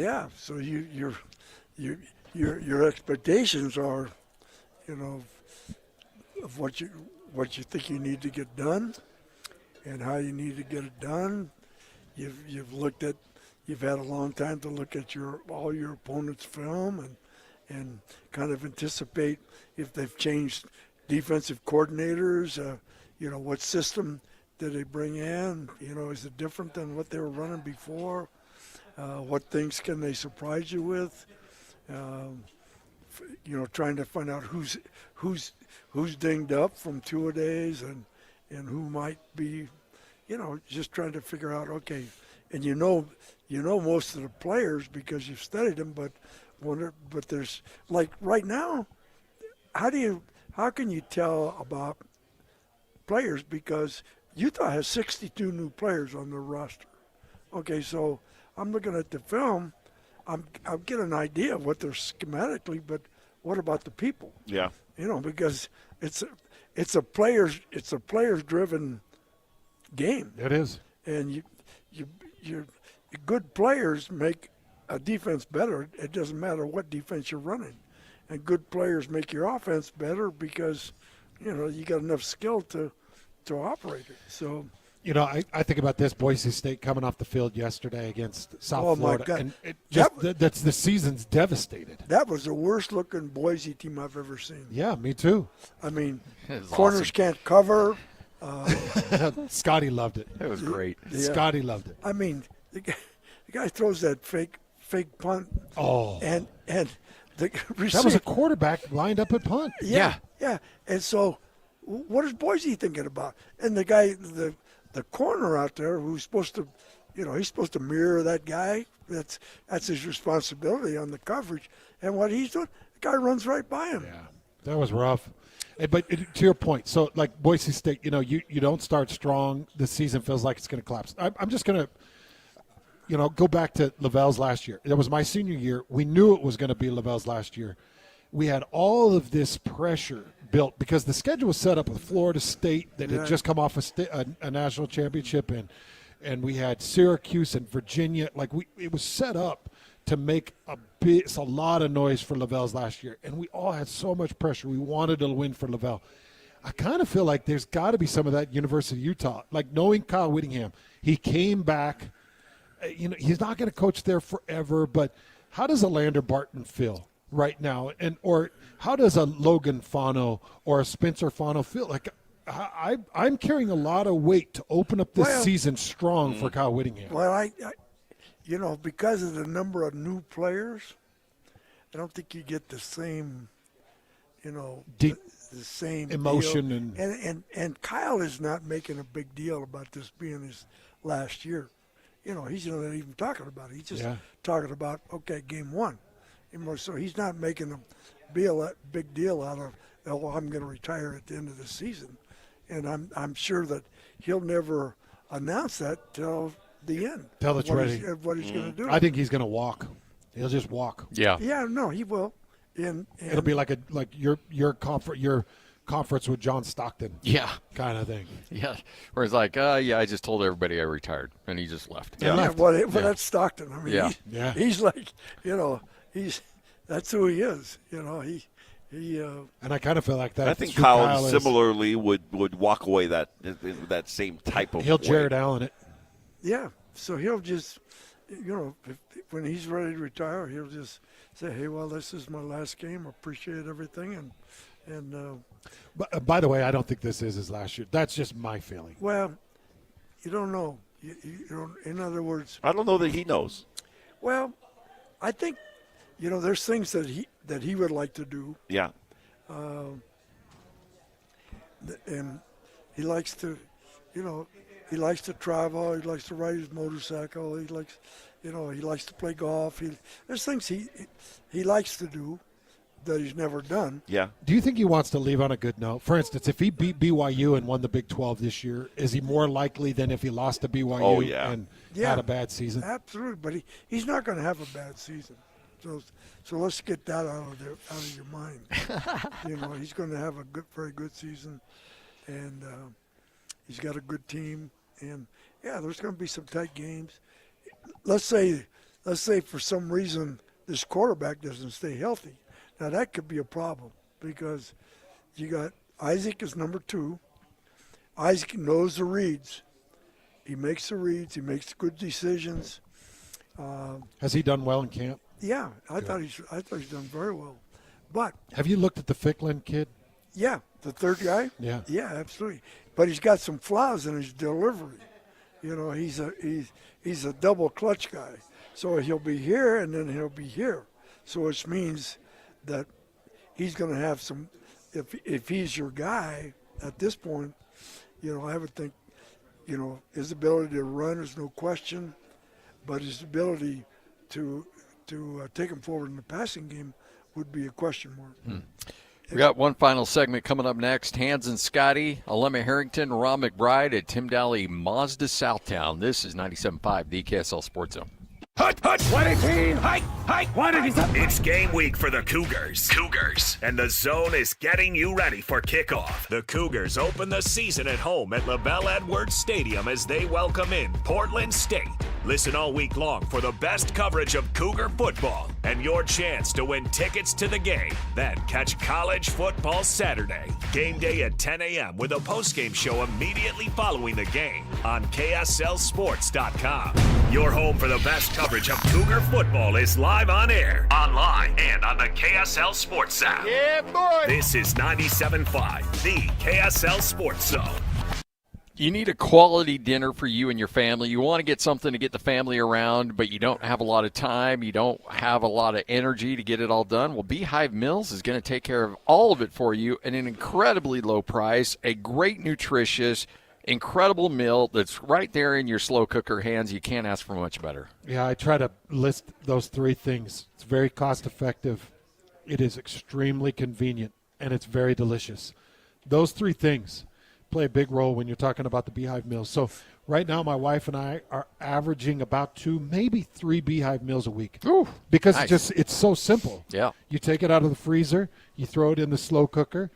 your expectations are, you know, of what you think you need to get done, and how you need to get it done. You've had a long time to look at all your opponent's film and kind of anticipate if they've changed defensive coordinators. You know, what system did they bring in? You know, is it different than what they were running before? What things can they surprise you with? You know, trying to find out who's dinged up from two-a-days and who might be, you know, just trying to figure out, okay, and you know most of the players because you've studied them, but there's, like right now, how can you tell about players, because Utah has 62 new players on their roster. Okay, so I'm looking at the film, I'll get an idea of what they're schematically, but what about the people? Yeah. You know, because it's a players driven game. It is. And your good players make a defense better. It doesn't matter what defense you're running. good players make your offense better because, you got enough skill to operate it. So, I think about this Boise State coming off the field yesterday against South Florida. My God. And that's the season's devastated. That was the worst looking Boise team I've ever seen. Yeah, me too. I mean, corners can't cover. Scotty loved it. It was great. Yeah. Scotty loved it. I mean, the guy throws that fake punt. Oh. And the receiver. That was a quarterback lined up at punt. Yeah. And so what is Boise thinking about? And the guy, the corner out there who's supposed to, he's supposed to mirror that guy. That's his responsibility on the coverage. And what he's doing, the guy runs right by him. Yeah, that was rough. But to your point, so like Boise State, you don't start strong. The season feels like it's going to collapse. I'm just going to, go back to Lavelle's last year. It was my senior year. We knew it was going to be Lavelle's last year. We had all of this pressure built because the schedule was set up with Florida State that had just come off a national championship, and we had Syracuse and Virginia. It was set up to make a lot of noise for Lavelle's last year, and we all had so much pressure. We wanted to win for Lavelle. I kind of feel like there's got to be some of that University of Utah. Like knowing Kyle Whittingham, he came back. He's not going to coach there forever, but how does a Lander Barton feel right now? Or how does a Logan Fano or a Spencer Fano feel? Like I'm carrying a lot of weight to open up this season strong for Kyle Whittingham. Well, I because of the number of new players, I don't think you get the same, deep the same emotion deal. And Kyle is not making a big deal about this being his last year. He's not even talking about it. He's just talking about, okay, game one. So he's not making a big deal out of, I'm going to retire at the end of the season. And I'm sure that he'll never announce that till the end. Till it's ready. What he's going to do. I think he's going to walk. He'll just walk. Yeah. Yeah, no, he will. And it'll be like your conference with John Stockton. Yeah. Kind of thing. Yeah. Where it's like, I just told everybody I retired, and he just left. Yeah. Well, that's Stockton. I mean, he's like, that's who he is. And I kind of feel like that. I think Kyle similarly would walk away that same type of. He'll way. Jared Allen it. Yeah. So he'll just, when he's ready to retire, he'll just say, hey, well, this is my last game. Appreciate everything. But by the way, I don't think this is his last year. That's just my feeling. Well, you don't know. You don't, in other words, I don't know that he knows. Well, I think, there's things that he would like to do. Yeah. And he likes to, he likes to travel. He likes to ride his motorcycle. He likes, he likes to play golf. There's things he likes to do that he's never done. Yeah. Do you think he wants to leave on a good note? For instance, if he beat BYU and won the Big 12 this year, is he more likely than if he lost to BYU and had a bad season? Absolutely, but he's not going to have a bad season. So let's get that out of your mind. He's going to have a very good season, and he's got a good team. And there's going to be some tight games. Let's say for some reason this quarterback doesn't stay healthy. Now that could be a problem because you got Isaac is number 2. Isaac knows the reads. He makes the reads. He makes good decisions. Has he done well in camp? Yeah, I thought he's done very well. But have you looked at the Ficklin kid? Yeah, the third guy. Yeah, absolutely. But he's got some flaws in his delivery. He's a double clutch guy. So he'll be here and then he'll be here. So which means that he's going to have some. If he's your guy at this point, I would think, his ability to run is no question, but his ability to take him forward in the passing game would be a question mark. We got one final segment coming up next. Hans and Scotty, Alema Harrington, Ron McBride at Tim Daly Mazda Southtown. This is 97.5, the KSL Sports Zone. Hut, 118, hike, 187. It's game week for the Cougars. And the Zone is getting you ready for kickoff. The Cougars open the season at home at LaBelle Edwards Stadium as they welcome in Portland State. Listen all week long for the best coverage of Cougar football and your chance to win tickets to the game. Then catch College Football Saturday, game day at 10 a.m. with a postgame show immediately following the game on KSLSports.com. Your home for the best coverage of Cougar football is live on air, online, and on the KSL Sports app. Yeah, boy! This is 97.5, the KSL Sports Zone. You need a quality dinner for you and your family. You want to get something to get the family around, but you don't have a lot of time. You don't have a lot of energy to get it all done. Well, Beehive Mills is going to take care of all of it for you at an incredibly low price, a great, nutritious, incredible meal that's right there in your slow cooker hands. You can't ask for much better. Yeah, I try to list those three things. It's very cost effective. It is extremely convenient, and it's very delicious. Those three things play a big role when you're talking about the Beehive meals. So right now my wife and I are averaging about 2, maybe 3 Beehive meals a week. Ooh, because nice. it's so simple. Yeah. You take it out of the freezer, you throw it in the slow cooker.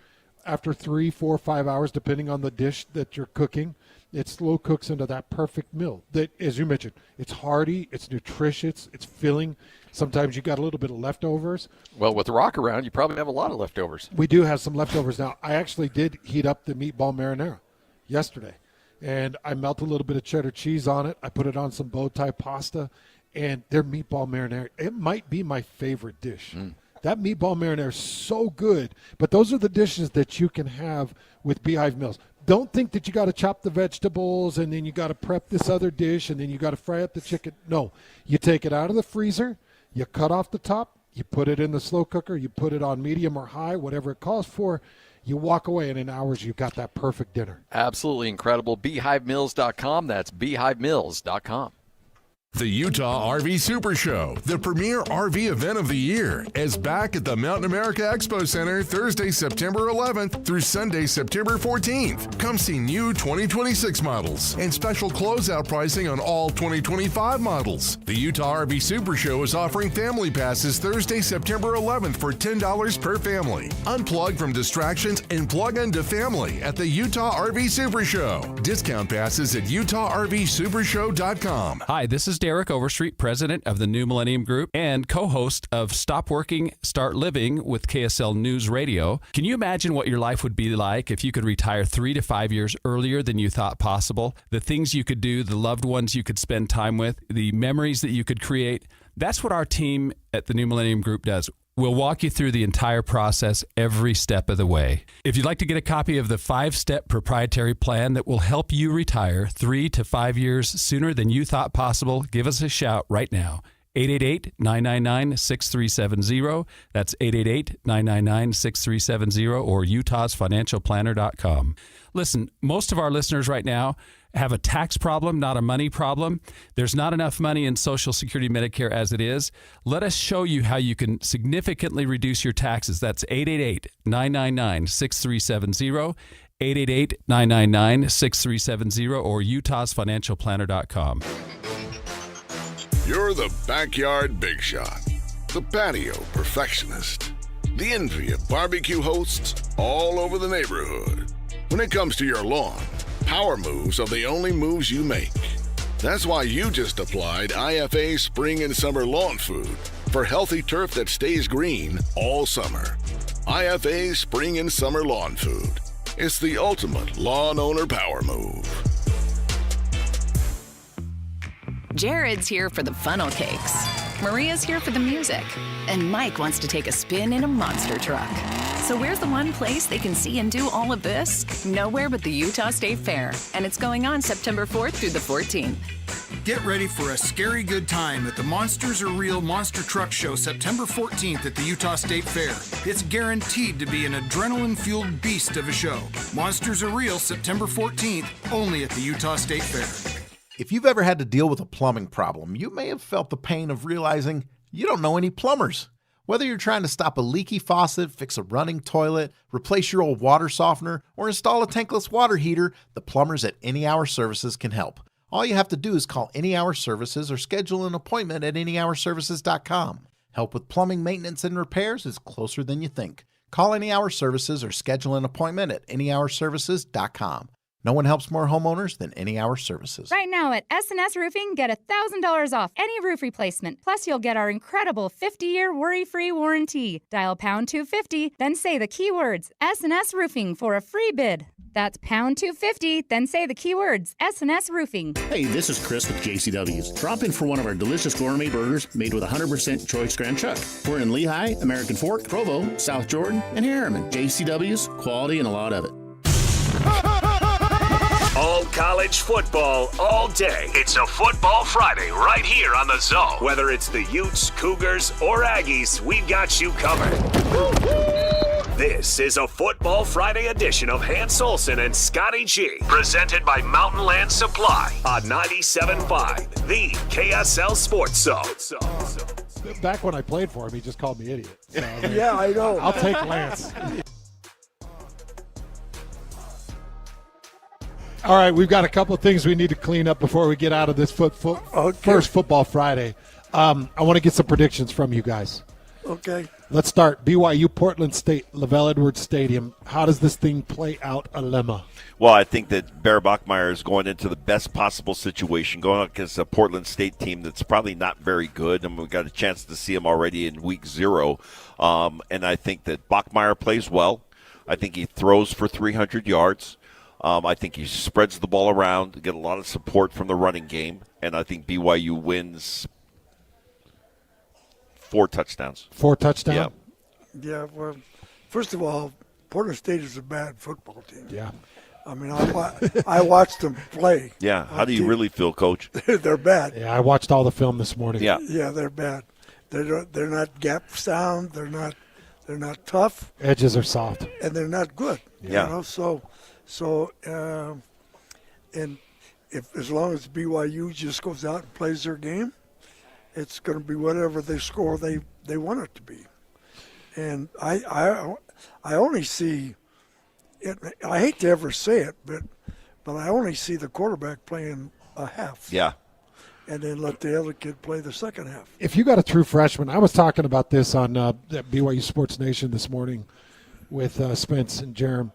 After 3, 4, 5 hours, depending on the dish that you're cooking, it slow cooks into that perfect meal. That, as you mentioned, it's hearty, it's nutritious, it's filling. Sometimes you got a little bit of leftovers. Well, with the rock around, you probably have a lot of leftovers. We do have some leftovers now. I actually did heat up the meatball marinara yesterday, and I melted a little bit of cheddar cheese on it. I put it on some bow tie pasta, and their meatball marinara, it might be my favorite dish. That meatball marinara is so good, but those are the dishes that you can have with Beehive Mills. Don't think that you got to chop the vegetables and then you got to prep this other dish and then you got to fry up the chicken. No, you take it out of the freezer, you cut off the top, you put it in the slow cooker, you put it on medium or high, whatever it calls for. You walk away, and in hours you've got that perfect dinner. Absolutely incredible. BeehiveMills.com. That's BeehiveMills.com. The Utah RV Super Show, the premier RV event of the year, is back at the Mountain America Expo Center Thursday, September 11th through Sunday, September 14th. Come see new 2026 models and special closeout pricing on all 2025 models. The Utah RV Super Show is offering family passes Thursday, September 11th for $10 per family. Unplug from distractions and plug into family at the Utah RV Super Show. Discount passes at UtahRVSupershow.com. Hi, this is Derek Overstreet, president of the New Millennium Group and co-host of Stop Working, Start Living with KSL News Radio. Can you imagine what your life would be like if you could retire 3 to 5 years earlier than you thought possible? The things you could do, the loved ones you could spend time with, the memories that you could create. That's what our team at the New Millennium Group does. We'll walk you through the entire process every step of the way. If you'd like to get a copy of the 5-step proprietary plan that will help you retire 3 to 5 years sooner than you thought possible, give us a shout right now. 888-999-6370. That's 888-999-6370 or utahsfinancialplanner.com. Listen, most of our listeners right now have a tax problem, not a money problem. There's not enough money in Social Security Medicare as it is. Let us show you how you can significantly reduce your taxes. That's 888-999-6370, 888-999-6370, or utahsfinancialplanner.com. You're the backyard big shot, the patio perfectionist, the envy of barbecue hosts all over the neighborhood. When it comes to your lawn, power moves are the only moves you make. That's why you just applied IFA Spring and Summer Lawn Food for healthy turf that stays green all summer. IFA Spring and Summer Lawn Food. It's the ultimate lawn owner power move. Jared's here for the funnel cakes. Maria's here for the music. And Mike wants to take a spin in a monster truck. So where's the one place they can see and do all of this? Nowhere but the Utah State Fair. And it's going on September 4th through the 14th. Get ready for a scary good time at the Monsters Are Real Monster Truck Show September 14th at the Utah State Fair. It's guaranteed to be an adrenaline-fueled beast of a show. Monsters Are Real September 14th, only at the Utah State Fair. If you've ever had to deal with a plumbing problem, you may have felt the pain of realizing you don't know any plumbers. Whether you're trying to stop a leaky faucet, fix a running toilet, replace your old water softener, or install a tankless water heater, the plumbers at Any Hour Services can help. All you have to do is call Any Hour Services or schedule an appointment at anyhourservices.com. Help with plumbing maintenance and repairs is closer than you think. Call Any Hour Services or schedule an appointment at anyhourservices.com. No one helps more homeowners than Any Hour Services. Right now at S&S Roofing, get $1,000 off any roof replacement. Plus, you'll get our incredible 50-year worry-free warranty. Dial pound 250, then say the keywords S&S Roofing for a free bid. That's pound 250, then say the keywords S&S Roofing. Hey, this is Chris with JCW's. Drop in for one of our delicious gourmet burgers made with 100% choice ground chuck. We're in Lehigh, American Fork, Provo, South Jordan, and Harriman. JCW's, quality and a lot of it. All college football, all day. It's a Football Friday right here on the Zone. Whether it's the Utes, Cougars, or Aggies, we've got you covered. This is a Football Friday edition of Hans Olsen and Scotty G, presented by Mountain Land Supply on 97.5, the KSL Sports Zone. Back when I played for him, he just called me idiot. So, I mean, yeah, I know. I'll take Lance. All right, we've got a couple of things we need to clean up before we get out of this first Football Friday. I want to get some predictions from you guys. Okay. Let's start. BYU, Portland State, Lavelle Edwards Stadium. How does this thing play out, Alema? Well, I think that Bear Bachmeier is going into the best possible situation, going up against a Portland State team that's probably not very good, and we've got a chance to see them already in week 0. And I think that Bachmeier plays well. I think he throws for 300 yards. I think he spreads the ball around, get a lot of support from the running game, and I think BYU wins 4 touchdowns. 4 touchdowns? Yeah. Yeah, well, first of all, Portland State is a bad football team. Yeah. I mean, I watched them play. Yeah, how do you really feel, Coach? They're bad. Yeah, I watched all the film this morning. Yeah. Yeah, they're bad. They're not gap sound. They're not tough. Edges are soft. And they're not good. Yeah. You know, so and if as long as BYU just goes out and plays their game, it's going to be whatever they score they want it to be. And I only see it, I hate to ever say it, but I only see the quarterback playing a half. Yeah. And then let the other kid play the second half. If you got a true freshman, I was talking about this on BYU Sports Nation this morning with Spence and Jerem.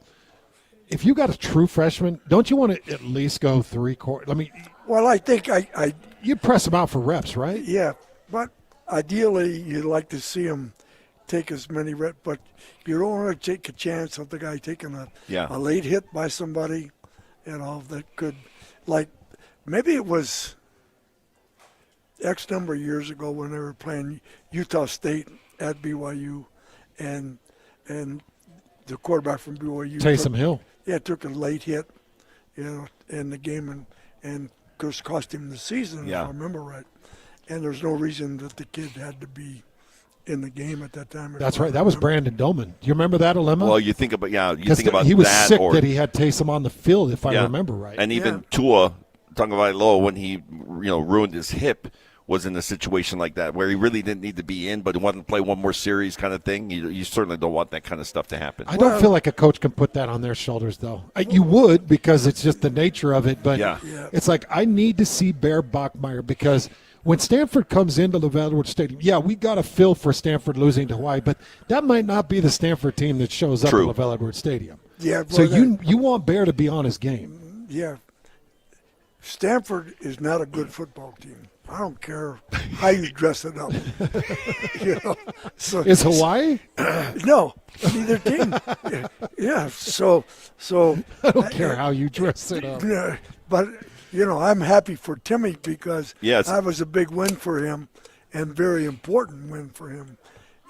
If you got a true freshman, don't you want to at least go 3 quarters? I mean, well, I think you press them out for reps, right? Yeah, but ideally you'd like to see him take as many reps, but you don't want to take a chance of the guy taking a late hit by somebody, you know, that could, like, maybe it was X number of years ago when they were playing Utah State at BYU, and the quarterback from BYU, Taysom Hill. Yeah, took a late hit, you know, in the game and cost him the season, if I remember right. And there's no reason that the kid had to be in the game at that time. That's right. That was Brandon Dolman. Do you remember that, Alema? Well, you think about he was that, sick that he had Taysom on the field, if I remember right. And even Tua Tagovailoa, when he ruined his hip, was in a situation like that where he really didn't need to be in, but he wanted to play one more series kind of thing. You certainly don't want that kind of stuff to happen. I don't feel like a coach can put that on their shoulders, though. You would, because it's just the nature of it, but it's like I need to see Bear Bachmeier, because when Stanford comes into Lavelle Edwards Stadium, we got a feel for Stanford losing to Hawaii, but that might not be the Stanford team that shows up at Lavelle Edwards Stadium. Yeah. So you want Bear to be on his game. Yeah. Stanford is not a good football team. I don't care how you dress it up. You know, so is Hawaii? No, neither team. Yeah, so I don't care how you dress it up. Yeah, but I'm happy for Timmy because that was a big win for him and very important win for him.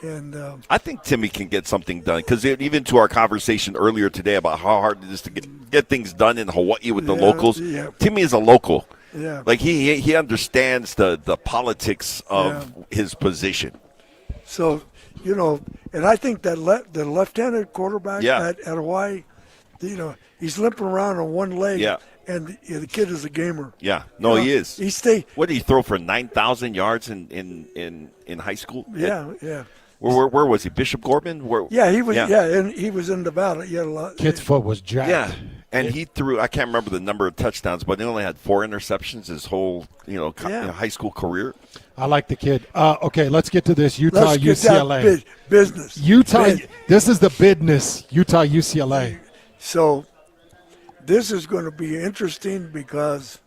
And I think Timmy can get something done, because even to our conversation earlier today about how hard it is to get things done in Hawaii with the locals, Timmy is a local. Yeah. Like he understands the politics of his position. So, and I think that the left-handed quarterback at Hawaii, he's limping around on one leg. Yeah. And the kid is a gamer. Yeah. No, he is. What did he throw for 9,000 yards in high school? Yeah. Where was he? Bishop Gorman? He was. Yeah, and he was in Nevada. He had a lot. Kid's foot was jacked. Yeah, and he threw. I can't remember the number of touchdowns, but he only had 4 interceptions his whole high school career. I like the kid. Okay, let's get to this Utah UCLA business. This is the business. Utah UCLA. So this is going to be interesting because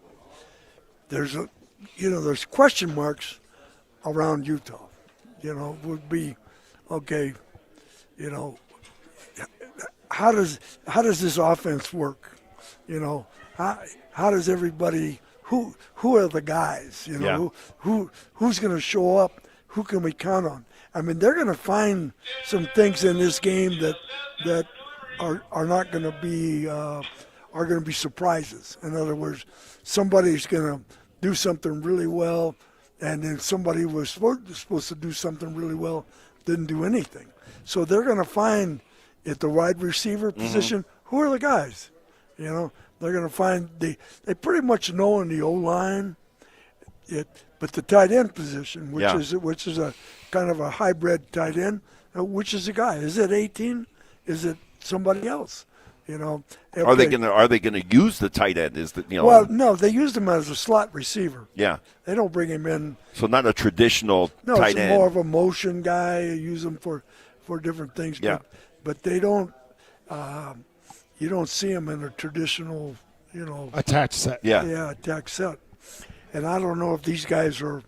there's question marks around Utah. Would be okay. How does this offense work? How does everybody? Who are the guys? Who's going to show up? Who can we count on? I mean, they're going to find some things in this game that are not going to be are going to be surprises. In other words, somebody's going to do something really well, and then somebody was supposed to do something really well, didn't do anything. So they're going to find at the wide receiver position, who are the guys? They're going to find they pretty much know in the O-line, but the tight end position, which is a kind of a hybrid tight end, which is the guy? Is it 18? Is it somebody else? Okay. Are they going to use the tight end? Well, no, they used him as a slot receiver. Yeah. They don't bring him in. So not a traditional tight end. No, it's more of a motion guy. Use him for different things. Yeah. But they don't. You don't see him in a traditional, attached set. Yeah, attached set. And I don't know if these guys are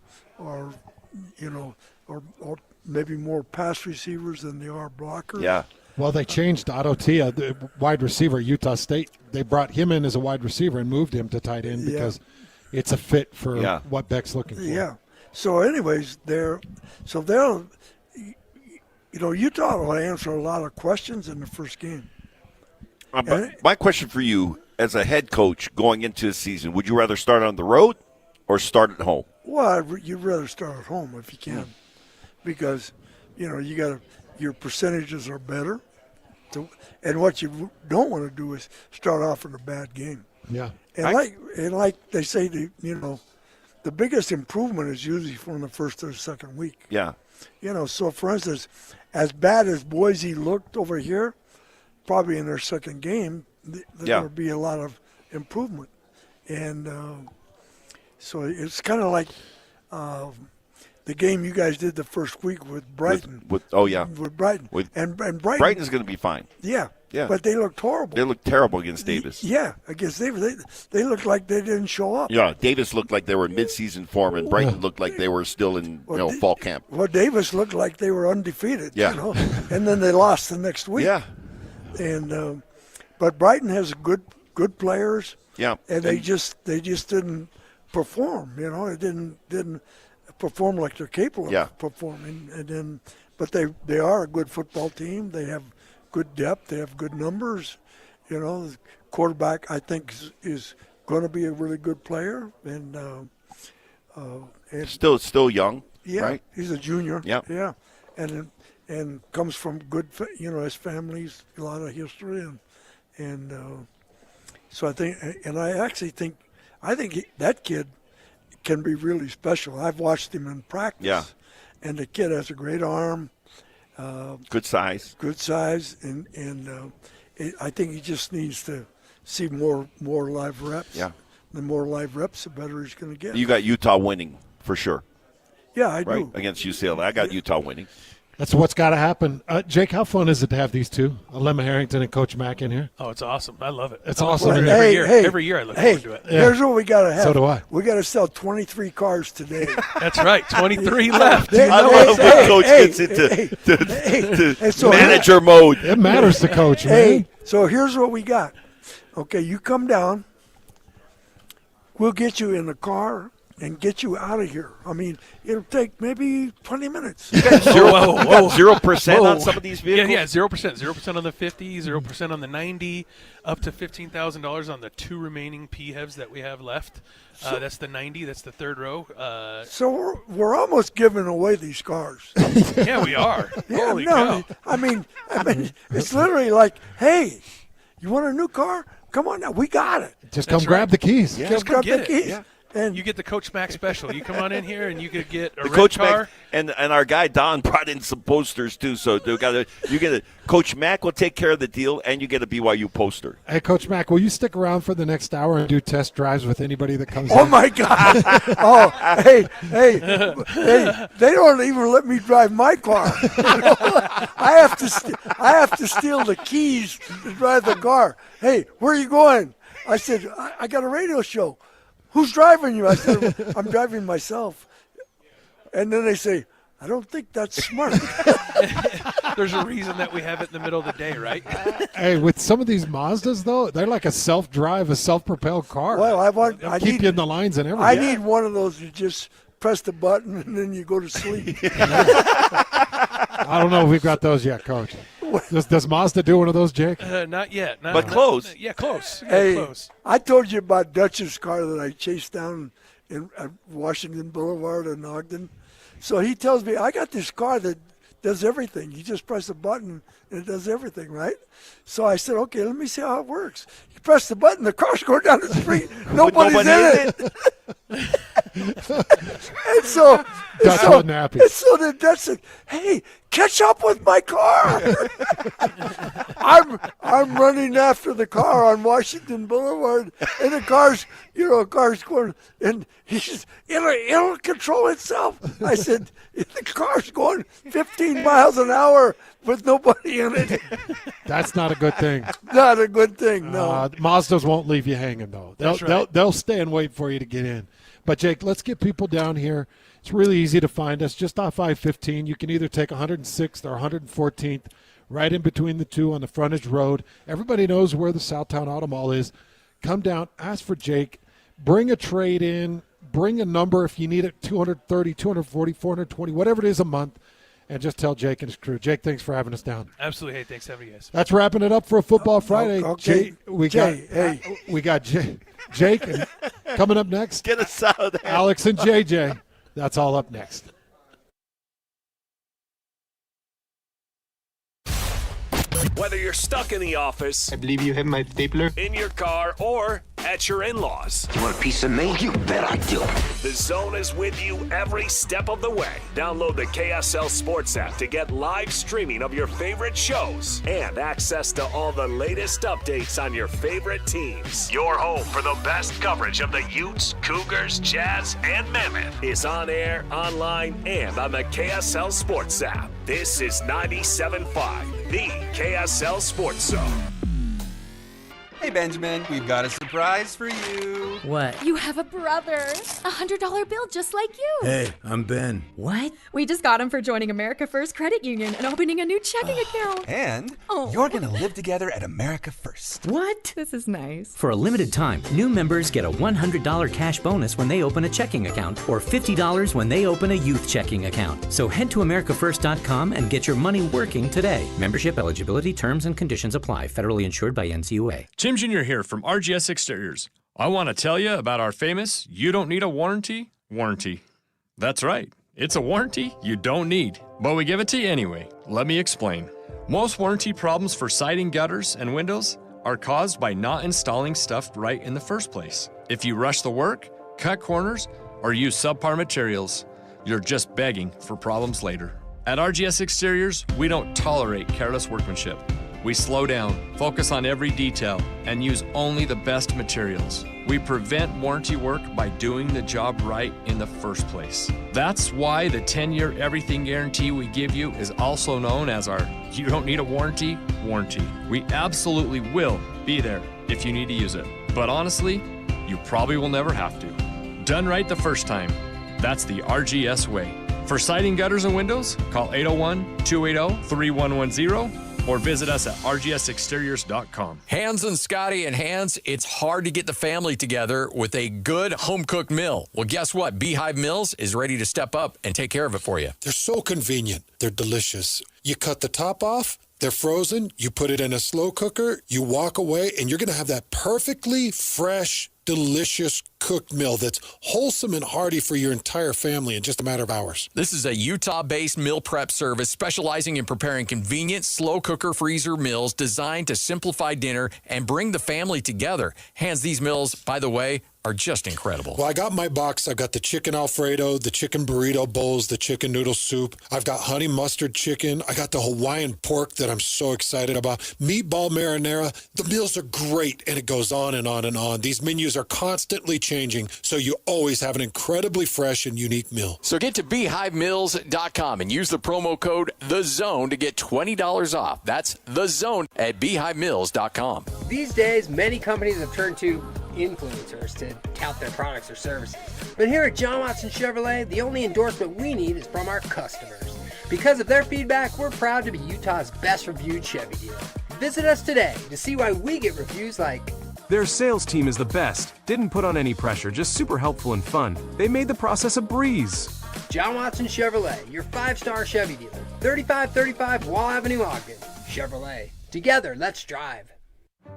maybe more pass receivers than they are blockers. Yeah. Well, they changed Adotia, the wide receiver, Utah State. They brought him in as a wide receiver and moved him to tight end because it's a fit for what Beck's looking for. Yeah. So, anyways, Utah will answer a lot of questions in the first game. But my question for you, as a head coach going into the season, would you rather start on the road or start at home? Well, you'd rather start at home if you can, because your percentages are better. And what you don't want to do is start off in a bad game. Yeah. And like they say, the biggest improvement is usually from the first or second week. Yeah. So for instance, as bad as Boise looked over here, probably in their second game, there will be a lot of improvement. And so it's kind of like the game you guys did the first week with Brighton. With Brighton. And Brighton. Brighton's going to be fine. Yeah. Yeah. But they looked horrible. They looked terrible against Davis. Yeah, against Davis. They looked like they didn't show up. Yeah, Davis looked like they were in midseason form, and Brighton looked like they were still in fall camp. Well, Davis looked like they were undefeated. Yeah. And then they lost the next week. Yeah. And but Brighton has good players. Yeah. And they just didn't perform. It didn't perform like they're capable of performing. And then, but they are a good football team. They have good depth. They have good numbers. The quarterback, I think, is going to be a really good player. And still young. Yeah, right? He's a junior. Yeah. Yeah. And comes from good, his family's a lot of history, and so I think, and I actually think, that kid can be really special. I've watched him in practice, and the kid has a great arm, good size, and I think he just needs to see more live reps. Yeah, the more live reps, the better he's going to get. You got Utah winning for sure. Yeah, I do. Against UCLA, I got Utah winning. That's what's got to happen. Jake, how fun is it to have these two, Lemma Harrington and Coach Mack, in here? Oh, it's awesome. I love it. It's awesome. Every year I look forward to it. Here's what we got to have. So do I. We got to sell 23 cars today. That's right. 23 left. I love when Coach gets into manager mode. It matters to Coach, man. Hey, so here's what we got. Okay, you come down. We'll get you in the car and get you out of here. I mean, it'll take maybe 20 minutes. You got 0% on some of these vehicles? Yeah, 0%. 0% on the 50, 0% on the 90, up to $15,000 on the two remaining PHEVs that we have left. That's the 90. That's the third row. So we're almost giving away these cars. Yeah, we are. Holy cow. I mean, it's literally like, hey, you want a new car? Come on now. We got it. Just come grab the keys. Yeah. Just come grab get the it. keys. Yeah. And you get the Coach Mack special. You come on in here and you could get a the red Coach car. Mack and our guy Don brought in some posters too. So you get a Coach Mack will take care of the deal, and you get a BYU poster. Hey, Coach Mack, will you stick around for the next hour and do test drives with anybody that comes in? Oh my God! Hey! They don't even let me drive my car. I have to steal the keys to drive the car. Hey, where are you going? I said, I got a radio show. Who's driving you? I said, I'm driving myself. And then they say, I don't think that's smart. There's a reason that we have it in the middle of the day, right? Hey, with some of these Mazdas, though, they're like a self-drive, a self-propelled car. Well, I keep need, you in the lines and everything. I need one of those. You just press the button and then you go to sleep. I don't know if we've got those yet, Coach. Does Mazda do one of those, Jake? Not yet. But close. Yeah, close. Hey, Close. I told you about Dutch's car that I chased down at Washington Boulevard in Ogden. So he tells me, I got this car that does everything. You just press a button and it does everything, right? So I said, okay, let me see how it works. You press the button, the car's going down the street. Nobody's in it. And so Dutch wasn't happy. And so then Dutch said, hey, catch up with my car. I'm running after the car on Washington Boulevard, and the car's going, and he says, it'll control itself. I said, the car's going 15 miles an hour with nobody in it. That's not a good thing. Not a good thing, no. Mazdas won't leave you hanging, though. They'll stay and wait for you to get in. But, Jake, let's get people down here. It's really easy to find us just off I-15. You can either take 106th or 114th, right in between the two on the frontage road. Everybody knows where the Southtown Auto Mall is. Come down, ask for Jake, bring a trade in, bring a number if you need it, 230, 240, 420, whatever it is a month, and just tell Jake and his crew. Jake, thanks for having us down. Absolutely. Hey, thanks for having you guys. That's wrapping it up for a Football Friday. Okay. We got Jake, and coming up next, get us out of there. Alex and JJ. That's all up next. Whether you're stuck in the office, I believe you have my stapler. in your car, or at your in-laws, You want a piece of me? You bet I do. The Zone is with you every step of the way. Download the KSL Sports app to get live streaming of your favorite shows and access to all the latest updates on your favorite teams. Your home for the best coverage of the Utes, Cougars, Jazz, and Mammoth is on air, online, and on the KSL Sports app. This is 97.5, the KSL Sports Zone. Hey, Benjamin, we've got a surprise for you. What? You have a brother. $100 bill just like you. Hey, I'm Ben. What? We just got him for joining America First Credit Union and opening a new checking account. And you're going to live together at America First. What? This is nice. For a limited time, new members get a $100 cash bonus when they open a checking account or $50 when they open a youth checking account. So head to AmericaFirst.com and get your money working today. Membership eligibility, terms, and conditions apply. Federally insured by NCUA. Jim Jr. here from RGS Exteriors. I want to tell you about our famous "You Don't Need a Warranty" warranty. That's right. It's a warranty you don't need, but we give it to you anyway. Let me explain. Most warranty problems for siding, gutters, and windows are caused by not installing stuff right in the first place. If you rush the work, cut corners, or use subpar materials, you're just begging for problems later. At RGS Exteriors, we don't tolerate careless workmanship. We slow down, focus on every detail, and use only the best materials. We prevent warranty work by doing the job right in the first place. That's why the 10-year everything guarantee we give you is also known as our "You Don't Need a Warranty" warranty. We absolutely will be there if you need to use it. But honestly, you probably will never have to. Done right the first time. That's the RGS way. For siding, gutters, and windows, call 801-280-3110 or visit us at rgsexteriors.com. Hans and Scotty and Hans, it's hard to get the family together with a good home-cooked meal. Well, guess what? Beehive Meals is ready to step up and take care of it for you. They're so convenient. They're delicious. You cut the top off, they're frozen, you put it in a slow cooker, you walk away, and you're going to have that perfectly fresh, delicious cooked meal that's wholesome and hearty for your entire family in just a matter of hours. This is a Utah-based meal prep service specializing in preparing convenient, slow cooker freezer meals designed to simplify dinner and bring the family together. Hans, these meals, by the way, are just incredible. Well, I got my box. I've got the chicken Alfredo, the chicken burrito bowls, the chicken noodle soup. I've got honey mustard chicken. I got the Hawaiian pork that I'm so excited about. Meatball marinara. The meals are great, and it goes on and on and on. These menus are constantly changing, so you always have an incredibly fresh and unique meal. So get to BeehiveMeals.com and use the promo code THEZONE to get $20 off. That's THEZONE at BeehiveMeals.com. These days, many companies have turned to influencers to tout their products or services. But here at John Watson Chevrolet, the only endorsement we need is from our customers. Because of their feedback, we're proud to be Utah's best reviewed Chevy dealer. Visit us today to see why we get reviews like, "Their sales team is the best. Didn't put on any pressure, just super helpful and fun. They made the process a breeze." John Watson Chevrolet, your 5-star Chevy dealer. 3535 Wall Avenue, Ogden. Chevrolet. Together, let's drive.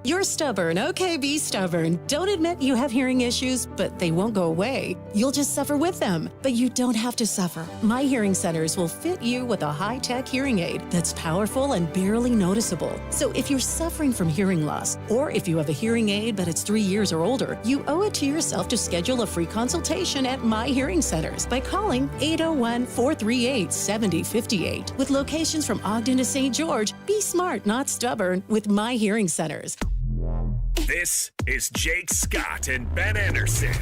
You're stubborn, okay, be stubborn. Don't admit you have hearing issues, but they won't go away. You'll just suffer with them, but you don't have to suffer. My Hearing Centers will fit you with a high-tech hearing aid that's powerful and barely noticeable. So if you're suffering from hearing loss, or if you have a hearing aid but it's 3 years or older, you owe it to yourself to schedule a free consultation at My Hearing Centers by calling 801-438-7058. With locations from Ogden to St. George, be smart, not stubborn, with My Hearing Centers. This is Jake Scott and Ben Anderson.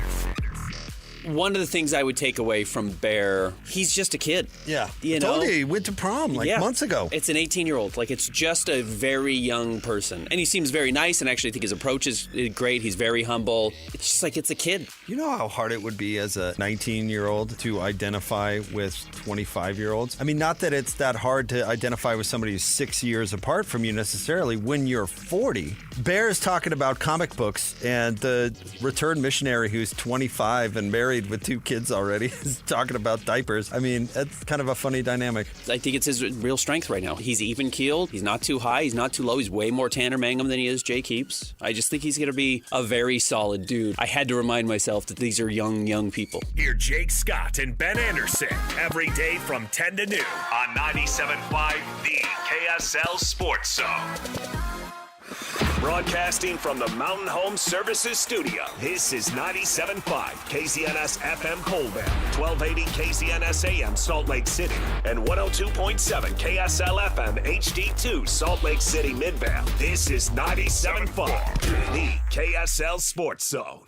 One of the things I would take away from Bear, he's just a kid. Yeah. You Told know? you, he went to prom months ago. It's an 18-year-old. It's just a very young person. And he seems very nice, and actually I think his approach is great. He's very humble. It's just it's a kid. You know how hard it would be as a 19-year-old to identify with 25-year-olds? I mean, not that it's that hard to identify with somebody who's 6 years apart from you necessarily when you're 40. Bear is talking about comic books, and the returned missionary who's 25 and married with 2 kids already is talking about diapers. I mean, that's kind of a funny dynamic. I think it's his real strength right now. He's even-keeled. He's not too high. He's not too low. He's way more Tanner Mangum than he is Jake Heaps. I just think he's going to be a very solid dude. I had to remind myself that these are young people. Hear Jake Scott and Ben Anderson every day from 10 to noon on 97.5 The KSL Sports Zone. Broadcasting from the Mountain Home Services Studio, this is 97.5 KZNS FM Colbert, 1280 KZNS AM Salt Lake City, and 102.7 KSL FM HD2 Salt Lake City Midvale. This is 97.5 The KSL Sports Zone.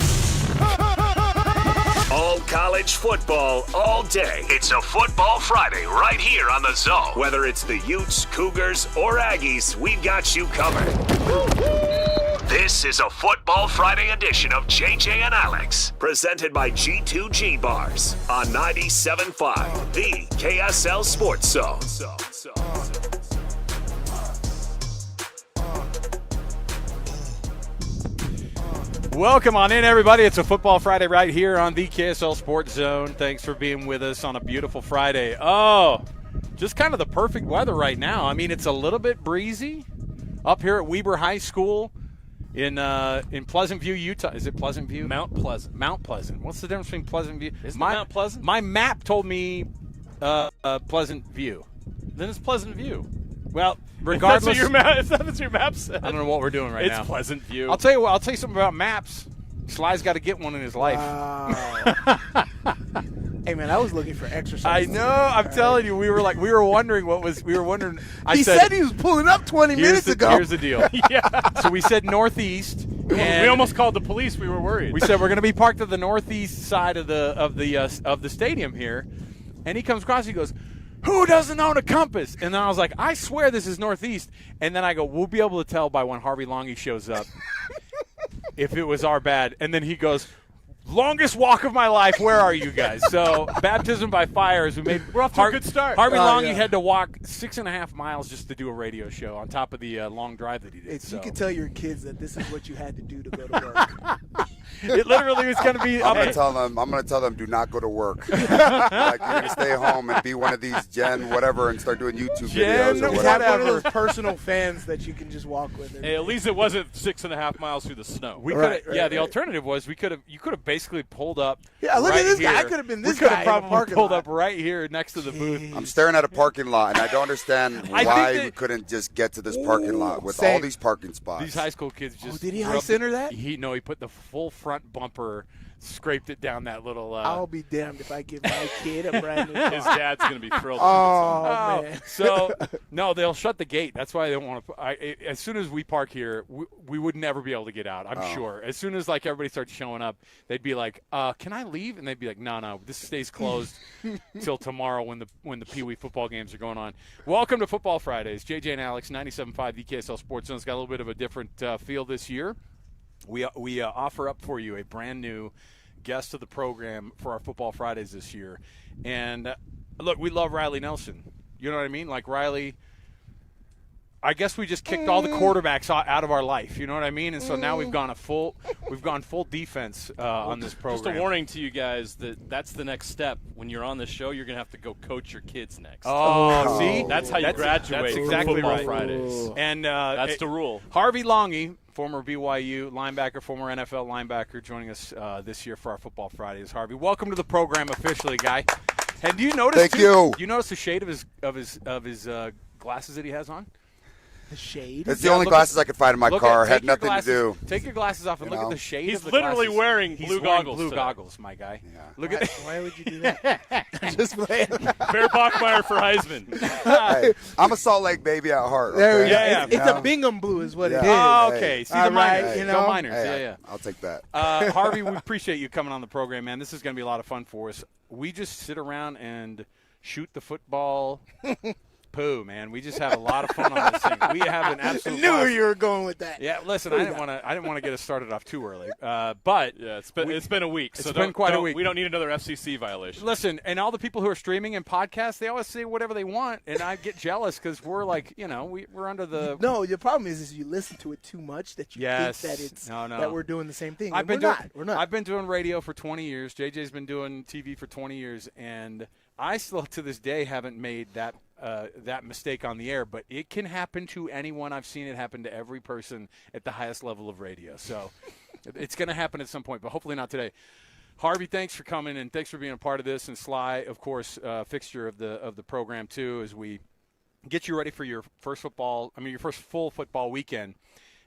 All college football, all day. It's a Football Friday right here on the Zone. Whether it's the Utes, Cougars, or Aggies, we've got you covered. This is a Football Friday edition of JJ and Alex, presented by G2G Bars on 97.5, the KSL Sports Zone. Welcome on in, everybody. It's a Football Friday right here on the KSL Sports Zone. Thanks for being with us on a beautiful Friday. Oh, just kind of the perfect weather right now. I mean, it's a little bit breezy up here at Weber High School in Pleasant View, Utah. Is it Pleasant View? Mount Pleasant. Mount Pleasant. What's the difference between Pleasant View? Isn't it Mount Pleasant? My map told me Pleasant View. Then it's Pleasant View. Well, regardless, if that's your map said. I don't know what we're doing right now. It's Pleasant View. I'll tell you what. I'll tell you something about maps. Sly's got to get one in his life. Hey man, I was looking for exercise. I know. I'm telling you, we were wondering He said he was pulling up 20 minutes ago. Here's the deal. Yeah. So we said northeast. We almost called the police. We were worried. We said we're going to be parked to the northeast side of the stadium here, and he comes across. He goes, "Who doesn't own a compass?" And then I was like, "I swear this is northeast." And then I go, "We'll be able to tell by when Harvey Longy shows up if it was our bad." And then he goes, "Longest walk of my life. Where are you guys?" So baptism by fire is we're off to a good start. Harvey Longy had to walk 6.5 miles just to do a radio show on top of the long drive that he did. You can tell your kids that this is what you had to do to go to work. It literally was going to be. I'm going to tell them, do not go to work. Like, you're going to stay home and be one of these Gen whatever and start doing YouTube videos or whatever. Have one of those personal fans that you can just walk with. Hey, at least it wasn't 6.5 miles through the snow. The alternative was you could have basically pulled up. Yeah, look at this guy. I could have been this guy. We could have probably pulled up right here next to the booth. I'm staring at a parking lot, and I don't understand why we couldn't just get to this parking lot with all these parking spots. These high school kids just. did he ice center that? He put the full front bumper scraped it down that little. I'll be damned if I give my kid a brand new car. His dad's going to be thrilled. Oh, man. So, no, they'll shut the gate. That's why they don't want to. As soon as we park here, we would never be able to get out, I'm sure. As soon as, like, everybody starts showing up, they'd be like, can I leave? And they'd be like, no, this stays closed till tomorrow when the Pee Wee football games are going on. Welcome to Football Fridays. JJ and Alex, 97.5, the KSL Sports Zone. It's got a little bit of a different feel this year. We offer up for you a brand new guest of the program for our Football Fridays this year. And look, we love Riley Nelson. You know what I mean? Like, Riley, I guess we just kicked all the quarterbacks out of our life. You know what I mean? And so now we've gone full defense on this program. Just a warning to you guys that's the next step. When you're on this show, you're going to have to go coach your kids next. Oh, see? That's how you graduate. That's exactly Football right. Fridays. And that's the rule. Harvey Longy, former BYU linebacker, former NFL linebacker, joining us this year for our Football Fridays. Harvey, welcome to the program officially, guy. And do you notice? Thank you. Do you notice the shade of his glasses that he has on? The shade. That's the only glasses I could find in my car. Had nothing to do. Take your glasses off and look at the shade. He's of the literally glasses. wearing blue goggles. Blue today. goggles, my guy. Yeah. Look at. Why would you do that? Just playing. Bear Bachmeyer for Heisman. Hey, I'm a Salt Lake baby at heart. There we okay? go. Yeah, It's a Bingham blue, is what it is. Oh, okay. See All the minors. right, you Go know. minors. Hey, Yeah. I'll take that. Harvey, we appreciate you coming on the program, man. This is going to be a lot of fun for us. We just sit around and shoot the football. Poo, man. We just have a lot of fun on this thing. We have an absolute. I knew blast. you were going with that. Yeah, listen, I didn't want to get us started off too early. But Yeah, it's been a week. It's So been quite a week. We don't need another FCC violation. Listen, and all the people who are streaming and podcasts, they always say whatever they want, and I get jealous because we're like, we're under the. No, your problem is you listen to it too much that you Yes. think that it's No. that we're doing the same thing. I've And been we're not. I've been doing radio for 20 years. JJ's been doing TV for 20 years, and I still to this day haven't made that mistake on the air. But it can happen to anyone. I've seen it happen to every person at the highest level of radio. So it's going to happen at some point, but hopefully not today. Harvey, thanks for coming and thanks for being a part of this. And Sly, of course, fixture of the program too, as we get you ready for your first full football weekend.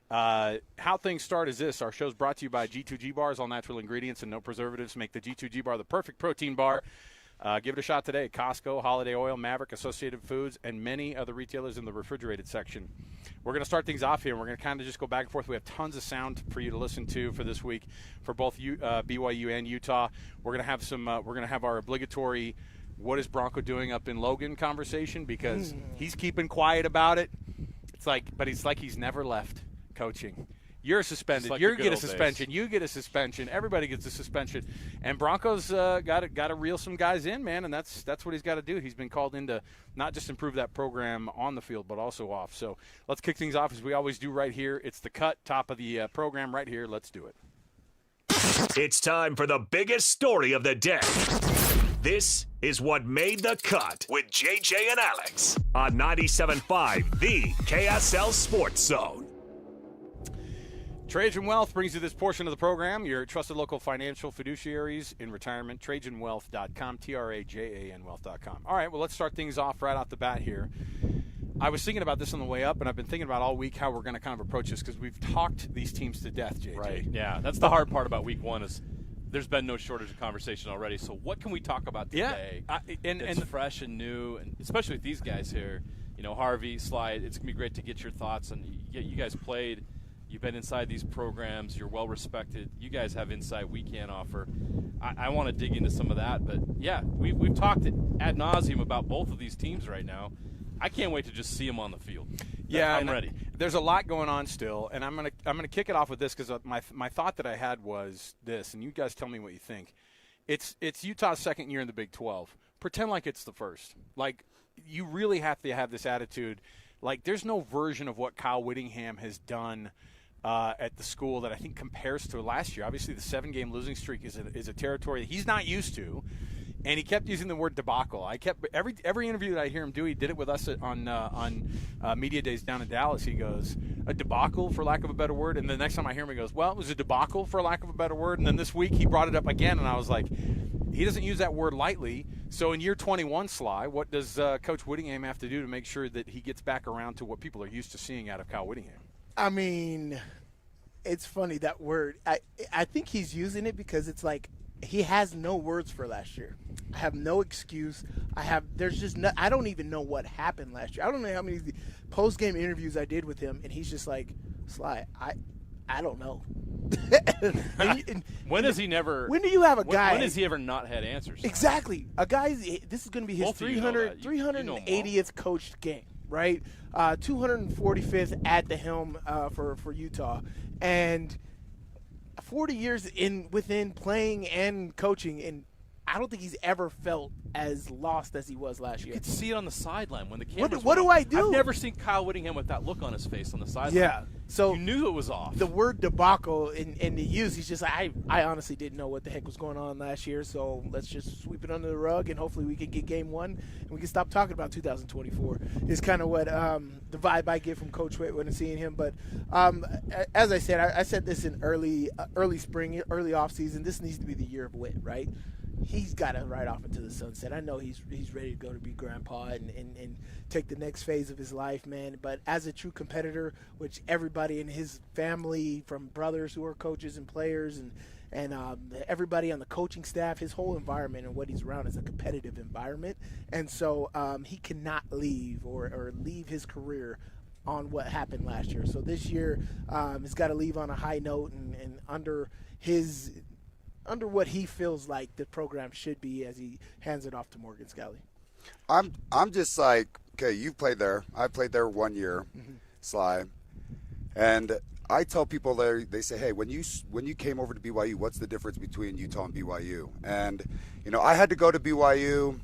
How things start is this. Our show's brought to you by G2G Bars. All natural ingredients and no preservatives make the G2G Bar the perfect protein bar. Give it a shot today. Costco, Holiday Oil, Maverick, Associated Foods, and many other retailers in the refrigerated section. We're going to start things off here, and we're going to kind of just go back and forth. We have tons of sound for you to listen to for this week for both BYU and Utah. We're going to have We're going to have our obligatory "What is Bronco doing up in Logan" conversation because he's keeping quiet about it. But it's like he's never left coaching. You're suspended. Like you get a suspension. You get a suspension. Everybody gets a suspension. And Broncos got to reel some guys in, man, and that's what he's got to do. He's been called in to not just improve that program on the field, but also off. So let's kick things off as we always do right here. It's the cut, top of the program right here. Let's do it. It's time for the biggest story of the day. This is what made the cut with JJ and Alex on 97.5, the KSL Sports Zone. Trajan Wealth brings you this portion of the program. Your trusted local financial fiduciaries in retirement. TrajanWealth.com, TRAJAN Wealth.com. All right, well, let's start things off right off the bat here. I was thinking about this on the way up, and I've been thinking about all week how we're going to kind of approach this because we've talked these teams to death, JJ. Right. Yeah, that's the hard part about week one is there's been no shortage of conversation already. So what can we talk about today? It's fresh and new, and especially with these guys here. Harvey, Sly, it's going to be great to get your thoughts. And you guys played. You've been inside these programs. You're well respected. You guys have insight we can't offer. I want to dig into some of that. But, yeah, we've talked ad nauseum about both of these teams right now. I can't wait to just see them on the field. Yeah, I'm ready. There's a lot going on still, and I'm gonna kick it off with this because my thought that I had was this, and you guys tell me what you think. It's Utah's second year in the Big 12. Pretend like it's the first. Like, you really have to have this attitude. Like, there's no version of what Kyle Whittingham has done at the school that I think compares to last year. Obviously, the 7-game losing streak is a territory that he's not used to, and he kept using the word debacle. I kept every interview that I hear him do. He did it with us on media days down in Dallas. He goes, a debacle for lack of a better word, and the next time I hear him, he goes, well, it was a debacle for lack of a better word. And then this week he brought it up again, and I was like, he doesn't use that word lightly. So in year 21, Sly, what does Coach Whittingham have to do to make sure that he gets back around to what people are used to seeing out of Kyle Whittingham? I mean, It's funny that word. I think he's using it because it's like he has no words for last year. I have no excuse. There's just no, I don't even know what happened last year. I don't know how many post-game interviews I did with him, and he's just like, Sly, I don't know. When do you have a guy? When has he ever not had answers? Exactly. A guy's. This is going to be his 380th coached game, right? 245th at the helm for Utah, and 40 years within playing and coaching, and I don't think he's ever felt as lost as he was last year. You could see it on the sideline when the cameras. What do I do? I've never seen Kyle Whittingham with that look on his face on the sideline. Yeah, so you knew it was off. The word debacle in the use, he's just like, I honestly didn't know what the heck was going on last year, so let's just sweep it under the rug, and hopefully we can get game one, and we can stop talking about 2024. Is kind of what the vibe I get from Coach Whit when I'm seeing him. But as I said, I said this in early spring, early off season. This needs to be the year of Whit, right? He's got to ride off into the sunset. I know he's ready to go to be grandpa and take the next phase of his life, man. But as a true competitor, which everybody in his family, from brothers who are coaches and players and everybody on the coaching staff, his whole environment and what he's around is a competitive environment. And so he cannot leave or leave his career on what happened last year. So this year he's got to leave on a high note and under what he feels like the program should be as he hands it off to Morgan Scally. I'm just like, okay, you've played there. I played there 1 year, Sly. And I tell people there, they say, hey, when you came over to BYU, what's the difference between Utah and BYU? And, I had to go to BYU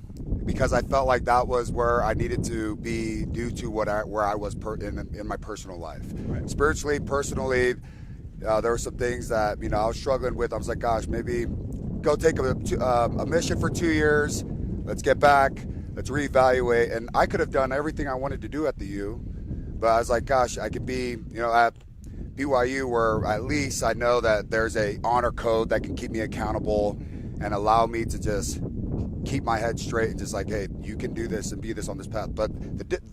because I felt like that was where I needed to be due to where I was in my personal life. Right. Spiritually, personally, there were some things that, I was struggling with. I was like, gosh, maybe go take a mission for 2 years. Let's get back. Let's reevaluate. And I could have done everything I wanted to do at the U, but I was like, gosh, I could be, at BYU where at least I know that there's a honor code that can keep me accountable and allow me to just keep my head straight and just like, hey, you can do this and be this on this path. But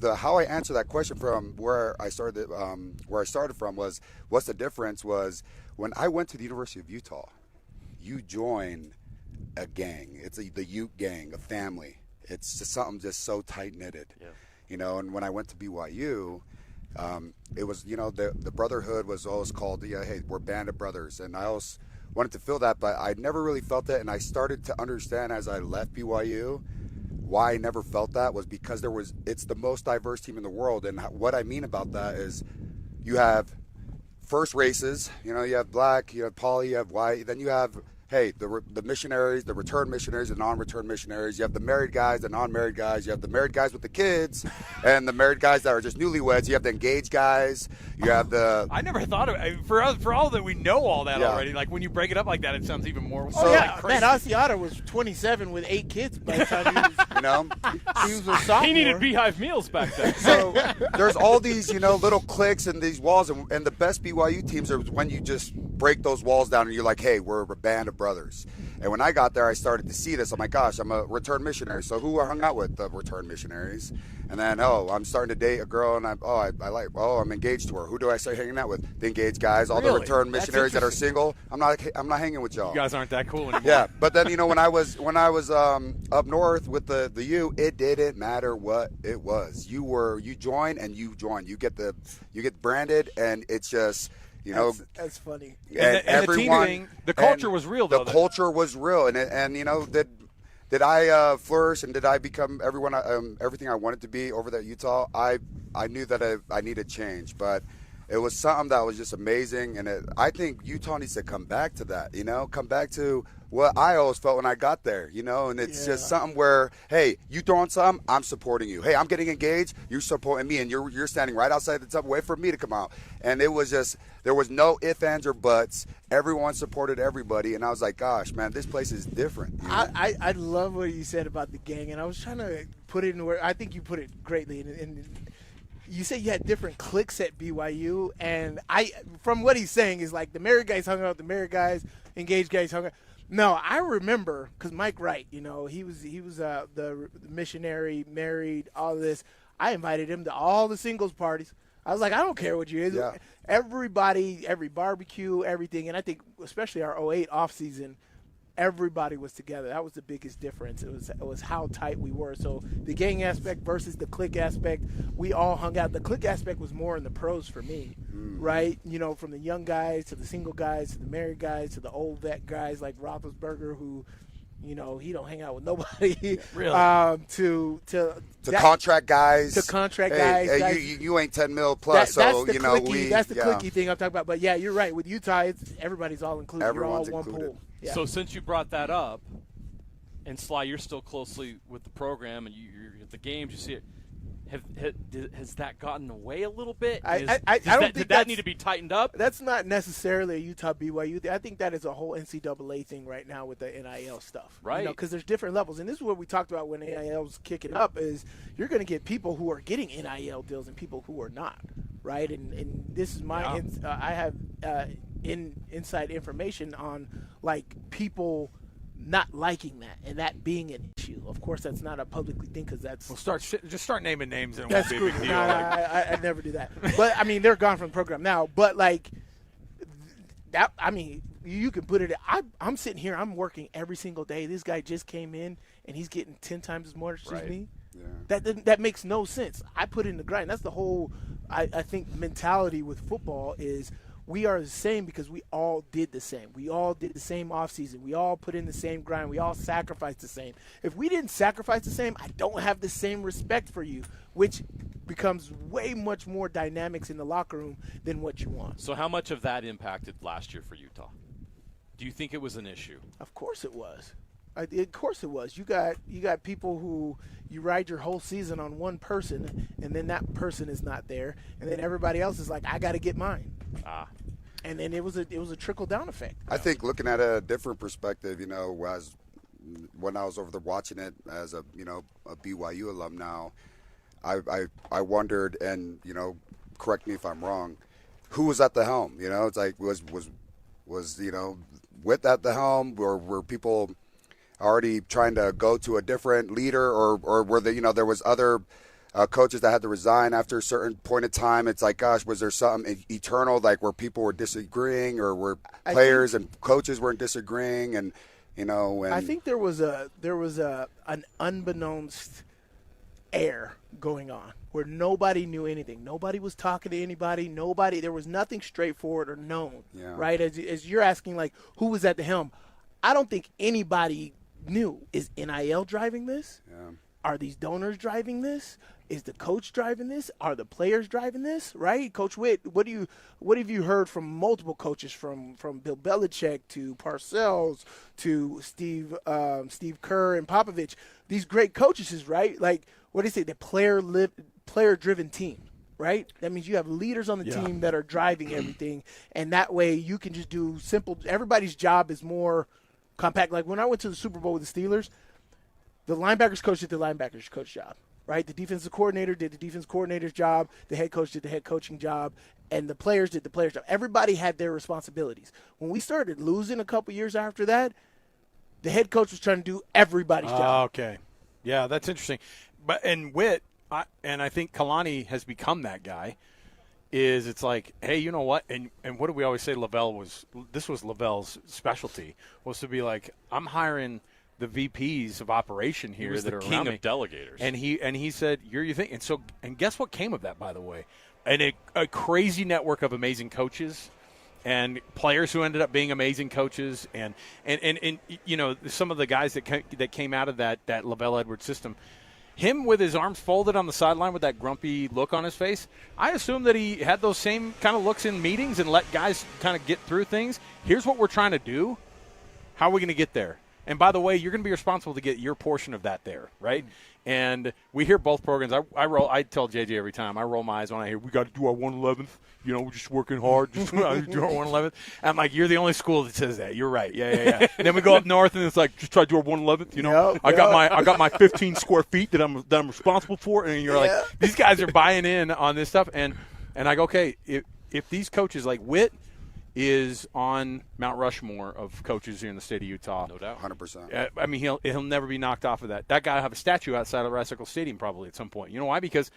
the how I answer that question from where I started from was, what's the difference was when I went to the University of Utah, you join a gang. It's the Ute gang, a family. It's just something just so tight-knitted, and when I went to BYU, it was, the brotherhood was always called, hey, we're band of brothers. And I always wanted to feel that, but I never really felt that. And I started to understand as I left BYU why I never felt that was because it's the most diverse team in the world. And what I mean about that is you have first races, you have black, you have poly, you have white, then you have, hey, the missionaries, the return missionaries, the non-return missionaries. You have the married guys, the non-married guys. You have the married guys with the kids, and the married guys that are just newlyweds. You have the engaged guys. You have the. I never thought of it. For all that we know all that already. Like when you break it up like that, it sounds even more. Man, Asiata was 27 with 8 kids by the time he was a sophomore. He needed Beehive meals back then. So there's all these little cliques and these walls, and the best BYU teams are when you just break those walls down and you're like, hey, we're a band of brothers. And when I got there, I started to see this. I'm like, gosh, I'm a return missionary. So who I hung out with? The return missionaries. And then, I'm starting to date a girl, and I'm engaged to her. Who do I start hanging out with? The engaged guys, all the return missionaries that are single. I'm not hanging with y'all. You guys aren't that cool anymore. Yeah, but then when I was up north with the U, it didn't matter what it was. You join. You get branded, and it's just. That's funny. And everyone, the culture was real, though. The culture was real, and did I flourish and did I become everything I wanted to be over there at Utah? I knew that I needed change, but it was something that was just amazing, and I think Utah needs to come back to that. Come back to what I always felt when I got there. And it's just something where, hey, you throwing something, I'm supporting you. Hey, I'm getting engaged, you're supporting me, and you're standing right outside the top, wait for me to come out. And it was just, there was no ifs, ands, or buts. Everyone supported everybody, and I was like, gosh, man, this place is different. I love what you said about the gang, and I was trying to put it in where I think you put it greatly. And you say you had different cliques at BYU, and from what he's saying is like the married guys hung out with the married guys, engaged guys hung out. No, I remember because Mike Wright, he was the missionary, married, all of this. I invited him to all the singles parties. I was like, I don't care what you is. Yeah. Everybody, every barbecue, everything, and I think especially our 2008 off season, everybody was together. That was the biggest difference. It was how tight we were. So the gang aspect versus the clique aspect, we all hung out. The clique aspect was more in the pros for me, right? You know, from the young guys to the single guys to the married guys to the old vet guys like Roethlisberger, who, you know, he don't hang out with nobody. Really? To contract guys. To contract hey, guys. Hey, you ain't 10 mil plus, that's so the you know cliquey, that's the cliquey thing I'm talking about. But yeah, you're right. With Utah, everybody's all included. Everyone's you're all one included. pool. Yeah. So since you brought that up, and Sly, you're still closely with the program, and you're at the games, you see it. Has that gotten away a little bit? I don't think did that need to be tightened up? That's not necessarily a Utah BYU thing. I think that is a whole NCAA thing right now with the NIL stuff. Right. Because there's different levels. And this is what we talked about when NIL's kicking up is you're going to get people who are getting NIL deals and people who are not. Right. And this is my I have inside information on like people not liking that and that being an issue. Of course, that's not a publicly thing because that's. Well, just start naming names and it that's won't be a big deal. I never do that. But I mean, they're gone from the program now. But like that, I mean, you can put it. I'm sitting here. I'm working every single day. This guy just came in and he's getting 10 times as much as me. Yeah. That makes no sense. I put in the grind. That's the whole. I think mentality with football is. We are the same because we all did the same. We all did the same offseason. We all put in the same grind. We all sacrificed the same. If we didn't sacrifice the same, I don't have the same respect for you, which becomes way much more dynamics in the locker room than what you want. So how much of that impacted last year for Utah? Do you think it was an issue? Of course it was. Of course it was. You got people who you ride your whole season on one person, and then that person is not there, and then everybody else is like, I got to get mine. And then it was a trickle down effect. I think looking at a different perspective, you know, when I was over there watching it as a BYU alum now, I wondered, and you know, correct me if I'm wrong, who was at the helm? You know, it's like was you know, Witt at the helm, or were people already trying to go to a different leader, or were there, you know, there was other coaches that had to resign after a certain point of time? It's like, gosh, was there something eternal, like where people were disagreeing, or were players and coaches weren't disagreeing, and you know? And I think there was an unbeknownst air going on where nobody knew anything. Nobody was talking to anybody. There was nothing straightforward or known. Yeah. Right? As you're asking, like, who was at the helm? I don't think anybody knew. Is NIL driving this? Yeah. Are these donors driving this? Is the coach driving this? Are the players driving this? Right, Coach Witt. What have you heard from multiple coaches, from Bill Belichick to Parcells to Steve Kerr and Popovich? These great coaches, right? Like, what do you say? The player-driven team, right? That means you have leaders on the team that are driving everything, and that way you can just do simple. Everybody's job is more compact. Like when I went to the Super Bowl with the Steelers, the linebackers coach did the linebackers coach job, right? The defensive coordinator did the defense coordinator's job. The head coach did the head coaching job, and the players did the players' job. Everybody had their responsibilities. When we started losing a couple years after that, the head coach was trying to do everybody's job. Okay, yeah, that's interesting. But and Witt, and I think Kalani has become that guy. It's like, hey, you know what? And what do we always say? This was Lavelle's specialty, was to be like, I'm hiring the VPs of operation here that are around me. King of delegators. And he said, you're your thing. And guess what came of that, by the way? And a crazy network of amazing coaches and players who ended up being amazing coaches, and you know, some of the guys that came out of that Lavelle Edwards system. Him with his arms folded on the sideline with that grumpy look on his face, I assume that he had those same kind of looks in meetings and let guys kind of get through things. Here's what we're trying to do. How are we going to get there? And by the way, you're going to be responsible to get your portion of that there, right? And we hear both programs. I tell JJ every time, I roll my eyes when I hear, we got to do our 111th. You know, we're just working hard. Just do our 111th. I'm like, you're the only school that says that. You're right. Yeah. And then we go up north, and it's like, just try to do our 111th. You know, I got my 15 square feet that I'm responsible for. And you're like, these guys are buying in on this stuff. And I go, okay, if these coaches like Witt is on Mount Rushmore of coaches here in the state of Utah. No doubt. 100%. I mean, he'll never be knocked off of that. That guy will have a statue outside of Icicle Stadium probably at some point. You know why? Because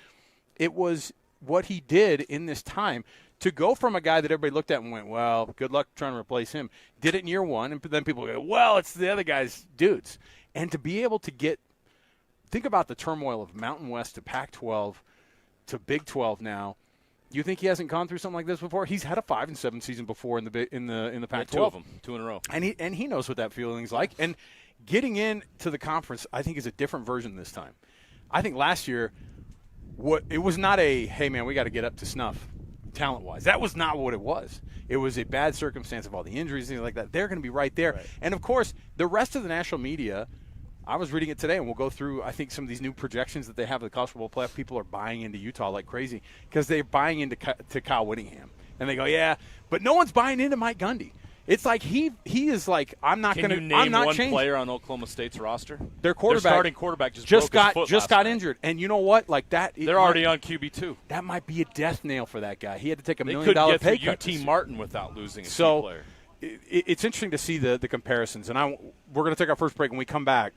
it was what he did in this time to go from a guy that everybody looked at and went, well, good luck trying to replace him. Did it in year one, and then people go, well, it's the other guy's dudes. And to be able to think about the turmoil of Mountain West to Pac-12 to Big 12 now. You think he hasn't gone through something like this before? He's had a 5-7 season before in the Pac-12. Yeah, 2 of them, 2 in a row. And he knows what that feeling's like. And getting into the conference, I think, is a different version this time. I think last year, it was not a, hey, man, we got to get up to snuff talent-wise. That was not what it was. It was a bad circumstance of all the injuries and things like that. They're going to be right there. Right. And, of course, the rest of the national media, I was reading it today, and we'll go through, I think, some of these new projections that they have of the college football playoff. People are buying into Utah like crazy because they're buying into Kyle Whittingham. And they go, yeah, but no one's buying into Mike Gundy. It's like he is like, I'm not going to change. Can you name one player on Oklahoma State's roster? Their quarterback, their starting quarterback just got injured. And you know what? Like that, they're already on QB2. That might be a death nail for that guy. He had to take $1 million pay cut. They couldn't get through UT Martin without losing a key player. It's interesting to see the comparisons. And we're going to take our first break. When we come back,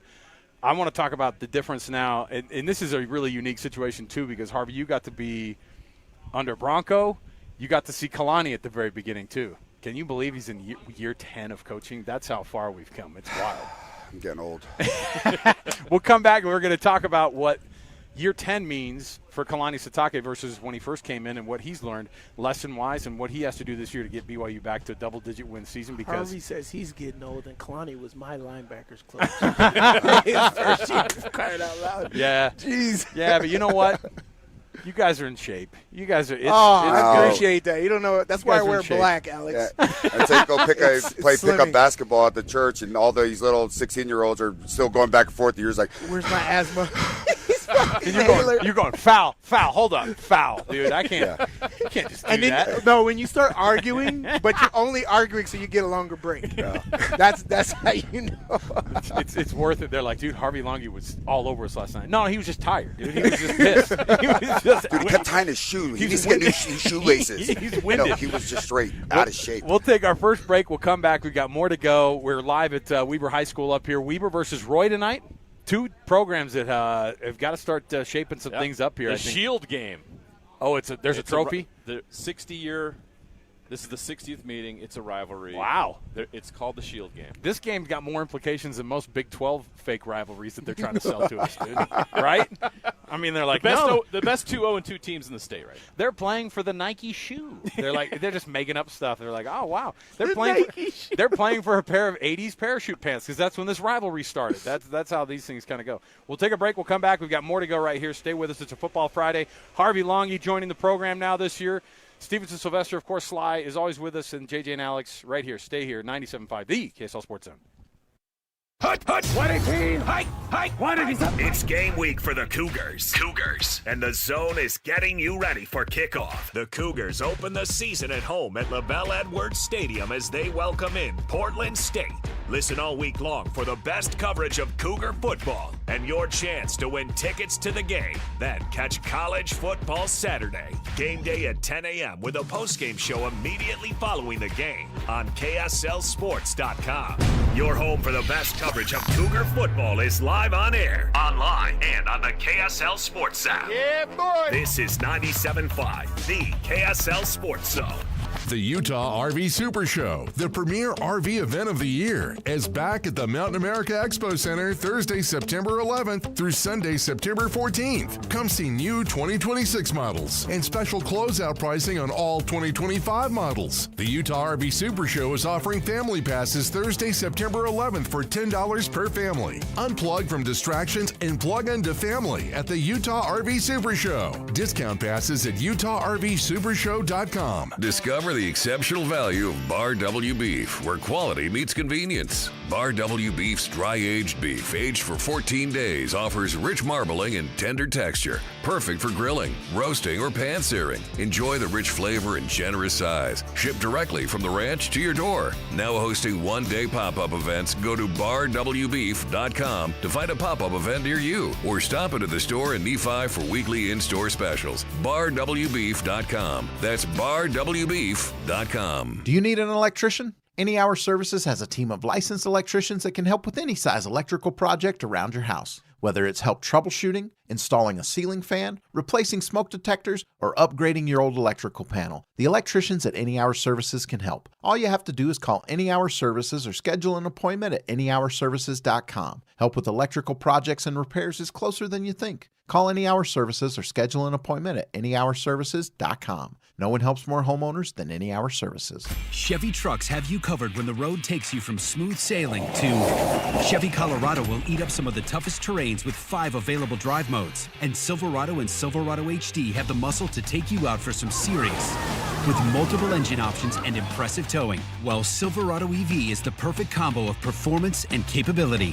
I want to talk about the difference now. And this is a really unique situation, too, because, Harvey, you got to be under Bronco. You got to see Kalani at the very beginning, too. Can you believe he's in year 10 of coaching? That's how far we've come. It's wild. I'm getting old. We'll come back, and we're going to talk about what year 10 means for Kalani Sitake versus when he first came in and what he's learned lesson-wise and what he has to do this year to get BYU back to a double-digit win season. Because Harvey says he's getting old, and Kalani was my linebackers coach. His first year, crying out loud. Yeah. Jeez. Yeah, but you know what? You guys are in shape. You guys are. I appreciate that. You don't know. That's why I wear black, Alex. Yeah. And so you go play pickup basketball at the church, and all these little 16-year-olds are still going back and forth. You're just like, where's my asthma? And you're going foul. Hold on, foul, dude. I can't. Yeah. You can't just do that. No, when you start arguing, but you're only arguing so you get a longer break. Yeah. That's how you know. It's worth it. They're like, dude, Harvey Longy was all over us last night. No, he was just tired, dude. He was just pissed. Dude, he kept tying his shoe. He needs to get new shoelaces. He's winded. No, he was just straight out of shape. We'll take our first break. We'll come back. We've got more to go. We're live at Weber High School up here. Weber versus Roy tonight. Two programs that have got to start shaping some things up here. The Shield game. Oh, there's a trophy? The 60-year. This is the 60th meeting. It's a rivalry. Wow. It's called the Shield game. This game's got more implications than most Big 12 fake rivalries that they're trying to sell to us, dude. Right? I mean, they're like, the best 2-0-2 teams in the state right now. They're playing for the Nike shoe. They're just making up stuff. They're like, oh, wow. They're playing for a pair of 80s parachute pants because that's when this rivalry started. That's how these things kind of go. We'll take a break. We'll come back. We've got more to go right here. Stay with us. It's a Football Friday. Harvey Longy joining the program now this year. Stevenson Sylvester, of course, Sly is always with us, and JJ and Alex right here. Stay here, 97.5, the KSL Sports Zone. Hut, 118, hike, 118. It's game week for the Cougars. And the Zone is getting you ready for kickoff. The Cougars open the season at home at LaBelle Edwards Stadium as they welcome in Portland State. Listen all week long for the best coverage of Cougar football and your chance to win tickets to the game. Then catch college football Saturday. Game day at 10 a.m. with a postgame show immediately following the game on KSLSports.com. Your home for the best coverage of Cougar football is live on air, online, and on the KSL Sports app. Yeah, boy! This is 97.5, the KSL Sports Zone. The Utah RV Super Show, the premier RV event of the year, is back at the Mountain America Expo Center Thursday, September 11th through Sunday, September 14th. Come see new 2026 models and special closeout pricing on all 2025 models. The Utah RV Super Show is offering family passes Thursday, September 11th for $10 per family. Unplug from distractions and plug into family at the Utah RV Super Show. Discount passes at UtahRVSupershow.com. Discover the exceptional value of Bar W Beef, where quality meets convenience. Bar W Beef's dry-aged beef, aged for 14 days, offers rich marbling and tender texture, perfect for grilling, roasting, or pan-searing. Enjoy the rich flavor and generous size. Shipped directly from the ranch to your door. Now hosting one-day pop-up events, go to BarWBeef.com to find a pop-up event near you, or stop into the store in Nephi for weekly in-store specials. BarWBeef.com. That's BarWBeef.com. Do you need an electrician? Any Hour Services has a team of licensed electricians that can help with any size electrical project around your house. Whether it's help troubleshooting, installing a ceiling fan, replacing smoke detectors, or upgrading your old electrical panel, the electricians at Any Hour Services can help. All you have to do is call Any Hour Services or schedule an appointment at anyhourservices.com. Help with electrical projects and repairs is closer than you think. Call Any Hour Services or schedule an appointment at anyhourservices.com. No one helps more homeowners than Any Hour Services. Chevy trucks have you covered when the road takes you from smooth sailing to Chevy Colorado will eat up some of the toughest terrains with 5 available drive modes. And Silverado and Silverado HD have the muscle to take you out for some serious with multiple engine options and impressive towing. While Silverado EV is the perfect combo of performance and capability,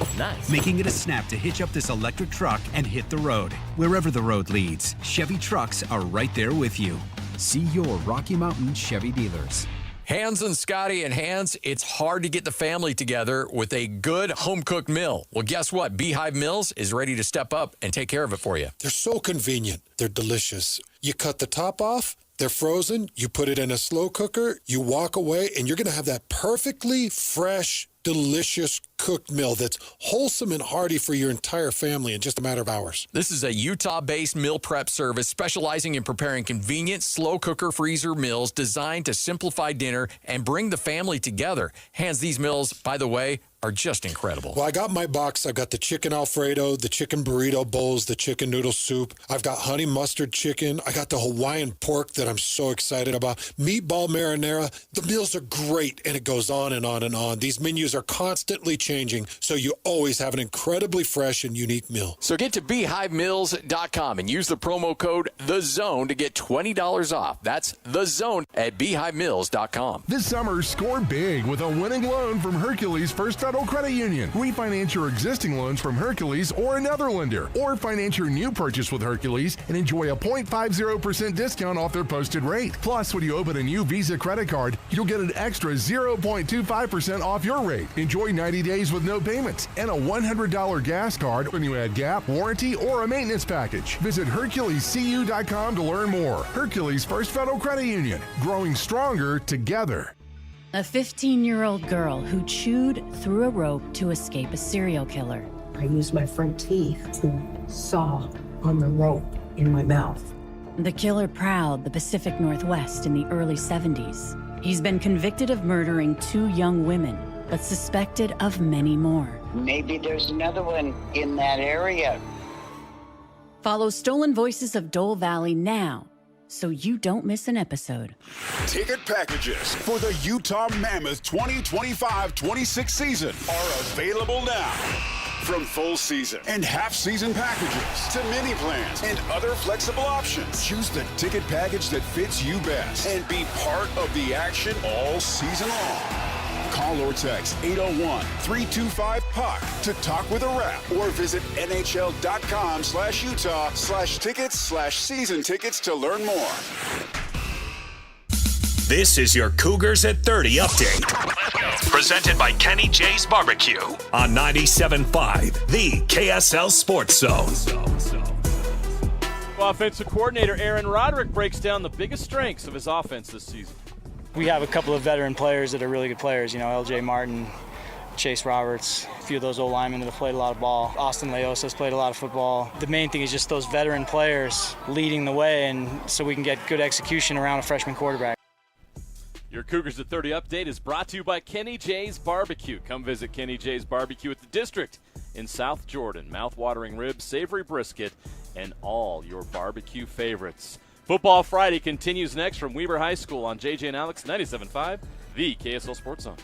making it a snap to hitch up this electric truck and hit the road. Wherever the road leads, Chevy trucks are right there with you. See your Rocky Mountain Chevy dealers. Hans and Scotty and Hans, it's hard to get the family together with a good home-cooked meal. Well, guess what? Beehive Meals is ready to step up and take care of it for you. They're so convenient. They're delicious. You cut the top off, they're frozen, you put it in a slow cooker, you walk away, and you're going to have that perfectly fresh, delicious cooked meal that's wholesome and hearty for your entire family in just a matter of hours. This is a Utah-based meal prep service specializing in preparing convenient, slow cooker freezer meals designed to simplify dinner and bring the family together. Hans, these meals, by the way, are just incredible. Well, I got my box. I've got the chicken Alfredo, the chicken burrito bowls, the chicken noodle soup. I've got honey mustard chicken. I got the Hawaiian pork that I'm so excited about. Meatball marinara. The meals are great, and it goes on and on and on. These menus are constantly changing, so you always have an incredibly fresh and unique meal. So get to beehivemeals.com and use the promo code THEZONE to get $20 off. That's THEZONE at beehivemeals.com. This summer, score big with a winning loan from Hercules First Federal Credit Union. Refinance your existing loans from Hercules or another lender, or finance your new purchase with Hercules and enjoy a 0.50% discount off their posted rate. Plus, when you open a new Visa credit card, you'll get an extra 0.25% off your rate. Enjoy 90 days with no payments and a $100 gas card when you add gap, warranty, or a maintenance package. Visit HerculesCU.com to learn more. Hercules First Federal Credit Union, growing stronger together. A 15-year-old girl who chewed through a rope to escape a serial killer. I used my front teeth to saw on the rope in my mouth. The killer prowled the Pacific Northwest in the early 70s. He's been convicted of murdering 2 young women, but suspected of many more. Maybe there's another one in that area. Follow Stolen Voices of Dole Valley now, so you don't miss an episode. Ticket packages for the Utah Mammoth 2025-26 season are available now. From full season and half-season packages to mini plans and other flexible options, choose the ticket package that fits you best and be part of the action all season long. Call or text 801-325-PUCK to talk with a rep or visit NHL.com/Utah/tickets/season tickets to learn more. This is your Cougars at 30 update. Presented by Kenny J's Barbecue on 97.5, the KSL Sports Zone. Offensive coordinator Aaron Roderick breaks down the biggest strengths of his offense this season. We have a couple of veteran players that are really good players. You know, LJ Martin, Chase Roberts, a few of those old linemen that have played a lot of ball. Austin Leosa's played a lot of football. The main thing is just those veteran players leading the way, and so we can get good execution around a freshman quarterback. Your Cougars at 30 update is brought to you by Kenny J's Barbecue. Come visit Kenny J's Barbecue at the District in South Jordan. Mouth-watering ribs, savory brisket, and all your barbecue favorites. Football Friday continues next from Weber High School on JJ and Alex 97.5, the KSL Sports Zone.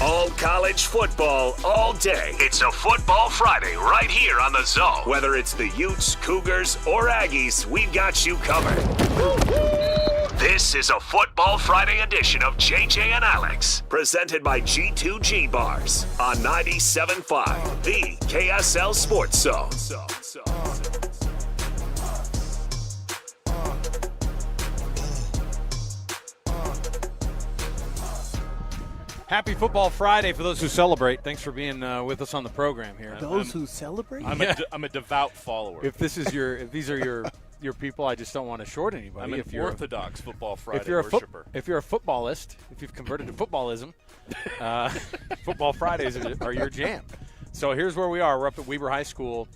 All college football all day. It's a Football Friday right here on the Zone. Whether it's the Utes, Cougars, or Aggies, we've got you covered. This is a Football Friday edition of JJ and Alex, presented by G2G Bars on 97.5, the KSL Sports Zone. Happy Football Friday for those who celebrate. Thanks for being with us on the program here. Those who celebrate? I'm a devout follower. If these are your your people. I just don't want to short anybody. I'm an Orthodox Football Friday worshiper. If you're a footballist, if you've converted to footballism, Football Fridays are your jam. So here's where we are. We're up at Weber High School.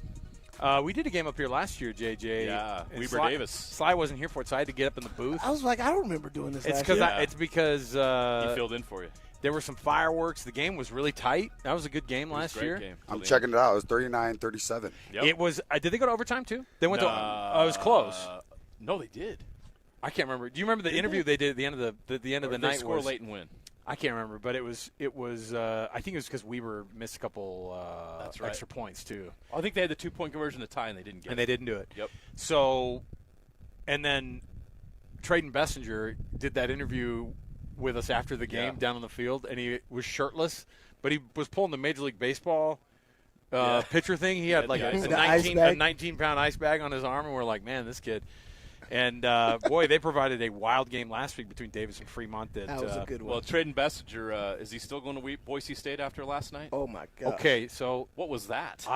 We did a game up here last year, JJ. Yeah, Weber Davis. Sly wasn't here for it, so I had to get up in the booth. I was like, I don't remember doing this It's because he filled in for you. There were some fireworks. The game was really tight. That was a good game last year. Game. I'm checking it out. It was 39-37. Yep. It was. Did they go to overtime too? They went to. It was close. No, they did. I can't remember. Do you remember the interview they did at the end of the end of the night? They score late and win. I can't remember, but it was. I think it was because Weber missed a couple extra points too. I think they had the 2-point conversion to tie, and they didn't get it. And they didn't do it. Yep. So, and then Trayden Bessinger did that interview with us after the game down on the field, and he was shirtless, but he was pulling the Major League Baseball pitcher thing. He had like a 19-pound ice bag on his arm, and we're like, man, this kid. And, boy, they provided a wild game last week between Davis and Fremont. That was a good one. Well, Trayden Bessinger, is he still going to Boise State after last night? Oh, my God. Okay, so what was that?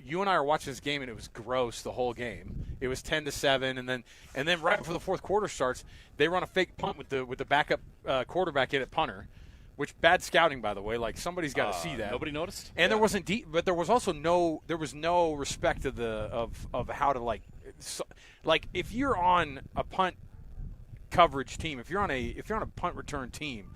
You and I are watching this game, and it was gross the whole game. It was 10-7, and then right before the fourth quarter starts, they run a fake punt with the backup quarterback in at punter, which bad scouting, by the way. Like, somebody's got to see that. Nobody noticed. And there wasn't but there was also no respect of how to like if you're on a punt coverage team, if you're on a punt return team,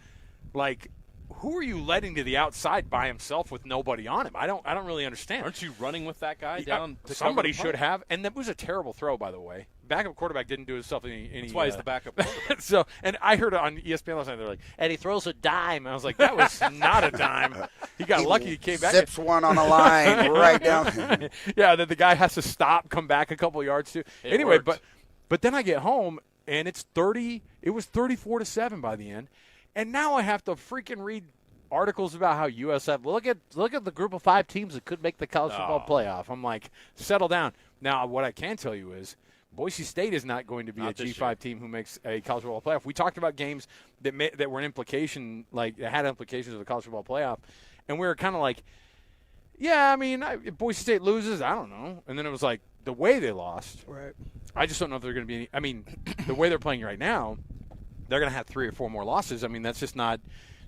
like, who are you letting to the outside by himself with nobody on him? I don't really understand. Aren't you running with that guy down? Somebody should have, and that was a terrible throw, by the way. Backup quarterback didn't do himself any. That's why he's the backup quarterback. So, and I heard it on ESPN last night. They're like, and he throws a dime. I was like, that was not a dime. He got lucky. He came back. Zips one on the line right down. Yeah, then the guy has to stop, come back a couple yards too. Anyway, but then I get home and it's 30. It was 34-7 by the end. And now I have to freaking read articles about how USF look at the group of 5 teams that could make the college football playoff. I'm like, settle down. Now, what I can tell you is Boise State is not going to be a G5 team who makes a college football playoff. We talked about games that were an implication, like that had implications of the college football playoff, and we were kind of like, yeah, I mean, if Boise State loses, I don't know. And then it was like the way they lost. Right. I just don't know if they're going to be any. I mean, the way they're playing right now, they're going to have 3 or 4 more losses. I mean, that's just not.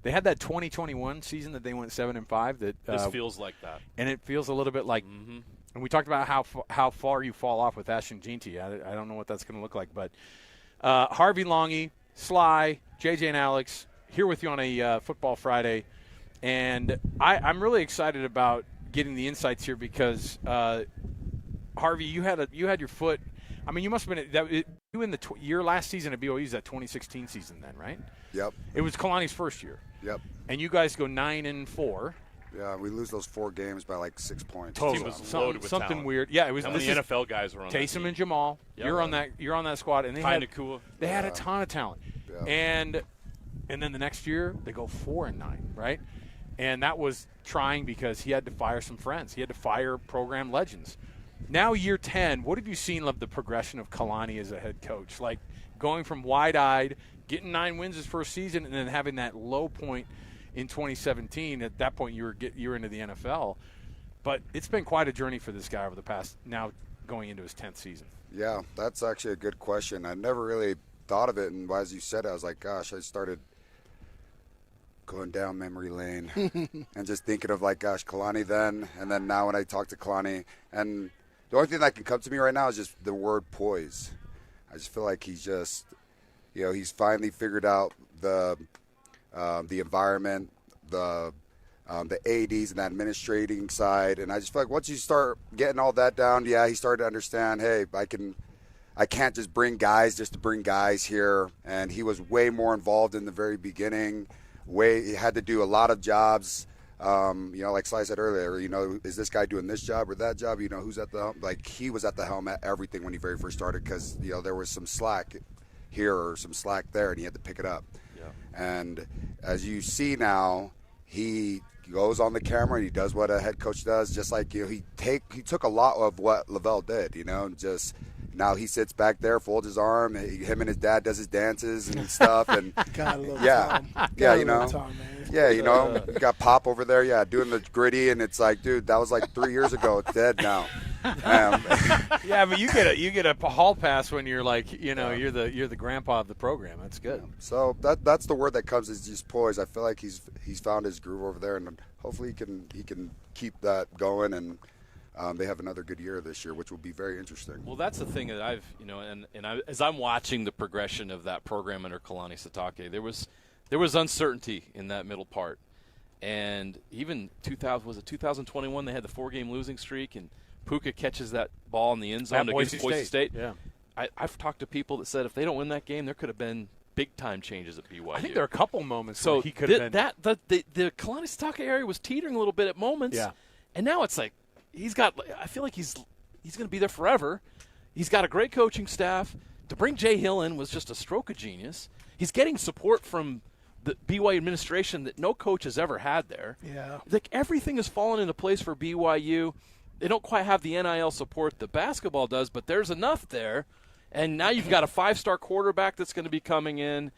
They had that 2021 season that they went 7-5. That this feels like that, and it feels a little bit like. Mm-hmm. And we talked about how far you fall off with Ashton Jeanty. I don't know what that's going to look like, but Harvey Longy, Sly, JJ, and Alex here with you on a Football Friday, and I'm really excited about getting the insights here because Harvey, you had your foot. I mean, you must have been you in your last season at BYU is that 2016 season then, right? Yep. It was Kalani's first year. Yep. And you guys go 9-4. Yeah, we lose those 4 games by like 6 points. Totally. Team was loaded with something talent. Weird. Yeah, it was. How many NFL guys were on that team? Taysom and Jamal. Yep. You're on that squad, and they had a ton of talent. Yeah. And then the next year they go 4-9, right? And that was trying because he had to fire some friends. He had to fire program legends. Now year 10, what have you seen of the progression of Kalani as a head coach? Like going from wide-eyed, getting 9 wins his first season, and then having that low point in 2017. At that point, you were into the NFL. But it's been quite a journey for this guy over the past, now going into his 10th season. Yeah, that's actually a good question. I never really thought of it, and as you said, I was like, gosh, I started going down memory lane and just thinking of like, gosh, Kalani then, and then now when I talk to Kalani, and the only thing that can come to me right now is just the word poise. I just feel like he's just, he's finally figured out the environment, the ADs and the administrating side, and I just feel like once you start getting all that down, he started to understand, hey, I can't just bring guys just to bring guys here, and he was way more involved in the very beginning. He had to do a lot of jobs. Like Sly said earlier, is this guy doing this job or that job? Who's at the helm? Like, he was at the helm at everything when he very first started because, there was some slack here or some slack there, and he had to pick it up. Yeah. And as you see now, he goes on the camera and he does what a head coach does, just like, he took a lot of what Lavelle did, just now he sits back there, folds his arm, him and his dad does his dances and stuff, and God, I love Tom. Tom, man. Yeah, you know, you got Pop over there, doing the gritty, and it's like, dude, that was like 3 years ago. It's dead now. Yeah, but you get a hall pass when you're like, you're the grandpa of the program. That's good. So that's the word that comes is just poise. I feel like he's found his groove over there, and hopefully he can keep that going, and they have another good year this year, which will be very interesting. Well, that's the thing that I've, as I'm watching the progression of that program under Kalani Sitake, there was uncertainty in that middle part, and even 2021 they had the 4-game losing streak, and Puka catches that ball in the end zone against Boise State. Yeah, I've talked to people that said if they don't win that game, there could have been big-time changes at BYU. I think there are a couple moments where he could have been. The Kalani Sitake area was teetering a little bit at moments, and now it's like I feel like he's going to be there forever. He's got a great coaching staff. To bring Jay Hill in was just a stroke of genius. He's getting support from the BYU administration that no coach has ever had there. Yeah. Like everything has fallen into place for BYU. They don't quite have the NIL support that basketball does, but there's enough there. And now you've got a 5-star quarterback that's going to be coming in.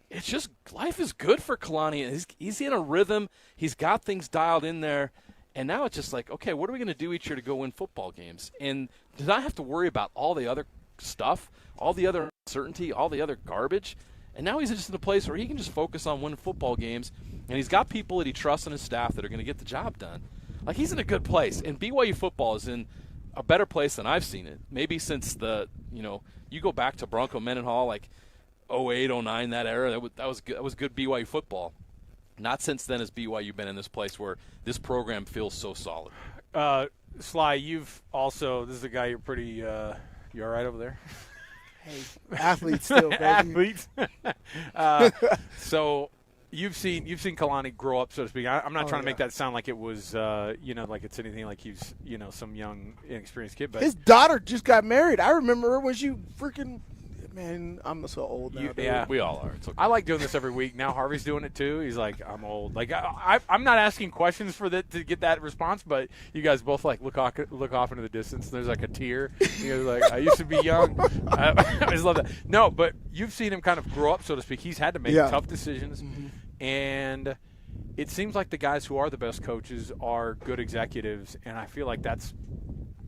It's just life is good for Kalani. He's in a rhythm. He's got things dialed in there. And now it's just like, okay, what are we going to do each year to go win football games? And do not have to worry about all the other stuff, all the other uncertainty, all the other garbage. And now he's just in a place where he can just focus on winning football games. And he's got people that he trusts in his staff that are going to get the job done. Like, he's in a good place. And BYU football is in a better place than I've seen it. Maybe since you go back to Bronco Mendenhall, like 08, 09, that era, that was good BYU football. Not since then has BYU been in this place where this program feels so solid. Sly, you've also – this is a guy you're pretty you all right over there? Hey, athletes still, baby. Athletes. So you've seen Kalani grow up, so to speak. I'm not trying to make that sound like it was, like it's anything like he's, some young, inexperienced kid. But his daughter just got married. I remember her when she freaking – man, I'm so old now. Yeah, we all are. It's okay. I like doing this every week. Now Harvey's doing it too. He's like, I'm old. Like I'm not asking questions to get that response, but you guys both like look off into the distance. And there's like a tear. You guys are like, I used to be young. I just love that. No, but you've seen him kind of grow up, so to speak. He's had to make tough decisions, and it seems like the guys who are the best coaches are good executives, and I feel like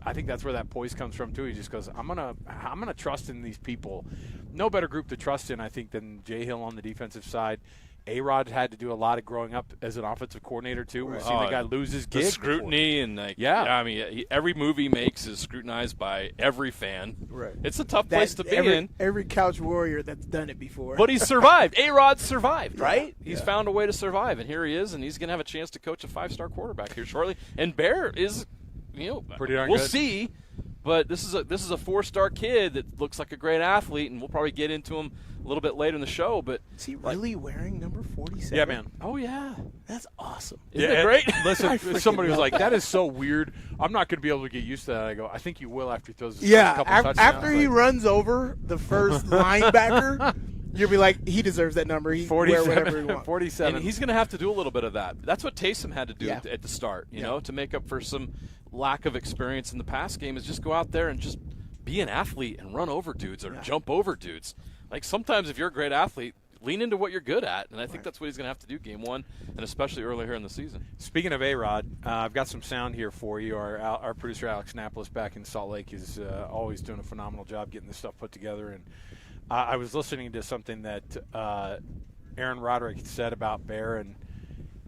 I think that's where that poise comes from too. He just goes, I'm gonna trust in these people. No better group to trust in, I think, than Jay Hill on the defensive side. A-Rod had to do a lot of growing up as an offensive coordinator too. We've seen the guy lose his gig. The scrutiny before. Every move he makes is scrutinized by every fan. Right. It's a tough place to be in. Every couch warrior that's done it before. But he's survived. A-Rod survived, right? He's found a way to survive, and here he is, and he's going to have a chance to coach a 5-star quarterback here shortly. And Bear is, pretty darn we'll good. See. But this is a 4-star kid that looks like a great athlete, and we'll probably get into him a little bit later in the show. But is he really wearing number 47? Yeah, man. Oh yeah, that's awesome. Isn't it great? Listen, somebody was like, "That is so weird. I'm not going to be able to get used to that." I go, "I think you will after he throws his first couple touchdowns." After he runs over the first linebacker. You'll be like, he deserves that number. He 47, wear whatever he wants. 47. And he's going to have to do a little bit of that. That's what Taysom had to do at the start, to make up for some lack of experience in the pass game, is just go out there and just be an athlete and run over dudes or jump over dudes. Like, sometimes if you're a great athlete, lean into what you're good at, and I think that's what he's going to have to do game one, and especially early here in the season. Speaking of A-Rod, I've got some sound here for you. Our producer, Alex Napolis, back in Salt Lake, is always doing a phenomenal job getting this stuff put together, and I was listening to something that Aaron Roderick said about Bear, and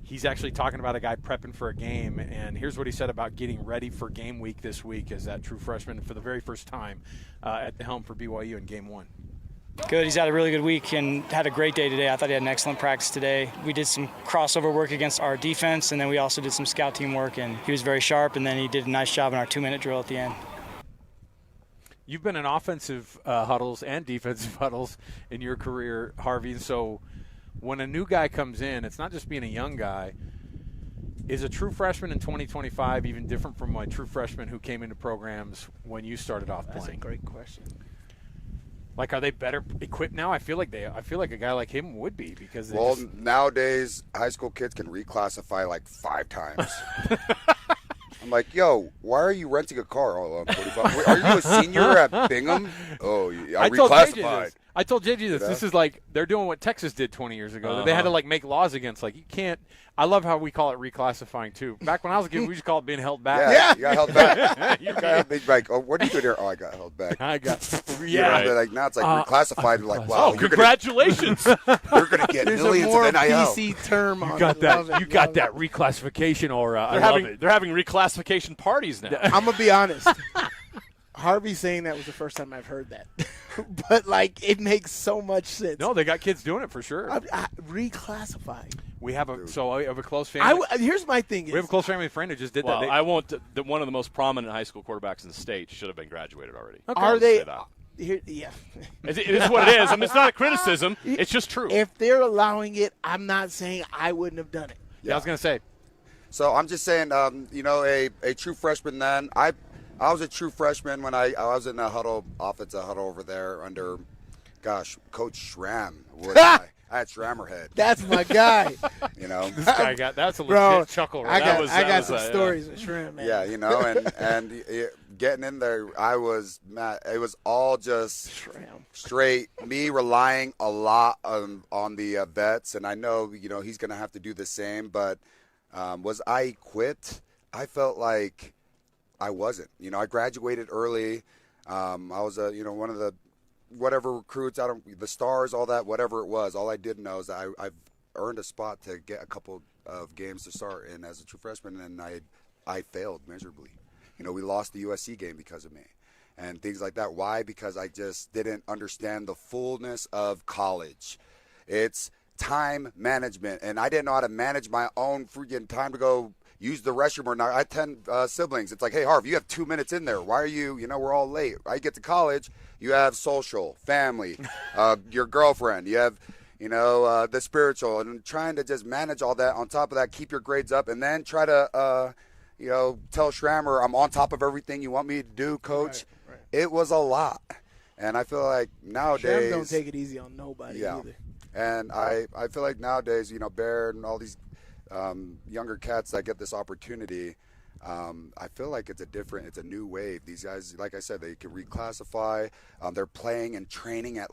he's actually talking about a guy prepping for a game, and here's what he said about getting ready for game week this week as that true freshman for the very first time at the helm for BYU in game one. Good. He's had a really good week and had a great day today. I thought he had an excellent practice today. We did some crossover work against our defense, and then we also did some scout team work, and he was very sharp, and then he did a nice job in our 2-minute drill at the end. You've been in offensive huddles and defensive huddles in your career, Harvey. And so when a new guy comes in, it's not just being a young guy. Is a true freshman in 2025 even different from a true freshman who came into programs when you started off playing? That's a great question. Like, are they better equipped now? I feel like a guy like him would be because nowadays high school kids can reclassify like 5 times. I'm like, yo, why are you renting a car? Oh, I'm 45. Are you a senior at Bingham? Oh, I reclassified. I told JJ this. This is like they're doing what Texas did 20 years ago. They had to like make laws against. Like you can't. I love how we call it reclassifying too. Back when I was a kid, we just call it being held back. Yeah, you got held back. You got like, oh, what are you doing here? Oh, I got held back. Yeah. Like now it's like reclassified. Like, wow, congratulations! You're gonna get There's millions a more of NIL. PC term. You got that. You got that reclassification aura. They're having reclassification parties now. I'm gonna be honest. Harvey saying that was the first time I've heard that. But, like, it makes so much sense. No, they got kids doing it for sure. Reclassifying. We have a close family. Here's my thing. We have a close family friend who just did that. I won't. One of the most prominent high school quarterbacks in the state should have been graduated already. Okay. Are they? Yeah. It is what it is. I mean, it's not a criticism. It's just true. If they're allowing it, I'm not saying I wouldn't have done it. Yeah, I was going to say. So I'm just saying, a true freshman then. I was a true freshman when I was in a huddle, offensive huddle over there under, Coach Schramm. I had Schrammer head. That's my guy. This guy that's a legit chuckle. Right? I got some stories with Schramm, man. Yeah, and getting in there, I was mad. It was all just straight me relying a lot on the vets, and I know he's going to have to do the same. But was I equipped? I felt like I wasn't. I graduated early. I was one of the whatever recruits out of the stars, all that, whatever it was. All I did know is that I've earned a spot to get a couple of games to start in as a true freshman, and I failed miserably. We lost the USC game because of me and things like that. Why? Because I just didn't understand the fullness of college. It's time management, and I didn't know how to manage my own freaking time to go use the restroom or not. I had 10 siblings. It's like, hey, Harv, you have 2 minutes in there. Why are you, we're all late. I get to college, you have social, family, your girlfriend, you have, the spiritual, and trying to just manage all that. On top of that, keep your grades up, and then try to, tell Schrammer, I'm on top of everything you want me to do, Coach. Right. It was a lot. And I feel like nowadays. Schramm don't take it easy on nobody either. And I feel like nowadays, Bear and all these younger cats that get this opportunity, I feel like it's a new wave. These guys, like I said, they can reclassify. They're playing and training at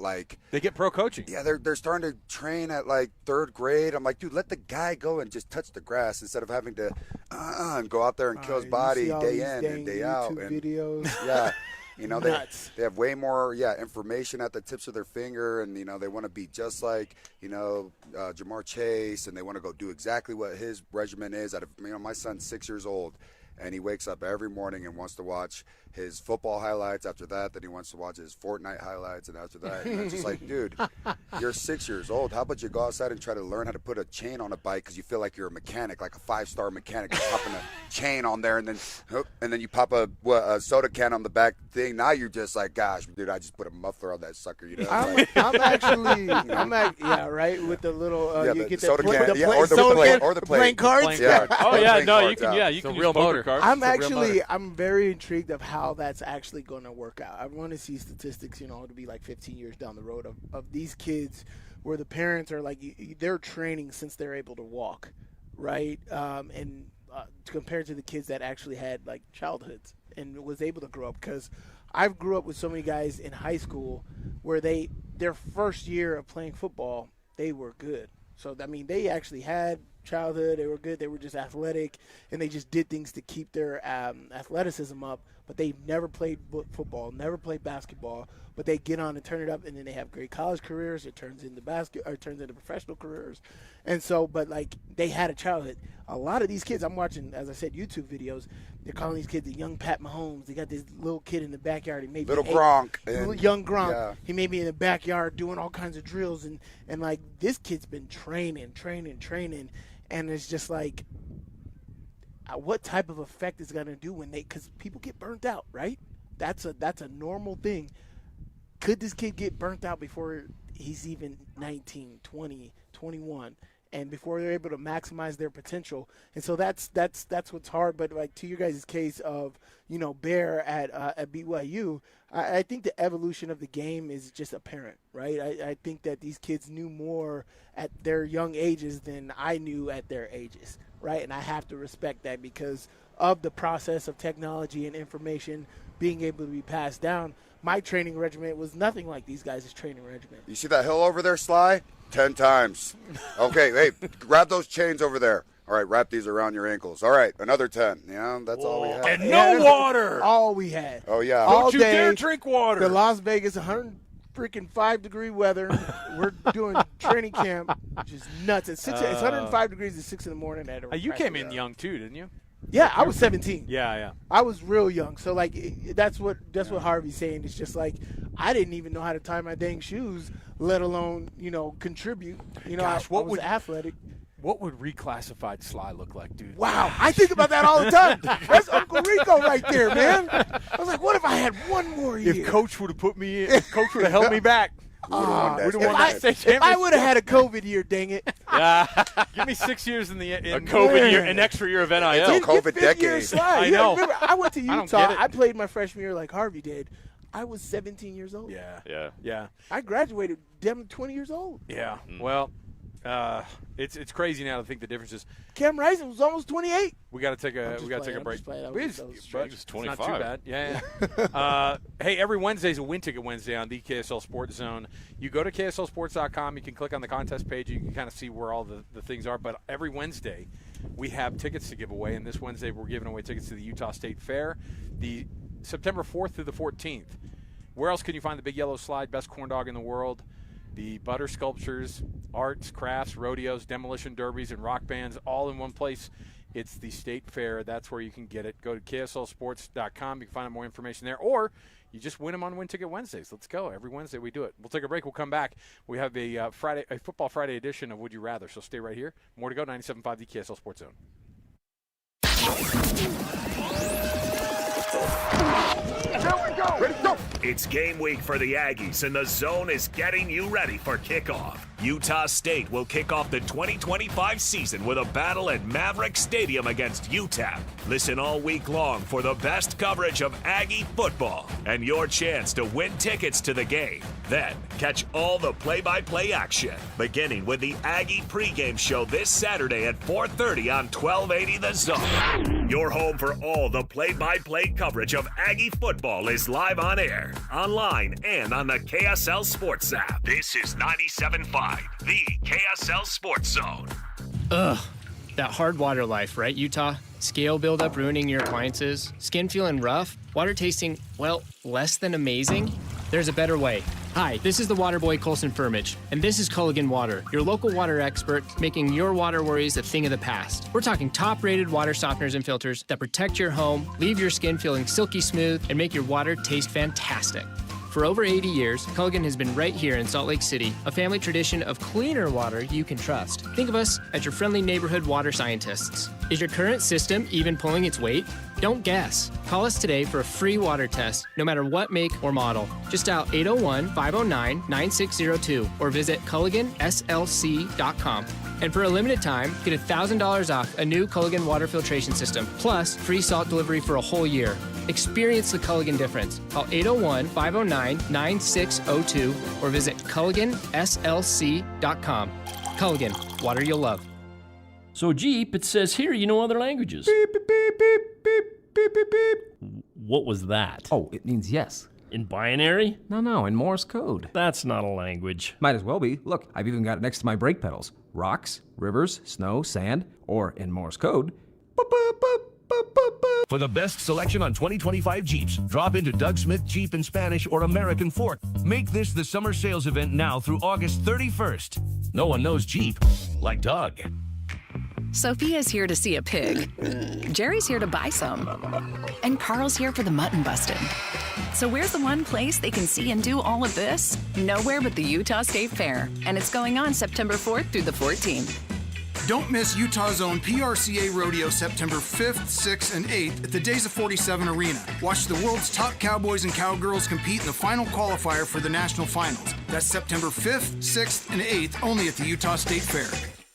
they get pro coaching. Yeah, they're starting to train at third grade. I'm like, dude, let the guy go and just touch the grass instead of having to and go out there and kill his body day in and day out. And videos. Yeah. They have way more information at the tips of their finger, and they want to be just like Jamar Chase, and they want to go do exactly what his regimen is. My son's 6 years old, and he wakes up every morning and wants to watch his football highlights. After that, then he wants to watch his Fortnite highlights, and after that, it's just like, dude, you're 6 years old. How about you go outside and try to learn how to put a chain on a bike because you feel like you're a mechanic, like a 5-star mechanic, popping a chain on there, and then you pop a soda can on the back thing. Now you're just like, gosh, dude, I just put a muffler on that sucker. I'm actually, right, with the little you get the soda can, or the playing cards. Yeah. Oh yeah, no, you can use real motor cards. I'm very intrigued of how that's actually going to work out. I want to see statistics, to be like 15 years down the road of these kids where the parents are like, they're training since they're able to walk, right? And compared to the kids that actually had like childhoods and was able to grow up. Because I've grew up with so many guys in high school where their first year of playing football, they were good. So, they actually had childhood. They were good. They were just athletic, and they just did things to keep their athleticism up. But they never played football, never played basketball. But they get on and turn it up, and then they have great college careers. It turns into professional careers. And so, but they had a childhood. A lot of these kids, I'm watching, as I said, YouTube videos. They're calling these kids the young Pat Mahomes. They got this little kid in the backyard. Gronk. Young Gronk. Yeah. He may be in the backyard doing all kinds of drills. And this kid's been training. And it's just like, what type of effect is it going to do because people get burnt out, right? That's a normal thing. Could this kid get burnt out before he's even 19, 20, 21, and before they're able to maximize their potential? And so that's what's hard. But to your guys' case of Bear at BYU, I think the evolution of the game is just apparent, right? I think that these kids knew more at their young ages than I knew at their ages, right? And I have to respect that because of the process of technology and information being able to be passed down. My training regimen was nothing like these guys' training regimen. You see that hill over there, Sly? 10 times. Okay, hey, grab those chains over there. All right, wrap these around your ankles. All right, another 10. Yeah, that's all we had. And no water. All we had. Oh, yeah. Don't you dare drink water. The Las Vegas 105-degree weather. We're doing training camp, which is nuts. It's 105 degrees at 6 in the morning. You came in young too, didn't you? Yeah, I was 17. Yeah. I was real young. So, like, that's what Harvey's saying. It's just like, I didn't even know how to tie my dang shoes, let alone, contribute. Gosh, I was athletic. What would reclassified Sly look like, dude? Wow, I think about that all the time. That's Uncle Rico right there, man. I was like, what if I had one more year? If Coach would have put me in, if Coach would have held me back. If I would have had a COVID year, dang it. Give me 6 years in a COVID year, an extra year of NIL. It's a COVID decade. I know. Remember, I went to Utah. I played my freshman year like Harvey did. I was 17 years old. Yeah. I graduated 20 years old. Yeah. Well, it's crazy now to think the difference is. Cam Rising was almost 28. We got to take a break. It's 25. Not too bad. Yeah. Hey, every Wednesday is a Win Ticket Wednesday on the KSL Sports Zone. You go to KSLSports.com. You can click on the contest page. You can kind of see where all the things are. But every Wednesday, we have tickets to give away. And this Wednesday, we're giving away tickets to the Utah State Fair, the September 4th through the 14th. Where else can you find the Big Yellow Slide, best corn dog in the world? The butter sculptures, arts, crafts, rodeos, demolition derbies, and rock bands all in one place. It's the State Fair. That's where you can get it. Go to KSLSports.com. You can find out more information there. Or you just win them on Win Ticket Wednesdays. Let's go. Every Wednesday we do it. We'll take a break. We'll come back. We have a Football Friday edition of Would You Rather. So stay right here. More to go. 97.5, the KSL Sports Zone. Ready, go. It's game week for the Aggies, and the Zone is getting you ready for kickoff. Utah State will kick off the 2025 season with a battle at Maverick Stadium against UTEP. Listen all week long for the best coverage of Aggie football and your chance to win tickets to the game. Then, catch all the play-by-play action, beginning with the Aggie pregame show this Saturday at 4:30 on 1280 The Zone. Your home for all the play-by-play coverage of Aggie football is live on air, online, and on the KSL Sports app. This is 97.5, the KSL Sports Zone. Ugh, that hard water life, right, Utah? Scale buildup ruining your appliances, skin feeling rough, water tasting, well, less than amazing? There's a better way. Hi, this is the water boy Colson Firmage, and this is Culligan Water, your local water expert, making your water worries a thing of the past. We're talking top-rated water softeners and filters that protect your home, leave your skin feeling silky smooth, and make your water taste fantastic. For over 80 years, Culligan has been right here in Salt Lake City, a family tradition of cleaner water you can trust. Think of us as your friendly neighborhood water scientists. Is your current system even pulling its weight? Don't guess. Call us today for a free water test, no matter what make or model. Just dial 801-509-9602 or visit CulliganSLC.com. And for a limited time, get $1,000 off a new Culligan water filtration system, plus free salt delivery for a whole year. Experience the Culligan difference. Call 801-509-9602 or visit CulliganSLC.com. Culligan, water you'll love. So Jeep, it says here you know other languages. Beep, beep, beep, beep, beep, beep, beep, beep. What was that? Oh, it means yes. In binary? No, in Morse code. That's not a language. Might as well be. Look, I've even got it next to my brake pedals. Rocks, rivers, snow, sand, or in Morse code, boop, boop, boop, boop, boop, boop. For the best selection on 2025 Jeeps, drop into Doug Smith Jeep in Spanish or American Fork. Make this the summer sales event now through August 31st. No one knows Jeep like Doug. Sophia's here to see a pig. Jerry's here to buy some. And Carl's here for the mutton busting. So where's the one place they can see and do all of this? Nowhere but the Utah State Fair. And it's going on September 4th through the 14th. Don't miss Utah's own PRCA Rodeo September 5th, 6th, and 8th at the Days of 47 Arena. Watch the world's top cowboys and cowgirls compete in the final qualifier for the national finals. That's September 5th, 6th, and 8th only at the Utah State Fair.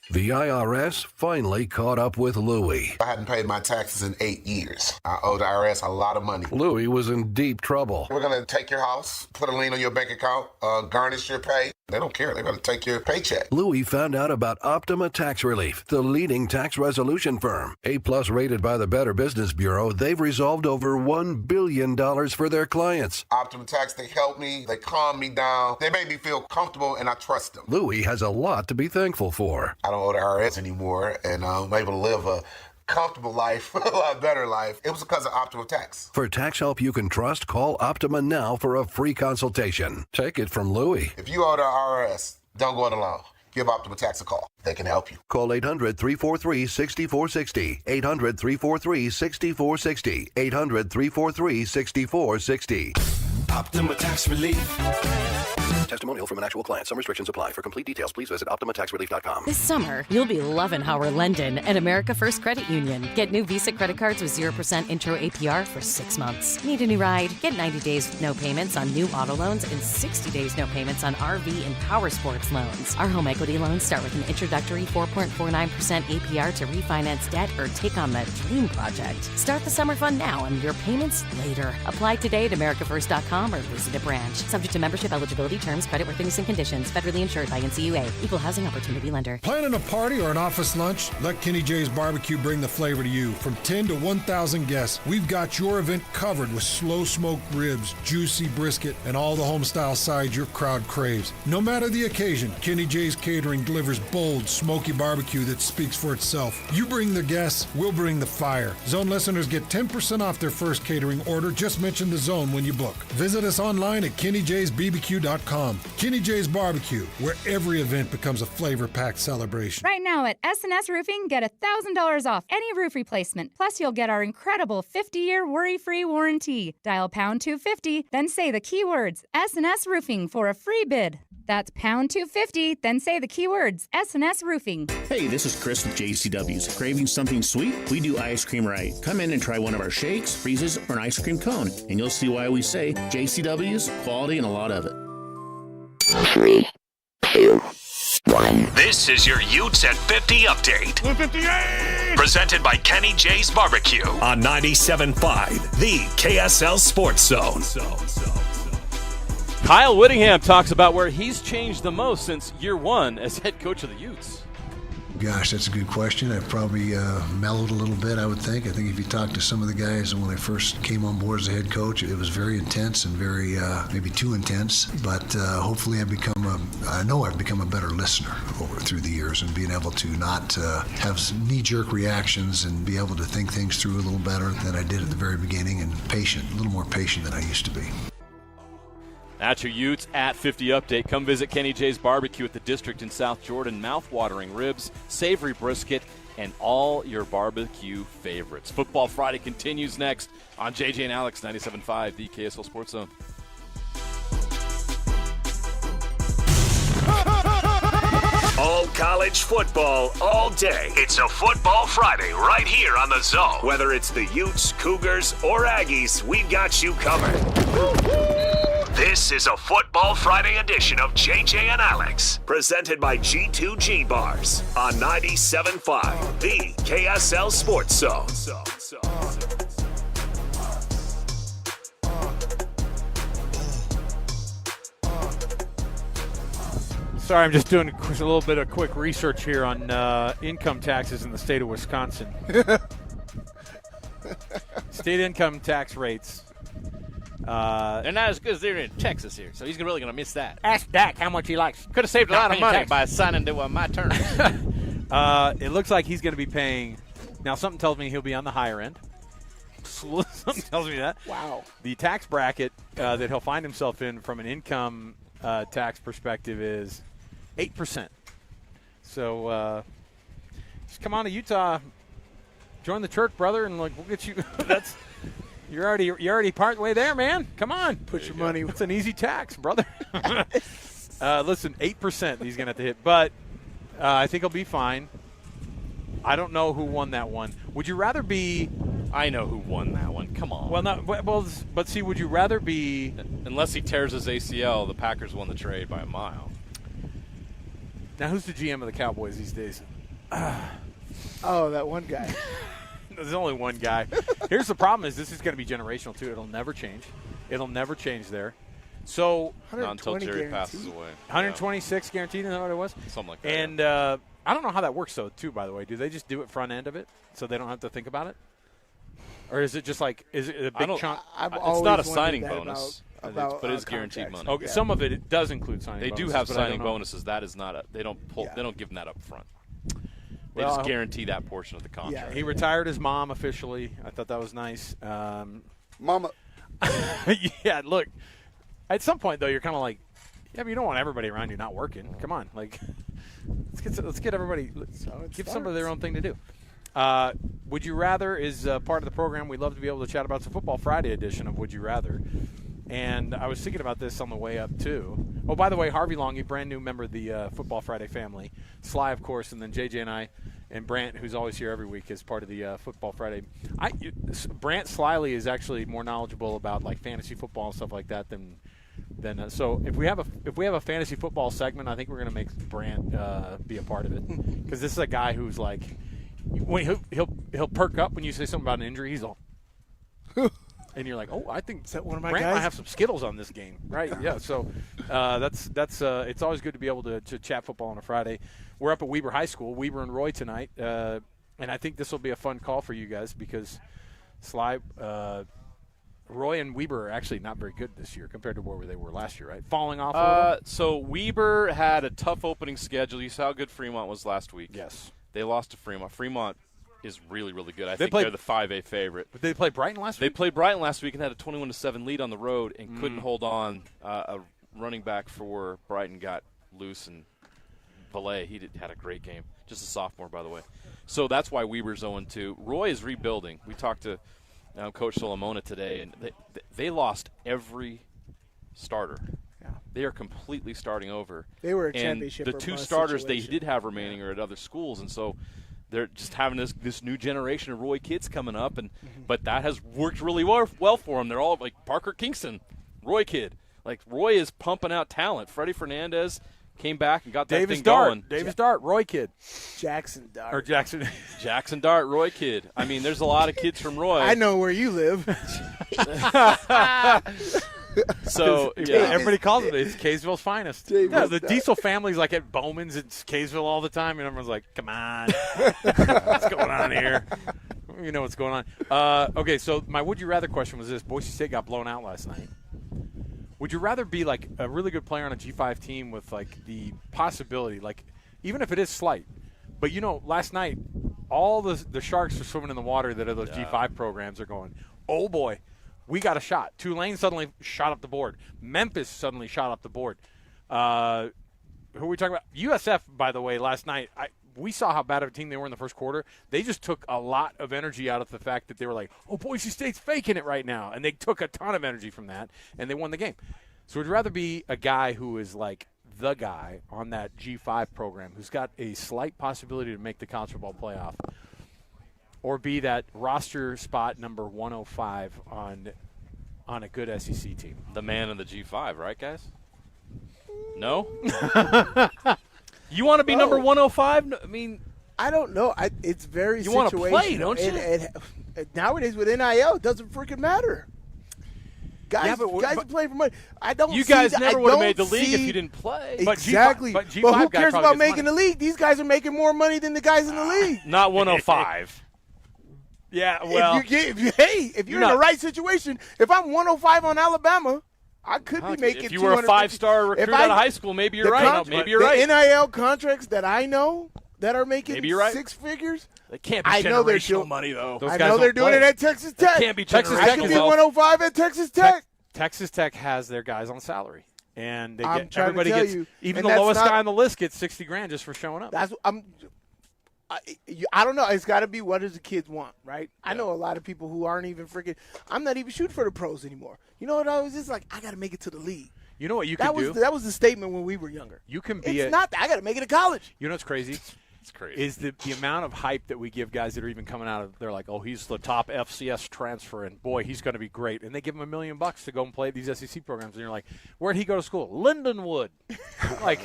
The IRS finally caught up with Louie. I hadn't paid my taxes in 8 years. I owed the IRS a lot of money. Louie was in deep trouble. We're going to take your house, put a lien on your bank account, garnish your pay. They don't care. They're going to take your paycheck. Louis found out about Optima Tax Relief, the leading tax resolution firm. A-plus rated by the Better Business Bureau, they've resolved over $1 billion for their clients. Optima Tax, they help me. They calm me down. They make me feel comfortable, and I trust them. Louis has a lot to be thankful for. I don't owe the IRS anymore, and I'm able to live a comfortable life, a lot better life. It was because of Optima Tax. For tax help you can trust, call Optima now for a free consultation. Take it from Louis. If you owe the IRS, don't go it alone. Give Optima Tax a call. They can help you. Call 800-343-6460. 800-343-6460. 800-343-6460. Optima Tax Relief. Testimonial from an actual client. Some restrictions apply. For complete details, please visit OptimaTaxRelief.com. This summer, you'll be loving Howard London and America First Credit Union. Get new Visa credit cards with 0% intro APR for 6 months. Need a new ride? Get 90 days with no payments on new auto loans and 60 days no payments on RV and power sports loans. Our home equity loans start with an introductory 4.49% APR to refinance debt or take on that dream project. Start the summer fun now and your payments later. Apply today at AmericaFirst.com or visit a branch. Subject to membership, eligibility, terms, creditworthiness, and conditions. Federally insured by NCUA. Equal housing opportunity lender. Planning a party or an office lunch? Let Kenny J's Barbecue bring the flavor to you. From 10 to 1,000 guests, we've got your event covered with slow-smoked ribs, juicy brisket, and all the home-style sides your crowd craves. No matter the occasion, Kenny J's Catering delivers bold, smoky barbecue that speaks for itself. You bring the guests, we'll bring the fire. Zone listeners get 10% off their first catering order. Just mention the Zone when you book. Visit us online at KennyJ'sBBQ.com. Kenny J's Barbecue, where every event becomes a flavor-packed celebration. Right now at S&S Roofing, get $1,000 off any roof replacement. Plus, you'll get our incredible 50-year worry-free warranty. Dial pound 250, then say the keywords S&S Roofing for a free bid. That's pound 250, then say the keywords S&S Roofing. Hey, this is Chris with JCW's. Craving something sweet? We do ice cream right. Come in and try one of our shakes, freezes, or an ice cream cone, and you'll see why we say JCW's, quality, and a lot of it. 3, 2, 1. This is your Utes at 50 update. 158! Presented by Kenny J's Barbecue on 97.5, the KSL Sports Zone. Kyle Whittingham talks about where he's changed the most since year one as head coach of the Utes. Gosh, that's a good question. I've probably mellowed a little bit, I would think. I think if you talk to some of the guys when I first came on board as a head coach, it was very intense and very, maybe too intense. But hopefully I know I've become a better listener through the years and being able to not have some knee-jerk reactions and be able to think things through a little better than I did at the very beginning and patient, a little more patient than I used to be. That's your Utes at 50 update. Come visit Kenny J's Barbecue at the District in South Jordan. Mouth-watering ribs, savory brisket, and all your barbecue favorites. Football Friday continues next on JJ and Alex 97.5, the KSL Sports Zone. All college football, all day. It's a Football Friday right here on the Zone. Whether it's the Utes, Cougars, or Aggies, we've got you covered. This is a Football Friday edition of JJ and Alex, presented by G2G Bars on 97.5, the KSL Sports Zone. Sorry, I'm just doing a little bit of quick research here on income taxes in the state of Wisconsin. State income tax rates. They're not as good as they're in Texas here, so he's really going to miss that. Ask Dak how much he likes. Could have saved a lot of money by signing to my term. It looks like he's going to be paying. Now, something tells me he'll be on the higher end. Something tells me that. Wow. The tax bracket that he'll find himself in from an income tax perspective is 8%. So just come on to Utah, join the church, brother, and we'll get you. You're already part way there, man. Come on, put your money. It's an easy tax, brother. Listen, 8% he's gonna have to hit, but I think he'll be fine. I don't know who won that one. Would you rather be? I know who won that one. Come on. But see, would you rather be? Unless he tears his ACL, the Packers won the trade by a mile. Now, who's the GM of the Cowboys these days? Oh, that one guy. There's only one guy. Here's the problem: is this is going to be generational too. It'll never change. It'll never change there. So not until Jerry passes away. 126 guaranteed, is that what it was? Something like that. And I don't know how that works, though, too, by the way. Do they just do it front end of it so they don't have to think about it? Or is it just like, is it a big chunk? It's not a signing bonus, but it's guaranteed money. Okay, some of it does include signing They bonuses. do have signing bonuses. That is not they don't give them that up front. They just guarantee that portion of the contract. Yeah, he retired his mom officially. I thought that was nice. Mama. Yeah, look. At some point, though, you're kind of like, yeah, but you don't want everybody around you not working. Come on, like, let's get everybody. Give somebody their own thing to do. Would You Rather is part of the program. We'd love to be able to chat about some Football Friday edition of Would You Rather. And I was thinking about this on the way up, too. Oh, by the way, Harvey Long, a brand new member of the Football Friday family. Sly, of course, and then JJ and I, and Brant, who's always here every week, is part of the Football Friday. Brant Slyly is actually more knowledgeable about like fantasy football and stuff like that than so if we have a fantasy football segment, I think we're going to make Brant be a part of it, because this is a guy who's like, when he'll perk up when you say something about an injury. He's all, and you're like, oh, I think one of my Brant guys? might have some Skittles on this game, right? Yeah. So that's it's always good to be able to chat football on a Friday. We're up at Weber High School, Weber and Roy tonight, and I think this will be a fun call for you guys because Sly. Roy and Weber are actually not very good this year compared to where they were last year, right? Falling off a little? So Weber had a tough opening schedule. You saw how good Fremont was last week. Yes. They lost to Fremont. Fremont is really, really good. I think they're the 5A favorite. But they played Brighton last week? They played Brighton last week and had a 21-7 lead on the road and couldn't hold on. A running back for Brighton got loose, and Valet, had a great game. Just a sophomore, by the way. So that's why Weber's 0-2. Roy is rebuilding. We talked to Coach Solomona today, and they lost every starter. Yeah. They are completely starting over. They were a championship. The two starters they did have remaining are at other schools, and so they're just having this new generation of Roy kids coming up, and but that has worked really well for them. They're all like Parker Kingston, Roy kid. Like Roy is pumping out talent. Freddie Fernandez came back and got that thing going. Davis Dart, Roy kid. Jackson Dart. Or Jackson. Jackson Dart, Roy kid. I mean, there's a lot of kids from Roy. I know where you live. So everybody calls it. It's Kaysville's finest. Yeah, the Diesel family's like at Bowman's in Kaysville all the time, and everyone's like, "Come on, what's going on here?" You know what's going on. Okay, so my would you rather question was this: Boise State got blown out last night. Would you rather be like a really good player on a G5 team with like the possibility, like even if it is slight, but last night all the sharks are swimming in the water that are those G5 programs are going, oh boy, we got a shot. Tulane suddenly shot up the board. Memphis suddenly shot up the board. Who are we talking about? USF, by the way, last night, we saw how bad of a team they were in the first quarter. They just took a lot of energy out of the fact that they were like, oh, Boise State's faking it right now. And they took a ton of energy from that, and they won the game. So would you rather be a guy who is like the guy on that G5 program who's got a slight possibility to make the college football playoff, or be that roster spot number 105 on a good SEC team? The man in the G5, right, guys? No? You want to be number 105? No, I mean, I don't know. It's very you situational. want to play, don't you? Nowadays with NIL, it doesn't freaking matter. Guys, guys are playing for money. I don't. You guys never would have made the see league if you didn't play. Exactly. But who cares about making the league? These guys are making more money than the guys in the league. Not 105. Yeah, well. If you're in the right situation, if I'm 105 on Alabama, I could be making. If you were a 5-star recruit out of high school, maybe you're right. Maybe you're right. The NIL contracts that I know that are making six figures. They can't be generational money, though. I know they're doing it at Texas Tech. That can't be Texas Tech. I could be 105 at Texas Tech. Texas Tech has their guys on salary, and I'm get everybody trying to gets tell you, even the lowest guy on the list gets $60,000 just for showing up. That's I don't know. It's got to be what does the kids want, right? Yeah. I know a lot of people who aren't even freaking. I'm not even shooting for the pros anymore. You know what? I was just like, I got to make it to the league. You know what you can do? That was the statement when we were younger. You can be. It's not that. I got to make it to college. You know what's crazy? It's crazy. Is the amount of hype that we give guys that are even coming out of, they're like, oh, he's the top FCS transfer, and boy, he's going to be great. And they give him $1 million to go and play these SEC programs. And you're like, where'd he go to school? Lindenwood. Like,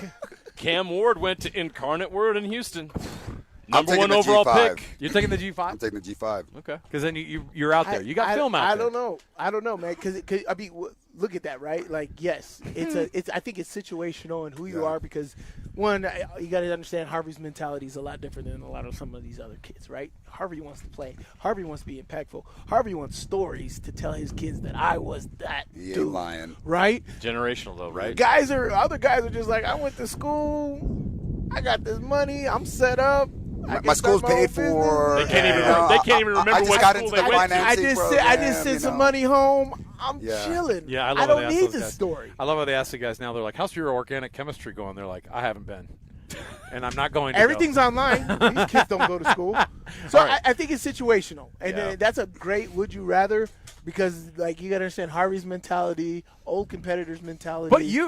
Cam Ward went to Incarnate Word in Houston. Number one overall G5. Pick. You're taking the G5? I'm taking the G5. Okay. Because then you're out there. You got film out there. I don't know, man. Because I mean, look at that, right? Like, yes, I think it's situational and who you are because, one, you got to understand Harvey's mentality is a lot different than a lot of some of these other kids, right? Harvey wants to play. Harvey wants to be impactful. Harvey wants stories to tell his kids that I was that dude. Lying. Right? Generational, though, right? Other guys are just like, I went to school. I got this money. I'm set up. My school's paid for. They can't even remember what school they went to. I just sent some money home. I'm chilling. Yeah, I don't need this story. I love how they ask the guys now. They're like, "How's your organic chemistry going?" They're like, "I haven't been, and I'm not going to." Everything's online. These kids don't go to school, so I think it's situational, and that's a great "would you rather" because like you got to understand Harvey's mentality, old competitors' mentality.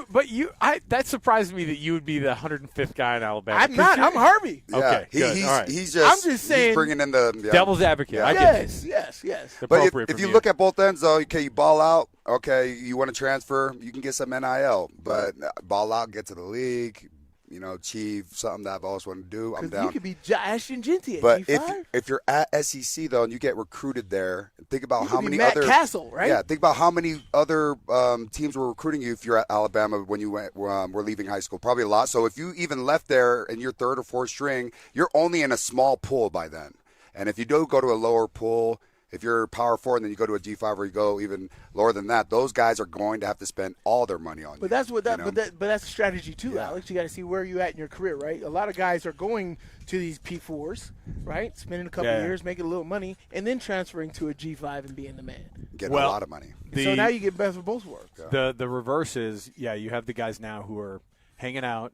That surprised me that you would be the 105th guy in Alabama. I'm not. I'm Harvey. Yeah, okay, good. All right. I'm just saying. He's bringing in the devil's advocate. Yeah. I get Yes. But if you look at both ends, though, okay, you ball out. Okay, you want to transfer, you can get some NIL, but ball out, get to the league, achieve something that I've always wanted to do. I'm down. You could be Josh and Genty at But G5. if you're at SEC though, and you get recruited there, think about how many Matt other Castle, right? Yeah, think about how many other teams were recruiting you if you're at Alabama when you were leaving high school. Probably a lot. So if you even left there and you're third or fourth string, you're only in a small pool by then. And if you do go to a lower pool. If you're power 4 and then you go to a G5 or you go even lower than that, those guys are going to have to spend all their money on you. But that's but that's a strategy too, Alex. You got to see where you're at in your career, right? A lot of guys are going to these P4s, right? Spending a couple of years, making a little money, and then transferring to a G5 and being the man. Getting a lot of money. So now you get best of both worlds. The reverse is, you have the guys now who are hanging out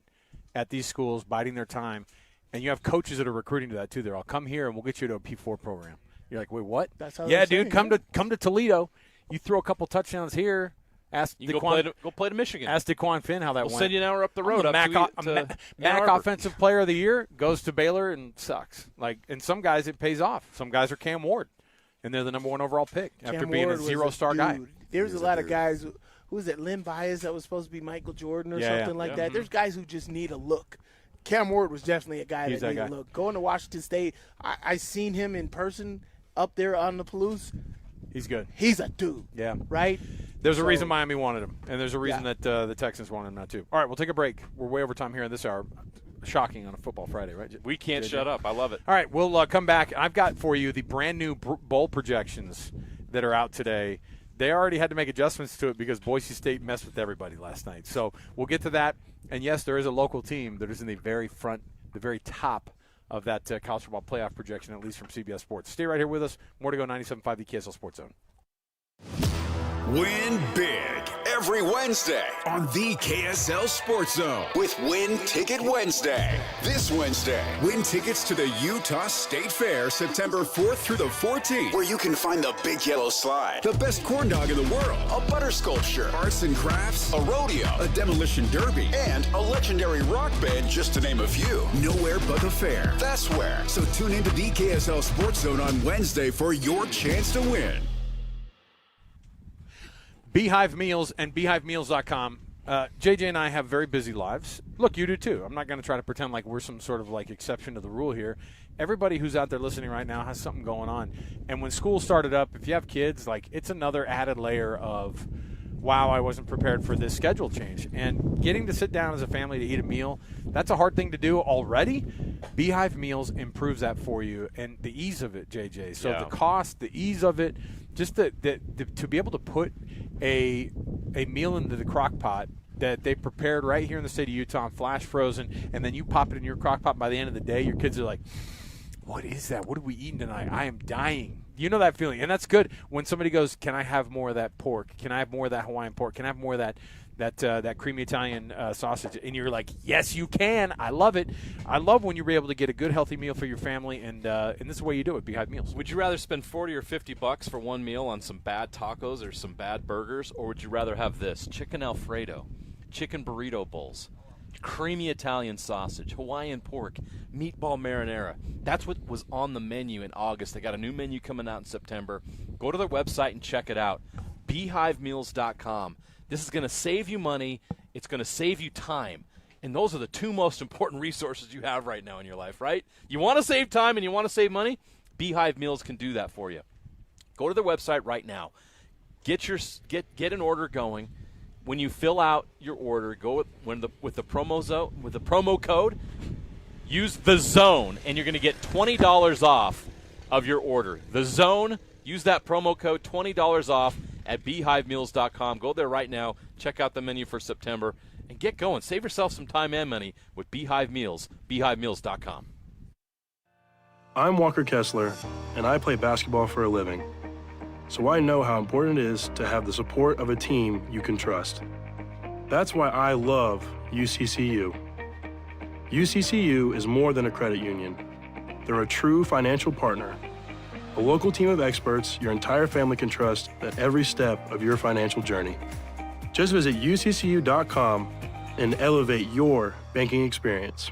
at these schools, biding their time, and you have coaches that are recruiting to that too. They're all, come here and we'll get you to a P4 program. You're like, wait, what? That's how dude, come to Toledo. You throw a couple touchdowns here. Ask go play to Michigan. Ask DeQuan Finn how that went. We'll send you an hour up the road. MAC Offensive Player of the Year goes to Baylor and sucks. And some guys it pays off. Some guys are Cam Ward, and they're the number 1 overall pick after being a 0-star guy. There's a lot of guys. Who was it? Lynn Bias that was supposed to be Michael Jordan or something like that. There's guys who just need a look. Cam Ward was definitely a guy that needed a look. Going to Washington State, I seen him in person. Up there on the Palouse. He's good. He's a dude. Yeah. Right? There's a reason Miami wanted him, and there's a reason that the Texans wanted him now, too. All right, we'll take a break. We're way over time here in this hour. Shocking on a football Friday, right? We can't shut up. I love it. All right, we'll come back. I've got for you the brand-new bowl projections that are out today. They already had to make adjustments to it because Boise State messed with everybody last night. So we'll get to that. And, yes, there is a local team that is in the very front, the very top of that college football playoff projection, at least from CBS Sports. Stay right here with us. More to go, 97.5, the KSL Sports Zone. Win big every Wednesday on the KSL Sports Zone with Win Ticket Wednesday. This Wednesday, win tickets to the Utah State Fair September 4th through the 14th, where you can find the Big Yellow Slide, the best corn dog in the world, a butter sculpture, arts and crafts, a rodeo, a demolition derby, and a legendary rock band, just to name a few. Nowhere but the fair. That's where. So tune into the KSL Sports Zone on Wednesday for your chance to win. Beehive Meals and beehivemeals.com. JJ and I have very busy lives. Look, you do too. I'm not going to try to pretend like we're some sort of exception to the rule here. Everybody who's out there listening right now has something going on. And when school started up, if you have kids, it's another added layer of, wow, I wasn't prepared for this schedule change. And getting to sit down as a family to eat a meal, that's a hard thing to do already. Beehive Meals improves that for you, and the ease of it, JJ. So the cost, the ease of it, just to be able to put a meal into the crock pot that they prepared right here in the state of Utah, flash frozen, and then you pop it in your crock pot. By the end of the day, your kids are like, what is that? What are we eating tonight? I am dying. You know that feeling, and that's good when somebody goes, can I have more of that pork? Can I have more of that Hawaiian pork? Can I have more of that creamy Italian sausage? And you're like, yes, you can. I love it. I love when you're able to get a good, healthy meal for your family, and this is the way you do it, Beehive Meals. Would you rather spend $40 or $50 for one meal on some bad tacos or some bad burgers, or would you rather have this? Chicken Alfredo, chicken burrito bowls, creamy Italian sausage, Hawaiian pork, meatball marinara. That's what was on the menu in August. They got a new menu coming out in September. Go to their website and check it out, beehivemeals.com. This is going to save you money. It's going to save you time. And those are the two most important resources you have right now in your life, right? You want to save time and you want to save money? Beehive Meals can do that for you. Go to their website right now. Get an order going. When you fill out your order, go with the promo code. Use the Zone, and you're going to get $20 off of your order. The Zone. Use that promo code, $20 off at beehivemeals.com. Go there right now. Check out the menu for September and get going. Save yourself some time and money with Beehive Meals. beehivemeals.com. I'm Walker Kessler, and I play basketball for a living. So I know how important it is to have the support of a team you can trust. That's why I love UCCU. UCCU is more than a credit union. They're a true financial partner, a local team of experts your entire family can trust at every step of your financial journey. Just visit uccu.com and elevate your banking experience.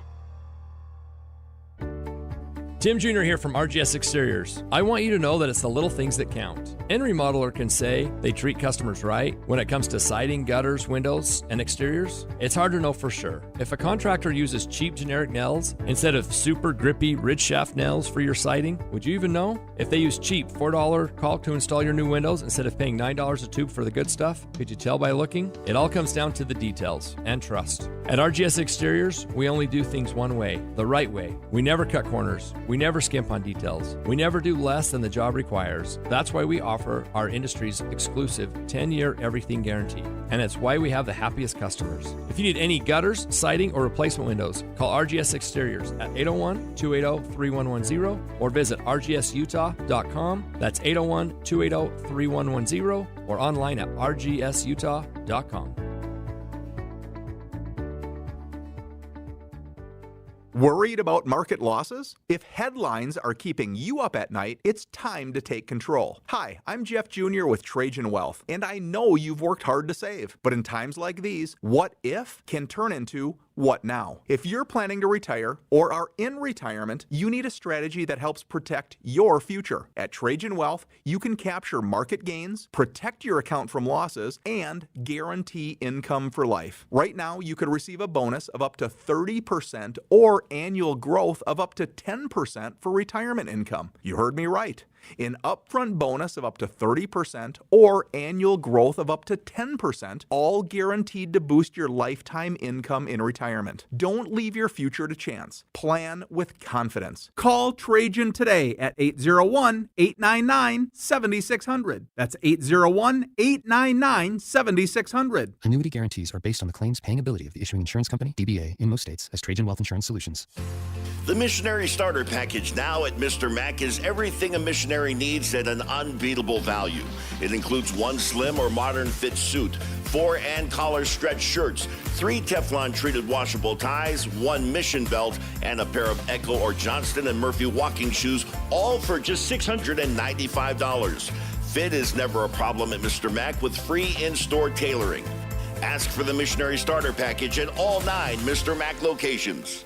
Tim Jr. here from RGS Exteriors. I want you to know that it's the little things that count. Any remodeler can say they treat customers right when it comes to siding, gutters, windows, and exteriors. It's hard to know for sure. If a contractor uses cheap generic nails instead of super grippy ridge shaft nails for your siding, would you even know? If they use cheap $4 caulk to install your new windows instead of paying $9 a tube for the good stuff, could you tell by looking? It all comes down to the details and trust. At RGS Exteriors, we only do things one way, the right way. We never cut corners. We never skimp on details. We never do less than the job requires. That's why we offer our industry's exclusive 10-year everything guarantee. And it's why we have the happiest customers. If you need any gutters, siding, or replacement windows, call RGS Exteriors at 801-280-3110 or visit rgsutah.com. That's 801-280-3110 or online at rgsutah.com. Worried about market losses? If headlines are keeping you up at night, it's time to take control. Hi, I'm Jeff Jr. with Trajan Wealth, and I know you've worked hard to save. But in times like these, what if can turn into what now? If you're planning to retire or are in retirement, you need a strategy that helps protect your future. At Trajan Wealth, you can capture market gains, protect your account from losses, and guarantee income for life. Right now, you could receive a bonus of up to 30% or annual growth of up to 10% for retirement income. You heard me right. An upfront bonus of up to 30% or annual growth of up to 10%, all guaranteed to boost your lifetime income in retirement. Don't leave your future to chance. Plan with confidence. Call Trajan today at 801-899-7600. That's 801-899-7600. Annuity guarantees are based on the claims paying ability of the issuing insurance company, DBA, in most states, as Trajan Wealth Insurance Solutions. The Missionary Starter Package now at Mr. Mac is everything a missionary needs at an unbeatable value. It includes one slim or modern fit suit, 4 and collar stretch shirts, 3 Teflon treated washable ties, 1 mission belt, and a pair of Echo or Johnston & Murphy walking shoes, all for just $695. Fit is never a problem at Mr. Mac with free in-store tailoring. Ask for the Missionary Starter Package at all 9 Mr. Mac locations.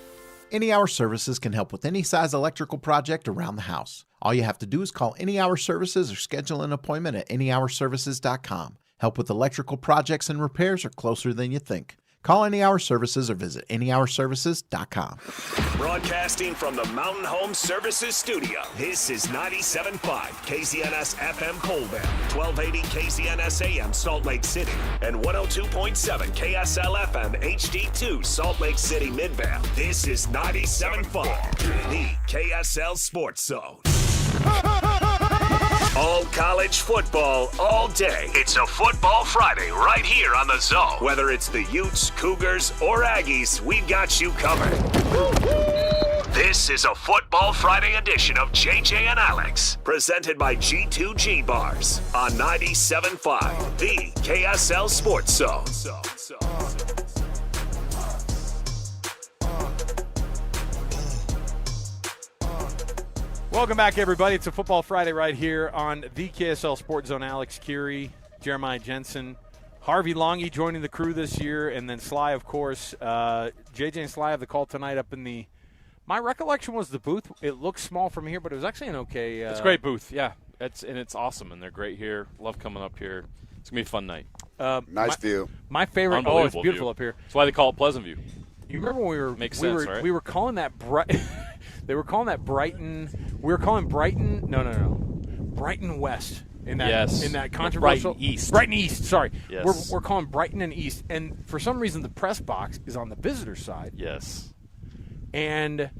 Any Hour Services can help with any size electrical project around the house. All you have to do is call Any Hour Services or schedule an appointment at anyhourservices.com. Help with electrical projects and repairs are closer than you think. Call Any Hour Services or visit anyhourservices.com. Broadcasting from the Mountain Home Services Studio, this is 97.5 KZNS FM Colbert, 1280 KZNS AM Salt Lake City, and 102.7 KSL FM HD2 Salt Lake City Midvale. This is 97.5, the KSL Sports Zone. All college football, all day. It's a Football Friday right here on the Zone. Whether it's the Utes, Cougars, or Aggies, we've got you covered. This is a Football Friday edition of JJ and Alex, presented by G2G Bars on 97.5, the KSL Sports Zone. Welcome back, everybody. It's a Football Friday right here on the KSL Sports Zone. Alex Curie, Jeremiah Jensen, Harvey Longy joining the crew this year, and then Sly, of course. JJ and Sly have the call tonight up in the – my recollection was the booth. It looks small from here, but it was actually an okay it's a great booth, yeah. It's awesome, and they're great here. Love coming up here. It's going to be a fun night. Nice view. My favorite – oh, it's beautiful view. Up here. That's why they call it Pleasant View. You remember when we were – Makes sense, right? We were calling that – they were calling that Brighton – we were calling Brighton – no. Brighton West in that controversial Brighton East. Sorry, Yes. we're calling Brighton and East, and for some reason the press box is on the visitor side. Yes, and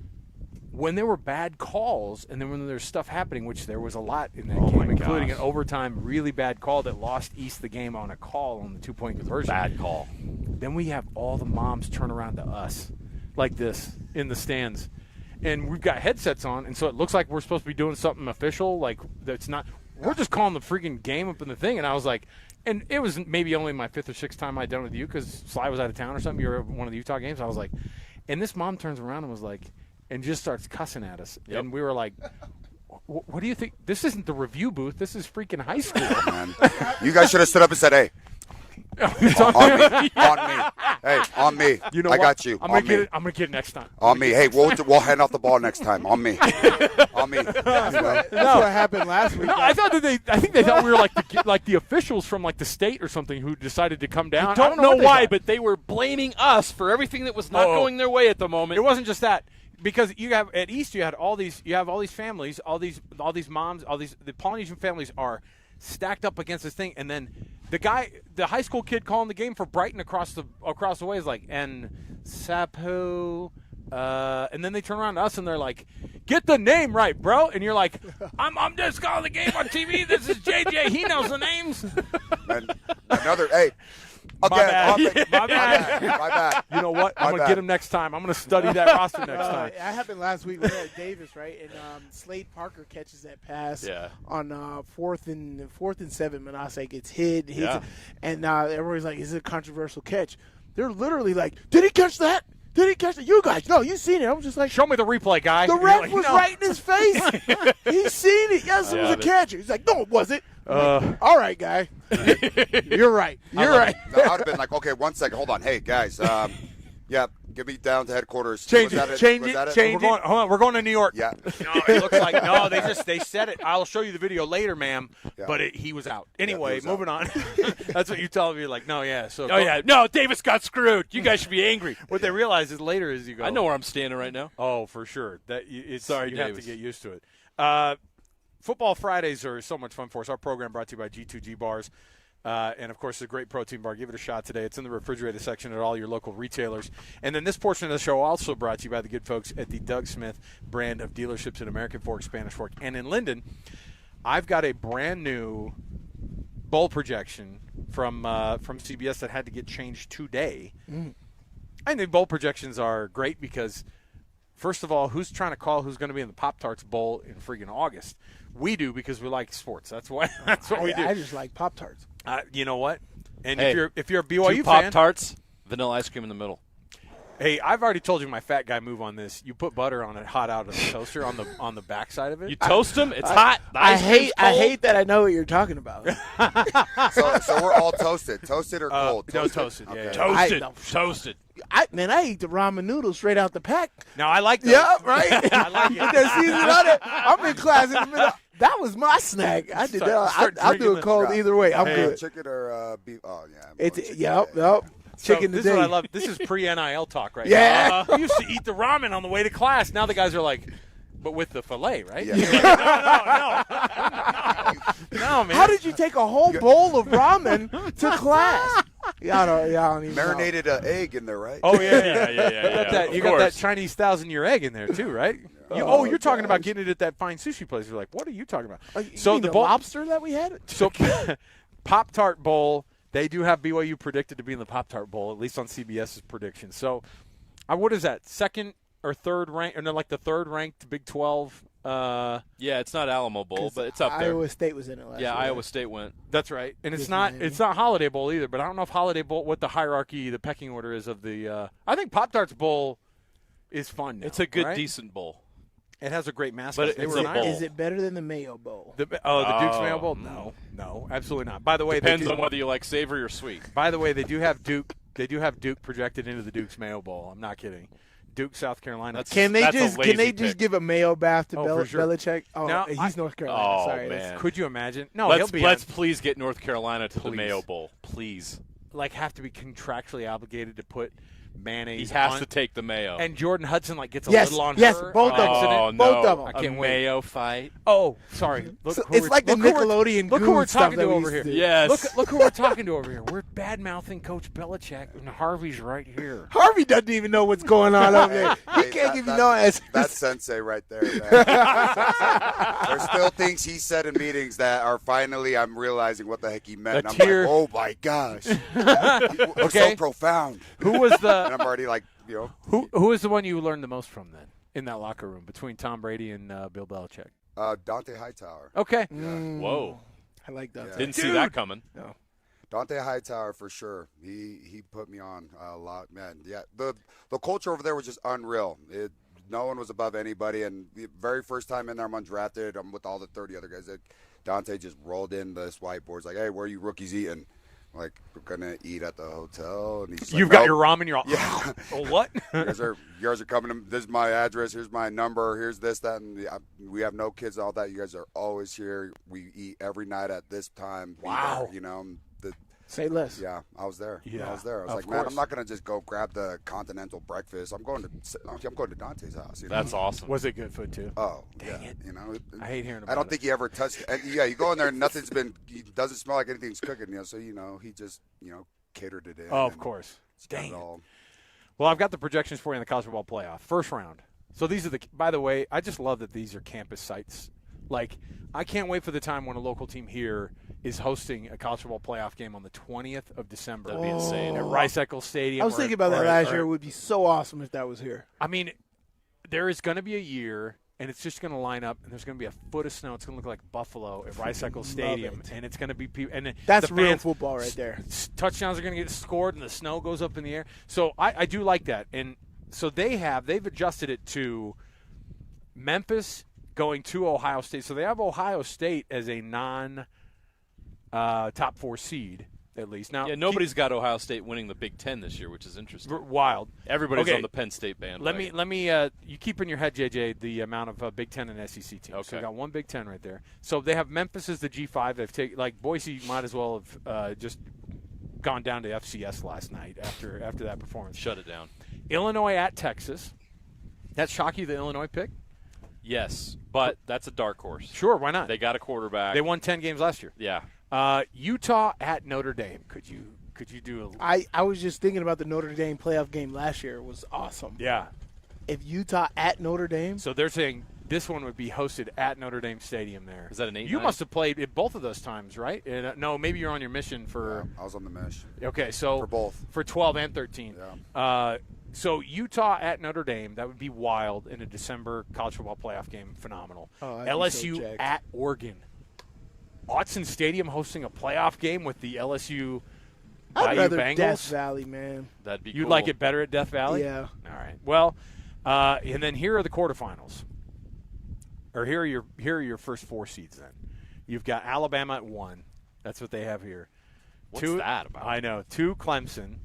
when there were bad calls, and then when there's stuff happening, which there was a lot in that game, including an overtime really bad call that lost East the game on a call on the 2-point conversion. Bad call. Then we have all the moms turn around to us like this in the stands. And we've got headsets on, and so it looks like we're supposed to be doing something official. Like, that's not – we're just calling the freaking game up in the thing. And I was like – and it was maybe only my 5th or 6th time I'd done with you because Sly was out of town or something. You were at one of the Utah games. I was like – and this mom turns around and was like – and just starts cussing at us. Yep. And we were like, what do you think? This isn't the review booth. This is freaking high school. Man. You guys should have stood up and said, hey. on me. Hey, on me. You know I what? got you. I'm gonna get it next time. On me. Hey, we'll hand off the ball next time. On me. On me. That's what happened last week. No, I think they thought we were like the officials from like the state or something who decided to come down. I don't know what they why, thought. but they were blaming us for everything that was not going their way at the moment. It wasn't just that. Because you have at East, you have all these families, all these moms, the Polynesian families are stacked up against this thing, and then the high school kid calling the game for Brighton across the way is like, and Sapo, and then they turn around to us and they're like, get the name right, bro, and you're like, I'm just calling the game on TV. This is JJ. He knows the names. And another hey. Okay, my bad. You know what? I'm going to get him next time. I'm going to study that roster next time. It happened last week. We were at Davis, right? And Slade Parker catches that pass on 4th and 7. Manasseh gets hit. And everybody's like, is it a controversial catch? They're literally like, did he catch that? Did he catch it? You guys, no, you seen it. I'm just like, show me the replay, guy. The ref was right in his face. He's seen it. Yes, it was a catch. He's like, no, it wasn't. Like, all right, guy. You're right. You're right. No, I would have been like, okay, 1 second. Hold on. Hey, guys. Get me down to headquarters. Change it. We're going to New York. Yeah. No, it looks like no. They said it. I'll show you the video later, ma'am. Yeah. But he was out. Anyway, moving on. That's what you tell me. Like, no, yeah. So. No, Davis got screwed. You guys should be angry. What they realize is later is you go. I know where I'm standing right now. Oh, for sure. Sorry, you Davis. have to get used to it. Football Fridays are so much fun for us. Our program brought to you by G2G Bars. And, of course, the great protein bar. Give it a shot today. It's in the refrigerator section at all your local retailers. And then this portion of the show also brought to you by the good folks at the Doug Smith brand of dealerships in American Fork, Spanish Fork, and in Linden. I've got a brand-new bowl projection from CBS that had to get changed today. I think bowl projections are great because, first of all, who's trying to call who's going to be in the Pop-Tarts Bowl in friggin' August? We do because we like sports. That's what we do. I just like Pop-Tarts. You know what? And hey, if you're a BYU two fan, Pop-Tarts, vanilla ice cream in the middle. Hey, I've already told you my fat guy move on this. You put butter on it hot out of the toaster on the backside of it. You toast them. It's hot. The I ice hate that I know what you're talking about. So we're all toasted. Toasted or cold? No, toasted. Okay. Yeah. Toasted. I eat the ramen noodles straight out the pack. No, I like those. Yeah, right. I like it. With that season on it. I'm in class in the middle. That was my snack. I did that. I'll do it cold either way. I'm good. Chicken or beef? Oh yeah. It's yep. Chicken this today. is what I love. This is pre-NIL talk right now. We used to eat the ramen on the way to class. Now the guys are like, but with the filet, right? Yeah. No, man. How did you take a whole bowl of ramen to class? Y'all don't even marinated egg in there, right? Oh yeah. You got that Chinese 1,000-year egg in there too, right? You're talking about getting it at that fine sushi place. You're like, what are you talking about? So the lobster that we had. So Pop-Tart Bowl. They do have BYU predicted to be in the Pop-Tart Bowl, at least on CBS's prediction. So, what is that? Second or third ranked? Or no, like the third ranked Big 12. Yeah, it's not Alamo Bowl, but it's up there. Iowa State was in it last year. Yeah, Iowa State went. That's right, and it's not Holiday Bowl either. But I don't know if Holiday Bowl, what the hierarchy, the pecking order is of the. I think Pop-Tarts Bowl is fun now, it's a good, right? decent bowl. It has a great mascot. But is it better than the Mayo Bowl? The Duke's Mayo Bowl? No, absolutely not. By the way, depends on whether you like savory or sweet. By the way, they do have Duke. They do have Duke projected into the Duke's Mayo Bowl. I'm not kidding. Duke, South Carolina. Can they just give a Mayo bath to Belichick? Oh, now, he's North Carolina. Oh, Sorry, man. Could you imagine? No, let's please get North Carolina to the Mayo Bowl, please. have to be contractually obligated to put mayonnaise. He has on, to take the mayo. And Jordan Hudson gets a Yes, little on yes, her. both of them. Oh, No. Both of them. I can't a wait. mayo fight. Oh, sorry. Look So who it's we're- like the look who we're- Nickelodeon Look who we're Goon stuff talking that to we over used here. to do. Yes. Look who we're talking to over here. We're bad-mouthing Coach Belichick, and Harvey's right here. Harvey doesn't even know what's going on over there. He can't give you no answers. That's sensei right there, man. There's still things he said in meetings that are finally I'm realizing what the heck he meant. A And I'm tear- like, oh my gosh. It's so profound. Who was the? And I'm already like, Who was the one you learned the most from then in that locker room between Tom Brady and Bill Belichick? Dante Hightower. Okay. Whoa. I like that. Didn't see that coming. No. Dante Hightower for sure. He put me on a lot, man. Yeah, the culture over there was just unreal. No one was above anybody, and the very first time in there, I'm undrafted. I'm with all the 30 other guys. Dante just rolled in this whiteboard's like, "Hey, where are you rookies eating?" I'm like, we're gonna eat at the hotel. And he's You've like, got "Nope." your ramen. You're all, yeah. Oh, what? you guys are coming. This is my address. Here's my number. Here's this, that, and we have no kids. All that. You guys are always here. We eat every night at this time. Be Wow. there, you know. Say less. Yeah, I was there. Yeah, I was there. I was of like, man, course. I'm not gonna just go grab the continental breakfast. I'm going to Dante's house. You know? That's awesome. Was it good food too? Oh, Dang yeah. it. You know, I hate hearing I about don't it. think he ever touched. And yeah, you go in there and nothing's been. It doesn't smell like anything's cooking. You know, so he just catered it in. Oh, of and course. it's got it Dang it. all. Well, I've got the projections for you in the college football playoff. First round. So these are by the way, I just love that these are campus sites. Like, I can't wait for the time when a local team here is hosting a college football playoff game on the 20th of December. That'd be insane. At Rice-Eccles Stadium. I was thinking about that last year. It would be so awesome if that was here. I mean, there is going to be a year, and it's just going to line up, and there's going to be a foot of snow. It's going to look like Buffalo at Rice-Eccles Stadium, and it's going to be people. And That's the real fans, football right there. Touchdowns are going to get scored, and the snow goes up in the air. So I do like that. And so they've adjusted it to Memphis going to Ohio State. So they have Ohio State as a non-top 4 seed, at least. Now, Yeah, nobody's got Ohio State winning the Big Ten this year, which is interesting. Wild. Everybody's Okay. on the Penn State bandwagon. Let me. You keep in your head, JJ, the amount of Big Ten and SEC teams. Okay. So we got one Big Ten right there. So they have Memphis as the G5. They've taken Boise might as well have just gone down to FCS last night after that performance. Shut it down. Illinois at Texas. That shock you, the Illinois pick? Yes, but that's a dark horse. Sure, why not? They got a quarterback. They won 10 games last year. Yeah. Utah at Notre Dame. Could you do a? I was just thinking about the Notre Dame playoff game last year. It was awesome. Yeah. If Utah at Notre Dame. So they're saying this one would be hosted at Notre Dame Stadium there. Is that an 8-9? You must have played at both of those times, right? And, no, maybe you're on your mission for. Yeah, I was on the mesh. Okay, so For both. For 12 and 13. Yeah. So Utah at Notre Dame, that would be wild in a December college football playoff game. Phenomenal. Oh, I'd be LSU so jacked. at Oregon. Autzen Stadium hosting a playoff game with the LSU I'd Bayou rather Bengals. Death Valley, man. That'd be You'd cool. like it better at Death Valley? Yeah. All right. Well, and then here are the quarterfinals. Or here are your first 4 seeds then. You've got Alabama at 1. That's what they have here. What's that about? I know. 2 Clemson,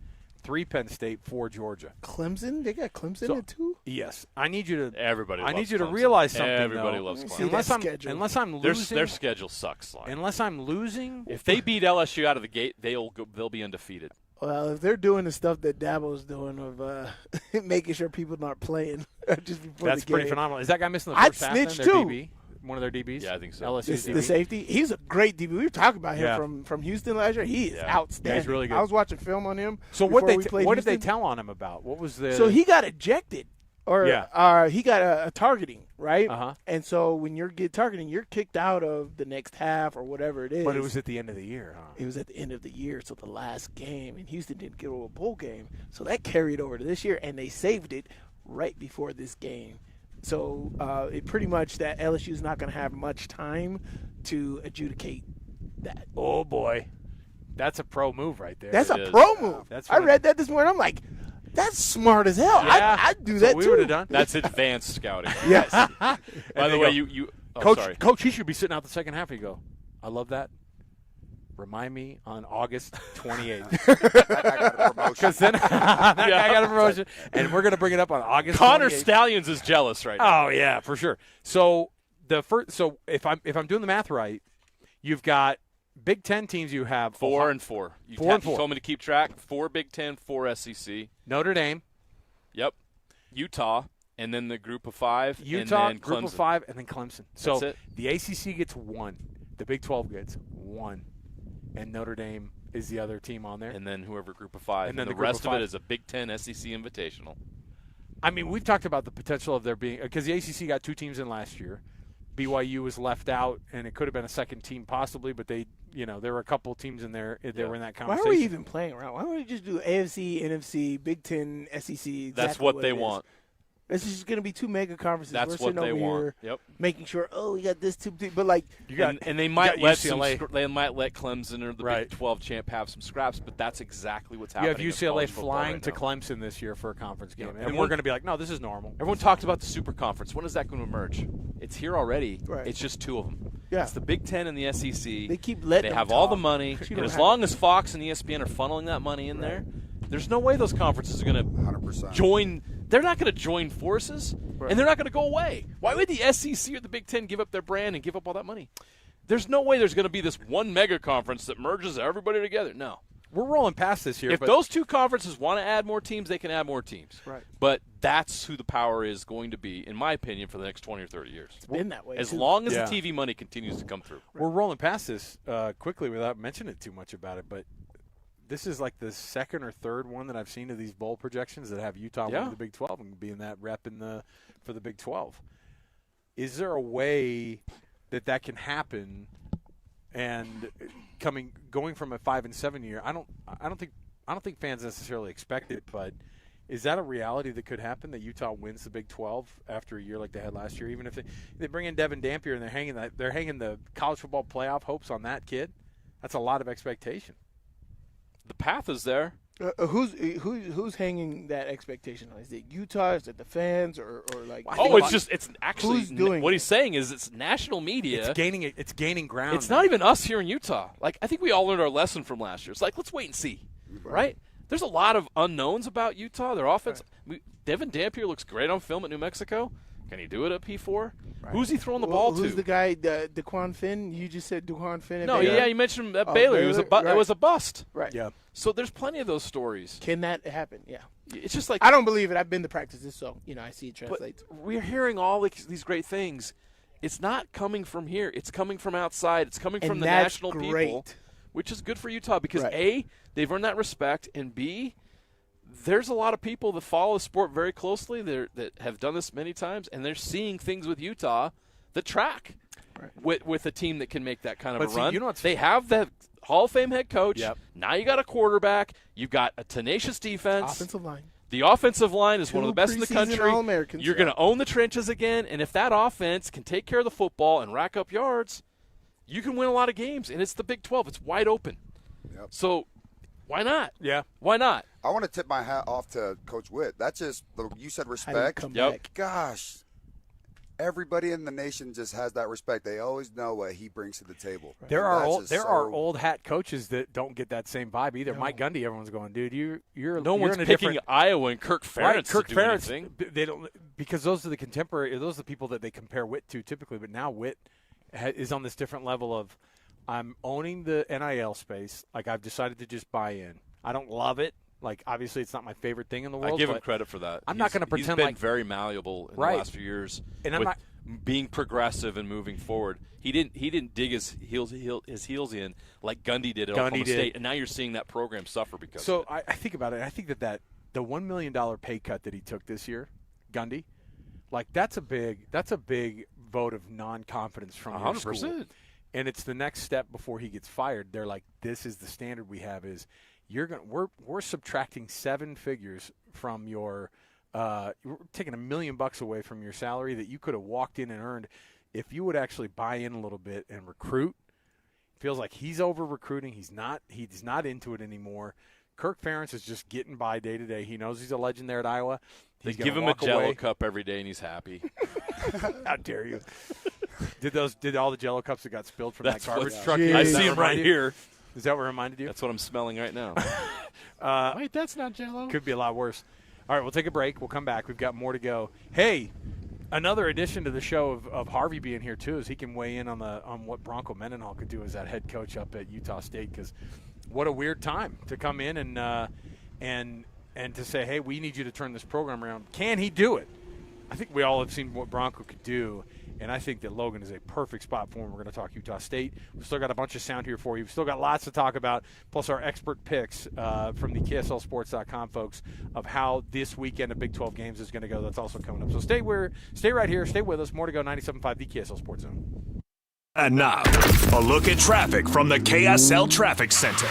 3 Penn State, 4 Georgia. Clemson? They got Clemson So- at 2? Yes. I need you to Everybody I need loves you to Clemson. realize something. Everybody though. loves See Clemson. that Unless I'm Their losing their schedule sucks. Like. unless I'm losing If they beat LSU out of the gate, they'll be undefeated. Well, if they're doing the stuff that Dabo's doing of making sure people aren't playing just before that's the pretty game. phenomenal. Is that guy missing the I'd first half then? snitch Their too. DB? One of their DBs? Yeah, I think so. LSU's The DB? safety, he's a great DB. We were talking about him Yeah. from Houston last year. He is Yeah. outstanding. Yeah, he's really good. I was watching film on him. So what before we played what did they Houston. tell on him about? What was the So he got ejected, or Yeah. he got a targeting, right? Uh-huh. And so when you're get targeting, you're kicked out of the next half or whatever it is. But it was at the end of the year, huh? It was at the end of the year, so the last game, and Houston didn't get over a bowl game, so that carried over to this year, and they saved it right before this game. So it pretty much that LSU is not going to have much time to adjudicate that. Oh boy. That's a pro move right there. That's It a is. pro move. That's I what read that this morning. I'm like, that's smart as hell. Yeah. I'd do So that we too. would have done. That's advanced scouting. Yes. By And the they way, go, you oh, Coach, sorry. Coach, he should be sitting out the second half. You go, I love that. Remind me on August 28th. I got a promotion. Because then that guy got a promotion, and we're going to bring it up on August Connor 28th. Stallions is jealous right now. Oh yeah, for sure. So if I'm doing the math right, you've got Big Ten teams you have 4 and 4. You told me to keep track. 4 Big Ten, 4 SEC. Notre Dame. Yep. Utah, and then the group of 5. Utah, and then group Clemson. of 5, and then Clemson. So That's it. the ACC gets 1. The Big 12 gets 1. And Notre Dame is the other team on there. And then whoever group of 5. And then the the group rest of of it 5. is a Big Ten SEC Invitational. I mean, we've talked about the potential of there being – because the ACC got 2 teams in last year. BYU was left out, and it could have been a second team possibly, but they – there were a couple of teams in there that were in that conversation. Why are we even playing around? Why don't we just do AFC, NFC, Big Ten, SEC? Exactly That's what they want. It's just going to be 2 mega conferences. That's We're what they over want. here Yep. Making sure, we got this 2 team. But, like, and they might let UCLA. they might let Clemson or the Big 12 champ have some scraps, but that's exactly what's happening. You have UCLA in flying right to now. Clemson this year for a conference game. Yeah. And we're going to be like, no, this is normal. Everyone talked about the Super Conference. When is that going to emerge? It's here already. Right. It's just 2 of them. Yeah. It's the Big Ten and the SEC. They keep letting They them have all talk. the money. You And don't as have long to. as Fox and ESPN are funneling that money in there, there's no way those conferences are going to 100%. join. They're not going to join forces, and they're not going to go away. Why would the SEC or the Big Ten give up their brand and give up all that money? There's no way there's going to be this one mega conference that merges everybody together. No. We're rolling past this here. If those 2 conferences want to add more teams, they can add more teams. Right. But that's who the power is going to be, in my opinion, for the next 20 or 30 years. It's been that way, As too. long as Yeah. the TV money continues to come through. We're rolling past this quickly without mentioning too much about it, but this is like the second or third one that I've seen of these bowl projections that have Utah Yeah. win the Big 12 and being that rep for the Big 12. Is there a way that can happen? And going from a 5 and 7 year, I don't think fans necessarily expect it, but is that a reality that could happen, that Utah wins the Big 12 after a year like they had last year? Even if they bring in Devin Dampier and they're hanging the college football playoff hopes on that kid, that's a lot of expectation. The path is there. Who's hanging that expectation on? Is it Utah? Is it the fans? Or like? It's actually who's doing what it? he's saying is it's national media. It's gaining ground. It's not even us here in Utah. Like, I think we all learned our lesson from last year. It's like, let's wait and see, right? There's a lot of unknowns about Utah. Their offense. Devin Dampier looks great on film at New Mexico. Can he do it at P4? Right. Who's he throwing the ball to? Who's the guy, DeQuan Finn? You just said DeQuan Finn. No, you mentioned him at Baylor. He was it was a bust. Right. Yeah. So there's plenty of those stories. Can that happen? Yeah. It's just like, I don't believe it. I've been to practices, so I see it translates. But we're hearing all these great things. It's not coming from here. It's coming from outside. It's coming from the national people, which is good for Utah because A, they've earned that respect, and B, there's a lot of people that follow the sport very closely that have done this many times, and they're seeing things with Utah that track with a team that can make that kind of a run. They have the Hall of Fame head coach. Yep. Now you got a quarterback. You've got a tenacious defense. Offensive line. The offensive line is one of the best in the preseason country. All-Americans, You're going to own the trenches again, and if that offense can take care of the football and rack up yards, you can win a lot of games, and it's the Big 12. It's wide open. Yep. So why not? Yeah. Why not? I want to tip my hat off to Coach Witt. That's just you said respect. Yep. Gosh, everybody in the nation just has that respect. They always know what he brings to the table. There are old hat coaches that don't get that same vibe either. No. Mike Gundy, everyone's going, dude, you're no one's in a picking different, Iowa and Kirk Ferentz right, Kirk to do Ferentz, anything. They don't, because those are the contemporary. Those are the people that they compare Witt to typically. But now Witt is on this different level of, I'm owning the NIL space. Like, I've decided to just buy in. I don't love it. Like, obviously, it's not my favorite thing in the world. I give him credit for that. I'm not going to pretend he's been like very malleable in the last few years, and I'm not being progressive and moving forward. He didn't dig his heels in like Gundy did at Oklahoma State, and now you're seeing that program suffer because. So of it. I think about it. I think that the $1 million pay cut that he took this year, Gundy, like that's a big vote of non-confidence from your school. 100%. And it's the next step before he gets fired. They're like, this is the standard we have. Is we're subtracting 7 figures from your. We're taking $1 million away from your salary that you could have walked in and earned if you would actually buy in a little bit and recruit. Feels like he's over recruiting. He's not into it anymore. Kirk Ferentz is just getting by day to day. He knows he's a legend there at Iowa. They give him a Jell-O cup every day, and he's happy. How dare you? Did all the Jell-O cups that got spilled from that garbage truck? I see him right here. Is that what reminded you? That's what I'm smelling right now. Wait, that's not Jell-O. Could be a lot worse. All right, we'll take a break. We'll come back. We've got more to go. Hey, Another addition to the show of Harvey being here too is he can weigh in on what Bronco Mendenhall could do as that head coach up at Utah State, because what a weird time to come in and to say, hey, we need you to turn this program around. Can he do it? I think we all have seen what Bronco could do, and I think that Logan is a perfect spot for him. We're going to talk Utah State. We've still got a bunch of sound here for you. We've still got lots to talk about, plus our expert picks from the KSLSports.com folks of how this weekend of Big 12 games is going to go. That's also coming up. So stay right here. Stay with us. More to go. 97.5, the KSL Sports Zone. And now, a look at traffic from the KSL Traffic Center.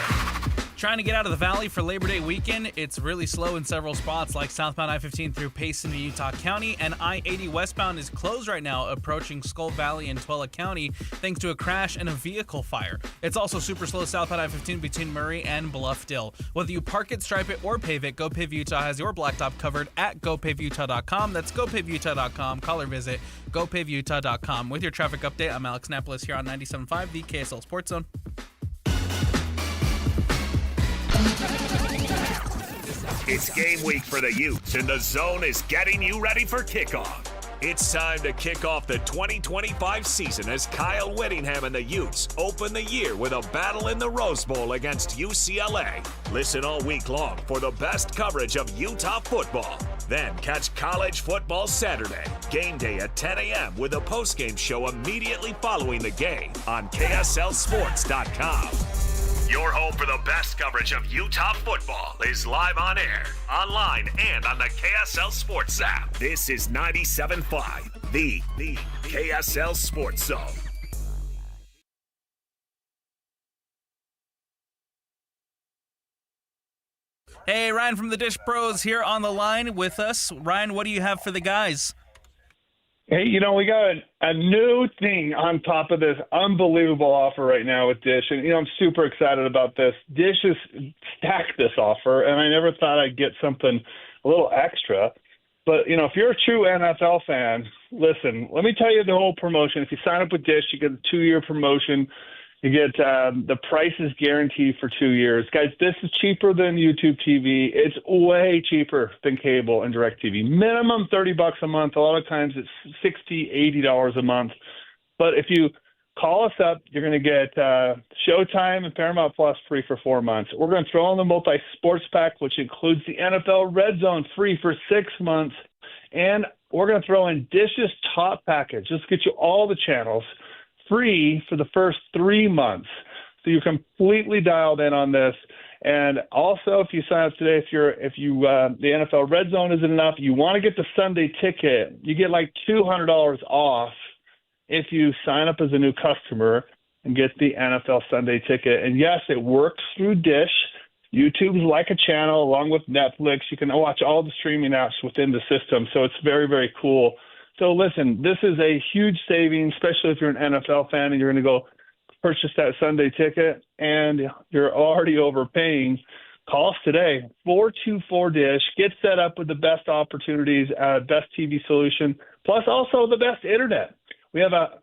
Trying to get out of the valley for Labor Day weekend, it's really slow in several spots like southbound I-15 through Payson in Utah County, and I-80 westbound is closed right now approaching Skull Valley in Tuella County thanks to a crash and a vehicle fire. It's also super slow southbound I-15 between Murray and Bluffdale. Whether you park it, stripe it, or pave it, GoPave Utah has your blacktop covered at GoPaveUtah.com. That's GoPaveUtah.com. Call or visit GoPaveUtah.com. With your traffic update, I'm Alex Napolis here on 97.5, the KSL Sports Zone. It's game week for the Utes, and the Zone is getting you ready for kickoff. It's time to kick off the 2025 season as Kyle Whittingham and the Utes open the year with a battle in the Rose Bowl against UCLA. Listen all week long for the best coverage of Utah football. Then catch college football Saturday, game day at 10 a.m. with a postgame show immediately following the game on KSLSports.com. Your home for the best coverage of Utah football is live on air, online, and on the KSL Sports app. This is 97.5, the KSL Sports Zone. Hey, Ryan from the Dish Pros here on the line with us. Ryan, what do you have for the guys? Hey, we got a new thing on top of this unbelievable offer right now with Dish. And, I'm super excited about this. Dish has stacked this offer, and I never thought I'd get something a little extra. But, if you're a true NFL fan, listen, let me tell you the whole promotion. If you sign up with Dish, you get a 2-year promotion. You get the price is guaranteed for 2 years. Guys, this is cheaper than YouTube TV. It's way cheaper than cable and DirecTV. Minimum $30 a month. A lot of times it's $60, $80 a month. But if you call us up, you're going to get Showtime and Paramount Plus free for 4 months. We're going to throw in the multi-sports pack, which includes the NFL Red Zone free for 6 months. And we're going to throw in Dish's top package. Just get you all the channels free for the first 3 months. So you're completely dialed in on this. And also, if you sign up today, if you the NFL Red Zone isn't enough, you want to get the Sunday ticket, you get like $200 off if you sign up as a new customer and get the NFL Sunday ticket. And yes, it works through Dish. YouTube's like a channel along with Netflix. You can watch all the streaming apps within the system. So it's very, very cool. So listen, this is a huge savings, especially if you're an NFL fan and you're going to go purchase that Sunday ticket and you're already overpaying. Call us today, 424-DISH. Get set up with the best opportunities, best TV solution, plus also the best internet. We have about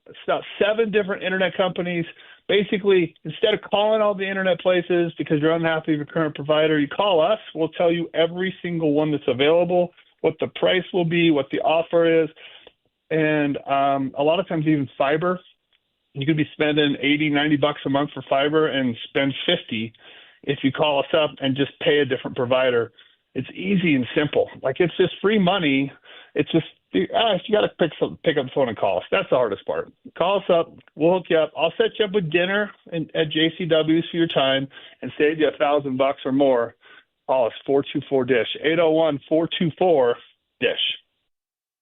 7 different internet companies. Basically, instead of calling all the internet places because you're unhappy with your current provider, you call us. We'll tell you every single one that's available, what the price will be, what the offer is. And a lot of times even fiber, you could be spending $80, $90 a month for fiber and spend $50 if you call us up and just pay a different provider. It's easy and simple. Like, it's just free money. It's just, you got to pick up the phone and call us. That's the hardest part. Call us up. We'll hook you up. I'll set you up with dinner at JCW's for your time and save you $1,000 or more. Call us, 424-DISH, 801-424-DISH.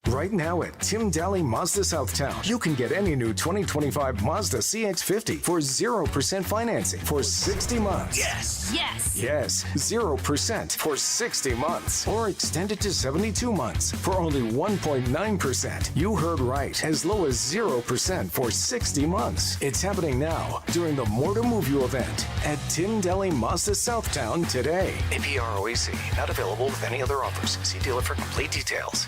Right now at Tim Daly Mazda Southtown, you can get any new 2025 Mazda CX-50 for 0% financing for 60 months. Yes. Yes. Yes. 0% for 60 months. Or extended to 72 months for only 1.9%. You heard right. As low as 0% for 60 months. It's happening now during the More to Move You event at Tim Daly Mazda Southtown today. APR OEC. Not available with any other offers. See dealer for complete details.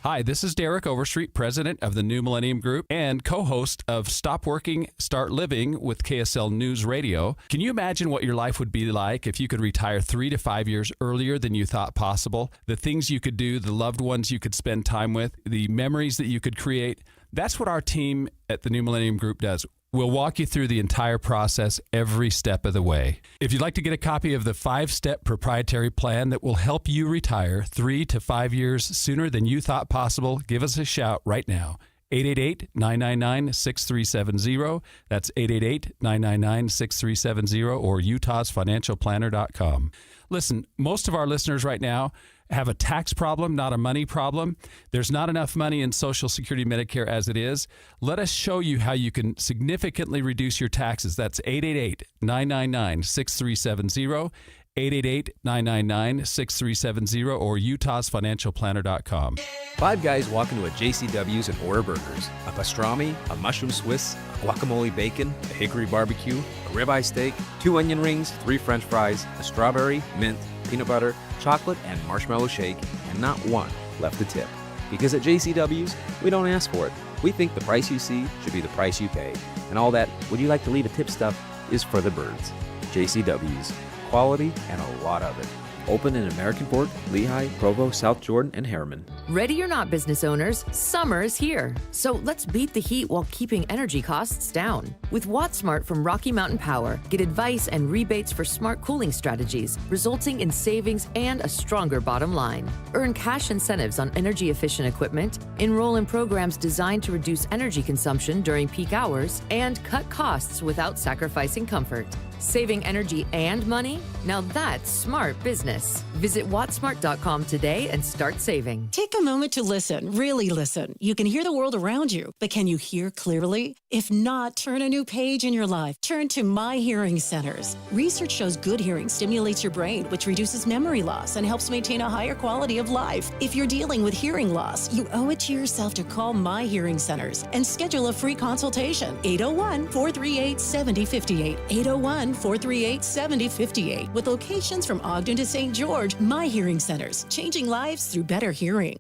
Hi, this is Derek Overstreet, president of the New Millennium Group and co-host of Stop Working, Start Living with KSL News Radio. Can you imagine what your life would be like if you could retire 3 to 5 years earlier than you thought possible? The things you could do, the loved ones you could spend time with, the memories that you could create. That's what our team at the New Millennium Group does. We'll walk you through the entire process every step of the way. If you'd like to get a copy of the 5-step proprietary plan that will help you retire 3 to 5 years sooner than you thought possible, give us a shout right now. 888-999-6370. That's 888-999-6370 or utahsfinancialplanner.com. Listen, most of our listeners right now have a tax problem, not a money problem. There's not enough money in Social Security Medicare as it is. Let us show you how you can significantly reduce your taxes. That's 888-999-6370, 888-999-6370, or utahsfinancialplanner.com. 5 guys walk into a JCW's and order burgers. A pastrami, a mushroom Swiss, a guacamole bacon, a hickory barbecue, a ribeye steak, 2 onion rings, 3 french fries, a strawberry, mint, peanut butter, chocolate, and marshmallow shake, and not one left to tip. Because at JCW's, we don't ask for it. We think the price you see should be the price you pay. And all that, would you like to leave a tip stuff, is for the birds. JCW's. Quality and a lot of it. Open in American Fork, Lehigh, Provo, South Jordan, and Harriman. Ready or not, business owners, summer is here. So let's beat the heat while keeping energy costs down. With WattSmart from Rocky Mountain Power, get advice and rebates for smart cooling strategies, resulting in savings and a stronger bottom line. Earn cash incentives on energy-efficient equipment, enroll in programs designed to reduce energy consumption during peak hours, and cut costs without sacrificing comfort. Saving energy and money? Now that's smart business. Visit wattsmart.com today and start saving. Take a moment to listen, really listen. You can hear the world around you, but can you hear clearly? If not, turn a new page in your life. Turn to My Hearing Centers. Research shows good hearing stimulates your brain, which reduces memory loss and helps maintain a higher quality of life. If you're dealing with hearing loss, you owe it to yourself to call My Hearing Centers and schedule a free consultation. 801-438-7058. 801-438-7058. With locations from Ogden to St. George, My Hearing Centers, changing lives through better hearing.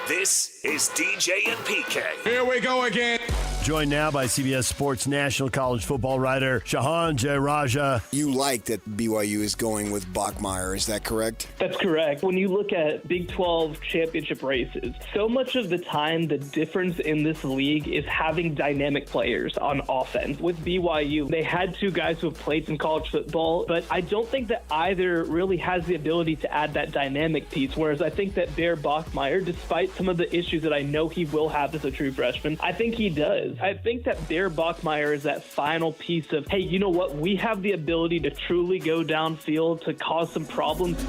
This is DJ and PK. Here we go again. Joined now by CBS Sports national college football writer Shahan Jayaraja. You like that BYU is going with Bachmeier, is that correct? That's correct. When you look at Big 12 championship races, so much of the time the difference in this league is having dynamic players on offense. With BYU, they had 2 guys who have played some college football, but I don't think that either really has the ability to add that dynamic piece, whereas I think that Bear Bachmeier, despite some of the issues that I know he will have as a true freshman, I think he does. I think that Bear Bachmeier is that final piece of, hey, you know what? We have the ability to truly go downfield to cause some problems.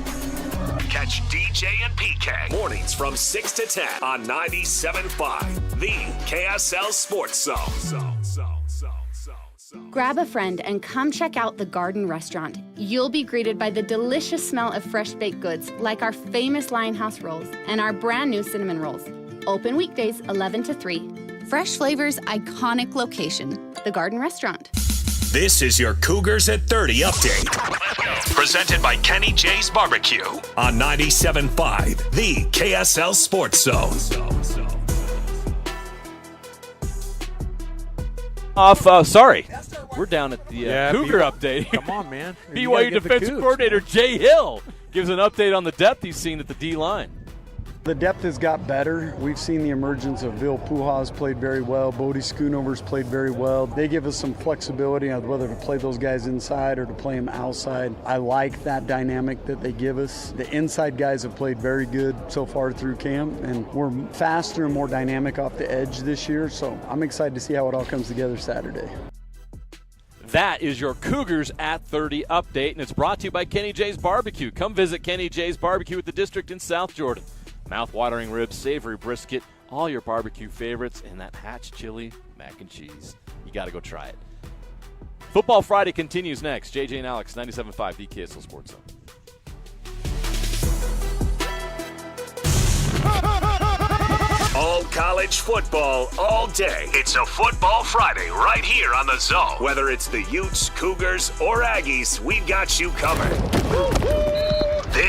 Catch DJ and PK mornings from 6 to 10 on 97.5, the KSL Sports Zone. Grab a friend and come check out the Garden Restaurant. You'll be greeted by the delicious smell of fresh baked goods like our famous Lionhouse rolls and our brand new cinnamon rolls. Open weekdays 11 to 3. Fresh flavors, iconic location. The Garden Restaurant. This is your Cougars at 30 update. Presented by Kenny J's Barbecue on 97.5, the KSL Sports Zone. Sorry. We're down at the Cougar update. Come on, man. BYU defensive coordinator Jay Hill gives an update on the depth he's seen at the D-line. The depth has got better. We've seen the emergence of Bill Pujols played very well. Bodie Schoonover's played very well. They give us some flexibility on whether to play those guys inside or to play them outside. I like that dynamic that they give us. The inside guys have played very good so far through camp, and we're faster and more dynamic off the edge this year, so I'm excited to see how it all comes together Saturday. That is your Cougars at 30 update, and it's brought to you by Kenny J's Barbecue. Come visit Kenny J's Barbecue at the District in South Jordan. Mouth-watering ribs, savory brisket, all your barbecue favorites, and that Hatch chili mac and cheese. You got to go try it. Football Friday continues next. JJ and Alex, 97.5, the KSL Sports Zone. All college football, all day. It's a Football Friday right here on the Zone. Whether it's the Utes, Cougars, or Aggies, we've got you covered.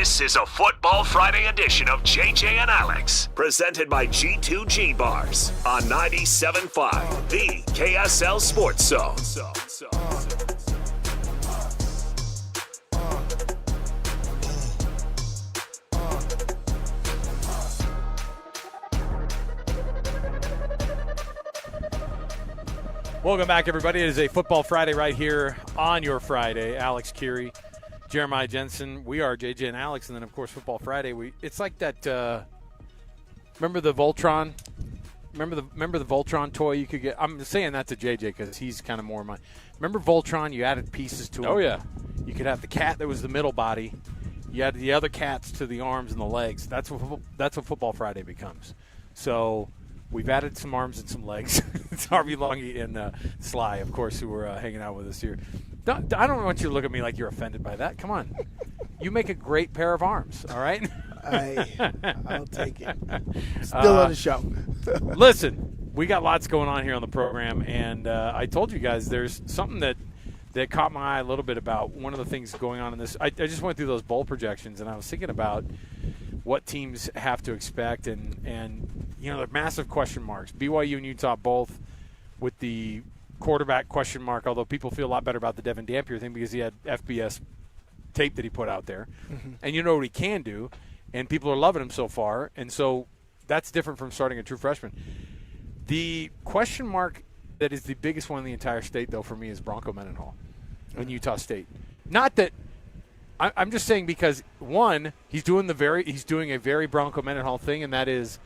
This is a Football Friday edition of JJ and Alex, presented by G2G Bars on 97.5, the KSL Sports Zone. Welcome back, everybody. It is a Football Friday right here on your Friday. Alex Curie, Jeremiah Jensen. We are JJ and Alex, and then, of course, Football Friday. It's like that. Remember the Voltron? Remember the Voltron toy you could get? I'm saying that to JJ because he's kind of more my. Remember Voltron? You added pieces to it. Oh yeah. You could have the cat that was the middle body. You had the other cats to the arms and the legs. That's what Football Friday becomes. So. We've added some arms and some legs. It's Harvey Longy and Sly, of course, who were hanging out with us here. I don't want you to look at me like you're offended by that. Come on. You make a great pair of arms, all right? I'll take it. Still on the show. Listen, we got lots going on here on the program, and I told you guys there's something that caught my eye a little bit about one of the things going on in this. I just went through those bowl projections, and I was thinking about what teams have to expect, and you know, the massive question marks. BYU and Utah both with the quarterback question mark, although people feel a lot better about the Devin Dampier thing because he had FBS tape that he put out there. Mm-hmm. And you know what he can do, and people are loving him so far, and so that's different from starting a true freshman. The question mark that is the biggest one in the entire state, though, for me is Bronco Mendenhall in Utah State. Not that I'm just saying because, one, he's doing a very Bronco Mendenhall thing, and that is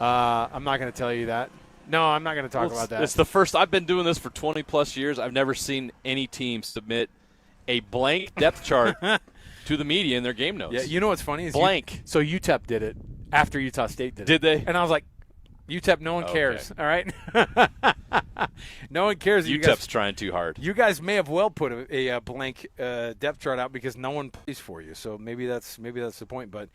I'm not going to tell you that. No, I'm not going to talk about that. It's the first. I've been doing this for 20-plus years. I've never seen any team submit a blank depth chart to the media in their game notes. Yeah, you know what's funny? Is blank. So UTEP did it after Utah State did it. Did they? And I was like, UTEP, no one cares, all right? No one cares. UTEP's trying too hard. You guys may have well put a blank depth chart out because no one plays for you. So maybe that's the point. But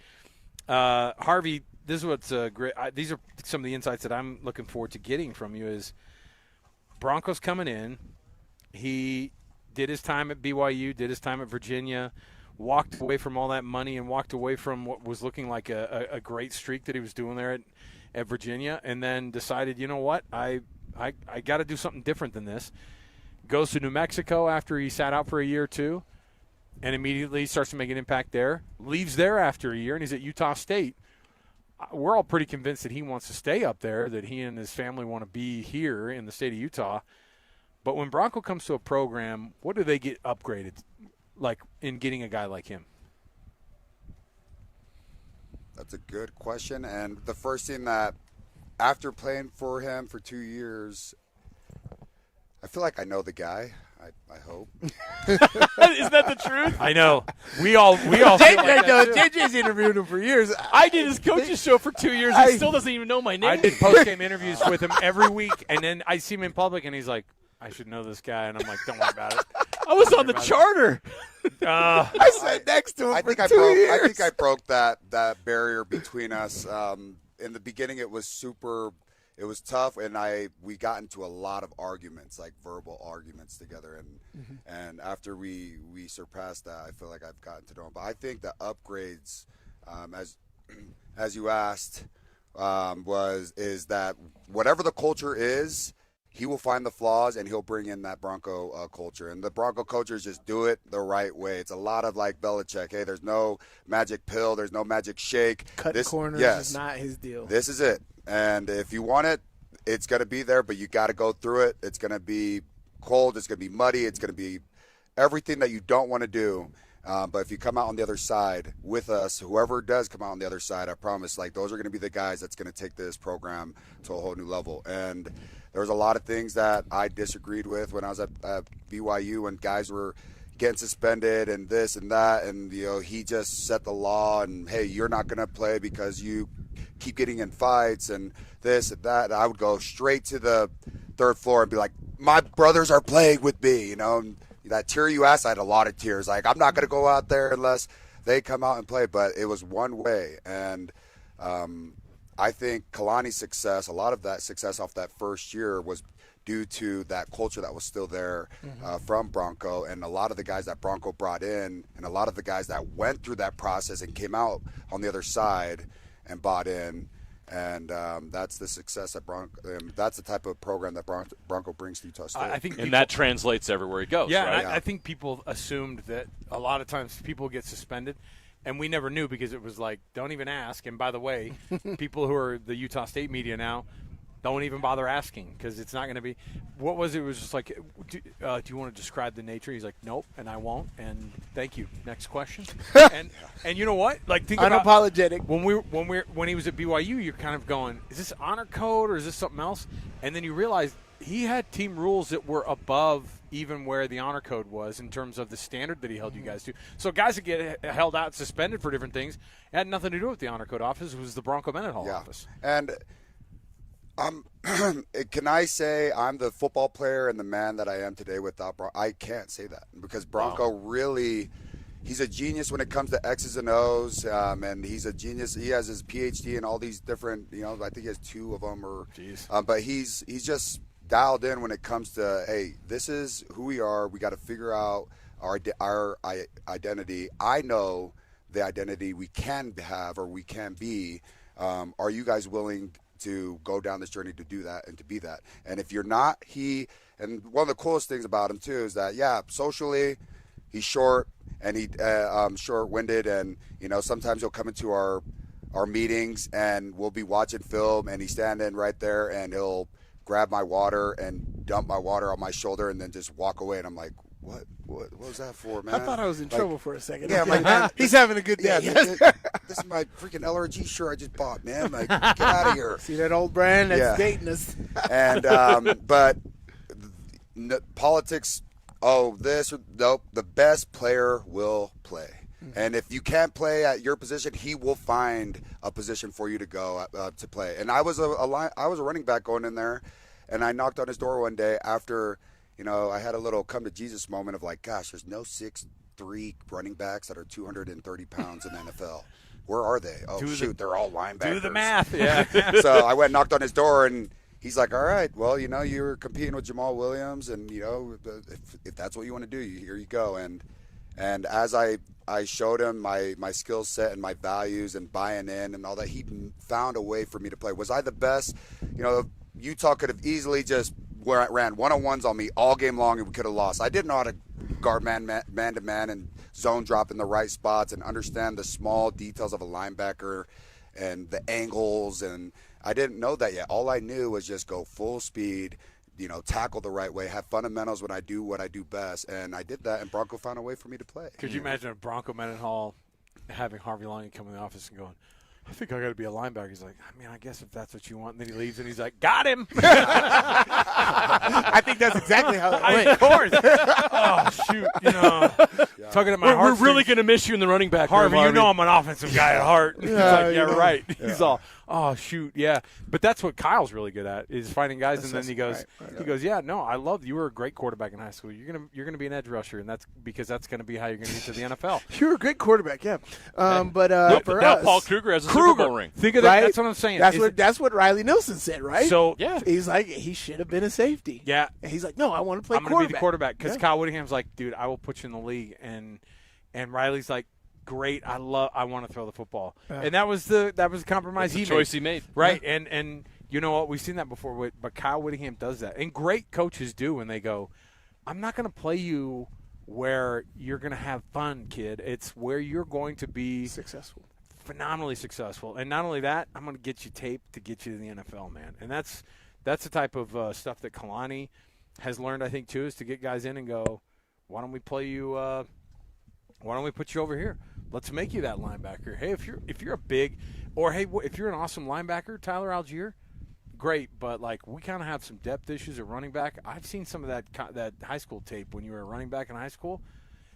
Harvey, this is what's great. These are some of the insights that I'm looking forward to getting from you. Is Broncos coming in? He did his time at BYU, did his time at Virginia, walked away from all that money and walked away from what was looking like a great streak that he was doing there at Virginia, and then decided, you know what, I got to do something different than this. Goes to New Mexico after he sat out for a year or two, and immediately starts to make an impact there. Leaves there after a year, and he's at Utah State. We're all pretty convinced that he wants to stay up there, that he and his family want to be here in the state of Utah. But when Bronco comes to a program, what do they get upgraded, like in getting a guy like him? That's a good question. And the first thing that, after playing for him for 2 years, I feel like I know the guy. I hope. Isn't that the truth? I know. We all feel like that too. JJ's interviewed him for years. I did his coach's show for 2 years. He still doesn't even know my name. I did post-game interviews with him every week, and then I see him in public, and he's like, I should know this guy. And I'm like, don't worry about it. I was on the charter. I sat next to him I for think 2 years. I think I broke that barrier between us. In the beginning, it was tough, and we got into a lot of arguments, like verbal arguments together. And after we surpassed that, I feel like I've gotten to know him. But I think the upgrades, as you asked, is that whatever the culture is, he will find the flaws and he'll bring in that Bronco culture. And the Bronco cultures just do it the right way. It's a lot of like Belichick. Hey, there's no magic pill. There's no magic shake. Cutting corners is not his deal. This is it. And if you want it, it's going to be there, but you got to go through it. It's going to be cold. It's going to be muddy. It's going to be everything that you don't want to do. But if you come out on the other side with us, whoever does come out on the other side, I promise, like, those are going to be the guys that's going to take this program to a whole new level. And there was a lot of things that I disagreed with when I was at BYU when guys were getting suspended and this and that. And, you know, he just set the law and, hey, you're not going to play because you keep getting in fights and this and that. And I would go straight to the third floor and be like, my brothers are playing with me, you know. And that tear you asked, I had a lot of tears. Like, I'm not going to go out there unless they come out and play. But it was one way. And I think Kalani's success, a lot of that success off that first year was due to that culture that was still there from Bronco, and a lot of the guys that Bronco brought in, and a lot of the guys that went through that process and came out on the other side and bought in. And that's the success that that's the type of program that Bronco brings to Utah State. I think and that translates everywhere he goes. Yeah, right? I think people assumed that a lot of times people get suspended, and we never knew because it was like, don't even ask. And by the way, people who are the Utah State media now don't even bother asking because it's not going to be. What was it? It was just like, do you want to describe the nature? He's like, nope, and I won't. And thank you. Next question. and you know what? Like, think about unapologetic. When he was at BYU, you're kind of going, is this honor code or is this something else? And then you realize he had team rules that were above even where the honor code was in terms of the standard that he held you guys to. So guys that get held out, suspended for different things, it had nothing to do with the honor code office. It was the Bronco Mendenhall office. And can I say I'm the football player and the man that I am today without Bronco? I can't say that because Bronco really – he's a genius when it comes to X's and O's, and he's a genius. He has his PhD in all these different – I think he has 2 of them. But he's just dialed in when it comes to, hey, this is who we are. We got to figure out our identity. I know the identity we can have or we can be. Are you guys willing to go down this journey to do that and to be that? And if you're not, and one of the coolest things about him too is that, socially he's short and he short-winded, and sometimes he'll come into our meetings and we'll be watching film and he's standing right there and he'll grab my water and dump my water on my shoulder and then just walk away, and I'm like, what was that for, man? I thought I was in trouble for a second. Yeah, I'm like, man, he's having a good day. Yeah, this is my freaking LRG shirt I just bought, man. Like, get out of here. See that old brand that's dating us. And but politics. Oh, this or nope. The best player will play, and if you can't play at your position, he will find a position for you to go to play. And I was a running back going in there, and I knocked on his door one day after. I had a little come to Jesus moment of like, gosh, there's no 6'3" running backs that are 230 pounds in the NFL. Where are they? Oh, they're all linebackers. Do the math. Yeah. So I went and knocked on his door, and he's like, all right, well, you're competing with Jamal Williams, and, if that's what you want to do, here you go. And as I showed him my skill set and my values and buying in and all that, he found a way for me to play. Was I the best? Utah could have easily just ran one-on-ones on me all game long and we could have lost. I didn't know how to guard man-to-man and zone drop in the right spots and understand the small details of a linebacker and the angles, and I didn't know that yet. All I knew was just go full speed, tackle the right way, have fundamentals when I do what I do best, and I did that, and Bronco found a way for me to play. Could you imagine a Bronco Mendenhall having Harvey Longy come in the office and going, I think I got to be a linebacker. He's like, I guess if that's what you want. And then he leaves, and he's like, got him. I think that's exactly how it went. Of course. Oh, shoot. Tugging at my heart. We're really going to miss you in the running back. Harvey, I'm an offensive guy at heart. He's like, right. Yeah. He's all, oh, shoot, yeah. But that's what Kyle's really good at, is finding guys. And then he goes, I love you. Were a great quarterback in high school. You're gonna be an edge rusher, and that's because that's going to be how you're going to get to the NFL. You were a great quarterback, yeah. But for now us, Paul Kruger has a Super Bowl ring. Think of that. That's what I'm saying. That's what Riley Nelson said, right? So he's like, he should have been a safety. Yeah, and he's like, no, I want to play. I'm going to be the quarterback because Kyle Whittingham's like, dude, I will put you in the league, and Riley's like, great, I want to throw the football, and that was the compromise he made, right? Yeah. And you know what, we've seen that before, but Kyle Whittingham does that, and great coaches do when they go, I'm not going to play you where you're going to have fun, kid. It's where you're going to be successful. Phenomenally successful, and not only that, I'm going to get you taped to get you to the NFL, man. And that's the type of stuff that Kalani has learned, I think, too, is to get guys in and go, why don't we play you? Why don't we put you over here? Let's make you that linebacker. Hey, if you're a big, or hey, if you're an awesome linebacker, Tyler Algier, great. But like we kind of have some depth issues at running back. I've seen some of that high school tape when you were a running back in high school.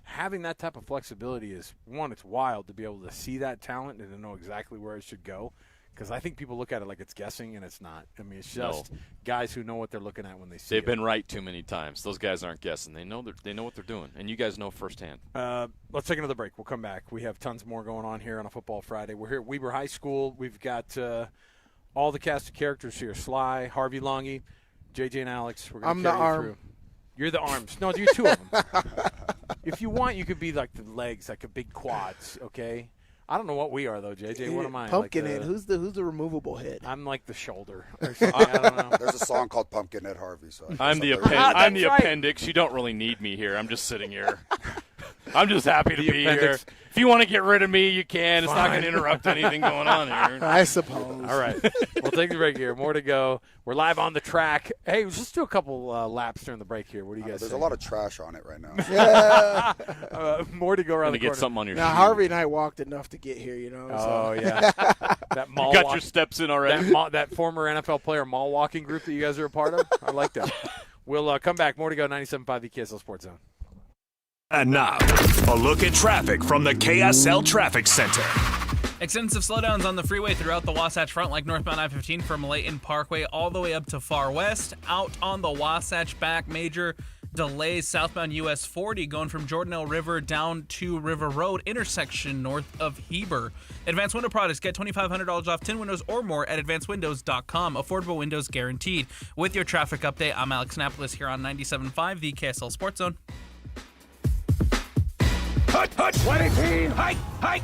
Having that type of flexibility is, one, it's wild to be able to see that talent and to know exactly where it should go. Because I think people look at it like it's guessing, and it's not. I mean, it's just guys who know what they're looking at when they see it. They've been right too many times. Those guys aren't guessing. They know what they're doing, and you guys know firsthand. Let's take another break. We'll come back. We have tons more going on here on a Football Friday. We're here at Weber High School. We've got all the cast of characters here: Sly, Harvey Longy, JJ and Alex. We're going I'm to the carry you arm. through. You're the arms. No, you're two of them. If you want, you could be like the legs, like a big quads, okay? I don't know what we are, though, JJ. What am I? Pumpkinhead. Who's the removable head? I'm like the shoulder or something. I don't know. There's a song called Pumpkinhead Harvey. So I'm the appendix. You don't really need me here. I'm just sitting here. I'm just happy to be here. If you want to get rid of me, you can. It's not going to interrupt anything going on here. I suppose. All right. We'll take the break here. More to go. We're live on the track. Hey, let's just do a couple laps during the break here. What do you guys There's say? a lot of trash on it right now. Yeah. More to go around the corner. Get something on your now, shoe. Harvey and I walked enough to get here, you know. Oh, so. yeah. That mall you got your steps in already. That former NFL player mall walking group that you guys are a part of. I like that. We'll come back. More to go. 97.5 the KSL Sports Zone. And now, a look at traffic from the KSL Traffic Center. Extensive slowdowns on the freeway throughout the Wasatch Front, like northbound I-15 from Layton Parkway all the way up to Far West. Out on the Wasatch back, major delays southbound US 40 going from Jordanelle River down to River Road intersection north of Heber. Advanced Window Products, get $2,500 off 10 windows or more at advancedwindows.com. Affordable windows guaranteed. With your traffic update, I'm Alex Napolis here on 97.5 the KSL Sports Zone. Hut, 118, hike,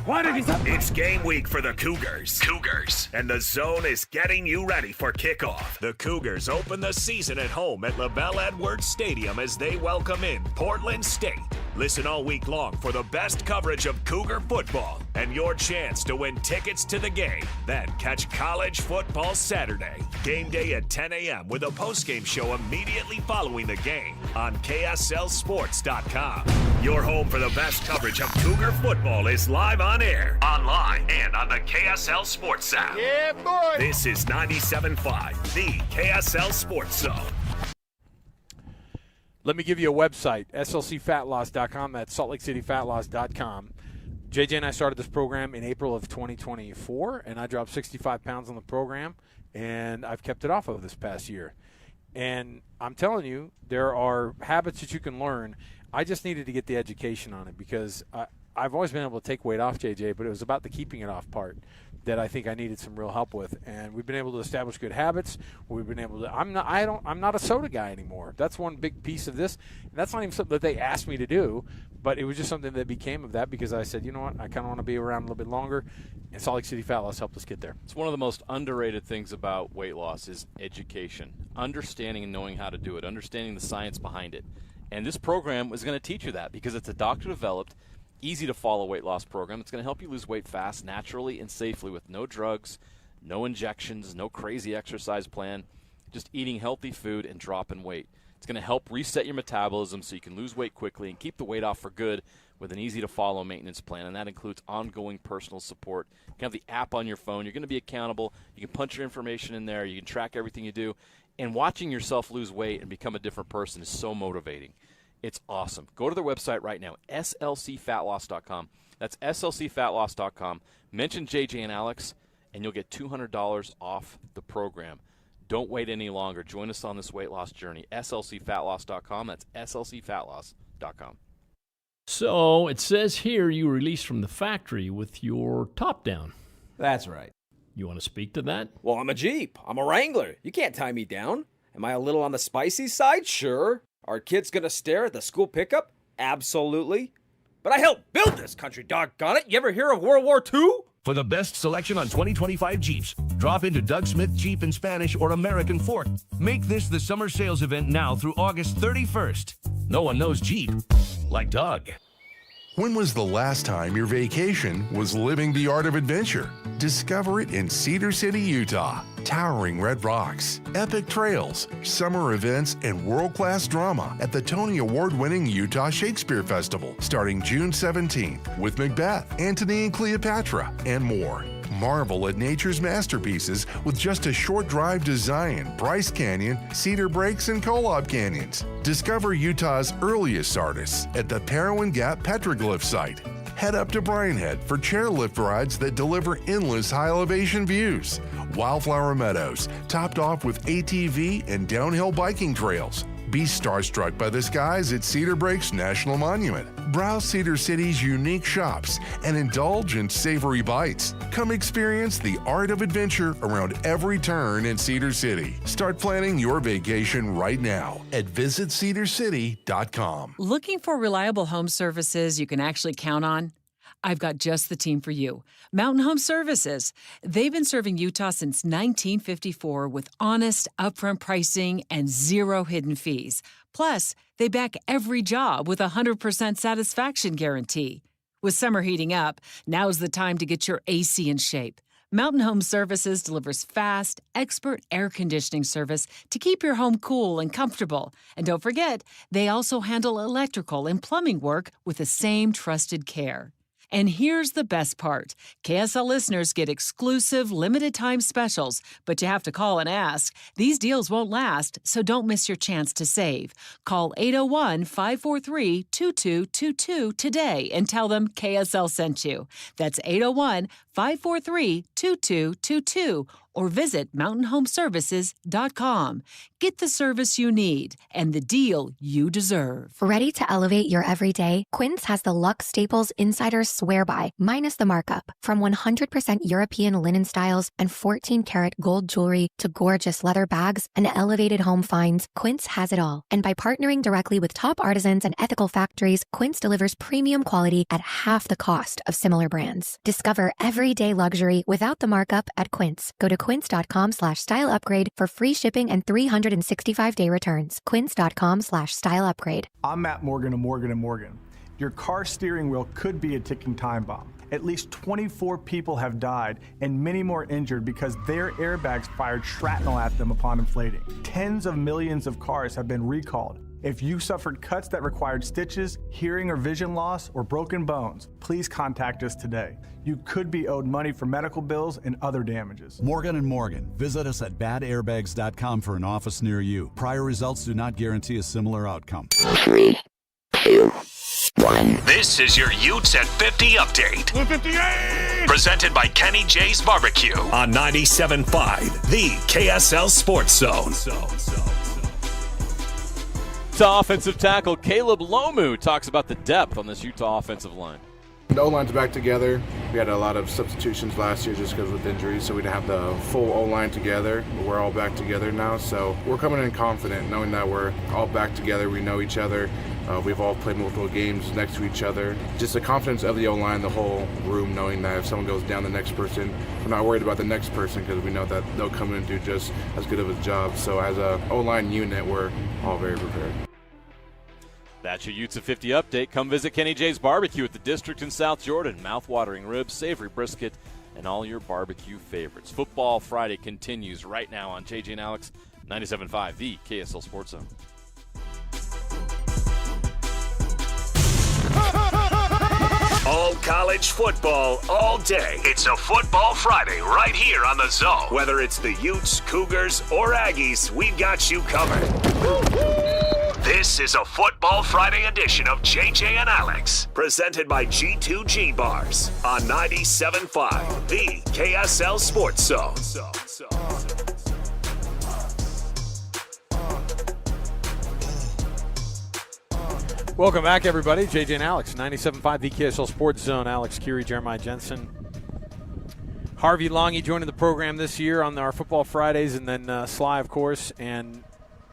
187. It's game week for the Cougars. And the Zone is getting you ready for kickoff. The Cougars open the season at home at LaBelle Edwards Stadium as they welcome in Portland State. Listen all week long for the best coverage of Cougar football and your chance to win tickets to the game. Then catch college football Saturday. Game day at 10 a.m. with a postgame show immediately following the game on KSLSports.com. Your home for the best coverage of Cougar football is live on air, online, and on the KSL Sports app. Yeah, boy. This is 97.5, the KSL Sports Zone. Let me give you a website, slcfatloss.com. That's saltlakeCityfatloss.com. JJ and I started this program in April of 2024, and I dropped 65 pounds on the program, and I've kept it off of this past year. And I'm telling you, there are habits that you can learn. I just needed to get the education on it because I've always been able to take weight off, JJ, but it was about the keeping it off part that I think I needed some real help with. And we've been able to establish good habits. We've been able to I'm not a soda guy anymore. That's one big piece of this. And that's not even something that they asked me to do, but it was just something that became of that because I said, you know what, I kind of want to be around a little bit longer. And Salt Lake City Fat Loss helped us get there. It's one of the most underrated things about weight loss is education, understanding and knowing how to do it, understanding the science behind it. And this program is going to teach you that because it's a doctor-developed, easy-to-follow weight loss program. It's going to help you lose weight fast, naturally, and safely with no drugs, no injections, no crazy exercise plan, just eating healthy food and dropping weight. It's going to help reset your metabolism so you can lose weight quickly and keep the weight off for good with an easy-to-follow maintenance plan, and that includes ongoing personal support. You can have the app on your phone. You're going to be accountable. You can punch your information in there. You can track everything you do. And watching yourself lose weight and become a different person is so motivating. It's awesome. Go to their website right now, slcfatloss.com. That's slcfatloss.com. Mention JJ and Alex, and you'll get $200 off the program. Don't wait any longer. Join us on this weight loss journey. slcfatloss.com. That's slcfatloss.com. So it says here you were released from the factory with your top down. That's right. You want to speak to that? Well, I'm a Jeep. I'm a Wrangler. You can't tie me down. Am I a little on the spicy side? Sure. Are kids going to stare at the school pickup? Absolutely. But I helped build this country, doggone it. You ever hear of World War II? For the best selection on 2025 Jeeps, drop into Doug Smith Jeep in Spanish or American Fork. Make this the summer sales event now through August 31st. No one knows Jeep like Doug. When was the last time your vacation was living the art of adventure? Discover it in Cedar City, Utah. Towering red rocks, epic trails, summer events, and world-class drama at the Tony Award-winning Utah Shakespeare Festival starting June 17th with Macbeth, Antony and Cleopatra, and more. Marvel at nature's masterpieces with just a short drive to Zion, Bryce Canyon, Cedar Breaks, and Kolob Canyons. Discover Utah's earliest artists at the Parowan Gap Petroglyph site. Head up to Bryan Head for chairlift rides that deliver endless high-elevation views. Wildflower Meadows, topped off with ATV and downhill biking trails. Be starstruck by the skies at Cedar Breaks National Monument. Browse Cedar City's unique shops and indulge in savory bites. Come experience the art of adventure around every turn in Cedar City. Start planning your vacation right now at visitcedarcity.com. Looking for reliable home services you can actually count on? I've got just the team for you. Mountain Home Services. They've been serving Utah since 1954 with honest, upfront pricing and zero hidden fees. Plus, they back every job with a 100% satisfaction guarantee. With summer heating up, now's the time to get your AC in shape. Mountain Home Services delivers fast, expert air conditioning service to keep your home cool and comfortable. And don't forget, they also handle electrical and plumbing work with the same trusted care. And here's the best part. KSL listeners get exclusive limited-time specials, but you have to call and ask. These deals won't last, so don't miss your chance to save. Call 801-543-2222 today and tell them KSL sent you. That's 801-543-2222 or visit mountainhomeservices.com. Get the service you need and the deal you deserve. Ready to elevate your everyday? Quince has the Luxe Staples Insider Swear By, minus the markup. From 100% European linen styles and 14-karat gold jewelry to gorgeous leather bags and elevated home finds, Quince has it all. And by partnering directly with top artisans and ethical factories, Quince delivers premium quality at half the cost of similar brands. Discover everyday luxury without the markup at Quince. Go to quince.com/style upgrade for free shipping and 365-day returns. Quince.com/style upgrade. I'm Matt Morgan of Morgan & Morgan. Your car steering wheel could be a ticking time bomb. At least 24 people have died and many more injured because their airbags fired shrapnel at them upon inflating. Tens of millions of cars have been recalled. If you suffered cuts that required stitches, hearing or vision loss, or broken bones, please contact us today. You could be owed money for medical bills and other damages. Morgan & Morgan. Visit us at badairbags.com for an office near you. Prior results do not guarantee a similar outcome. 3, 2, 1. This is your Utes at 50 update. 58! Presented by Kenny J's Barbecue on 97.5, the KSL Sports Zone. Utah offensive tackle Caleb Lomu talks about the depth on this Utah offensive line. The O-line's back together. We had a lot of substitutions last year just because with injuries, so we didn't have the full O-line together. But we're all back together now, so we're coming in confident, knowing that we're all back together. We know each other. We've all played multiple games next to each other. Just the confidence of the O-line, the whole room, knowing that if someone goes down, the next person, we're not worried about the next person because we know that they'll come in and do just as good of a job. So as a O-line unit, we're all very prepared. That's your Utes at 50 update. Come visit Kenny J's Barbecue at the District in South Jordan. Mouth-watering ribs, savory brisket, and all your barbecue favorites. Football Friday continues right now on JJ and Alex, 97.5, the KSL Sports Zone. All college football, all day. It's a Football Friday right here on the Zone. Whether it's the Utes, Cougars, or Aggies, we've got you covered. This is a Football Friday edition of JJ and Alex, presented by G2G Bars on 97.5, the KSL Sports Zone. Welcome back, everybody. JJ and Alex, 97.5, the KSL Sports Zone. Alex Curie, Jeremiah Jensen. Harvey Longy joining the program this year on our Football Fridays, and then Sly, of course. And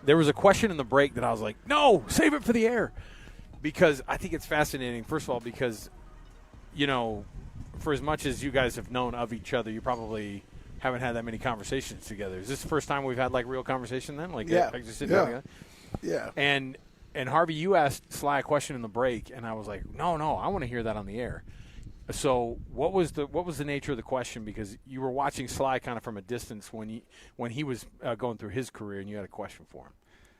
there was a question in the break that I was like, no, save it for the air. Because I think it's fascinating, first of all, because, you know, for as much as you guys have known of each other, you probably haven't had that many conversations together. Is this the first time we've had, like, real conversation then? Like, yeah. Just sitting down together? Yeah. And Harvey, you asked Sly a question in the break, and I was like, no, I want to hear that on the air. So what was the nature of the question? Because you were watching Sly kind of from a distance when he was going through his career, and you had a question for him.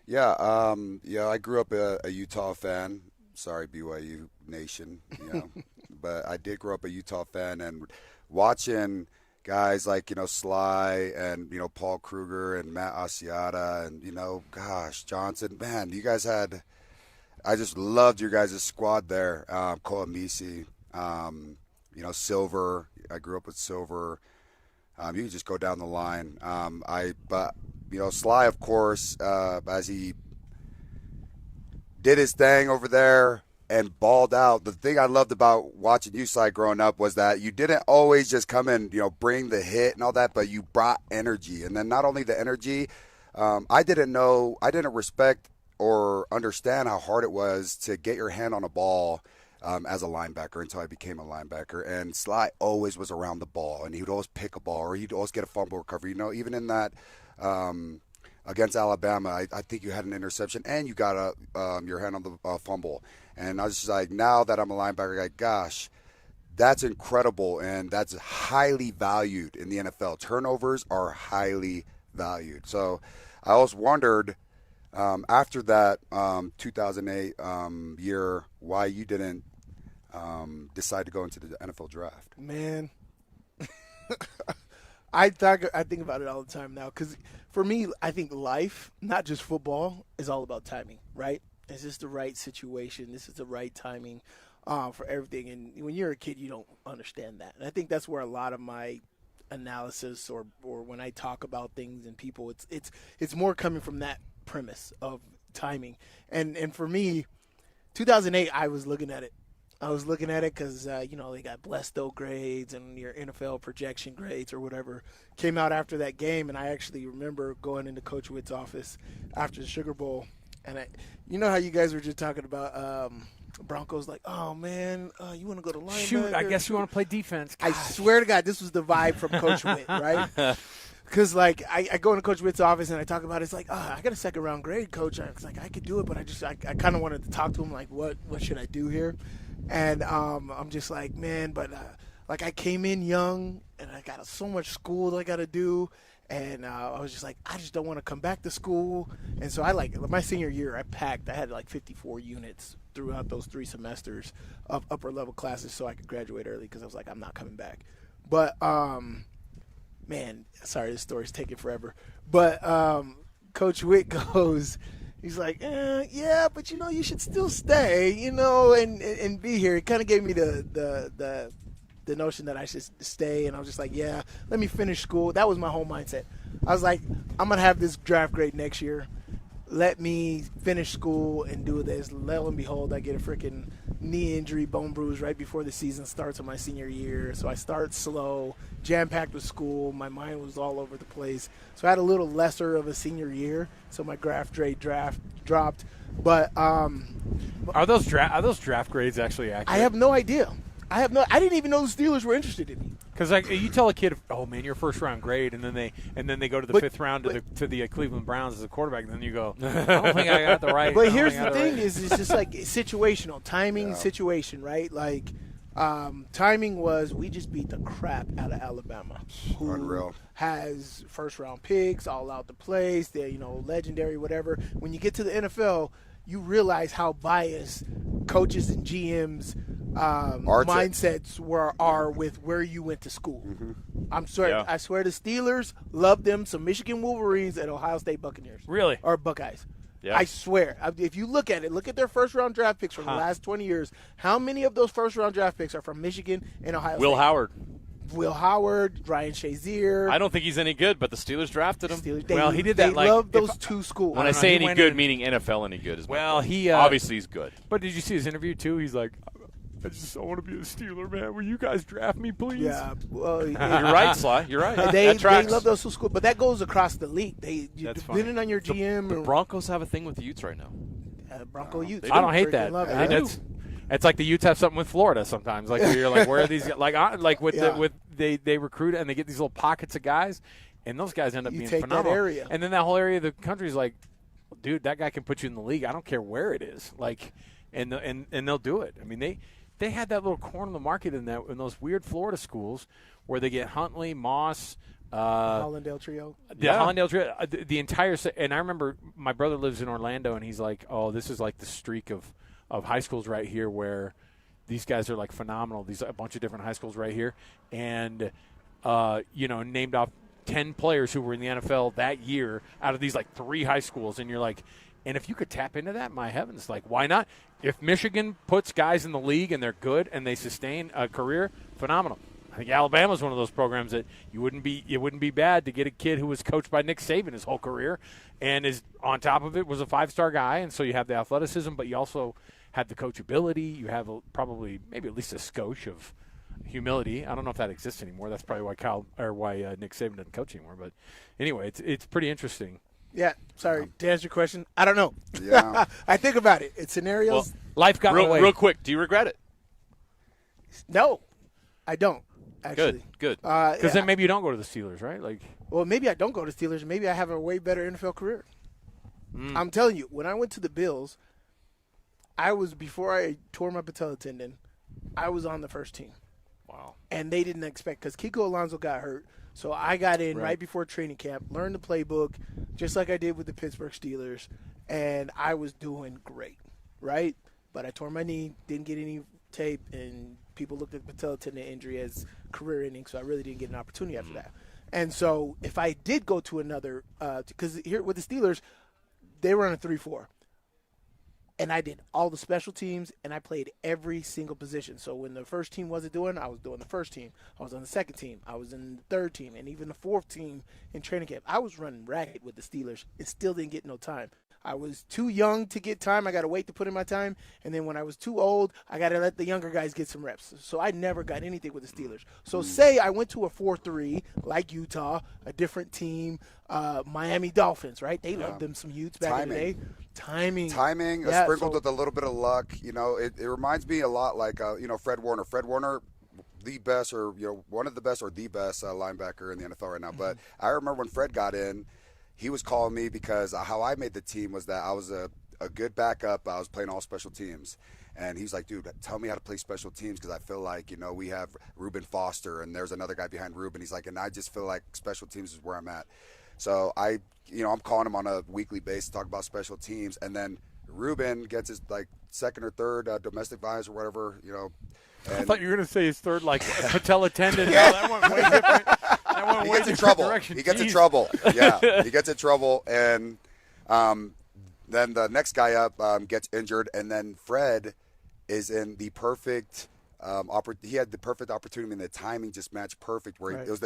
Yeah, I grew up a Utah fan. Sorry, BYU Nation, but I did grow up a Utah fan, and watching guys like, Sly and, Paul Kruger and Matt Asiata and, Johnson. Man, you guys I just loved your guys' squad there. Cole Amisi, Silver. I grew up with Silver. You can just go down the line. Sly, of course, as he did his thing over there and balled out. The thing I loved about watching you side growing up was that you didn't always just come in, bring the hit and all that, but you brought energy. And then not only the energy, I didn't respect or understand how hard it was to get your hand on a ball as a linebacker until I became a linebacker. And Sly always was around the ball, and he would always pick a ball, or he'd always get a fumble recovery. Even in that against Alabama, I think you had an interception and you got your hand on the fumble. And I was just like, now that I'm a linebacker, like, gosh, that's incredible, and that's highly valued in the NFL. Turnovers are highly valued. So I always wondered after that 2008 year why you didn't decide to go into the NFL draft. Man, I think about it all the time now, because for me, I think life, not just football, is all about timing, right? Is this the right situation? This is the right timing for everything. And when you're a kid, you don't understand that. And I think that's where a lot of my analysis or when I talk about things and people, it's more coming from that premise of timing. And for me, 2008, I was looking at it. Because, they got blessed though grades and your NFL projection grades or whatever came out after that game. And I actually remember going into Coach Witt's office after the Sugar Bowl. And how you guys were just talking about Broncos, like, oh, man, you want to go to linebacker? Shoot, I guess you want to play defense. Gosh. I swear to God, this was the vibe from Coach Witt, right? Because, like, I go into Coach Witt's office and I talk about it. It's like, I got a second-round grade, Coach. I was like, I could do it, but I kind of wanted to talk to him, like, what should I do here? And I'm just like, man, but, I came in young and I got so much school that I got to do. And I was just like, I just don't want to come back to school. And so my senior year, I had like 54 units throughout those 3 semesters of upper level classes so I could graduate early, because I was like, I'm not coming back. But, man, sorry, this story's taking forever. But Coach Witt goes, he's like, yeah, but you should still stay, and be here. He kind of gave me the notion that I should stay, and I was just like, yeah, let me finish school. That was my whole mindset. I was like, I'm going to have this draft grade next year. Let me finish school and do this. Lo and behold, I get a freaking knee injury, bone bruise right before the season starts on my senior year. So I start slow, jam-packed with school. My mind was all over the place. So I had a little lesser of a senior year, so my draft dropped. But are those draft grades actually accurate? I have no idea. I didn't even know the Steelers were interested in me. Because you tell a kid, oh man, your first round grade, and then they go to the 5th round to the Cleveland Browns as a quarterback, and then you go, I don't think I got the right. But here's the thing: is it's just like situational timing, situation, right? Like timing was we just beat the crap out of Alabama, who Unreal. Has first round picks all out the place. They're legendary, whatever. When you get to the NFL, you realize how biased coaches and GMs mindsets are with where you went to school. Mm-hmm. I'm sorry, I swear the Steelers love them some Michigan Wolverines and Ohio State Buccaneers. Really? Or Buckeyes. Yeah. I swear. If you look at it, look at their first-round draft picks from the last 20 years. How many of those first-round draft picks are from Michigan and Ohio State? Will Howard, Ryan Shazier. I don't think he's any good, but the Steelers drafted him. He did that. They love those 2 schools. When I say any good, meaning NFL any good. Obviously he's good. But did you see his interview too? He's like, I want to be a Steeler, man. Will you guys draft me, please? Yeah. Well, you're right, Sly. You're right. They love those 2 schools, but that goes across the league. Depending on your GM. The Broncos have a thing with the Utes right now. Bronco Utes. I don't hate that. It's like the Utes have something with Florida sometimes. Like you're like, where are these? They recruit and they get these little pockets of guys, and those guys end up being phenomenal. That area. And then that whole area of the country is like, dude, that guy can put you in the league. I don't care where it is. Like, and they'll do it. I mean, they had that little corner of the market in those weird Florida schools where they get Huntley, Moss. Hollandale Trio. Hollandale Trio. The entire – and I remember my brother lives in Orlando, and he's like, oh, this is like the streak of high schools right here where these guys are like phenomenal. A bunch of different high schools right here. And, named off 10 players who were in the NFL that year out of these like 3 high schools. And you're like – and if you could tap into that, my heavens, like, why not? If Michigan puts guys in the league and they're good and they sustain a career, phenomenal. I think Alabama's one of those programs that it wouldn't be bad to get a kid who was coached by Nick Saban his whole career, and is on top of it was a 5-star guy, and so you have the athleticism, but you also have the coachability. You have probably maybe at least a skosh of humility. I don't know if that exists anymore. That's probably why Nick Saban doesn't coach anymore. But anyway, it's pretty interesting. Yeah, sorry to answer your question. I don't know. Yeah, I think about it. It's scenarios. Well, life got in the way. Real quick, do you regret it? No, I don't. Actually, good. Because then maybe you don't go to the Steelers, right? Well, maybe I don't go to Steelers. Maybe I have a way better NFL career. I'm telling you, when I went to the Bills, before I tore my patella tendon, I was on the first team. Wow. And they didn't expect, because Kiko Alonso got hurt. So I got in right before training camp, learned the playbook, just like I did with the Pittsburgh Steelers, and I was doing great, right? But I tore my knee, didn't get any tape, and people looked at the patella tendon injury as career-ending, so I really didn't get an opportunity after that. And so if I did go to another because here with the Steelers, they were on a 3-4. And I did all the special teams, and I played every single position. So when the first team wasn't doing, I was doing the first team. I was on the second team. I was in the third team, and even the fourth team in training camp. I was running ragged with the Steelers and still didn't get no time. I was too young to get time. I got to wait to put in my time. And then when I was too old, I got to let the younger guys get some reps. So I never got anything with the Steelers. So say I went to a 4-3 like Utah, a different team, Miami Dolphins, right? They loved them some Utes back in the day. Timing, sprinkled with a little bit of luck. You know, it reminds me a lot like Fred Warner. Fred Warner, the best, or one of the best, or the best linebacker in the NFL right now. But I remember when Fred got in, he was calling me because how I made the team was that I was a good backup. I was playing all special teams. And he's like, dude, tell me how to play special teams because I feel like, we have Reuben Foster and there's another guy behind Reuben. He's like, and I just feel like special teams is where I'm at. So I'm calling him on a weekly basis to talk about special teams. And then Reuben gets his second or third domestic violence or whatever, I thought you were going to say his third, patella tendon. Yeah. That went way different. He gets in trouble. He gets in trouble. Yeah, he gets in trouble, and then the next guy up gets injured, and then Fred is in the perfect. He had the perfect opportunity, and the timing just matched perfect. Where it was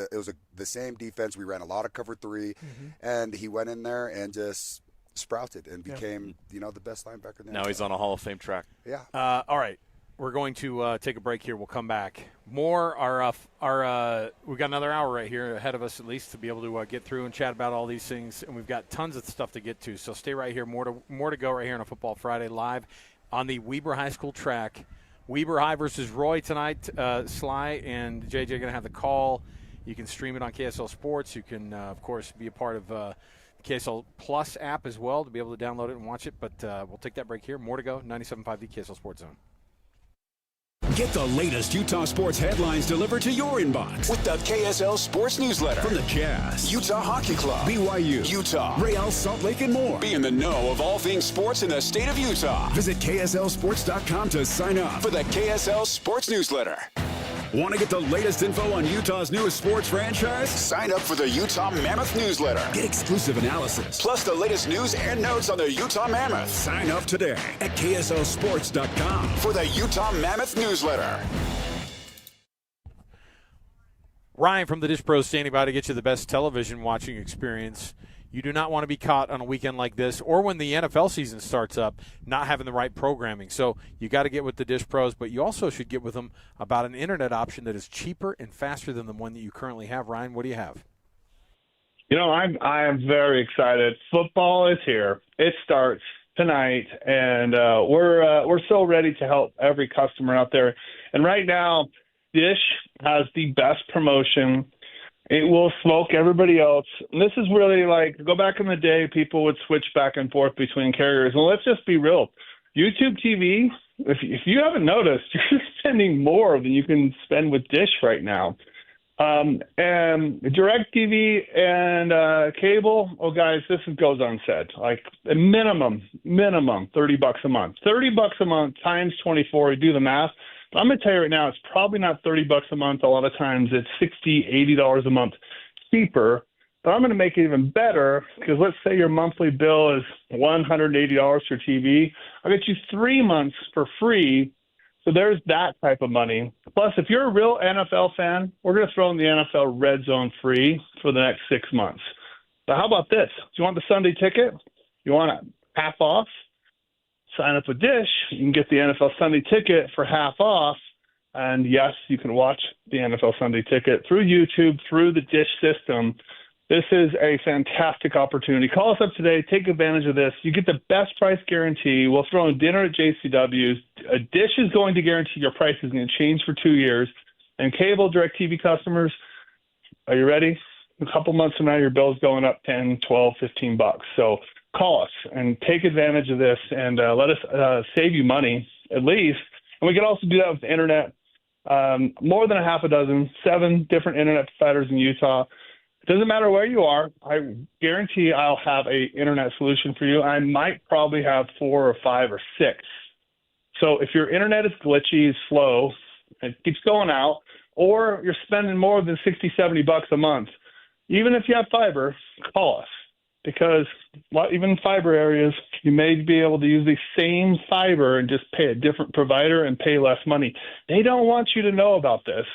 the same defense. We ran a lot of cover 3, and he went in there and just sprouted and became the best linebacker. In the now NFL. He's on a Hall of Fame track. Yeah. All right. We're going to take a break here. We'll come back. More we've got another hour right here ahead of us at least to be able to get through and chat about all these things, and we've got tons of stuff to get to. So stay right here. More to go right here on a Football Friday live on the Weber High School track. Weber High versus Roy tonight. Sly and JJ are going to have the call. You can stream it on KSL Sports. You can, of course, be a part of the KSL Plus app as well to be able to download it and watch it. But we'll take that break here. More to go. 97.5 the KSL Sports Zone. Get the latest Utah sports headlines delivered to your inbox with the KSL Sports Newsletter. From the Jazz, Utah Hockey Club, BYU, Utah, Real Salt Lake, and more. Be in the know of all things sports in the state of Utah. Visit KSLSports.com to sign up for the KSL Sports Newsletter. Want to get the latest info on Utah's newest sports franchise? Sign up for the Utah Mammoth newsletter. Get exclusive analysis. Plus the latest news and notes on the Utah Mammoth. Sign up today at KSLSports.com for the Utah Mammoth newsletter. Ryan from the Dish Pros standing by to get you the best television watching experience. You do not want to be caught on a weekend like this or when the NFL season starts up not having the right programming. So you got to get with the Dish Pros, but you also should get with them about an internet option that is cheaper and faster than the one that you currently have. Ryan, what do you have? I am very excited. Football is here. It starts tonight, and we're so ready to help every customer out there. And right now, Dish has the best promotion. It will smoke everybody else. And this is really go back in the day, people would switch back and forth between carriers. And let's just be real. YouTube TV, if you haven't noticed, you're spending more than you can spend with Dish right now. And DirecTV and cable, guys, this goes unsaid. A minimum $30 a month. $30 a month times 24, you do the math. I'm going to tell you right now, it's probably not $30 a month. A lot of times it's $60, $80 a month cheaper. But I'm going to make it even better because let's say your monthly bill is $180 for TV. I'll get you 3 months for free So there's that type of money. Plus, if you're a real NFL fan, we're going to throw in the NFL Red Zone free for the next 6 months. But how about this? Do you want the Sunday ticket? You want it half off? Sign up with Dish. You can get the NFL Sunday ticket for half off. And yes, you can watch the NFL Sunday ticket through YouTube, through the Dish system. This is a fantastic opportunity. Call us up today. Take advantage of this. You get the best price guarantee. We'll throw in dinner at JCW's. A Dish is going to guarantee your price is going to change for 2 years. And cable DirecTV customers, are you ready? A couple months from now, your bill's going up 10, 12, 15 bucks. So call us and take advantage of this and let us save you money at least. And we can also do that with the internet. More than a half a dozen, 7 different internet providers in Utah. It doesn't matter where you are. I guarantee I'll have a internet solution for you. I might probably have 4 or 5 or 6. So if your internet is glitchy, is slow, it keeps going out, or you're spending more than 60, 70 bucks a month, even if you have fiber, call us. Because even in fiber areas, you may be able to use the same fiber and just pay a different provider and pay less money. They don't want you to know about this,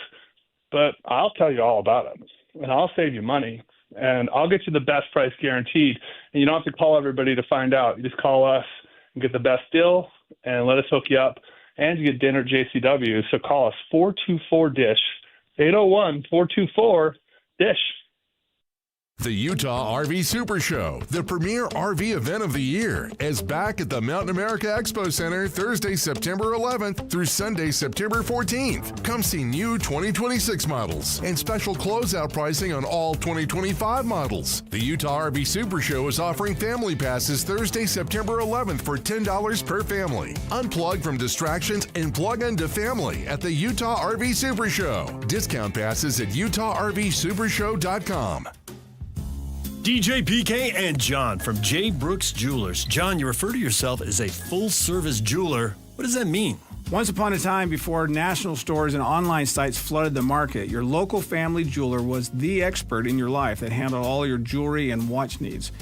but I'll tell you all about it, and I'll save you money, and I'll get you the best price guaranteed. And you don't have to call everybody to find out. You just call us and get the best deal, and let us hook you up, and you get dinner at JCW. So call us 424-DISH, 801-424-DISH. The Utah RV Super Show, the premier RV event of the year, is back at the Mountain America Expo Center Thursday, September 11th through Sunday, September 14th. Come see new 2026 models and special closeout pricing on all 2025 models. The Utah RV Super Show is offering family passes Thursday, September 11th for $10 per family. Unplug from distractions and plug into family at the Utah RV Super Show. Discount passes at UtahRVSupershow.com. DJ PK and John from J. Brooks Jewelers. John, you refer to yourself as a full-service jeweler. What does that mean? Once upon a time, before national stores and online sites flooded the market, your local family jeweler was the expert in your life that handled all your jewelry and watch needs.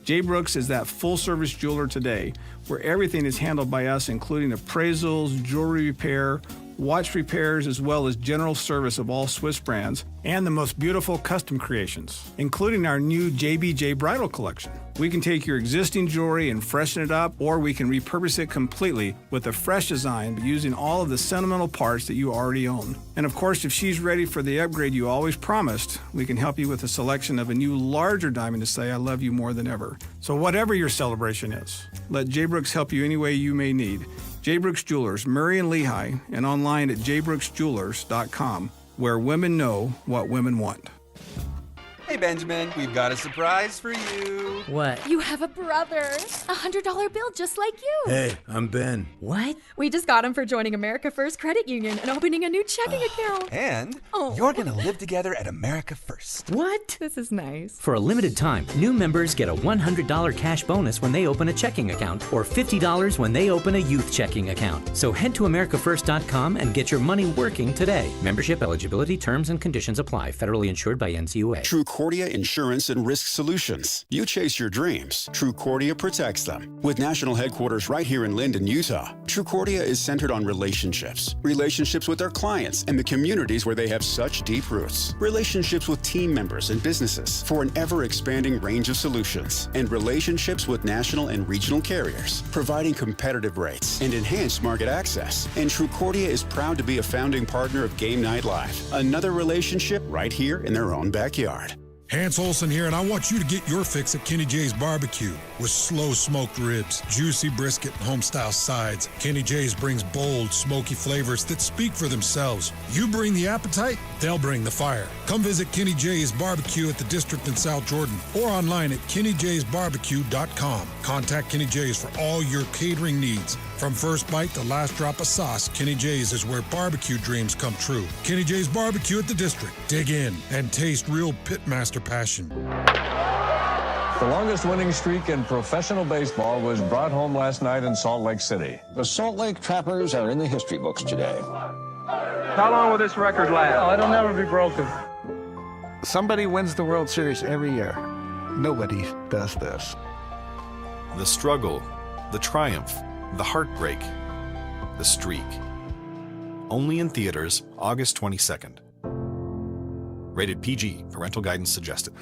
J. Brooks is that full-service jeweler today, where everything is handled by us, including appraisals, jewelry repair, watch repairs, as well as general service of all Swiss brands, and the most beautiful custom creations, including our new JBJ Bridal Collection. We can take your existing jewelry and freshen it up, or we can repurpose it completely with a fresh design, but using all of the sentimental parts that you already own. And of course, if she's ready for the upgrade you always promised, we can help you with a selection of a new larger diamond to say I love you more than ever. So whatever your celebration is, let J. Brooks help you any way you may need. J. Brooks Jewelers, Murray and Lehigh, and online at jbrooksjewelers.com, where women know what women want. Hey, Benjamin, we've got a surprise for you. What? You have a brother. $100 bill just like you. Hey, I'm Ben. What? We just got him for joining America First Credit Union and opening a new checking account. And you're going to live together at America First. What? This is nice. For a limited time, new members get a $100 cash bonus when they open a checking account or $50 when they open a youth checking account. So head to AmericaFirst.com and get your money working today. Membership eligibility, terms, and conditions apply. Federally insured by NCUA. Trucordia Insurance and Risk Solutions. You chase your dreams. Trucordia protects them. With national headquarters right here in Linden, Utah, Trucordia is centered on relationships. Relationships with their clients and the communities where they have such deep roots. Relationships with team members and businesses for an ever-expanding range of solutions. And relationships with national and regional carriers, providing competitive rates and enhanced market access. And Trucordia is proud to be a founding partner of Game Night Live. Another relationship right here in their own backyard. Hans Olsen here, and I want you to get your fix at Kenny J's Barbecue. With slow smoked ribs, juicy brisket, and home-style sides, Kenny J's brings bold, smoky flavors that speak for themselves. You bring the appetite, they'll bring the fire. Come visit Kenny J's Barbecue at the District in South Jordan or online at KennyJ'sBarbecue.com. Contact Kenny J's for all your catering needs. From first bite to last drop of sauce, Kenny J's is where barbecue dreams come true. Kenny J's Barbecue at the District. Dig in and taste real pitmaster passion. The longest winning streak in professional baseball was brought home last night in Salt Lake City. The Salt Lake Trappers are in the history books today. How long will this record last? Oh, it'll never be broken. Somebody wins the World Series every year. Nobody does this. The struggle, the triumph, the heartbreak, the streak. Only in theaters August 22nd. Rated PG. Parental guidance suggested.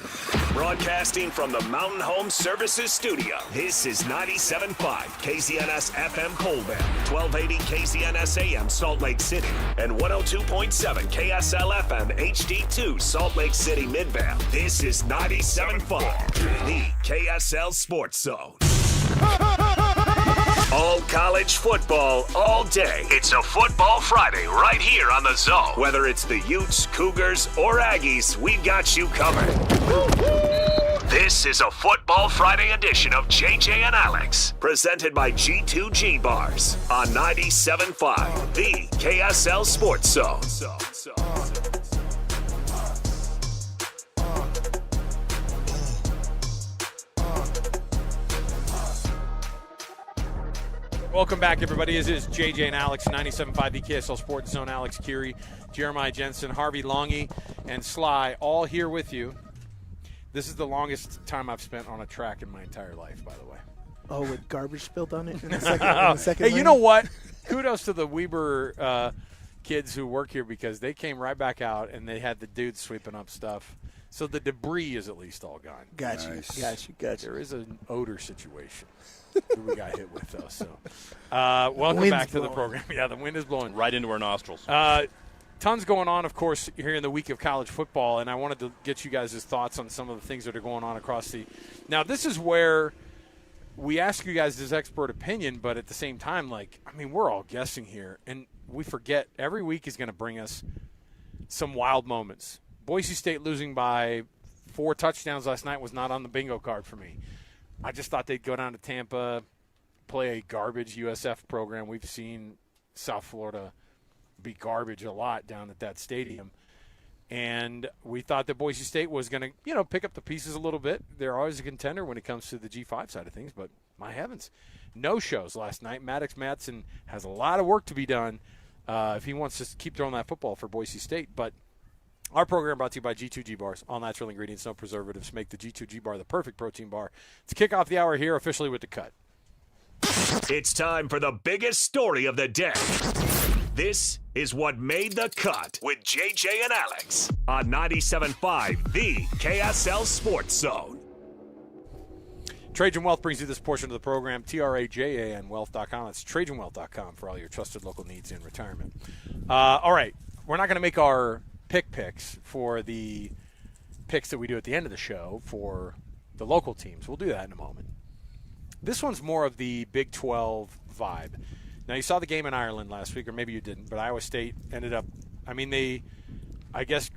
Broadcasting from the Mountain Home Services Studio, this is 97.5 KZNS FM Colbert, 1280 KZNS AM Salt Lake City, and 102.7 KSL FM HD2 Salt Lake City Midvale. This is 97.5, the KSL Sports Zone. All college football, all day. It's a Football Friday right here on the Zone. Whether it's the Utes, Cougars, or Aggies, we've got you covered. This is a Football Friday edition of JJ and Alex, presented by G2G Bars on 97.5, the KSL Sports Zone. Welcome back, everybody. This is JJ and Alex, 97.5 the KSL Sports Zone. Alex Curie, Jeremiah Jensen, Harvey Longy, and Sly, all here with you. This is the longest time I've spent on a track in my entire life, by the way. Oh, with garbage spilled on it in the second Hey, lane? you know what? Kudos to the Weber kids who work here, because they came right back out and they had the dudes sweeping up stuff. So the debris is at least all gone. Gotcha. There is an odor situation that we got hit with, though. So, welcome back to the program. Yeah, the wind is blowing right into our nostrils. Tons going on, of course, here in the week of college football, and I wanted to get you guys' thoughts on some of the things that are going on across the – now, this is where we ask you guys this expert opinion, but at the same time, we're all guessing here, and we forget every week is going to bring us some wild moments. Boise State losing by 4 touchdowns last night was not on the bingo card for me. I just thought they'd go down to Tampa, play a garbage USF program. We've seen South Florida be garbage a lot down at that stadium. And we thought that Boise State was going to, pick up the pieces a little bit. They're always a contender when it comes to the G5 side of things, but my heavens, no shows last night. Maddox Madsen has a lot of work to be done if he wants to keep throwing that football for Boise State. But our program brought to you by G2G Bars. All natural ingredients, no preservatives. Make the G2G Bar the perfect protein bar. To kick off the hour here officially with the cut. It's time for the biggest story of the day. This is what made the cut with JJ and Alex on 97.5, the KSL Sports Zone. Trajan Wealth brings you this portion of the program. TRAJAN Wealth.com. That's TrajanWealth.com for all your trusted local needs in retirement. All right. We're not going to make our picks for the picks that we do at the end of the show for the local teams. We'll do that in a moment. This one's more of the Big 12 vibe. Now, you saw the game in Ireland last week, or maybe you didn't, but Iowa State ended up, they,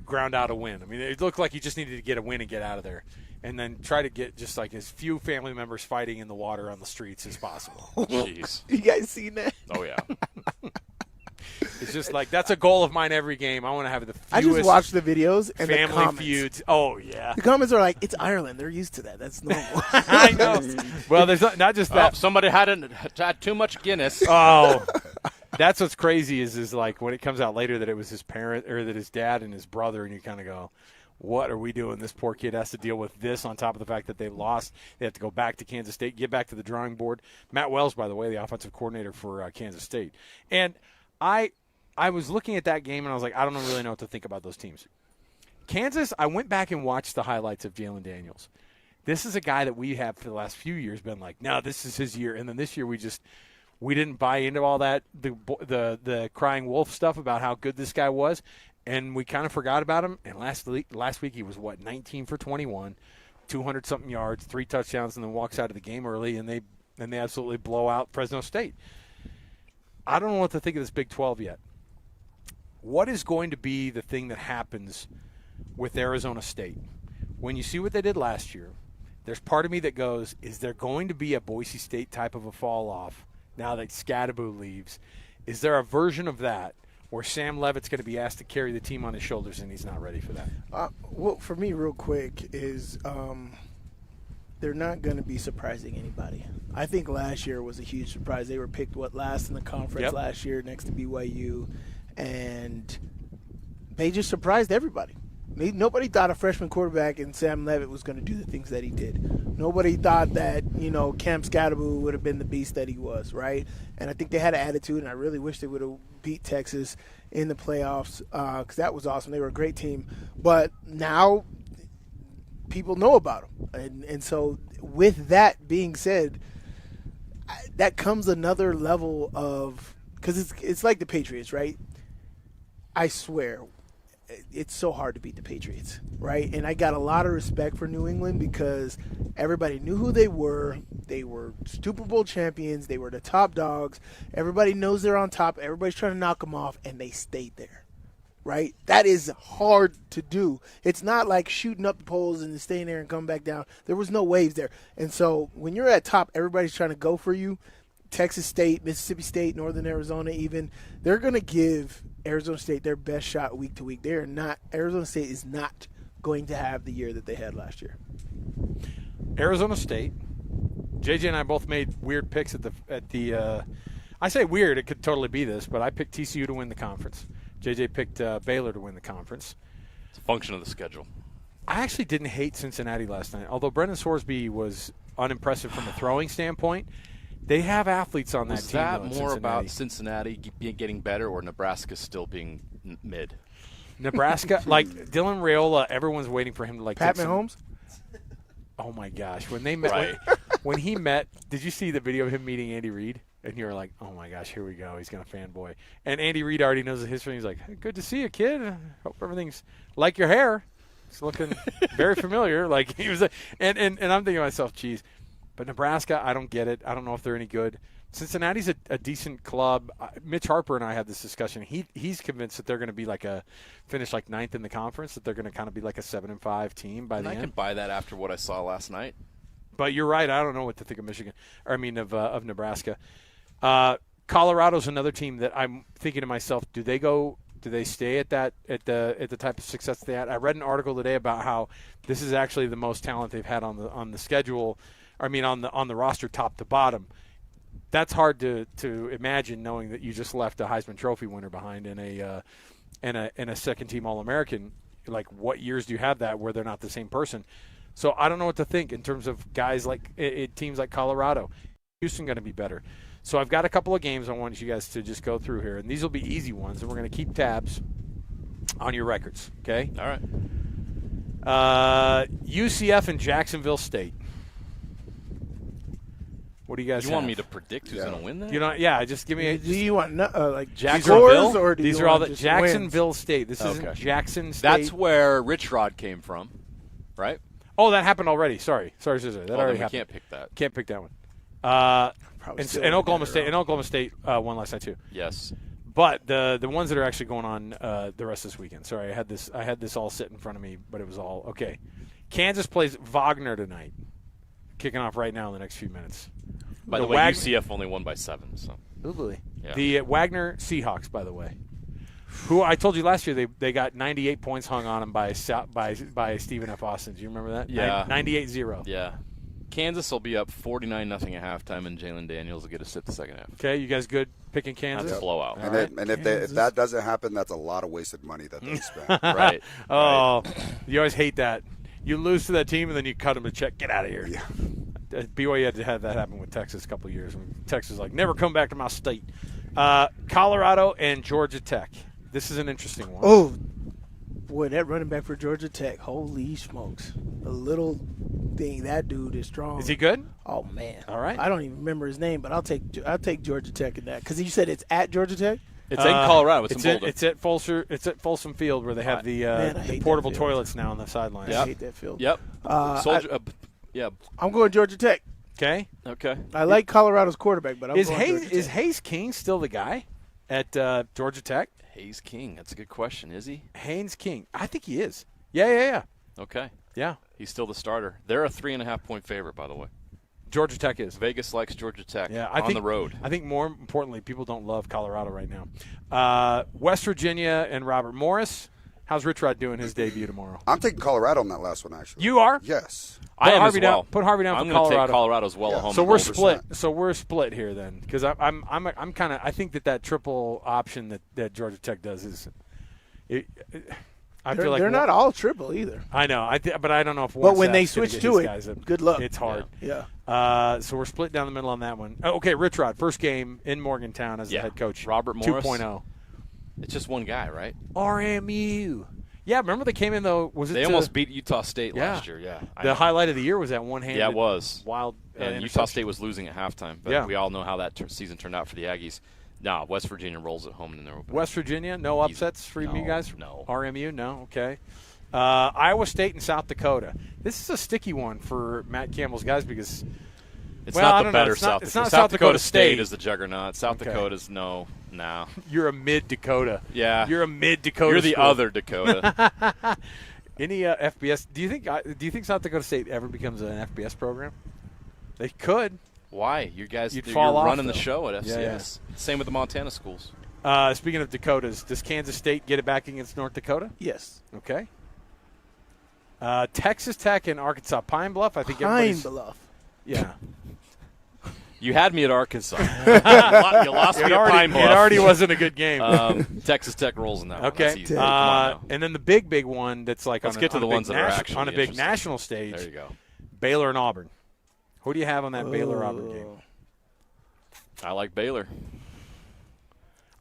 ground out a win. It looked like you just needed to get a win and get out of there, and then try to get just as few family members fighting in the water on the streets as possible. Jeez. You guys seen that? Oh, yeah. It's just that's a goal of mine every game. I want to have the fewest I just watched the videos and family the comments. feuds. Oh, yeah. The comments are like, it's Ireland. They're used to that. That's normal. I know. Well, there's not just that. Somebody had too much Guinness. Oh, that's what's crazy is when it comes out later that it was his parent or that his dad and his brother, and you kind of go, what are we doing? This poor kid has to deal with this on top of the fact that they lost. They have to go back to Kansas State, get back to the drawing board. Matt Wells, by the way, the offensive coordinator for Kansas State. And I was looking at that game, and I was like, I don't really know what to think about those teams. Kansas, I went back and watched the highlights of Jalen Daniels. This is a guy that we have for the last few years been like, no, this is his year. And then this year we didn't buy into all that, the crying wolf stuff about how good this guy was, and we kind of forgot about him. And last week he was, 19 for 21, 200-something yards, 3 touchdowns, and then walks out of the game early, and they absolutely blow out Fresno State. I don't know what to think of this Big 12 yet. What is going to be the thing that happens with Arizona State? When you see what they did last year, there's part of me that goes, is there going to be a Boise State type of a fall-off now that Scadaboo leaves? Is there a version of that where Sam Levitt's going to be asked to carry the team on his shoulders and he's not ready for that? Well, for me, real quick, is they're not going to be surprising anybody. I think last year was a huge surprise. They were picked, last in the conference last year next to BYU. And they just surprised everybody. Nobody thought a freshman quarterback in Sam Levitt was going to do the things that he did. Nobody thought that, Cam Scadaboo would have been the beast that he was, right? And I think they had an attitude, and I really wish they would have beat Texas in the playoffs because that was awesome. They were a great team. But now people know about them. And so with that being said, that comes another level of – because it's like the Patriots, right? I swear – it's so hard to beat the Patriots, right? And I got a lot of respect for New England because everybody knew who they were. They were Super Bowl champions. They were the top dogs. Everybody knows they're on top. Everybody's trying to knock them off, and they stayed there, right? That is hard to do. It's not like shooting up the poles and staying there and coming back down. There was no waves there. And so when you're at top, everybody's trying to go for you. Texas State, Mississippi State, Northern Arizona even, they're going to give Arizona State their best shot week to week. Arizona State is not going to have the year that they had last year. Arizona State, JJ and I both made weird picks at the I say weird, it could totally be this, but I picked TCU to win the conference. JJ picked Baylor to win the conference. It's a function of the schedule. I actually didn't hate Cincinnati last night, although Brendan Sorsby was unimpressive from a throwing standpoint. They have athletes on that team. Was that more about Cincinnati getting better or Nebraska still being mid? Nebraska, like Dylan Raiola, everyone's waiting for him to Pat Mahomes? Oh, my gosh. When they met, right. when he met, did you see the video of him meeting Andy Reid? And you were like, oh, my gosh, here we go. He's going to fanboy. And Andy Reid already knows the history. He's like, hey, good to see you, kid. Hope everything's like your hair. It's looking very familiar. Like he was, and I'm thinking to myself, geez. But Nebraska, I don't get it. I don't know if they're any good. Cincinnati's a decent club. Mitch Harper and I had this discussion. He's convinced that they're going to be finish like ninth in the conference, that they're going to kind of be like a 7-5 team by the end. I can buy that after what I saw last night. But you're right. I don't know what to think of Michigan. Of Nebraska. Colorado's another team that I'm thinking to myself, do they stay at the type of success they had? I read an article today about how this is actually the most talent they've had on the schedule. On the roster, top to bottom. That's hard to imagine, knowing that you just left a Heisman Trophy winner behind in a second team All-American. Like, what years do you have that where they're not the same person? So I don't know what to think in terms of guys like teams like Colorado. Houston going to be better. So I've got a couple of games I want you guys to just go through here, and these will be easy ones, and we're going to keep tabs on your records. Okay. All right. UCF and Jacksonville State. What do you guys? You want me to predict who's going to win that? Yeah, just give me. Do you want like Jacksonville? Or do these you are all want the Jacksonville State. This isn't Jackson State. That's where Rich Rod came from, right? Oh, that happened already. Sorry. That already happened. Can't pick that. Can't pick that one. And Oklahoma State won last night too. Yes. But the ones that are actually going on the rest of this weekend. Sorry, I had this all sit in front of me, but it was all okay. Kansas plays Wagner tonight, kicking off right now in the next few minutes. By the way, UCF only won by 7. So. Ooh, yeah. The Wagner Seahawks, by the way, who I told you last year they got 98 points hung on them by Stephen F. Austin. Do you remember that? Yeah. 98-0. Yeah. Kansas will be up 49-0 at halftime, and Jalen Daniels will get a sit the second half. Okay, you guys good picking Kansas? That's a blowout. And if that doesn't happen, that's a lot of wasted money that they spent. Right. Oh, you always hate that. You lose to that team, and then you cut them a check. Get out of here. Yeah. BYU had to have that happen with Texas a couple of years. Texas was like, never come back to my state. Colorado and Georgia Tech. This is an interesting one. Oh, boy, that running back for Georgia Tech. Holy smokes. The little thing, that dude is strong. Is he good? Oh, man. All right. I don't even remember his name, but I'll take Georgia Tech in that. Because you said it's at Georgia Tech? It's in Colorado. It's in Boulder. It's at Folsom Field where they have the portable toilets now on the sidelines. Yep. I hate that field. Yep. Yeah. I'm going Georgia Tech. Okay. I like Colorado's quarterback, but is Hayes King still the guy at Georgia Tech? Hayes King. That's a good question. Is he? Hayes King. I think he is. Yeah. Okay. Yeah. He's still the starter. They're a 3.5-point favorite, by the way. Georgia Tech is. Vegas likes Georgia Tech on the road. I think more importantly, people don't love Colorado right now. West Virginia and Robert Morris. How's Rich Rod doing his debut tomorrow? I'm taking Colorado on that last one, actually. You are? Yes. I am as well. Put Harvey down for Colorado. I'm going to take Colorado as well at home. So we're split. So we're split here then, because I'm kind of I think that triple option that Georgia Tech does is. I feel like they're not all triple either. I know, but I don't know if. But when they switch to it, good luck. It's hard. Yeah. So we're split down the middle on that one. Okay, Rich Rod, first game in Morgantown as the head coach. Robert Morris. 2.0. It's just one guy, right? RMU. Yeah, remember they came in, though. They almost beat Utah State last year, yeah. The highlight of the year was that one-handed. Yeah, it was. Wild. And Utah State was losing at halftime, but we all know how that season turned out for the Aggies. No, West Virginia rolls at home in their opener. West Virginia, no upsets for you guys? No. RMU, no? Okay. Iowa State and South Dakota. This is a sticky one for Matt Campbell's guys because it's not the better South Dakota. It's not South Dakota State is the juggernaut. South Dakota's no. You're a mid-Dakota. Yeah. You're a mid-Dakota. You're the school. Other Dakota. Any FBS? Do you think South Dakota State ever becomes an FBS program? They could. Why? You guys, You're running the show at FCS. Yeah. Same with the Montana schools. Speaking of Dakotas, does Kansas State get it back against North Dakota? Yes. Okay. Texas Tech and Arkansas. Pine Bluff, I think Pine Bluff. Yeah. You had me at Arkansas. You lost me at Pine Bluff. It already wasn't a good game. Texas Tech rolls in that one. Okay. And then the big one that's like Let's get to the ones that are actually on a big national stage. There you go. Baylor and Auburn. Who do you have on that Baylor-Auburn game? I like Baylor.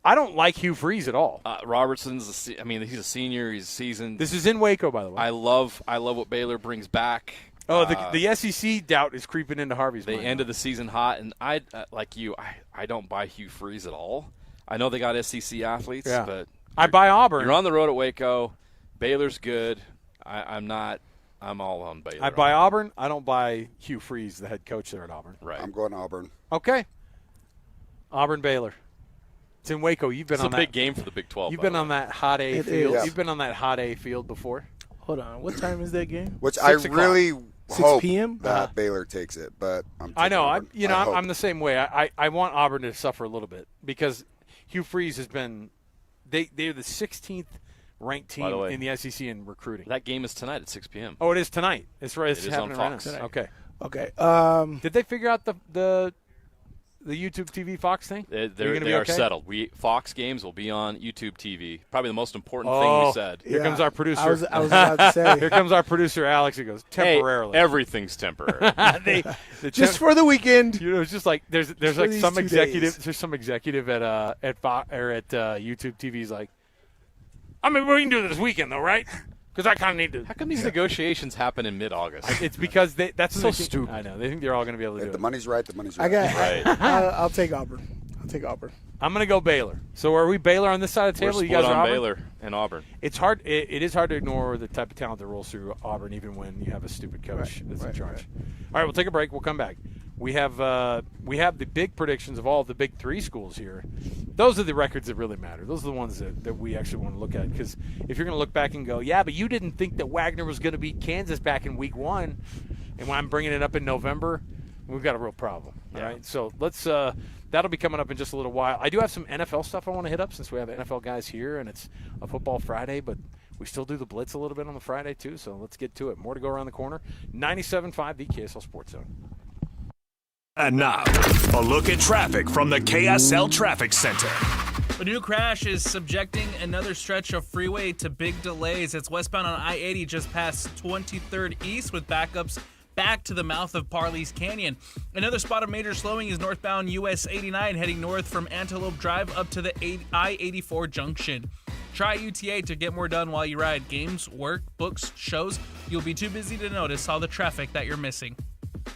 I don't like Hugh Freeze at all. Robertson's he's a senior. He's seasoned. This is in Waco, by the way. I love what Baylor brings back. Oh, the SEC doubt is creeping into Harvey's mind. They ended the season hot, and I don't buy Hugh Freeze at all. I know they got SEC athletes, but I buy Auburn. You're on the road at Waco. Baylor's good. I'm not. I'm all on Baylor. I buy Auburn. I don't buy Hugh Freeze, the head coach there at Auburn. Right. I'm going Auburn. Okay. Auburn Baylor. It's in Waco. You've been on that. It's a big game for the Big 12. You've been on that hot A field. Is. You've been on that hot A field before. Hold on. What time is that game? Which I really 6 p.m. that Baylor takes it, but I know. Auburn. I'm the same way. I want Auburn to suffer a little bit because Hugh Freeze has been. They're the 16th ranked team in the SEC in recruiting. That game is tonight at 6 p.m. Oh, it is tonight. It's right. It's happening on Fox. Right now. Okay. Okay. Did they figure out the YouTube TV Fox thing? They are settled. Fox games will be on YouTube TV. Probably the most important thing we said. Here comes our producer. I was about to say. Here comes our producer, Alex. He goes, temporarily. Hey, everything's temporary. Just for the weekend. You know, it's just like there's like some executive. There's some executive at YouTube TV's like, I mean, we can do it this weekend though, right? Because I kind of need to. How come these negotiations happen in mid-August? It's because that's so stupid. I know. They think they're all going to be able to do the it. money's right. The money's right. I'll take Auburn. I'm going to go Baylor. So are we Baylor on this side of the table? We're you guys split are on Auburn? Baylor and Auburn. It's hard. It is hard to ignore the type of talent that rolls through Auburn, even when you have a stupid coach that's in charge. All right, we'll take a break. We'll come back. We have the big predictions of all of the big three schools here. Those are the records that really matter. Those are the ones that we actually want to look at. Because if you're going to look back and go, yeah, but you didn't think that Wagner was going to beat Kansas back in week 1, and when I'm bringing it up in November, we've got a real problem. All right, so let's that'll be coming up in just a little while. I do have some NFL stuff I want to hit up since we have NFL guys here, and it's a football Friday, but we still do the Blitz a little bit on the Friday too, so let's get to it. More to go around the corner. 97.5, the KSL Sports Zone. And now, a look at traffic from the KSL Traffic Center. A new crash is subjecting another stretch of freeway to big delays. It's westbound on I-80 just past 23rd East with backups back to the mouth of Parley's Canyon. Another spot of major slowing is northbound US 89 heading north from Antelope Drive up to the I-84 junction. Try UTA to get more done while you ride. Games, work, books, shows. You'll be too busy to notice all the traffic that you're missing.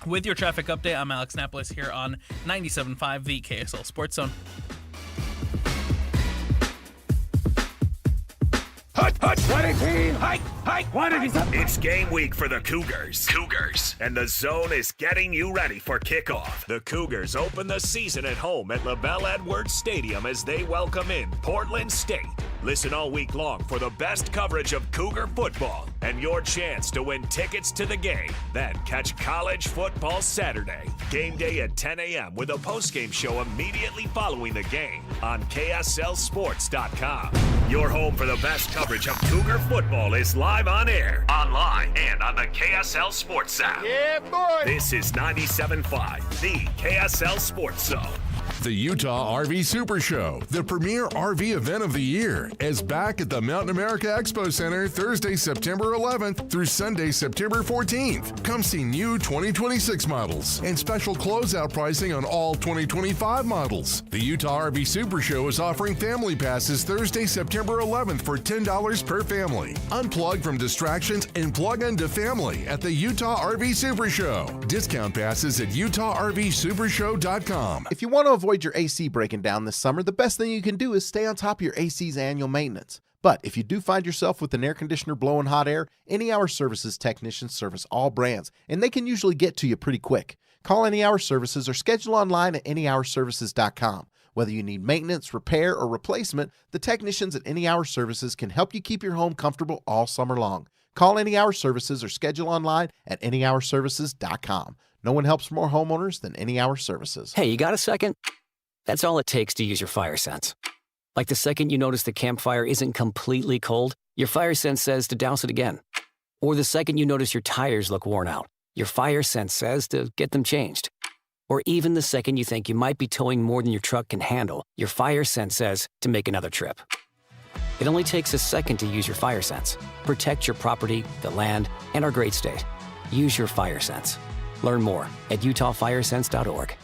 With your traffic update, I'm Alex Napolis here on 97.5, the KSL Sports Zone. It's game week for the Cougars. And the Zone is getting you ready for kickoff. The Cougars open the season at home at LaBelle Edwards Stadium as they welcome in Portland State. Listen all week long for the best coverage of Cougar football and your chance to win tickets to the game. Then catch college football Saturday. Game day at 10 a.m. with a postgame show immediately following the game on KSLSports.com. Your home for the best coverage of Cougar football is live on air, online, and on the KSL Sports app. Yeah, boy. This is 97.5, the KSL Sports Zone. The Utah RV Super Show, the premier RV event of the year, is back at the Mountain America Expo Center Thursday, September 11th through Sunday, September 14th. Come see new 2026 models and special closeout pricing on all 2025 models. The Utah RV Super Show is offering family passes Thursday, September 11th for $10 per family. Unplug from distractions and plug into family at the Utah RV Super Show. Discount passes at UtahRVSupershow.com. If you want to avoid your AC breaking down this summer, the best thing you can do is stay on top of your AC's annual maintenance. But if you do find yourself with an air conditioner blowing hot air, Any Hour Services technicians service all brands, and they can usually get to you pretty quick. Call Any Hour Services or schedule online at anyhourservices.com. Whether you need maintenance, repair, or replacement, the technicians at Any Hour Services can help you keep your home comfortable all summer long. Call Any Hour Services or schedule online at anyhourservices.com. No one helps more homeowners than Any Hour Services. Hey, you got a second? That's all it takes to use your fire sense. Like the second you notice the campfire isn't completely cold, your fire sense says to douse it again. Or the second you notice your tires look worn out, your fire sense says to get them changed. Or even the second you think you might be towing more than your truck can handle, your fire sense says to make another trip. It only takes a second to use your fire sense. Protect your property, the land, and our great state. Use your fire sense. Learn more at utahfiresense.org.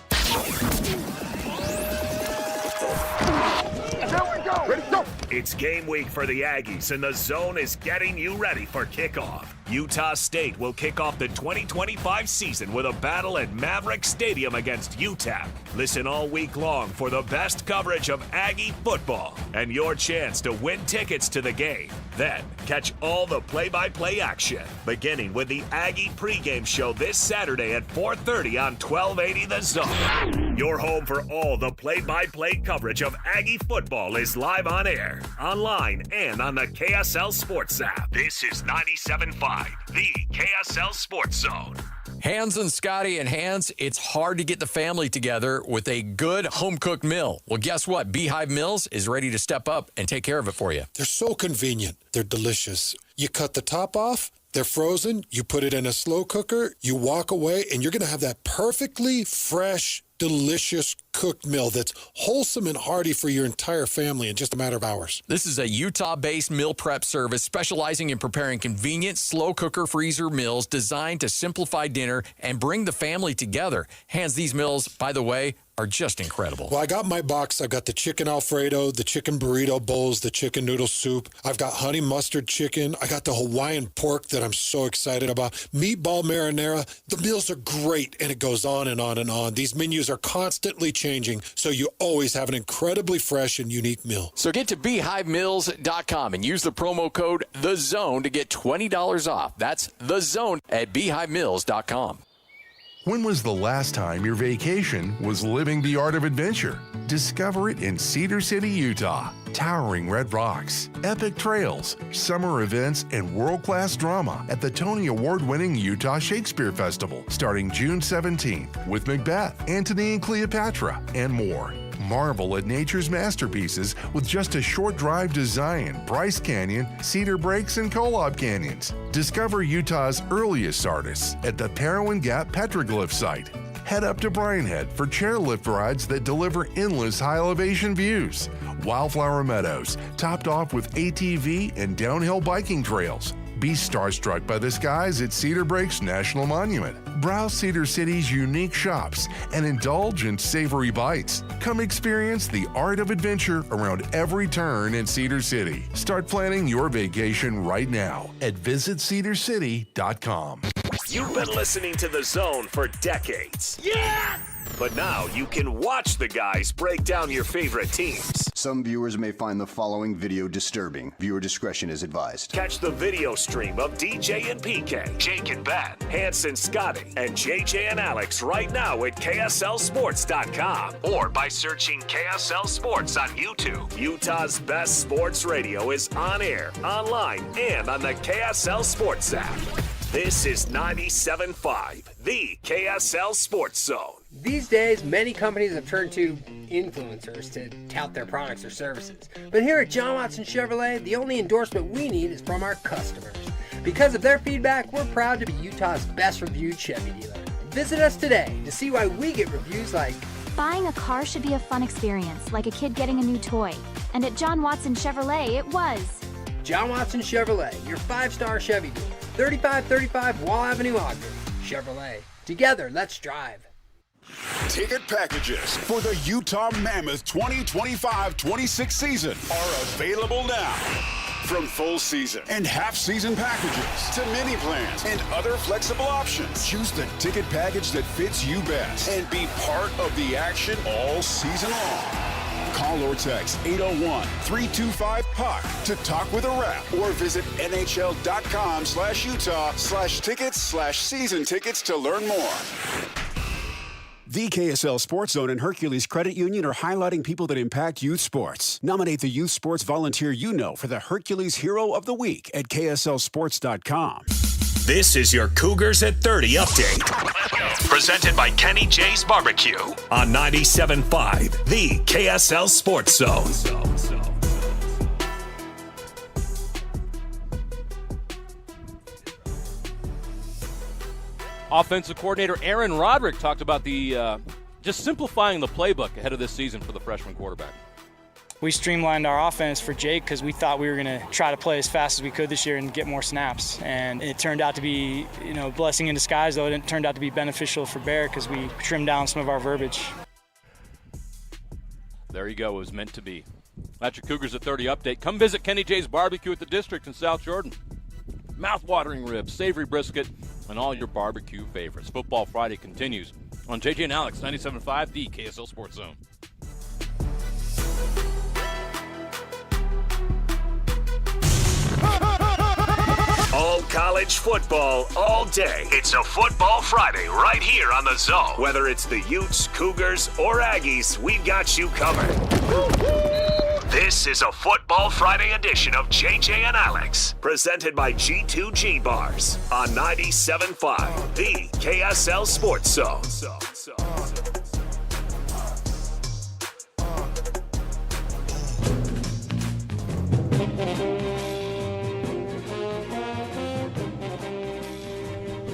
It's game week for the Aggies, and the Zone is getting you ready for kickoff. Utah State will kick off the 2025 season with a battle at Maverick Stadium against UTEP. Listen all week long for the best coverage of Aggie football and your chance to win tickets to the game. Then, catch all the play-by-play action, beginning with the Aggie pregame show this Saturday at 4:30 on 1280 The Zone. Your home for all the play-by-play coverage of Aggie football is live on air, online, and on the KSL Sports app. This is 97.5, the KSL Sports Zone. Hans and Scotty and Hans, it's hard to get the family together with a good home-cooked meal. Well, guess what? Beehive Meals is ready to step up and take care of it for you. They're so convenient. They're delicious. You cut the top off, they're frozen, you put it in a slow cooker, you walk away, and you're going to have that perfectly fresh, delicious cooked meal that's wholesome and hearty for your entire family in just a matter of hours. This is a Utah-based meal prep service specializing in preparing convenient, slow cooker freezer meals designed to simplify dinner and bring the family together. Hans, these meals, by the way, are just incredible. Well, I got my box. I've got the chicken Alfredo, the chicken burrito bowls, the chicken noodle soup. I've got honey mustard chicken. I got the Hawaiian pork that I'm so excited about. Meatball marinara. The meals are great, and it goes on and on and on. These menus are constantly changing, so you always have an incredibly fresh and unique meal. So get to beehivemeals.com and use the promo code THEZONE to get $20 off. That's THEZONE at beehivemeals.com. When was the last time your vacation was living the art of adventure? Discover it in Cedar City, Utah. Towering red rocks, epic trails, summer events, and world-class drama at the Tony Award-winning Utah Shakespeare Festival starting June 17th with Macbeth, Antony and Cleopatra, and more. Marvel at nature's masterpieces with just a short drive to Zion, Bryce Canyon, Cedar Breaks, and Kolob Canyons. Discover Utah's earliest artists at the Parowan Gap Petroglyph site. Head up to Bryan Head for chairlift rides that deliver endless high-elevation views. Wildflower Meadows, topped off with ATV and downhill biking trails. Be starstruck by the skies at Cedar Breaks National Monument. Browse Cedar City's unique shops and indulge in savory bites. Come experience the art of adventure around every turn in Cedar City. Start planning your vacation right now at visitcedarcity.com. You've been listening to The Zone for decades. Yes! But now you can watch the guys break down your favorite teams. Some viewers may find the following video disturbing. Viewer discretion is advised. Catch the video stream of DJ and PK, Jake and Ben, Hanson, Scotty, and JJ and Alex right now at KSLSports.com or by searching KSL Sports on YouTube. Utah's best sports radio is on air, online, and on the KSL Sports app. This is 97.5, the KSL Sports Zone. These days, many companies have turned to influencers to tout their products or services. But here at John Watson Chevrolet, the only endorsement we need is from our customers. Because of their feedback, we're proud to be Utah's best reviewed Chevy dealer. Visit us today to see why we get reviews like Buying a car should be a fun experience, like a kid getting a new toy. And at John Watson Chevrolet, it was. John Watson Chevrolet, your 5-star Chevy dealer. 3535 Wall Avenue, Ogden. Chevrolet. Together, let's drive. Ticket packages for the Utah Mammoth 2025-26 season are available now. From full season and half-season packages to mini plans and other flexible options, choose the ticket package that fits you best and be part of the action all season long. Call or text 801-325-PUCK to talk with a rep or visit nhl.com/Utah/tickets/season tickets to learn more. The KSL Sports Zone and Hercules Credit Union are highlighting people that impact youth sports. Nominate the youth sports volunteer you know for the Hercules Hero of the Week at KSLSports.com. This is your Cougars at 30 update. Presented by Kenny J's Barbecue on 97.5, the KSL Sports Zone. Offensive coordinator Aaron Roderick talked about the just simplifying the playbook ahead of this season for the freshman quarterback. We streamlined our offense for Jake because we thought we were going to try to play as fast as we could this year and get more snaps. And it turned out to be, a blessing in disguise, though it turned out to be beneficial for Bear because we trimmed down some of our verbiage. There you go. It was meant to be. That's your Cougars at 30 update. Come visit Kenny J's Barbecue at the District in South Jordan. Mouth-watering ribs, savory brisket, and all your barbecue favorites. Football Friday continues on JJ and Alex, 97.5, the KSL Sports Zone. All college football, all day. It's a Football Friday right here on the Zone. Whether it's the Utes, Cougars, or Aggies, we've got you covered. This is a Football Friday edition of JJ and Alex, presented by G2G Bars on 97.5, the KSL Sports Zone.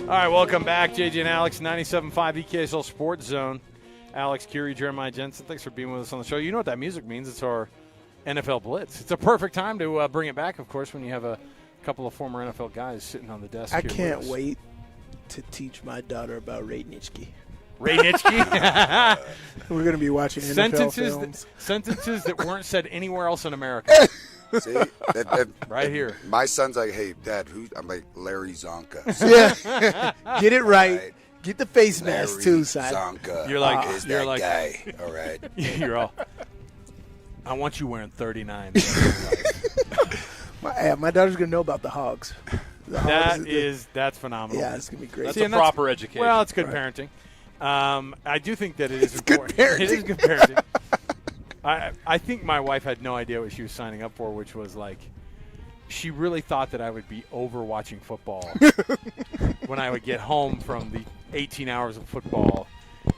All right, welcome back, JJ and Alex, 97.5 the KSL Sports Zone. Alex Curie, Jeremiah Jensen, thanks for being with us on the show. You know what that music means. It's our NFL Blitz. It's a perfect time to bring it back, of course, when you have a couple of former NFL guys sitting on the desk. I can't wait to teach my daughter about Ray Nitschke. Ray Nitschke? We're going to be watching NFL films. Sentences that weren't said anywhere else in America. See, right here. My son's like, "Hey, Dad, who?" I'm like, "Larry Zonka." Yeah, get it right. Get the face mask too, son. Zonka. You're like, is you're that like, guy. All right. You're all. I want you wearing 39. My daughter's gonna know about the Hogs. That's phenomenal. Yeah, it's gonna be great. That's a proper education. Well, it's good parenting. I do think that it is important. It is good parenting. I think my wife had no idea what she was signing up for, which was like, she really thought that I would be over watching football when I would get home from the 18 hours of football.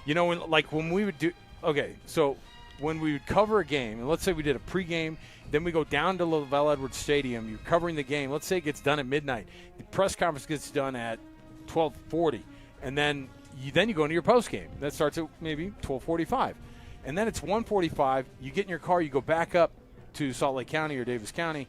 When we would do – okay, so when we would cover a game, and let's say we did a pregame, then we go down to Lavelle Edwards Stadium, you're covering the game. Let's say it gets done at midnight. The press conference gets done at 12:40, and then you go into your postgame. That starts at maybe 12:45. And then it's 1:45. You get in your car, you go back up to Salt Lake County or Davis County,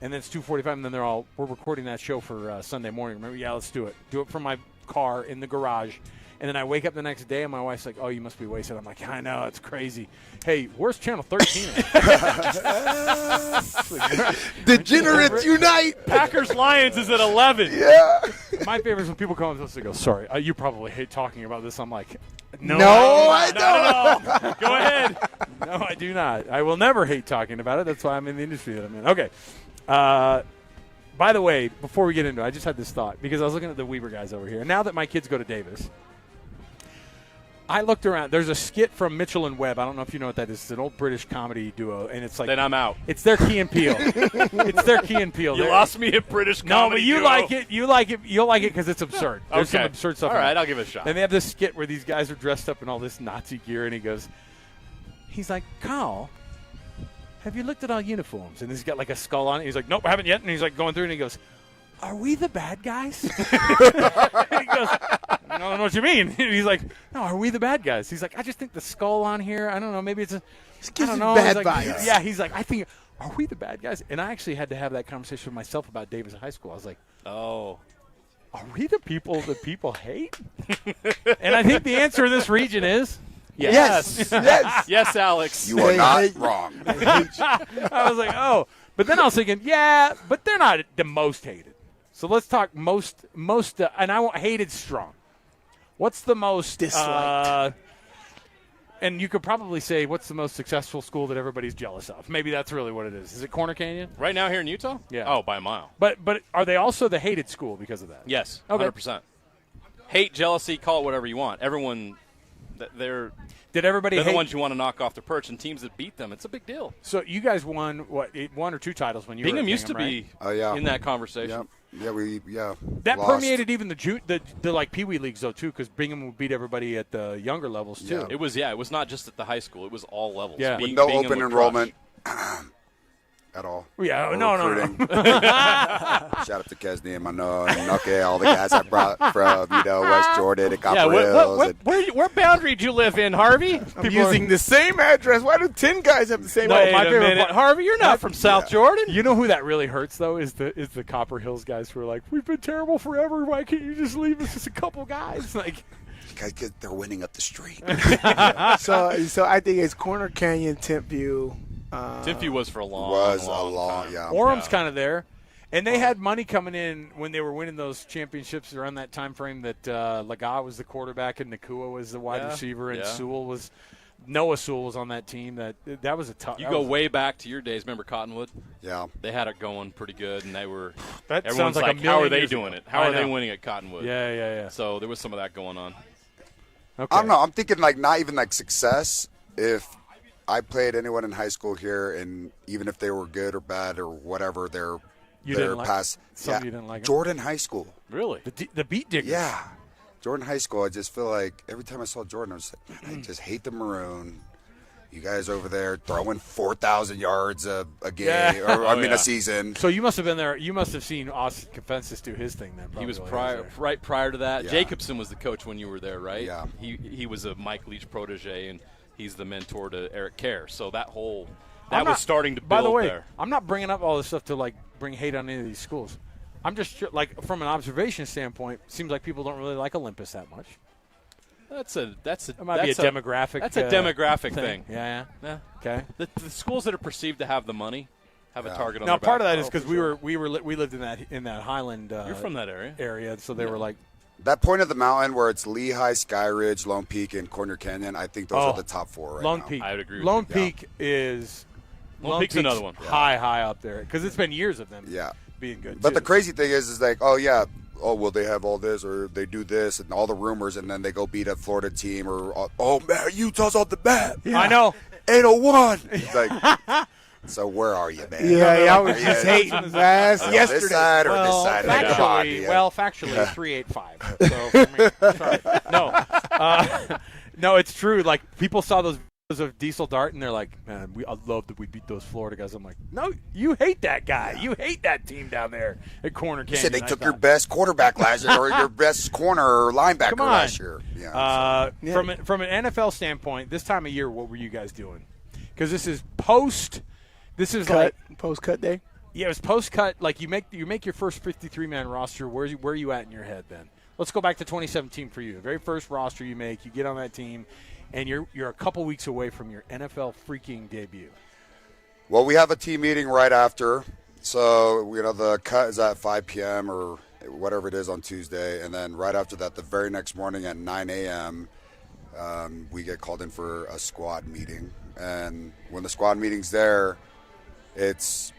and then it's 2:45, and then we're recording that show for Sunday morning. Remember? Yeah, let's do it. Do it from my car in the garage. And then I wake up the next day, and my wife's like, "Oh, you must be wasted." I'm like, "I know, it's crazy." Hey, where's Channel 13? Degenerates unite. Packers Lions is at 11. Yeah. My favorite is when people come up to us and go, "Sorry, you probably hate talking about this." I'm like, No, I don't. Not at all. Go ahead. No, I do not. I will never hate talking about it. That's why I'm in the industry that I'm in. Okay. By the way, before we get into it, I just had this thought because I was looking at the Weber guys over here. And now that my kids go to Davis, I looked around. There's a skit from Mitchell and Webb. I don't know if you know what that is. It's an old British comedy duo, and it's like. Then I'm out. It's their Key and Peele. It's their Key and Peele. You lost me at British comedy. No, but you duo. like it. You like it. You'll like it because it's absurd. There's some absurd stuff. All right, I'll give it a shot. And they have this skit where these guys are dressed up in all this Nazi gear, and he's like, "Carl, have you looked at our uniforms?" And he's got like a skull on it. He's like, "Nope, I haven't yet." And he's like going through, and he goes, "Are we the bad guys?" And he goes, know what you mean. He's like, no, are we the bad guys? He's like, I just think the skull on here, I don't know, maybe it's a – I don't know. Bad like, vibes. Yeah, he's like, I think – are we the bad guys? And I actually had to have that conversation with myself about Davis High School. I was like, oh, are we the people that people hate? And I think the answer in this region is yes. Yes, Alex. You are not wrong. I was like, oh. But then I was thinking, yeah, but they're not the most hated. So let's talk most and I want hated strong. What's the most disliked? And you could probably say, what's the most successful school that everybody's jealous of? Maybe that's really what it is. Is it Corner Canyon? Right now here in Utah? Yeah. Oh, by a mile. But are they also the hated school because of that? Yes, Okay. 100%. Hate, jealousy, call it whatever you want. Everyone, they're the ones you want to knock off the perch, and teams that beat them, it's a big deal. So you guys won, one or two titles when you Bingham were at used to Bingham, be right? in that conversation. That lost. permeated even the like Pee Wee leagues though too, because Bingham would beat everybody at the younger levels too. It was not just at the high school; it was all levels. Yeah, with no Bingham open would enrollment at all. Yeah, Or no. Shout out to Kesney and Mano and Nuke, all the guys I brought from West Jordan and Copper Hills. Where boundary do you live in, Harvey? I'm using the same address. Why do 10 guys have the same Wait address? a minute, Harvey, you're not from South Jordan. You know who that really hurts though is the Copper Hills guys who are like, we've been terrible forever. Why can't you just leave us as a couple guys? Like, because they're winning up the street. So I think it's Corner Canyon, Timpview. Timpview was for a long time. Yeah. Orem's kind of there. And they had money coming in when they were winning those championships around that time frame that Laga was the quarterback and Nakua was the wide receiver and Noah Sewell was on that team. That was a tough. You go way back to your days. Remember Cottonwood? Yeah. They had it going pretty good, and they were – That everyone's sounds like a how are million they years doing ago. it? How I are they know. winning at Cottonwood? Yeah. So there was some of that going on. Okay. I don't know. I'm thinking like not even like success. If I played anyone in high school here, and even if they were good or bad or whatever, they're past. You didn't like them? Jordan High School. Really? The beat diggers. Yeah. Jordan High School. I just feel like every time I saw Jordan, I was like, man, I just hate the maroon. You guys over there throwing 4,000 yards a game, or a season. So you must have been there. You must have seen Austin Confensis do his thing then. He was probably. right prior to that. Yeah. Jacobson was the coach when you were there, right? Yeah. He was a Mike Leach protege, and he's the mentor to Eric Kerr. So that was starting to build By the way, there. I'm not bringing up all this stuff to like bring hate on any of these schools. I'm just like from an observation standpoint, it seems like people don't really like Olympus that much. It might be a demographic. That's a demographic thing. Yeah. Okay. The schools that are perceived to have the money have a target on Now, their back. part of that is because we lived in that Highland. You're from that area. So they were like that point of the mountain where it's Lehigh, Sky Ridge, Lone Peak, and Corner Canyon. I think those are the top four right Lone now. Peak. I would agree with Lone you. Peak is Lone Peak's another one. High up there because it's been years of them. Being good. But too. the crazy thing is like, they have all this or they do this and all the rumors, and then they go beat a Florida team or, oh, man, Utah's on the map. Yeah. I know. 801. It's like, so where are you, man? Yeah, I was just hating his ass yesterday. This side or this side of the body? Factually, 385. So, sorry. No, it's true. Like, people saw those videos of Diesel Dart, and they're like, man, I love that we beat those Florida guys. I'm like, no, you hate that guy. You hate that team down there at Corner Canyon. You said they took your best quarterback last year or your best corner or linebacker last year. Yeah, from an NFL standpoint, this time of year, what were you guys doing? Because this is post. This is cut, post cut day. Yeah, it was post cut. Like you make your first 53-man roster. Where are you at in your head then? Let's go back to 2017 for you. The very first roster you make, you get on that team, and you're a couple weeks away from your NFL freaking debut. Well, we have a team meeting right after. So, the cut is at 5 p.m. or whatever it is on Tuesday. And then right after that, the very next morning at 9 a.m., we get called in for a squad meeting. And when the squad meeting's there, it's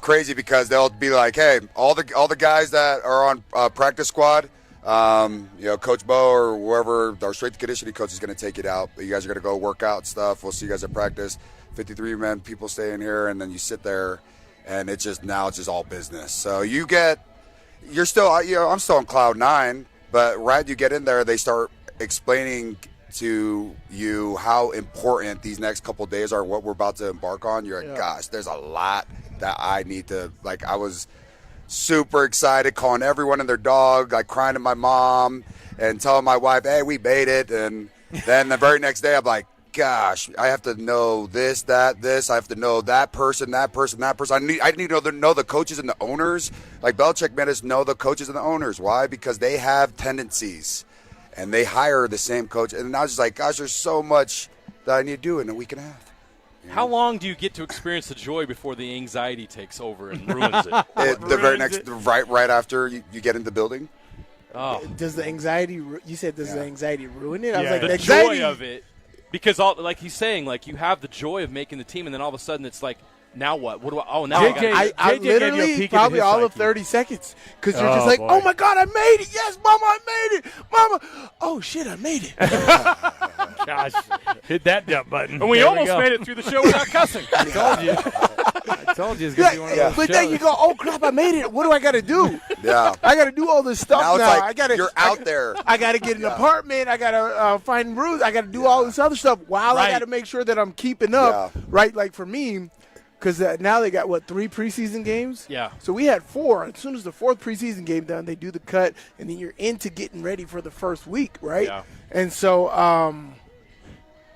crazy because they'll be like, hey, all the guys that are on practice squad, Coach Bo or whoever, our strength and conditioning coach is going to take it out. You guys are going to go work out stuff. We'll see you guys at practice. 53 men, people stay in here, and then you sit there, and it's just all business. So you're still, I'm still on cloud nine, but right you get in there, they start explaining to you how important these next couple of days are, what we're about to embark on. You're like, gosh, there's a lot that I need to, I was super excited, calling everyone and their dog, crying to my mom, and telling my wife, hey, we made it. And then the very next day, I'm like, gosh, I have to know this. I have to know that person. I need to know the coaches and the owners. Like Belichick made us know the coaches and the owners. Why? Because they have tendencies, and they hire the same coach. And I was just like, gosh, there's so much that I need to do in a week and a half. How long do you get to experience the joy before the anxiety takes over and ruins it? Right after you get in the building. Oh. Does the anxiety? You said does the anxiety ruin it? I was like, the anxiety, joy of it. Because, like he's saying, like you have the joy of making the team, and then all of a sudden it's like, now what? What do I? Oh, now I literally probably all of 30 seconds because you're just like, oh my God, I made it! Yes, Mama, I made it! Mama, oh shit, I made it! Gosh, hit that dump button. And we almost made it through the show without cussing. I told you. I told you it's gonna be one of those But shows. then you go, oh crap, I made it! What do I got to do? Yeah, I got to do all this stuff now. It's like you're out there. I got to get an apartment. I got to find routes. I got to do all this other stuff while I got to make sure that I'm keeping up. Right, like for me. Because now they got, 3 preseason games? Yeah. So we had 4. As soon as the 4th preseason game done, they do the cut, and then you're into getting ready for the first week, right? Yeah. And so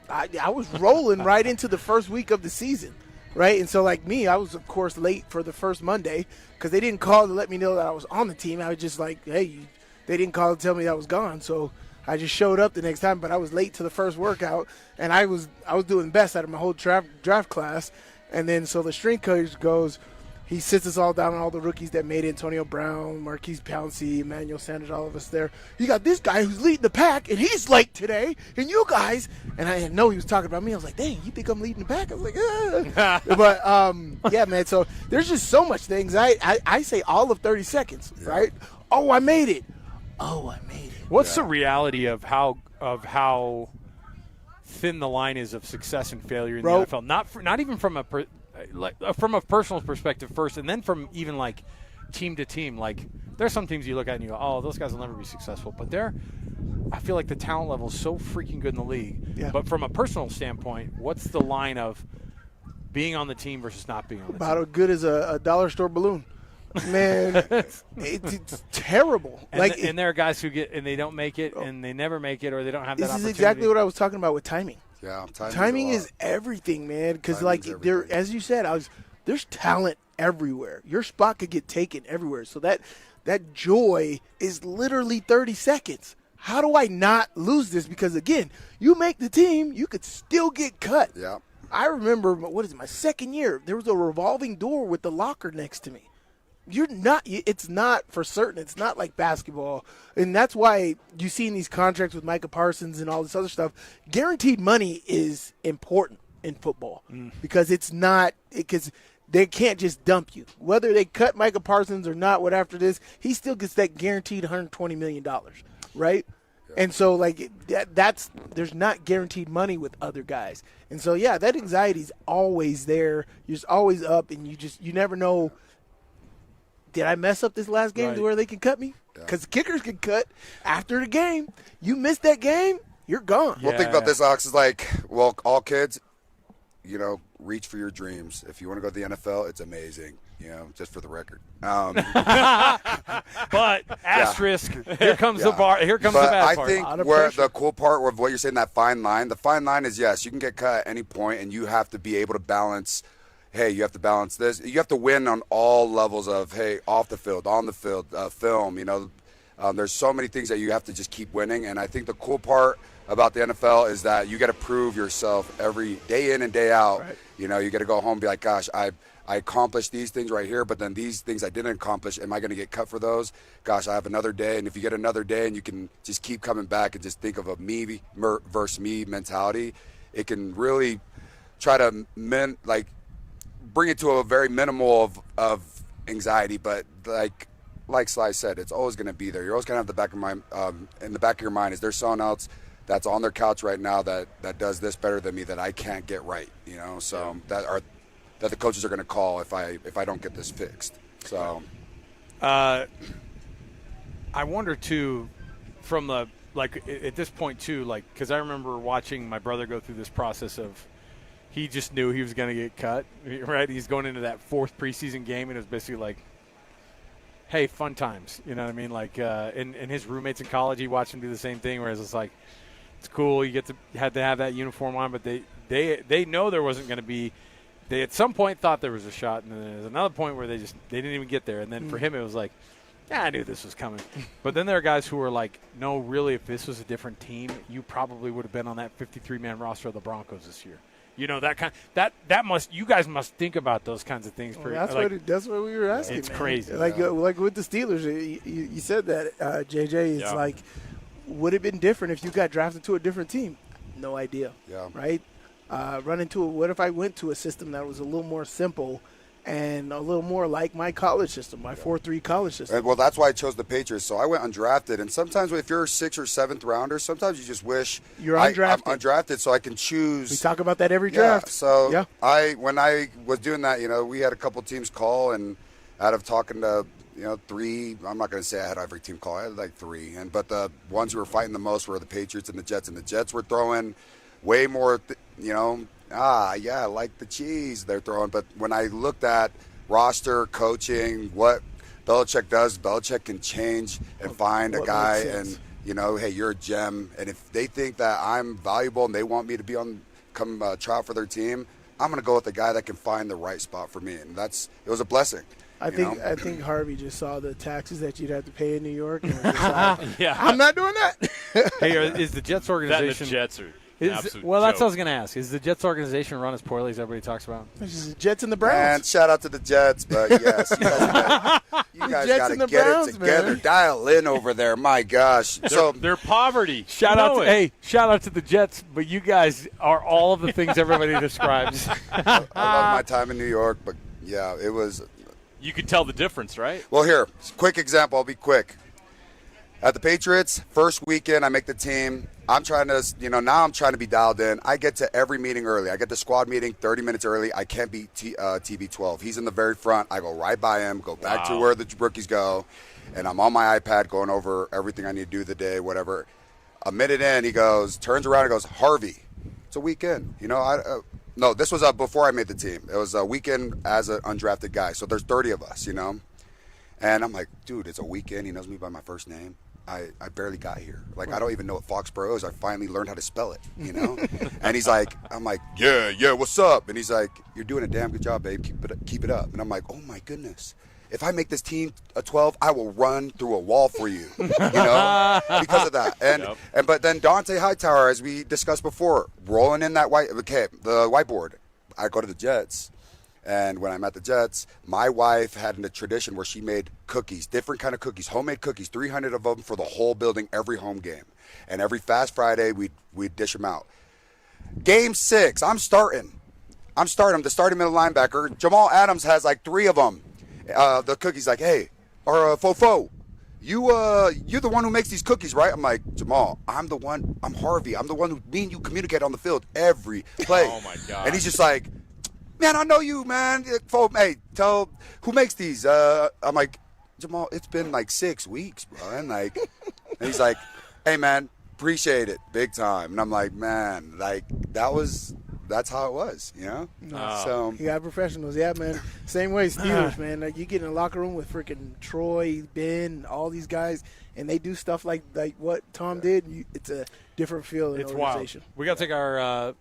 I was rolling right into the first week of the season, right? And so, like me, I was, of course, late for the first Monday because they didn't call to let me know that I was on the team. I was just like, hey, they didn't call to tell me I was gone. So I just showed up the next time, but I was late to the first workout, and I was doing best out of my whole draft class. And then so the strength coach goes, he sits us all down on all the rookies that made it, Antonio Brown, Marquise Pouncey, Emmanuel Sanders, all of us there. You got this guy who's leading the pack, and he's late today, and you guys, and I didn't know he was talking about me. I was like, dang, you think I'm leading the pack? I was like, But, yeah, man, so there's just so much the anxiety. I say all of 30 seconds, right? Oh, I made it. Oh, I made it. What's the reality of how thin the line is of success and failure in the NFL? Not even from a personal perspective first, and then from even like team to team. Like there's some teams you look at and you go, oh, those guys will never be successful. But I feel like the talent level is so freaking good in the league. Yeah. But from a personal standpoint, what's the line of being on the team versus not being on the team? About as good as a dollar store balloon. Man, it's terrible. And there are guys who get and they don't make it, and they never make it, or they don't have that opportunity. This is exactly what I was talking about with timing. Yeah, timing is everything, man. Because there, as you said, there's talent everywhere. Your spot could get taken everywhere. So that joy is literally 30 seconds. How do I not lose this? Because again, you make the team, you could still get cut. Yeah. I remember my second year. There was a revolving door with the locker next to me. It's not for certain. It's not like basketball. And that's why you see in these contracts with Micah Parsons and all this other stuff, guaranteed money is important in football because because they can't just dump you. Whether they cut Micah Parsons or not, what after this, he still gets that guaranteed $120 million, right? Yeah. And so there's not guaranteed money with other guys. And so, yeah, that anxiety is always there. You're just always up, and you never know, did I mess up this last game to where they can cut me? Because kickers can cut after the game. You miss that game, you're gone. Well, think about this, Alex. Is like, all kids, reach for your dreams. If you want to go to the NFL, it's amazing. Just for the record. But asterisk, here comes the bar. Here comes the bad part. I think where the cool part of what you're saying, that fine line. The fine line is yes, you can get cut at any point, and you have to be able to balance. Hey, you have to balance this. You have to win on all levels of, off the field, on the field, film. There's so many things that you have to just keep winning. And I think the cool part about the NFL is that you got to prove yourself every day in and day out. Right. You got to go home and be like, gosh, I accomplished these things right here, but then these things I didn't accomplish, am I going to get cut for those? Gosh, I have another day. And if you get another day and you can just keep coming back and just think of a me versus me mentality, it can really try to bring it to a very minimal of anxiety, but like Sly said, it's always going to be there. You're always going to have in the back of your mind, is there someone else that's on their couch right now that does this better than me that I can't get right? So that the coaches are going to call if I don't get this fixed. So, I wonder too, from the at this point too, because I remember watching my brother go through this process of. He just knew he was going to get cut, right? He's going into that 4th preseason game, and it was basically like, hey, fun times. You know what I mean? Like, and his roommates in college, he watched him do the same thing, whereas it's like, it's cool. You had to have that uniform on, but they know there wasn't going to be. They at some point thought there was a shot, and then there's another point where they didn't even get there. And then for him, it was like, yeah, I knew this was coming. But then there are guys who are like, no, really, if this was a different team, you probably would have been on that 53-man roster of the Broncos this year. You know, you guys must think about those kinds of things. Well, that's what we were asking. It's man. crazy. Like with the Steelers, you said that, JJ. It's like, would it have been different if you got drafted to a different team? No idea. Yeah. Right? Run into what if I went to a system that was a little more simple and a little more like my college system, my 4-3 college system. Well, that's why I chose the Patriots. So I went undrafted. And sometimes if you're a 6th or 7th rounder, sometimes you just wish you're undrafted. I'm undrafted so I can choose. We talk about that every draft. So when I was doing that, we had a couple teams call, and out of talking to 3, I'm not going to say I had every team call. I had like 3, but the ones who were fighting the most were the Patriots and the Jets. And the Jets were throwing way more, I like the cheese they're throwing. But when I looked at roster, coaching, what Belichick does, Belichick can change and find a guy and, hey, you're a gem. And if they think that I'm valuable and they want me to come try out for their team, I'm going to go with the guy that can find the right spot for me. And it was a blessing. I think Harvey just saw the taxes that you'd have to pay in New York. And was like, I'm not doing that. Hey, is the Jets organization? The Jets are. That's what I was going to ask. Is the Jets organization run as poorly as everybody talks about? It's just the Jets and the Browns. Man, shout out to the Jets, but yes, you guys got to get it together. Man. Dial in over there, my gosh. They're poverty. Shout out to the Jets, but you guys are all of the things everybody describes. I love my time in New York, but yeah, it was. You could tell the difference, right? Well, here, quick example. I'll be quick. At the Patriots, first weekend, I make the team. I'm trying to, now I'm trying to be dialed in. I get to every meeting early. I get the squad meeting 30 minutes early. I can't beat TB12. He's in the very front. I go right by him, go back to where the rookies go, and I'm on my iPad going over everything I need to do the day, whatever. A minute in, he turns around and goes, Harvey, it's a weekend. No, this was before I made the team. It was a weekend as an undrafted guy. So there's 30 of us, And I'm like, dude, it's a weekend. He knows me by my first name. I barely got here. Like, I don't even know what Foxborough is. I finally learned how to spell it, And he's like, I'm like, yeah, what's up? And he's like, you're doing a damn good job, babe. Keep it up. And I'm like, oh, my goodness. If I make this team a 12, I will run through a wall for you, because of that. But then Dante Hightower, as we discussed before, rolling in that the whiteboard. I go to the Jets. And when I'm at the Jets, my wife had a tradition where she made cookies, different kind of cookies, homemade cookies, 300 of them for the whole building every home game. And every Fast Friday, we'd dish them out. Game 6, I'm starting. I'm the starting middle linebacker. Jamal Adams has like 3 of them. The cookies like, hey, or Fofo, you're the one who makes these cookies, right? I'm like, Jamal, I'm Harvey. I'm the one who me and you communicate on the field every play. Oh, my God. And he's just like, man, I know you, man. Hey, tell who makes these. I'm like, Jamal, it's been like 6 weeks, bro. And he's like, hey, man, appreciate it, big time. And I'm like, man, that's how it was, So you got professionals, yeah, man. Same way, Steelers, man. Like, you get in the locker room with freaking Troy, Ben, all these guys, and they do stuff like what Tom did. It's a different feel in the organization. Wild. We got to take our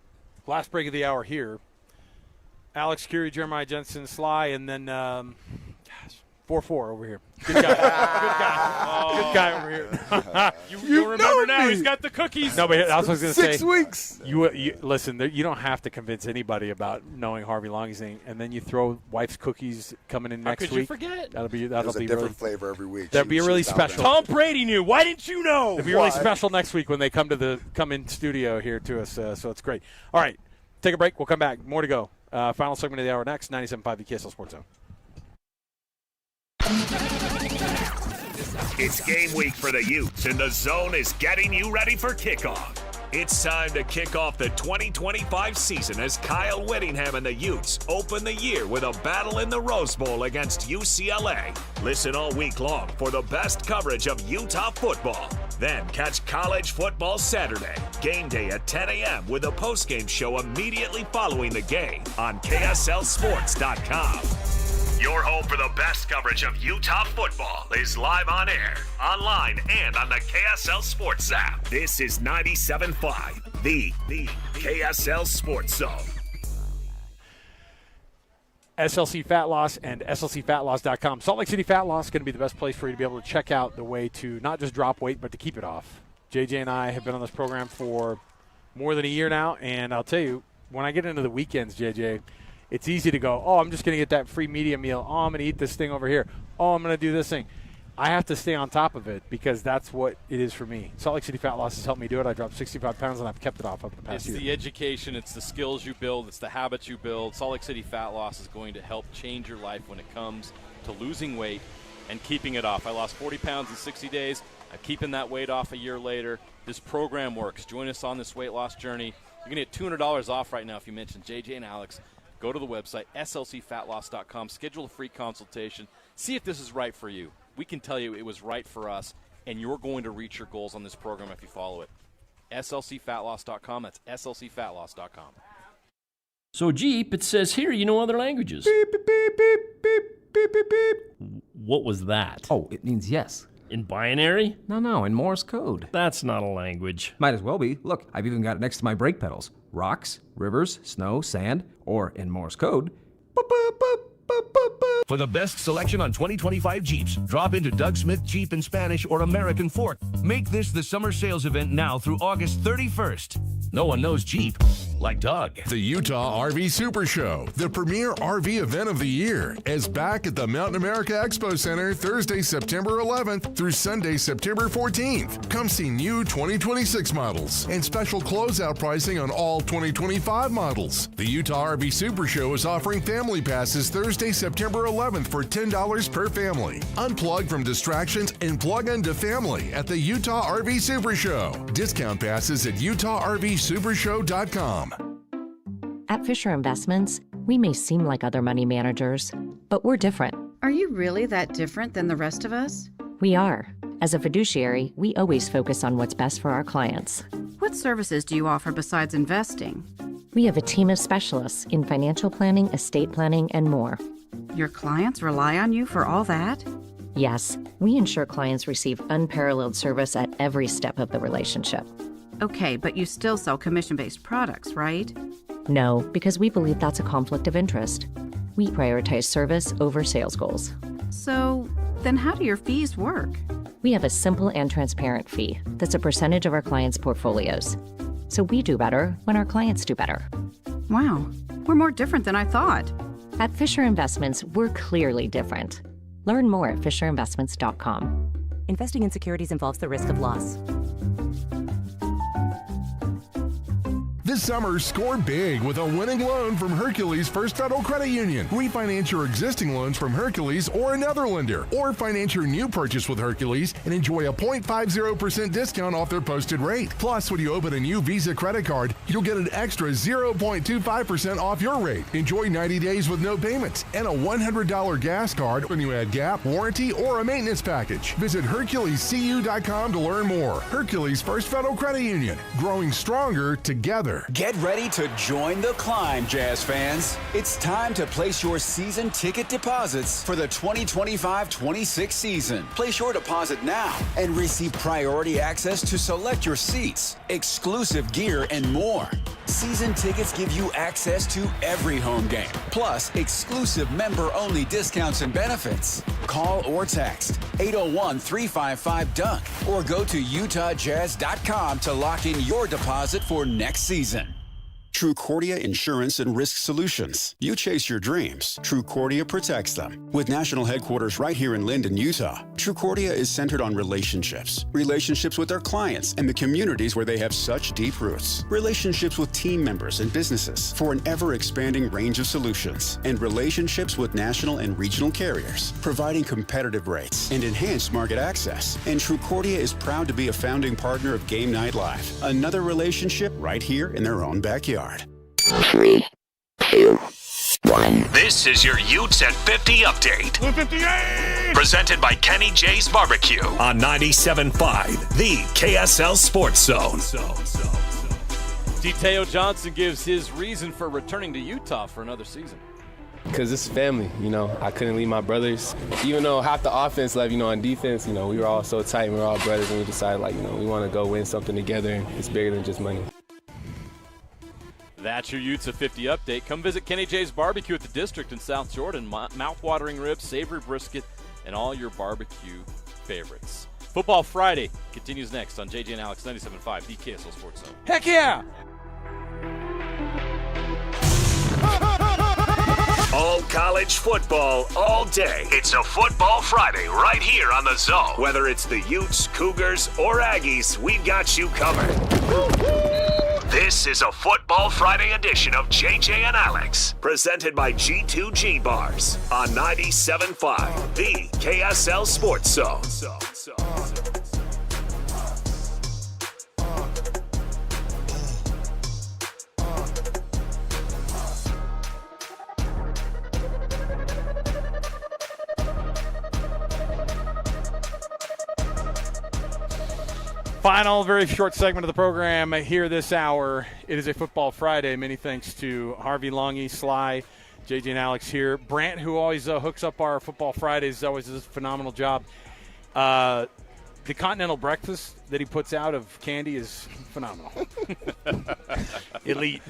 last break of the hour here. Alex Curie, Jeremiah Jensen, Sly, and then 4-4 over here. Good guy. Good guy over here. you remember now. He's got the cookies. No, but that's what I was going to say. 6 weeks. You listen, you don't have to convince anybody about knowing Harvey Long's name, and then you throw wife's cookies coming in next week. How could you forget? That'll be a different really, flavor every week. That'll be really special. Tom Brady knew. Why didn't you know? It'll be really special next week when they come in studio here to us, so it's great. All right, take a break. We'll come back. More to go. Final segment of the hour next, 97.5 the KSL Sports Zone. It's game week for the Utes, and the Zone is getting you ready for kickoff. It's time to kick off the 2025 season as Kyle Whittingham and the Utes open the year with a battle in the Rose Bowl against UCLA. Listen all week long for the best coverage of Utah football. Then catch College Football Saturday, game day at 10 a.m. with a postgame show immediately following the game on KSLSports.com. Your home for the best coverage of Utah football is live on air, online, and on the KSL Sports app. This is 97.5, the KSL Sports Zone. SLC Fat Loss and SLCFatLoss.com. Salt Lake City Fat Loss is going to be the best place for you to be able to check out the way to not just drop weight, but to keep it off. JJ and I have been on this program for more than a year now, and I'll tell you, when I get into the weekends, JJ, it's easy to go, oh, I'm just going to get that free media meal. Oh, I'm going to eat this thing over here. Oh, I'm going to do this thing. I have to stay on top of it because that's what it is for me. Salt Lake City Fat Loss has helped me do it. I dropped 65 pounds, and I've kept it off over the past year. It's the education. It's the skills you build. It's the habits you build. Salt Lake City Fat Loss is going to help change your life when it comes to losing weight and keeping it off. I lost 40 pounds in 60 days. I'm keeping that weight off a year later. This program works. Join us on this weight loss journey. You're going to get $200 off right now if you mention JJ and Alex. Go to the website, slcfatloss.com. Schedule a free consultation. See if this is right for you. We can tell you it was right for us, and you're going to reach your goals on this program if you follow it. slcfatloss.com. That's slcfatloss.com. So, Jeep, it says here you know other languages. Beep, beep, beep, beep, beep, beep, beep, beep. What was that? Oh, it means yes. In binary? No, in Morse code. That's not a language. Might as well be. Look, I've even got it next to my brake pedals. Rocks, rivers, snow, sand, or in Morse code, boop, boop, boop, boop, boop, boop. For the best selection on 2025 Jeeps, drop into Doug Smith Jeep in Spanish or American Fork. Make this the summer sales event now through August 31st. No one knows Jeep like Doug. The Utah RV Super Show, the premier RV event of the year, is back at the Mountain America Expo Center Thursday, September 11th through Sunday, September 14th. Come see new 2026 models and special closeout pricing on all 2025 models. The Utah RV Super Show is offering family passes Thursday, September 11th for $10 per family. Unplug from distractions and plug into family at the Utah RV Super Show. Discount passes at UtahRVSupershow.com. At Fisher Investments, we may seem like other money managers, but we're different. Are you really that different than the rest of us? We are. As a fiduciary, we always focus on what's best for our clients. What services do you offer besides investing? We have a team of specialists in financial planning, estate planning, and more. Your clients rely on you for all that? Yes, we ensure clients receive unparalleled service at every step of the relationship. Okay, but you still sell commission-based products, right? No, because we believe that's a conflict of interest. We prioritize service over sales goals. So, then how do your fees work? We have a simple and transparent fee that's a percentage of our clients' portfolios. So we do better when our clients do better. Wow, we're more different than I thought. At Fisher Investments, we're clearly different. Learn more at FisherInvestments.com. Investing in securities involves the risk of loss. This summer, score big with a winning loan from Hercules First Federal Credit Union. Refinance your existing loans from Hercules or another lender, or finance your new purchase with Hercules and enjoy a 0.50% discount off their posted rate. Plus, when you open a new Visa credit card, you'll get an extra 0.25% off your rate. Enjoy 90 days with no payments and a $100 gas card when you add gap, warranty, or a maintenance package. Visit HerculesCU.com to learn more. Hercules First Federal Credit Union, growing stronger together. Get ready to join the climb, Jazz fans. It's time to place your season ticket deposits for the 2025-26 season. Place your deposit now and receive priority access to select your seats, exclusive gear, and more. Season tickets give you access to every home game, plus exclusive member-only discounts and benefits. Call or text 801-355-DUNK or go to UtahJazz.com to lock in your deposit for next season. Trucordia Insurance and Risk Solutions. You chase your dreams. Trucordia protects them. With national headquarters right here in Linden, Utah, Trucordia is centered on relationships. Relationships with their clients and the communities where they have such deep roots. Relationships with team members and businesses for an ever-expanding range of solutions. And relationships with national and regional carriers, providing competitive rates and enhanced market access. And Trucordia is proud to be a founding partner of Game Night Live. Another relationship right here in their own backyard. 3, 2, 1. This is your Utes at 50 update. 58! Presented by Kenny J's Barbecue on 97.5, the KSL Sports Zone. Teo Johnson gives his reason for returning to Utah for another season. Because this is family, I couldn't leave my brothers. Even though half the offense left, on defense, we were all so tight. We were all brothers, and we decided, we want to go win something together, and it's bigger than just money. That's your Utes of 50 update. Come visit Kenny J's Barbecue at the District in South Jordan. Mouth-watering ribs, savory brisket, and all your barbecue favorites. Football Friday continues next on JJ and Alex 97.5, the KSL Sports Zone. Heck yeah! All college football, all day. It's a Football Friday right here on the Zone. Whether it's the Utes, Cougars, or Aggies, we've got you covered. This is a Football Friday edition of JJ and Alex, presented by G2G Bars on 97.5, the KSL Sports Zone. Final, very short segment of the program here this hour. It is a Football Friday. Many thanks to Harvey Longy, Sly, JJ and Alex here. Brant, who always hooks up our Football Fridays, always does a phenomenal job. The continental breakfast that he puts out of candy is phenomenal. Elite.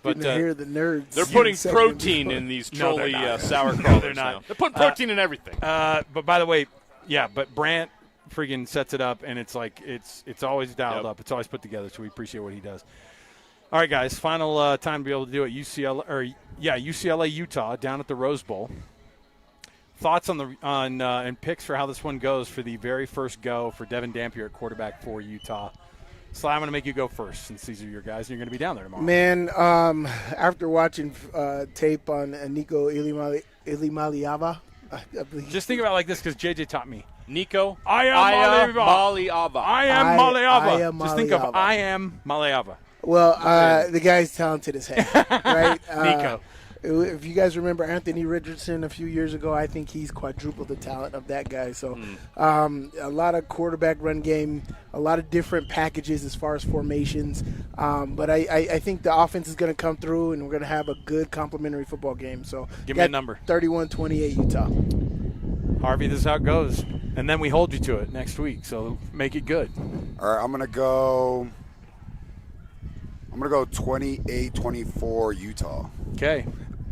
But hear the nerds. They're putting protein in these trolley sauerkraut. They're not. They're putting protein in everything. But by the way, but Brant friggin' sets it up, and it's like it's always dialed up. It's always put together, so we appreciate what he does. All right, guys, final time to be able to do it. UCLA, Utah, down at the Rose Bowl. Thoughts on and picks for how this one goes for the very first go for Devin Dampier at quarterback for Utah. Sly, I'm going to make you go first since these are your guys, and you're going to be down there tomorrow. Man, after watching tape on Nico Ilimaliava, just think about it like this because JJ taught me. Nico, I am Maliava. I am Maliava. Just think of I am Maliava. Well, the guy's talented as heck, right? Nico. If you guys remember Anthony Richardson a few years ago, I think he's quadrupled the talent of that guy. So a lot of quarterback run game, a lot of different packages as far as formations. But I think the offense is going to come through, and we're going to have a good complementary football game. So give me a number. 31-28 Utah. Harvey, this is how it goes. And then we hold you to it next week, so make it good. All right, I'm going to go 28-24 Utah. Okay.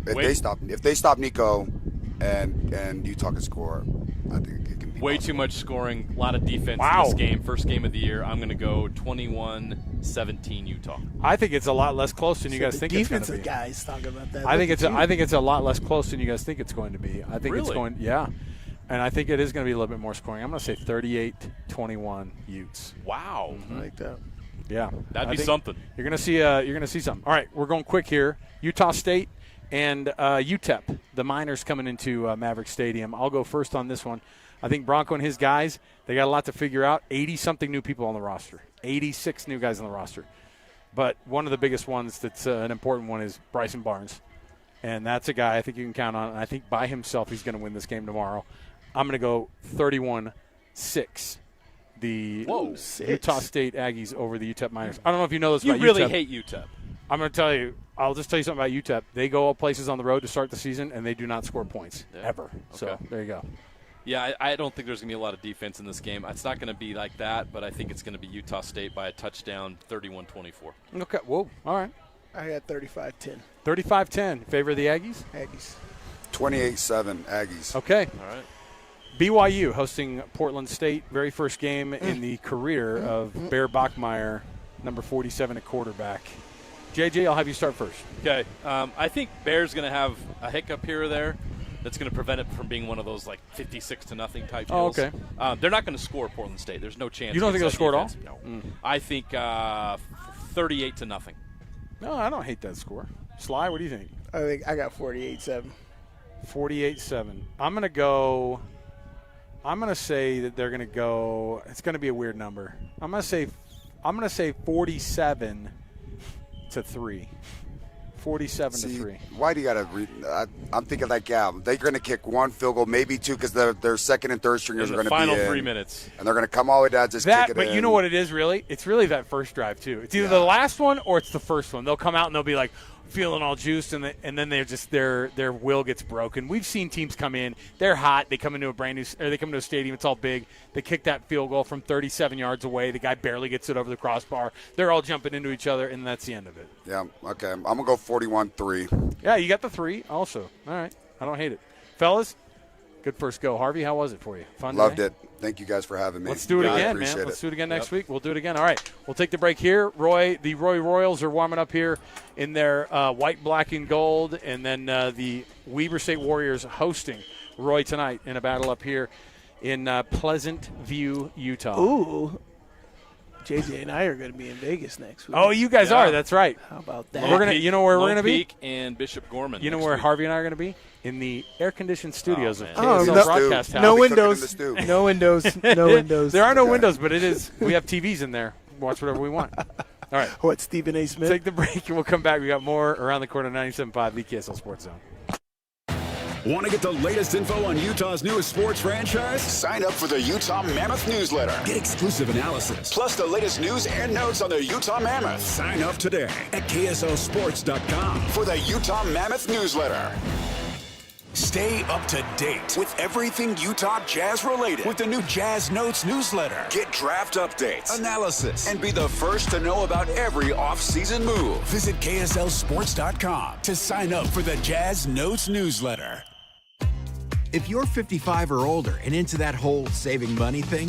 If they stop Nico and Utah can score, I think it can be way too much scoring, a lot of defense in this game. First game of the year. I'm going to go 21-17 Utah. I think it's a lot less close than you guys think it's going to be. Defensive guys talking about that. I think it's a lot less close than you guys think it's going to be. I think it's going, and I think it is going to be a little bit more scoring. I'm going to say 38-21 Utes. Wow, I like that. Yeah, that'd be something. You're going to see something. All right, we're going quick here. Utah State and UTEP, the Miners coming into Maverick Stadium. I'll go first on this one. I think Bronco and his guys, they got a lot to figure out. 80-something new people on the roster. 86 new guys on the roster. But one of the biggest ones that's an important one is Bryson Barnes. And that's a guy I think you can count on. And I think by himself he's going to win this game tomorrow. I'm going to go 31-6. The Utah State Aggies over the UTEP Miners. I don't know if you know this about UTEP. You really hate UTEP. I'm going to tell you. I'll just tell you something about UTEP. They go places on the road to start the season, and they do not score points ever. Okay. So there you go. Yeah, I don't think there's going to be a lot of defense in this game. It's not going to be like that, but I think it's going to be Utah State by a touchdown, 31-24. Okay. Whoa. All right. I got 35-10. 35-10. Favor of the Aggies? Aggies. 28-7 Aggies. Okay. All right. BYU hosting Portland State. Very first game in the career of Bear Bachmeier, number 47 at quarterback. JJ, I'll have you start first. Okay. I think Bear's going to have a hiccup here or there that's going to prevent it from being one of those, 56-0 type deals. Oh, okay. They're not going to score Portland State. There's no chance. You don't think they'll score at all? No. I think 38-0. No, I don't hate that score. Sly, what do you think? I got 48-7. 48-7. I'm going to say that they're going to go. It's going to be a weird number. I'm going to say 47-3. 47-3. Why do you got to I'm thinking they're going to kick one field goal, maybe two, because their second and third stringers are going to be in. Final 3 minutes. And they're going to come all the way down, kick it in. But you know what it is, really? It's really that first drive, too. It's either the last one or it's the first one. They'll come out and they'll be like, feeling all juiced, and then they're just their will gets broken. We've seen teams come in, they're hot, they come into a stadium, it's all big, they kick that field goal from 37 yards away, the guy barely gets it over the crossbar, they're all jumping into each other, and that's the end of it. Yeah, okay. I'm gonna go 41-3. Yeah, you got the 3 also. All right, I don't hate it, fellas. Good first go. Harvey, how was it for you? Fun Loved day? it. Thank you guys for having me. Let's do it again, man. Let's do it again next week. We'll do it again. All right, we'll take the break here. The Roy Royals are warming up here in their white, black, and gold, and then the Weber State Warriors hosting Roy tonight in a battle up here in Pleasant View, Utah. Ooh. JJ and I are going to be in Vegas next week. Oh, you guys are. That's right. How about that? We're gonna. You know where we're going to be? Peak and Bishop Gorman. You know where Harvey and I are going to be? In the air-conditioned studios of Oh, KSL no, Broadcast House. no windows. No windows. No windows. There are no windows, but we have TVs in there. Watch whatever we want. All right. What, Stephen A. Smith? Take the break, and we'll come back. We got more around the corner, 97.5, the KSL Sports Zone. Want to get the latest info on Utah's newest sports franchise? Sign up for the Utah Mammoth newsletter. Get exclusive analysis, plus the latest news and notes on the Utah Mammoth. Sign up today at KSLSports.com for the Utah Mammoth newsletter. Stay up to date with everything Utah Jazz related with the new Jazz Notes newsletter. Get draft updates, analysis, and be the first to know about every off-season move. Visit KSLSports.com to sign up for the Jazz Notes newsletter. If you're 55 or older and into that whole saving money thing,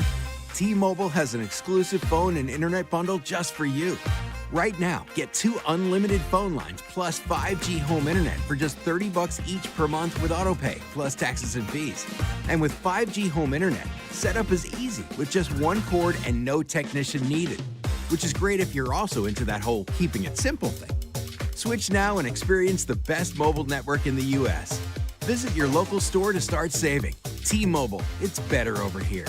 T-Mobile has an exclusive phone and internet bundle just for you. Right now, get 2 unlimited phone lines plus 5G home internet for just $30 each per month with autopay, plus taxes and fees. And with 5G home internet, setup is easy with just 1 cord and no technician needed, which is great if you're also into that whole keeping it simple thing. Switch now and experience the best mobile network in the U.S. Visit your local store to start saving. T-Mobile, it's better over here.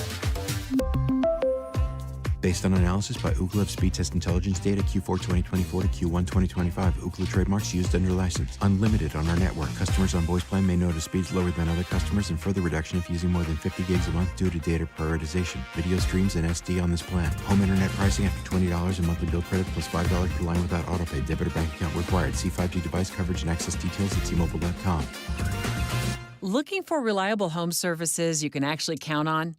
Based on analysis by Ookla Speed Test Intelligence data Q4 2024 to Q1 2025. Ookla trademarks used under license. Unlimited on our network. Customers on voice plan may notice speeds lower than other customers and further reduction if using more than 50 gigs a month due to data prioritization. Video streams and SD on this plan. Home internet pricing after $20 in monthly bill credit plus $5 per line without autopay. Debit or bank account required. See 5G device coverage and access details at T-Mobile.com. Looking for reliable home services you can actually count on?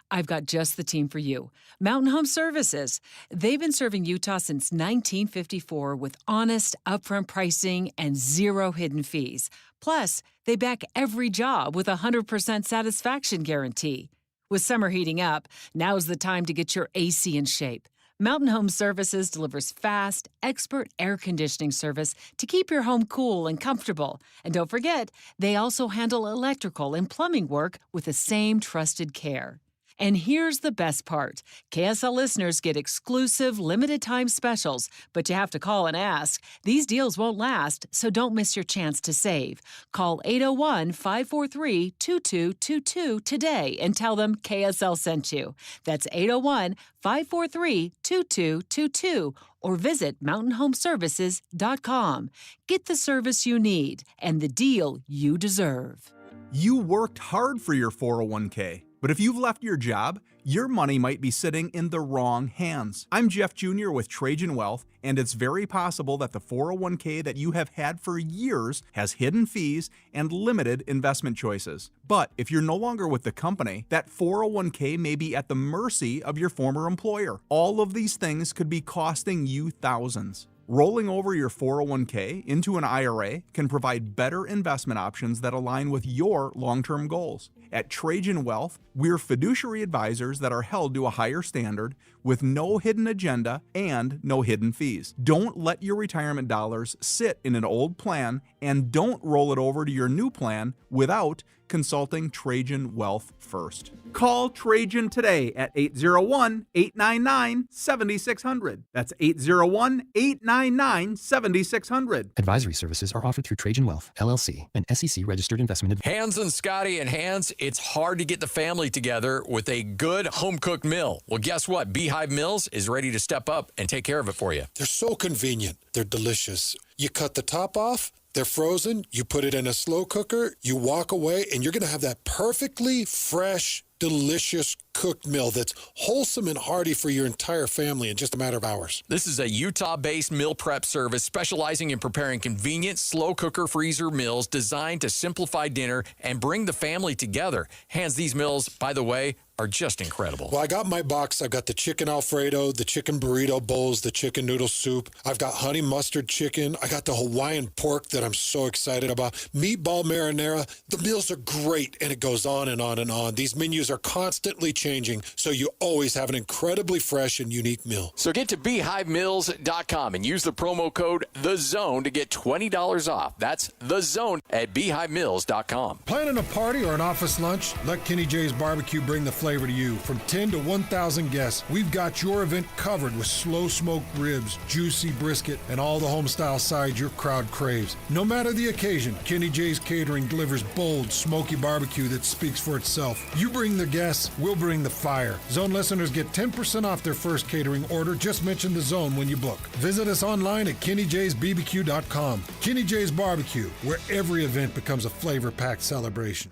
I've got just the team for you. Mountain Home Services. They've been serving Utah since 1954 with honest, upfront pricing and zero hidden fees. Plus, they back every job with a 100% satisfaction guarantee. With summer heating up, now's the time to get your AC in shape. Mountain Home Services delivers fast, expert air conditioning service to keep your home cool and comfortable. And don't forget, they also handle electrical and plumbing work with the same trusted care. And here's the best part. KSL listeners get exclusive limited-time specials, but you have to call and ask. These deals won't last, so don't miss your chance to save. Call 801-543-2222 today and tell them KSL sent you. That's 801-543-2222 or visit mountainhomeservices.com. Get the service you need and the deal you deserve. You worked hard for your 401k. But if you've left your job, your money might be sitting in the wrong hands. I'm Jeff Jr. with Trajan Wealth, and it's very possible that the 401k that you have had for years has hidden fees and limited investment choices. But if you're no longer with the company, that 401k may be at the mercy of your former employer. All of these things could be costing you thousands. Rolling over your 401k into an IRA can provide better investment options that align with your long-term goals. At Trajan Wealth, we're fiduciary advisors that are held to a higher standard with no hidden agenda and no hidden fees. Don't let your retirement dollars sit in an old plan and don't roll it over to your new plan without consulting Trajan Wealth first. Call Trajan today at 801-899-7600. That's 801-899-7600. Advisory services are offered through Trajan Wealth, LLC, an SEC-registered investment advisor. Hans and Scotty and Hans, it's hard to get the family together with a good home-cooked meal. Well, guess what? Beehive Mills is ready to step up and take care of it for you. They're so convenient. They're delicious. You cut the top off, they're frozen, you put it in a slow cooker, you walk away, and you're going to have that perfectly fresh delicious cooked meal that's wholesome and hearty for your entire family in just a matter of hours. This is a Utah-based meal prep service specializing in preparing convenient, slow cooker freezer meals designed to simplify dinner and bring the family together. Hands, these meals, by the way, are just incredible. Well, I got my box. I've got the chicken Alfredo, the chicken burrito bowls, the chicken noodle soup. I've got honey mustard chicken. I got the Hawaiian pork that I'm so excited about. Meatball marinara. The meals are great, and it goes on and on and on. These menus are constantly changing, so you always have an incredibly fresh and unique meal. So get to BeehiveMills.com and use the promo code THEZONE to get $20 off. That's THEZONE at BeehiveMills.com. Planning a party or an office lunch? Let Kenny J's Barbecue bring the flavor to you. From 10 to 1,000 guests, we've got your event covered with slow smoked ribs, juicy brisket, and all the home-style sides your crowd craves. No matter the occasion, Kenny J's Catering delivers bold, smoky barbecue that speaks for itself. You bring the guests, we'll bring the fire. Zone listeners get 10% off their first catering order. Just mention the Zone when you book. Visit us online at KennyJ'sBBQ.com. Kenny J's Barbecue, where every event becomes a flavor-packed celebration.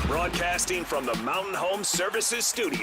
Broadcasting from the Mountain Home Services Studio,